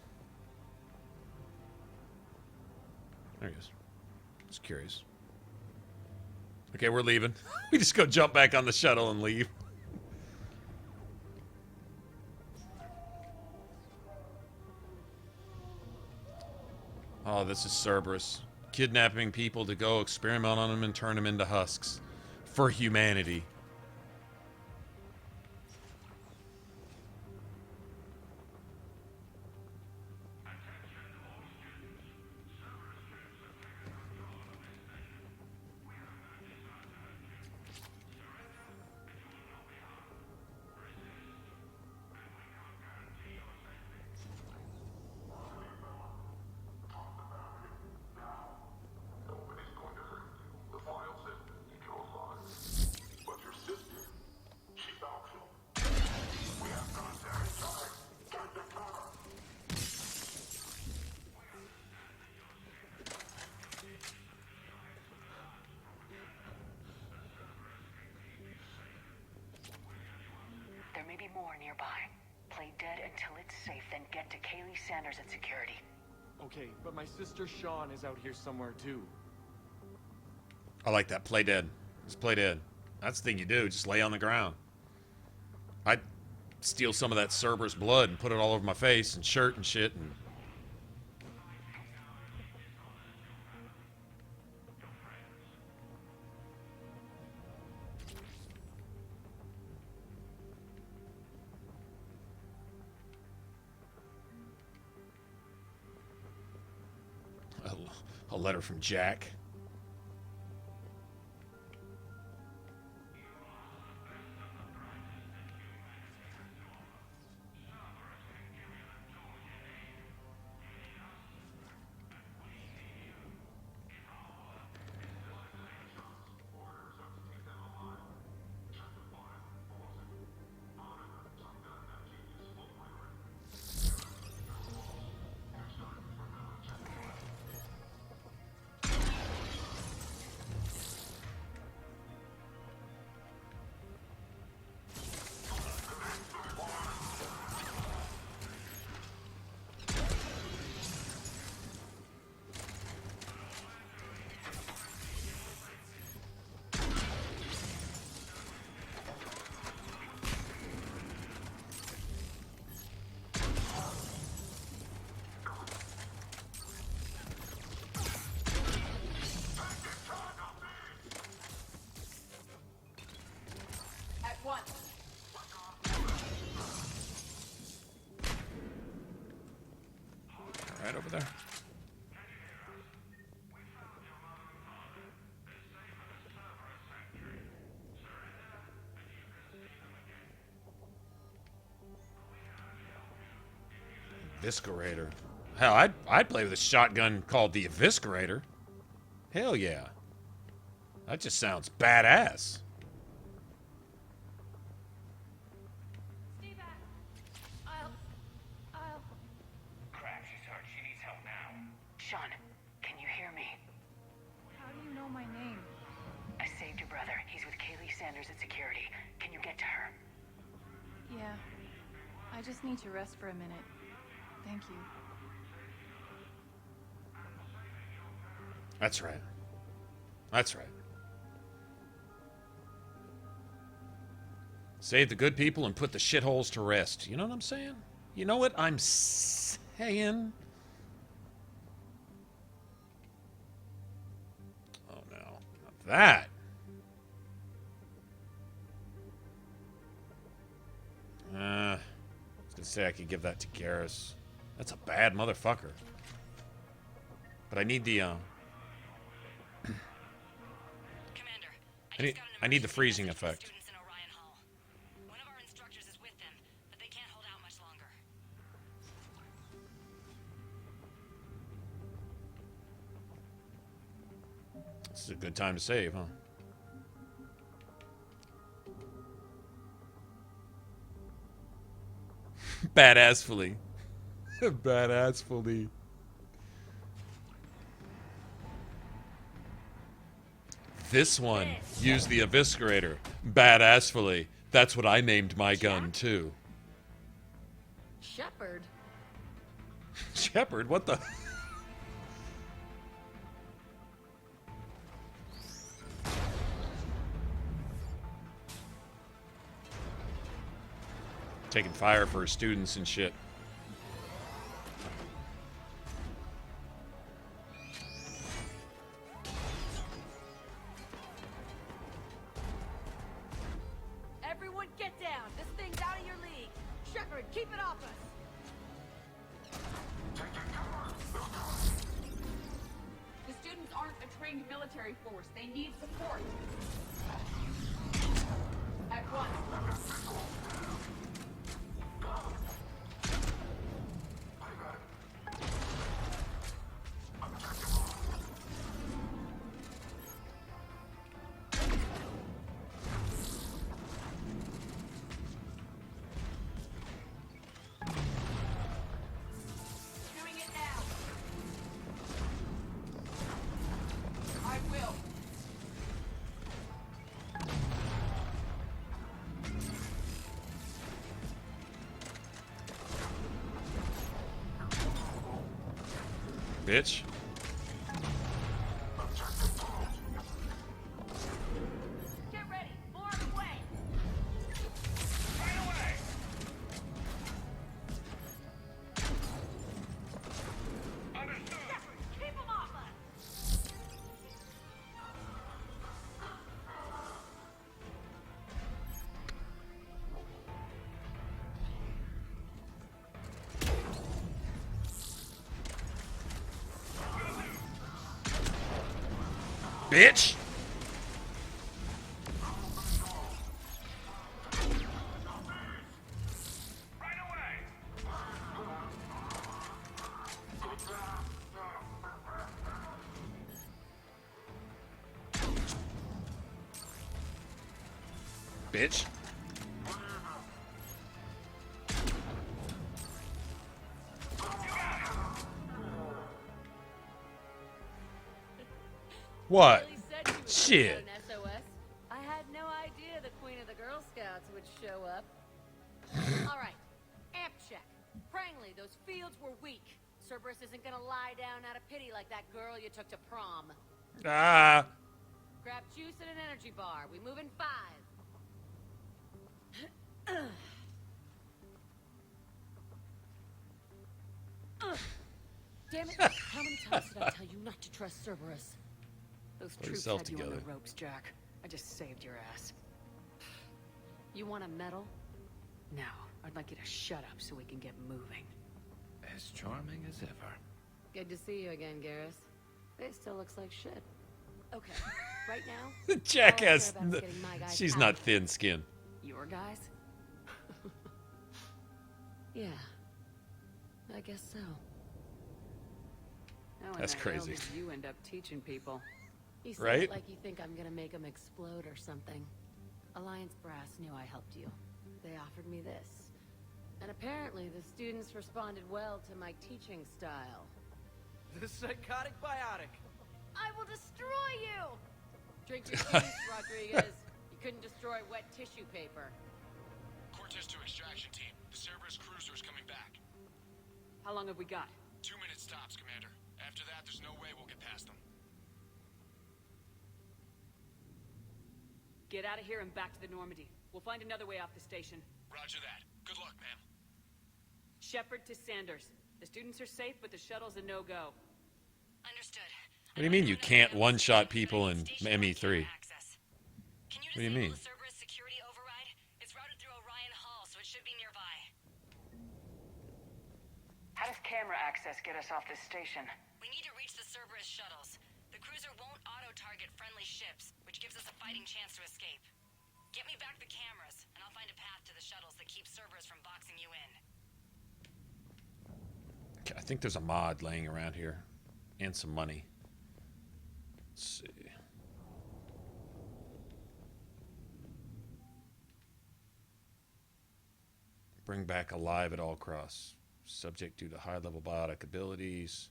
There he is. Just curious. Okay, we're leaving. We just go jump back on the shuttle and leave. Oh, this is Cerberus. Kidnapping people to go experiment on them and turn them into husks. For humanity. There may be more nearby. Play dead until it's safe, then get to Kaylee Sanders at security. Okay, but my sister Sean is out here somewhere too. I like that. Play dead. Just play dead. That's the thing you do. Just lay on the ground. I'd steal some of that Cerberus blood and put it all over my face and shirt and shit. And a letter from Jack. there? Eviscerator. Hell, I'd play with a shotgun called the Eviscerator. Hell yeah. That just sounds badass. Crap, she's hurt. She needs help now. Sean, can you hear me? How do you know my name? I saved your brother. He's with Kaylee Sanders at security. Can you get to her? Yeah. I just need to rest for a minute. Thank you. That's right. That's right. Save the good people and put the shitholes to rest. You know what I'm saying? You know what I'm saying? Oh no. Not that. I was gonna say I could give that to Garrus. That's a bad motherfucker. But I need the I need the freezing effect. One of our instructors is with them, but they can't hold out much longer. This is a good time to save, huh? Badassfully. Badassfully. This one used the Eviscerator. Badassfully. That's what I named my gun, too. Shepherd? Shepherd? What the... Taking fire for his students and shit. Everyone get down. This thing's out of your league. Shepherd, keep it off us. The students aren't a trained military force. They need support. At once. Doing it now. I will. Bitch. Get ready. More on the way. Right away! Understood. Shepherd, keep them off us. Bitch! Right away! Bitch. What? Really said you would Shit. an SOS. I had no idea the queen of the Girl Scouts would show up. All right, amp check. Prangley, those fields were weak. Cerberus isn't gonna lie down out of pity like that girl you took to prom. Ah. Grab juice and an energy bar. We move in 5. Damn it! How many times did I tell you not to trust Cerberus? Those Pull troops yourself had you on together. the ropes, Jack. I just saved your ass. You want a medal? No, I'd like you to shut up so we can get moving. As charming as ever. Good to see you again, Garrus. This still looks like shit. Okay, right now... Jackass. all I care about is getting my guys She's out not of here. thin-skinned. Your guys? Yeah. I guess so. How in That's the hell crazy. did you end up teaching people? You say Right? it like you think I'm gonna make them explode or something. Alliance Brass knew I helped you. They offered me this. And apparently the students responded well to my teaching style. The psychotic biotic. I will destroy you! Drink your juice, Rodriguez. You couldn't destroy wet tissue paper. Cortez to extraction team. The Cerberus cruiser is coming back. How long have we got? 2 minutes tops, Commander. After that, there's no way we'll get past them. Get out of here and back to the Normandy. We'll find another way off the station. Roger that. Good luck, ma'am. Shepard to Sanders. The students are safe, but the shuttle's a no-go. Understood. What do you mean you can't one-shot people in ME3? What do you mean? Cerberus security override. It's routed through Orion Hall, so it should be nearby. How does camera access get us off this station? We need to reach the Cerberus shuttles. The cruiser won't auto-target friendly ships, which gives us a fighting chance to escape. Get me back the cameras, and I'll find a path to the shuttles that keeps Cerberus from boxing you in. I think there's a mod laying around here. And some money. Let's see. Bring back alive at all costs. Subject due to high-level biotic abilities.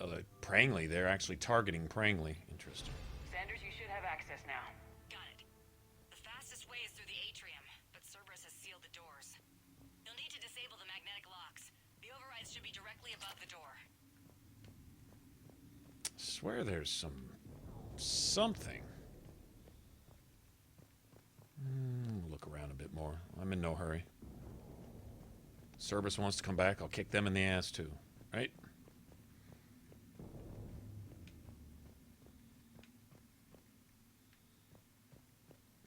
Oh, Prangley. They're actually targeting Prangley. Interesting. Sanders, you should have access now. Got it. The fastest way is through the atrium, but Cerberus has sealed the doors. You'll need to disable the magnetic locks. The overrides should be directly above the door. I swear there's something. Look around a bit more. I'm in no hurry. Cerberus wants to come back. I'll kick them in the ass too. Right?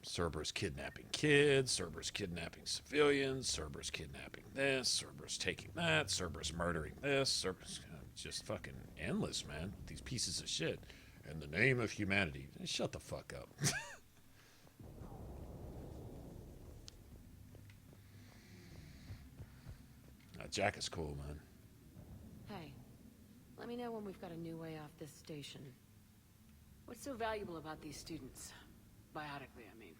Cerberus kidnapping kids. Cerberus kidnapping civilians. Cerberus kidnapping this. Cerberus taking that. Cerberus murdering this. Cerberus... Just fucking endless, man. These pieces of shit. In the name of humanity. Shut the fuck up. Jack is cool, man. Hey, let me know when we've got a new way off this station. What's so valuable about these students? Biotically, I mean.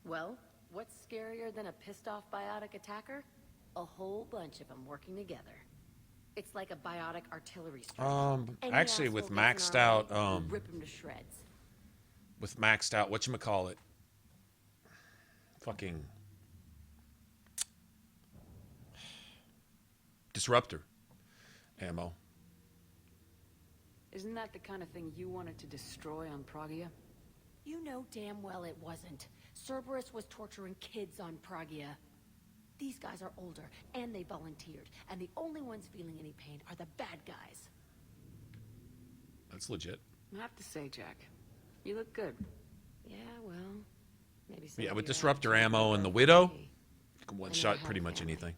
Well, what's scarier than a pissed-off biotic attacker? A whole bunch of them working together. It's like a biotic artillery strike. Any Actually, with asshole gets maxed in our out, way, we'll rip him to shreds. With maxed out, whatchamacallit? Fucking... Disruptor ammo. Isn't that the kind of thing you wanted to destroy on Pragia? You know damn well it wasn't. Cerberus was torturing kids on Pragia. These guys are older, and they volunteered, and the only ones feeling any pain are the bad guys. That's legit. I have to say, Jack, you look good. Yeah, well, maybe some Yeah, of with your disruptor attitude ammo will and the go Widow, away. you can I one-shot never pretty had a much family. anything.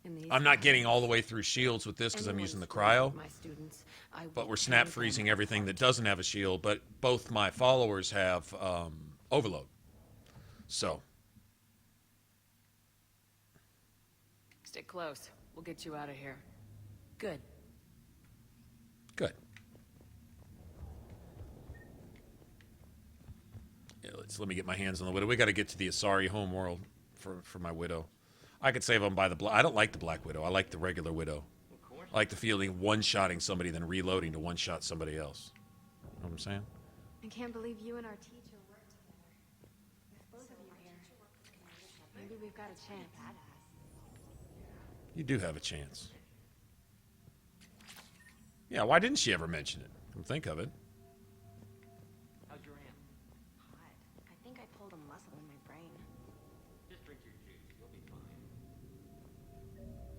And these I'm not guys, getting all the way through shields with this because I'm anyone using the screwing cryo. with my students, I But will we're snap tear them freezing everything that doesn't have a shield. But both my followers have overload. So Stay close. We'll get you out of here. Good. good. Yeah, let me get my hands on the Widow. We got to get to the Asari homeworld for my Widow. I could save them by the I don't like the Black Widow. I like the regular Widow. I like the feeling of one-shotting somebody, then reloading to one-shot somebody else. You know what I'm saying? I can't believe you and our teacher worked together. With both of you here. Maybe we've got a chance. You do have a chance. Yeah, why didn't she ever mention it? Come think of it. How's your aunt? Hot. I think I pulled a muscle in my brain. Just drink your juice. You'll be fine.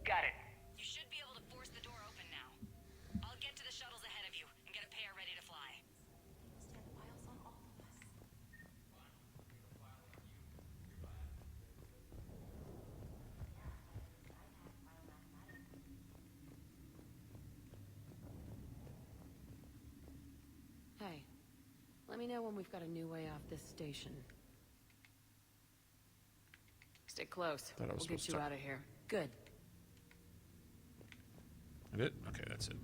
Got it. You should be able to force the door open now. I'll get to the shuttles ahead of you and get a pair ready to fly. Let me know when we've got a new way off this station. Stay close. Thought I was We'll get supposed you to- out of here. Good. I did? Okay, that's it.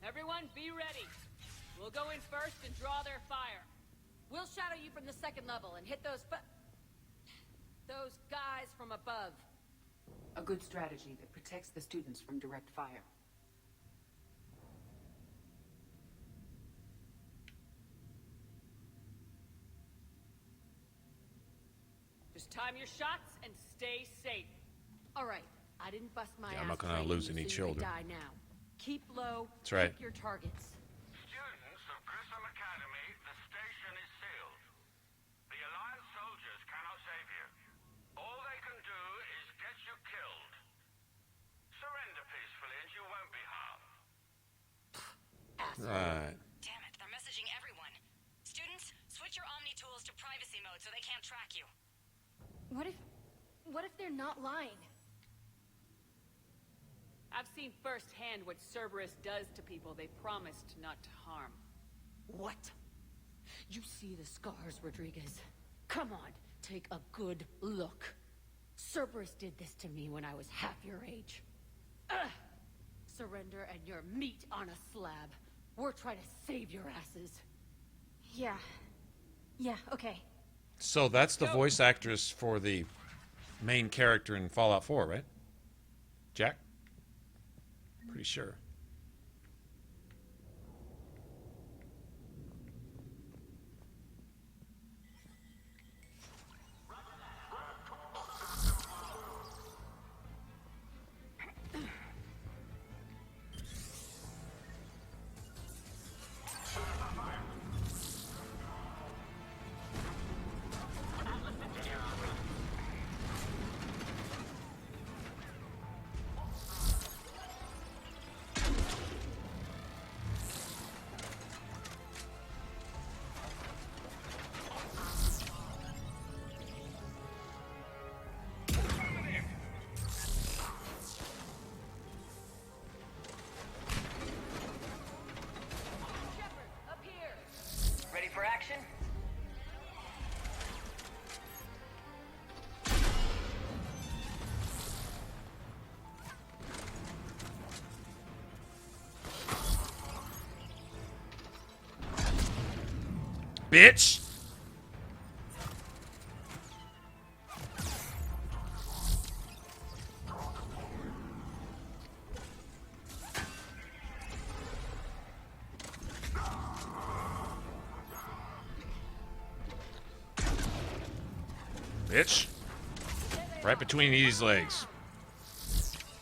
Everyone, be ready. We'll go in first and draw their fire. We'll shadow you from the second level and hit those guys from above. A good strategy that protects the students from direct fire. Just time your shots and stay safe. All right, I didn't bust my ass. I'm not gonna training lose you any so you children. die now. Keep low. That's right. Pick your targets. Students of Grissom Academy, the station is sealed. The Alliance soldiers cannot save you. All they can do is get you killed. Surrender peacefully and you won't be harmed. Right. Damn it, they're messaging everyone. Students, switch your Omni tools to privacy mode so they can't track you. What if they're not lying? I've seen firsthand what Cerberus does to people they promised not to harm. What? You see the scars, Rodriguez? Come on, take a good look. Cerberus did this to me when I was half your age. Ugh! Surrender and you're meat on a slab. We're trying to save your asses. Yeah. Yeah, okay. So that's the voice actress for the main character in Fallout 4, right? Jack? Pretty sure. Ready for action? Bitch! Bitch. Right between these legs.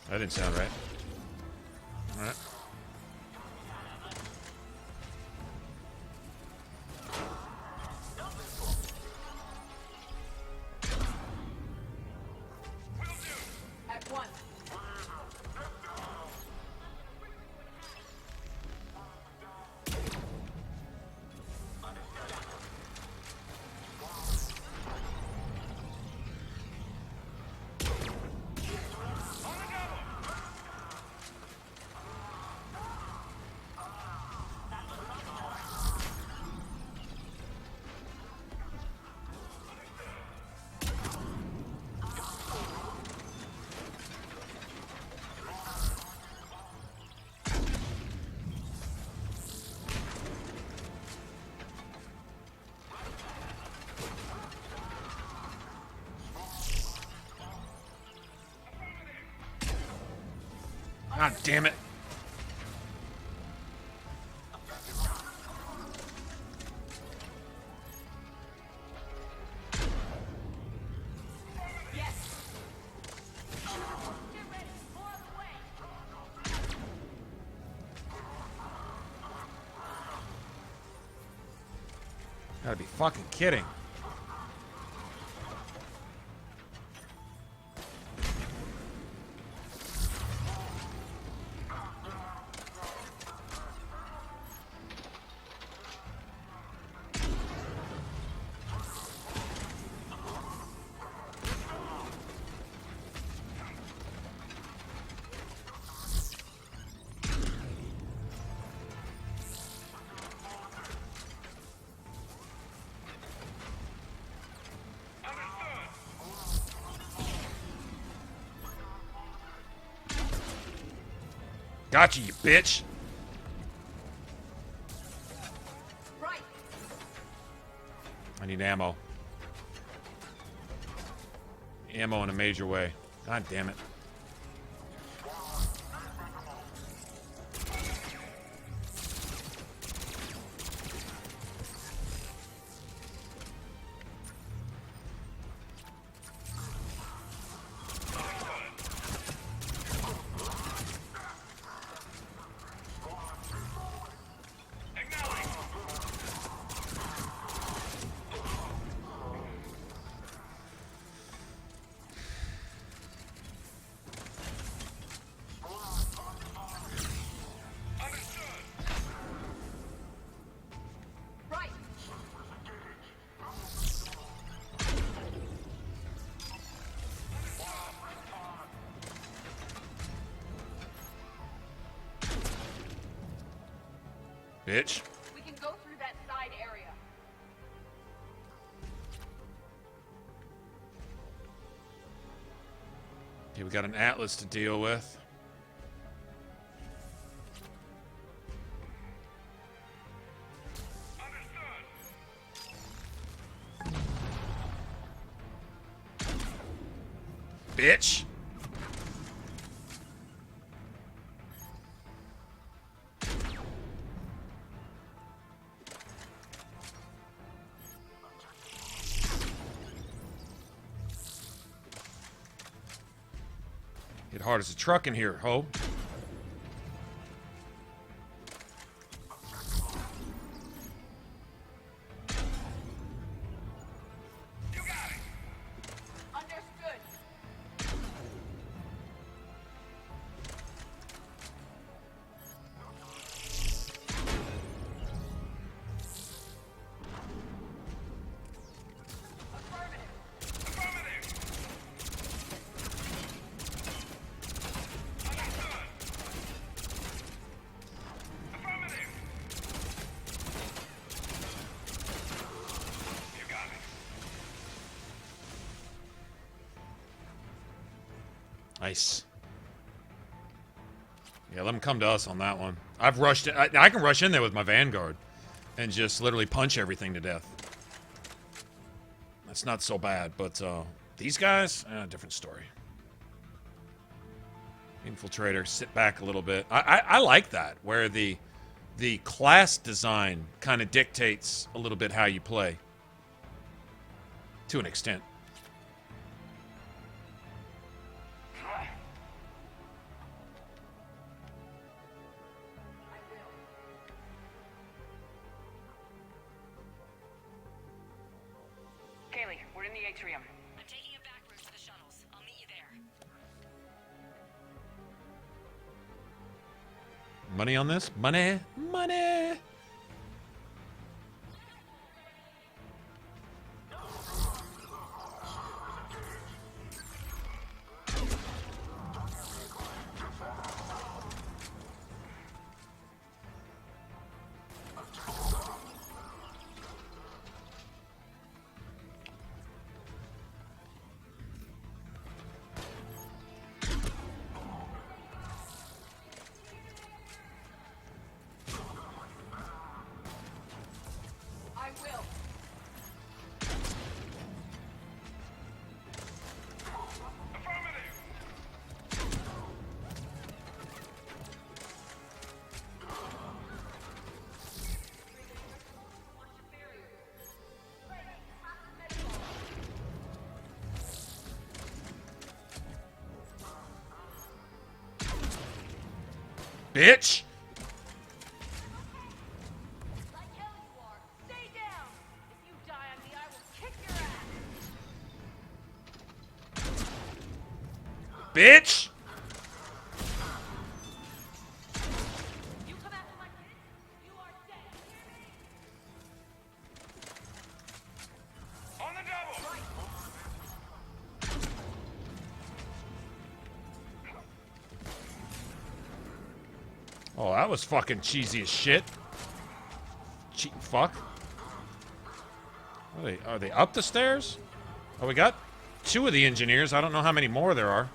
That didn't sound right. Alright. At once. God damn it. Gotta be fucking kidding. Gotcha, you bitch. Right. I need ammo. Ammo in a major way. God damn it. Bitch. We can go through that side area. Okay, we got an Atlas to deal with. Bitch. Hit hard as a truck in here, ho. Nice. Yeah, let them come to us on that one. I've rushed it. I can rush in there with my Vanguard and just literally punch everything to death. That's not so bad, but these guys, different story. Infiltrator, sit back a little bit. I like that, where the class design kind of dictates a little bit how you play. To an extent. I'm taking a back route to the shuttles. I'll meet you there. Money on this? Money! Money! Bitch! Bitch! Oh, that was fucking cheesy as shit. Cheating fuck. Are they up the stairs? Oh, we got 2 of the engineers. I don't know how many more there are.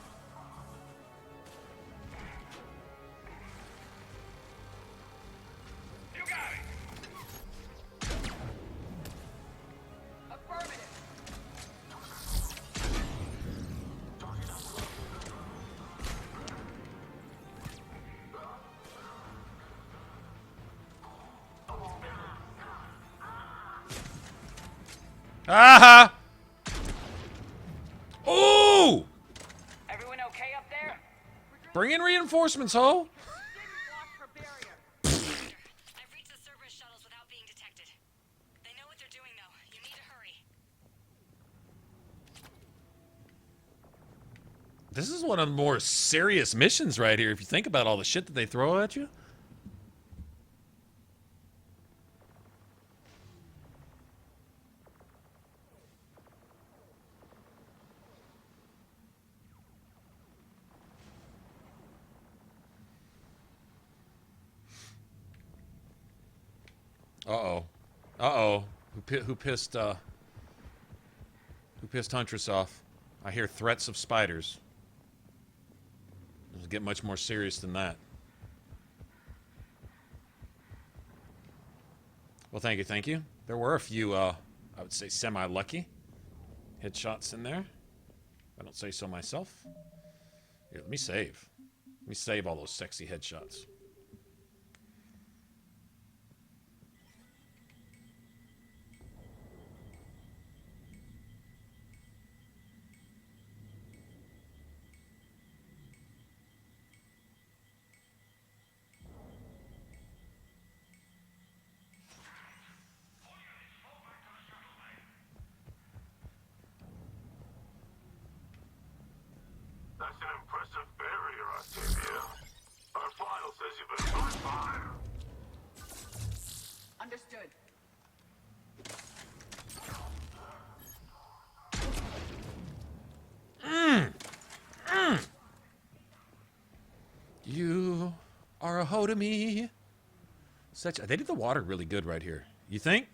Aha! Ooh! Everyone okay up there? Bring in reinforcements, ho! I've reached the Cerberus shuttles without being detected. They know what they're doing, though. You need to hurry. This is one of the more serious missions right here, if you think about all the shit that they throw at you. Uh-oh. Uh-oh. Who pissed Huntress off? I hear threats of spiders. It'll get much more serious than that. Well, thank you, thank you. There were a few, I would say, semi-lucky headshots in there. I don't say so myself. Here, let me save. Let me save all those sexy headshots. That's an impressive barrier, Octavia. Our file says you've been on fire. Understood. You are a hoe to me. They did the water really good right here. You think?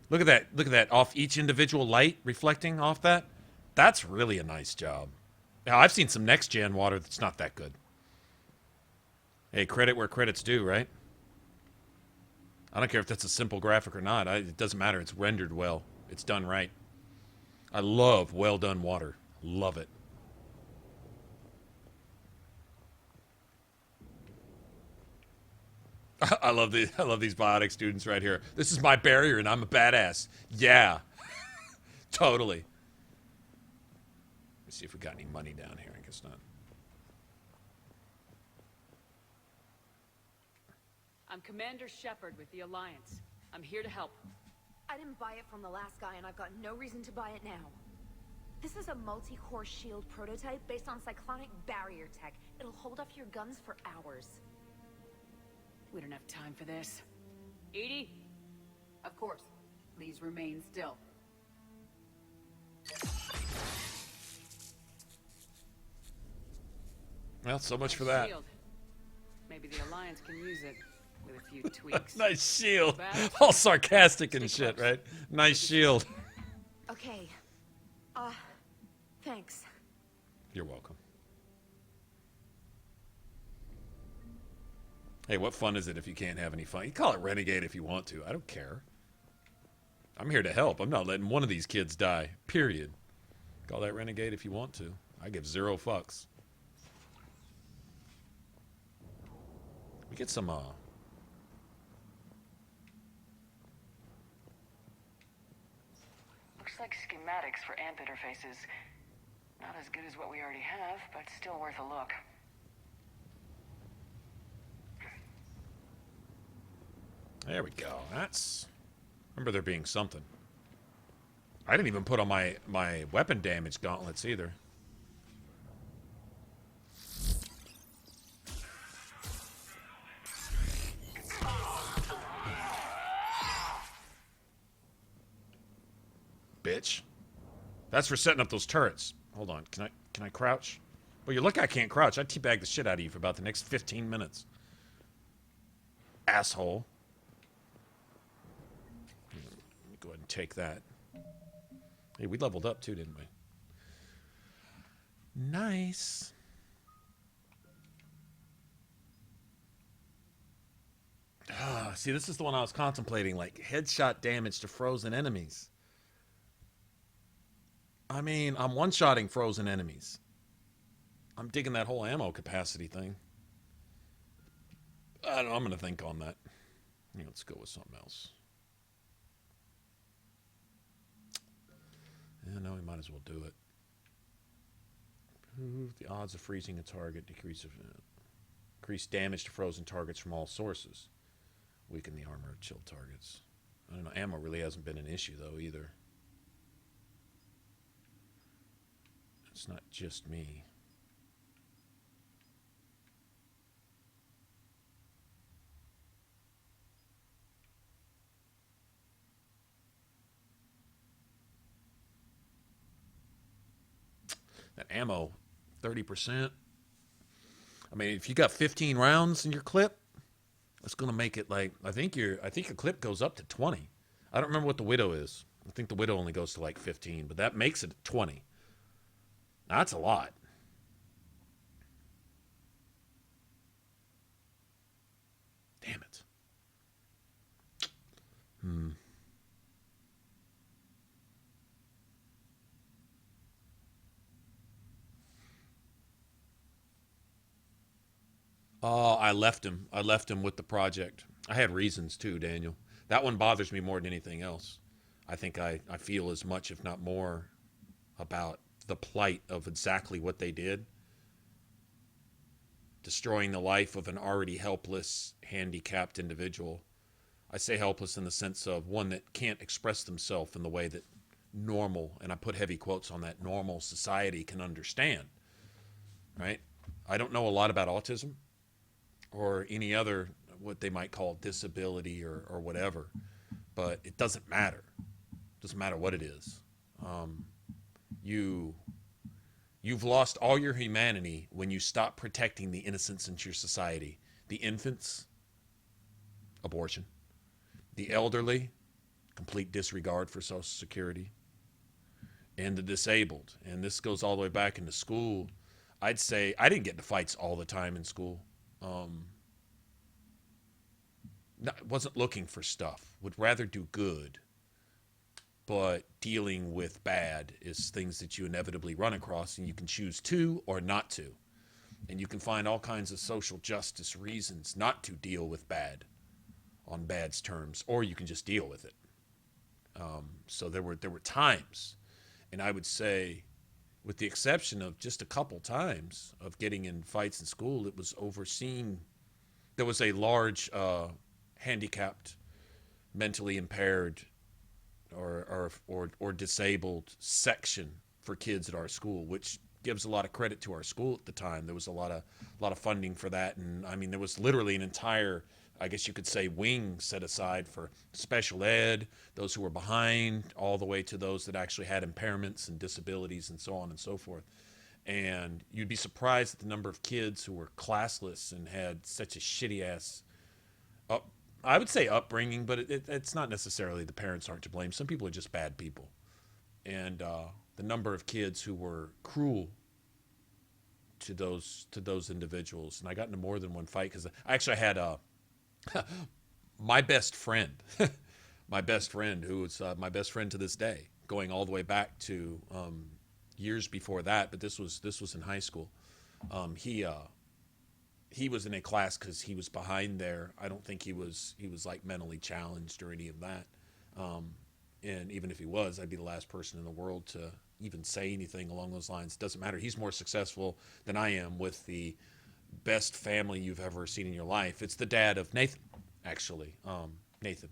Look at that. Look at that. Off each individual light reflecting off that. That's really a nice job. Now, I've seen some next-gen water that's not that good. Hey, credit where credit's due, right? I don't care if that's a simple graphic or not. It doesn't matter. It's rendered well. It's done right. I love well-done water. Love it. I love these biotic students right here. This is my barrier and I'm a badass. Yeah. Totally. Let's see if we got any money down here. I guess not. I'm Commander Shepard with the Alliance. I'm here to help. I didn't buy it from the last guy, and I've got no reason to buy it now. This is a multi-core shield prototype based on cyclonic barrier tech. It'll hold off your guns for hours. We don't have time for this. Edie? Of course. Please remain still. Well, so much for that. Shield. Maybe the Alliance can use it with a few tweaks. Nice shield. All sarcastic and shit, right? Nice shield. Okay. Thanks. You're welcome. Hey, what fun is it if you can't have any fun? You call it Renegade if you want to. I don't care. I'm here to help. I'm not letting one of these kids die. Period. Call that Renegade if you want to. I give 0 fucks. We get some, Looks like schematics for AMP interfaces. Not as good as what we already have, but still worth a look. There we go. That's... Remember there being something. I didn't even put on my weapon damage gauntlets either. Bitch. That's for setting up those turrets. Hold on. Can I crouch? Well, you look, I can't crouch. I'd teabag the shit out of you for about the next 15 minutes. Asshole. Let me go ahead and take that. Hey, we leveled up too, didn't we? Nice. See, this is the one I was contemplating, like headshot damage to frozen enemies. I mean, I'm one-shotting frozen enemies. I'm digging that whole ammo capacity thing. I don't know, I'm going to think on that. Yeah, let's go with something else. Yeah, no, we might as well do it. Improve the odds of freezing a target. Decrease damage to frozen targets from all sources. Weaken the armor of chilled targets. I don't know. Ammo really hasn't been an issue, though, either. It's not just me. That ammo, 30%. I mean, if you got 15 rounds in your clip, that's gonna make it like I think your clip goes up to 20. I don't remember what the Widow is. I think the Widow only goes to like 15, but that makes it 20. That's a lot. Damn it. Oh, I left him. I left him with the project. I had reasons too, Daniel. That one bothers me more than anything else. I think I feel as much, if not more, about the plight of exactly what they did. Destroying the life of an already helpless, handicapped individual. I say helpless in the sense of one that can't express themselves in the way that normal, and I put heavy quotes on that, normal society can understand. Right? I don't know a lot about autism or any other, what they might call disability or whatever, but it doesn't matter. It doesn't matter what it is. You've lost all your humanity when you stop protecting the innocents in your society. The infants, abortion. The elderly, complete disregard for Social Security. And the disabled. And this goes all the way back into school. I'd say I didn't get into fights all the time in school. Wasn't looking for stuff. Would rather do good. But dealing with bad is things that you inevitably run across, and you can choose to or not to. And you can find all kinds of social justice reasons not to deal with bad on bad's terms, or you can just deal with it. So there were times, and I would say, with the exception of just a couple times of getting in fights in school, it was overseen. There was a large handicapped, mentally impaired, or disabled section for kids at our school, which gives a lot of credit to our school at the time. There was a lot of funding for that, and I mean there was literally an entire, I guess you could say, wing set aside for special ed, those who were behind, all the way to those that actually had impairments and disabilities and so on and so forth. And you'd be surprised at the number of kids who were classless and had such a shitty ass I would say upbringing, but it's not necessarily the parents aren't to blame. Some people are just bad people. And the number of kids who were cruel to those individuals. And I got into more than one fight because I actually had my best friend, my best friend who is my best friend to this day, going all the way back to years before that. But this was in high school. He was in a class because he was behind there. I don't think he was like mentally challenged or any of that. And even if he was, I'd be the last person in the world to even say anything along those lines. Doesn't matter. He's more successful than I am with the best family you've ever seen in your life. It's the dad of Nathan, actually. Nathan.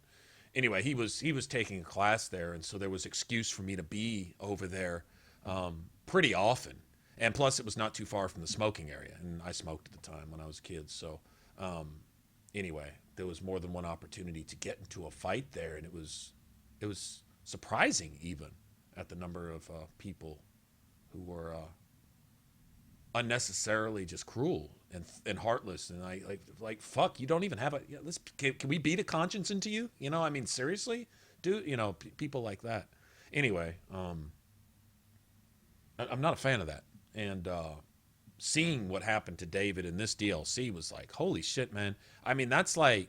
Anyway, he was taking a class there, and so there was excuse for me to be over there pretty often. And plus, it was not too far from the smoking area, and I smoked at the time when I was a kid. So, anyway, there was more than one opportunity to get into a fight there, and it was surprising even at the number of people who were unnecessarily just cruel and heartless. And I like fuck, you don't even have a. Yeah, can we beat a conscience into you? You know, I mean, seriously, dude. You know, people like that. Anyway, I'm not a fan of that. And seeing what happened to David in this DLC was like, holy shit, man. I mean, that's like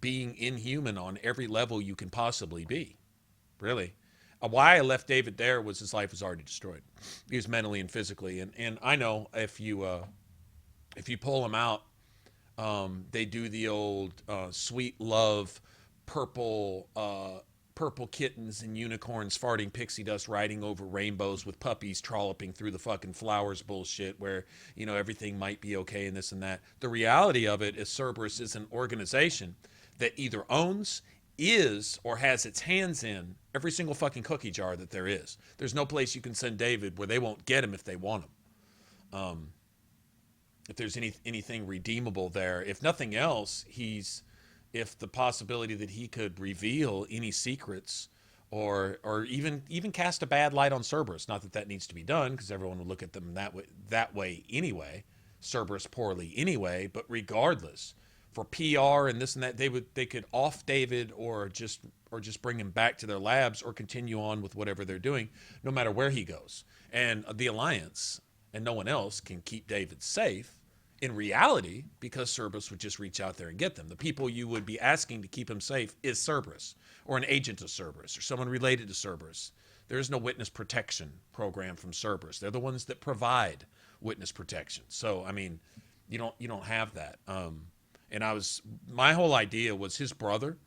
being inhuman on every level you can possibly be. Really. Why I left David there was his life was already destroyed. He was mentally and physically. And I know if you pull him out, they do the old sweet love, purple purple kittens and unicorns farting pixie dust riding over rainbows with puppies trolloping through the fucking flowers bullshit where, you know, everything might be okay and this and that. The reality of it is Cerberus is an organization that either owns, is, or has its hands in every single fucking cookie jar that there is. There's no place you can send David where they won't get him if they want him. If there's anything redeemable there, if nothing else, if the possibility that he could reveal any secrets or even cast a bad light on Cerberus, not that needs to be done because everyone would look at them that way anyway, Cerberus poorly anyway, but regardless, for PR and this and that, they could off David or just bring him back to their labs or continue on with whatever they're doing, no matter where he goes. And the Alliance and no one else can keep David safe in reality because Cerberus would just reach out there and get them. The people you would be asking to keep him safe is Cerberus or an agent of Cerberus or someone related to Cerberus. There is no witness protection program from Cerberus. They're the ones that provide witness protection. So, I mean, you don't have that. And my whole idea was his brother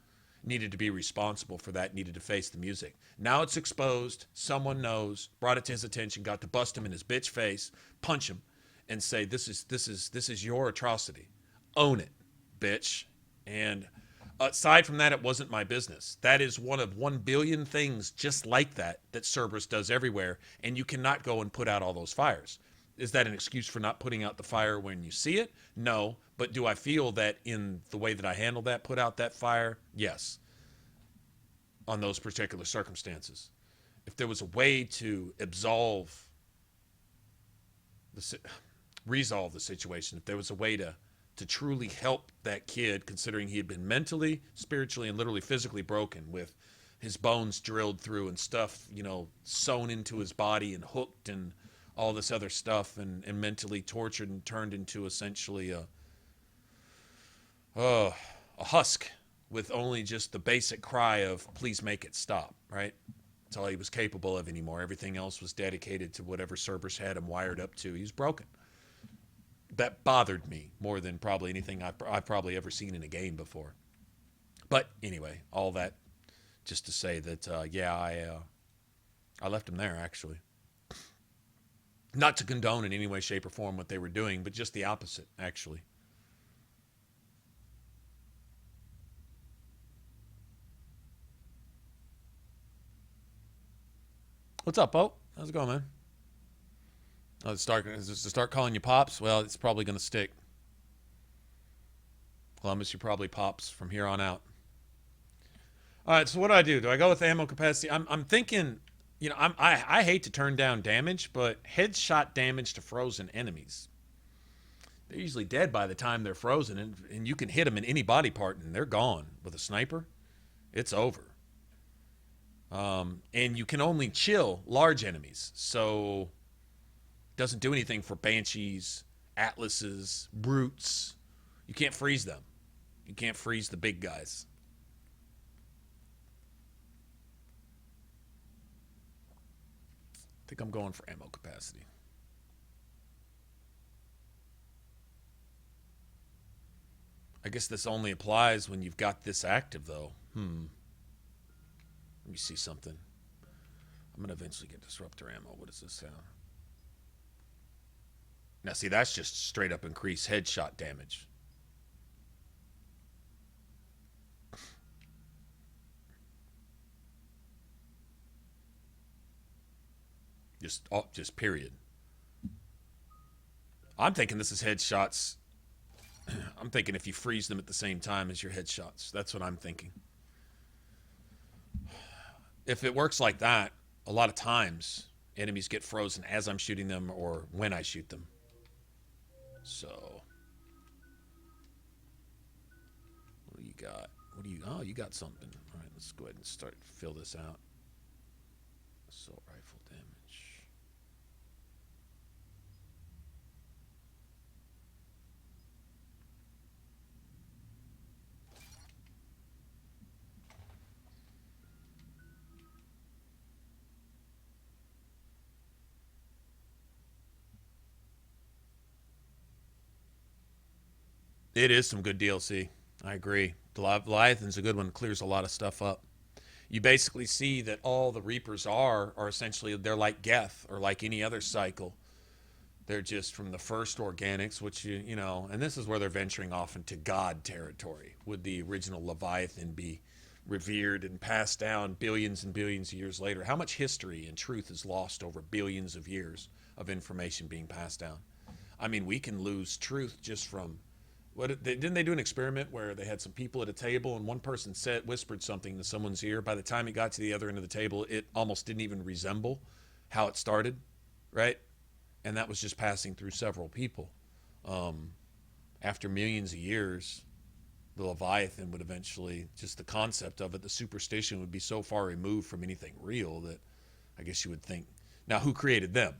needed to be responsible for that, needed to face the music. Now it's exposed. Someone knows, brought it to his attention, got to bust him in his bitch face, punch him, and say, this is your atrocity. Own it, bitch. And aside from that, it wasn't my business. That is one of 1 billion things just like that Cerberus does everywhere, and you cannot go and put out all those fires. Is that an excuse for not putting out the fire when you see it? No. But do I feel that in the way that I handled that, put out that fire? Yes. On those particular circumstances. If there was a way to resolve the situation, if there was a way to truly help that kid, considering he had been mentally, spiritually, and literally physically broken with his bones drilled through and stuff, sewn into his body and hooked and all this other stuff and mentally tortured and turned into essentially a husk with only just the basic cry of, please make it stop, right? That's all he was capable of anymore. Everything else was dedicated to whatever Cerberus had him wired up to. He was broken. That bothered me more than probably anything I've probably ever seen in a game before. But anyway, all that just to say that, I left him there, actually. Not to condone in any way, shape, or form what they were doing, but just the opposite, actually. What's up, Bo? How's it going, man? To start calling you Pops? Well, it's probably going to stick. Columbus, you're probably Pops from here on out. All right, so what do? Do I go with ammo capacity? I'm thinking, I hate to turn down damage, but headshot damage to frozen enemies. They're usually dead by the time they're frozen, and you can hit them in any body part, and they're gone. With a sniper, it's over. And you can only chill large enemies, so it doesn't do anything for Banshees, Atlases, Brutes. You can't freeze them. You can't freeze the big guys. I think I'm going for ammo capacity. I guess this only applies when you've got this active, though. Let me see something. I'm going to eventually get disruptor ammo. What does this sound? Now, see, that's just straight up increased headshot damage. Just period. I'm thinking this is headshots. I'm thinking if you freeze them at the same time as your headshots. That's what I'm thinking. If it works like that, a lot of times enemies get frozen as I'm shooting them or when I shoot them. So, what do you got? Oh, you got something. All right, let's go ahead and fill this out. Assault rifle damage. It is some good DLC. I agree. Leviathan's a good one. Clears a lot of stuff up. you basically see that all the Reapers are essentially, they're like Geth or like any other cycle. They're just from the first organics, which, you know, and this is where they're venturing off into God territory. Would the original Leviathan be revered and passed down billions and billions of years later? How much history and truth is lost over billions of years of information being passed down? I mean, we can lose truth just from... didn't they do an experiment where they had some people at a table and one person whispered something to someone's ear? By the time it got to the other end of the table, it almost didn't even resemble how it started, right? And that was just passing through several people. After millions of years, the Leviathan would eventually, just the concept of it, the superstition would be so far removed from anything real that I guess you would think, now who created them?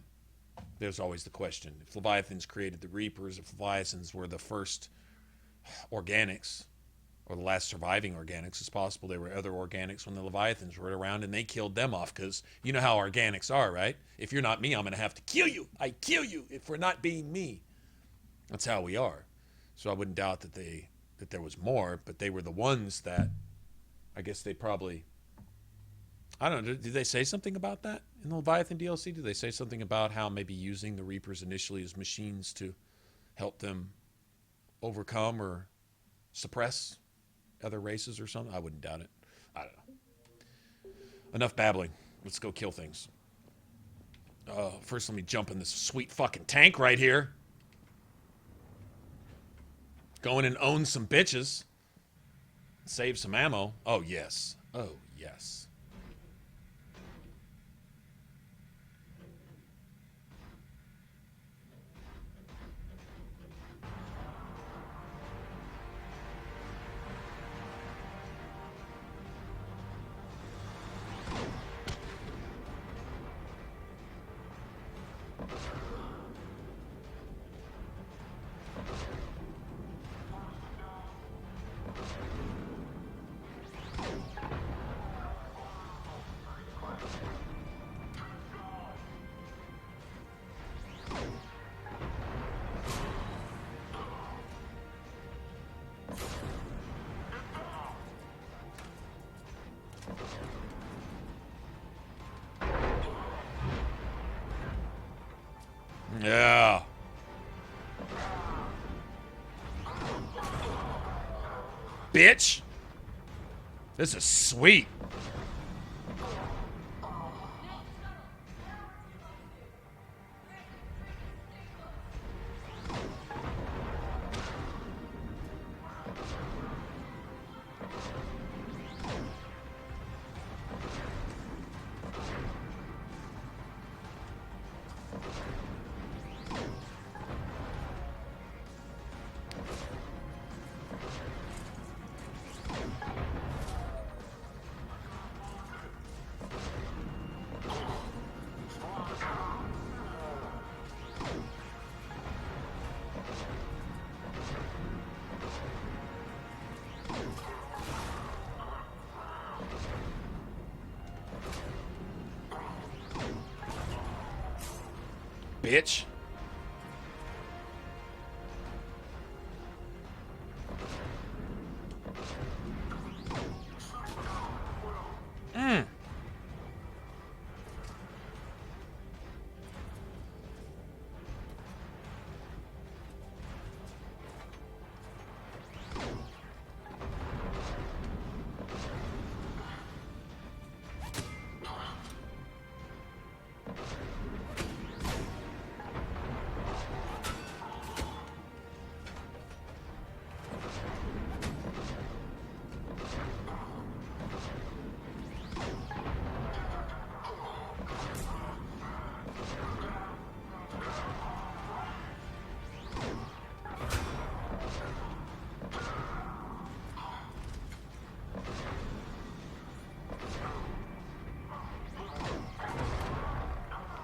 There's always the question. If Leviathans created the Reapers, if Leviathans were the first organics, or the last surviving organics, it's possible there were other organics when the Leviathans were around and they killed them off, because you know how organics are, right? If you're not me, I'm going to have to kill you. I kill you if we're not being me. That's how we are. So I wouldn't doubt that there was more, but they were the ones that, I guess they probably, I don't know, did they say something about that in the Leviathan DLC? Did they say something about how maybe using the Reapers initially as machines to help them overcome or suppress other races or something? I wouldn't doubt it. I don't know. Enough babbling. Let's go kill things. First, let me jump in this sweet fucking tank right here. Go in and own some bitches. Save some ammo. Oh, yes. Oh, yes. Yeah. Bitch. This is sweet. Bitch.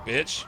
Bitch.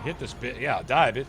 Hit this bit. Yeah, dive it.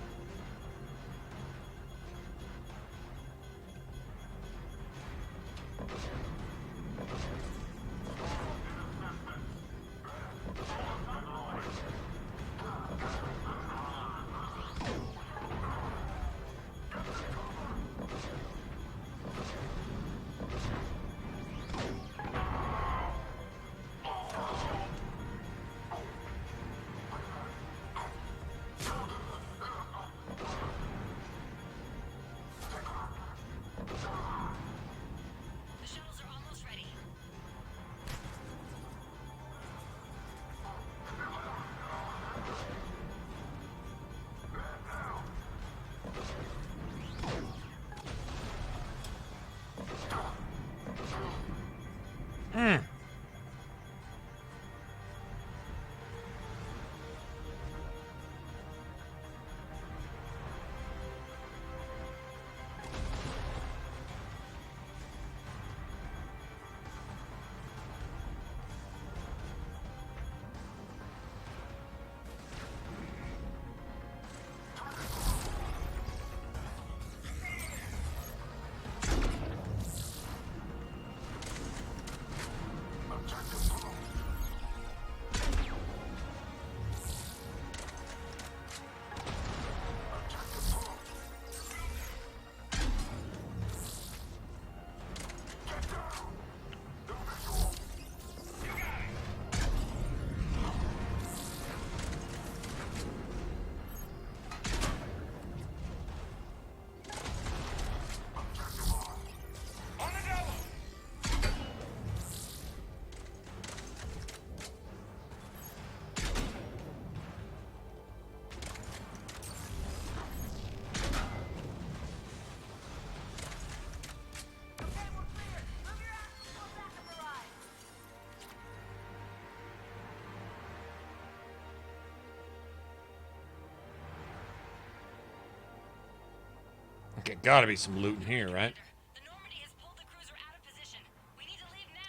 Okay, gotta be some loot in here, right?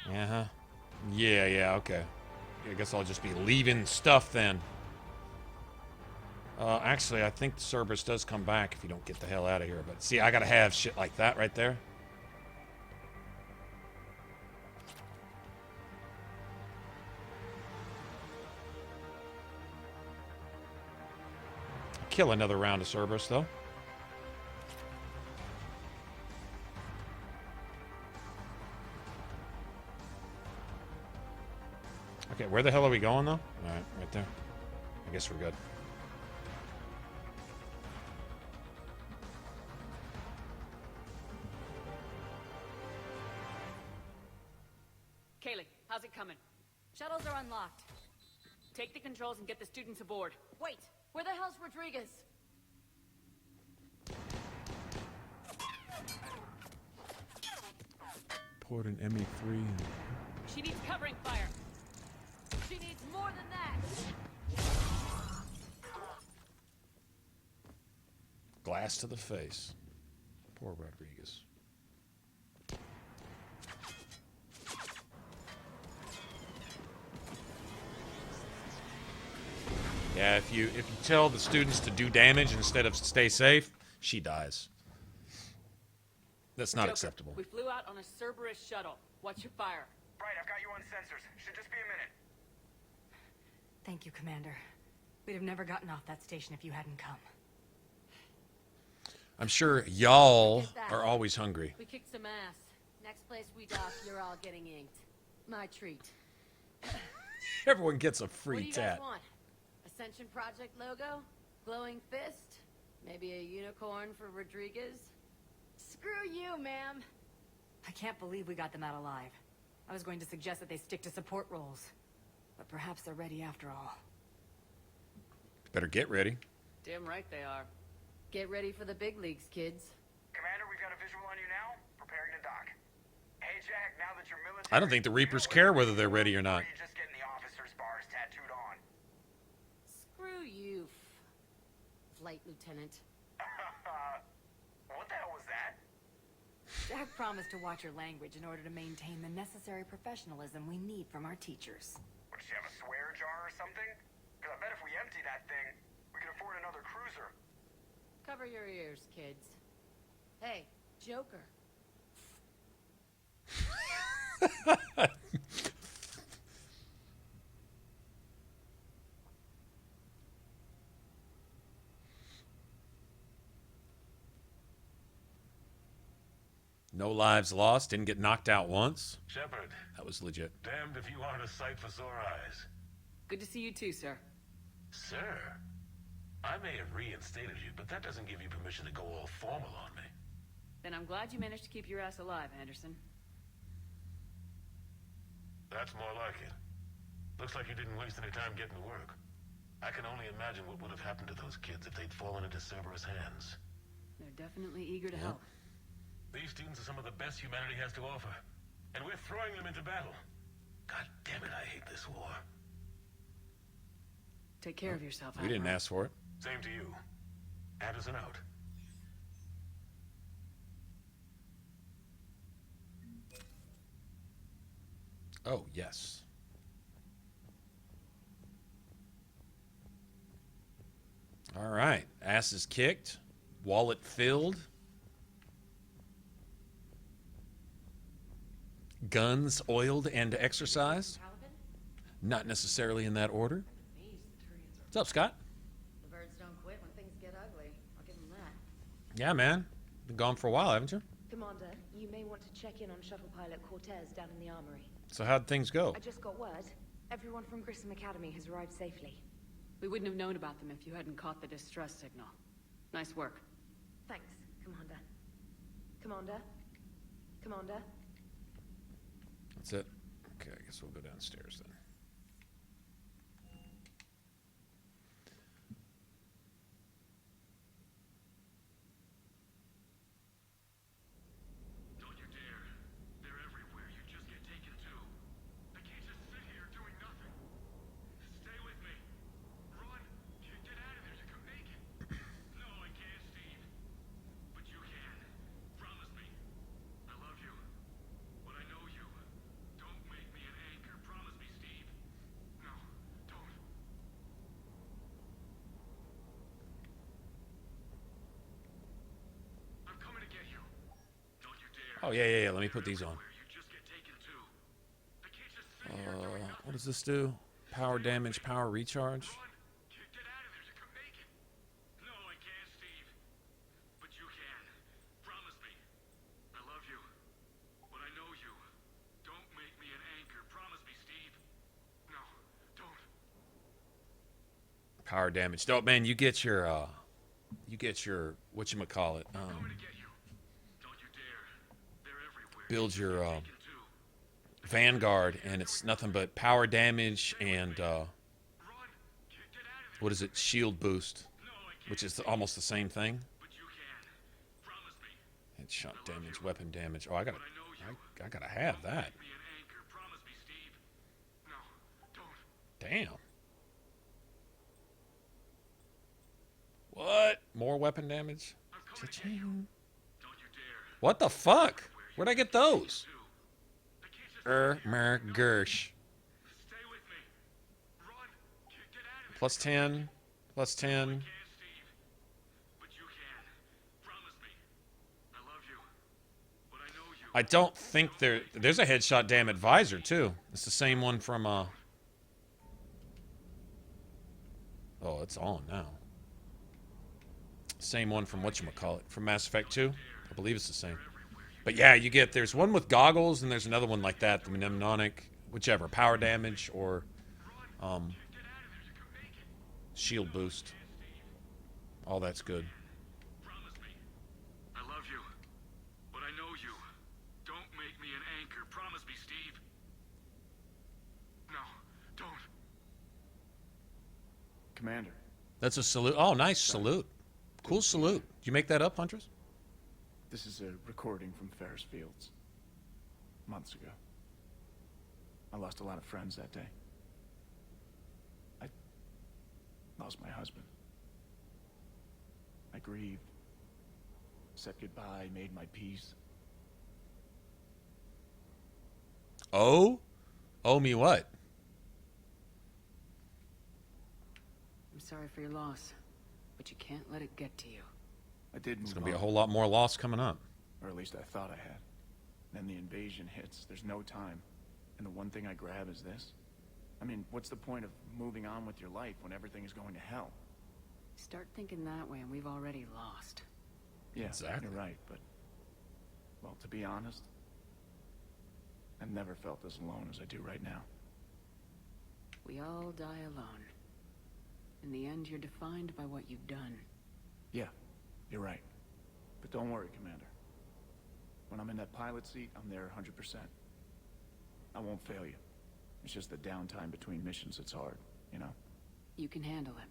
Uh-huh. Yeah, okay. I guess I'll just be leaving stuff then. Actually, I think Cerberus does come back if you don't get the hell out of here. But see, I gotta have shit like that right there. Kill another round of Cerberus, though. Okay, where the hell are we going, though? Alright, right there. I guess we're good. Kaylee, how's it coming? Shuttles are unlocked. Take the controls and get the students aboard. Wait, where the hell's Rodriguez? Poured an ME3. She needs covering fire. She needs more than that. Glass to the face. Poor Rodriguez. Yeah, if you tell the students to do damage instead of stay safe, she dies. That's not Joker, acceptable. We flew out on a Cerberus shuttle. What's your fire? Right, I've got you on sensors. Should just be a minute. Thank you, Commander. We'd have never gotten off that station if you hadn't come. I'm sure y'all are always hungry. We kicked some ass. Next place we dock, you're all getting inked. My treat. Everyone gets a What free do you tat. guys want? Ascension Project logo? Glowing fist? Maybe a unicorn for Rodriguez? Screw you, ma'am. I can't believe we got them out alive. I was going to suggest that they stick to support roles. But perhaps they're ready after all. Better get ready. Damn right they are. Get ready for the big leagues, kids. Commander, we've got a visual on you now. Preparing to dock. Hey, Jack, now that you're military... I don't think the Reapers care whether they're ready or not. You're just getting the officer's bars tattooed on. Screw you, Flight Lieutenant. What the hell was that? Jack promised to watch your language in order to maintain the necessary professionalism we need from our teachers. What, does she have a swear jar or something? Because I bet if we empty that thing, we can afford another Cover your ears, kids. Hey, Joker. No lives lost. Didn't get knocked out once. Shepard. That was legit. Damned if you aren't a sight for sore eyes. Good to see you too, sir. Sir? I may have reinstated you, but that doesn't give you permission to go all formal on me. Then I'm glad you managed to keep your ass alive, Anderson. That's more like it. Looks like you didn't waste any time getting to work. I can only imagine what would have happened to those kids if they'd fallen into Cerberus' hands. They're definitely eager to help. These students are some of the best humanity has to offer. And we're throwing them into battle. God damn it, I hate this war. Take care of yourself, We didn't ask for it. Same to you. Anderson out. Oh, yes. All right. Ass is kicked. Wallet filled. Guns oiled and exercised. Not necessarily in that order. What's up, Scott? The birds don't quit when things get ugly. I'll give them that. Yeah, man. Been gone for a while, haven't you? Commander, you may want to check in on shuttle pilot Cortez down in the armory. So how'd things go? I just got word. Everyone from Grissom Academy has arrived safely. We wouldn't have known about them if you hadn't caught the distress signal. Nice work. Thanks, Commander. Commander? Commander? That's it. Okay, I guess we'll go downstairs then. Don't you dare. They're everywhere. You just get taken too. I can't just sit here doing nothing. Stay with me. Run. Get out of there. You can make it. No, I can't, Steve. But you can. Promise me. I love you. But I know you. Don't make me an anchor. Promise me, Steve. No, don't. I'm coming to get you. Don't you dare. Oh, yeah. Let me put these on. You just get taken too. I can't just sit here doing nothing. What does this do? Power damage, power recharge. Get out of there. You can make it. No, I can't, Steve. But you can. Promise me. I love you. But I know you. Don't make me an anchor. Promise me, Steve. No, don't. Power damage. Oh, man, you get your whatchamacallit. Build your Vanguard, and it's nothing but power damage and what is it? Shield boost, which is almost the same thing. Headshot damage, weapon damage. Oh, I gotta have that. Damn. What? More weapon damage? Cha-ching. What the fuck? Where'd I get those? Gersh. Plus 10. Plus 10. I don't think there's a headshot damn advisor too. It's the same one from Oh, it's on now. Same one from whatchamacallit, from Mass Effect 2. I believe it's the same. But yeah, there's one with goggles and there's another one like that, the mnemonic, whichever, power damage or shield boost. All that's good. I love you. But I know you. Don't make me an anchor. Promise me, Steve. No, don't. Commander. That's a salute. Oh, nice salute. Cool salute. Did you make that up, Huntress? This is a recording from Ferris Fields. Months ago. I lost a lot of friends that day. I lost my husband. I grieved. Said goodbye, made my peace. Oh? Owe me what? I'm sorry for your loss, but you can't let it get to you. I did move There's going to be a on. whole lot more loss coming up. Or at least I thought I had. Then the invasion hits. There's no time. And the one thing I grab is this. I mean, what's the point of moving on with your life when everything is going to hell? Start thinking that way and we've already lost. Yeah, Exactly. you're right, but... Well, to be honest, I've never felt as alone as I do right now. We all die alone. In the end, you're defined by what you've done. Yeah, you're right. But don't worry, Commander. When I'm in that pilot seat, I'm there 100%. I won't fail you. It's just the downtime between missions that's hard, you know? You can handle it.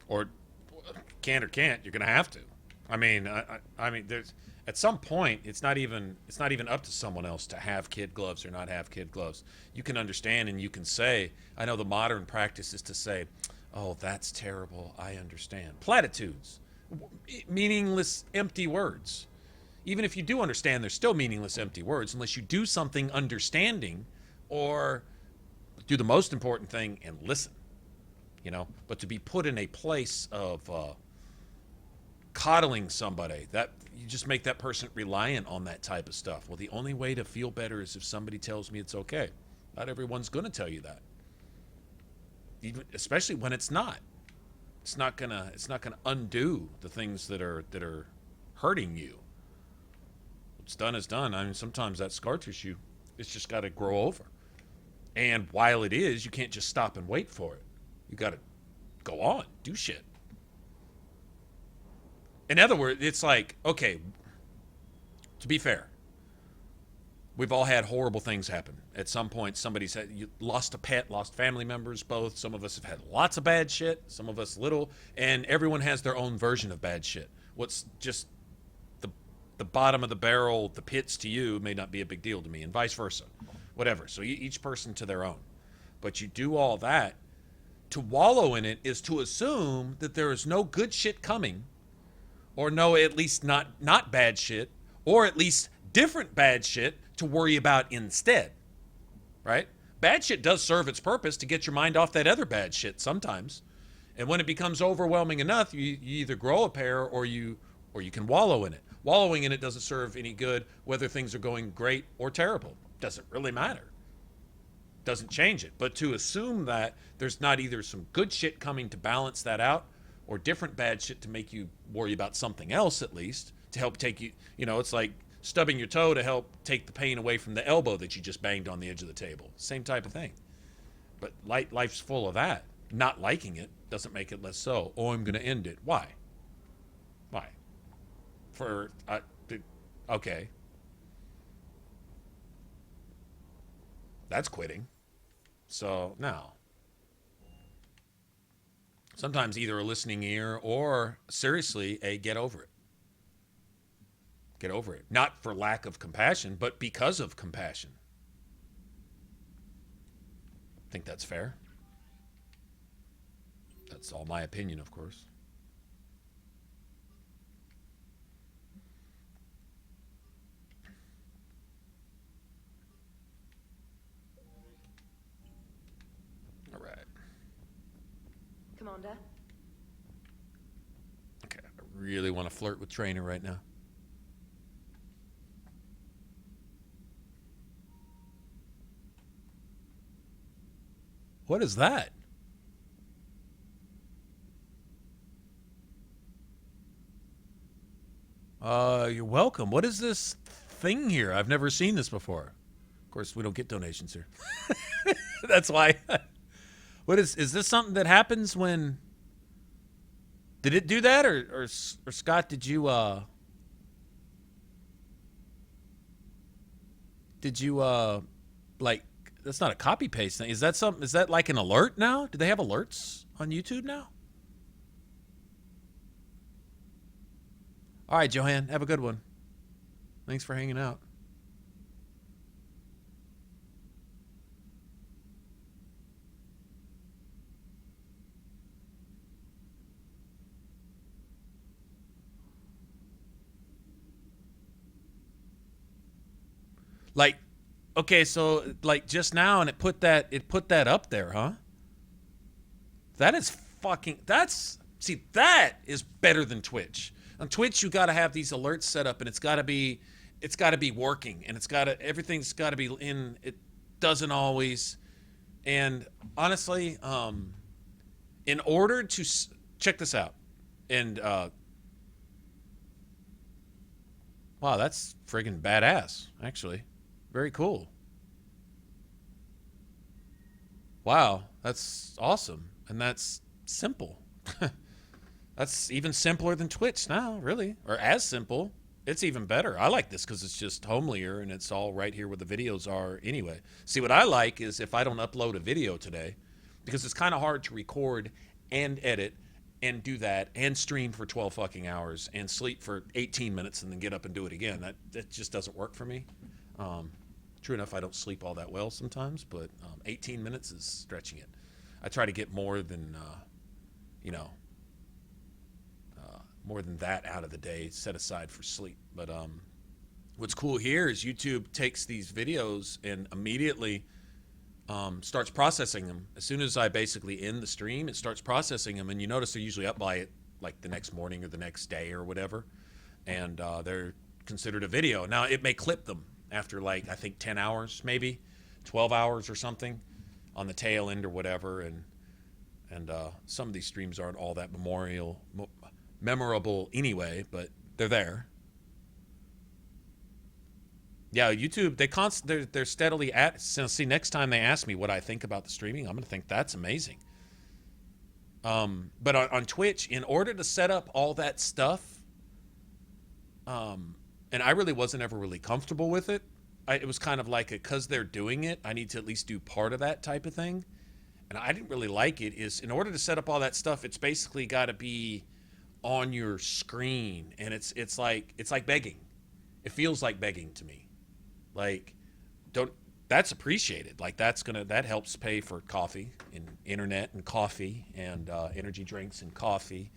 Or can't or can't, you're going to have to. I mean, I mean, there's at some point it's not even up to someone else to have kid gloves or not have kid gloves. You can understand and you can say, I know the modern practice is to say, oh, that's terrible, I understand. Platitudes, meaningless, empty words. Even if you do understand, they're still meaningless, empty words unless you do something understanding or do the most important thing and listen, you know. But to be put in a place of coddling somebody, that you just make that person reliant on that type of stuff. Well, the only way to feel better is if somebody tells me it's okay. Not everyone's going to tell you that, even especially when it's not. It's not gonna undo the things that are hurting you. What's done is done. I mean, sometimes that scar tissue, it's just got to grow over. And while it is, you can't just stop and wait for it. You got to go on, do shit. In other words, it's like, okay, to be fair, we've all had horrible things happen. At some point, somebody said you lost a pet, lost family members, both. Some of us have had lots of bad shit, some of us little, and everyone has their own version of bad shit. What's just the bottom of the barrel, the pits to you may not be a big deal to me, and vice versa. Whatever. So each person to their own. But you do all that. To wallow in it is to assume that there is no good shit coming, or no, at least not bad shit, or at least different bad shit to worry about instead, right? Bad shit does serve its purpose to get your mind off that other bad shit sometimes. And when it becomes overwhelming enough, you either grow a pair or you can wallow in it. Wallowing in it doesn't serve any good whether things are going great or terrible. Doesn't really matter. Doesn't change it. But to assume that there's not either some good shit coming to balance that out or different bad shit to make you worry about something else at least, to help take you, you know, it's like stubbing your toe to help take the pain away from the elbow that you just banged on the edge of the table. Same type of thing. But life's full of that. Not liking it doesn't make it less so. Oh, I'm going to end it. Why? Why? Okay. That's quitting. So, now. Sometimes either a listening ear or, seriously, a get over it. Get over it. Not for lack of compassion, but because of compassion. Think that's fair? That's all my opinion, of course. All right. Commander? Okay, I really want to flirt with Trainer right now. What is that? You're welcome. What is this thing here? I've never seen this before. Of course, we don't get donations here. That's why. What is this something that happens when... Did it do that? Or Scott, did you like, that's not a copy paste thing. Is that something, is that like an alert now? Do they have alerts on YouTube now? All right, Johan, have a good one. Thanks for hanging out. Like, okay, so like just now, and it put that up there, huh? That is fucking, that's See, that is better than Twitch. On Twitch, you got to have these alerts set up, and it's got to be working, and everything's got to be in. It doesn't always. And honestly, in order to check this out, and wow, that's friggin' badass, actually. Very cool. Wow, that's awesome, and that's simple. That's even simpler than Twitch now, really. Or as simple. It's even better. I like this because it's just homelier and it's all right here where the videos are anyway. See, what I like is if I don't upload a video today, because it's kind of hard to record and edit and do that and stream for 12 fucking hours and sleep for 18 minutes and then get up and do it again. That just doesn't work for me. True enough, I don't sleep all that well sometimes, but 18 minutes is stretching it. I try to get more than, more than that out of the day set aside for sleep. But what's cool here is YouTube takes these videos and immediately starts processing them. As soon as I basically end the stream, it starts processing them, and you notice they're usually up by it like the next morning or the next day or whatever, and they're considered a video. Now, it may clip them after like, I think 10 hours, maybe 12 hours or something on the tail end or whatever, and some of these streams aren't all that memorable anyway, but they're there. Yeah, YouTube, they're steadily at. So see, next time they ask me what I think about the streaming, I'm gonna think that's amazing. But on Twitch, in order to set up all that stuff, and I really wasn't ever really comfortable with it. It was kind of like because they're doing it, I need to at least do part of that type of thing. And I didn't really like it. Is in order to set up all that stuff, it's basically got to be on your screen, and it's like begging. It feels like begging to me. Like, that's appreciated. Like that helps pay for coffee and internet and coffee and energy drinks and coffee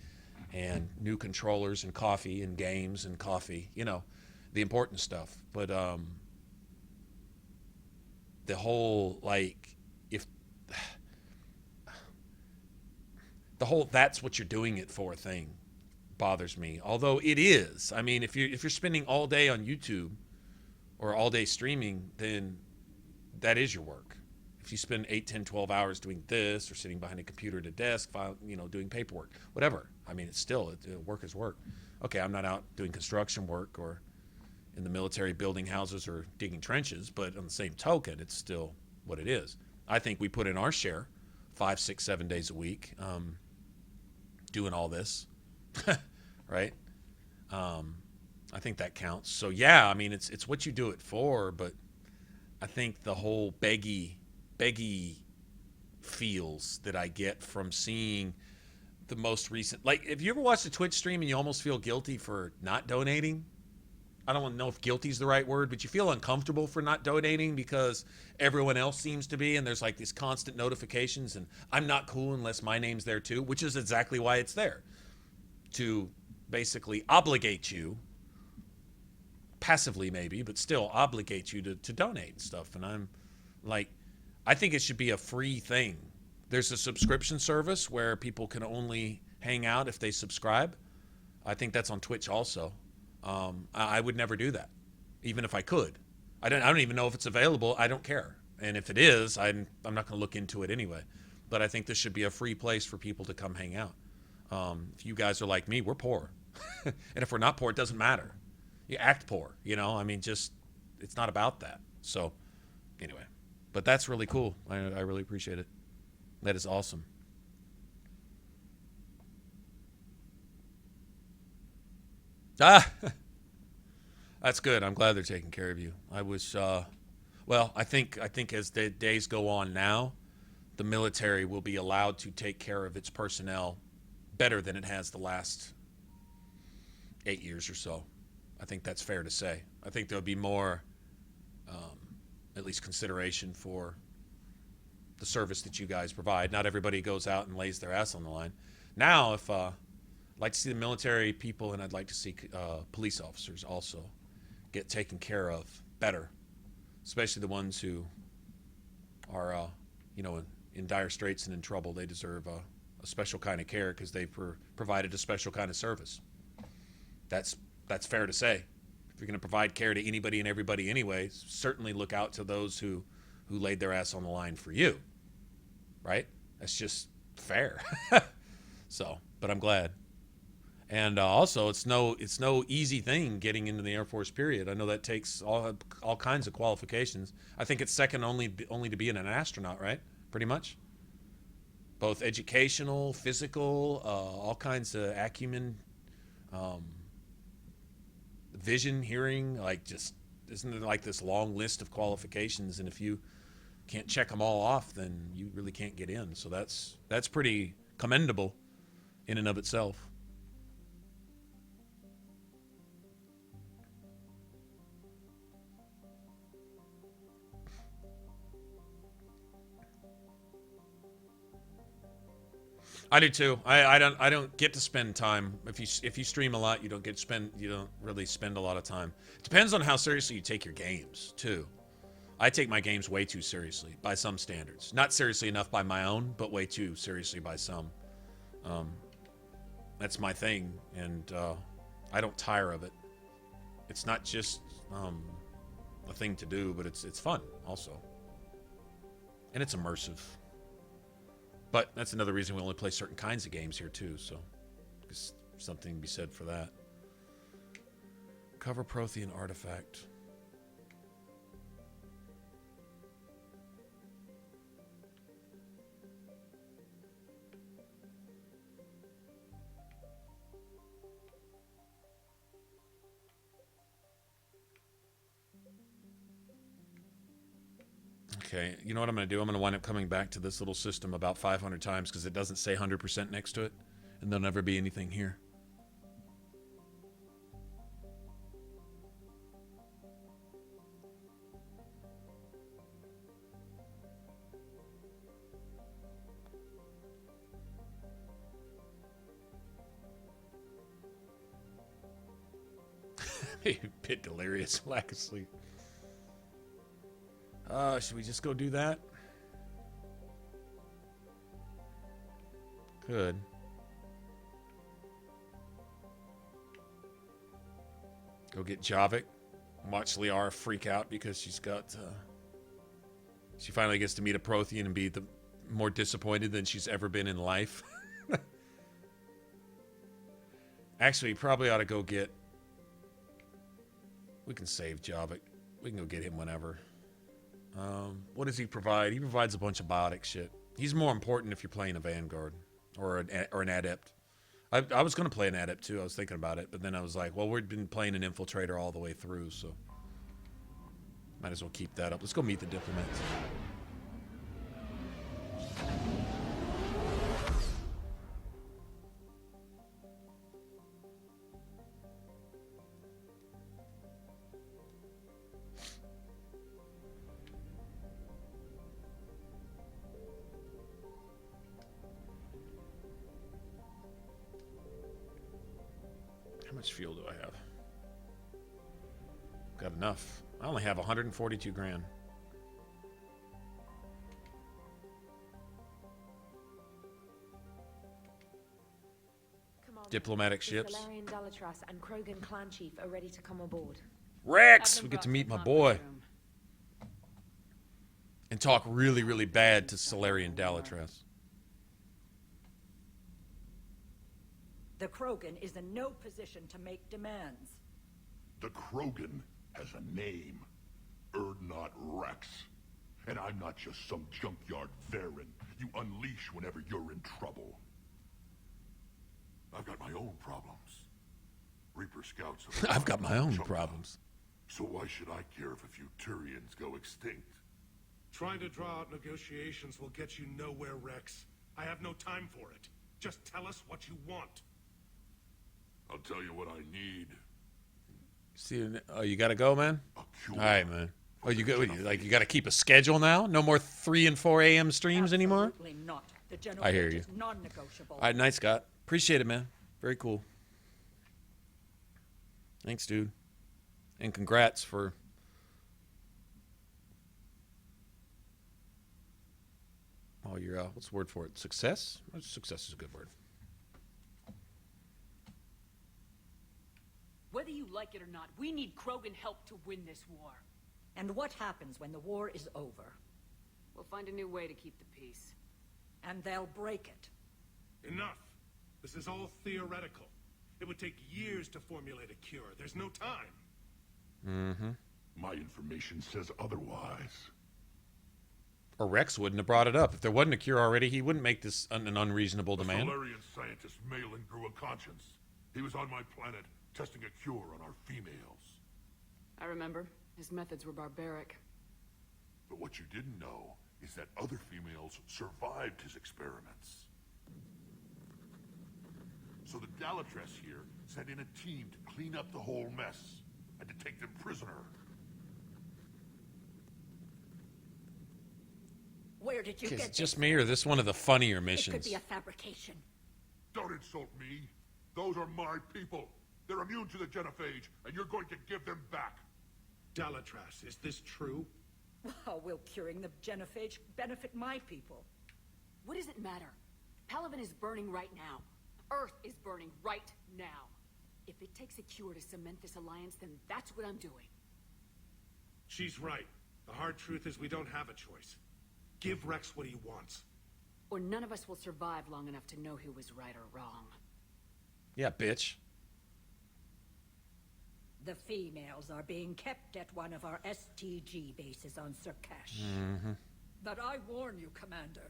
and new controllers and coffee and games and coffee, the important stuff. But the whole, like, if the whole that's what you're doing it for thing bothers me. Although it is. I mean, if you're spending all day on YouTube or all day streaming, then that is your work. If you spend 8, 10, 12 hours doing this or sitting behind a computer at a desk, doing paperwork, whatever. I mean, it's still, work is work. Okay, I'm not out doing construction work or in the military building houses or digging trenches, but on the same token, it's still what it is. I think we put in our share 5, 6, 7 days a week doing all this, right? I think that counts. So yeah, I mean, it's what you do it for, but I think the whole beggy feels that I get from seeing the most recent, like, if you ever watched a Twitch stream and you almost feel guilty for not donating, I don't want to know if guilty is the right word, but you feel uncomfortable for not donating because everyone else seems to be, and there's like these constant notifications, and I'm not cool unless my name's there too, which is exactly why it's there, to basically obligate you, passively maybe, but still obligate you to donate and stuff. And I'm like, I think it should be a free thing. There's a subscription service where people can only hang out if they subscribe. I think that's on Twitch also. I would never do that, even if I could. I don't even know if it's available. I don't care. And if it is, I'm not going to look into it anyway. But I think this should be a free place for people to come hang out. If you guys are like me, we're poor. And if we're not poor, it doesn't matter. You act poor, I mean, just, it's not about that. So anyway, but that's really cool. I really appreciate it. That is awesome. That's good. I'm glad they're taking care of you. I was, I think as the days go on now, the military will be allowed to take care of its personnel better than it has the last 8 years or so. I think that's fair to say. I think there'll be more, at least consideration for the service that you guys provide. Not everybody goes out and lays their ass on the line. Now, if I'd like to see the military people, and I'd like to see police officers also get taken care of better, especially the ones who are, in dire straits and in trouble. They deserve a special kind of care because they provided a special kind of service. That's fair to say. If you're going to provide care to anybody and everybody anyway, certainly look out to those who laid their ass on the line for you, right? That's just fair. So, but I'm glad. And also, it's no easy thing getting into the Air Force, period. I know that takes all kinds of qualifications. I think it's second only to being an astronaut, right? Pretty much. Both educational, physical, all kinds of acumen, vision, hearing, like just, isn't it like this long list of qualifications? And if you can't check them all off, then you really can't get in. So that's pretty commendable in and of itself. I do too. I don't get to spend time. If you stream a lot, you don't really spend a lot of time. It depends on how seriously you take your games too. I take my games way too seriously by some standards. Not seriously enough by my own, but way too seriously by some. That's my thing, and I don't tire of it. It's not just a thing to do, but it's fun also, and it's immersive. But that's another reason we only play certain kinds of games here too, so there's something to be said for that. Cover Prothean artifact. Okay, you know what I'm going to do? I'm going to wind up coming back to this little system about 500 times because it doesn't say 100% next to it, and there'll never be anything here. A bit delirious, lack of sleep. Should we just go do that? Good. Go get Javik. Watch Liara freak out because she's got... she finally gets to meet a Prothean and be more disappointed than she's ever been in life. Actually, probably ought to go get... We can save Javik. We can go get him whenever. What does he provide? He provides a bunch of biotic shit. He's more important if you're playing a Vanguard or an Adept. I was going to play an Adept too. I was thinking about it, but then I was like, well, we've been playing an Infiltrator all the way through, so might as well keep that up. Let's go meet the diplomats. How much fuel do I have? Got enough. I only have 142 grand. Diplomatic ships. Salarian Dalatras and Krogan clan chief are ready to come aboard. Rex! We get to meet my boy. And talk really, really bad to Salarian Dalatras. The Krogan is in no position to make demands. The Krogan has a name. Erdnot Rex. And I'm not just some junkyard Varen you unleash whenever you're in trouble. I've got my own problems. Reaper scouts have I've got my own problems. So why should I care if a few Turians go extinct? Trying to draw out negotiations will get you nowhere, Rex. I have no time for it. Just tell us what you want. I'll tell you what I need. See, oh, you gotta go, man. All right, man. Oh, you go. Like you gotta keep a schedule now. No more 3 and 4 a.m. streams anymore. Absolutely not. The general I hear you. is non-negotiable. All right, nice, Scott. Appreciate it, man. Very cool. Thanks, dude. And congrats for... all your what's the word for it? Success? Success is a good word. Whether you like it or not, we need Krogan help to win this war. And what happens when the war is over? We'll find a new way to keep the peace. And they'll break it. Enough. This is all theoretical. It would take years to formulate a cure. There's no time. Mm-hmm. My information says otherwise. Or Rex wouldn't have brought it up. If there wasn't a cure already, he wouldn't make this an unreasonable demand. The Solarian scientist Malin grew a conscience. He was on my planet, testing a cure on our females. I remember. His methods were barbaric. But what you didn't know is that other females survived his experiments. So the Dalatress here sent in a team to clean up the whole mess and to take them prisoner. Where did you Is get it just this? me, or is this one of the funnier It missions? could be a fabrication. Don't insult me. Those are my people. They're immune to the genophage, and you're going to give them back. Dalatrass, is this true? How will curing the genophage benefit my people? What does it matter? Palaven is burning right now. Earth is burning right now. If it takes a cure to cement this alliance, then that's what I'm doing. She's right. The hard truth is we don't have a choice. Give Rex what he wants. Or none of us will survive long enough to know who was right or wrong. Yeah, bitch. The females are being kept at one of our STG bases on Surkash. Mm-hmm. But I warn you, Commander.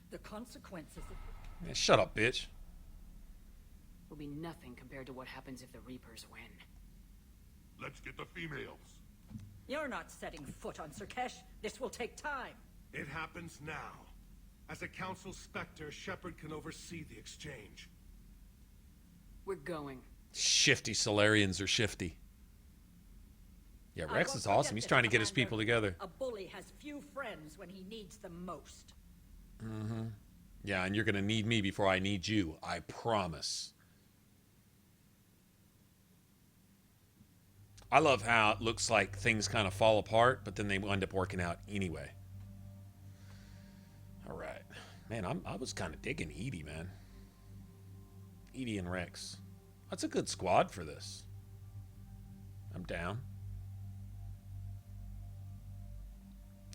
The consequences of... Yeah, shut up, bitch. Will be nothing compared to what happens if the Reapers win. Let's get the females. You're not setting foot on Surkash. This will take time. It happens now. As a Council Spectre, Shepard can oversee the exchange. We're going. Shifty Solarians are shifty. Yeah, Rex is awesome. He's trying to get his people together. A bully has few friends when he needs them most. Mm-hmm. Yeah, and you're going to need me before I need you. I promise. I love how it looks like things kind of fall apart, but then they end up working out anyway. All right. Man, I was kind of digging Edie, man. Edie and Rex. That's a good squad for this. I'm down.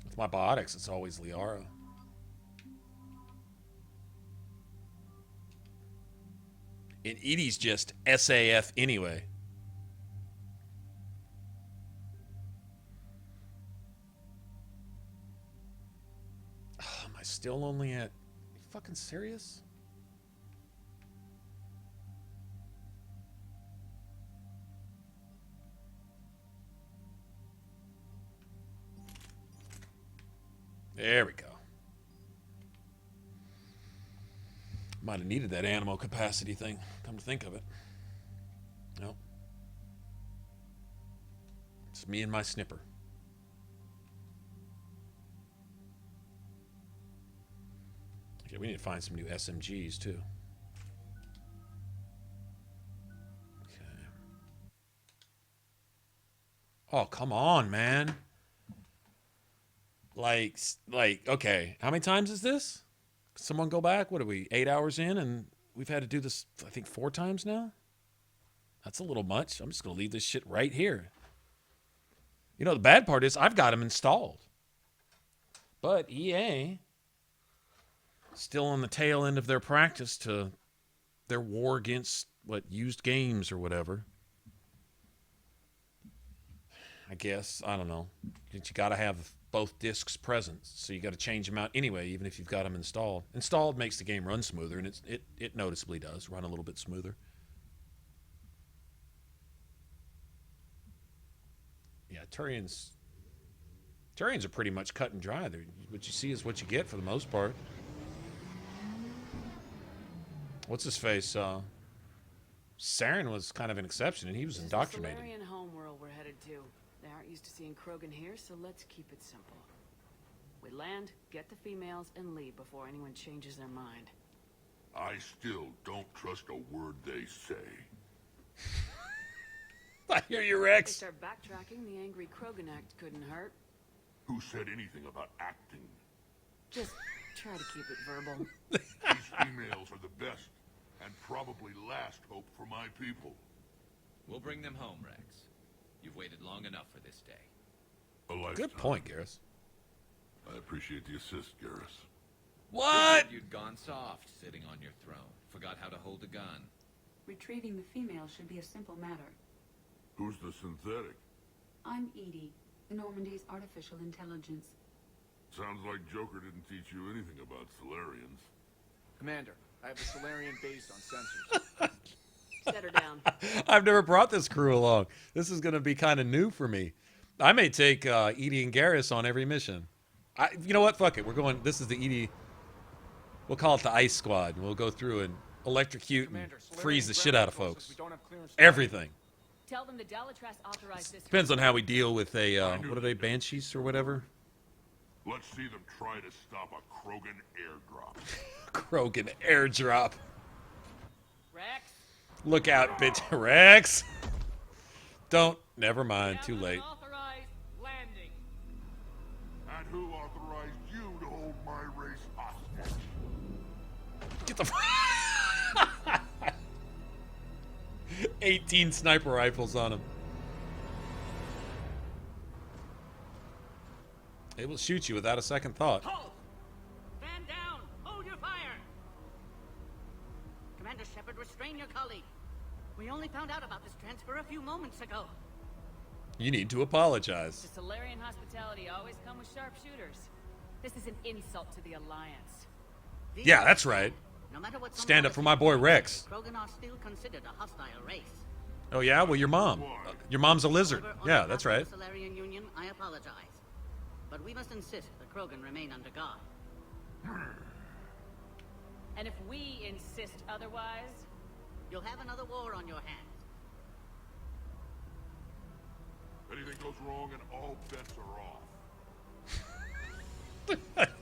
With my biotics, it's always Liara. And Edie's just SAF anyway. Oh, am I still only at... Are you fucking serious? There we go. Might have needed that animal capacity thing, come to think of it. Nope. It's me and my snipper. Okay, we need to find some new SMGs too. Okay. Oh, come on, man. Like, okay, how many times is this? Someone go back? What are we, 8 hours in, and we've had to do this, I think, 4 times now? That's a little much. I'm just going to leave this shit right here. You know, the bad part is I've got them installed. But EA, still on the tail end of their practice to their war against, used games or whatever. I guess, I don't know. You got to have both discs present, so you got to change them out anyway, even if you've got them installed. Installed makes the game run smoother, and it noticeably does run a little bit smoother. Yeah, Turians are pretty much cut and dry. What you see is what you get for the most part. What's his face? Saren was kind of an exception, and he was indoctrinated. This is the Solarian homeworld we're headed to. They aren't used to seeing Krogan here, so let's keep it simple. We land, get the females, and leave before anyone changes their mind. I still don't trust a word they say. I hear you, Rex. If they start backtracking, the angry Krogan act couldn't hurt. Who said anything about acting? Just Try to keep it verbal. These females are the best, and probably last hope for my people. We'll bring them home, Rex. You've waited long enough for this day. A lifetime. Good point, Garrus. I appreciate the assist, Garrus. What? You'd gone soft sitting on your throne. Forgot how to hold a gun. Retrieving the female should be a simple matter. Who's the synthetic? I'm Edie, Normandy's artificial intelligence. Sounds like Joker didn't teach you anything about Solarians. Commander, I have a Solarian base on sensors. Set her down. I've never brought this crew along. This is going to be kind of new for me. I may take Edie and Garrus on every mission. You know what? Fuck it. We're going. This is the Edie. We'll call it the Ice Squad. We'll go through and electrocute and freeze the shit out of folks. Everything. Tell them the Dalatrass authorized this. Depends on how we deal with a what are they, Banshees or whatever? Let's see them try to stop a Krogan airdrop. Krogan airdrop. Rex. Look out, bitch, Rex. Don't. Never mind. Too late. Authorized landing. And who authorized you to hold my race hostage? Get the. 18 sniper rifles on him. It will shoot you without a second thought. Halt! Stand down! Hold your fire! Commander Shepard, restrain your colleague. We only found out about this transfer a few moments ago. You need to apologize. The Solarian hospitality always come with sharpshooters. This is an insult to the Alliance. Yeah, that's right. No matter what Stand up for my boy Rex. Krogan are still considered a hostile race. Oh yeah, well your mom. Your mom's a lizard. Yeah, that's right. The Solarian Union, I apologize. But we must insist the Krogan remain under guard. And if we insist otherwise, you'll have another war on your hands. Anything goes wrong and all bets are off.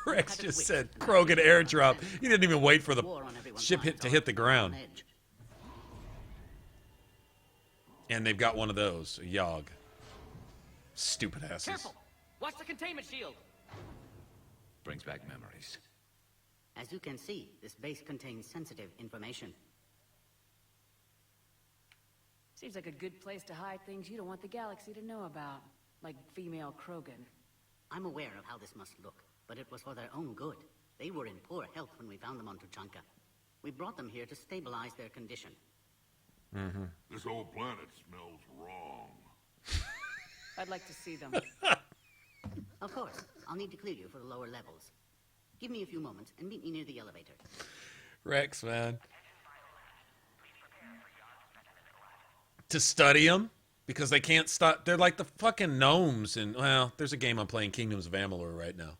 Rex just said Krogan airdrop. He didn't even wait for the ship to hit the ground. And they've got one of those, a Yogg. Stupid asses. Careful! Watch the containment shield! Brings back memories. As you can see, this base contains sensitive information. seems like a good place to hide things you don't want the galaxy to know about. Like female Krogan. I'm aware of how this must look, but it was for their own good. They were in poor health when we found them on Tuchanka. We brought them here to stabilize their condition. Mm-hmm. This whole planet smells wrong. I'd like to see them. Of course. I'll need to clear you for the lower levels. Give me a few moments and meet me near the elevator. Rex, man. To study them? Because they can't stop. They're like the fucking gnomes. And, well, there's a game I'm playing, Kingdoms of Amalur, right now.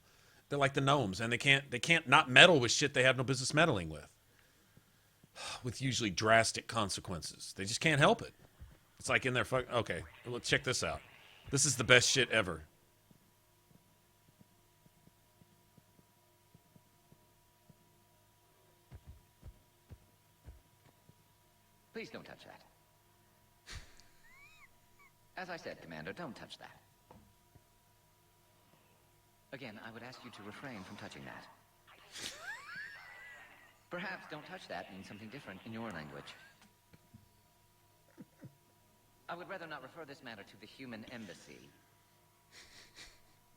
They're like the gnomes, and they can't not meddle with shit they have no business meddling with. With usually drastic consequences. They just can't help it. It's like in their fuck. Okay, well, check this out. This is the best shit ever. Please don't touch that. As I said, Commander, don't touch that. Again, I would ask you to refrain from touching that. Perhaps don't touch that means something different in your language. I would rather not refer this matter to the human embassy.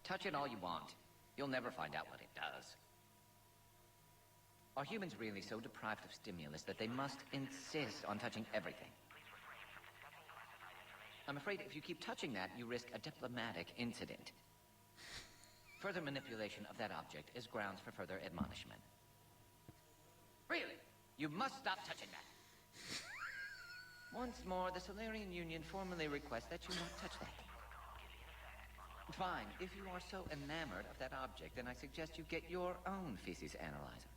Touch it all you want. You'll never find out what it does. Are humans really so deprived of stimulus that they must insist on touching everything? I'm afraid if you keep touching that, you risk a diplomatic incident. Further manipulation of that object is grounds for further admonishment. Really? You must stop touching that. Once more, the Solarian Union formally requests that you not touch that. Fine. If you are so enamored of that object, then I suggest you get your own feces analyzer.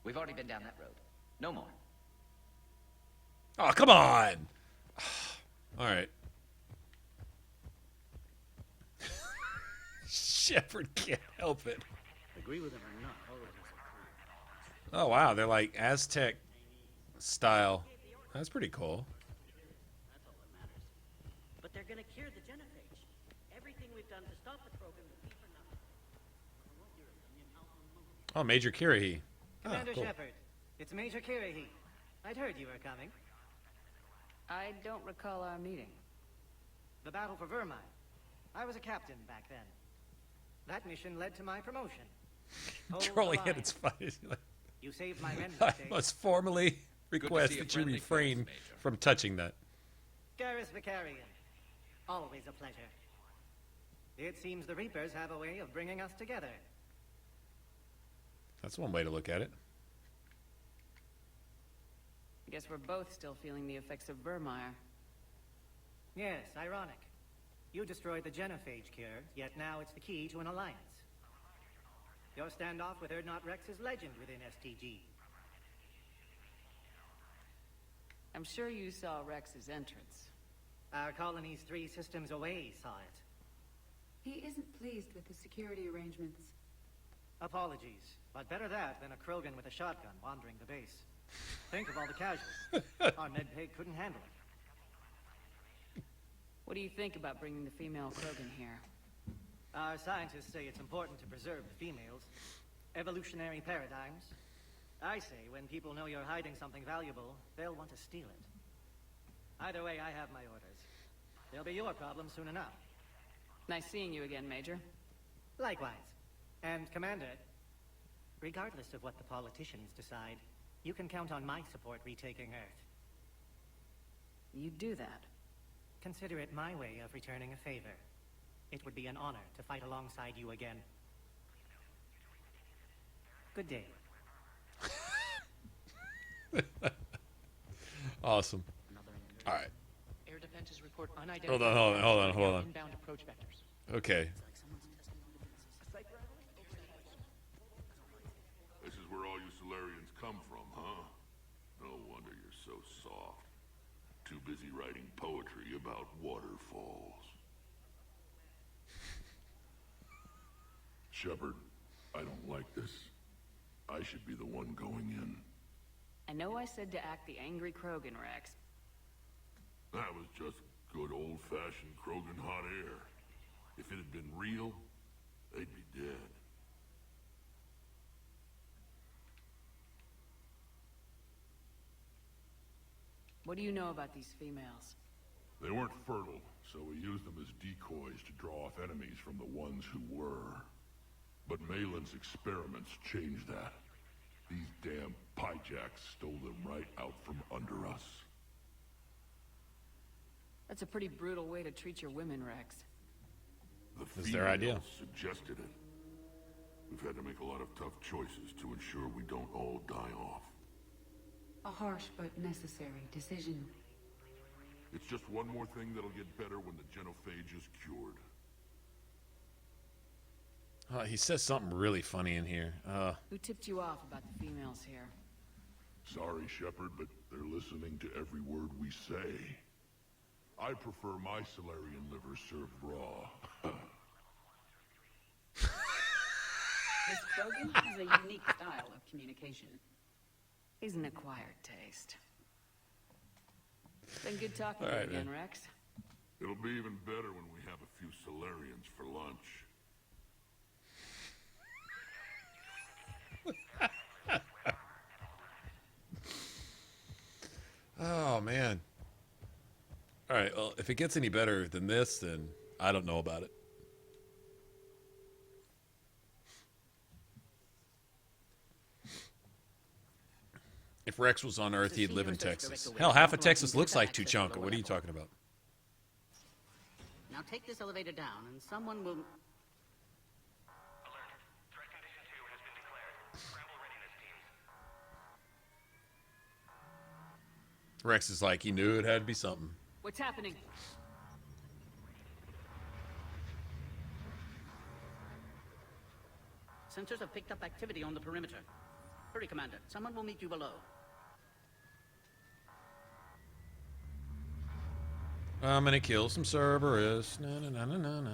We've already been down that road. No more. Oh, come on! All right. Shepard can't help it. Agree with him or not, Oh, wow. They're like Aztec style. That's pretty cool. But they're gonna cure the genophage. Everything we've done to stop the Krogan would be for nothing. Oh, Major Kirihi. Commander cool. Shepard, it's Major Kirihi. I'd heard you were coming. I don't recall our meeting. The battle for Vermine. I was a captain back then. That mission led to my promotion. Trolling at its finest. You saved my men I that day. must formally request that you refrain from touching that. Garrus Vicarian. Always a pleasure. It seems the Reapers have a way of bringing us together. That's one way to look at it. I guess we're both still feeling the effects of Vermeer. Yes, ironic. You destroyed the genophage cure, yet now it's the key to an alliance. Your standoff with Erdnot Rex is legend within STG. I'm sure you saw Rex's entrance. Our colony's 3 systems away saw it. He isn't pleased with the security arrangements. Apologies, but better that than a Krogan with a shotgun wandering the base. Think of all the casualties. Our medpay couldn't handle it. What do you think about bringing the female Krogan here? Our scientists say it's important to preserve the females. Evolutionary paradigms. I say when people know you're hiding something valuable, they'll want to steal it. Either way, I have my orders. They'll be your problem soon enough. Nice seeing you again, Major. Likewise. And, Commander, regardless of what the politicians decide, you can count on my support retaking Earth. You do that? Consider it my way of returning a favor. It would be an honor to fight alongside you again. Good day. Awesome. All right. Air defenses report unidentified. Hold on. Inbound approach vectors. Okay. This is where all you Solarians come from, huh? No wonder you're so soft. Too busy writing poetry about waterfalls. Shepard, I don't like this. I should be the one going in. I know I said to act the angry Krogan, Rex. That was just good old-fashioned Krogan hot air. If it had been real, they'd be dead. What do you know about these females? They weren't fertile, so we used them as decoys to draw off enemies from the ones who were. But Malin's experiments changed that. These damn pyjacks stole them right out from under us. That's a pretty brutal way to treat your women, Rex. The It's their idea. females suggested it. We've had to make a lot of tough choices to ensure we don't all die off. A harsh but necessary decision. It's just one more thing that'll get better when the genophage is cured. He says something really funny in here. Who tipped you off about the females here? Sorry, Shepard, but they're listening to every word we say. I prefer my Solarian liver served raw. This Krogan has a unique style of communication. He's an acquired taste. Been good talking All to you right, again, man. Rex. It'll be even better when we have a few Solarians for lunch. Oh, man. All right, well, if it gets any better than this, then I don't know about it. If Rex was on Earth, he'd live in Texas. Hell, half of Texas looks like Tuchanka. What are you talking about? Now take this elevator down, and someone will... Rex is like, he knew it had to be something. What's happening? Sensors have picked up activity on the perimeter. Hurry, Commander. Someone will meet you below. I'm gonna kill some Cerberus. Na na na na na na.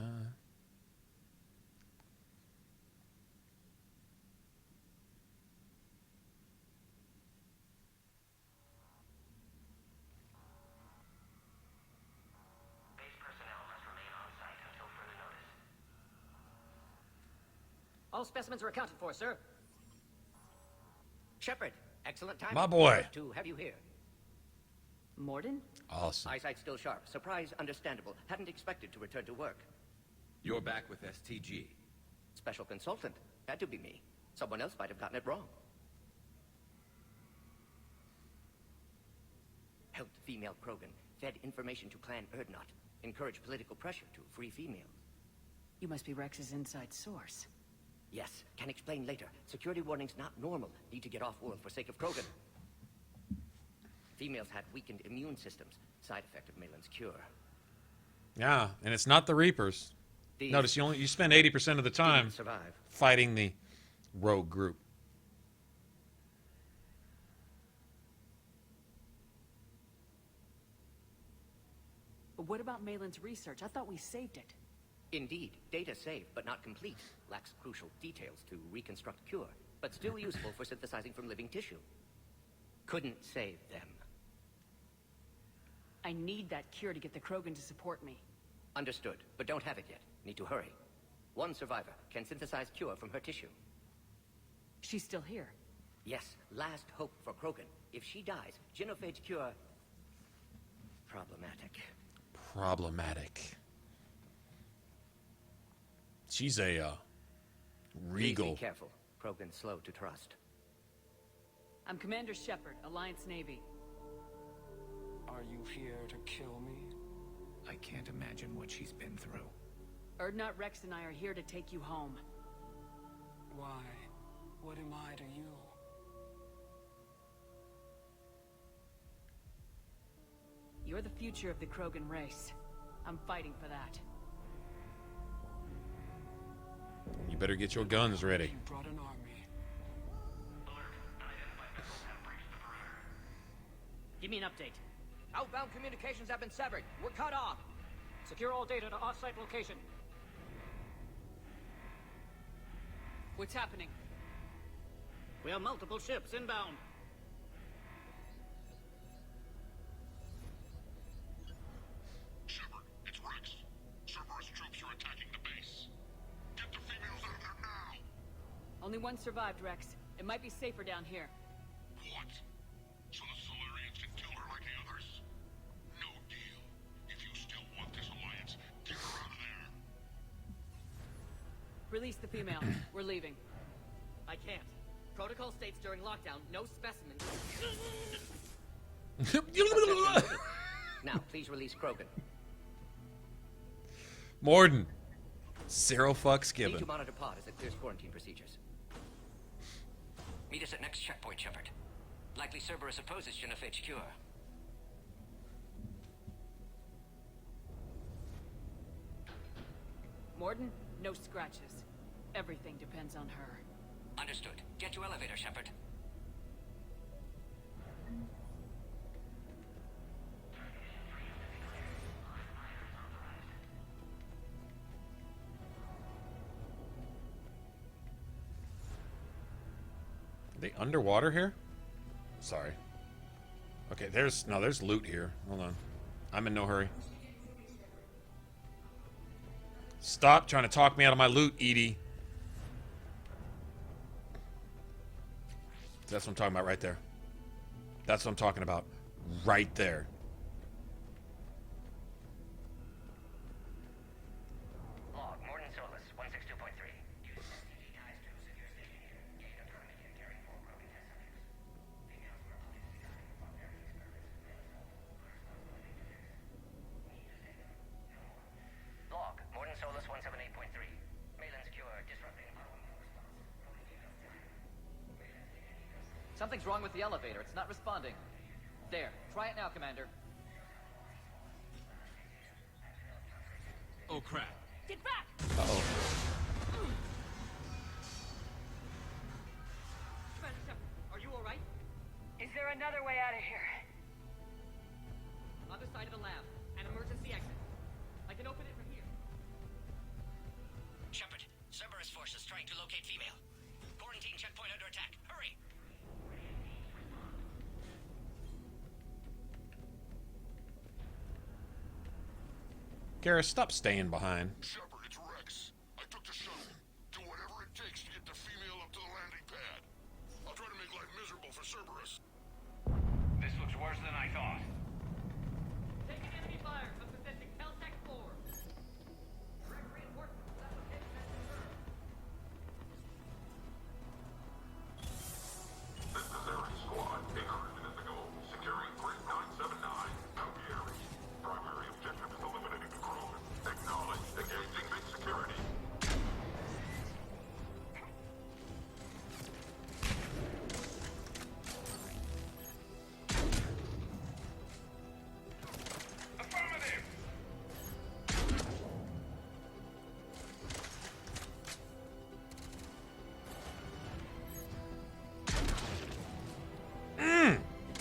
All specimens are accounted for, sir. Shepard, excellent time. My boy. To have you here. Morden? Awesome. Eyesight still sharp. Surprise understandable. Hadn't expected to return to work. You're back with STG. Special consultant. Had to be me. Someone else might have gotten it wrong. Helped female Krogan. Fed information to Clan Erdnot. Encouraged political pressure to free females. You must be Rex's inside source. Yes, can explain later. Security warnings not normal. Need to get off-world for sake of Krogan. Females had weakened immune systems. Side effect of Malin's cure. Yeah, and it's not the Reapers. These Notice you spend 80% of the time survive. fighting the rogue group. But what about Malin's research? I thought we saved it. Indeed, data saved, but not complete. Lacks crucial details to reconstruct cure, but still useful for synthesizing from living tissue. Couldn't save them. I need that cure to get the Krogan to support me. Understood, but don't have it yet. Need to hurry. One survivor can synthesize cure from her tissue. She's still here. Yes, last hope for Krogan. If she dies, Genophage cure... problematic. Problematic. She's a regal. Please be careful. Krogan slow to trust. I'm Commander Shepard, Alliance Navy. Are you here to kill me? I can't imagine what she's been through. Erdnot, Rex, and I are here to take you home. Why? What am I to you? You're the future of the Krogan race. I'm fighting for that. You better get your guns ready. You brought an army. Give me an update. Outbound communications have been severed. We're cut off. Secure all data to off-site location. What's happening? We have multiple ships inbound. Shepard, it's Rex. Cerberus troops are attacking the base. Get the females out of there now! Only one survived, Rex. It might be safer down here. What? So the Solarians can kill her like the others? No deal. If you still want this alliance, get her out of there. Release the female. We're leaving. I can't. Protocol states during lockdown, no specimens. Now, please release Krogan. Morden. Zero fucks Need given. to monitor pod as it clears quarantine procedures. Meet us at next checkpoint, Shepard. Likely Cerberus opposes Genophage cure. Morden, no scratches. Everything depends on her. Understood. Get to elevator, Shepard. Are they underwater here? Sorry. Okay, there's loot here. Hold on. I'm in no hurry. Stop trying to talk me out of my loot, Edie. That's what I'm talking about right there. That's what I'm talking about. Right there. Log, Morden Solus, 162.3. Use STG ties to secure station here. Gain a permit and carry 4 broken test subjects. Females were obviously dying from their experiments. Log, Morden Solus, 178.3. Malin's cure disrupting hormone response. Something's wrong with the elevator. It's not responding. There. Try it now, Commander. Oh, crap. Get back! Uh-oh. Commander Shepard, are you alright? Is there another way out of here? Other side of the lab. An emergency exit. I can open it from here. Shepard, Cerberus forces trying to locate female. Quarantine checkpoint under attack. Hurry! Garrus, stop staying behind. Shepard, it's Rex. I took the shuttle. Do whatever it takes to get worse than I thought. Taking enemy fire from possessing Teltec 4. Direct reinforcements left with heavy confirmed. This is Ares Squad, 800 minutes ago. Securing 3979 Alpieri. Primary objective is eliminating the crew. Acknowledge. Engaging big security. Affirmative!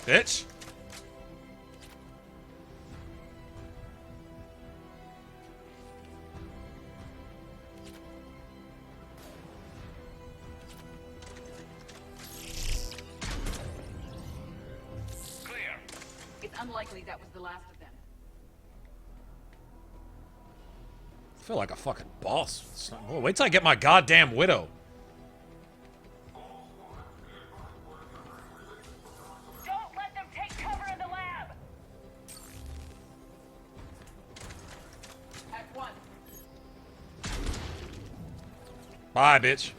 Bitch. Clear. It's unlikely that was the last of them. I feel like a fucking boss. Oh, wait till I get my goddamn widow. Don't let them take cover in the lab! At one. Bye, bitch.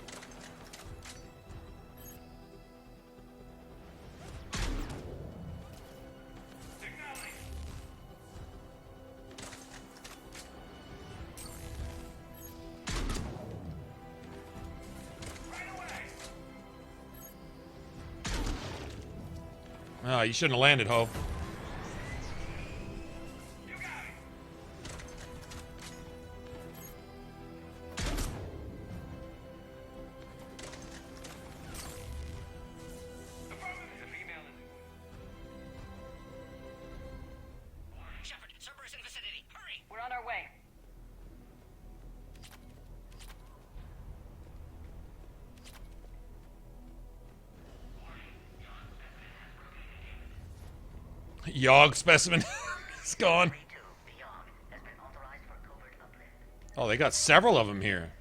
Oh, you shouldn't have landed, Ho. Shepard, Cerberus in vicinity. Hurry! We're on our way. Yogg specimen. It's gone. Oh, they got several of them here.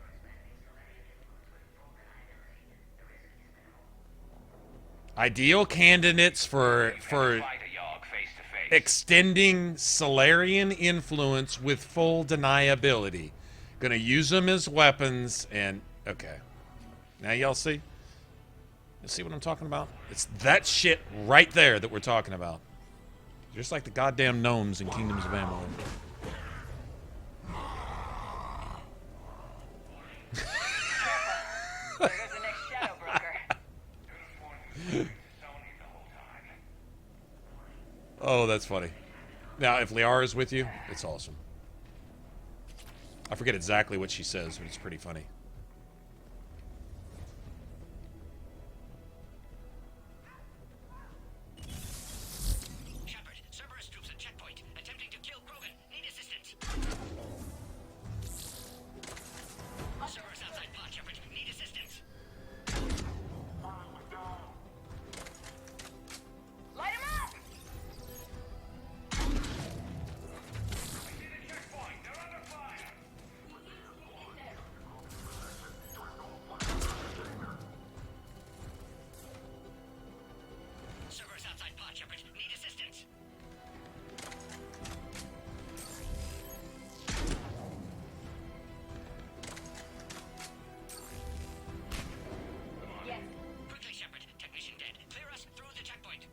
Ideal candidates for extending Solarian influence with full deniability. Gonna use them as weapons and okay. Now y'all see? You see what I'm talking about? It's that shit right there that we're talking about. Just like the goddamn gnomes in Kingdoms of Amalur. There goes the next shadow broker. Oh, that's funny. Now, if Liara is with you, it's awesome. I forget exactly what she says, but it's pretty funny. Shepard, Cerberus troops at checkpoint, attempting to kill Krogan. Need assistance. Cerberus outside pod, Shepard. Need assistance. Light him up! Checkpoint, they're under fire. Cerberus outside pod, Shepard. Need assistance. Yes. Quickly, Shepard. Technician dead. Clear us through the checkpoint.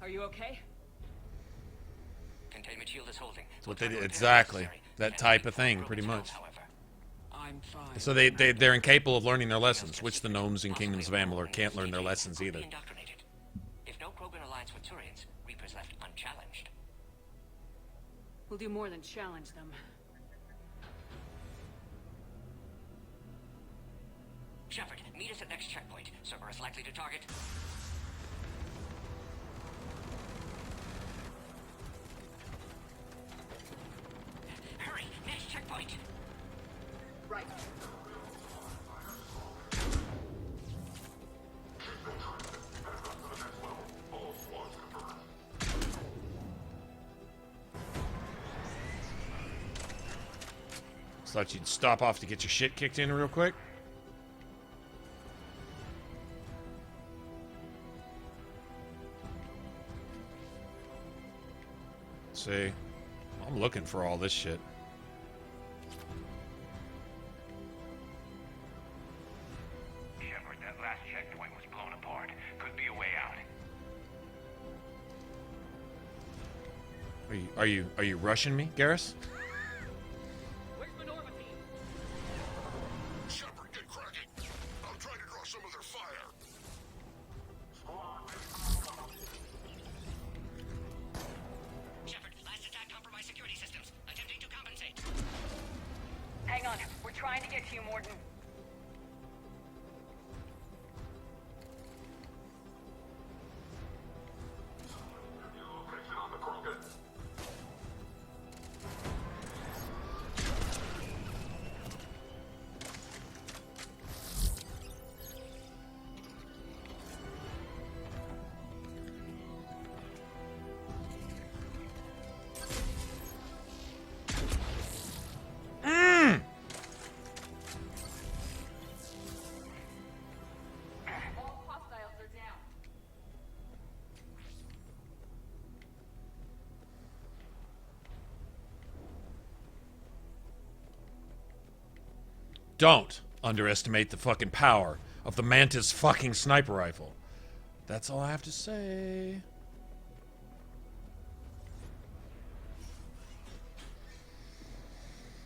Are you okay? Containment shield is holding. That's what they did. Exactly. That type of thing, pretty much. I'm fine. So they're incapable of learning their lessons, which the gnomes in Kingdoms of Amalur can't learn their lessons either. Indoctrinated. If no Krogan alliance with Turians, Reapers left unchallenged. We'll do more than challenge them. Shepard, meet us at next checkpoint. Cerberus likely to target. Hurry, next checkpoint. Right. Just thought you'd stop off to get your shit kicked in real quick. See, I'm looking for all this shit. Shepard, that last checkpoint was blown apart. Could be a way out. Are you rushing me, Garrus? Shepard, get cracking. I'll try to draw some of their fire. Shepard, last attack compromised security systems. Attempting to compensate. Hang on, we're trying to get to you, Morden. Don't underestimate the fucking power of the Mantis fucking sniper rifle. That's all I have to say.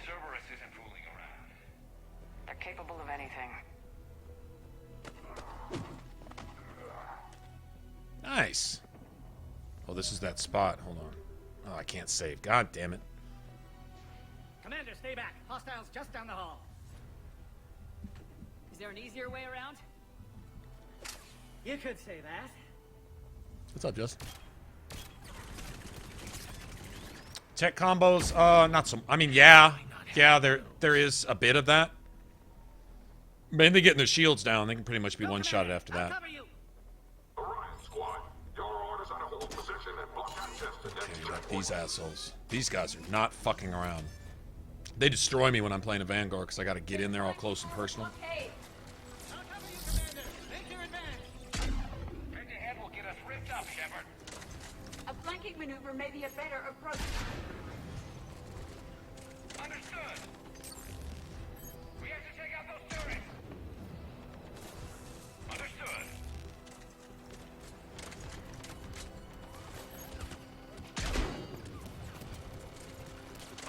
Cerberus isn't fooling around. They're capable of anything. Nice. Oh, this is that spot. Hold on. Oh, I can't save. God damn it. Commander, stay back. Hostiles just down the hall. Is there an easier way around? You could say that. What's up, Justin? Tech combos, not so. I mean, yeah, there is a bit of that. Mainly getting their shields down, they can pretty much be one-shotted after that. Okay, you got these assholes. These guys are not fucking around. They destroy me when I'm playing a Vanguard because I got to get in there all close and personal. A flanking maneuver may be a better approach. Understood. We have to take out those turrets. Understood.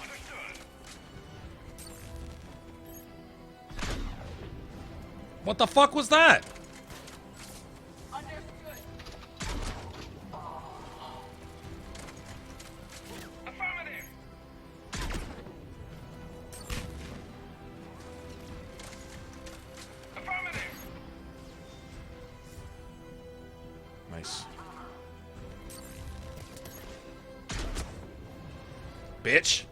Understood. What the fuck was that? Nice. Bitch.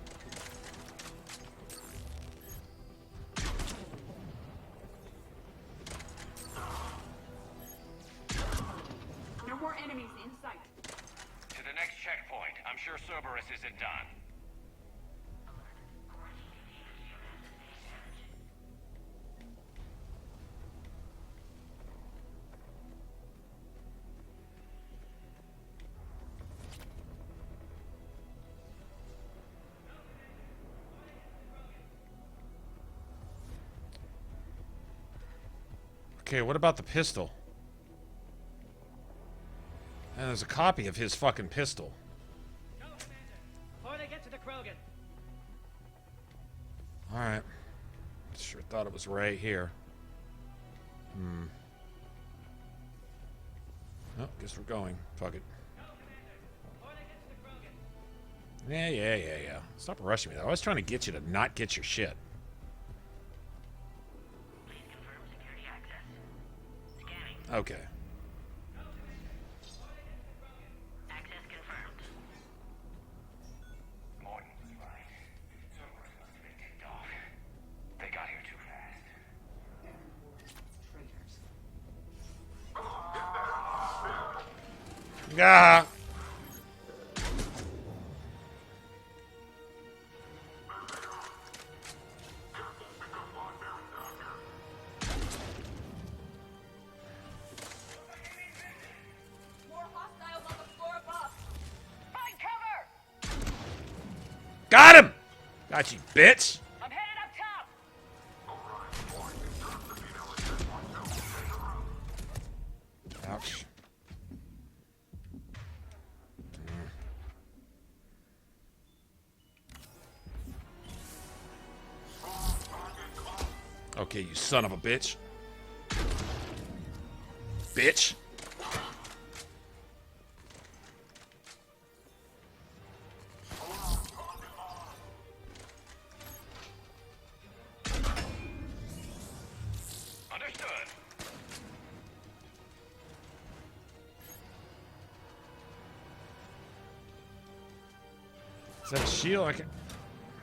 No more enemies in sight. To the next checkpoint. I'm sure Cerberus isn't done. Okay, what about the pistol? And there's a copy of his fucking pistol. Go, Commander. Before they get to the Krogan. Alright. Sure thought it was right here. Oh, guess we're going. Fuck it. Yeah. Stop rushing me though. I was trying to get you to not get your shit. Okay. Access confirmed. Morton was right. Cerberus must have been ticked off. They got here too fast. Gah! More hostiles on the floor above. Find cover! Got him! Got you, bitch! I'm headed up top! Ouch. Okay, you son of a bitch. Bitch. Understood. Is that a shield? I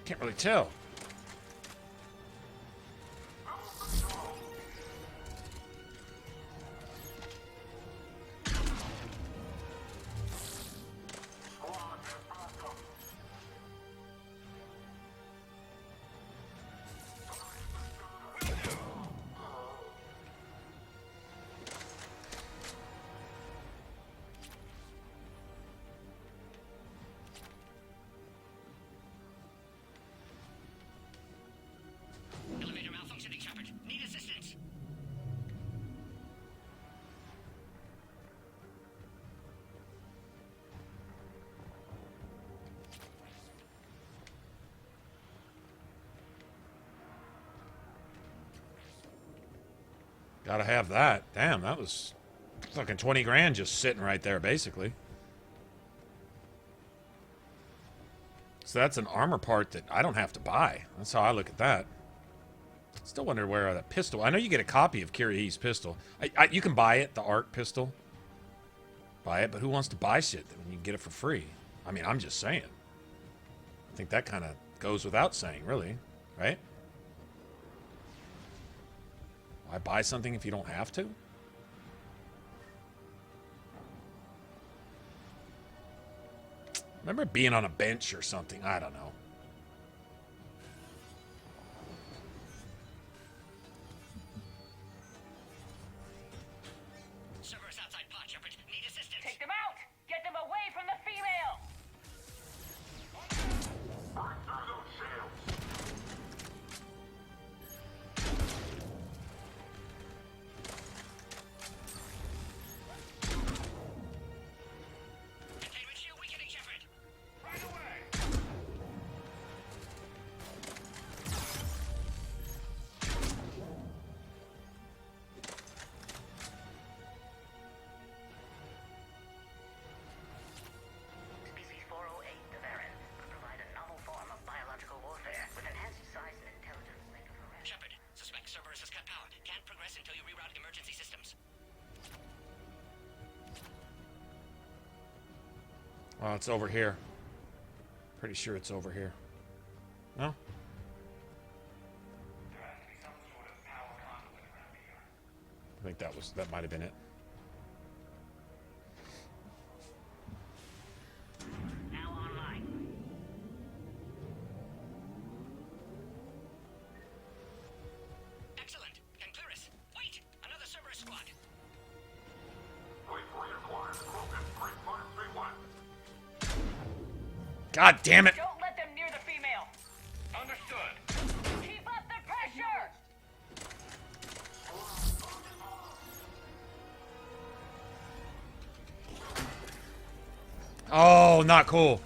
can't really tell. Elevator malfunctioning, Shepard. Need assistance. Gotta have that. Damn, that was fucking 20 grand just sitting right there, basically. So that's an armor part that I don't have to buy. That's how I look at that. Still wonder where that pistol... I know you get a copy of Kirih's pistol. You can buy it, the ARC pistol. Buy it, but who wants to buy shit when you can get it for free? I mean, I'm just saying. I think that kind of goes without saying, really. Right? Why buy something if you don't have to? Remember being on a bench or something? I don't know. Servers outside pod, Shepard. Need assistance. Take them out! Get them away from the female! Containment shield weakening, Shepard. Right away. Species 408, the Varan, could provide a novel form of biological warfare with enhanced size and intelligence. Shepard, suspect Cerberus has cut power. Can't progress until you reroute emergency systems. Oh, it's over here. Pretty sure it's over here. No? I think that might have been it. Now online. Excellent. Can clear us. Wait! Another Cerberus squad. Wait for your climb. Broken 3531. God damn it! Don't let them near the female! Understood. Keep up the pressure! Oh, not cool.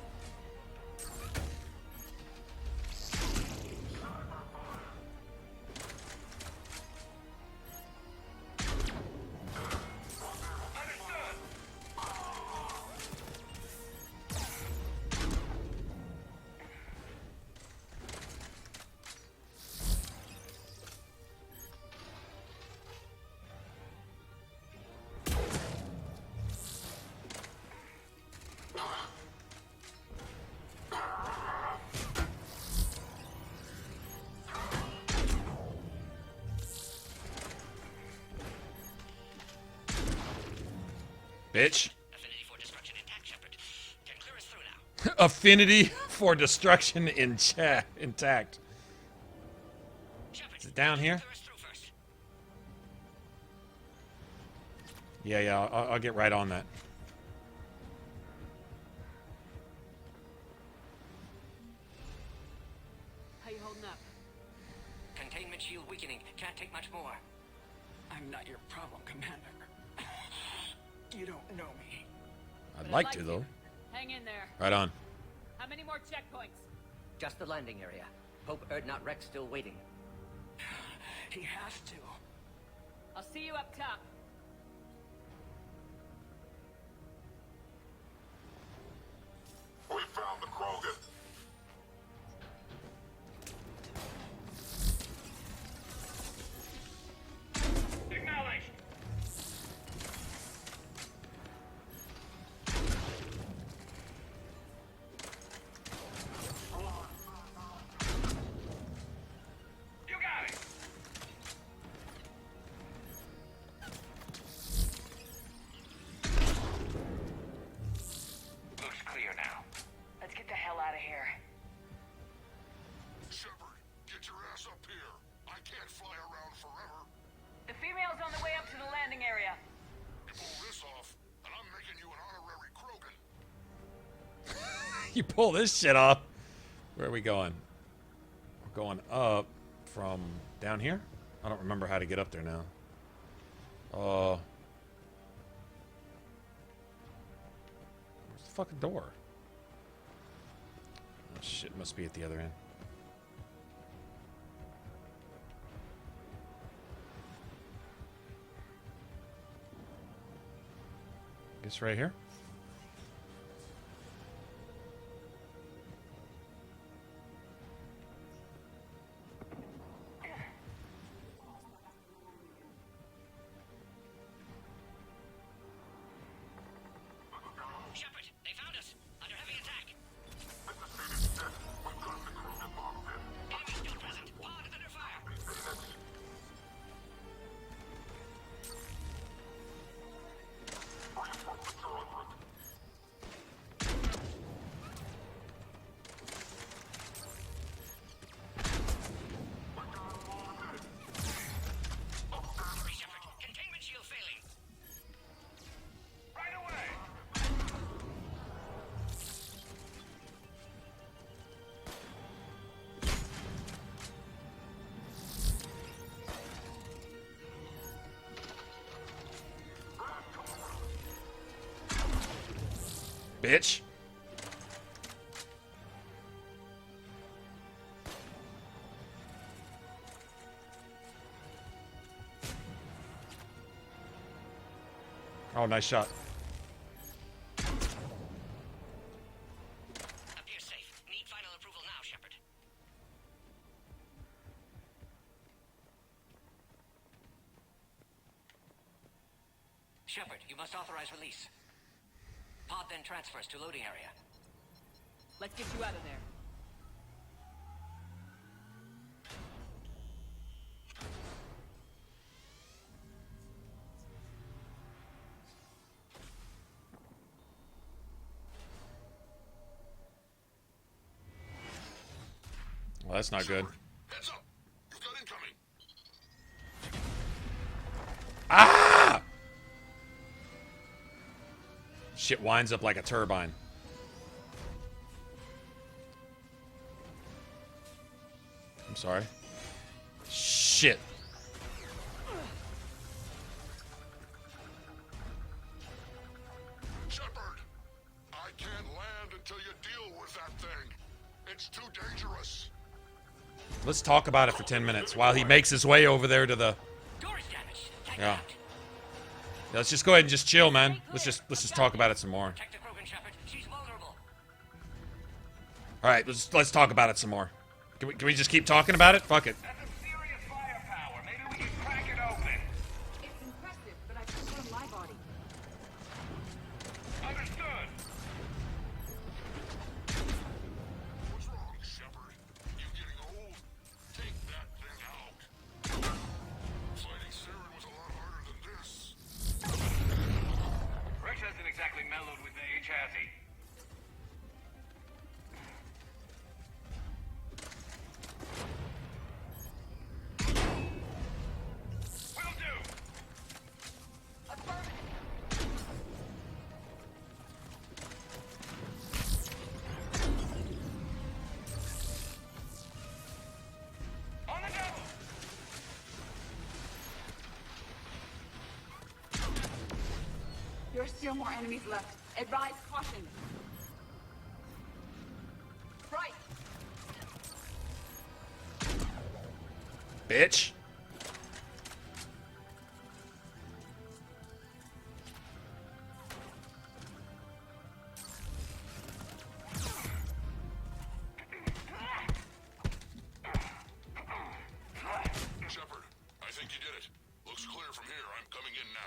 Bitch. Affinity for destruction intact, Shepard. Can clear us through now. Affinity for destruction intact. Is it down here? Yeah, I'll get right on that. can't take much more. I'm not your problem, Commander. You don't know me. I'd like to, though. Hang in there. Right on. How many more checkpoints? Just the landing area. Hope not Rex still waiting. He has to. I'll see you up top. We found the Krogan. Acknowledged. You got it. Looks clear now. Let's get the hell out of here. Shepard, get your ass up here. I can't fly around forever. The female's on the way up to the landing area. You pull this off, and I'm making you an honorary Krogan. You pull this shit off. Where are we going? We're going up from down here? I don't remember how to get up there now. Where's the fucking door? Oh, shit, must be at the other end. Guess right here? Shepard, they found us. Under heavy attack. Enemy still present. Pod under fire. Shepard, containment shield failing. Right away. Bitch. Oh, nice shot. Appears safe. Need final approval now, Shepard. Shepard, you must authorize release. Pod then transfers to loading area. Let's get you out of there. Well, that's not good. Heads up. You've got incoming. Ah! Shit winds up like a turbine. I'm sorry. Shit. Shepard, I can't land until you deal with that thing. It's too dangerous. Let's talk about it for 10 minutes while he makes his way over there to the... Yeah. Let's just go ahead and just chill, man. Let's just talk about it some more. All right, let's talk about it some more. Can we just keep talking about it? Fuck it. That's a serious firepower. Maybe we can crack it open. It's impressive, but I prefer my body. Understood. What's wrong, Shepard? You getting old? Take that thing out. Fighting Seren was a lot harder than this. Rex hasn't exactly mellowed with age, has he? There are still more enemies left. Advise caution. Right. Bitch. Shepard, I think you did it. Looks clear from here. I'm coming in now.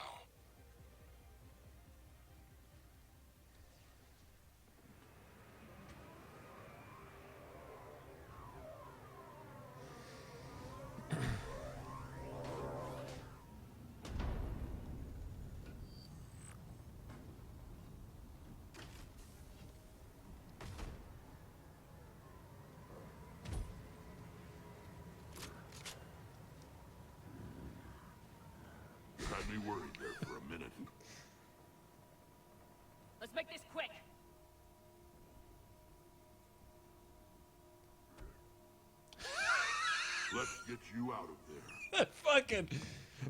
You had me worried there for a minute. Let's make this quick. Let's get you out of there. Fucking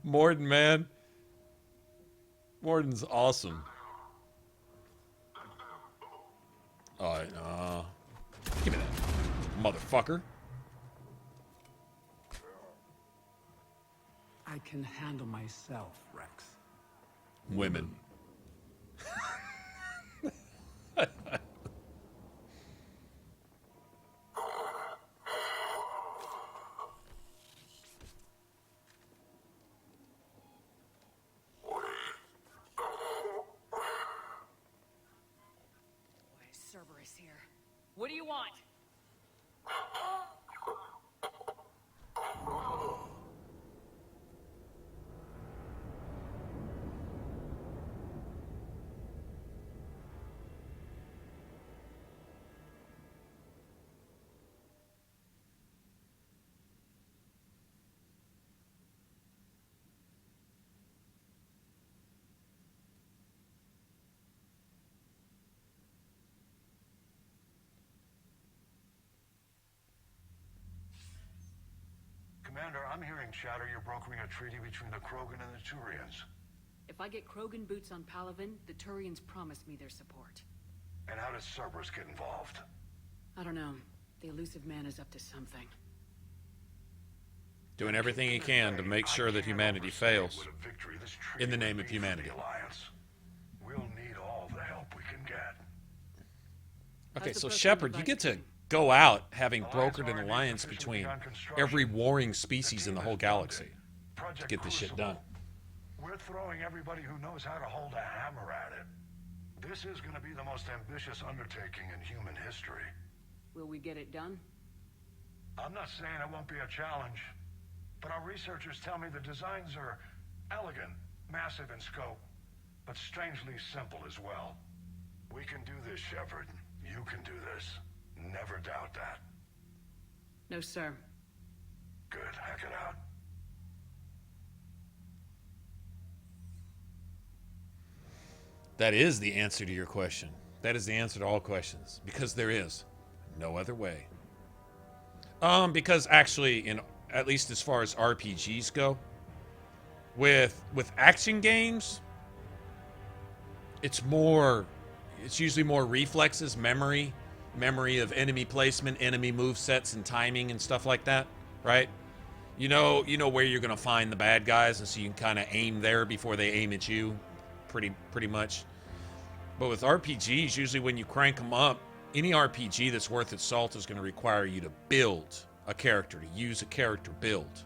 Morden, man. Morden's awesome. Alright, give me that, motherfucker. I can handle myself, Rex. Women. Cerberus here. What do you want? Commander, I'm hearing chatter you're brokering a treaty between the Krogan and the Turians. If I get Krogan boots on Palaven, the Turians promise me their support. And how does Cerberus get involved? I don't know. The elusive man is up to something. Doing everything he can to make sure that humanity fails in the name of humanity. We'll need all the help we can get. Okay, so Shepard, you get to go out having brokered an alliance between every warring species in the whole galaxy to get this shit done. We're throwing everybody who knows how to hold a hammer at it. This is going to be the most ambitious undertaking in human history. Will we get it done? I'm not saying it won't be a challenge, but our researchers tell me the designs are elegant, massive in scope, but strangely simple as well. We can do this, Shepard. You can do this. Never doubt that. No, sir. Good. Hack it out. That is the answer to your question. That is the answer to all questions. Because there is no other way. Because actually, at least as far as RPGs go, with action games, it's usually more reflexes, memory of enemy placement, enemy move sets and timing and stuff like that, right? You know where you're gonna find the bad guys, and so you can kind of aim there before they aim at you, pretty much. But with RPGs, usually when you crank them up, any RPG that's worth its salt is going to require you to build a character, to use a character build,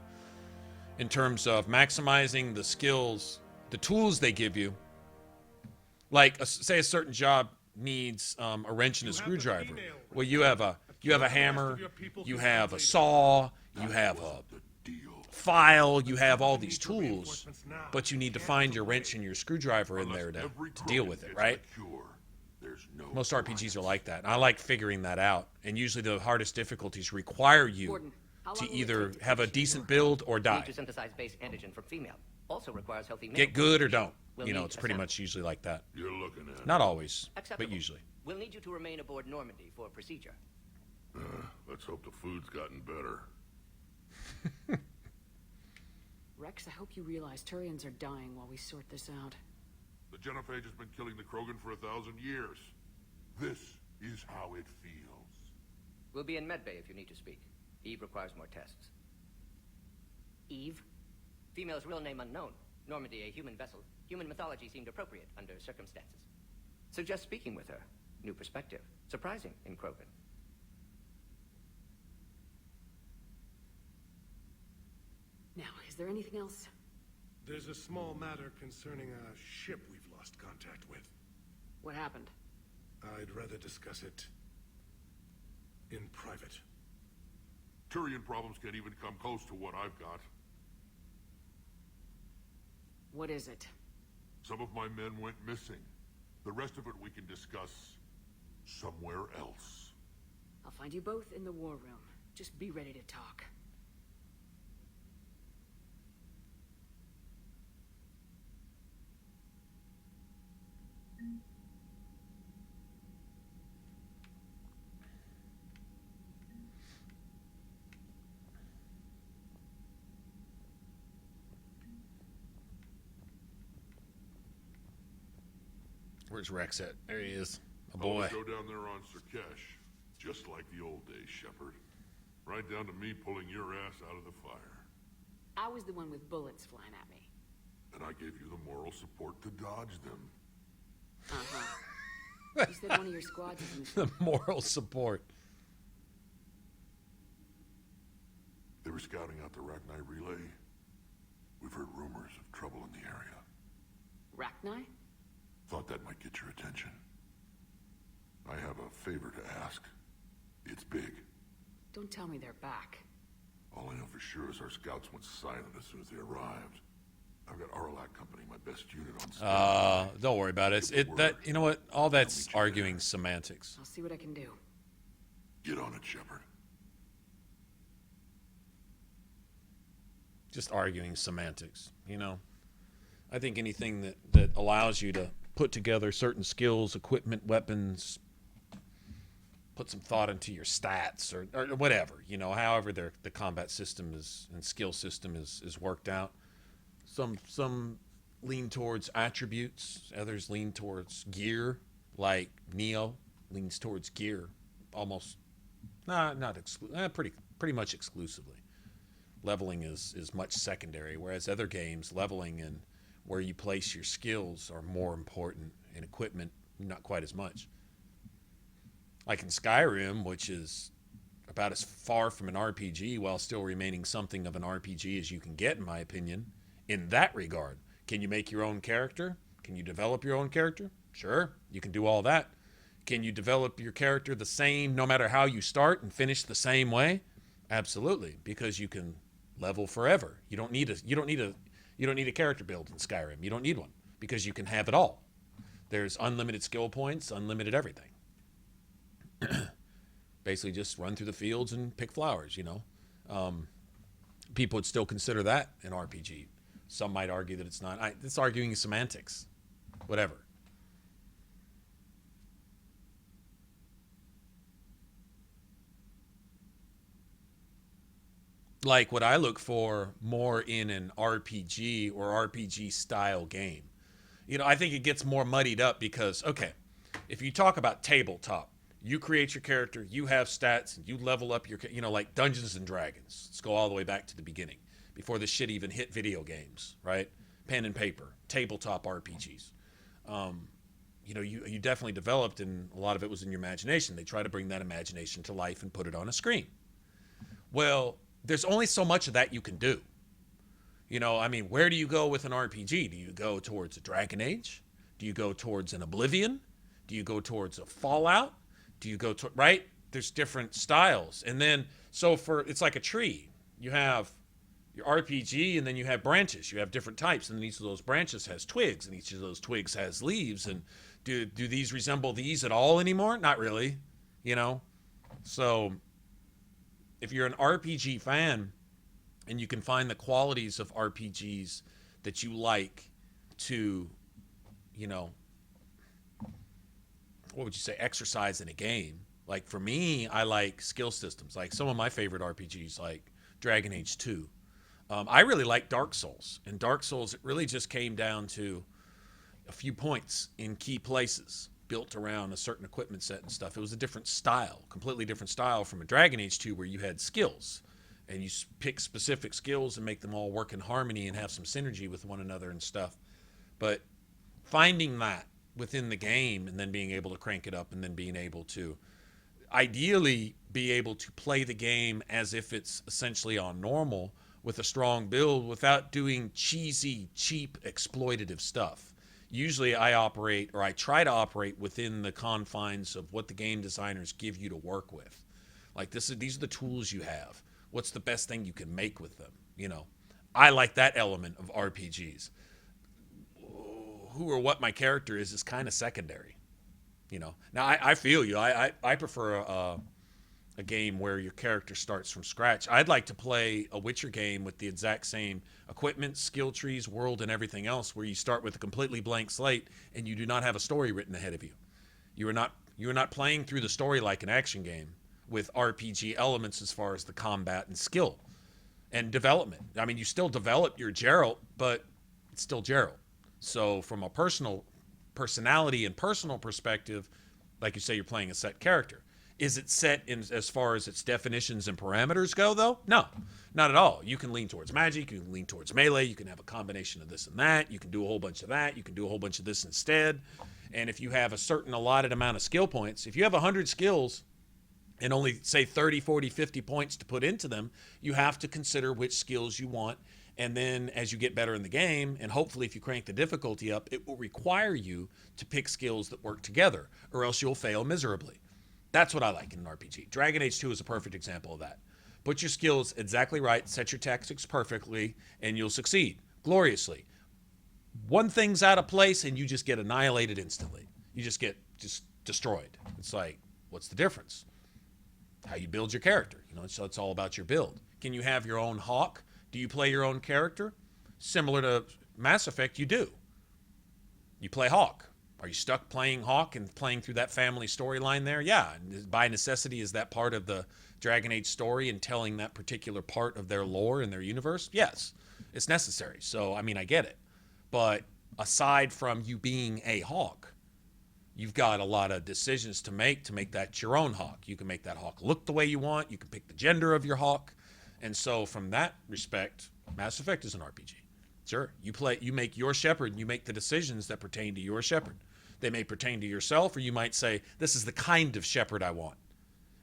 in terms of maximizing the skills, the tools they give you. Like, say a certain job needs a wrench and a screwdriver. Well, you have a hammer, you have a saw, you have a file, you have all these tools, but you need to find your wrench and your screwdriver in there to deal with it, right? Most RPGs are like that. And I like figuring that out. And usually the hardest difficulties require you to either have a decent build or die. To synthesize base antigen from female. Also requires healthy Get good or don't. It's pretty much usually like that. You're looking at Not always, Acceptable. but usually. We'll need you to remain aboard Normandy for procedure. Let's hope the food's gotten better. Rex, I hope you realize Turians are dying while we sort this out. The genophage has been killing the Krogan for 1,000 years. This is how it feels. We'll be in medbay if you need to speak. Eve requires more tests. Eve? Female's real name unknown. Normandy, a human vessel. Human mythology seemed appropriate under circumstances. Suggest speaking with her. New perspective. Surprising in Krogan. Now, is there anything else? There's a small matter concerning a ship we've lost contact with. What happened? I'd rather discuss it in private. Turian problems can't even come close to what I've got. What is it? Some of my men went missing. The rest of it we can discuss somewhere else. I'll find you both in the war room. Just be ready to talk. Where's Rex at? There he is. A Always boy. go down there on Surkesh, just like the old days, Shepard. Right down to me pulling your ass out of the fire. I was the one with bullets flying at me. And I gave you the moral support to dodge them. Uh-huh. You said one of your squads is missing. The moral support. They were scouting out the Rachni relay. We've heard rumors of trouble in the area. Rachni? Thought that might get your attention. I have a favor to ask. It's big. Don't tell me they're back. All I know for sure is our scouts went silent as soon as they arrived. I've got Arlac Company, my best unit on stage. Don't worry about it. You know what? All that's arguing semantics. I'll see what I can do. Get on it, Shepard. Just arguing semantics, you know? I think anything that allows you to put together certain skills, equipment, weapons, put some thought into your stats or whatever, you know, however the combat system is and skill system is worked out. Some lean towards attributes, others lean towards gear, like Neo leans towards gear almost pretty much exclusively. Leveling is much secondary, whereas other games, leveling and where you place your skills are more important, and equipment not quite as much. Like in Skyrim, which is about as far from an RPG while still remaining something of an RPG as you can get, in my opinion, in that regard. Can you make your own character? Can you develop your own character? Sure, you can do all that. Can you develop your character the same no matter how you start and finish the same way? Absolutely, because you can level forever. You don't need a character build in Skyrim. You don't need one because you can have it all. There's unlimited skill points, unlimited everything. Basically just run through the fields and pick flowers, you know. People would still consider that an RPG. Some might argue that it's not. It's arguing semantics. Whatever. Like what I look for more in an RPG or RPG style game. You know, I think it gets more muddied up because, okay, if you talk about tabletop, you create your character, you have stats, and you level up your, you know, like Dungeons and Dragons. Let's go all the way back to the beginning, before this shit even hit video games, right? Pen and paper, tabletop RPGs. You know, you definitely developed, and a lot of it was in your imagination. They try to bring that imagination to life and put it on a screen. Well, there's only so much of that you can do. You know, I mean, where do you go with an RPG? Do you go towards a Dragon Age? Do you go towards an Oblivion? Do you go towards a Fallout? Do you go to, right? There's different styles. And then, it's like a tree. You have your RPG, and then you have branches. You have different types, and each of those branches has twigs, and each of those twigs has leaves. And do these resemble these at all anymore? Not really, you know? So if you're an RPG fan and you can find the qualities of RPGs that you like to, you know, what would you say, exercise in a game. Like for me, I like skill systems. Like some of my favorite RPGs, like Dragon Age 2. I really like Dark Souls. And Dark Souls, it really just came down to, a few points in key places built around a certain equipment set and stuff. It was a different style, completely different style from a Dragon Age 2 where you had skills and you pick specific skills and make them all work in harmony and have some synergy with one another and stuff. But finding that within the game and then being able to crank it up and then being able to ideally be able to play the game as if it's essentially on normal with a strong build without doing cheesy, cheap, exploitative stuff. Usually I operate, or I try to operate within the confines of what the game designers give you to work with. Like these are the tools you have. What's the best thing you can make with them? You know, I like that element of RPGs. Who or what my character is kind of secondary. You know, now I feel you. I prefer a game where your character starts from scratch. I'd like to play a Witcher game with the exact same equipment, skill trees, world, and everything else, where you start with a completely blank slate and you do not have a story written ahead of you. You are not playing through the story like an action game with RPG elements as far as the combat and skill and development. I mean, you still develop your Geralt, but it's still Geralt. So from a personality and personal perspective, like you say, you're playing a set character. Is it set in as far as its definitions and parameters go, though? No, not at all. You can lean towards magic. You can lean towards melee. You can have a combination of this and that. You can do a whole bunch of that. You can do a whole bunch of this instead. And if you have a certain allotted amount of skill points, if you have 100 skills and only, say, 30, 40, 50 points to put into them, you have to consider which skills you want. And then as you get better in the game, and hopefully if you crank the difficulty up, it will require you to pick skills that work together, or else you'll fail miserably. That's what I like in an RPG. Dragon Age 2 is a perfect example of that. Put your skills exactly right, set your tactics perfectly, and you'll succeed gloriously. One thing's out of place, and you just get annihilated instantly. You just get destroyed. It's like, what's the difference? How you build your character. You know, so it's all about your build. Can you have your own hawk? Do you play your own character? Similar to Mass Effect, you do. You play Hawk. Are you stuck playing Hawk and playing through that family storyline there? Yeah. By necessity, is that part of the Dragon Age story and telling that particular part of their lore and their universe? Yes. It's necessary. So, I mean, I get it. But aside from you being a Hawk, you've got a lot of decisions to make that your own Hawk. You can make that Hawk look the way you want. You can pick the gender of your Hawk. And so from that respect, Mass Effect is an RPG. Sure, you make your shepherd, and you make the decisions that pertain to your shepherd. They may pertain to yourself, or you might say, this is the kind of shepherd I want.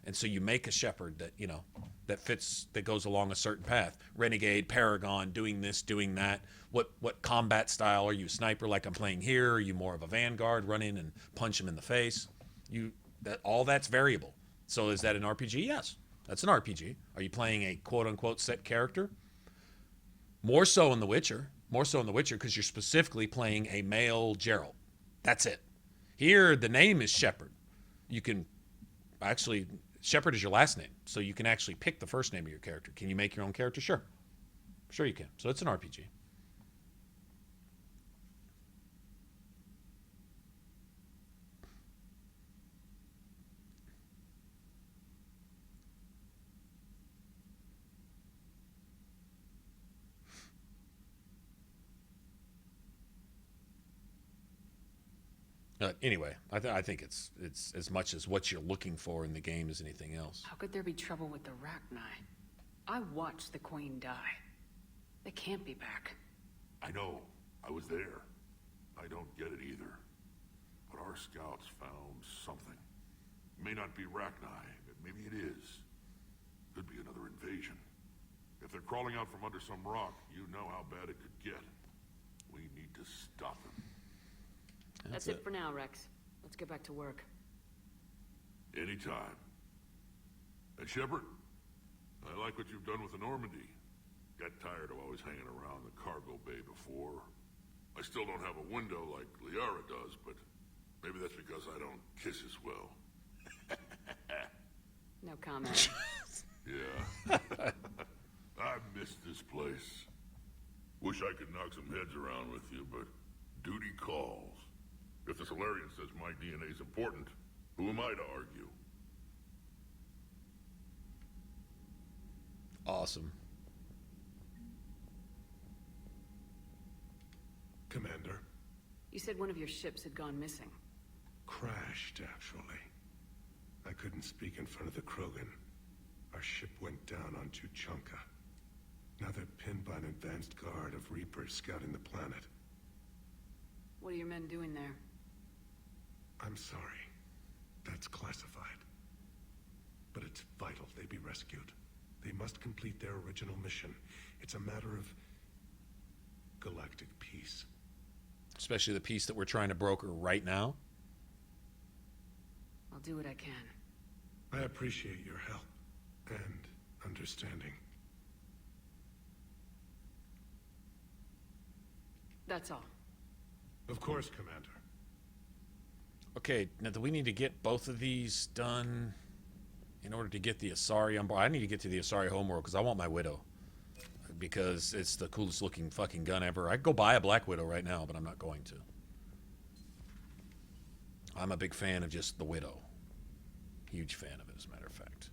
And so you make a shepherd that, you know, that fits, that goes along a certain path. Renegade, Paragon, doing this, doing that. What combat style? Are you a sniper like I'm playing here? Are you more of a vanguard, run in and punch him in the face? All that's variable. So is that an RPG? Yes. That's an RPG. Are you playing a quote-unquote set character? More so in The Witcher. More so in The Witcher because you're specifically playing a male Geralt. That's it. Here, the name is Shepard. You can actually, Shepard is your last name. So you can actually pick the first name of your character. Can you make your own character? Sure. Sure you can. So it's an RPG. Anyway, I think it's as much as what you're looking for in the game as anything else. How could there be trouble with the Rachni? I watched the Queen die. They can't be back. I know. I was there. I don't get it either. But our scouts found something. It may not be Rachni, but maybe it is. Could be another invasion. If they're crawling out from under some rock, you know how bad it could get. We need to stop them. That's it for now, Rex. Let's get back to work. Anytime. And Shepard, I like what you've done with the Normandy. Got tired of always hanging around the cargo bay before. I still don't have a window like Liara does, but maybe that's because I don't kiss as well. No comment. Yeah. I miss this place. Wish I could knock some heads around with you, but duty calls. If the Solarian says my DNA is important, who am I to argue? Awesome. Commander. You said one of your ships had gone missing. Crashed, actually. I couldn't speak in front of the Krogan. Our ship went down on Tuchanka. Now they're pinned by an advanced guard of Reapers scouting the planet. What are your men doing there? I'm sorry. That's classified. But it's vital they be rescued. They must complete their original mission. It's a matter of galactic peace. Especially the peace that we're trying to broker right now. I'll do what I can. I appreciate your help and understanding. That's all. Of course, Commander. Okay, now do we need to get both of these done in order to get the Asari on board? I need to get to the Asari homeworld because I want my Widow. Because it's the coolest looking fucking gun ever. I'd go buy a Black Widow right now, but I'm not going to. I'm a big fan of just the Widow. Huge fan of it, as a matter of fact.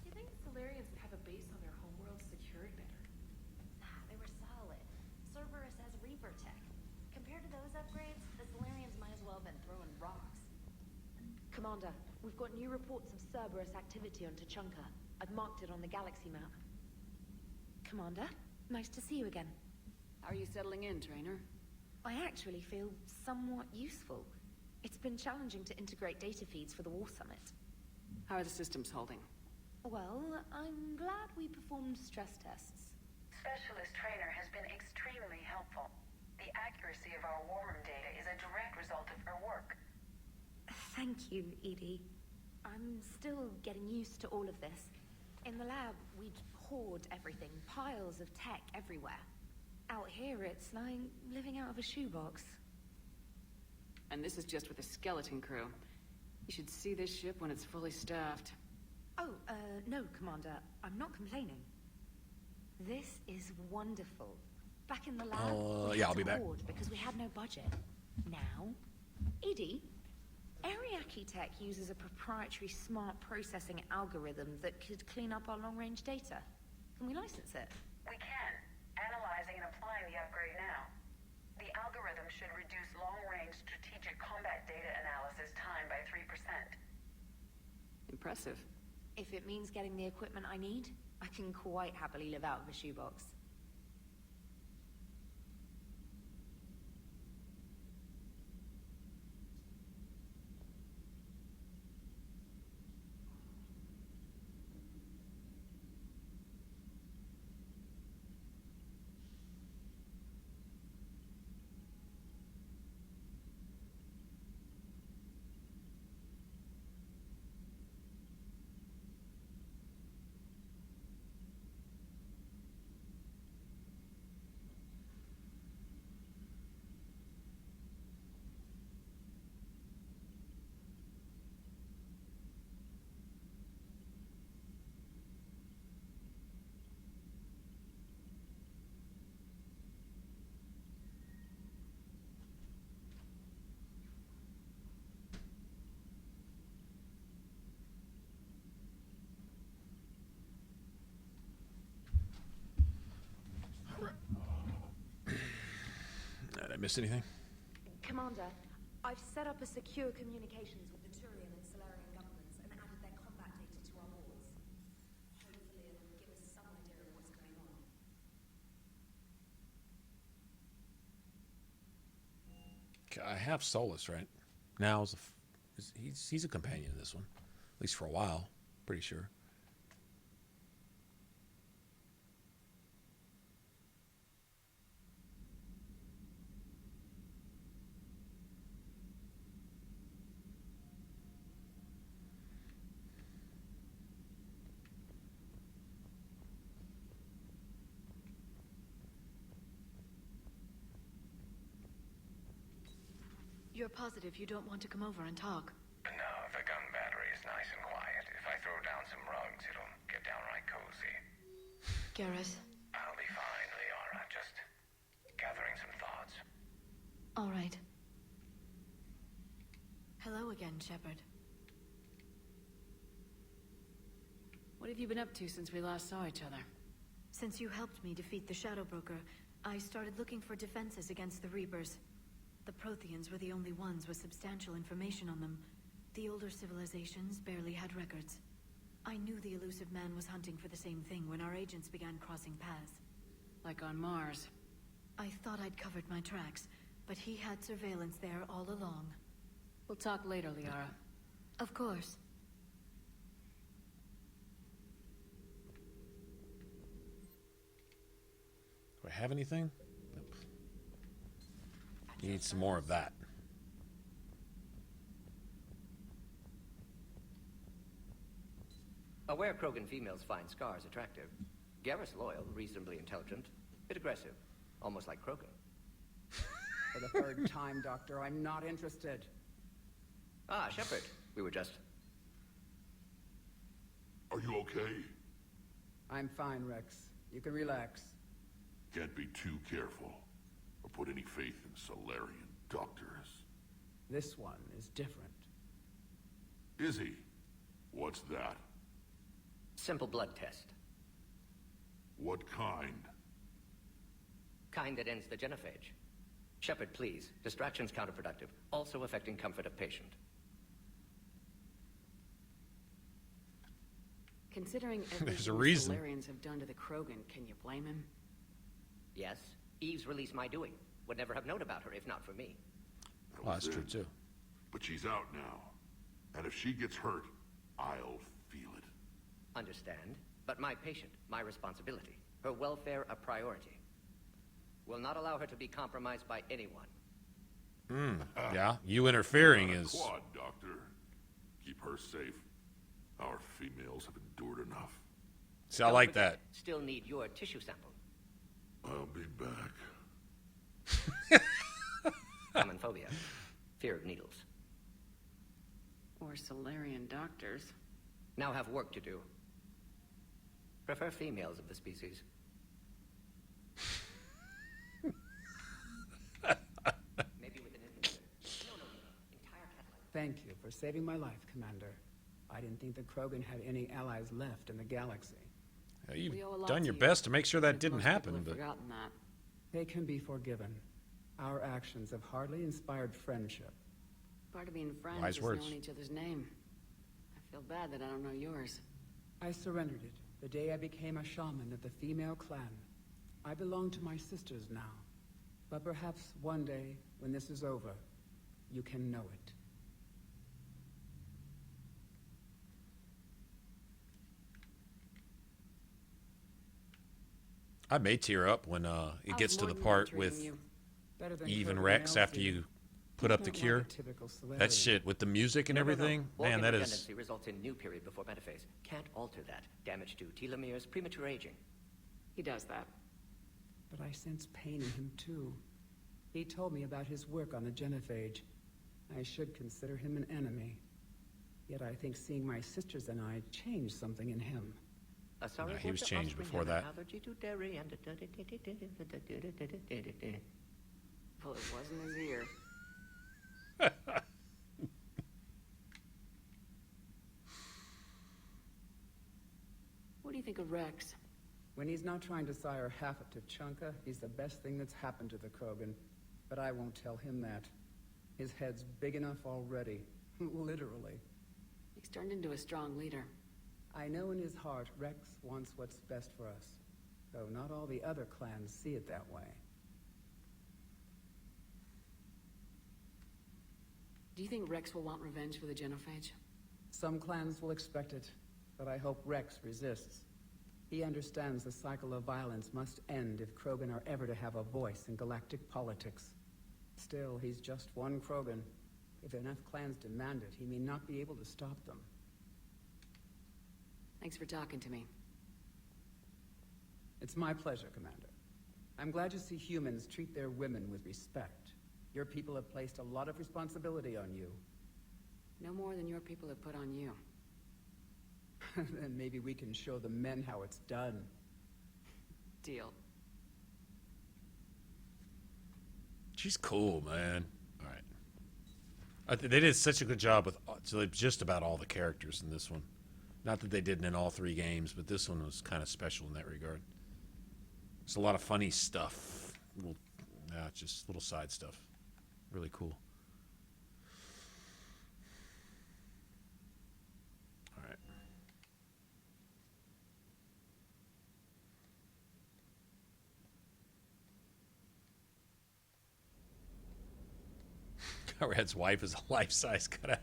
Do you think the Solarians would have a base on their homeworld secured better? Nah, they were solid. Cerberus has Reaper tech. Compared to those upgrades, the Solarians might as well have been throwing rocks. Commander, we've got new reports of Cerberus activity on Tuchanka. I've marked it on the galaxy map. Commander, nice to see you again. How are you settling in, Trainer? I actually feel somewhat useful. It's been challenging to integrate data feeds for the War Summit. How are the systems holding? Well, I'm glad we performed stress tests. Specialist Trainer has been extremely helpful. The accuracy of our war room data is a direct result of her work. Thank you, Edie. I'm still getting used to all of this. In the lab, we'd hoard everything, piles of tech everywhere. Out here, it's like living out of a shoebox. And this is just with a skeleton crew. You should see this ship when it's fully staffed. Oh, no, Commander. I'm not complaining. This is wonderful. Back in the lab, yeah, I'll be back. Because we had no budget. Now, Edie, Ariake Tech uses a proprietary smart processing algorithm that could clean up our long-range data. Can we license it? We can. Analyzing and applying the upgrade now. The algorithm should reduce long-range strategic combat data analysis time by 3%. Impressive. If it means getting the equipment I need, I can quite happily live out of a shoebox. Did I miss anything? Commander, I've set up a secure communications with the Turian and Solarian governments and added their combat data to our boards. Hopefully it'll give us some idea of what's going on. Okay, I have Solus, right? Now he's a companion in this one. At least for a while. Pretty sure. You're positive you don't want to come over and talk? No, the gun battery is nice and quiet. If I throw down some rugs, it'll get downright cozy. Garrus? I'll be fine, Liara. Just gathering some thoughts. All right. Hello again, Shepard. What have you been up to since we last saw each other? Since you helped me defeat the Shadow Broker, I started looking for defenses against the Reapers. The Protheans were the only ones with substantial information on them. The older civilizations barely had records. I knew the elusive man was hunting for the same thing when our agents began crossing paths. Like on Mars. I thought I'd covered my tracks, but he had surveillance there all along. We'll talk later, Liara. Of course. Do I have anything? Nope. Need some more of that. Aware Krogan females find scars attractive. Garrus loyal, reasonably intelligent, bit aggressive, almost like Krogan. For the third time, Doctor, I'm not interested. Ah, Shepard. We were just... Are you okay? I'm fine, Rex. You can relax. Can't be too careful, or put any faith in Solarian doctors. This one is different. Is he? What's that? Simple blood test. What kind? Kind that ends the genophage. Shepard, please. Distraction's counterproductive, also affecting comfort of patient. Considering There's a everything the reason. Solarians have done to the Krogan, can you blame him? Yes, Eve's release my doing. Would never have known about her if not for me. Oh, that's true too. But she's out now. And if she gets hurt, I'll feel it. Understand, but my patient, my responsibility. Her welfare a priority. Will not allow her to be compromised by anyone. Yeah, you interfering Not a is... quad, Doctor. Keep her safe. Our females have endured enough. See, I like that. Still need your tissue sample. I'll be back. Common phobia. Fear of needles. Or Solarian doctors. Now have work to do. Prefer females of the species. Maybe with an infiltrator. No, entire catalog. Thank you for saving my life, Commander. I didn't think the Krogan had any allies left in the galaxy. Yeah, you've We owe a lot done to your you. best to make sure that Most didn't people happen, have but... forgotten that. They can be forgiven. Our actions have hardly inspired friendship. Part of being friends Wise is words. knowing each other's name. I feel bad that I don't know yours. I surrendered it the day I became a shaman of the female clan. I belong to my sisters now. But perhaps one day, when this is over, you can know it. I may tear up when it gets to the part with Eve and Rex after you put up the cure. That shit with the music and everything, man, Organ that is... redundancy results in new period before metaphase. Can't alter that. Damage to telomeres, premature aging. He does that. But I sense pain in him too. He told me about his work on the genophage. I should consider him an enemy. Yet I think seeing my sisters and I changed something in him. No, he was changed before that. Well, it wasn't his ear. What do you think of Rex? When he's not trying to sire half of Tuchanka, he's the best thing that's happened to the Krogan. But I won't tell him that. His head's big enough already. Literally. He's turned into a strong leader. I know in his heart Rex wants what's best for us. Though not all the other clans see it that way. Do you think Rex will want revenge for the genophage? Some clans will expect it, but I hope Rex resists. He understands the cycle of violence must end if Krogan are ever to have a voice in galactic politics. Still, he's just one Krogan. If enough clans demand it, he may not be able to stop them. Thanks for talking to me. It's my pleasure, Commander. I'm glad to see humans treat their women with respect. Your people have placed a lot of responsibility on you. No more than your people have put on you. Then maybe we can show the men how it's done. Deal. She's cool, man. All right. They did such a good job with just about all the characters in this one. Not that they didn't in all 3 games, but this one was kind of special in that regard. There's a lot of funny stuff. little, just little side stuff. Really cool. All right. Conrad's wife is a life-size cutout.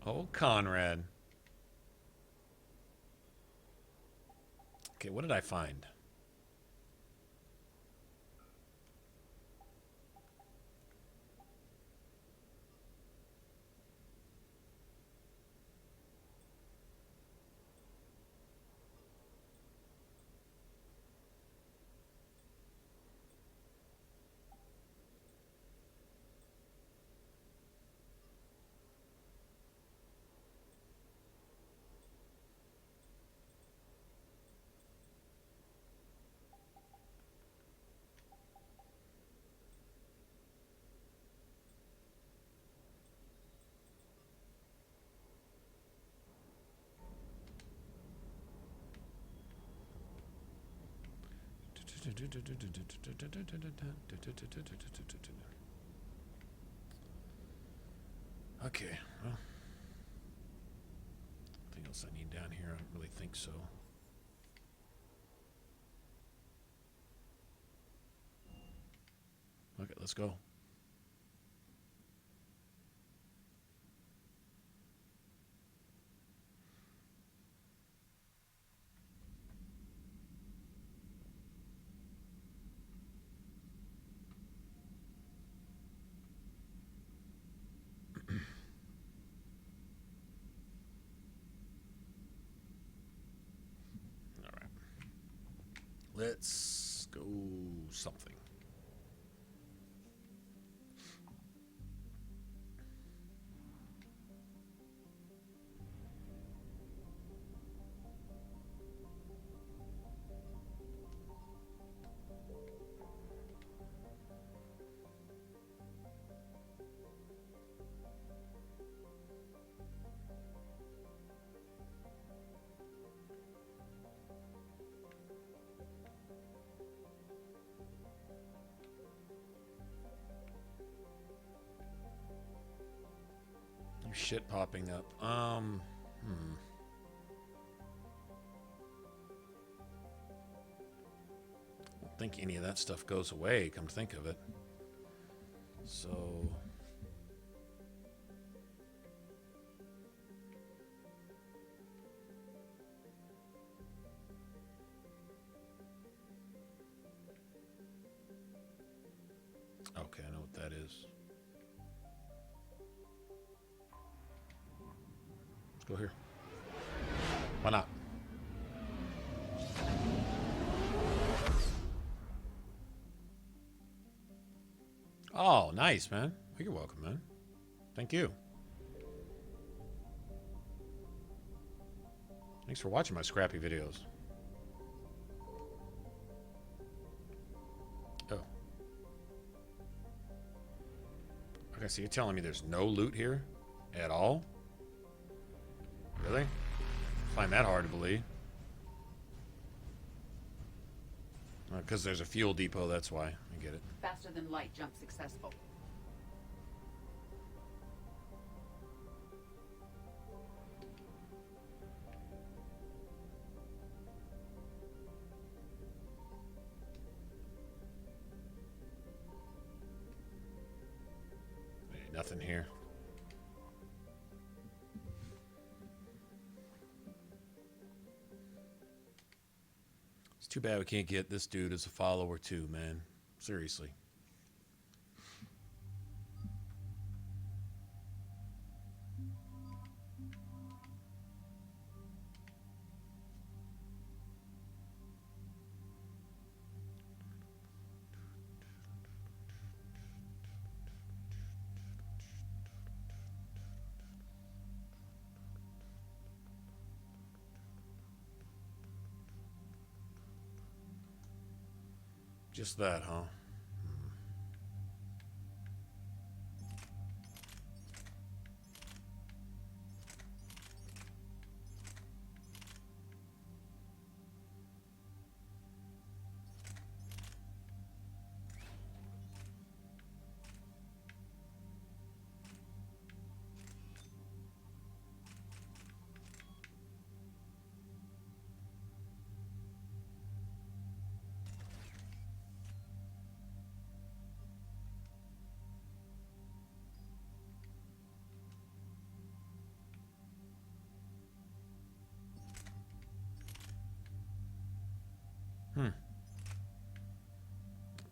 Oh, Conrad. Okay, what did I find? Okay, well, anything else I need down here? I don't really think so. Okay, let's go. Let's go something. Shit popping up. I don't think any of that stuff goes away, come to think of it. So okay, I know what that is. Go here. Why not? Oh, nice, man. You're welcome, man. Thank you. Thanks for watching my scrappy videos. Oh. Okay, so you're telling me there's no loot here at all? Really? I find that hard to believe. Because there's a fuel depot, that's why. I get it. Faster than light jump successful. Ain't nothing here. Too bad we can't get this dude as a follower too, man. Seriously. Just that, huh?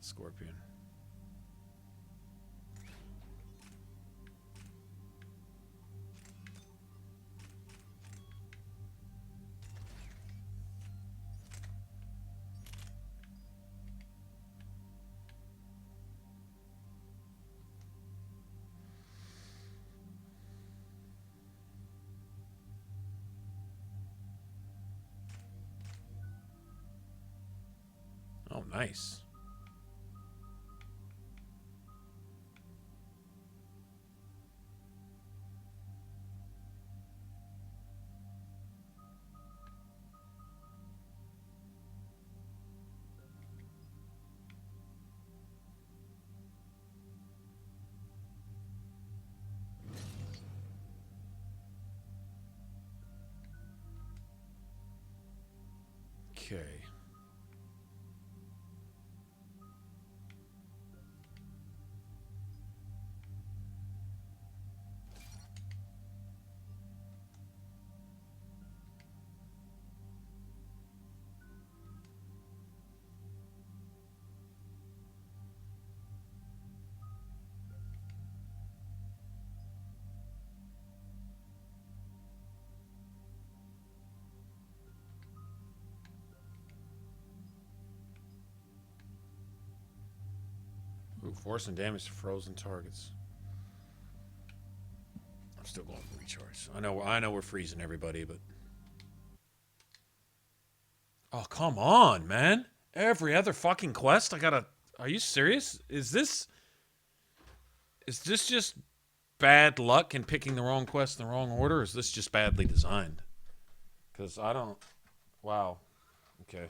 Scorpion. Oh, nice. Okay. Ooh, forcing damage to frozen targets. I'm still going for recharge. I know we're freezing everybody, but oh, come on, man. Every other fucking quest I gotta... Are you serious? Is this just bad luck in picking the wrong quest in the wrong order, or is this just badly designed? Because I don't... Wow. Okay.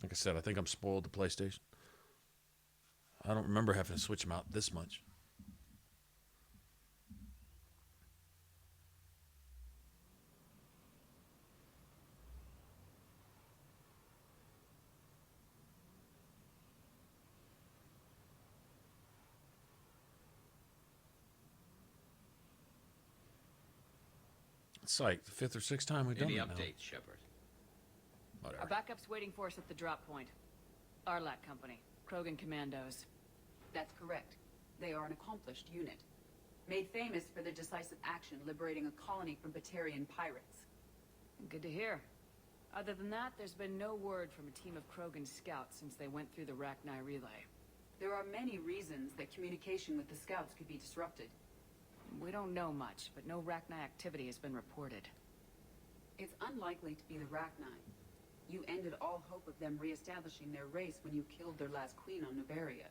Like I said, I think I'm spoiled to PlayStation. I don't remember having to switch them out this much. It's like the 5th or 6th time we've done it now. Any updates, Shepard? Our backup's waiting for us at the drop point. Arlac Company, Krogan Commandos. That's correct. They are an accomplished unit. Made famous for their decisive action liberating a colony from Batarian pirates. Good to hear. Other than that, there's been no word from a team of Krogan scouts since they went through the Rachni relay. There are many reasons that communication with the scouts could be disrupted. We don't know much, but no Rachni activity has been reported. It's unlikely to be the Rachni. You ended all hope of them re-establishing their race when you killed their last queen on Noveria.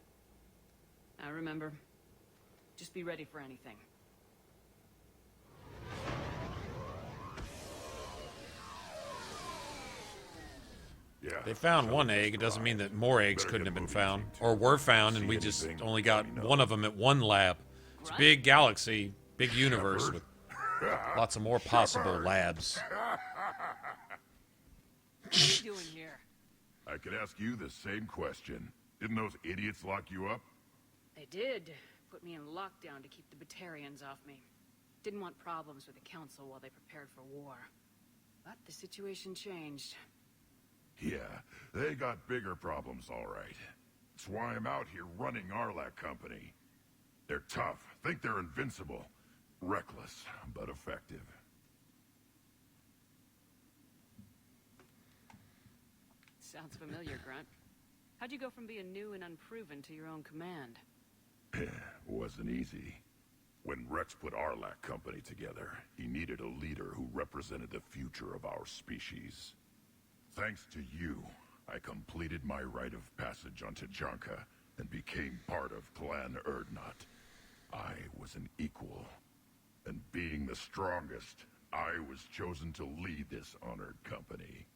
I remember. Just be ready for anything. Yeah. They found one egg. It doesn't mean that more eggs couldn't have been found. Or were found, and we just only got one of them at one lab. It's a big galaxy, big universe with lots of more possible labs. What are you doing here? I could ask you the same question. Didn't those idiots lock you up? They did. Put me in lockdown to keep the Batarians off me. Didn't want problems with the Council while they prepared for war. But the situation changed. Yeah, they got bigger problems, all right. That's why I'm out here running Arlac Company. They're tough, think they're invincible. Reckless, but effective. Sounds familiar, Grunt. How'd you go from being new and unproven to your own command? Wasn't easy. When Rex put Arlac Company together, he needed a leader who represented the future of our species. Thanks to you, I completed my rite of passage on Tajanka and became part of Clan Erdnot. I was an equal, and being the strongest, I was chosen to lead this honored company.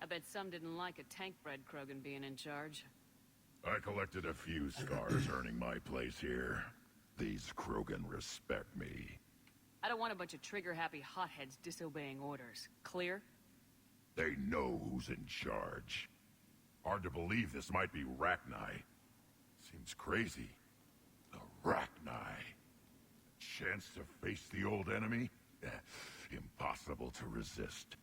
I bet some didn't like a tank-bred Krogan being in charge. I collected a few scars earning my place here. These Krogan respect me. I don't want a bunch of trigger-happy hotheads disobeying orders. Clear? They know who's in charge. Hard to believe this might be Rachni. Seems crazy. The Rachni. Chance to face the old enemy? Impossible to resist.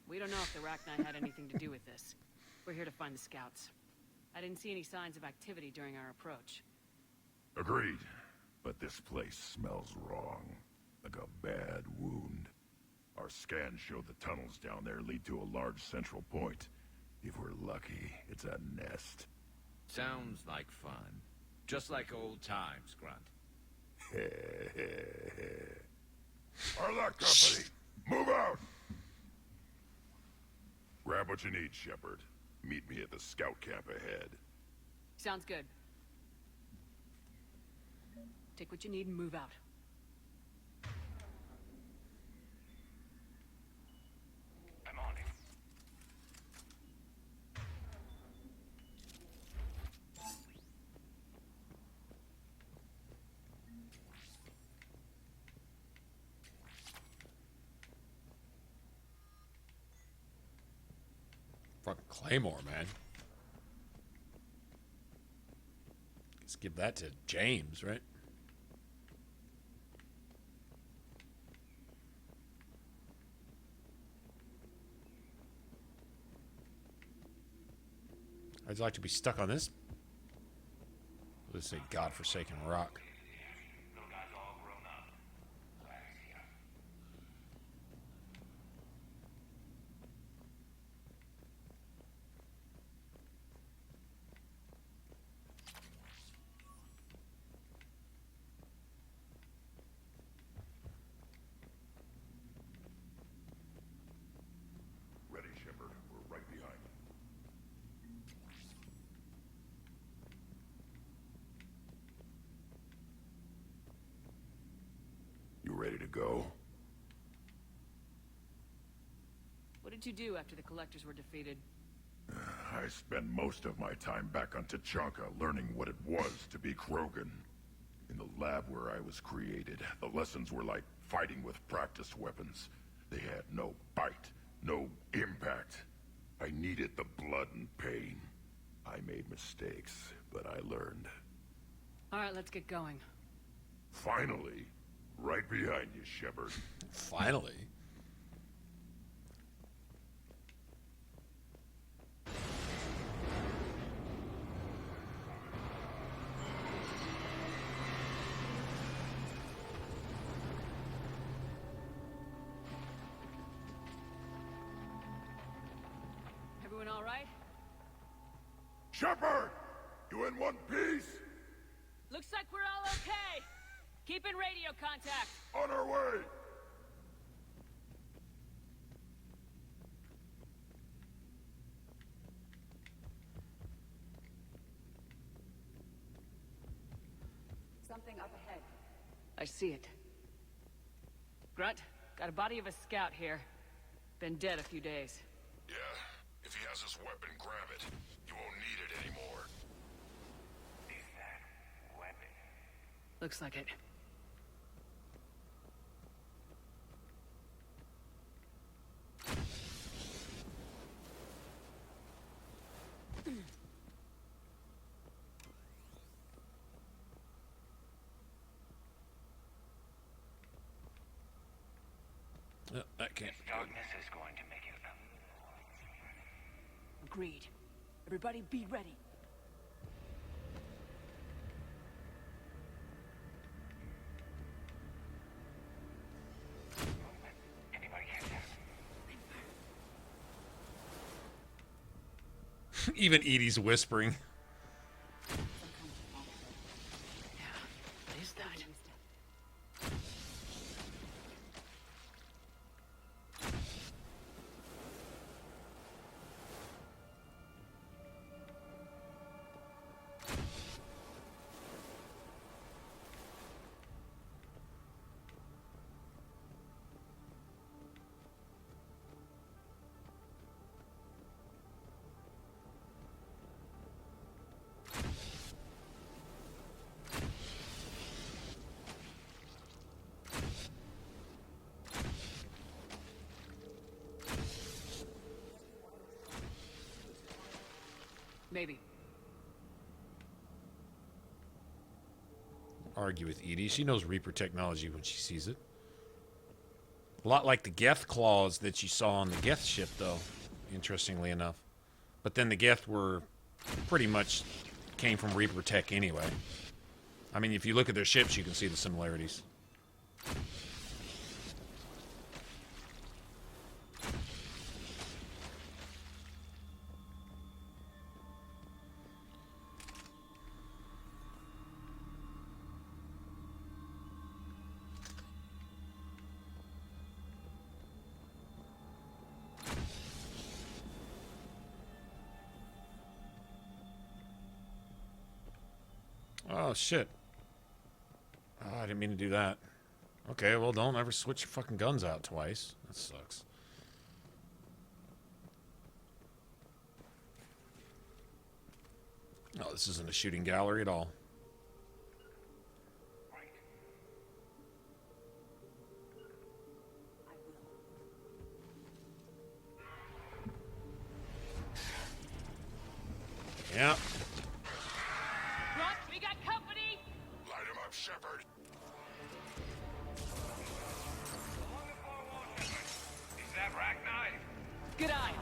We don't know if the Rachni had anything to do with this. We're here to find the scouts. I didn't see any signs of activity during our approach. Agreed. But this place smells wrong. Like a bad wound. Our scans show the tunnels down there lead to a large central point. If we're lucky, it's a nest. Sounds like fun. Just like old times, Grunt. Arlock Company, move out! Grab what you need, Shepard. Meet me at the scout camp ahead. Sounds good. Take what you need and move out. I'm on it. Fucking Claymore, man. Let's give that to James, right? I'd like to be stuck on this. Let's say godforsaken rock. Ready, Shepard. We're right behind you. You ready to go? What did you do after the collectors were defeated? I spent most of my time back on Tachanka learning what it was to be Krogan. In the lab where I was created, the lessons were like fighting with practice weapons. They had no bite, no impact. I needed the blood and pain. I made mistakes, but I learned. All right, let's get going. Finally, right behind you, Shepard. Finally? Everyone all right? Shepard! You in one piece? Looks like we're all okay. Keep in radio contact. On our way! Something up ahead. I see it. Grunt, got a body of a scout here. Been dead a few days. Yeah, if he has his weapon, grab it. You won't need it anymore. Is that weapon? Looks like it. That can't. Darkness is going to make it. Agreed. Everybody be ready. Anybody hear that? Even Edie's whispering. What is that? Maybe. Argue with Edie. She knows Reaper technology when she sees it. A lot like the Geth claws that you saw on the Geth ship, though, interestingly enough. But then the Geth were pretty much came from Reaper tech anyway. I mean, if you look at their ships, you can see the similarities. Oh, shit. Oh, I didn't mean to do that. Okay, well, don't ever switch your fucking guns out twice. That sucks. Oh, this isn't a shooting gallery at all. Yeah. We got company! Light him up, Shepard. Is that Ragnar? Good eye.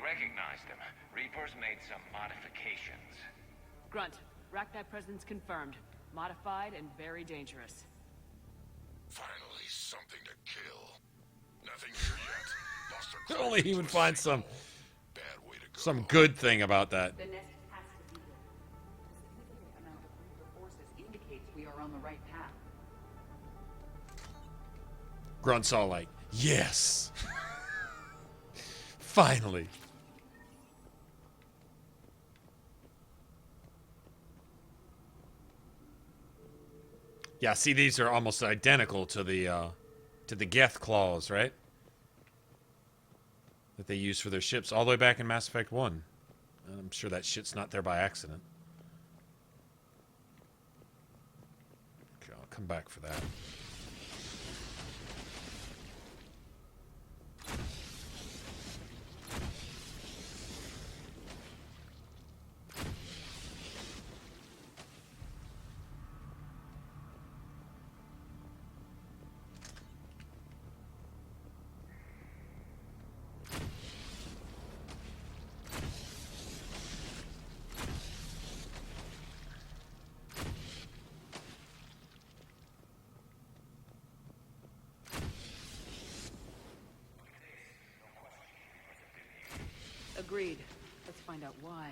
Recognized them. Reapers made some modifications. Grunt, Rachni presence confirmed. Modified and very dangerous. Finally, something to kill. Nothing here yet. Lost our Only he would find some go. good thing about that. The nest has to be there. A significant amount of Reaper forces indicates we are on the right path. Grunt's all like, yes. Finally. Yeah, see, these are almost identical to the Geth claws, right? That they use for their ships all the way back in Mass Effect 1. And I'm sure that shit's not there by accident. Okay, I'll come back for that. Agreed. Let's find out why.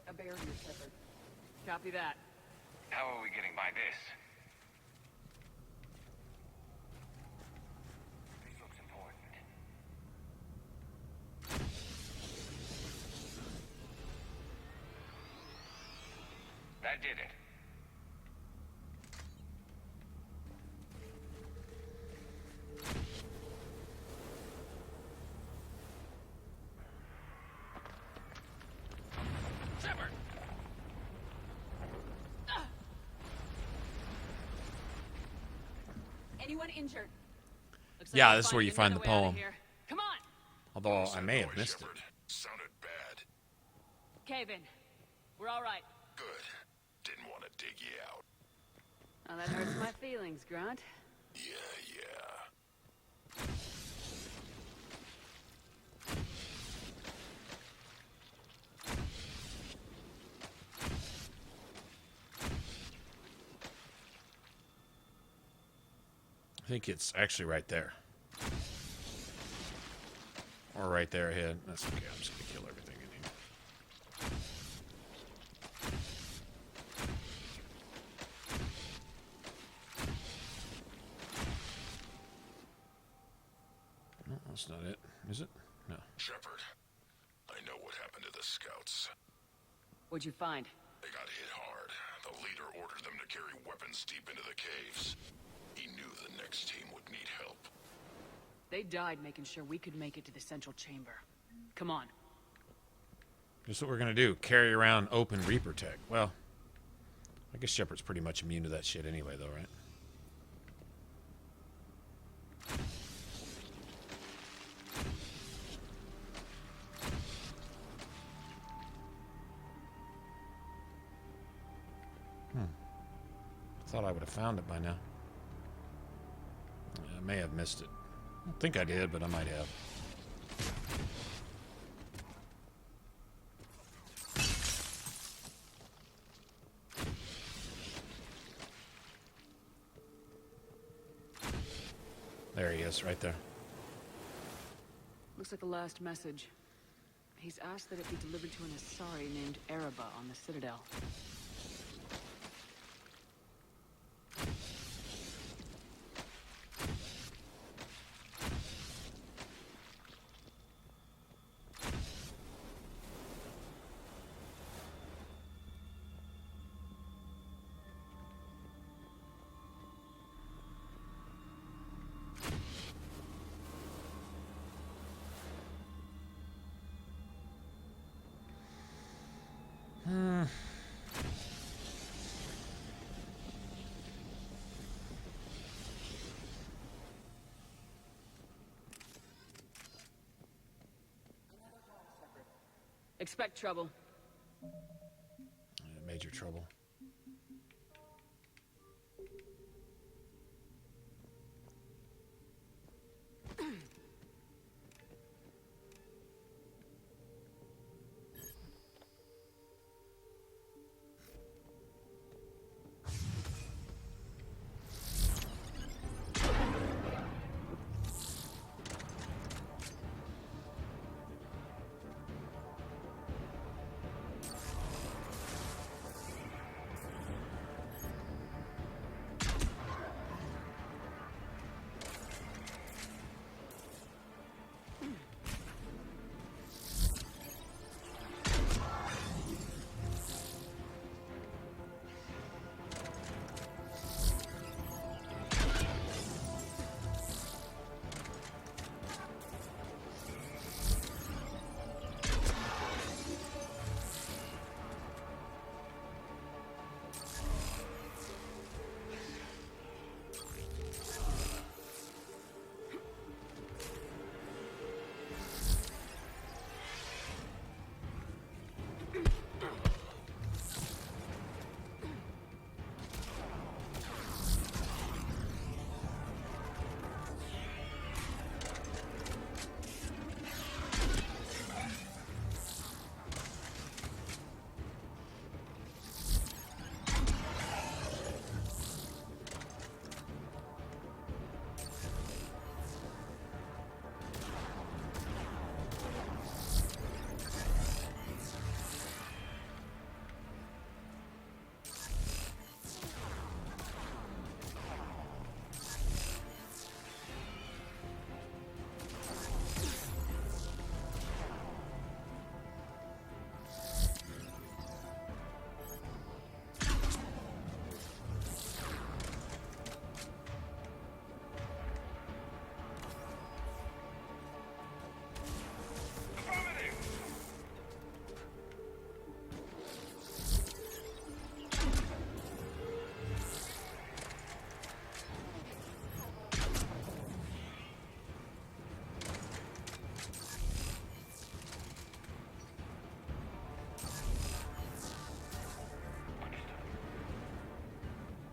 A barrier, Shepard. Copy that. How are we getting by this? This looks important. That did it. Anyone injured? Yeah, this is where you find the poem. Come on. Although I may have missed it. Sounded bad. Cave in. We're all right. Good. Didn't want to dig you out. Oh, that hurts my feelings, Grunt. Yeah. I think it's actually right there. Or right there ahead. That's okay. I'm just going to kill everything in here. No, that's not it. Is it? No. Shepard, I know what happened to the scouts. What'd you find? They got hit hard. The leader ordered them to carry weapons deep into the caves. He knew the next team would need help. They died making sure we could make it to the central chamber. Come on. Just what we're going to do. Carry around open Reaper tech. Well, I guess Shepard's pretty much immune to that shit anyway, though, right? Thought I would have found it by now. I may have missed it. I don't think I did, but I might have. There he is, right there. Looks like the last message. He's asked that it be delivered to an Asari named Ereba on the Citadel. Expect trouble. Major trouble.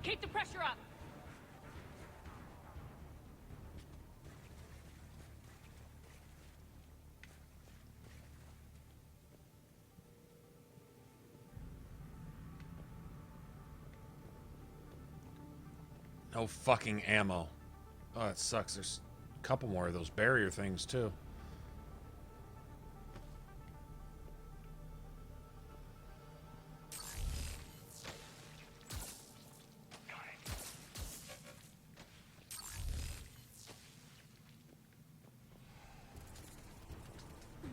Keep the pressure up. No fucking ammo. Oh, that sucks. There's a couple more of those barrier things, too.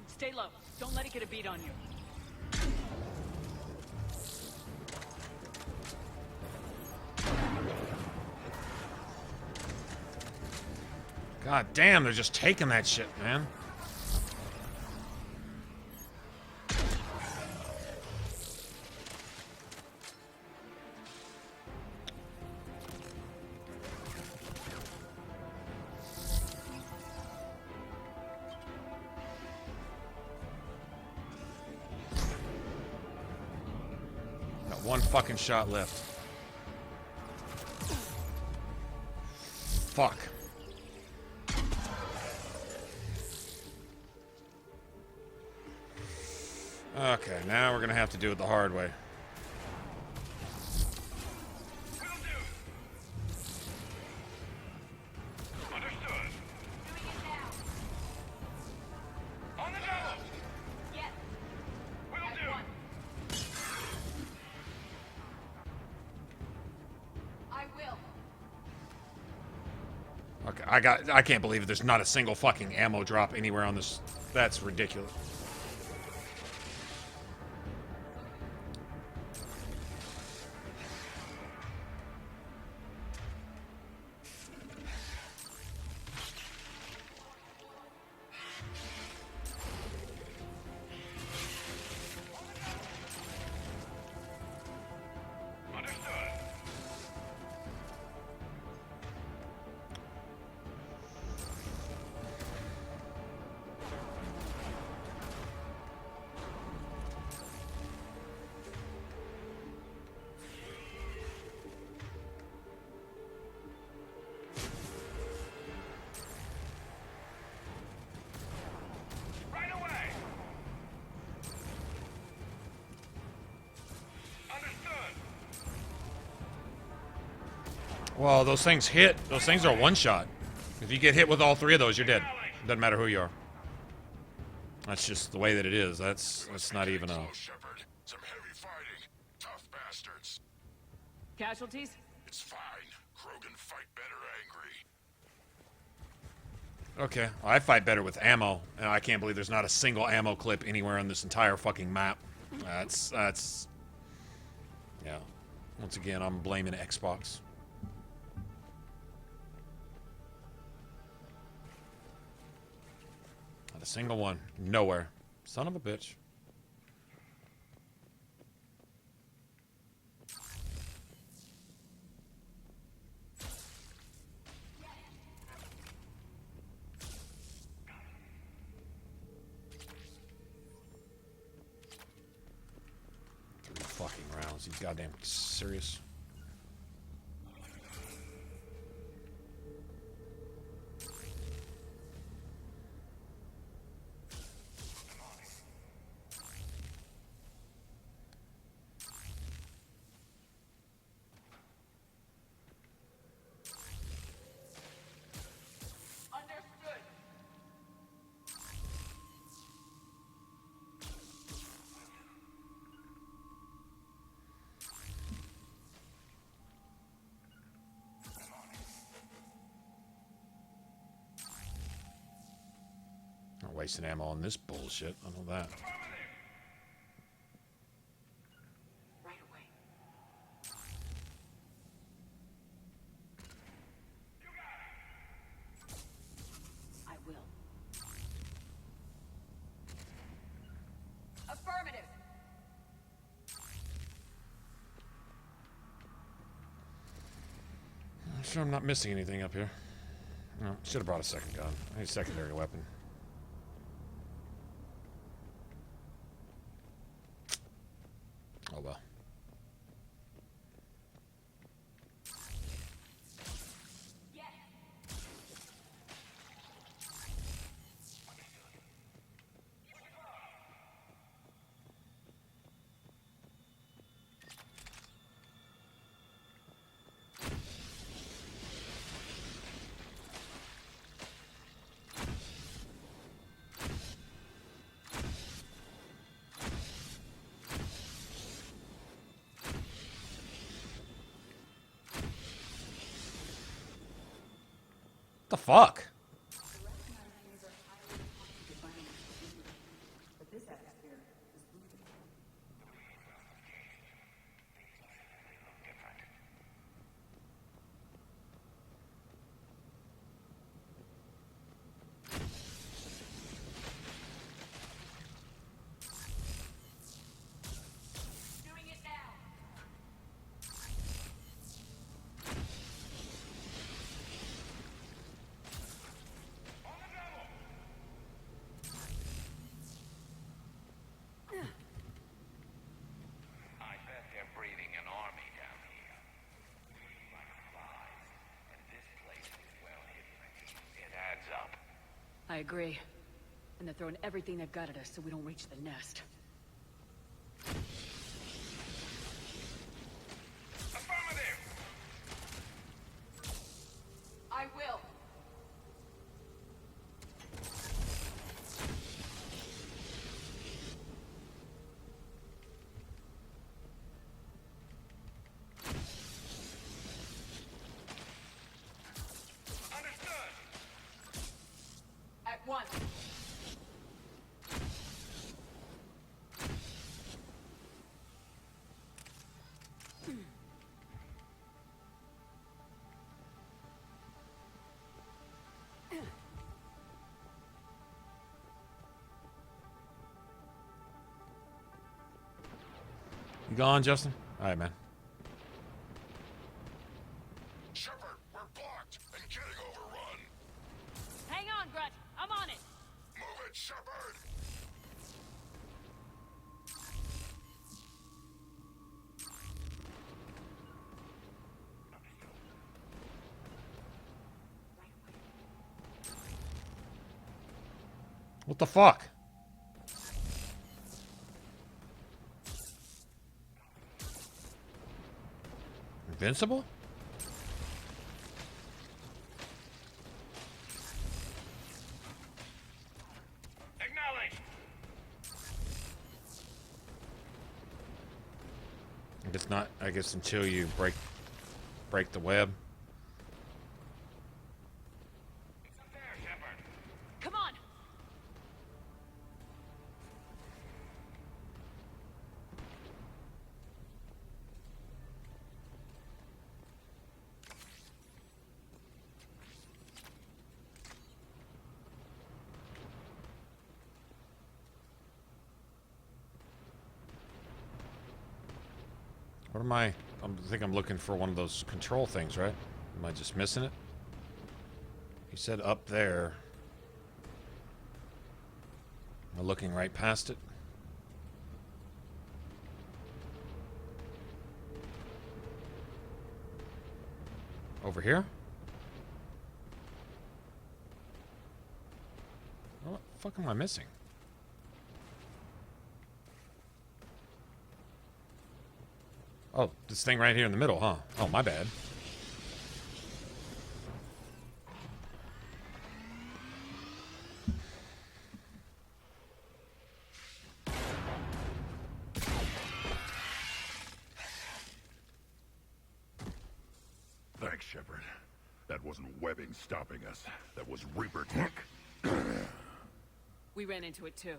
Stay low. Don't let it get a beat on you. God damn, they're just taking that shit, man. Got one fucking shot left. Fuck. Okay, now we're gonna have to do it the hard way. Okay, I can't believe it. There's not a single fucking ammo drop anywhere on this. That's ridiculous. Well, those things hit. Those things are one shot. If you get hit with all three of those, you're dead. Doesn't matter who you are. That's just the way that it is. That's not even a... Some heavy fighting. Tough bastards. Casualties? It's fine. Krogan fight better angry. Okay, I fight better with ammo, and I can't believe there's not a single ammo clip anywhere on this entire fucking map. That's... Yeah. Once again, I'm blaming Xbox. Not a single one. Nowhere. Son of a bitch. Fucking rounds. You goddamn serious? Not wasting ammo on this bullshit. I know that. Right away. I will. Affirmative. I'm sure I'm not missing anything up here. No, should have brought a second gun. I need a secondary weapon. Oh well. The fuck? I agree. And they're throwing everything they've got at us so we don't reach the nest. I will. At once. You gone, Justin? All right, man. Shepard, we're blocked and getting overrun. Hang on, Grut. I'm on it. Move it, Shepard. What the fuck? Invincible? Acknowledge. It's not, I guess, until you break the web. Come on. What am I think I'm looking for one of those control things, right? Am I just missing it? He said up there. Am I looking right past it? Over here? What the fuck am I missing? Oh, this thing right here in the middle, huh? Oh, my bad. Thanks, Shepard. That wasn't webbing stopping us. That was Reaper tech. We ran into it too.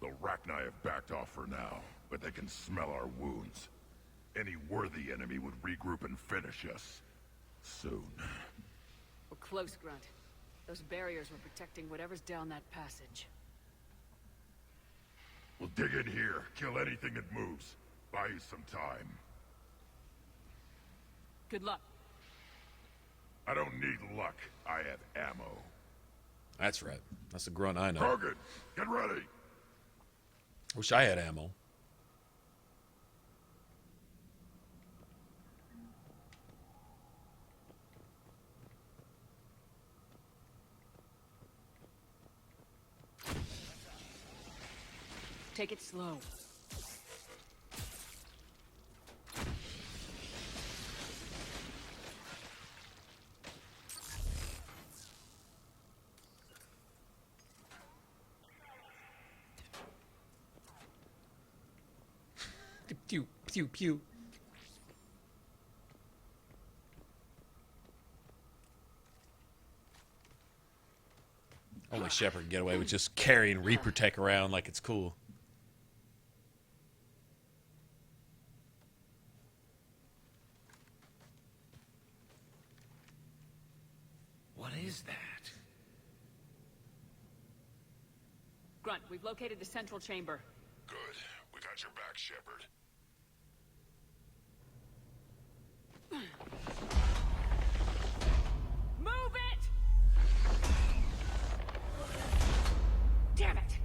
The Rachni have backed off for now, but they can smell our wounds. Any worthy enemy would regroup and finish us. Soon. We're close, Grunt. Those barriers were protecting whatever's down that passage. We'll dig in here, kill anything that moves. Buy you some time. Good luck. I don't need luck. I have ammo. That's right. That's a grunt I know. Krogan, get ready! Wish I had ammo. Take it slow. Pew, pew, pew. Only Shepard can get away with just carrying Reaper Tech around like it's cool. What is that? Grunt, we've located the central chamber. Good. We got your back, Shepard. Move it! Damn it!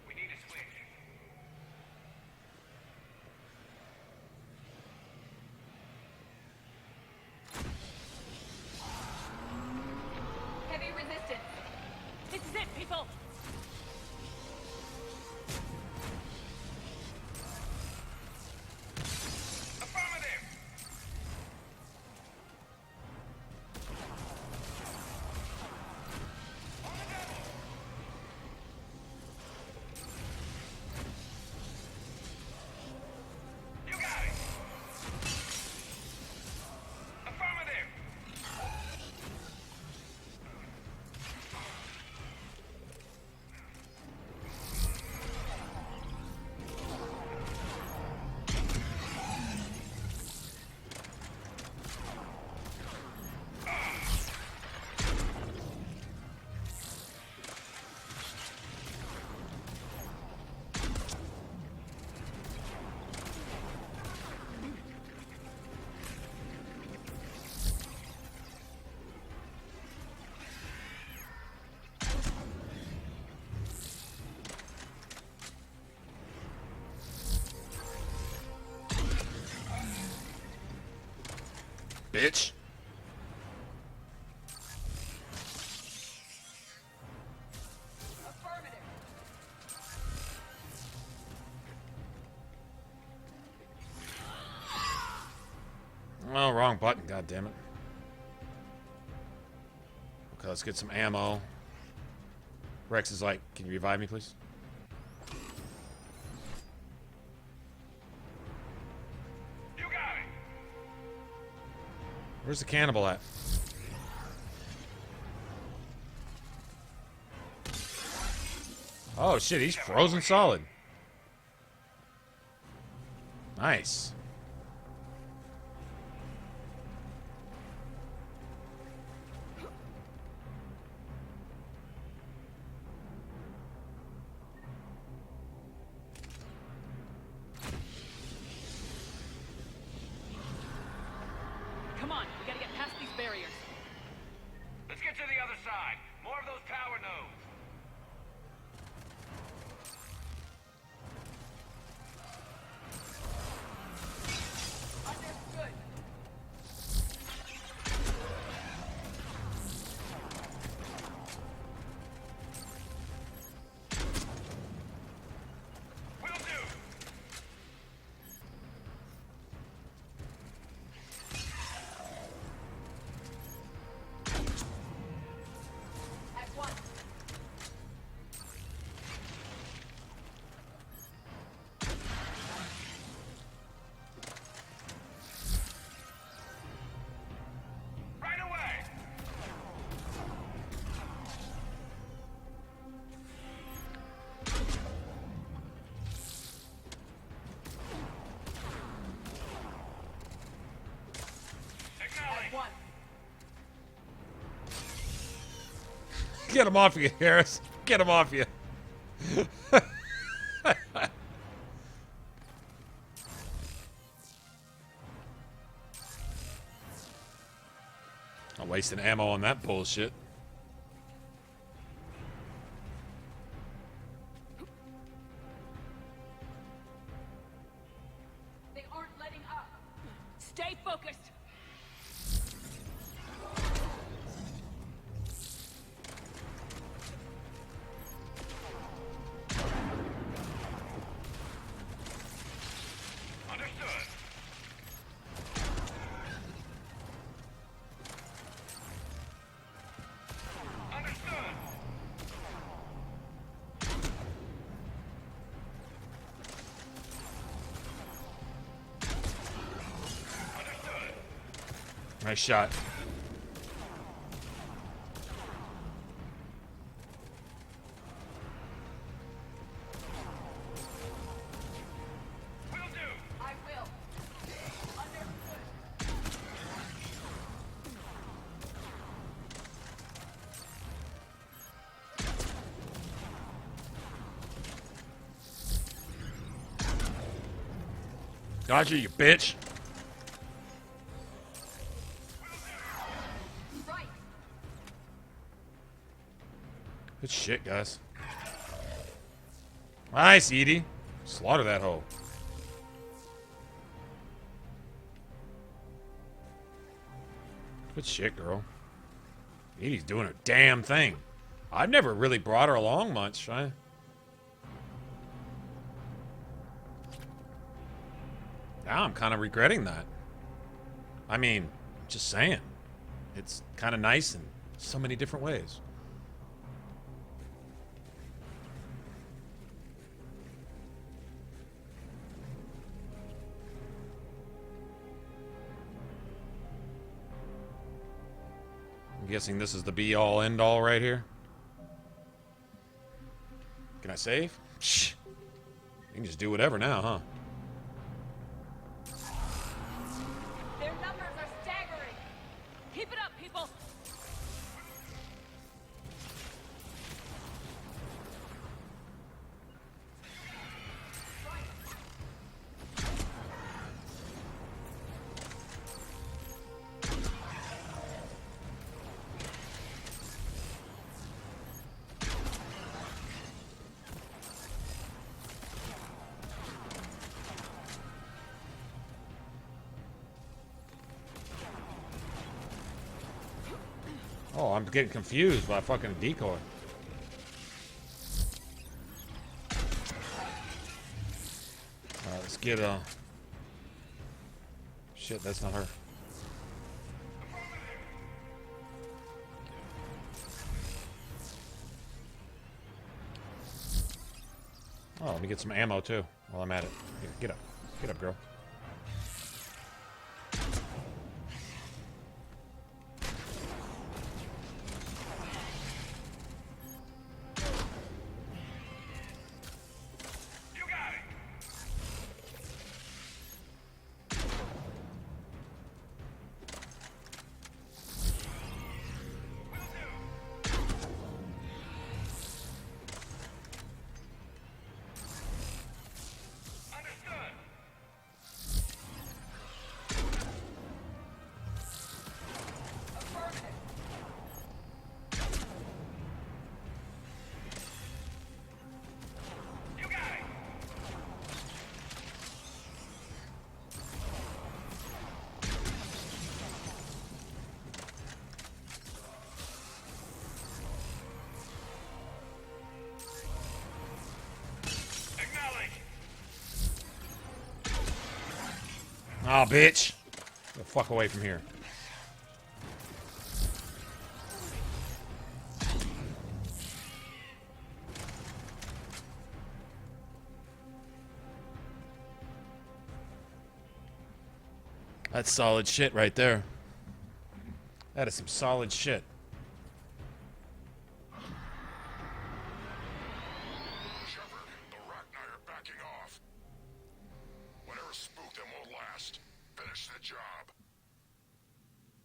We need a switch. Heavy resistance. This is it, people! Bitch. Oh, wrong button, god damn it. Okay, let's get some ammo. Rex is like, can you revive me, please? You got it. Where's the cannibal at? Oh shit, he's frozen solid. Nice. Come on, we gotta get past these barriers. Let's get to the other side. More of those power nodes. Understood. Will do. At once. Right away. At once. Get him off you, Harris. Get him off you. I'm wasting ammo on that bullshit. They aren't letting up. Stay focused. Understood. Understood. Nice shot. Gotcha, you bitch. Good shit, guys. Nice, Edie. Slaughter that hoe. Good shit, girl. Edie's doing her damn thing. I've never really brought her along much. Now I'm kind of regretting that. I mean, just saying. It's kind of nice in so many different ways. I'm guessing this is the be-all, end-all right here. Can I save? Shh. You can just do whatever now, huh? Their numbers are staggering. Keep it up, people. Oh, I'm getting confused by fucking decoy. Alright, let's get shit, that's not her. Oh, let me get some ammo too while I'm at it. Here, get up. Get up, girl. Oh, bitch. Get the fuck away from here. That's solid shit right there. That is some solid shit.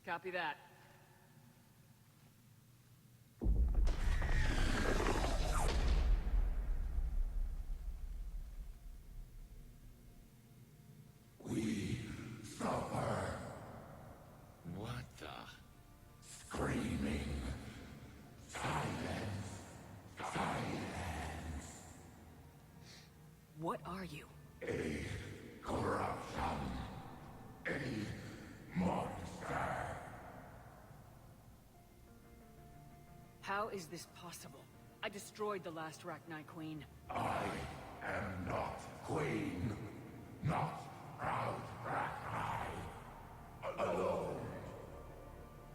Copy that. We suffer. What the? Screaming. Silence. Silence. What are you? A corruption. A monster. How is this possible? I destroyed the last Rachni Queen. I am not queen. Not proud Rachni. Alone.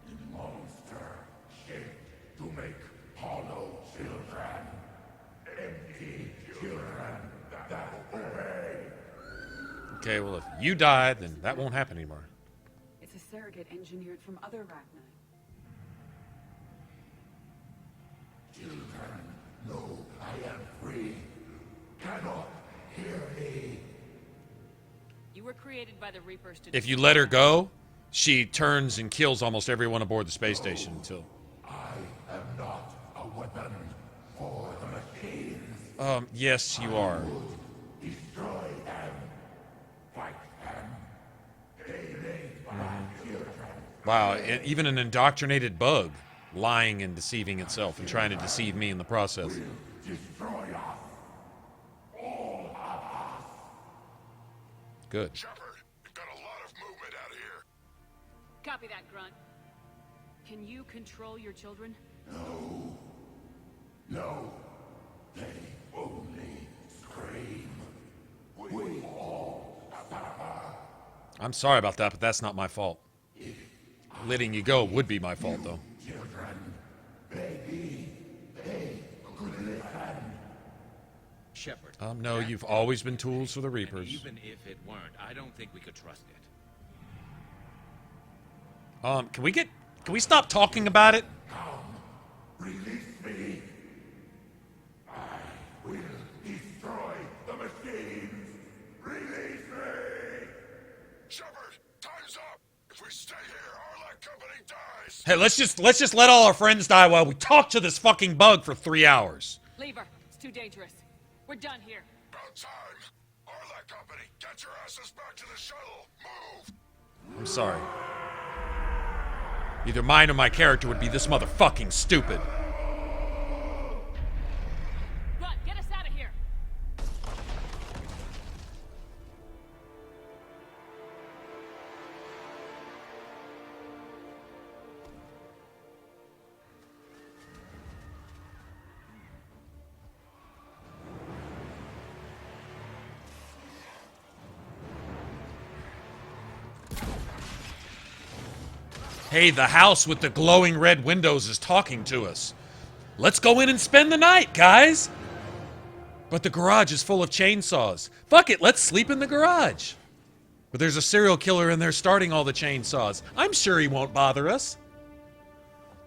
The monster shaped to make hollow children. Empty children that obey. Okay, well, if you die, then that won't happen anymore. It's a surrogate engineered from other Rachni. Children, know I am free. Cannot hear me. You were created by the Reapers to... If you let her go, she turns and kills almost everyone aboard the space station until... I am not a weapon for the machines. Yes, you are. Destroy them. Fight them. Wow, even an indoctrinated bug lying and deceiving itself and trying to deceive me in the process. Good. Shepard, we've got a lot of movement out here. Copy that, Grunt. Can you control your children? No. They only scream. We all. I'm sorry about that, but that's not my fault. Letting you go would be my fault, though. Shepard. No, you've always been tools for the Reapers. Even if it weren't, I don't think we could trust it. Can we stop talking about it? Release me. I will destroy the machines. Release me. Shepard, time's up. If we stay here, our Light Company dies. Hey, let's just let all our friends die while we talk to this fucking bug for 3 hours. Leave her. It's too dangerous. We're done here. About time. Our Light Company, get your asses back to the shuttle. Move. I'm sorry. Either mine or my character would be this motherfucking stupid. Run, get us out of here. Hey, the house with the glowing red windows is talking to us. Let's go in and spend the night, guys! But the garage is full of chainsaws. Fuck it, let's sleep in the garage. But there's a serial killer in there starting all the chainsaws. I'm sure he won't bother us.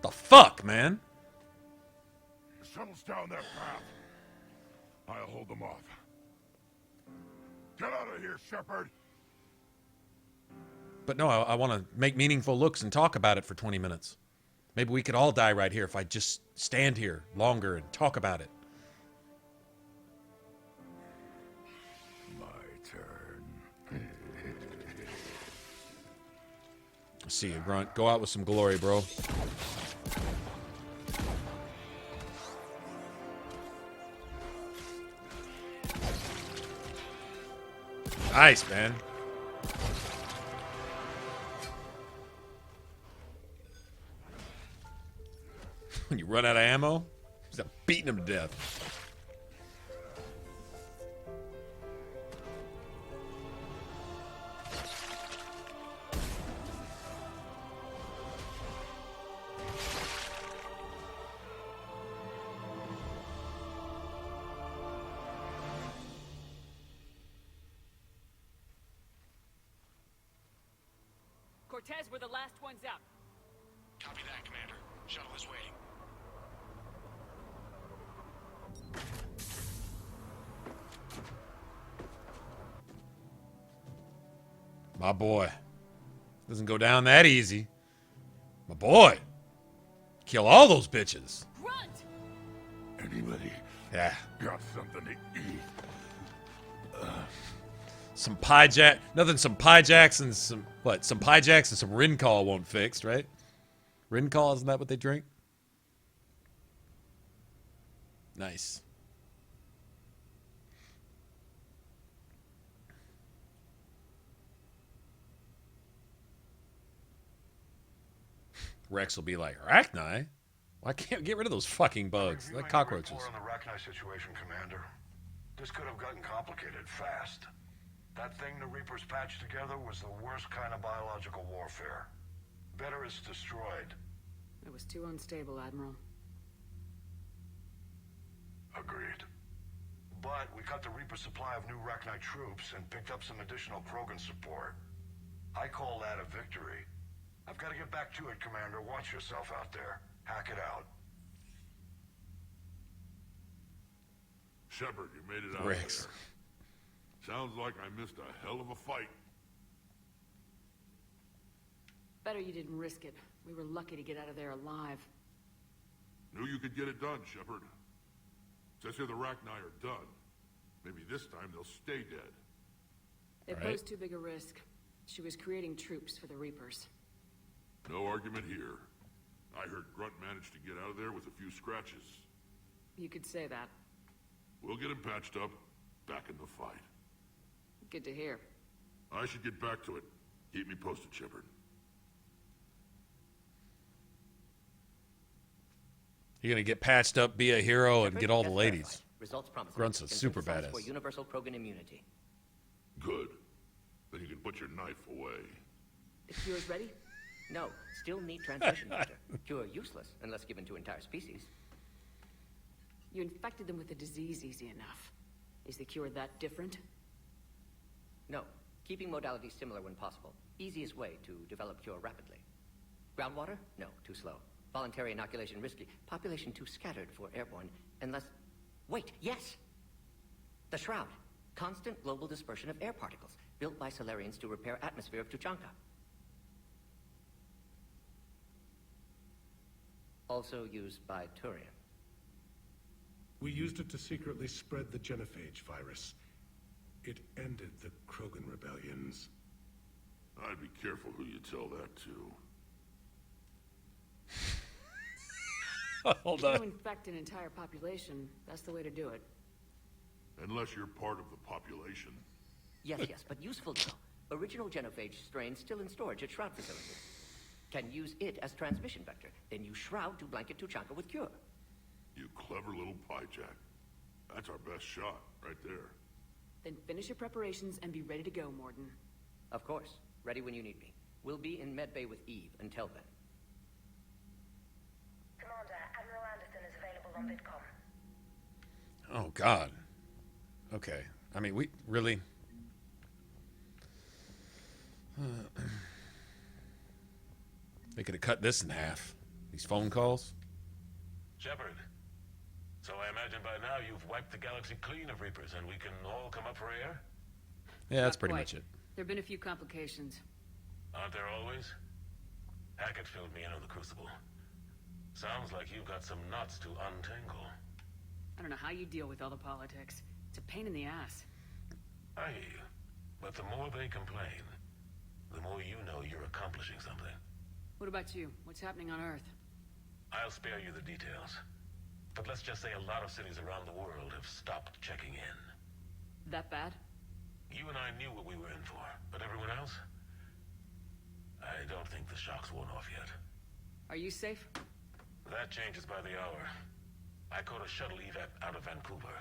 The fuck, man? The shuttle's down that path. I'll hold them off. Get out of here, Shepard. But no, I want to make meaningful looks and talk about it for 20 minutes. Maybe we could all die right here if I just stand here longer and talk about it. My turn. See you, Grunt. Go out with some glory, bro. Nice, man. When you run out of ammo, just beating him to death. Cortez, we're the last ones out. Copy that, Commander. Shuttle is waiting. My boy. Doesn't go down that easy. My boy. Kill all those bitches. Grunt! Anybody Yeah. got something to eat? Some pie jack. Nothing some pie jacks and some. What? Some pie jacks and some Rincall won't fix, right? Rincall, isn't that what they drink? Nice. Rex will be like, Arachni? Why can't we get rid of those fucking bugs? Like cockroaches. On the Arachni situation, Commander. This could have gotten complicated fast. That thing the Reapers patched together was the worst kind of biological warfare. Better it's destroyed. It was too unstable, Admiral. Agreed. But we cut the Reaper supply of new Arachni troops and picked up some additional Krogan support. I call that a victory. I've got to get back to it, Commander. Watch yourself out there. Hack it out. Shepard, you made it out Rex. there. Sounds like I missed a hell of a fight. Better you didn't risk it. We were lucky to get out of there alive. Knew you could get it done, Shepard. Says here the Arachni are done. Maybe this time they'll stay dead. They posed too big a risk. She was creating troops for the Reapers. No argument here. I heard Grunt managed to get out of there with a few scratches. You could say that. We'll get him patched up, back in the fight. Good to hear. I should get back to it. Keep me posted, Shepard. You're gonna get patched up, be a hero, and get all the ladies. Results promising. Grunt's a super Consensus badass. for universal Krogan immunity. Good. Then you can put your knife away. The cure's ready? No, still need transmission vector. Cure useless unless given to entire species. You infected them with the disease easy enough. Is the cure that different? No, keeping modalities similar when possible. Easiest way to develop cure rapidly. Groundwater? No, too slow. Voluntary inoculation risky. Population too scattered for airborne, unless... Wait, yes! The Shroud. Constant global dispersion of air particles, built by Solarians to repair atmosphere of Tuchanka. Also used by Turian. We used it to secretly spread the genophage virus. It ended the Krogan rebellions. I'd be careful who you tell that to. Hold If on. you infect an entire population, that's the way to do it. Unless you're part of the population. Yes, but useful though. Original genophage strain still in storage at Shroud facility. Can use it as transmission vector. Then use Shroud to blanket Tuchanka with cure. You clever little piejack. That's our best shot, right there. Then finish your preparations and be ready to go, Morden. Of course. Ready when you need me. We'll be in medbay with Eve until then. Commander, Admiral Anderson is available on VidCom. Oh, God. Okay. I mean, we really... They could have cut this in half. These phone calls. Shepard, so I imagine by now you've wiped the galaxy clean of Reapers and we can all come up for air? Yeah, that's Not pretty quite. much it. There've been a few complications. Aren't there always? Hackett filled me in on the Crucible. Sounds like you've got some knots to untangle. I don't know how you deal with all the politics. It's a pain in the ass. I hear you. But the more they complain, the more you know you're accomplishing something. What about you? What's happening on Earth? I'll spare you the details. But let's just say a lot of cities around the world have stopped checking in. That bad? You and I knew what we were in for, but everyone else? I don't think the shock's worn off yet. Are you safe? That changes by the hour. I caught a shuttle evac out of Vancouver,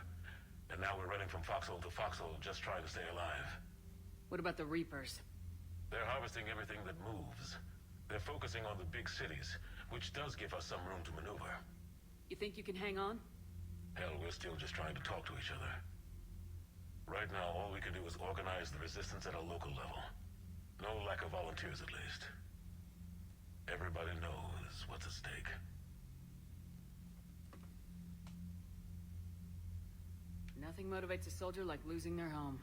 and now we're running from foxhole to foxhole just trying to stay alive. What about the Reapers? They're harvesting everything that moves. They're focusing on the big cities, which does give us some room to maneuver. You think you can hang on? Hell, we're still just trying to talk to each other. Right now, all we can do is organize the resistance at a local level. No lack of volunteers, at least. Everybody knows what's at stake. Nothing motivates a soldier like losing their home.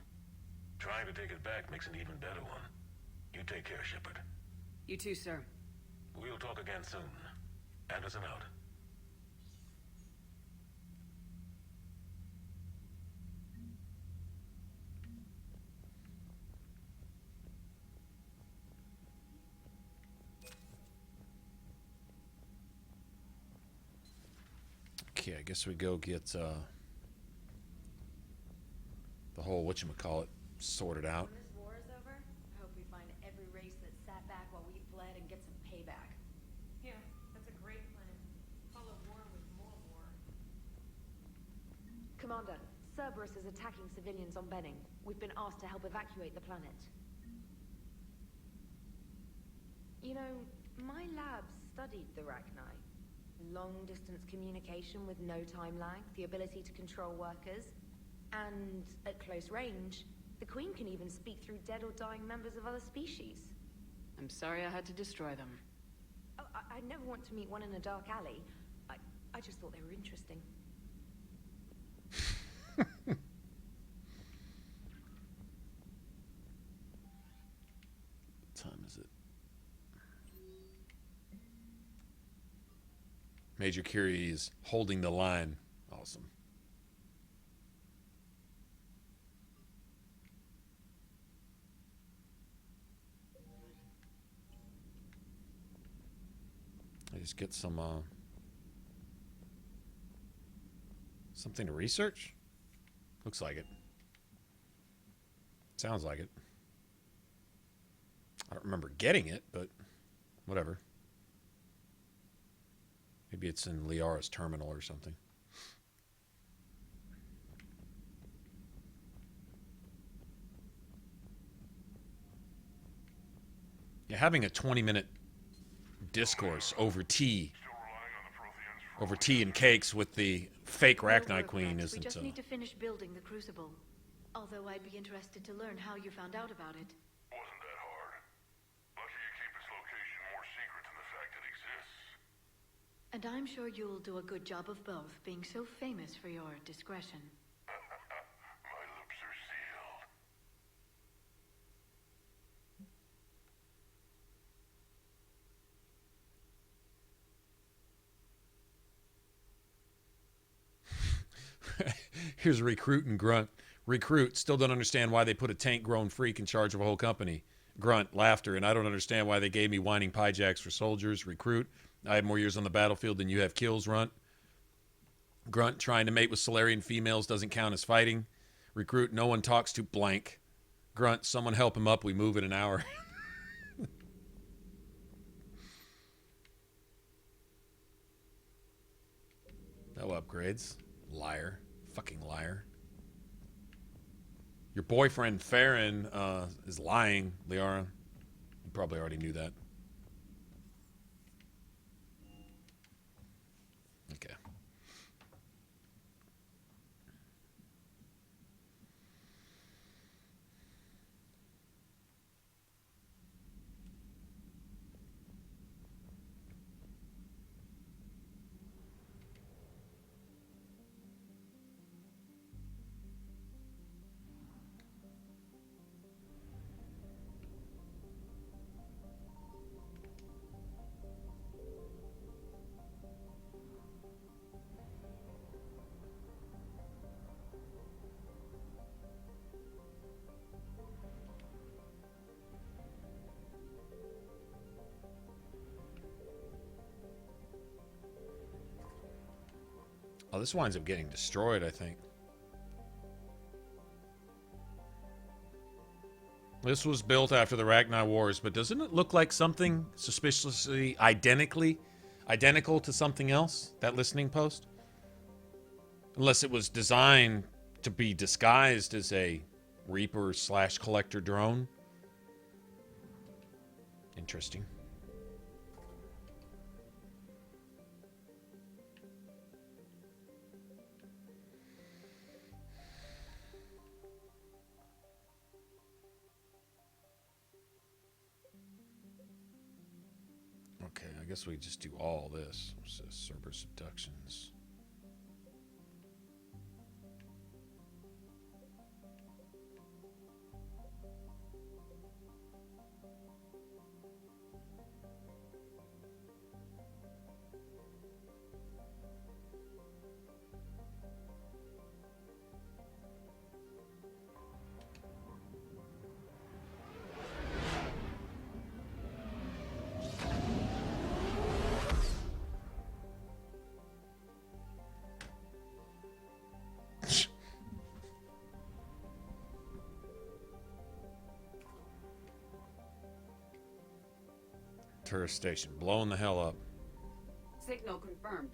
Trying to take it back makes an even better one. You take care, Shepard. You too, sir. We'll talk again soon. Anderson out. Okay, I guess we go get the whole whatchamacallit sorted out. When this war is over, I hope we find every race that sat back while we fled and get some payback. Yeah, that's a great plan. Follow war with more war. Commander, Cerberus is attacking civilians on Benning. We've been asked to help evacuate the planet. You know, my lab studied the Rachni. Long-distance communication with no time lag, the ability to control workers, and at close range, the Queen can even speak through dead or dying members of other species. I'm sorry I had to destroy them. Oh, I'd never want to meet one in a dark alley. I just thought they were interesting. What time is it? Major Curie is holding the line. Awesome. just get some, something to research? Looks like it. Sounds like it. I don't remember getting it, but whatever. Maybe it's in Liara's terminal or something. Yeah, having a 20-minute discourse over tea and cakes with the fake Rachni Queen We isn't... just need to finish building the Crucible. Although I'd be interested to learn how you found out about it. Wasn't that hard. Lucky you keep its location more secret than the fact it exists. And I'm sure you'll do a good job of both, being so famous for your discretion. My lips are sealed. Here's Recruit and Grunt. Recruit, still don't understand why they put a tank-grown freak in charge of a whole company. Grunt, laughter, and I don't understand why they gave me whining pie jacks for soldiers. Recruit, I have more years on the battlefield than you have kills. Grunt, trying to mate with Solarian females doesn't count as fighting. Recruit, no one talks to blank. Grunt, someone help him up, we move in an hour. No upgrades. Liar. Fucking liar. Your boyfriend, Farron, is lying, Liara. You probably already knew that. Okay. Oh, this winds up getting destroyed, I think. This was built after the Rachni Wars, but doesn't it look like something suspiciously identical to something else? That listening post? Unless it was designed to be disguised as a Reaper/collector drone. Interesting. Okay, I guess we just do all this. It says Cerberus abductions. Tourist station, blowing the hell up. Signal confirmed.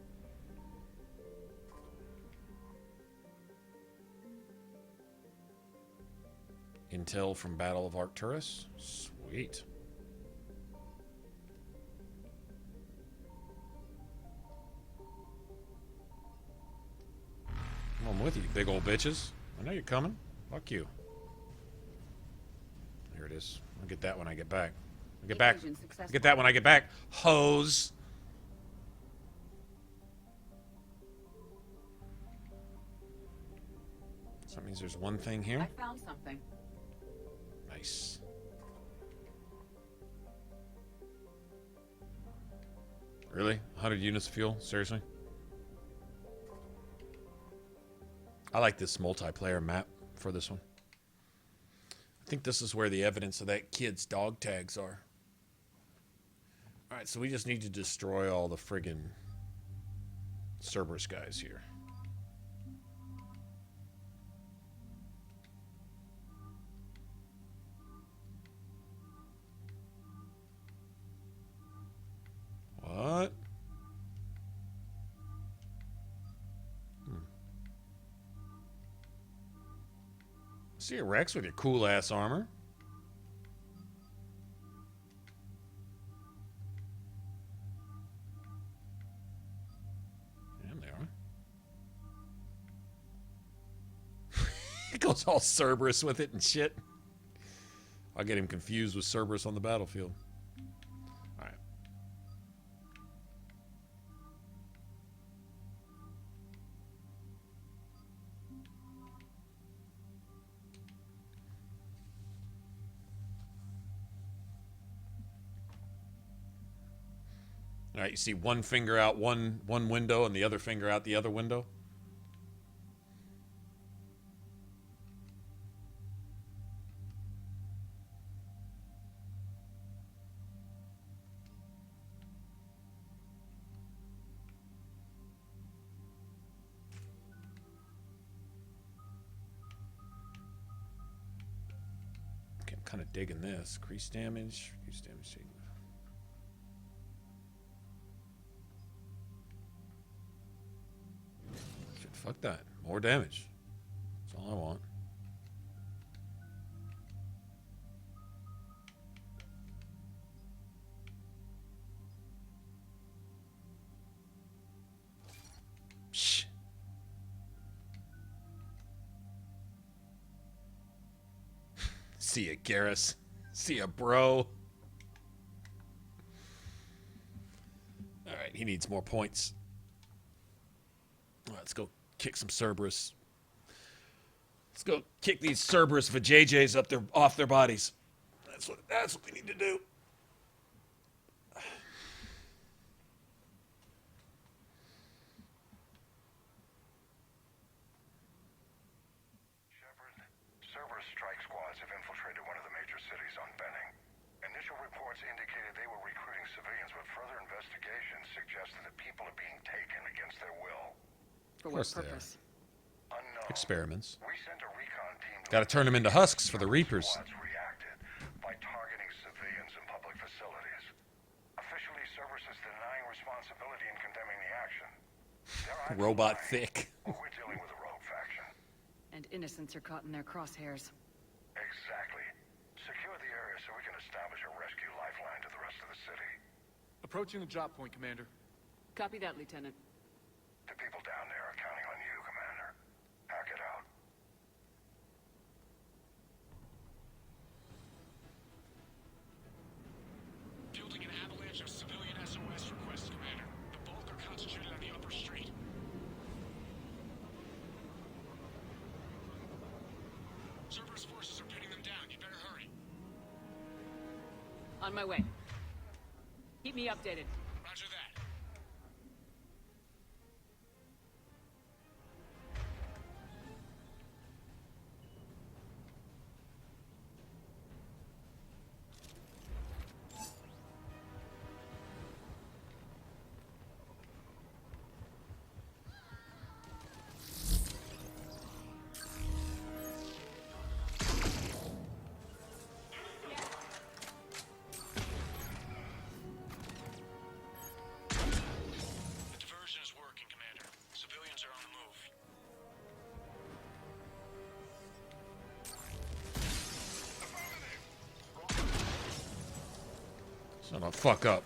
Intel from Battle of Arcturus. Sweet. I'm with you, big old bitches. I know you're coming. Fuck you. Here it is. I'll get that when I get back. I'll get back. I'll get that when I get back. Hose. So that means there's one thing here. I found something. Nice. Really? 100 units of fuel? Seriously? I like this multiplayer map for this one. I think this is where the evidence of that kid's dog tags are. Alright, so we just need to destroy all the friggin' Cerberus guys here. What? See a Rex with your cool ass armor. And they are. It goes all Cerberus with it and shit. I'll get him confused with Cerberus on the battlefield. Alright. All right, you see one finger out one window and the other finger out the other window? Okay, I'm kind of digging this. Increase damage taken. Fuck that. More damage. That's all I want. Shh. See ya, Garrus. See ya, bro. Alright, he needs more points. Let's go kick some Cerberus. Let's go kick these Cerberus vajayjays off their bodies. That's what we need to do. Shepard, Cerberus strike squads have infiltrated one of the major cities on Benning. Initial reports indicated they were recruiting civilians, but further investigation suggested that people are being taken against their will. For what purpose? Experiments. We sent a recon team to Got to turn them into husks for the Reapers. reacted by targeting civilians in public facilities. Officially, Cerberus is denying responsibility and condemning the action. Robot thick. But we're dealing with a rogue faction. And innocents are caught in their crosshairs. Exactly. Secure the area so we can establish a rescue lifeline to the rest of the city. Approaching the drop point, Commander. Copy that, Lieutenant. The people down there are counting on you, Commander. Hack it out. Building an avalanche of civilian SOS requests, Commander. The bulk are concentrated on the upper street. Cerberus forces are pinning them down. You better hurry. On my way. Keep me updated. Roger that. Son of a fuck up.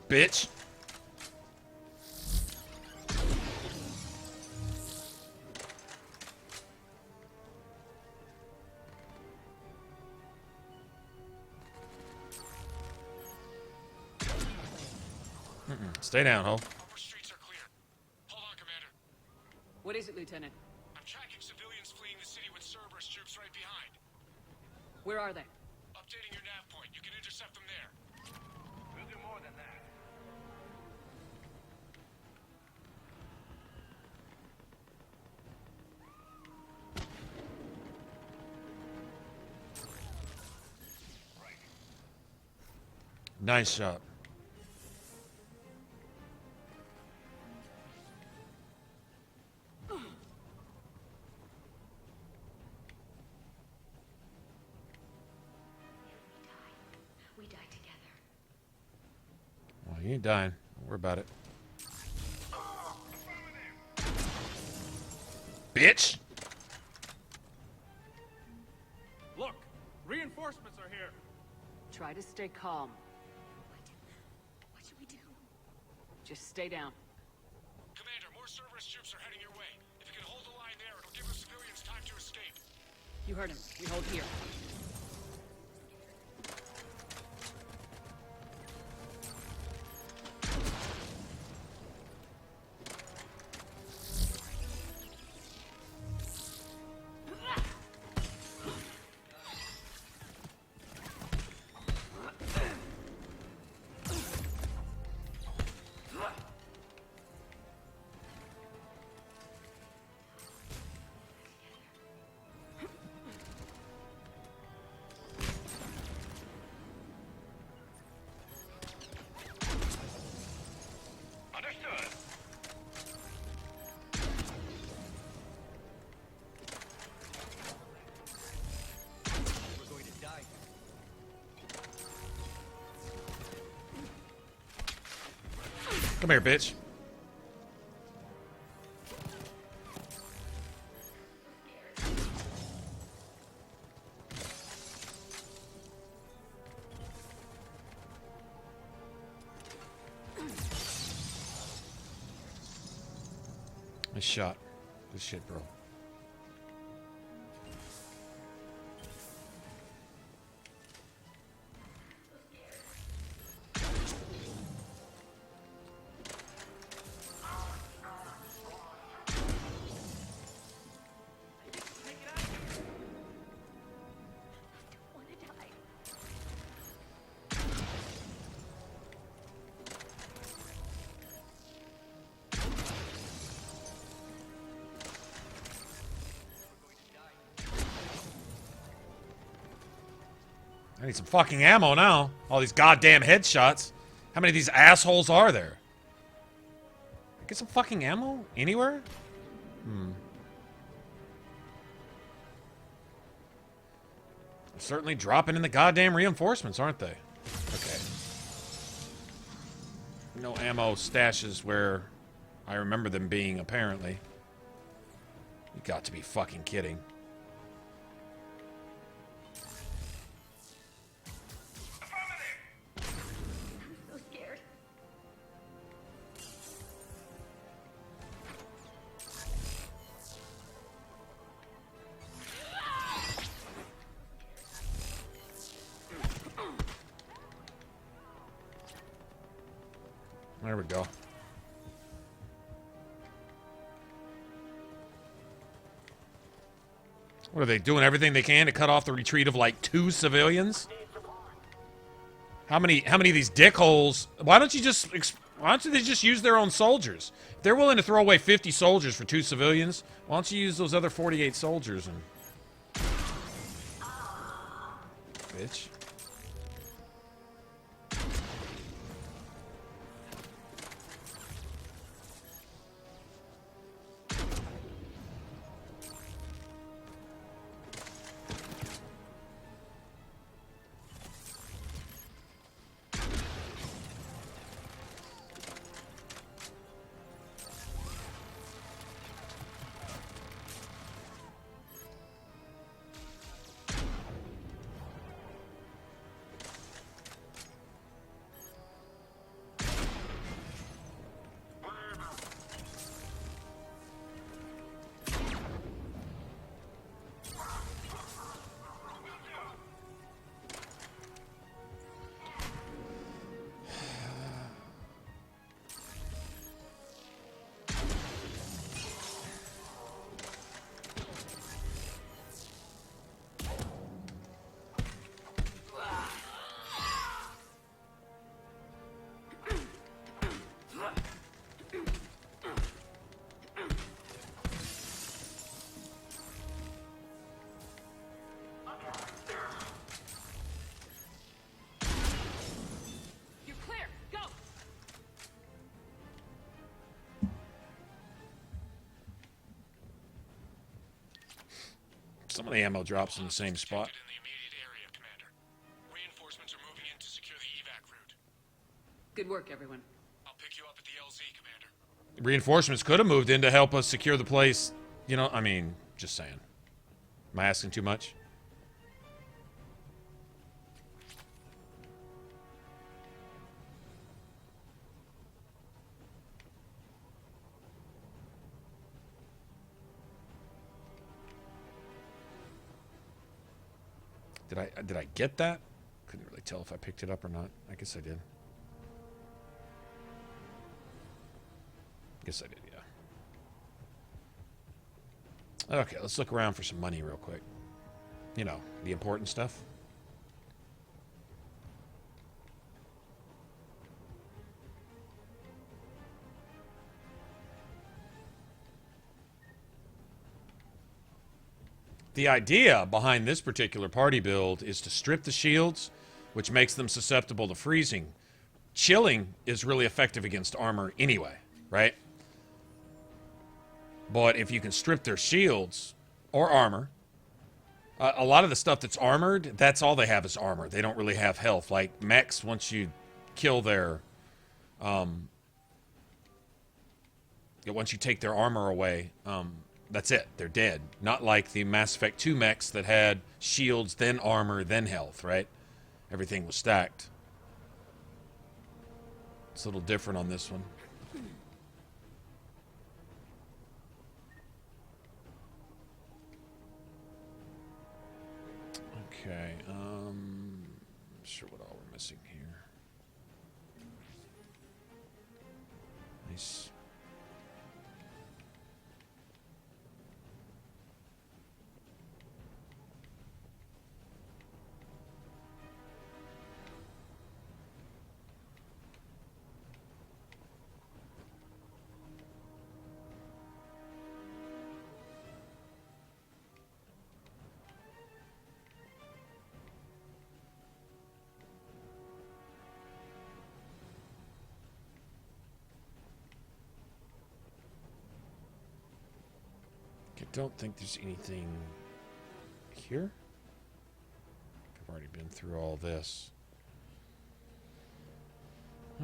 Bitch. Stay down, ho. Upper streets are clear. Hold on, Commander. What is it, Lieutenant? I'm tracking civilians fleeing the city with Cerberus troops right behind. Where are they? Updating your nav point. You can intercept them there. We'll do more than that. Nice shot. We die together. Well, you ain't dying. Don't worry about it. Bitch! Look, reinforcements are here. Try to stay calm. What should we do? Just stay down. Commander, more Cerberus troops are heading your way. If you can hold the line there, it'll give the civilians time to escape. You heard him. We hold here. Come here, bitch. Nice shot. Good shit, bro. I need some fucking ammo now. All these goddamn headshots. How many of these assholes are there? Get some fucking ammo? Anywhere? They're certainly dropping in the goddamn reinforcements, aren't they? Okay. No ammo stashes where I remember them being, apparently. You got to be fucking kidding. There we go. What are they doing? Everything they can to cut off the retreat of like 2 civilians? How many of these dickholes? Why don't they just use their own soldiers? If they're willing to throw away 50 soldiers for 2 civilians, why don't you use those other 48 soldiers and bitch. Some of the ammo drops in the same spot. In the immediate area, Commander. Reinforcements are moving in to secure the evac route. Good work, everyone. I'll pick you up at the LZ, Commander. Reinforcements could have moved in to help us secure the place. You know, I mean, just saying. Am I asking too much? Did I get that? Couldn't really tell if I picked it up or not. I guess I did. Guess I did, yeah. Okay, let's look around for some money real quick. You know, the important stuff. The idea behind this particular party build is to strip the shields, which makes them susceptible to freezing. Chilling is really effective against armor anyway, right? But if you can strip their shields or armor, a lot of the stuff that's armored, that's all they have is armor. They don't really have health. Like mechs, once you kill their, once you take their armor away, that's it. They're dead. Not like the Mass Effect 2 mechs that had shields, then armor, then health, right? Everything was stacked. It's a little different on this one. Okay, not sure what all we're missing here. Nice. I don't think there's anything here. I've already been through all this.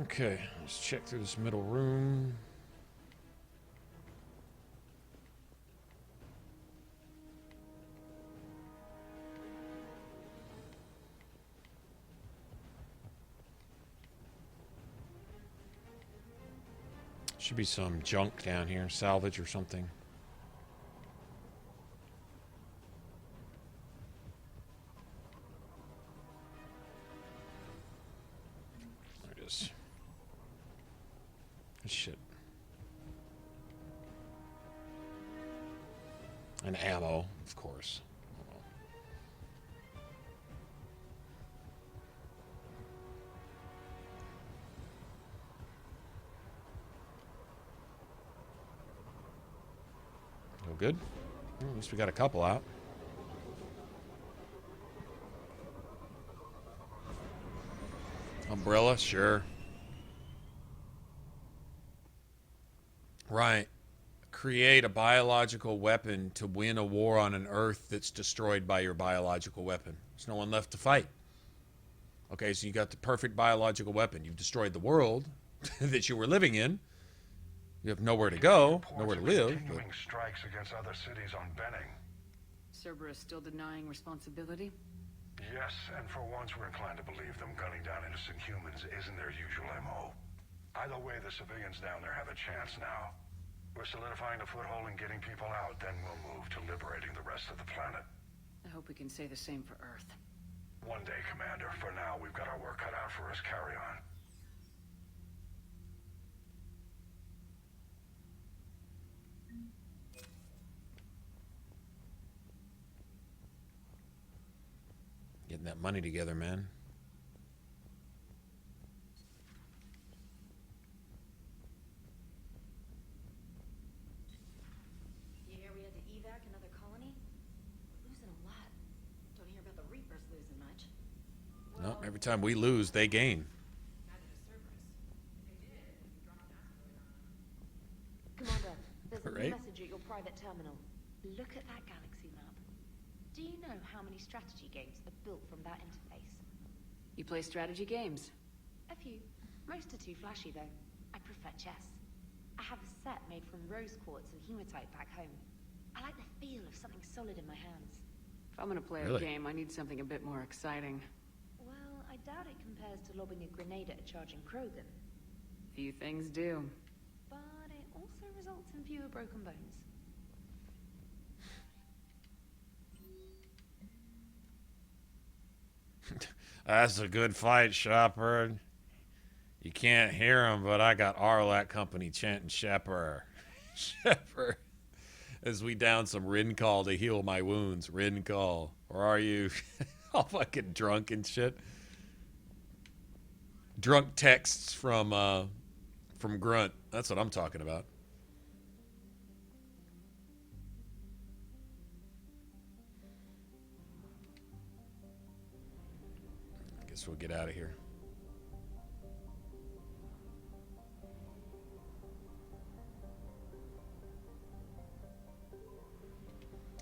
Okay, let's check through this middle room. Should be some junk down here, salvage or something. Shit. And ammo, of course. No good? Well, at least we got a couple out. Umbrella, sure. Right. Create a biological weapon to win a war on an Earth that's destroyed by your biological weapon. There's no one left to fight. Okay, so you got the perfect biological weapon. You've destroyed the world that you were living in. You have nowhere to go, nowhere to live. Continuing strikes against other cities on Benning. Cerberus still denying responsibility? Yes, and for once we're inclined to believe them gunning down innocent humans isn't their usual MO. Either way, the civilians down there have a chance now. We're solidifying a foothold and getting people out, then we'll move to liberating the rest of the planet. I hope we can say the same for Earth. One day, Commander. For now, we've got our work cut out for us. Carry on. Getting that money together, man. You hear we had to evac another colony? Losing a lot. Don't hear about the Reapers losing much. No, every time we lose, they gain. Commander, there's a Right? message at your private terminal. Look at that galaxy map. know how many strategy games are built from that interface. You play strategy games? A few. Most are too flashy, though. I prefer chess. I have a set made from rose quartz and hematite back home. I like the feel of something solid in my hands. If I'm gonna play a game, I need something a bit more exciting. Well, I doubt it compares to lobbing a grenade at a charging Krogan. Few things do. But it also results in fewer broken bones. That's a good fight, Shopper. You can't hear him, but I got Arlac Company chanting Shepper. Shepper. As we down some Rin-Call to heal my wounds. Rin-Call. Or are you all fucking drunk and shit? Drunk texts from Grunt. That's what I'm talking about. I guess we'll get out of here.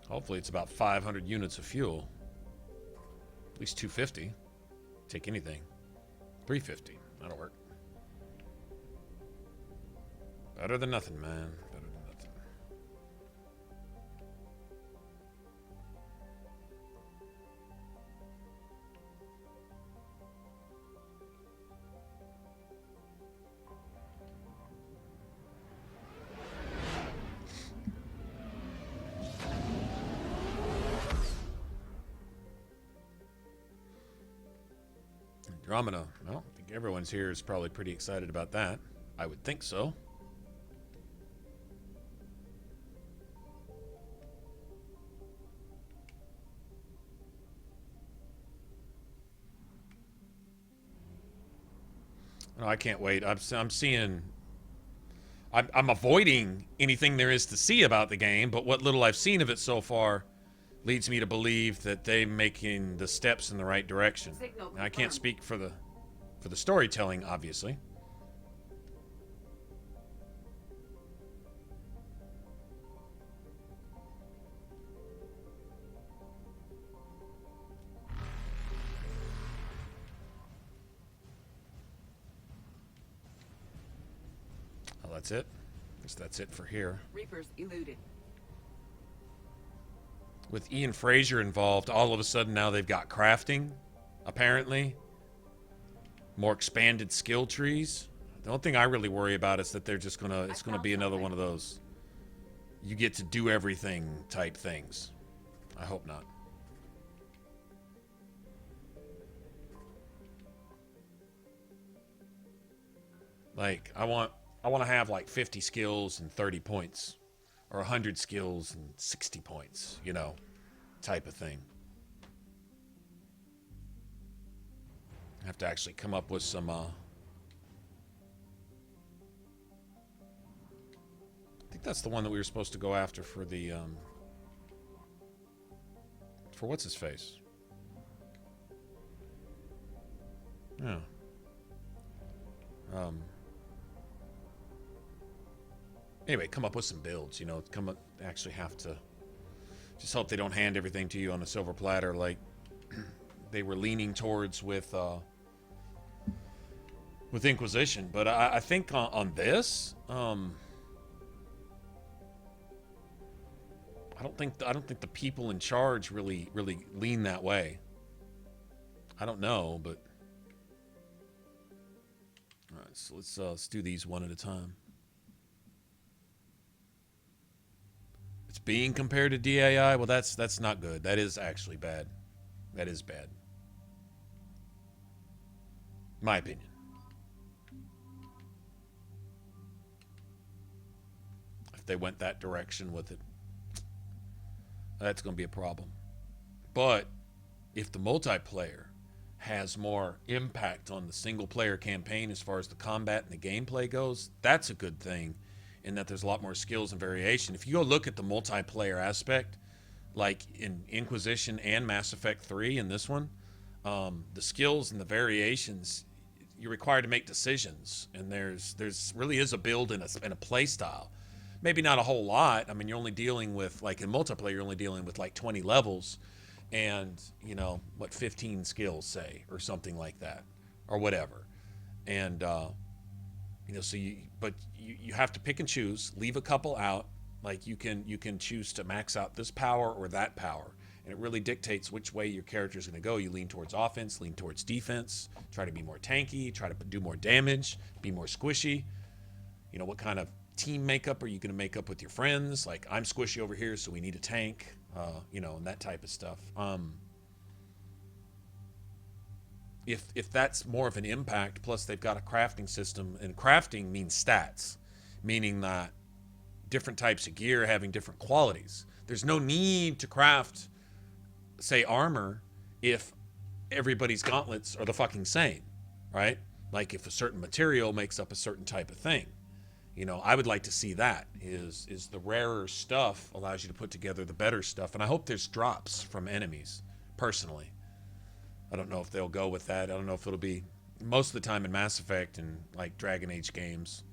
Hopefully it's about 500 units of fuel. At least 250. Take anything. 350. That'll work. Better than nothing, man. Better than nothing. Andromeda. Well, I think everyone's here is probably pretty excited about that. I would think so. No, I can't wait. I'm seeing... I'm avoiding anything there is to see about the game, but what little I've seen of it so far leads me to believe that they're making the steps in the right direction. Now, I can't speak for the storytelling, obviously. Well, that's it. I guess that's it for here. Reapers eluded. With Ian Fraser involved, all of a sudden now they've got crafting, apparently. More expanded skill trees. The only thing I really worry about is that they're just gonna, it's gonna be another one of those you get to do everything type things. I hope not. Like, I want to have like 50 skills and 30 points. Or 100 skills and 60 points, you know, type of thing. I have to actually come up with some, I think that's the one that we were supposed to go after for the, for what's his face? Yeah. Anyway, come up with some builds, you know, come up, actually have to just hope they don't hand everything to you on a silver platter like they were leaning towards with Inquisition. But I think on this, I don't think the people in charge really lean that way. I don't know, but all right, so let's do these one at a time. It's being compared to DAI. Well, that's not good. That is actually bad. That is bad. My opinion. If they went that direction with it, that's going to be a problem. But if the multiplayer has more impact on the single player campaign as far as the combat and the gameplay goes, that's a good thing. In that there's a lot more skills and variation. If you go look at the multiplayer aspect, like in Inquisition and Mass Effect 3 and this one, the skills and the variations, you're required to make decisions. And there's really is a build and a play style. Maybe not a whole lot. I mean, you're only dealing with, like in multiplayer, you're only dealing with like 20 levels. and, you know, what 15 skills say, or something like that, or whatever. And, you know, so you have to pick and choose, leave a couple out. Like you can choose to max out this power or that power. And it really dictates which way your character is going to go. You lean towards offense, lean towards defense, try to be more tanky, try to do more damage, be more squishy. You know, what kind of team makeup are you going to make up with your friends? Like, I'm squishy over here, so we need a tank, you know, and that type of stuff. If that's more of an impact, plus they've got a crafting system, and crafting means stats, meaning that different types of gear having different qualities. There's no need to craft, say, armor if everybody's gauntlets are the fucking same, right? Like if a certain material makes up a certain type of thing. You know, I would like to see that is the rarer stuff allows you to put together the better stuff. And I hope there's drops from enemies, personally. I don't know if they'll go with that. I don't know if it'll be most of the time in Mass Effect and like Dragon Age games.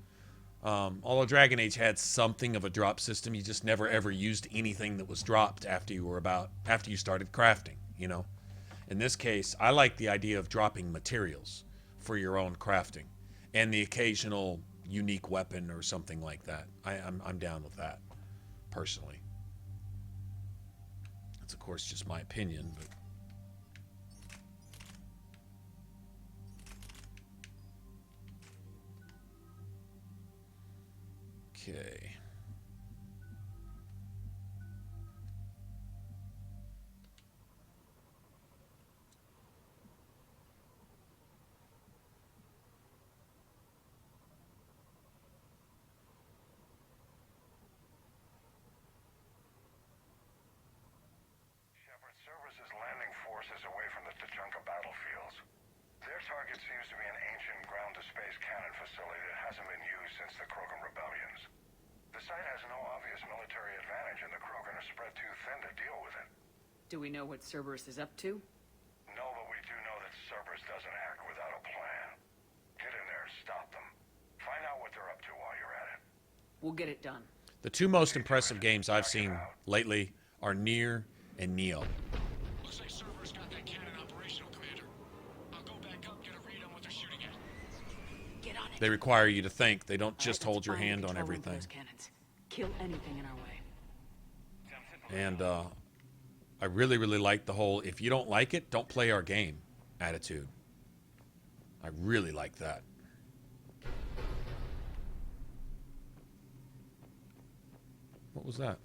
Although Dragon Age had something of a drop system, you just never ever used anything that was dropped after you started crafting, you know. In this case, I like the idea of dropping materials for your own crafting and the occasional unique weapon or something like that. I'm down with that, personally. That's of course just my opinion, but okay. Services landing forces away from the Tachanka battlefields. Their target seems to be an ancient ground-to-space cannon facility that hasn't been used since the Krogan rebellions. The site has no obvious military advantage, and the Krogan are spread too thin to deal with it. Do we know what Cerberus is up to? No, but we do know that Cerberus doesn't act without a plan. Get in there and stop them. Find out what they're up to while you're at it. We'll get it done. The two most impressive games I've seen lately are Nier and Neo. Looks like Cerberus got that cannon operational, Commander. I'll go back up, get a read on what they're shooting at. Get on it. They require you to think. They don't just hold your hand on everything. Those cannons. Kill anything in our way. And I really, really like the whole, if you don't like it, don't play our game attitude. I really like that. What was that?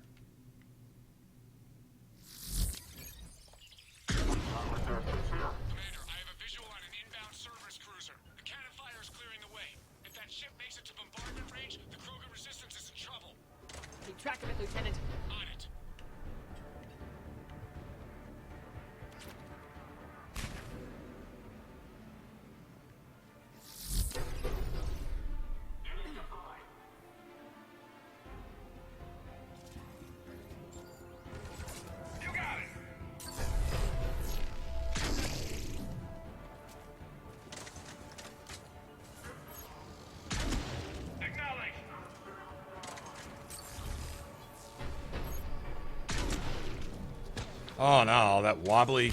Commander, I have a visual on an inbound Cerberus cruiser. The cannon fire is clearing the way. If that ship makes it to bombardment range, the Krogan resistance is in trouble. Keep track of it, Lieutenant. On it. Oh no, that wobbly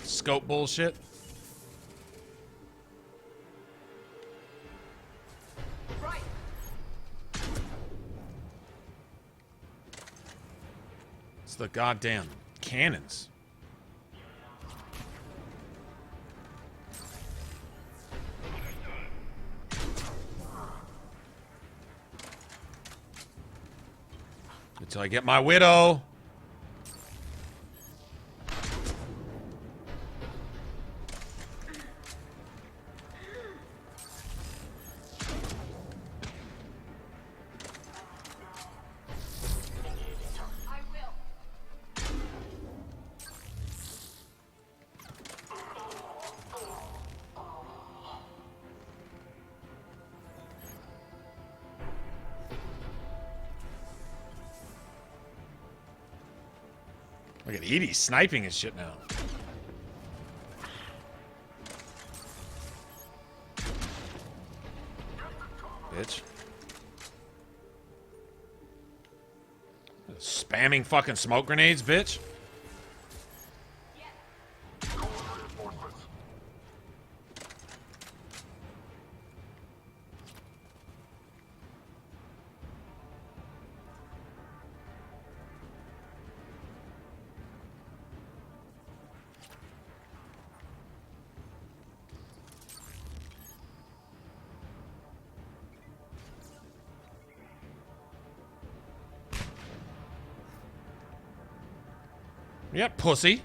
scope bullshit. Right. It's the goddamn cannons. Until I get my widow. Look at Edie sniping his shit now. Bitch. Spamming fucking smoke grenades, bitch. Yes, Yeah, pussy.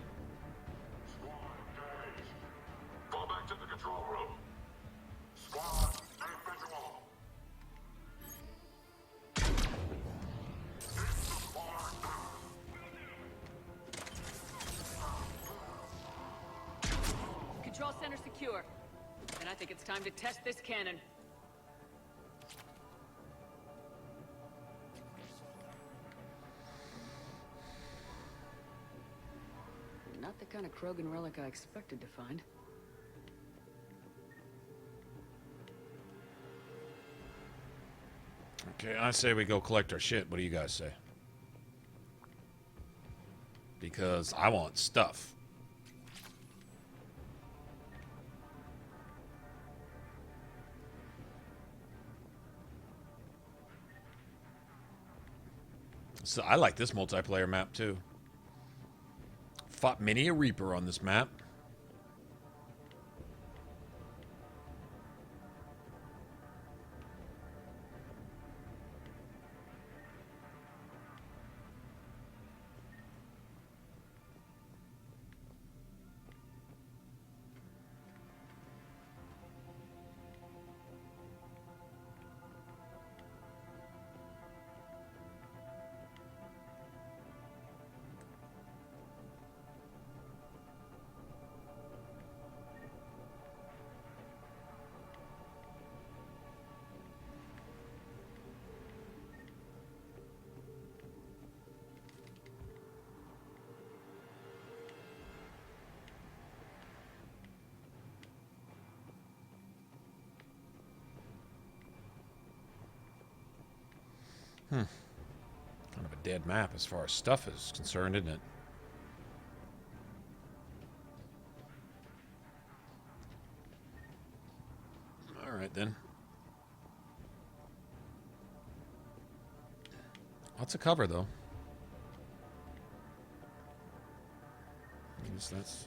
Go back to the control room. Squad, individual. Control center secure. And I think it's time to test this cannon. Not the kind of Krogan relic I expected to find. Okay, I say we go collect our shit. What do you guys say? Because I want stuff. So I like this multiplayer map too. Fought many a Reaper on this map. Kind of a dead map as far as stuff is concerned, isn't it? Alright then. Lots of cover though. I guess that's...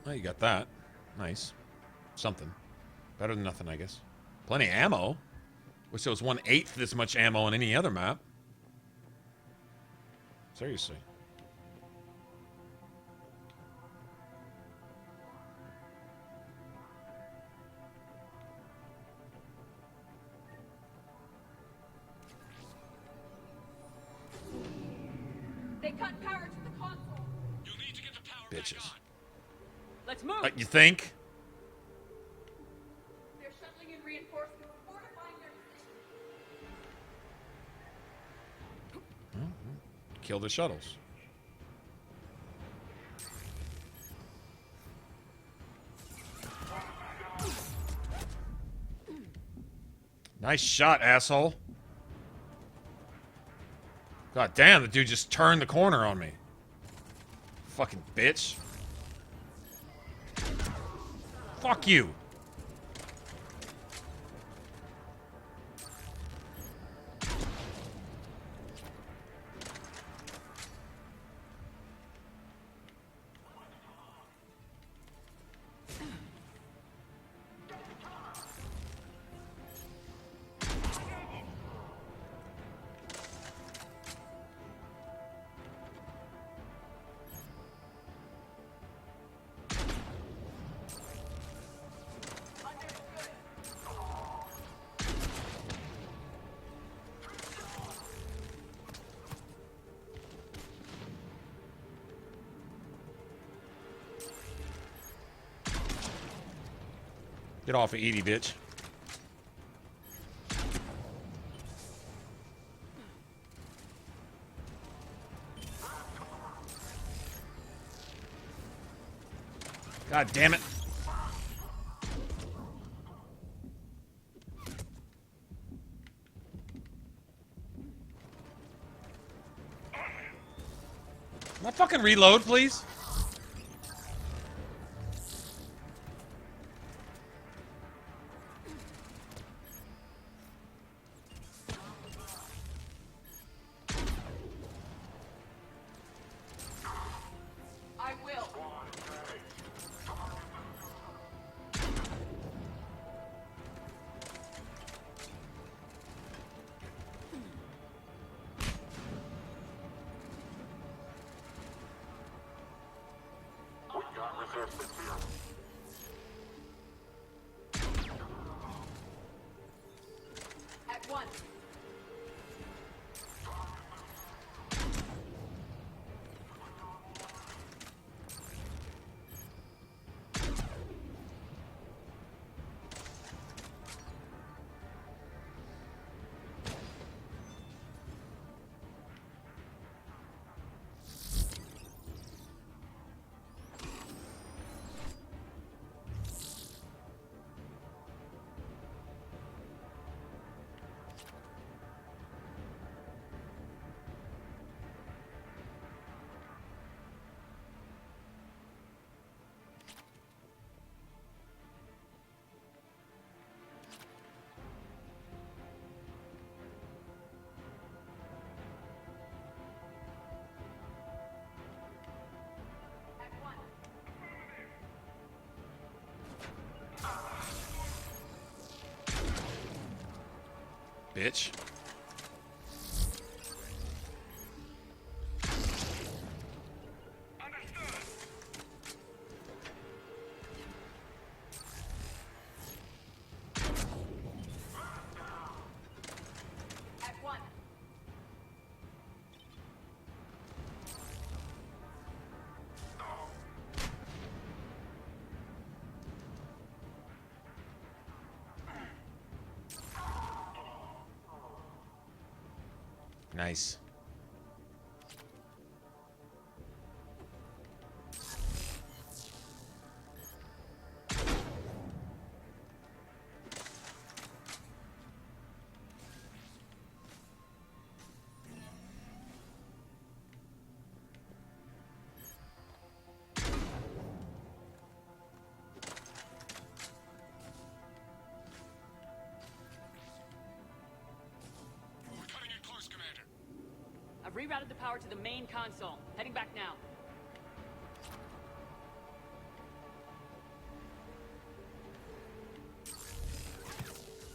Oh, you got that. Nice. Something. Better than nothing, I guess. Plenty of ammo. Wish there was 1/8 this much ammo on any other map. Seriously. They cut power to the console. You'll need to get the power Bitches. back on. Let's move. You think? They're shuttling in reinforcements, fortifying their position. Kill the shuttles. Nice shot, asshole. God damn, the dude just turned the corner on me. Fucking bitch. Fuck you. Get off of Edie, bitch. God damn it. Can I fucking reload, please? At once. Bitch. At one. Nice. I've rerouted the power to the main console. Heading back now.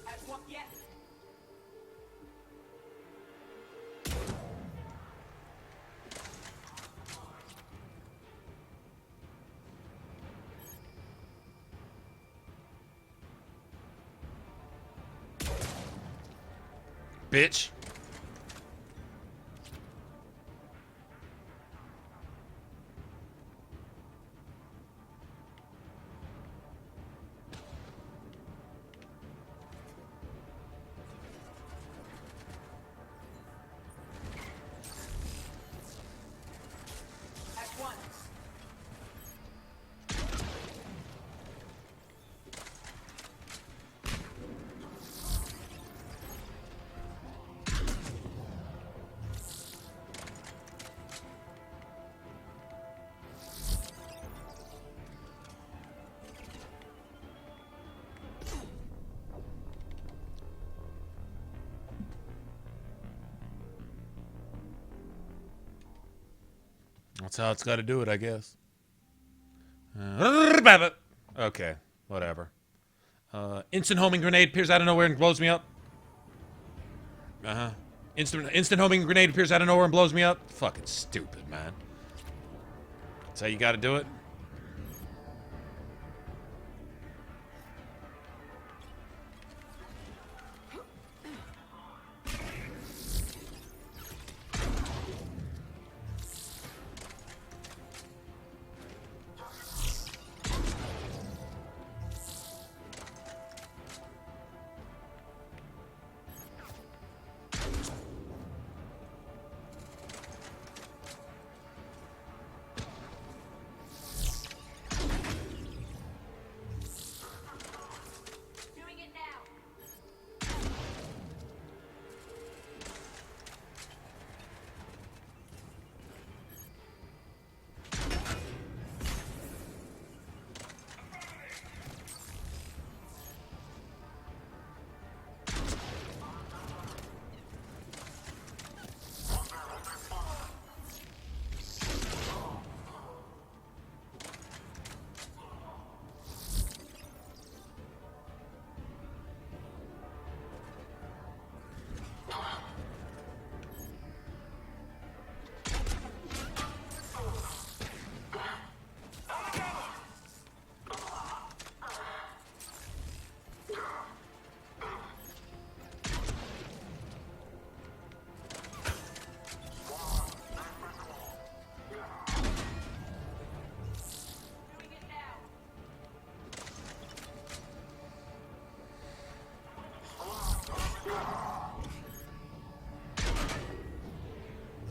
At one. Yes. Bitch. That's how it's got to do it, I guess. Okay, whatever. Instant homing grenade appears out of nowhere and blows me up. Instant homing grenade appears out of nowhere and blows me up. Fucking stupid, man. That's how you got to do it.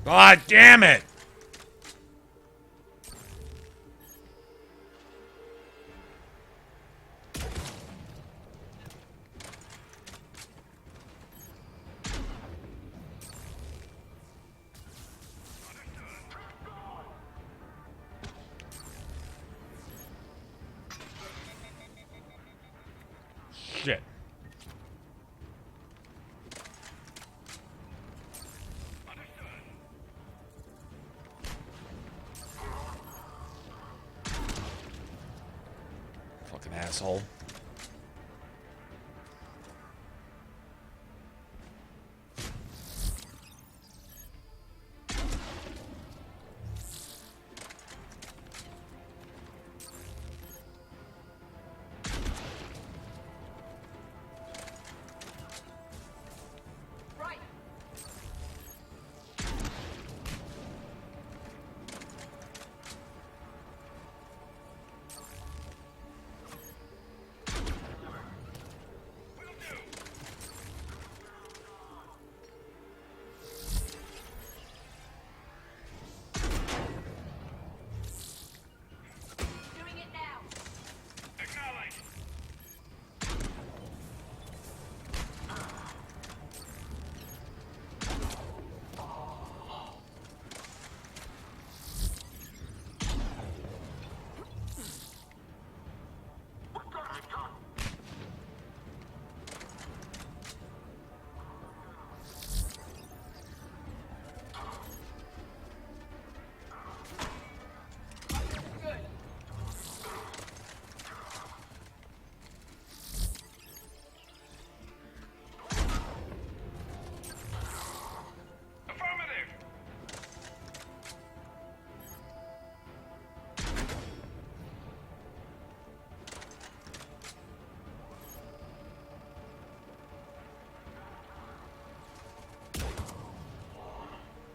God damn it! Shit. Fucking asshole.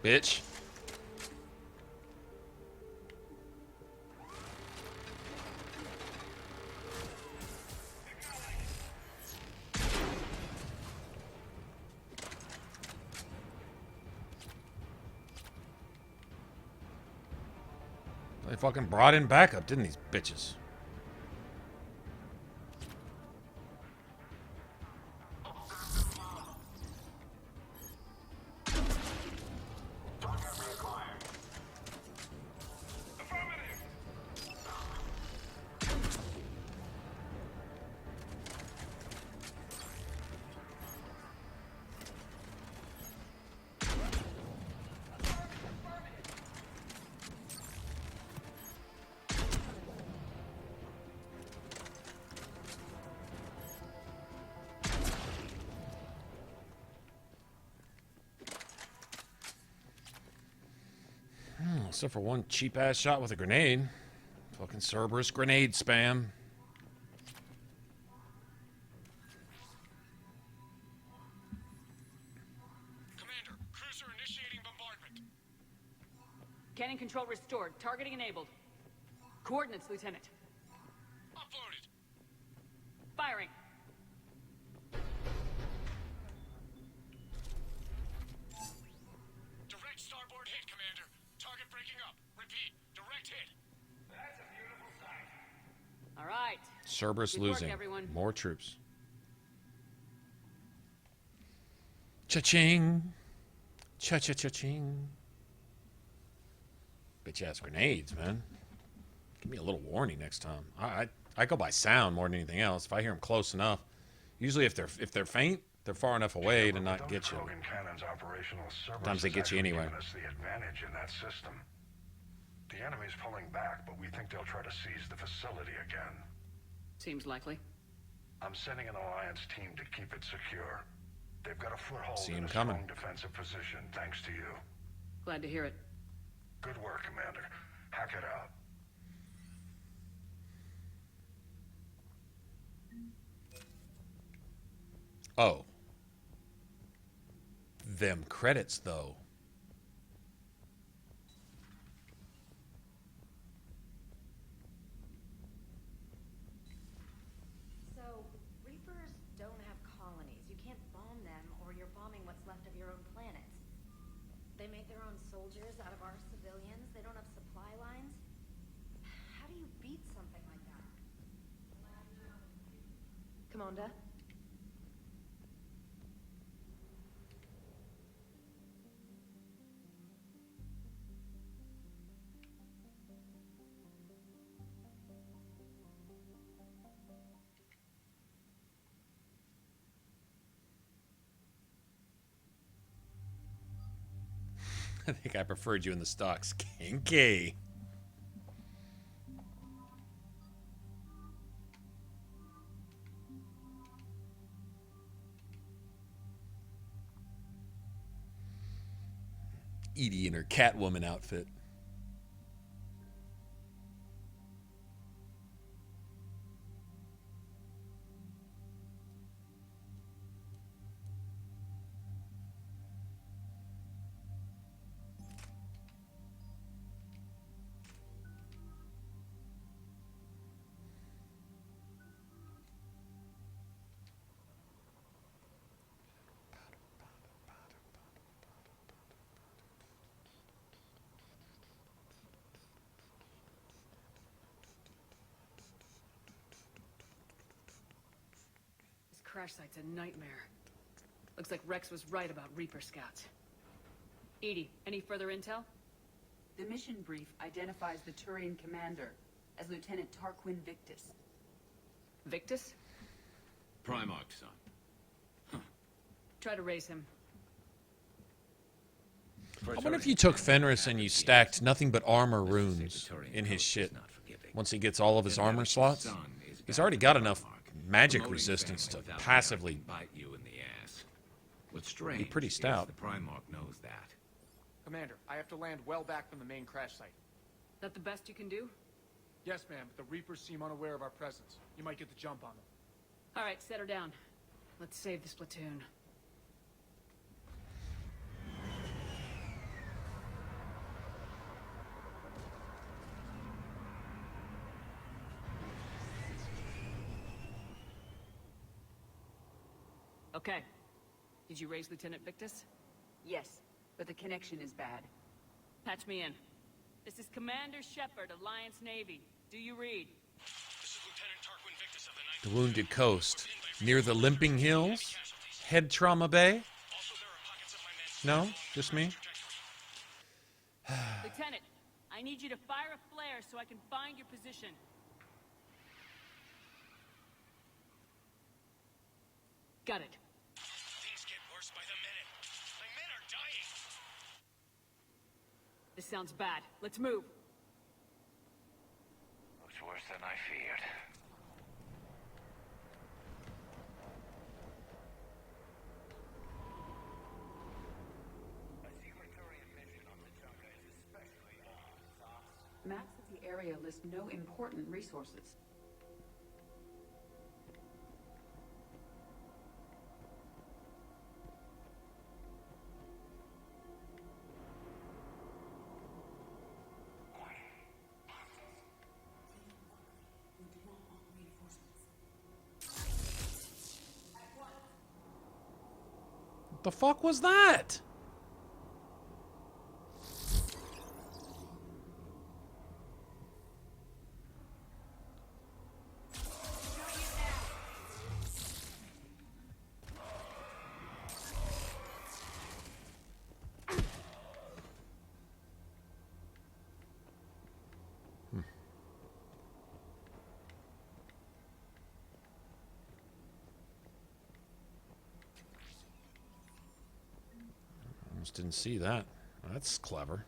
Bitch. They fucking brought in backup, didn't these bitches? Except for one cheap-ass shot with a grenade. Fucking Cerberus grenade spam. Commander, cruiser initiating bombardment. Cannon control restored. Targeting enabled. Coordinates, Lieutenant. Uploaded. Firing. Direct starboard hit, Commander. Target breaking up. Repeat. Direct hit. That's a beautiful sight. All right. Cerberus Good work, losing. everyone. More troops. Cha-ching. Cha-cha-cha-ching. Bitch-ass grenades, man. Give me a little warning next time. I go by sound more than anything else. If I hear them close enough. Usually if they're faint, they're far enough away to not get you. Sometimes they get you anyway. Given us the advantage in that system. The enemy's pulling back, but we think they'll try to seize the facility again. Seems likely. I'm sending an alliance team to keep it secure. They've got a foothold See in him a coming. strong defensive position, thanks to you. Glad to hear it. Good work, Commander. Hack it out. Oh. Them credits, though. So, Reapers don't have colonies. You can't bomb them, or you're bombing what's left of your own planet. They make their own soldiers out of our civilians. They don't have supply lines. How do you beat something like that? Commander? I think I preferred you in the stocks. Kinky. Edie in her Catwoman outfit. Crash site's a nightmare. Looks like Rex was right about Reaper scouts. Edie, any further intel? The mission brief identifies the Turian commander as Lieutenant Tarquin Victus. Victus? Primarch's son. Try to raise him. I wonder if you took Fenris and you stacked nothing but armor runes in his shit. Once he gets all of his armor slots, he's already got enough magic resistance to passively bite you in the ass. What's be strange pretty is stout. the Primarch knows that. Commander, I have to land well back from the main crash site. That the best you can do? Yes, ma'am, but the Reapers seem unaware of our presence. You might get the jump on them. All right, set her down. Let's save this platoon. Okay. Did you raise Lieutenant Victus? Yes, but the connection is bad. Patch me in. This is Commander Shepard, Alliance Navy. Do you read? This is Lieutenant Tarquin Victus of the 9th. The Wounded Coast, near the Limping Hills, Head Trauma Bay. No, just me. Lieutenant, I need you to fire a flare so I can find your position. Got it. Things get worse by the minute. My men are dying. This sounds bad. Let's move. Looks worse than I feared. A secret Turian mission on the Junka is especially odd. Maps of the area list no important resources. What the fuck was that? Almost didn't see that. That's clever.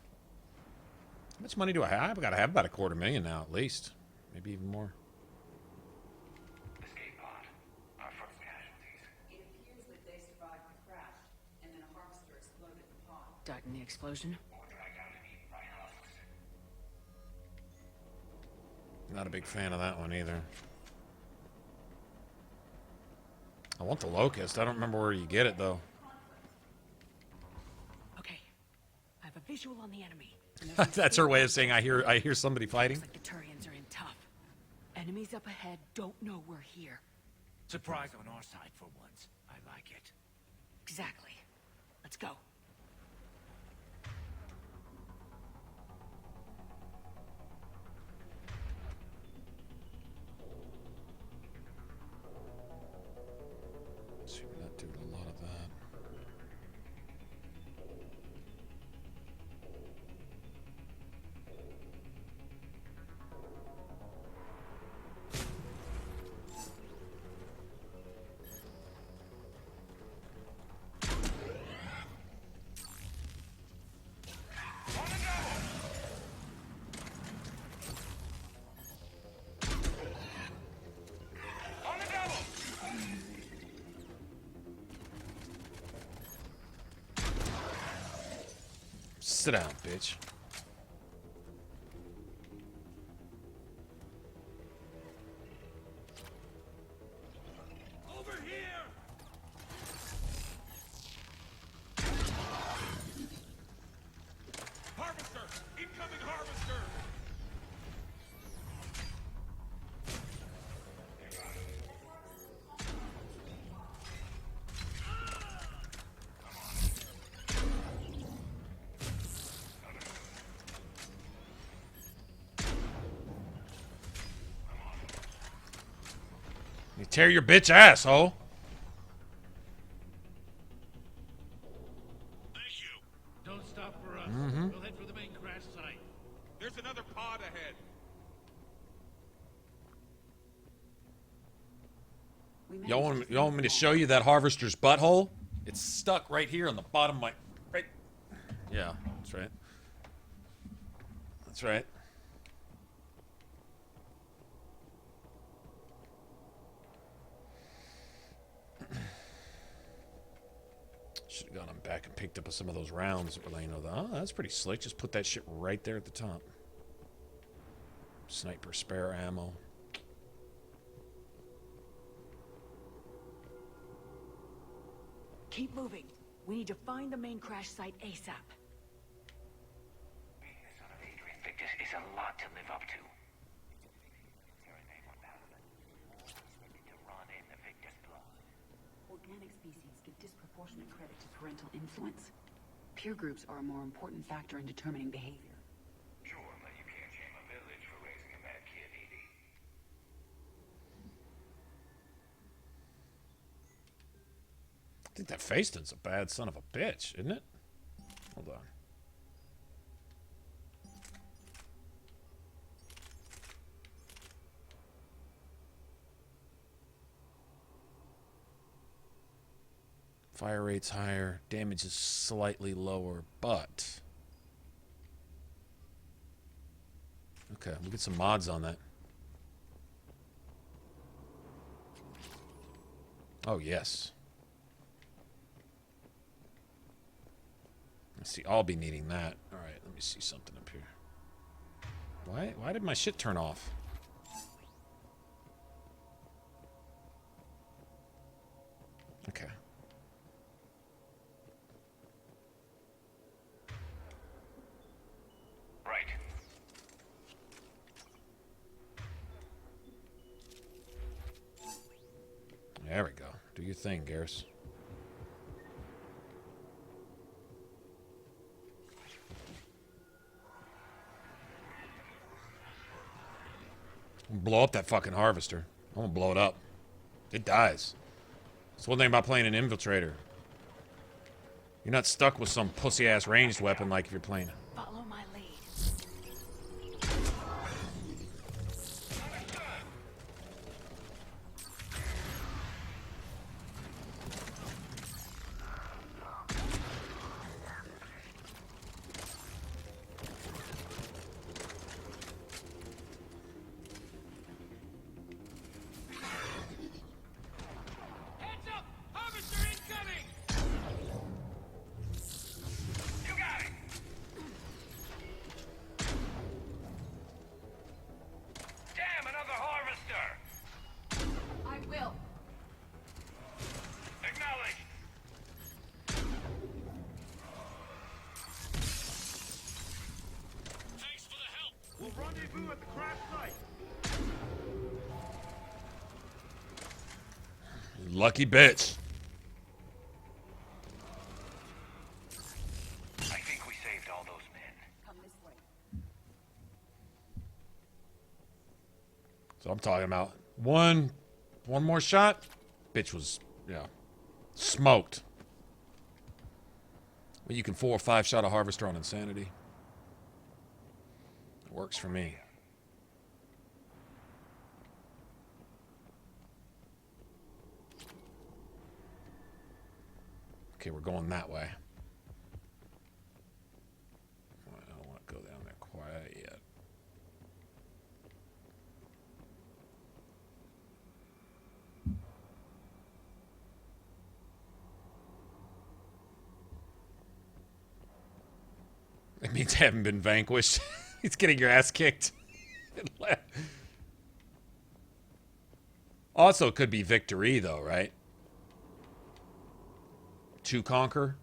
How much money do I have? I've got to have about $250,000 now, at least. Maybe even more. Escape pod. Our first casualties. It appears that they survived the crash, and then a harvester exploded the pod. Died in the explosion? Or dragged out and eaten by husks. Not a big fan of that one either. I want the locust. I don't remember where you get it, though. Okay. I have a visual on the enemy. That's her way of saying I hear somebody fighting. Looks like the Turians are in tough. Enemies up ahead don't know we're here. Surprise on our side for once. I like it. Exactly. Let's go. Sit down, bitch. Over here! Harvester! Incoming harvester! You tear your bitch asshole. Thank you. Don't stop for us. Mhm. We'll head for the main crash site. There's another pod ahead. Y'all want me to show you that harvester's butthole? It's stuck right here on the bottom of my... Right. Yeah, that's right. That's right. Should have gone on back and picked up some of those rounds that were laying over. Oh, that's pretty slick. Just put that shit right there at the top. Sniper spare ammo. Keep moving. We need to find the main crash site ASAP. Being the son of Adrian Victus is a lot to live up to. To run in the Victus blood. Organic species give disproportionate credit to parental influence. Peer groups are a more important factor in determining behavior. Sure, but you can't shame a village for raising a bad kid, Edie. I think that Faiston's a bad son of a bitch, isn't it? Hold on. Fire rate's higher, damage is slightly lower, but... Okay, we'll get some mods on that. Oh, yes. Let's see, I'll be needing that. Alright, let me see something up here. Why did my shit turn off? Okay. Right. There we go. Do your thing, Garrus. Blow up that fucking harvester. I'm gonna blow it up. It dies. That's one thing about playing an Infiltrator. You're not stuck with some pussy-ass ranged weapon like if you're playing Follow my lead. Heads up! Harvester incoming! You got it! Damn, another harvester! I will. Acknowledged. Thanks for the help. We'll rendezvous at the crash site. lucky bitch. I think we saved all those men. Come this way. So I'm talking about one more shot. Bitch was, yeah, smoked. Well, you can 4 or 5 shot a harvester on insanity. It works for me. Okay, we're going that way. I don't want to go down there quite yet. means haven't been vanquished. He's getting your ass kicked. Also, could be victory, though, right? To conquer.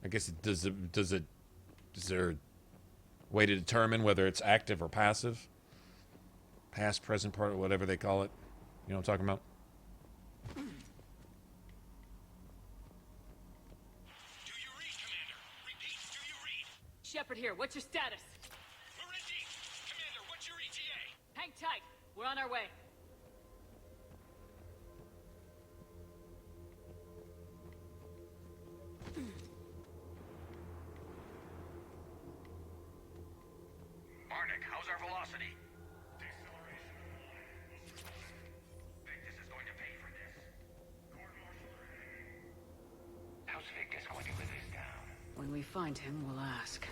I guess is there a way to determine whether it's active or passive? Past, present, part, whatever they call it. You know what I'm talking about? Shepard here. What's your status? We're in deep. Commander, what's your ETA? Hang tight. We're on our way. Arnick, how's our velocity? Deceleration. Victus is going to pay for this. How's Victus going to live this down? When we find him, we'll ask.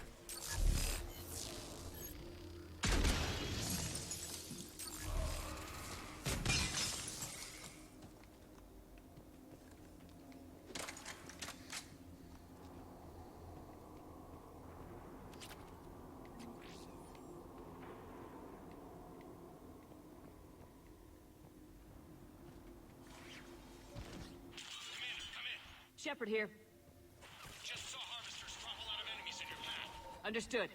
Shepard here. Just saw harvesters drop a lot of enemies in your path. Understood.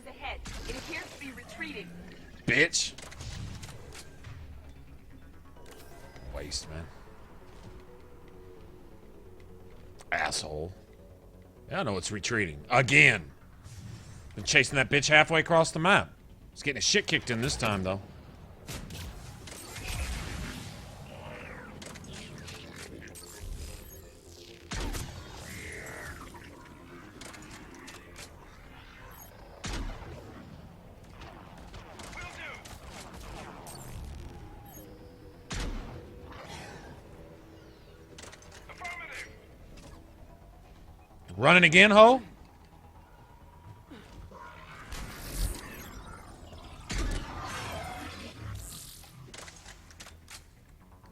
Ahead. It appears to be retreating. Bitch. Waste, man. Asshole. Yeah, I know it's retreating. Again. Been chasing that bitch halfway across the map. It's getting his shit kicked in this time, though. Running again, ho?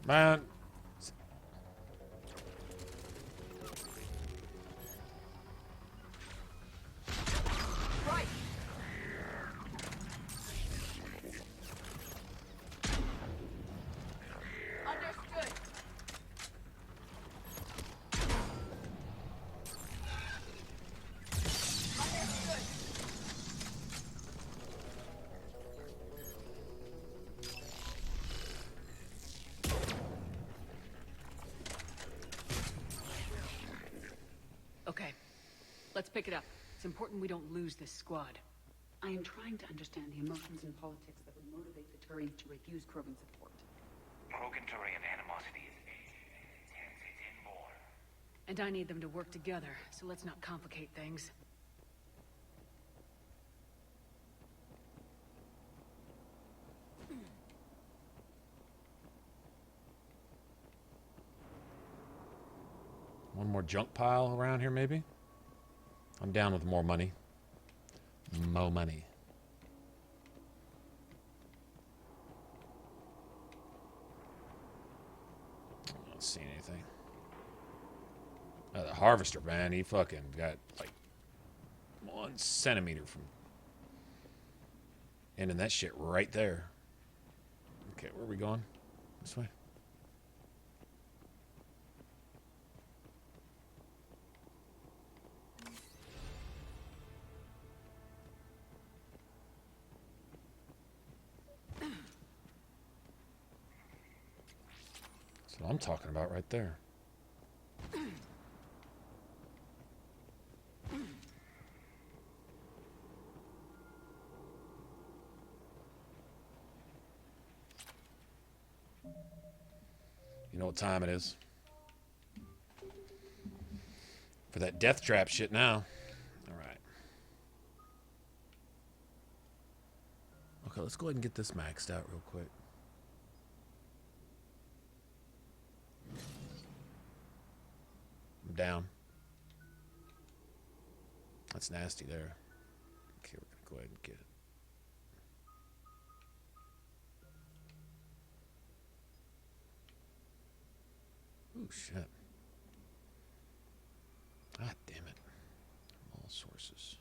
Man. Right. Understood. Okay. Let's pick it up. It's important we don't lose this squad. I am trying to understand the emotions and politics that would motivate the Turians to refuse Krogan support. Krogan-Turian animosity is intense. It's inborn. And I need them to work together, so let's not complicate things. One more junk pile around here, maybe? I'm down with more money. Mo money. I don't see anything. The harvester, man, he fucking got like 1 centimeter from ending that shit right there. Okay, where are we going? This way? That's what I'm talking about right there. You know what time it is. For that death trap shit now. Alright. Okay, let's go ahead and get this maxed out real quick. I'm down. That's nasty there. Okay, we're gonna go ahead and get it. Ooh, shit. Ah, damn it. All sources.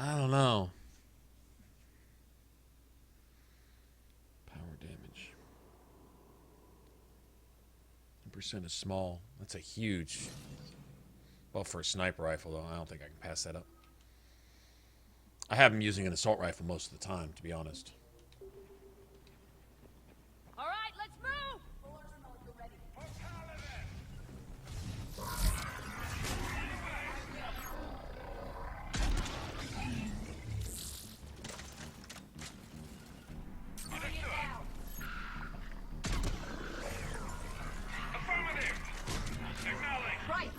I don't know. Power damage. 10% is small. That's a huge... Well, for a sniper rifle, though, I don't think I can pass that up. I have him using an assault rifle most of the time, to be honest. All right, let's move! Right.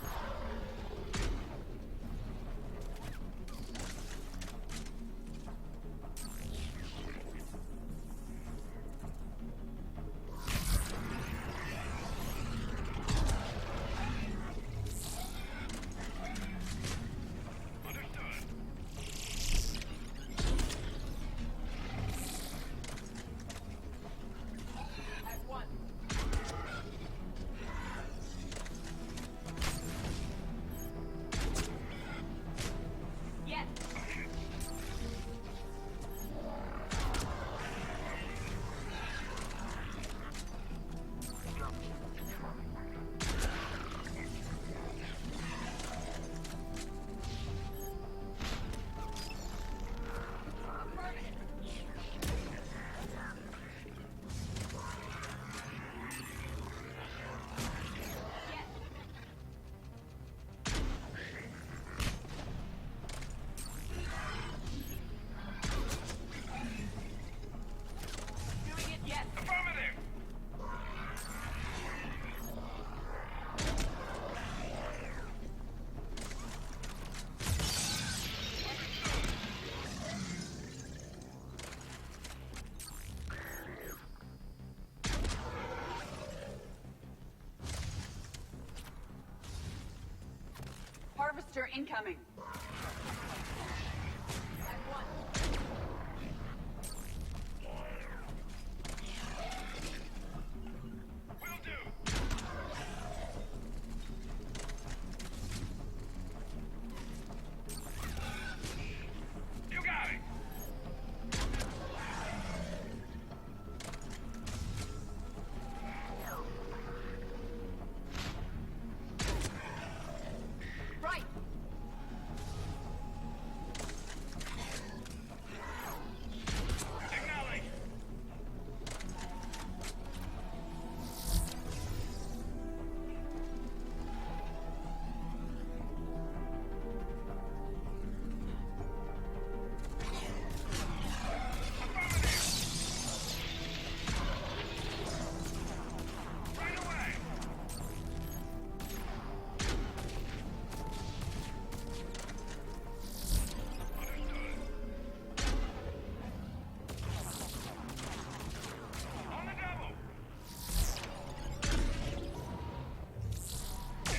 Harvester incoming.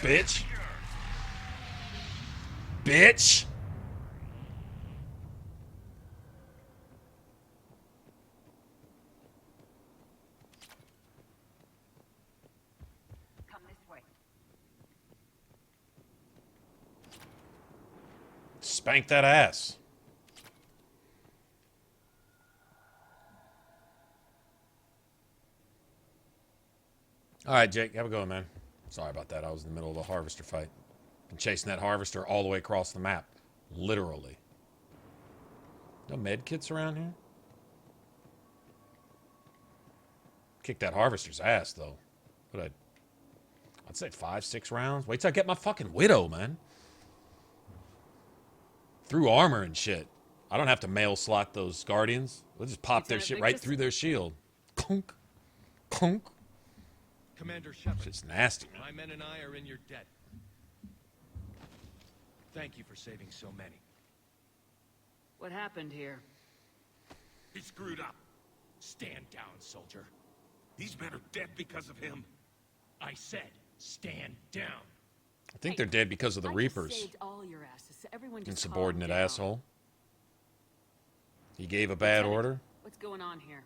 Bitch. Bitch. Come this way. Spank that ass. All right, Jake, have a go, man. Sorry about that. I was in the middle of a harvester fight. Been chasing that harvester all the way across the map. Literally. No med kits around here? Kick that harvester's ass, though. But I'd say 5-6 rounds. Wait till I get my fucking Widow, man. Through armor and shit. I don't have to mail slot those Guardians. We'll just pop their shit right through their shield. Conk. Conk. Commander Shepard. It's nasty. My men and I are in your debt. Thank you for saving so many. What happened here? He screwed up. Stand down, soldier. These men are dead because of him. I said, stand down. I think they're dead because of the Reapers. Saved all your asses, so everyone just Insubordinate calm down. asshole. He gave a bad order. What's going on here?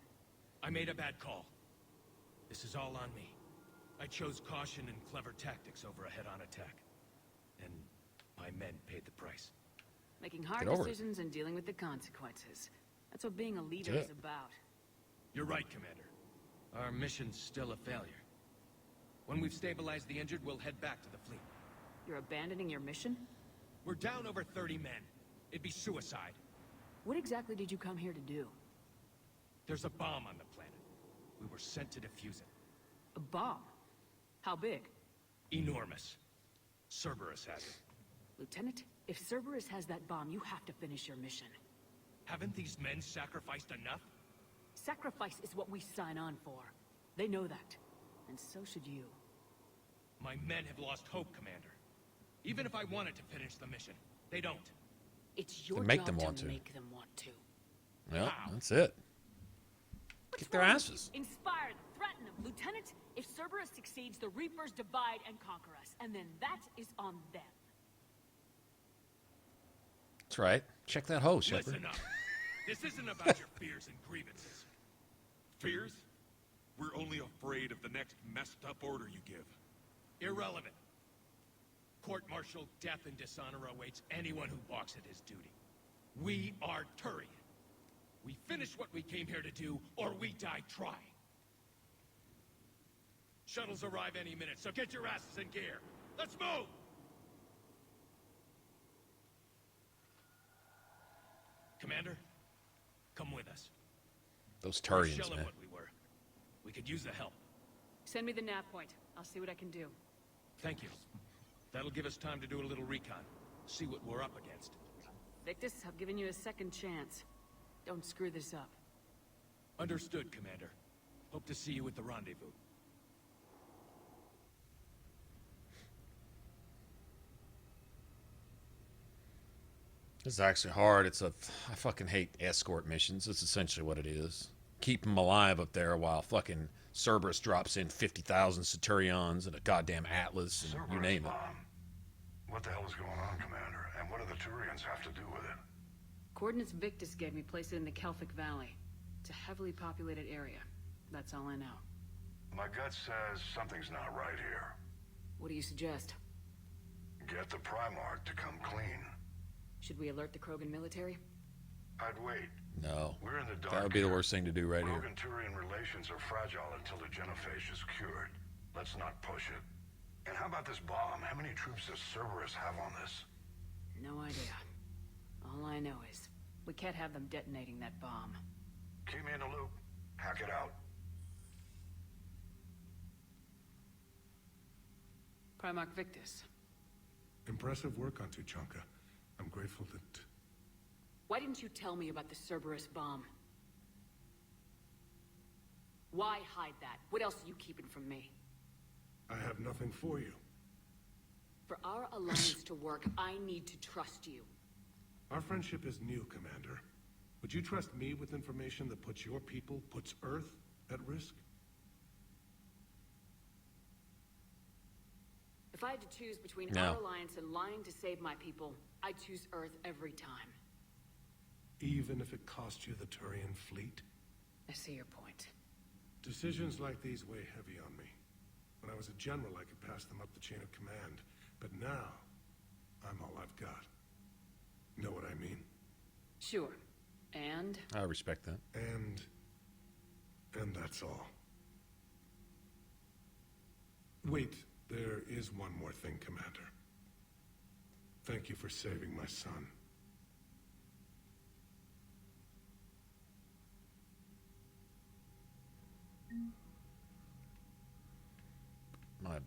I made a bad call. This is all on me. I chose caution and clever tactics over a head-on attack. And my men paid the price. Making hard Get over it. decisions and dealing with the consequences. That's what being a leader is about. You're right, Commander. Our mission's still a failure. When we've stabilized the injured, we'll head back to the fleet. You're abandoning your mission? We're down over 30 men. It'd be suicide. What exactly did you come here to do? There's a bomb on the planet. We were sent to defuse it. A bomb? How big? Enormous. Cerberus has it. Lieutenant, if Cerberus has that bomb, you have to finish your mission. Haven't these men sacrificed enough? Sacrifice is what we sign on for. They know that. And so should you. My men have lost hope, Commander. Even if I wanted to finish the mission, they don't. It's your Then make job them to want to. make them want to. Well, that's it. Kick their asses. Inspire them, threaten them. Lieutenant, if Cerberus succeeds, the Reapers divide and conquer us. And then that is on them. That's right. Check that hose, Shepard. Listen up. This isn't about your fears and grievances. Fears? We're only afraid of the next messed up order you give. Irrelevant. Court-martial death and dishonor awaits anyone who balks at his duty. We are Turian. We finish what we came here to do, or we die trying. Shuttles arrive any minute, so get your asses in gear. Let's move! Commander, come with us. Those We're Turians, shelling man. what we were. We could use the help. Send me the nav point. I'll see what I can do. Thank you. That'll give us time to do a little recon. See what we're up against. Victus, I've given you a second chance. Don't screw this up. Understood, Commander. Hope to see you at the rendezvous. This is actually hard. I fucking hate escort missions. That's essentially what it is. Keep them alive up there while fucking Cerberus drops in 50,000 Centurions and a goddamn Atlas and you name it. What the hell is going on, Commander? And what do the Turians have to do with it? Coordinates Victus gave me place it in the Kelphic Valley. It's a heavily populated area. That's all I know. My gut says something's not right here. What do you suggest? Get the Primarch to come clean. Should we alert the Krogan military? I'd wait. No. We're in the dark. That would be the worst thing to do right here. Krogan-Turian relations are fragile until the genophage is cured. Let's not push it. And how about this bomb? How many troops does Cerberus have on this? No idea. All I know is, we can't have them detonating that bomb. Keep me in the loop. Hack it out. Primarch Victus. Impressive work on Tuchanka. I'm grateful that... Why didn't you tell me about the Cerberus bomb? Why hide that? What else are you keeping from me? I have nothing for you. For our alliance to work, I need to trust you. Our friendship is new, Commander. Would you trust me with information that puts your people, puts Earth, at risk? If I had to choose between No. our alliance and lying to save my people, I'd choose Earth every time. Even if it cost you the Turian fleet? I see your point. Decisions like these weigh heavy on me. When I was a general, I could pass them up the chain of command. But now, I'm all I've got. Know what I mean? Sure. And? I respect that. And that's all. Wait, there is one more thing, Commander. Thank you for saving my son.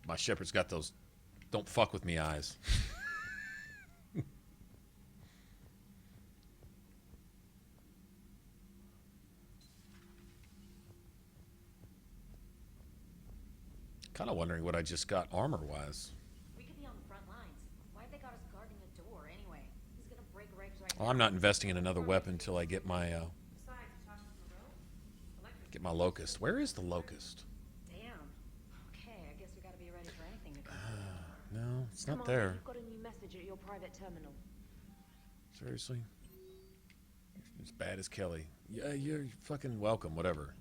My Shepard's got those don't fuck with me eyes. Kind of wondering what I just got armor-wise. We could be on the front lines. Why have they got us guarding a door anyway? He's gonna break regs right Well, I'm not investing in another weapon until I get my locust. Where is the locust? Damn. Okay, I guess we gotta be ready for anything to come. No, it's Come not on, there. You've got a new message at your private terminal. Seriously? As bad as Kelly. Yeah, you're fucking welcome, whatever.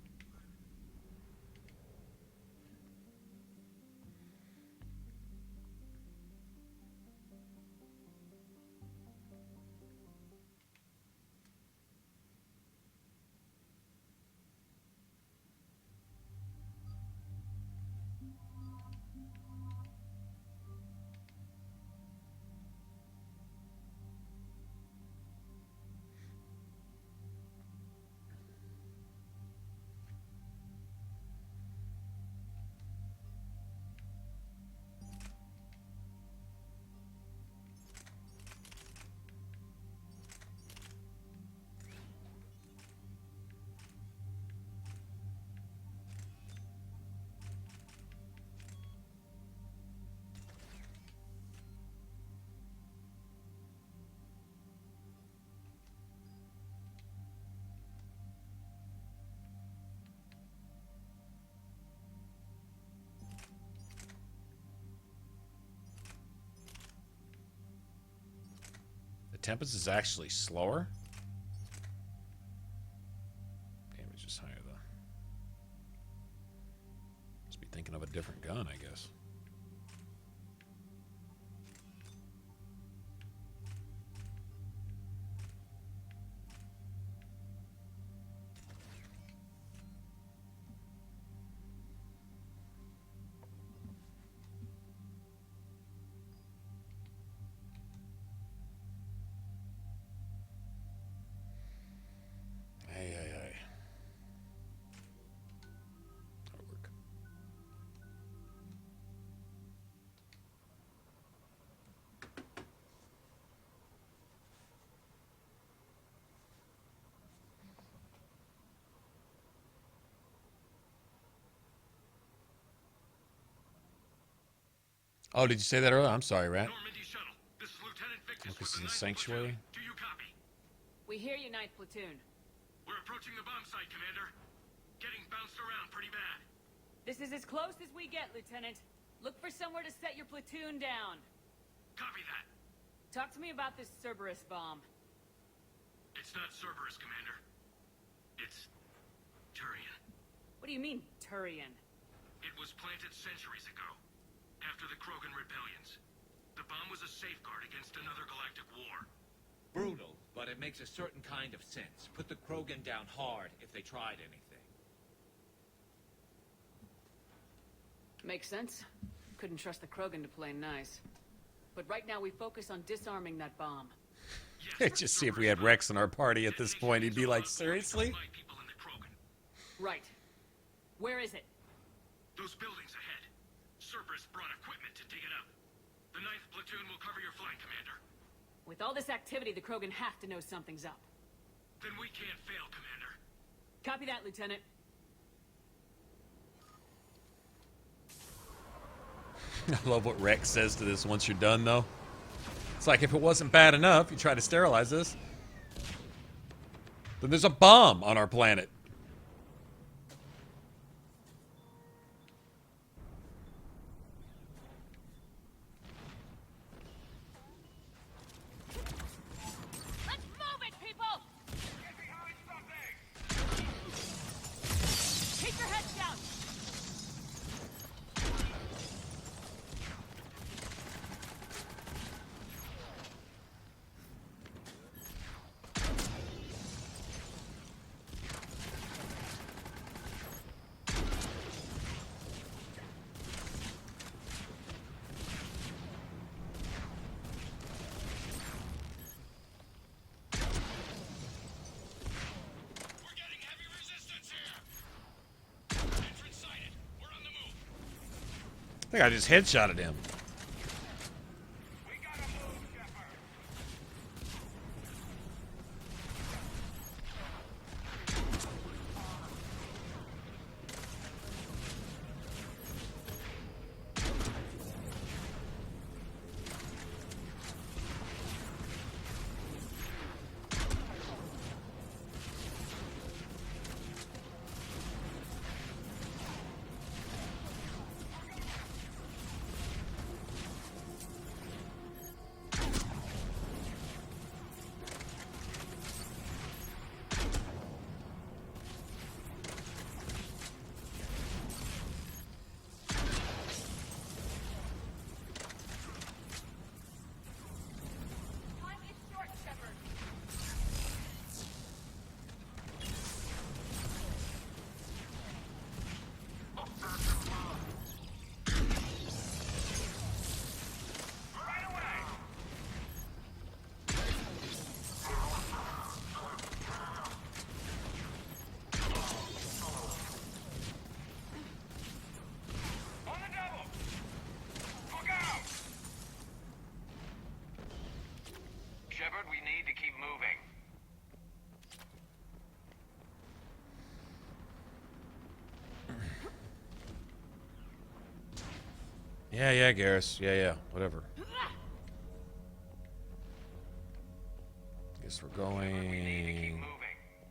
Tempest is actually slower. Damage is higher though. Must be thinking of a different gun, I guess. Oh, did you say that earlier? I'm sorry, Rat. Focus in the sanctuary. Do you copy? We hear you, Ninth Platoon. We're approaching the bomb site, Commander. Getting bounced around pretty bad. This is as close as we get, Lieutenant. Look for somewhere to set your platoon down. Copy that. Talk to me about this Cerberus bomb. It's not Cerberus, Commander. It's Turian. What do you mean, Turian? It was planted centuries ago, after the Krogan rebellions. The bomb was a safeguard against another galactic war. Brutal, but it makes a certain kind of sense. Put the Krogan down hard if they tried anything. Makes sense. Couldn't trust the Krogan to play nice. But right now we focus on disarming that bomb. Just see if we had Rex in our party at this point. He'd be like, seriously? Right. Where is it? Those buildings ahead. Cerberus brought equipment to dig it up. The 9th Platoon will cover your flank, Commander. With all this activity, the Krogan have to know something's up. Then we can't fail, Commander. Copy that, Lieutenant. I love what Rex says to this once you're done, though. It's like, if it wasn't bad enough, you try to sterilize this, then there's a bomb on our planet. Let's move it, people! Get behind something! Keep your heads down! I think I just headshotted him. Understood. We need to keep moving. Yeah, Garrus. Yeah, whatever. Guess we're going...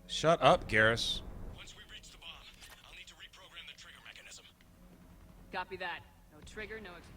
Shut up, Garrus. Once we reach the bomb, I'll need to reprogram the trigger mechanism. Copy that. No trigger, no explosion.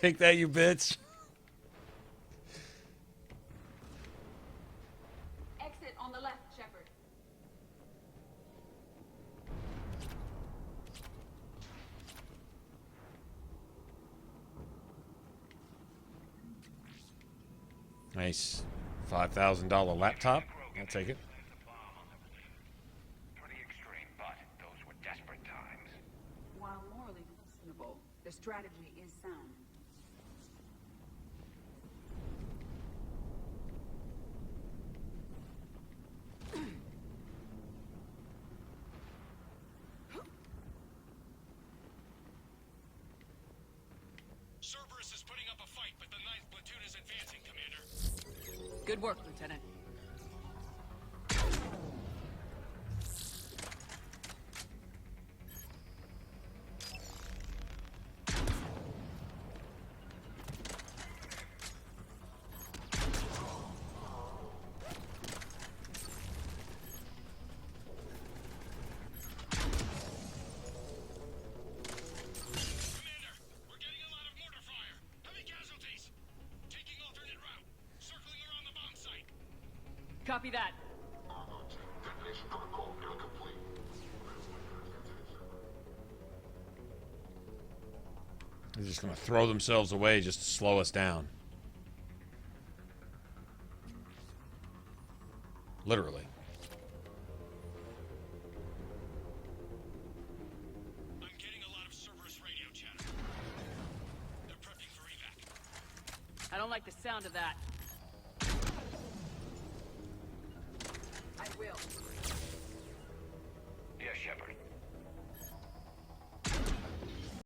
Take that, you bitch. Exit on the left, Shepard. Nice. $5,000 laptop. I'll take it. Pretty extreme, but those were desperate times. While morally questionable, the strategy is sound. Cerberus is putting up a fight, but the 9th platoon is advancing, Commander. Good work, Lieutenant. Copy that. They're just going to throw themselves away just to slow us down. Literally. I'm getting a lot of Cerberus radio chatter. They're prepping for evac. I don't like the sound of that.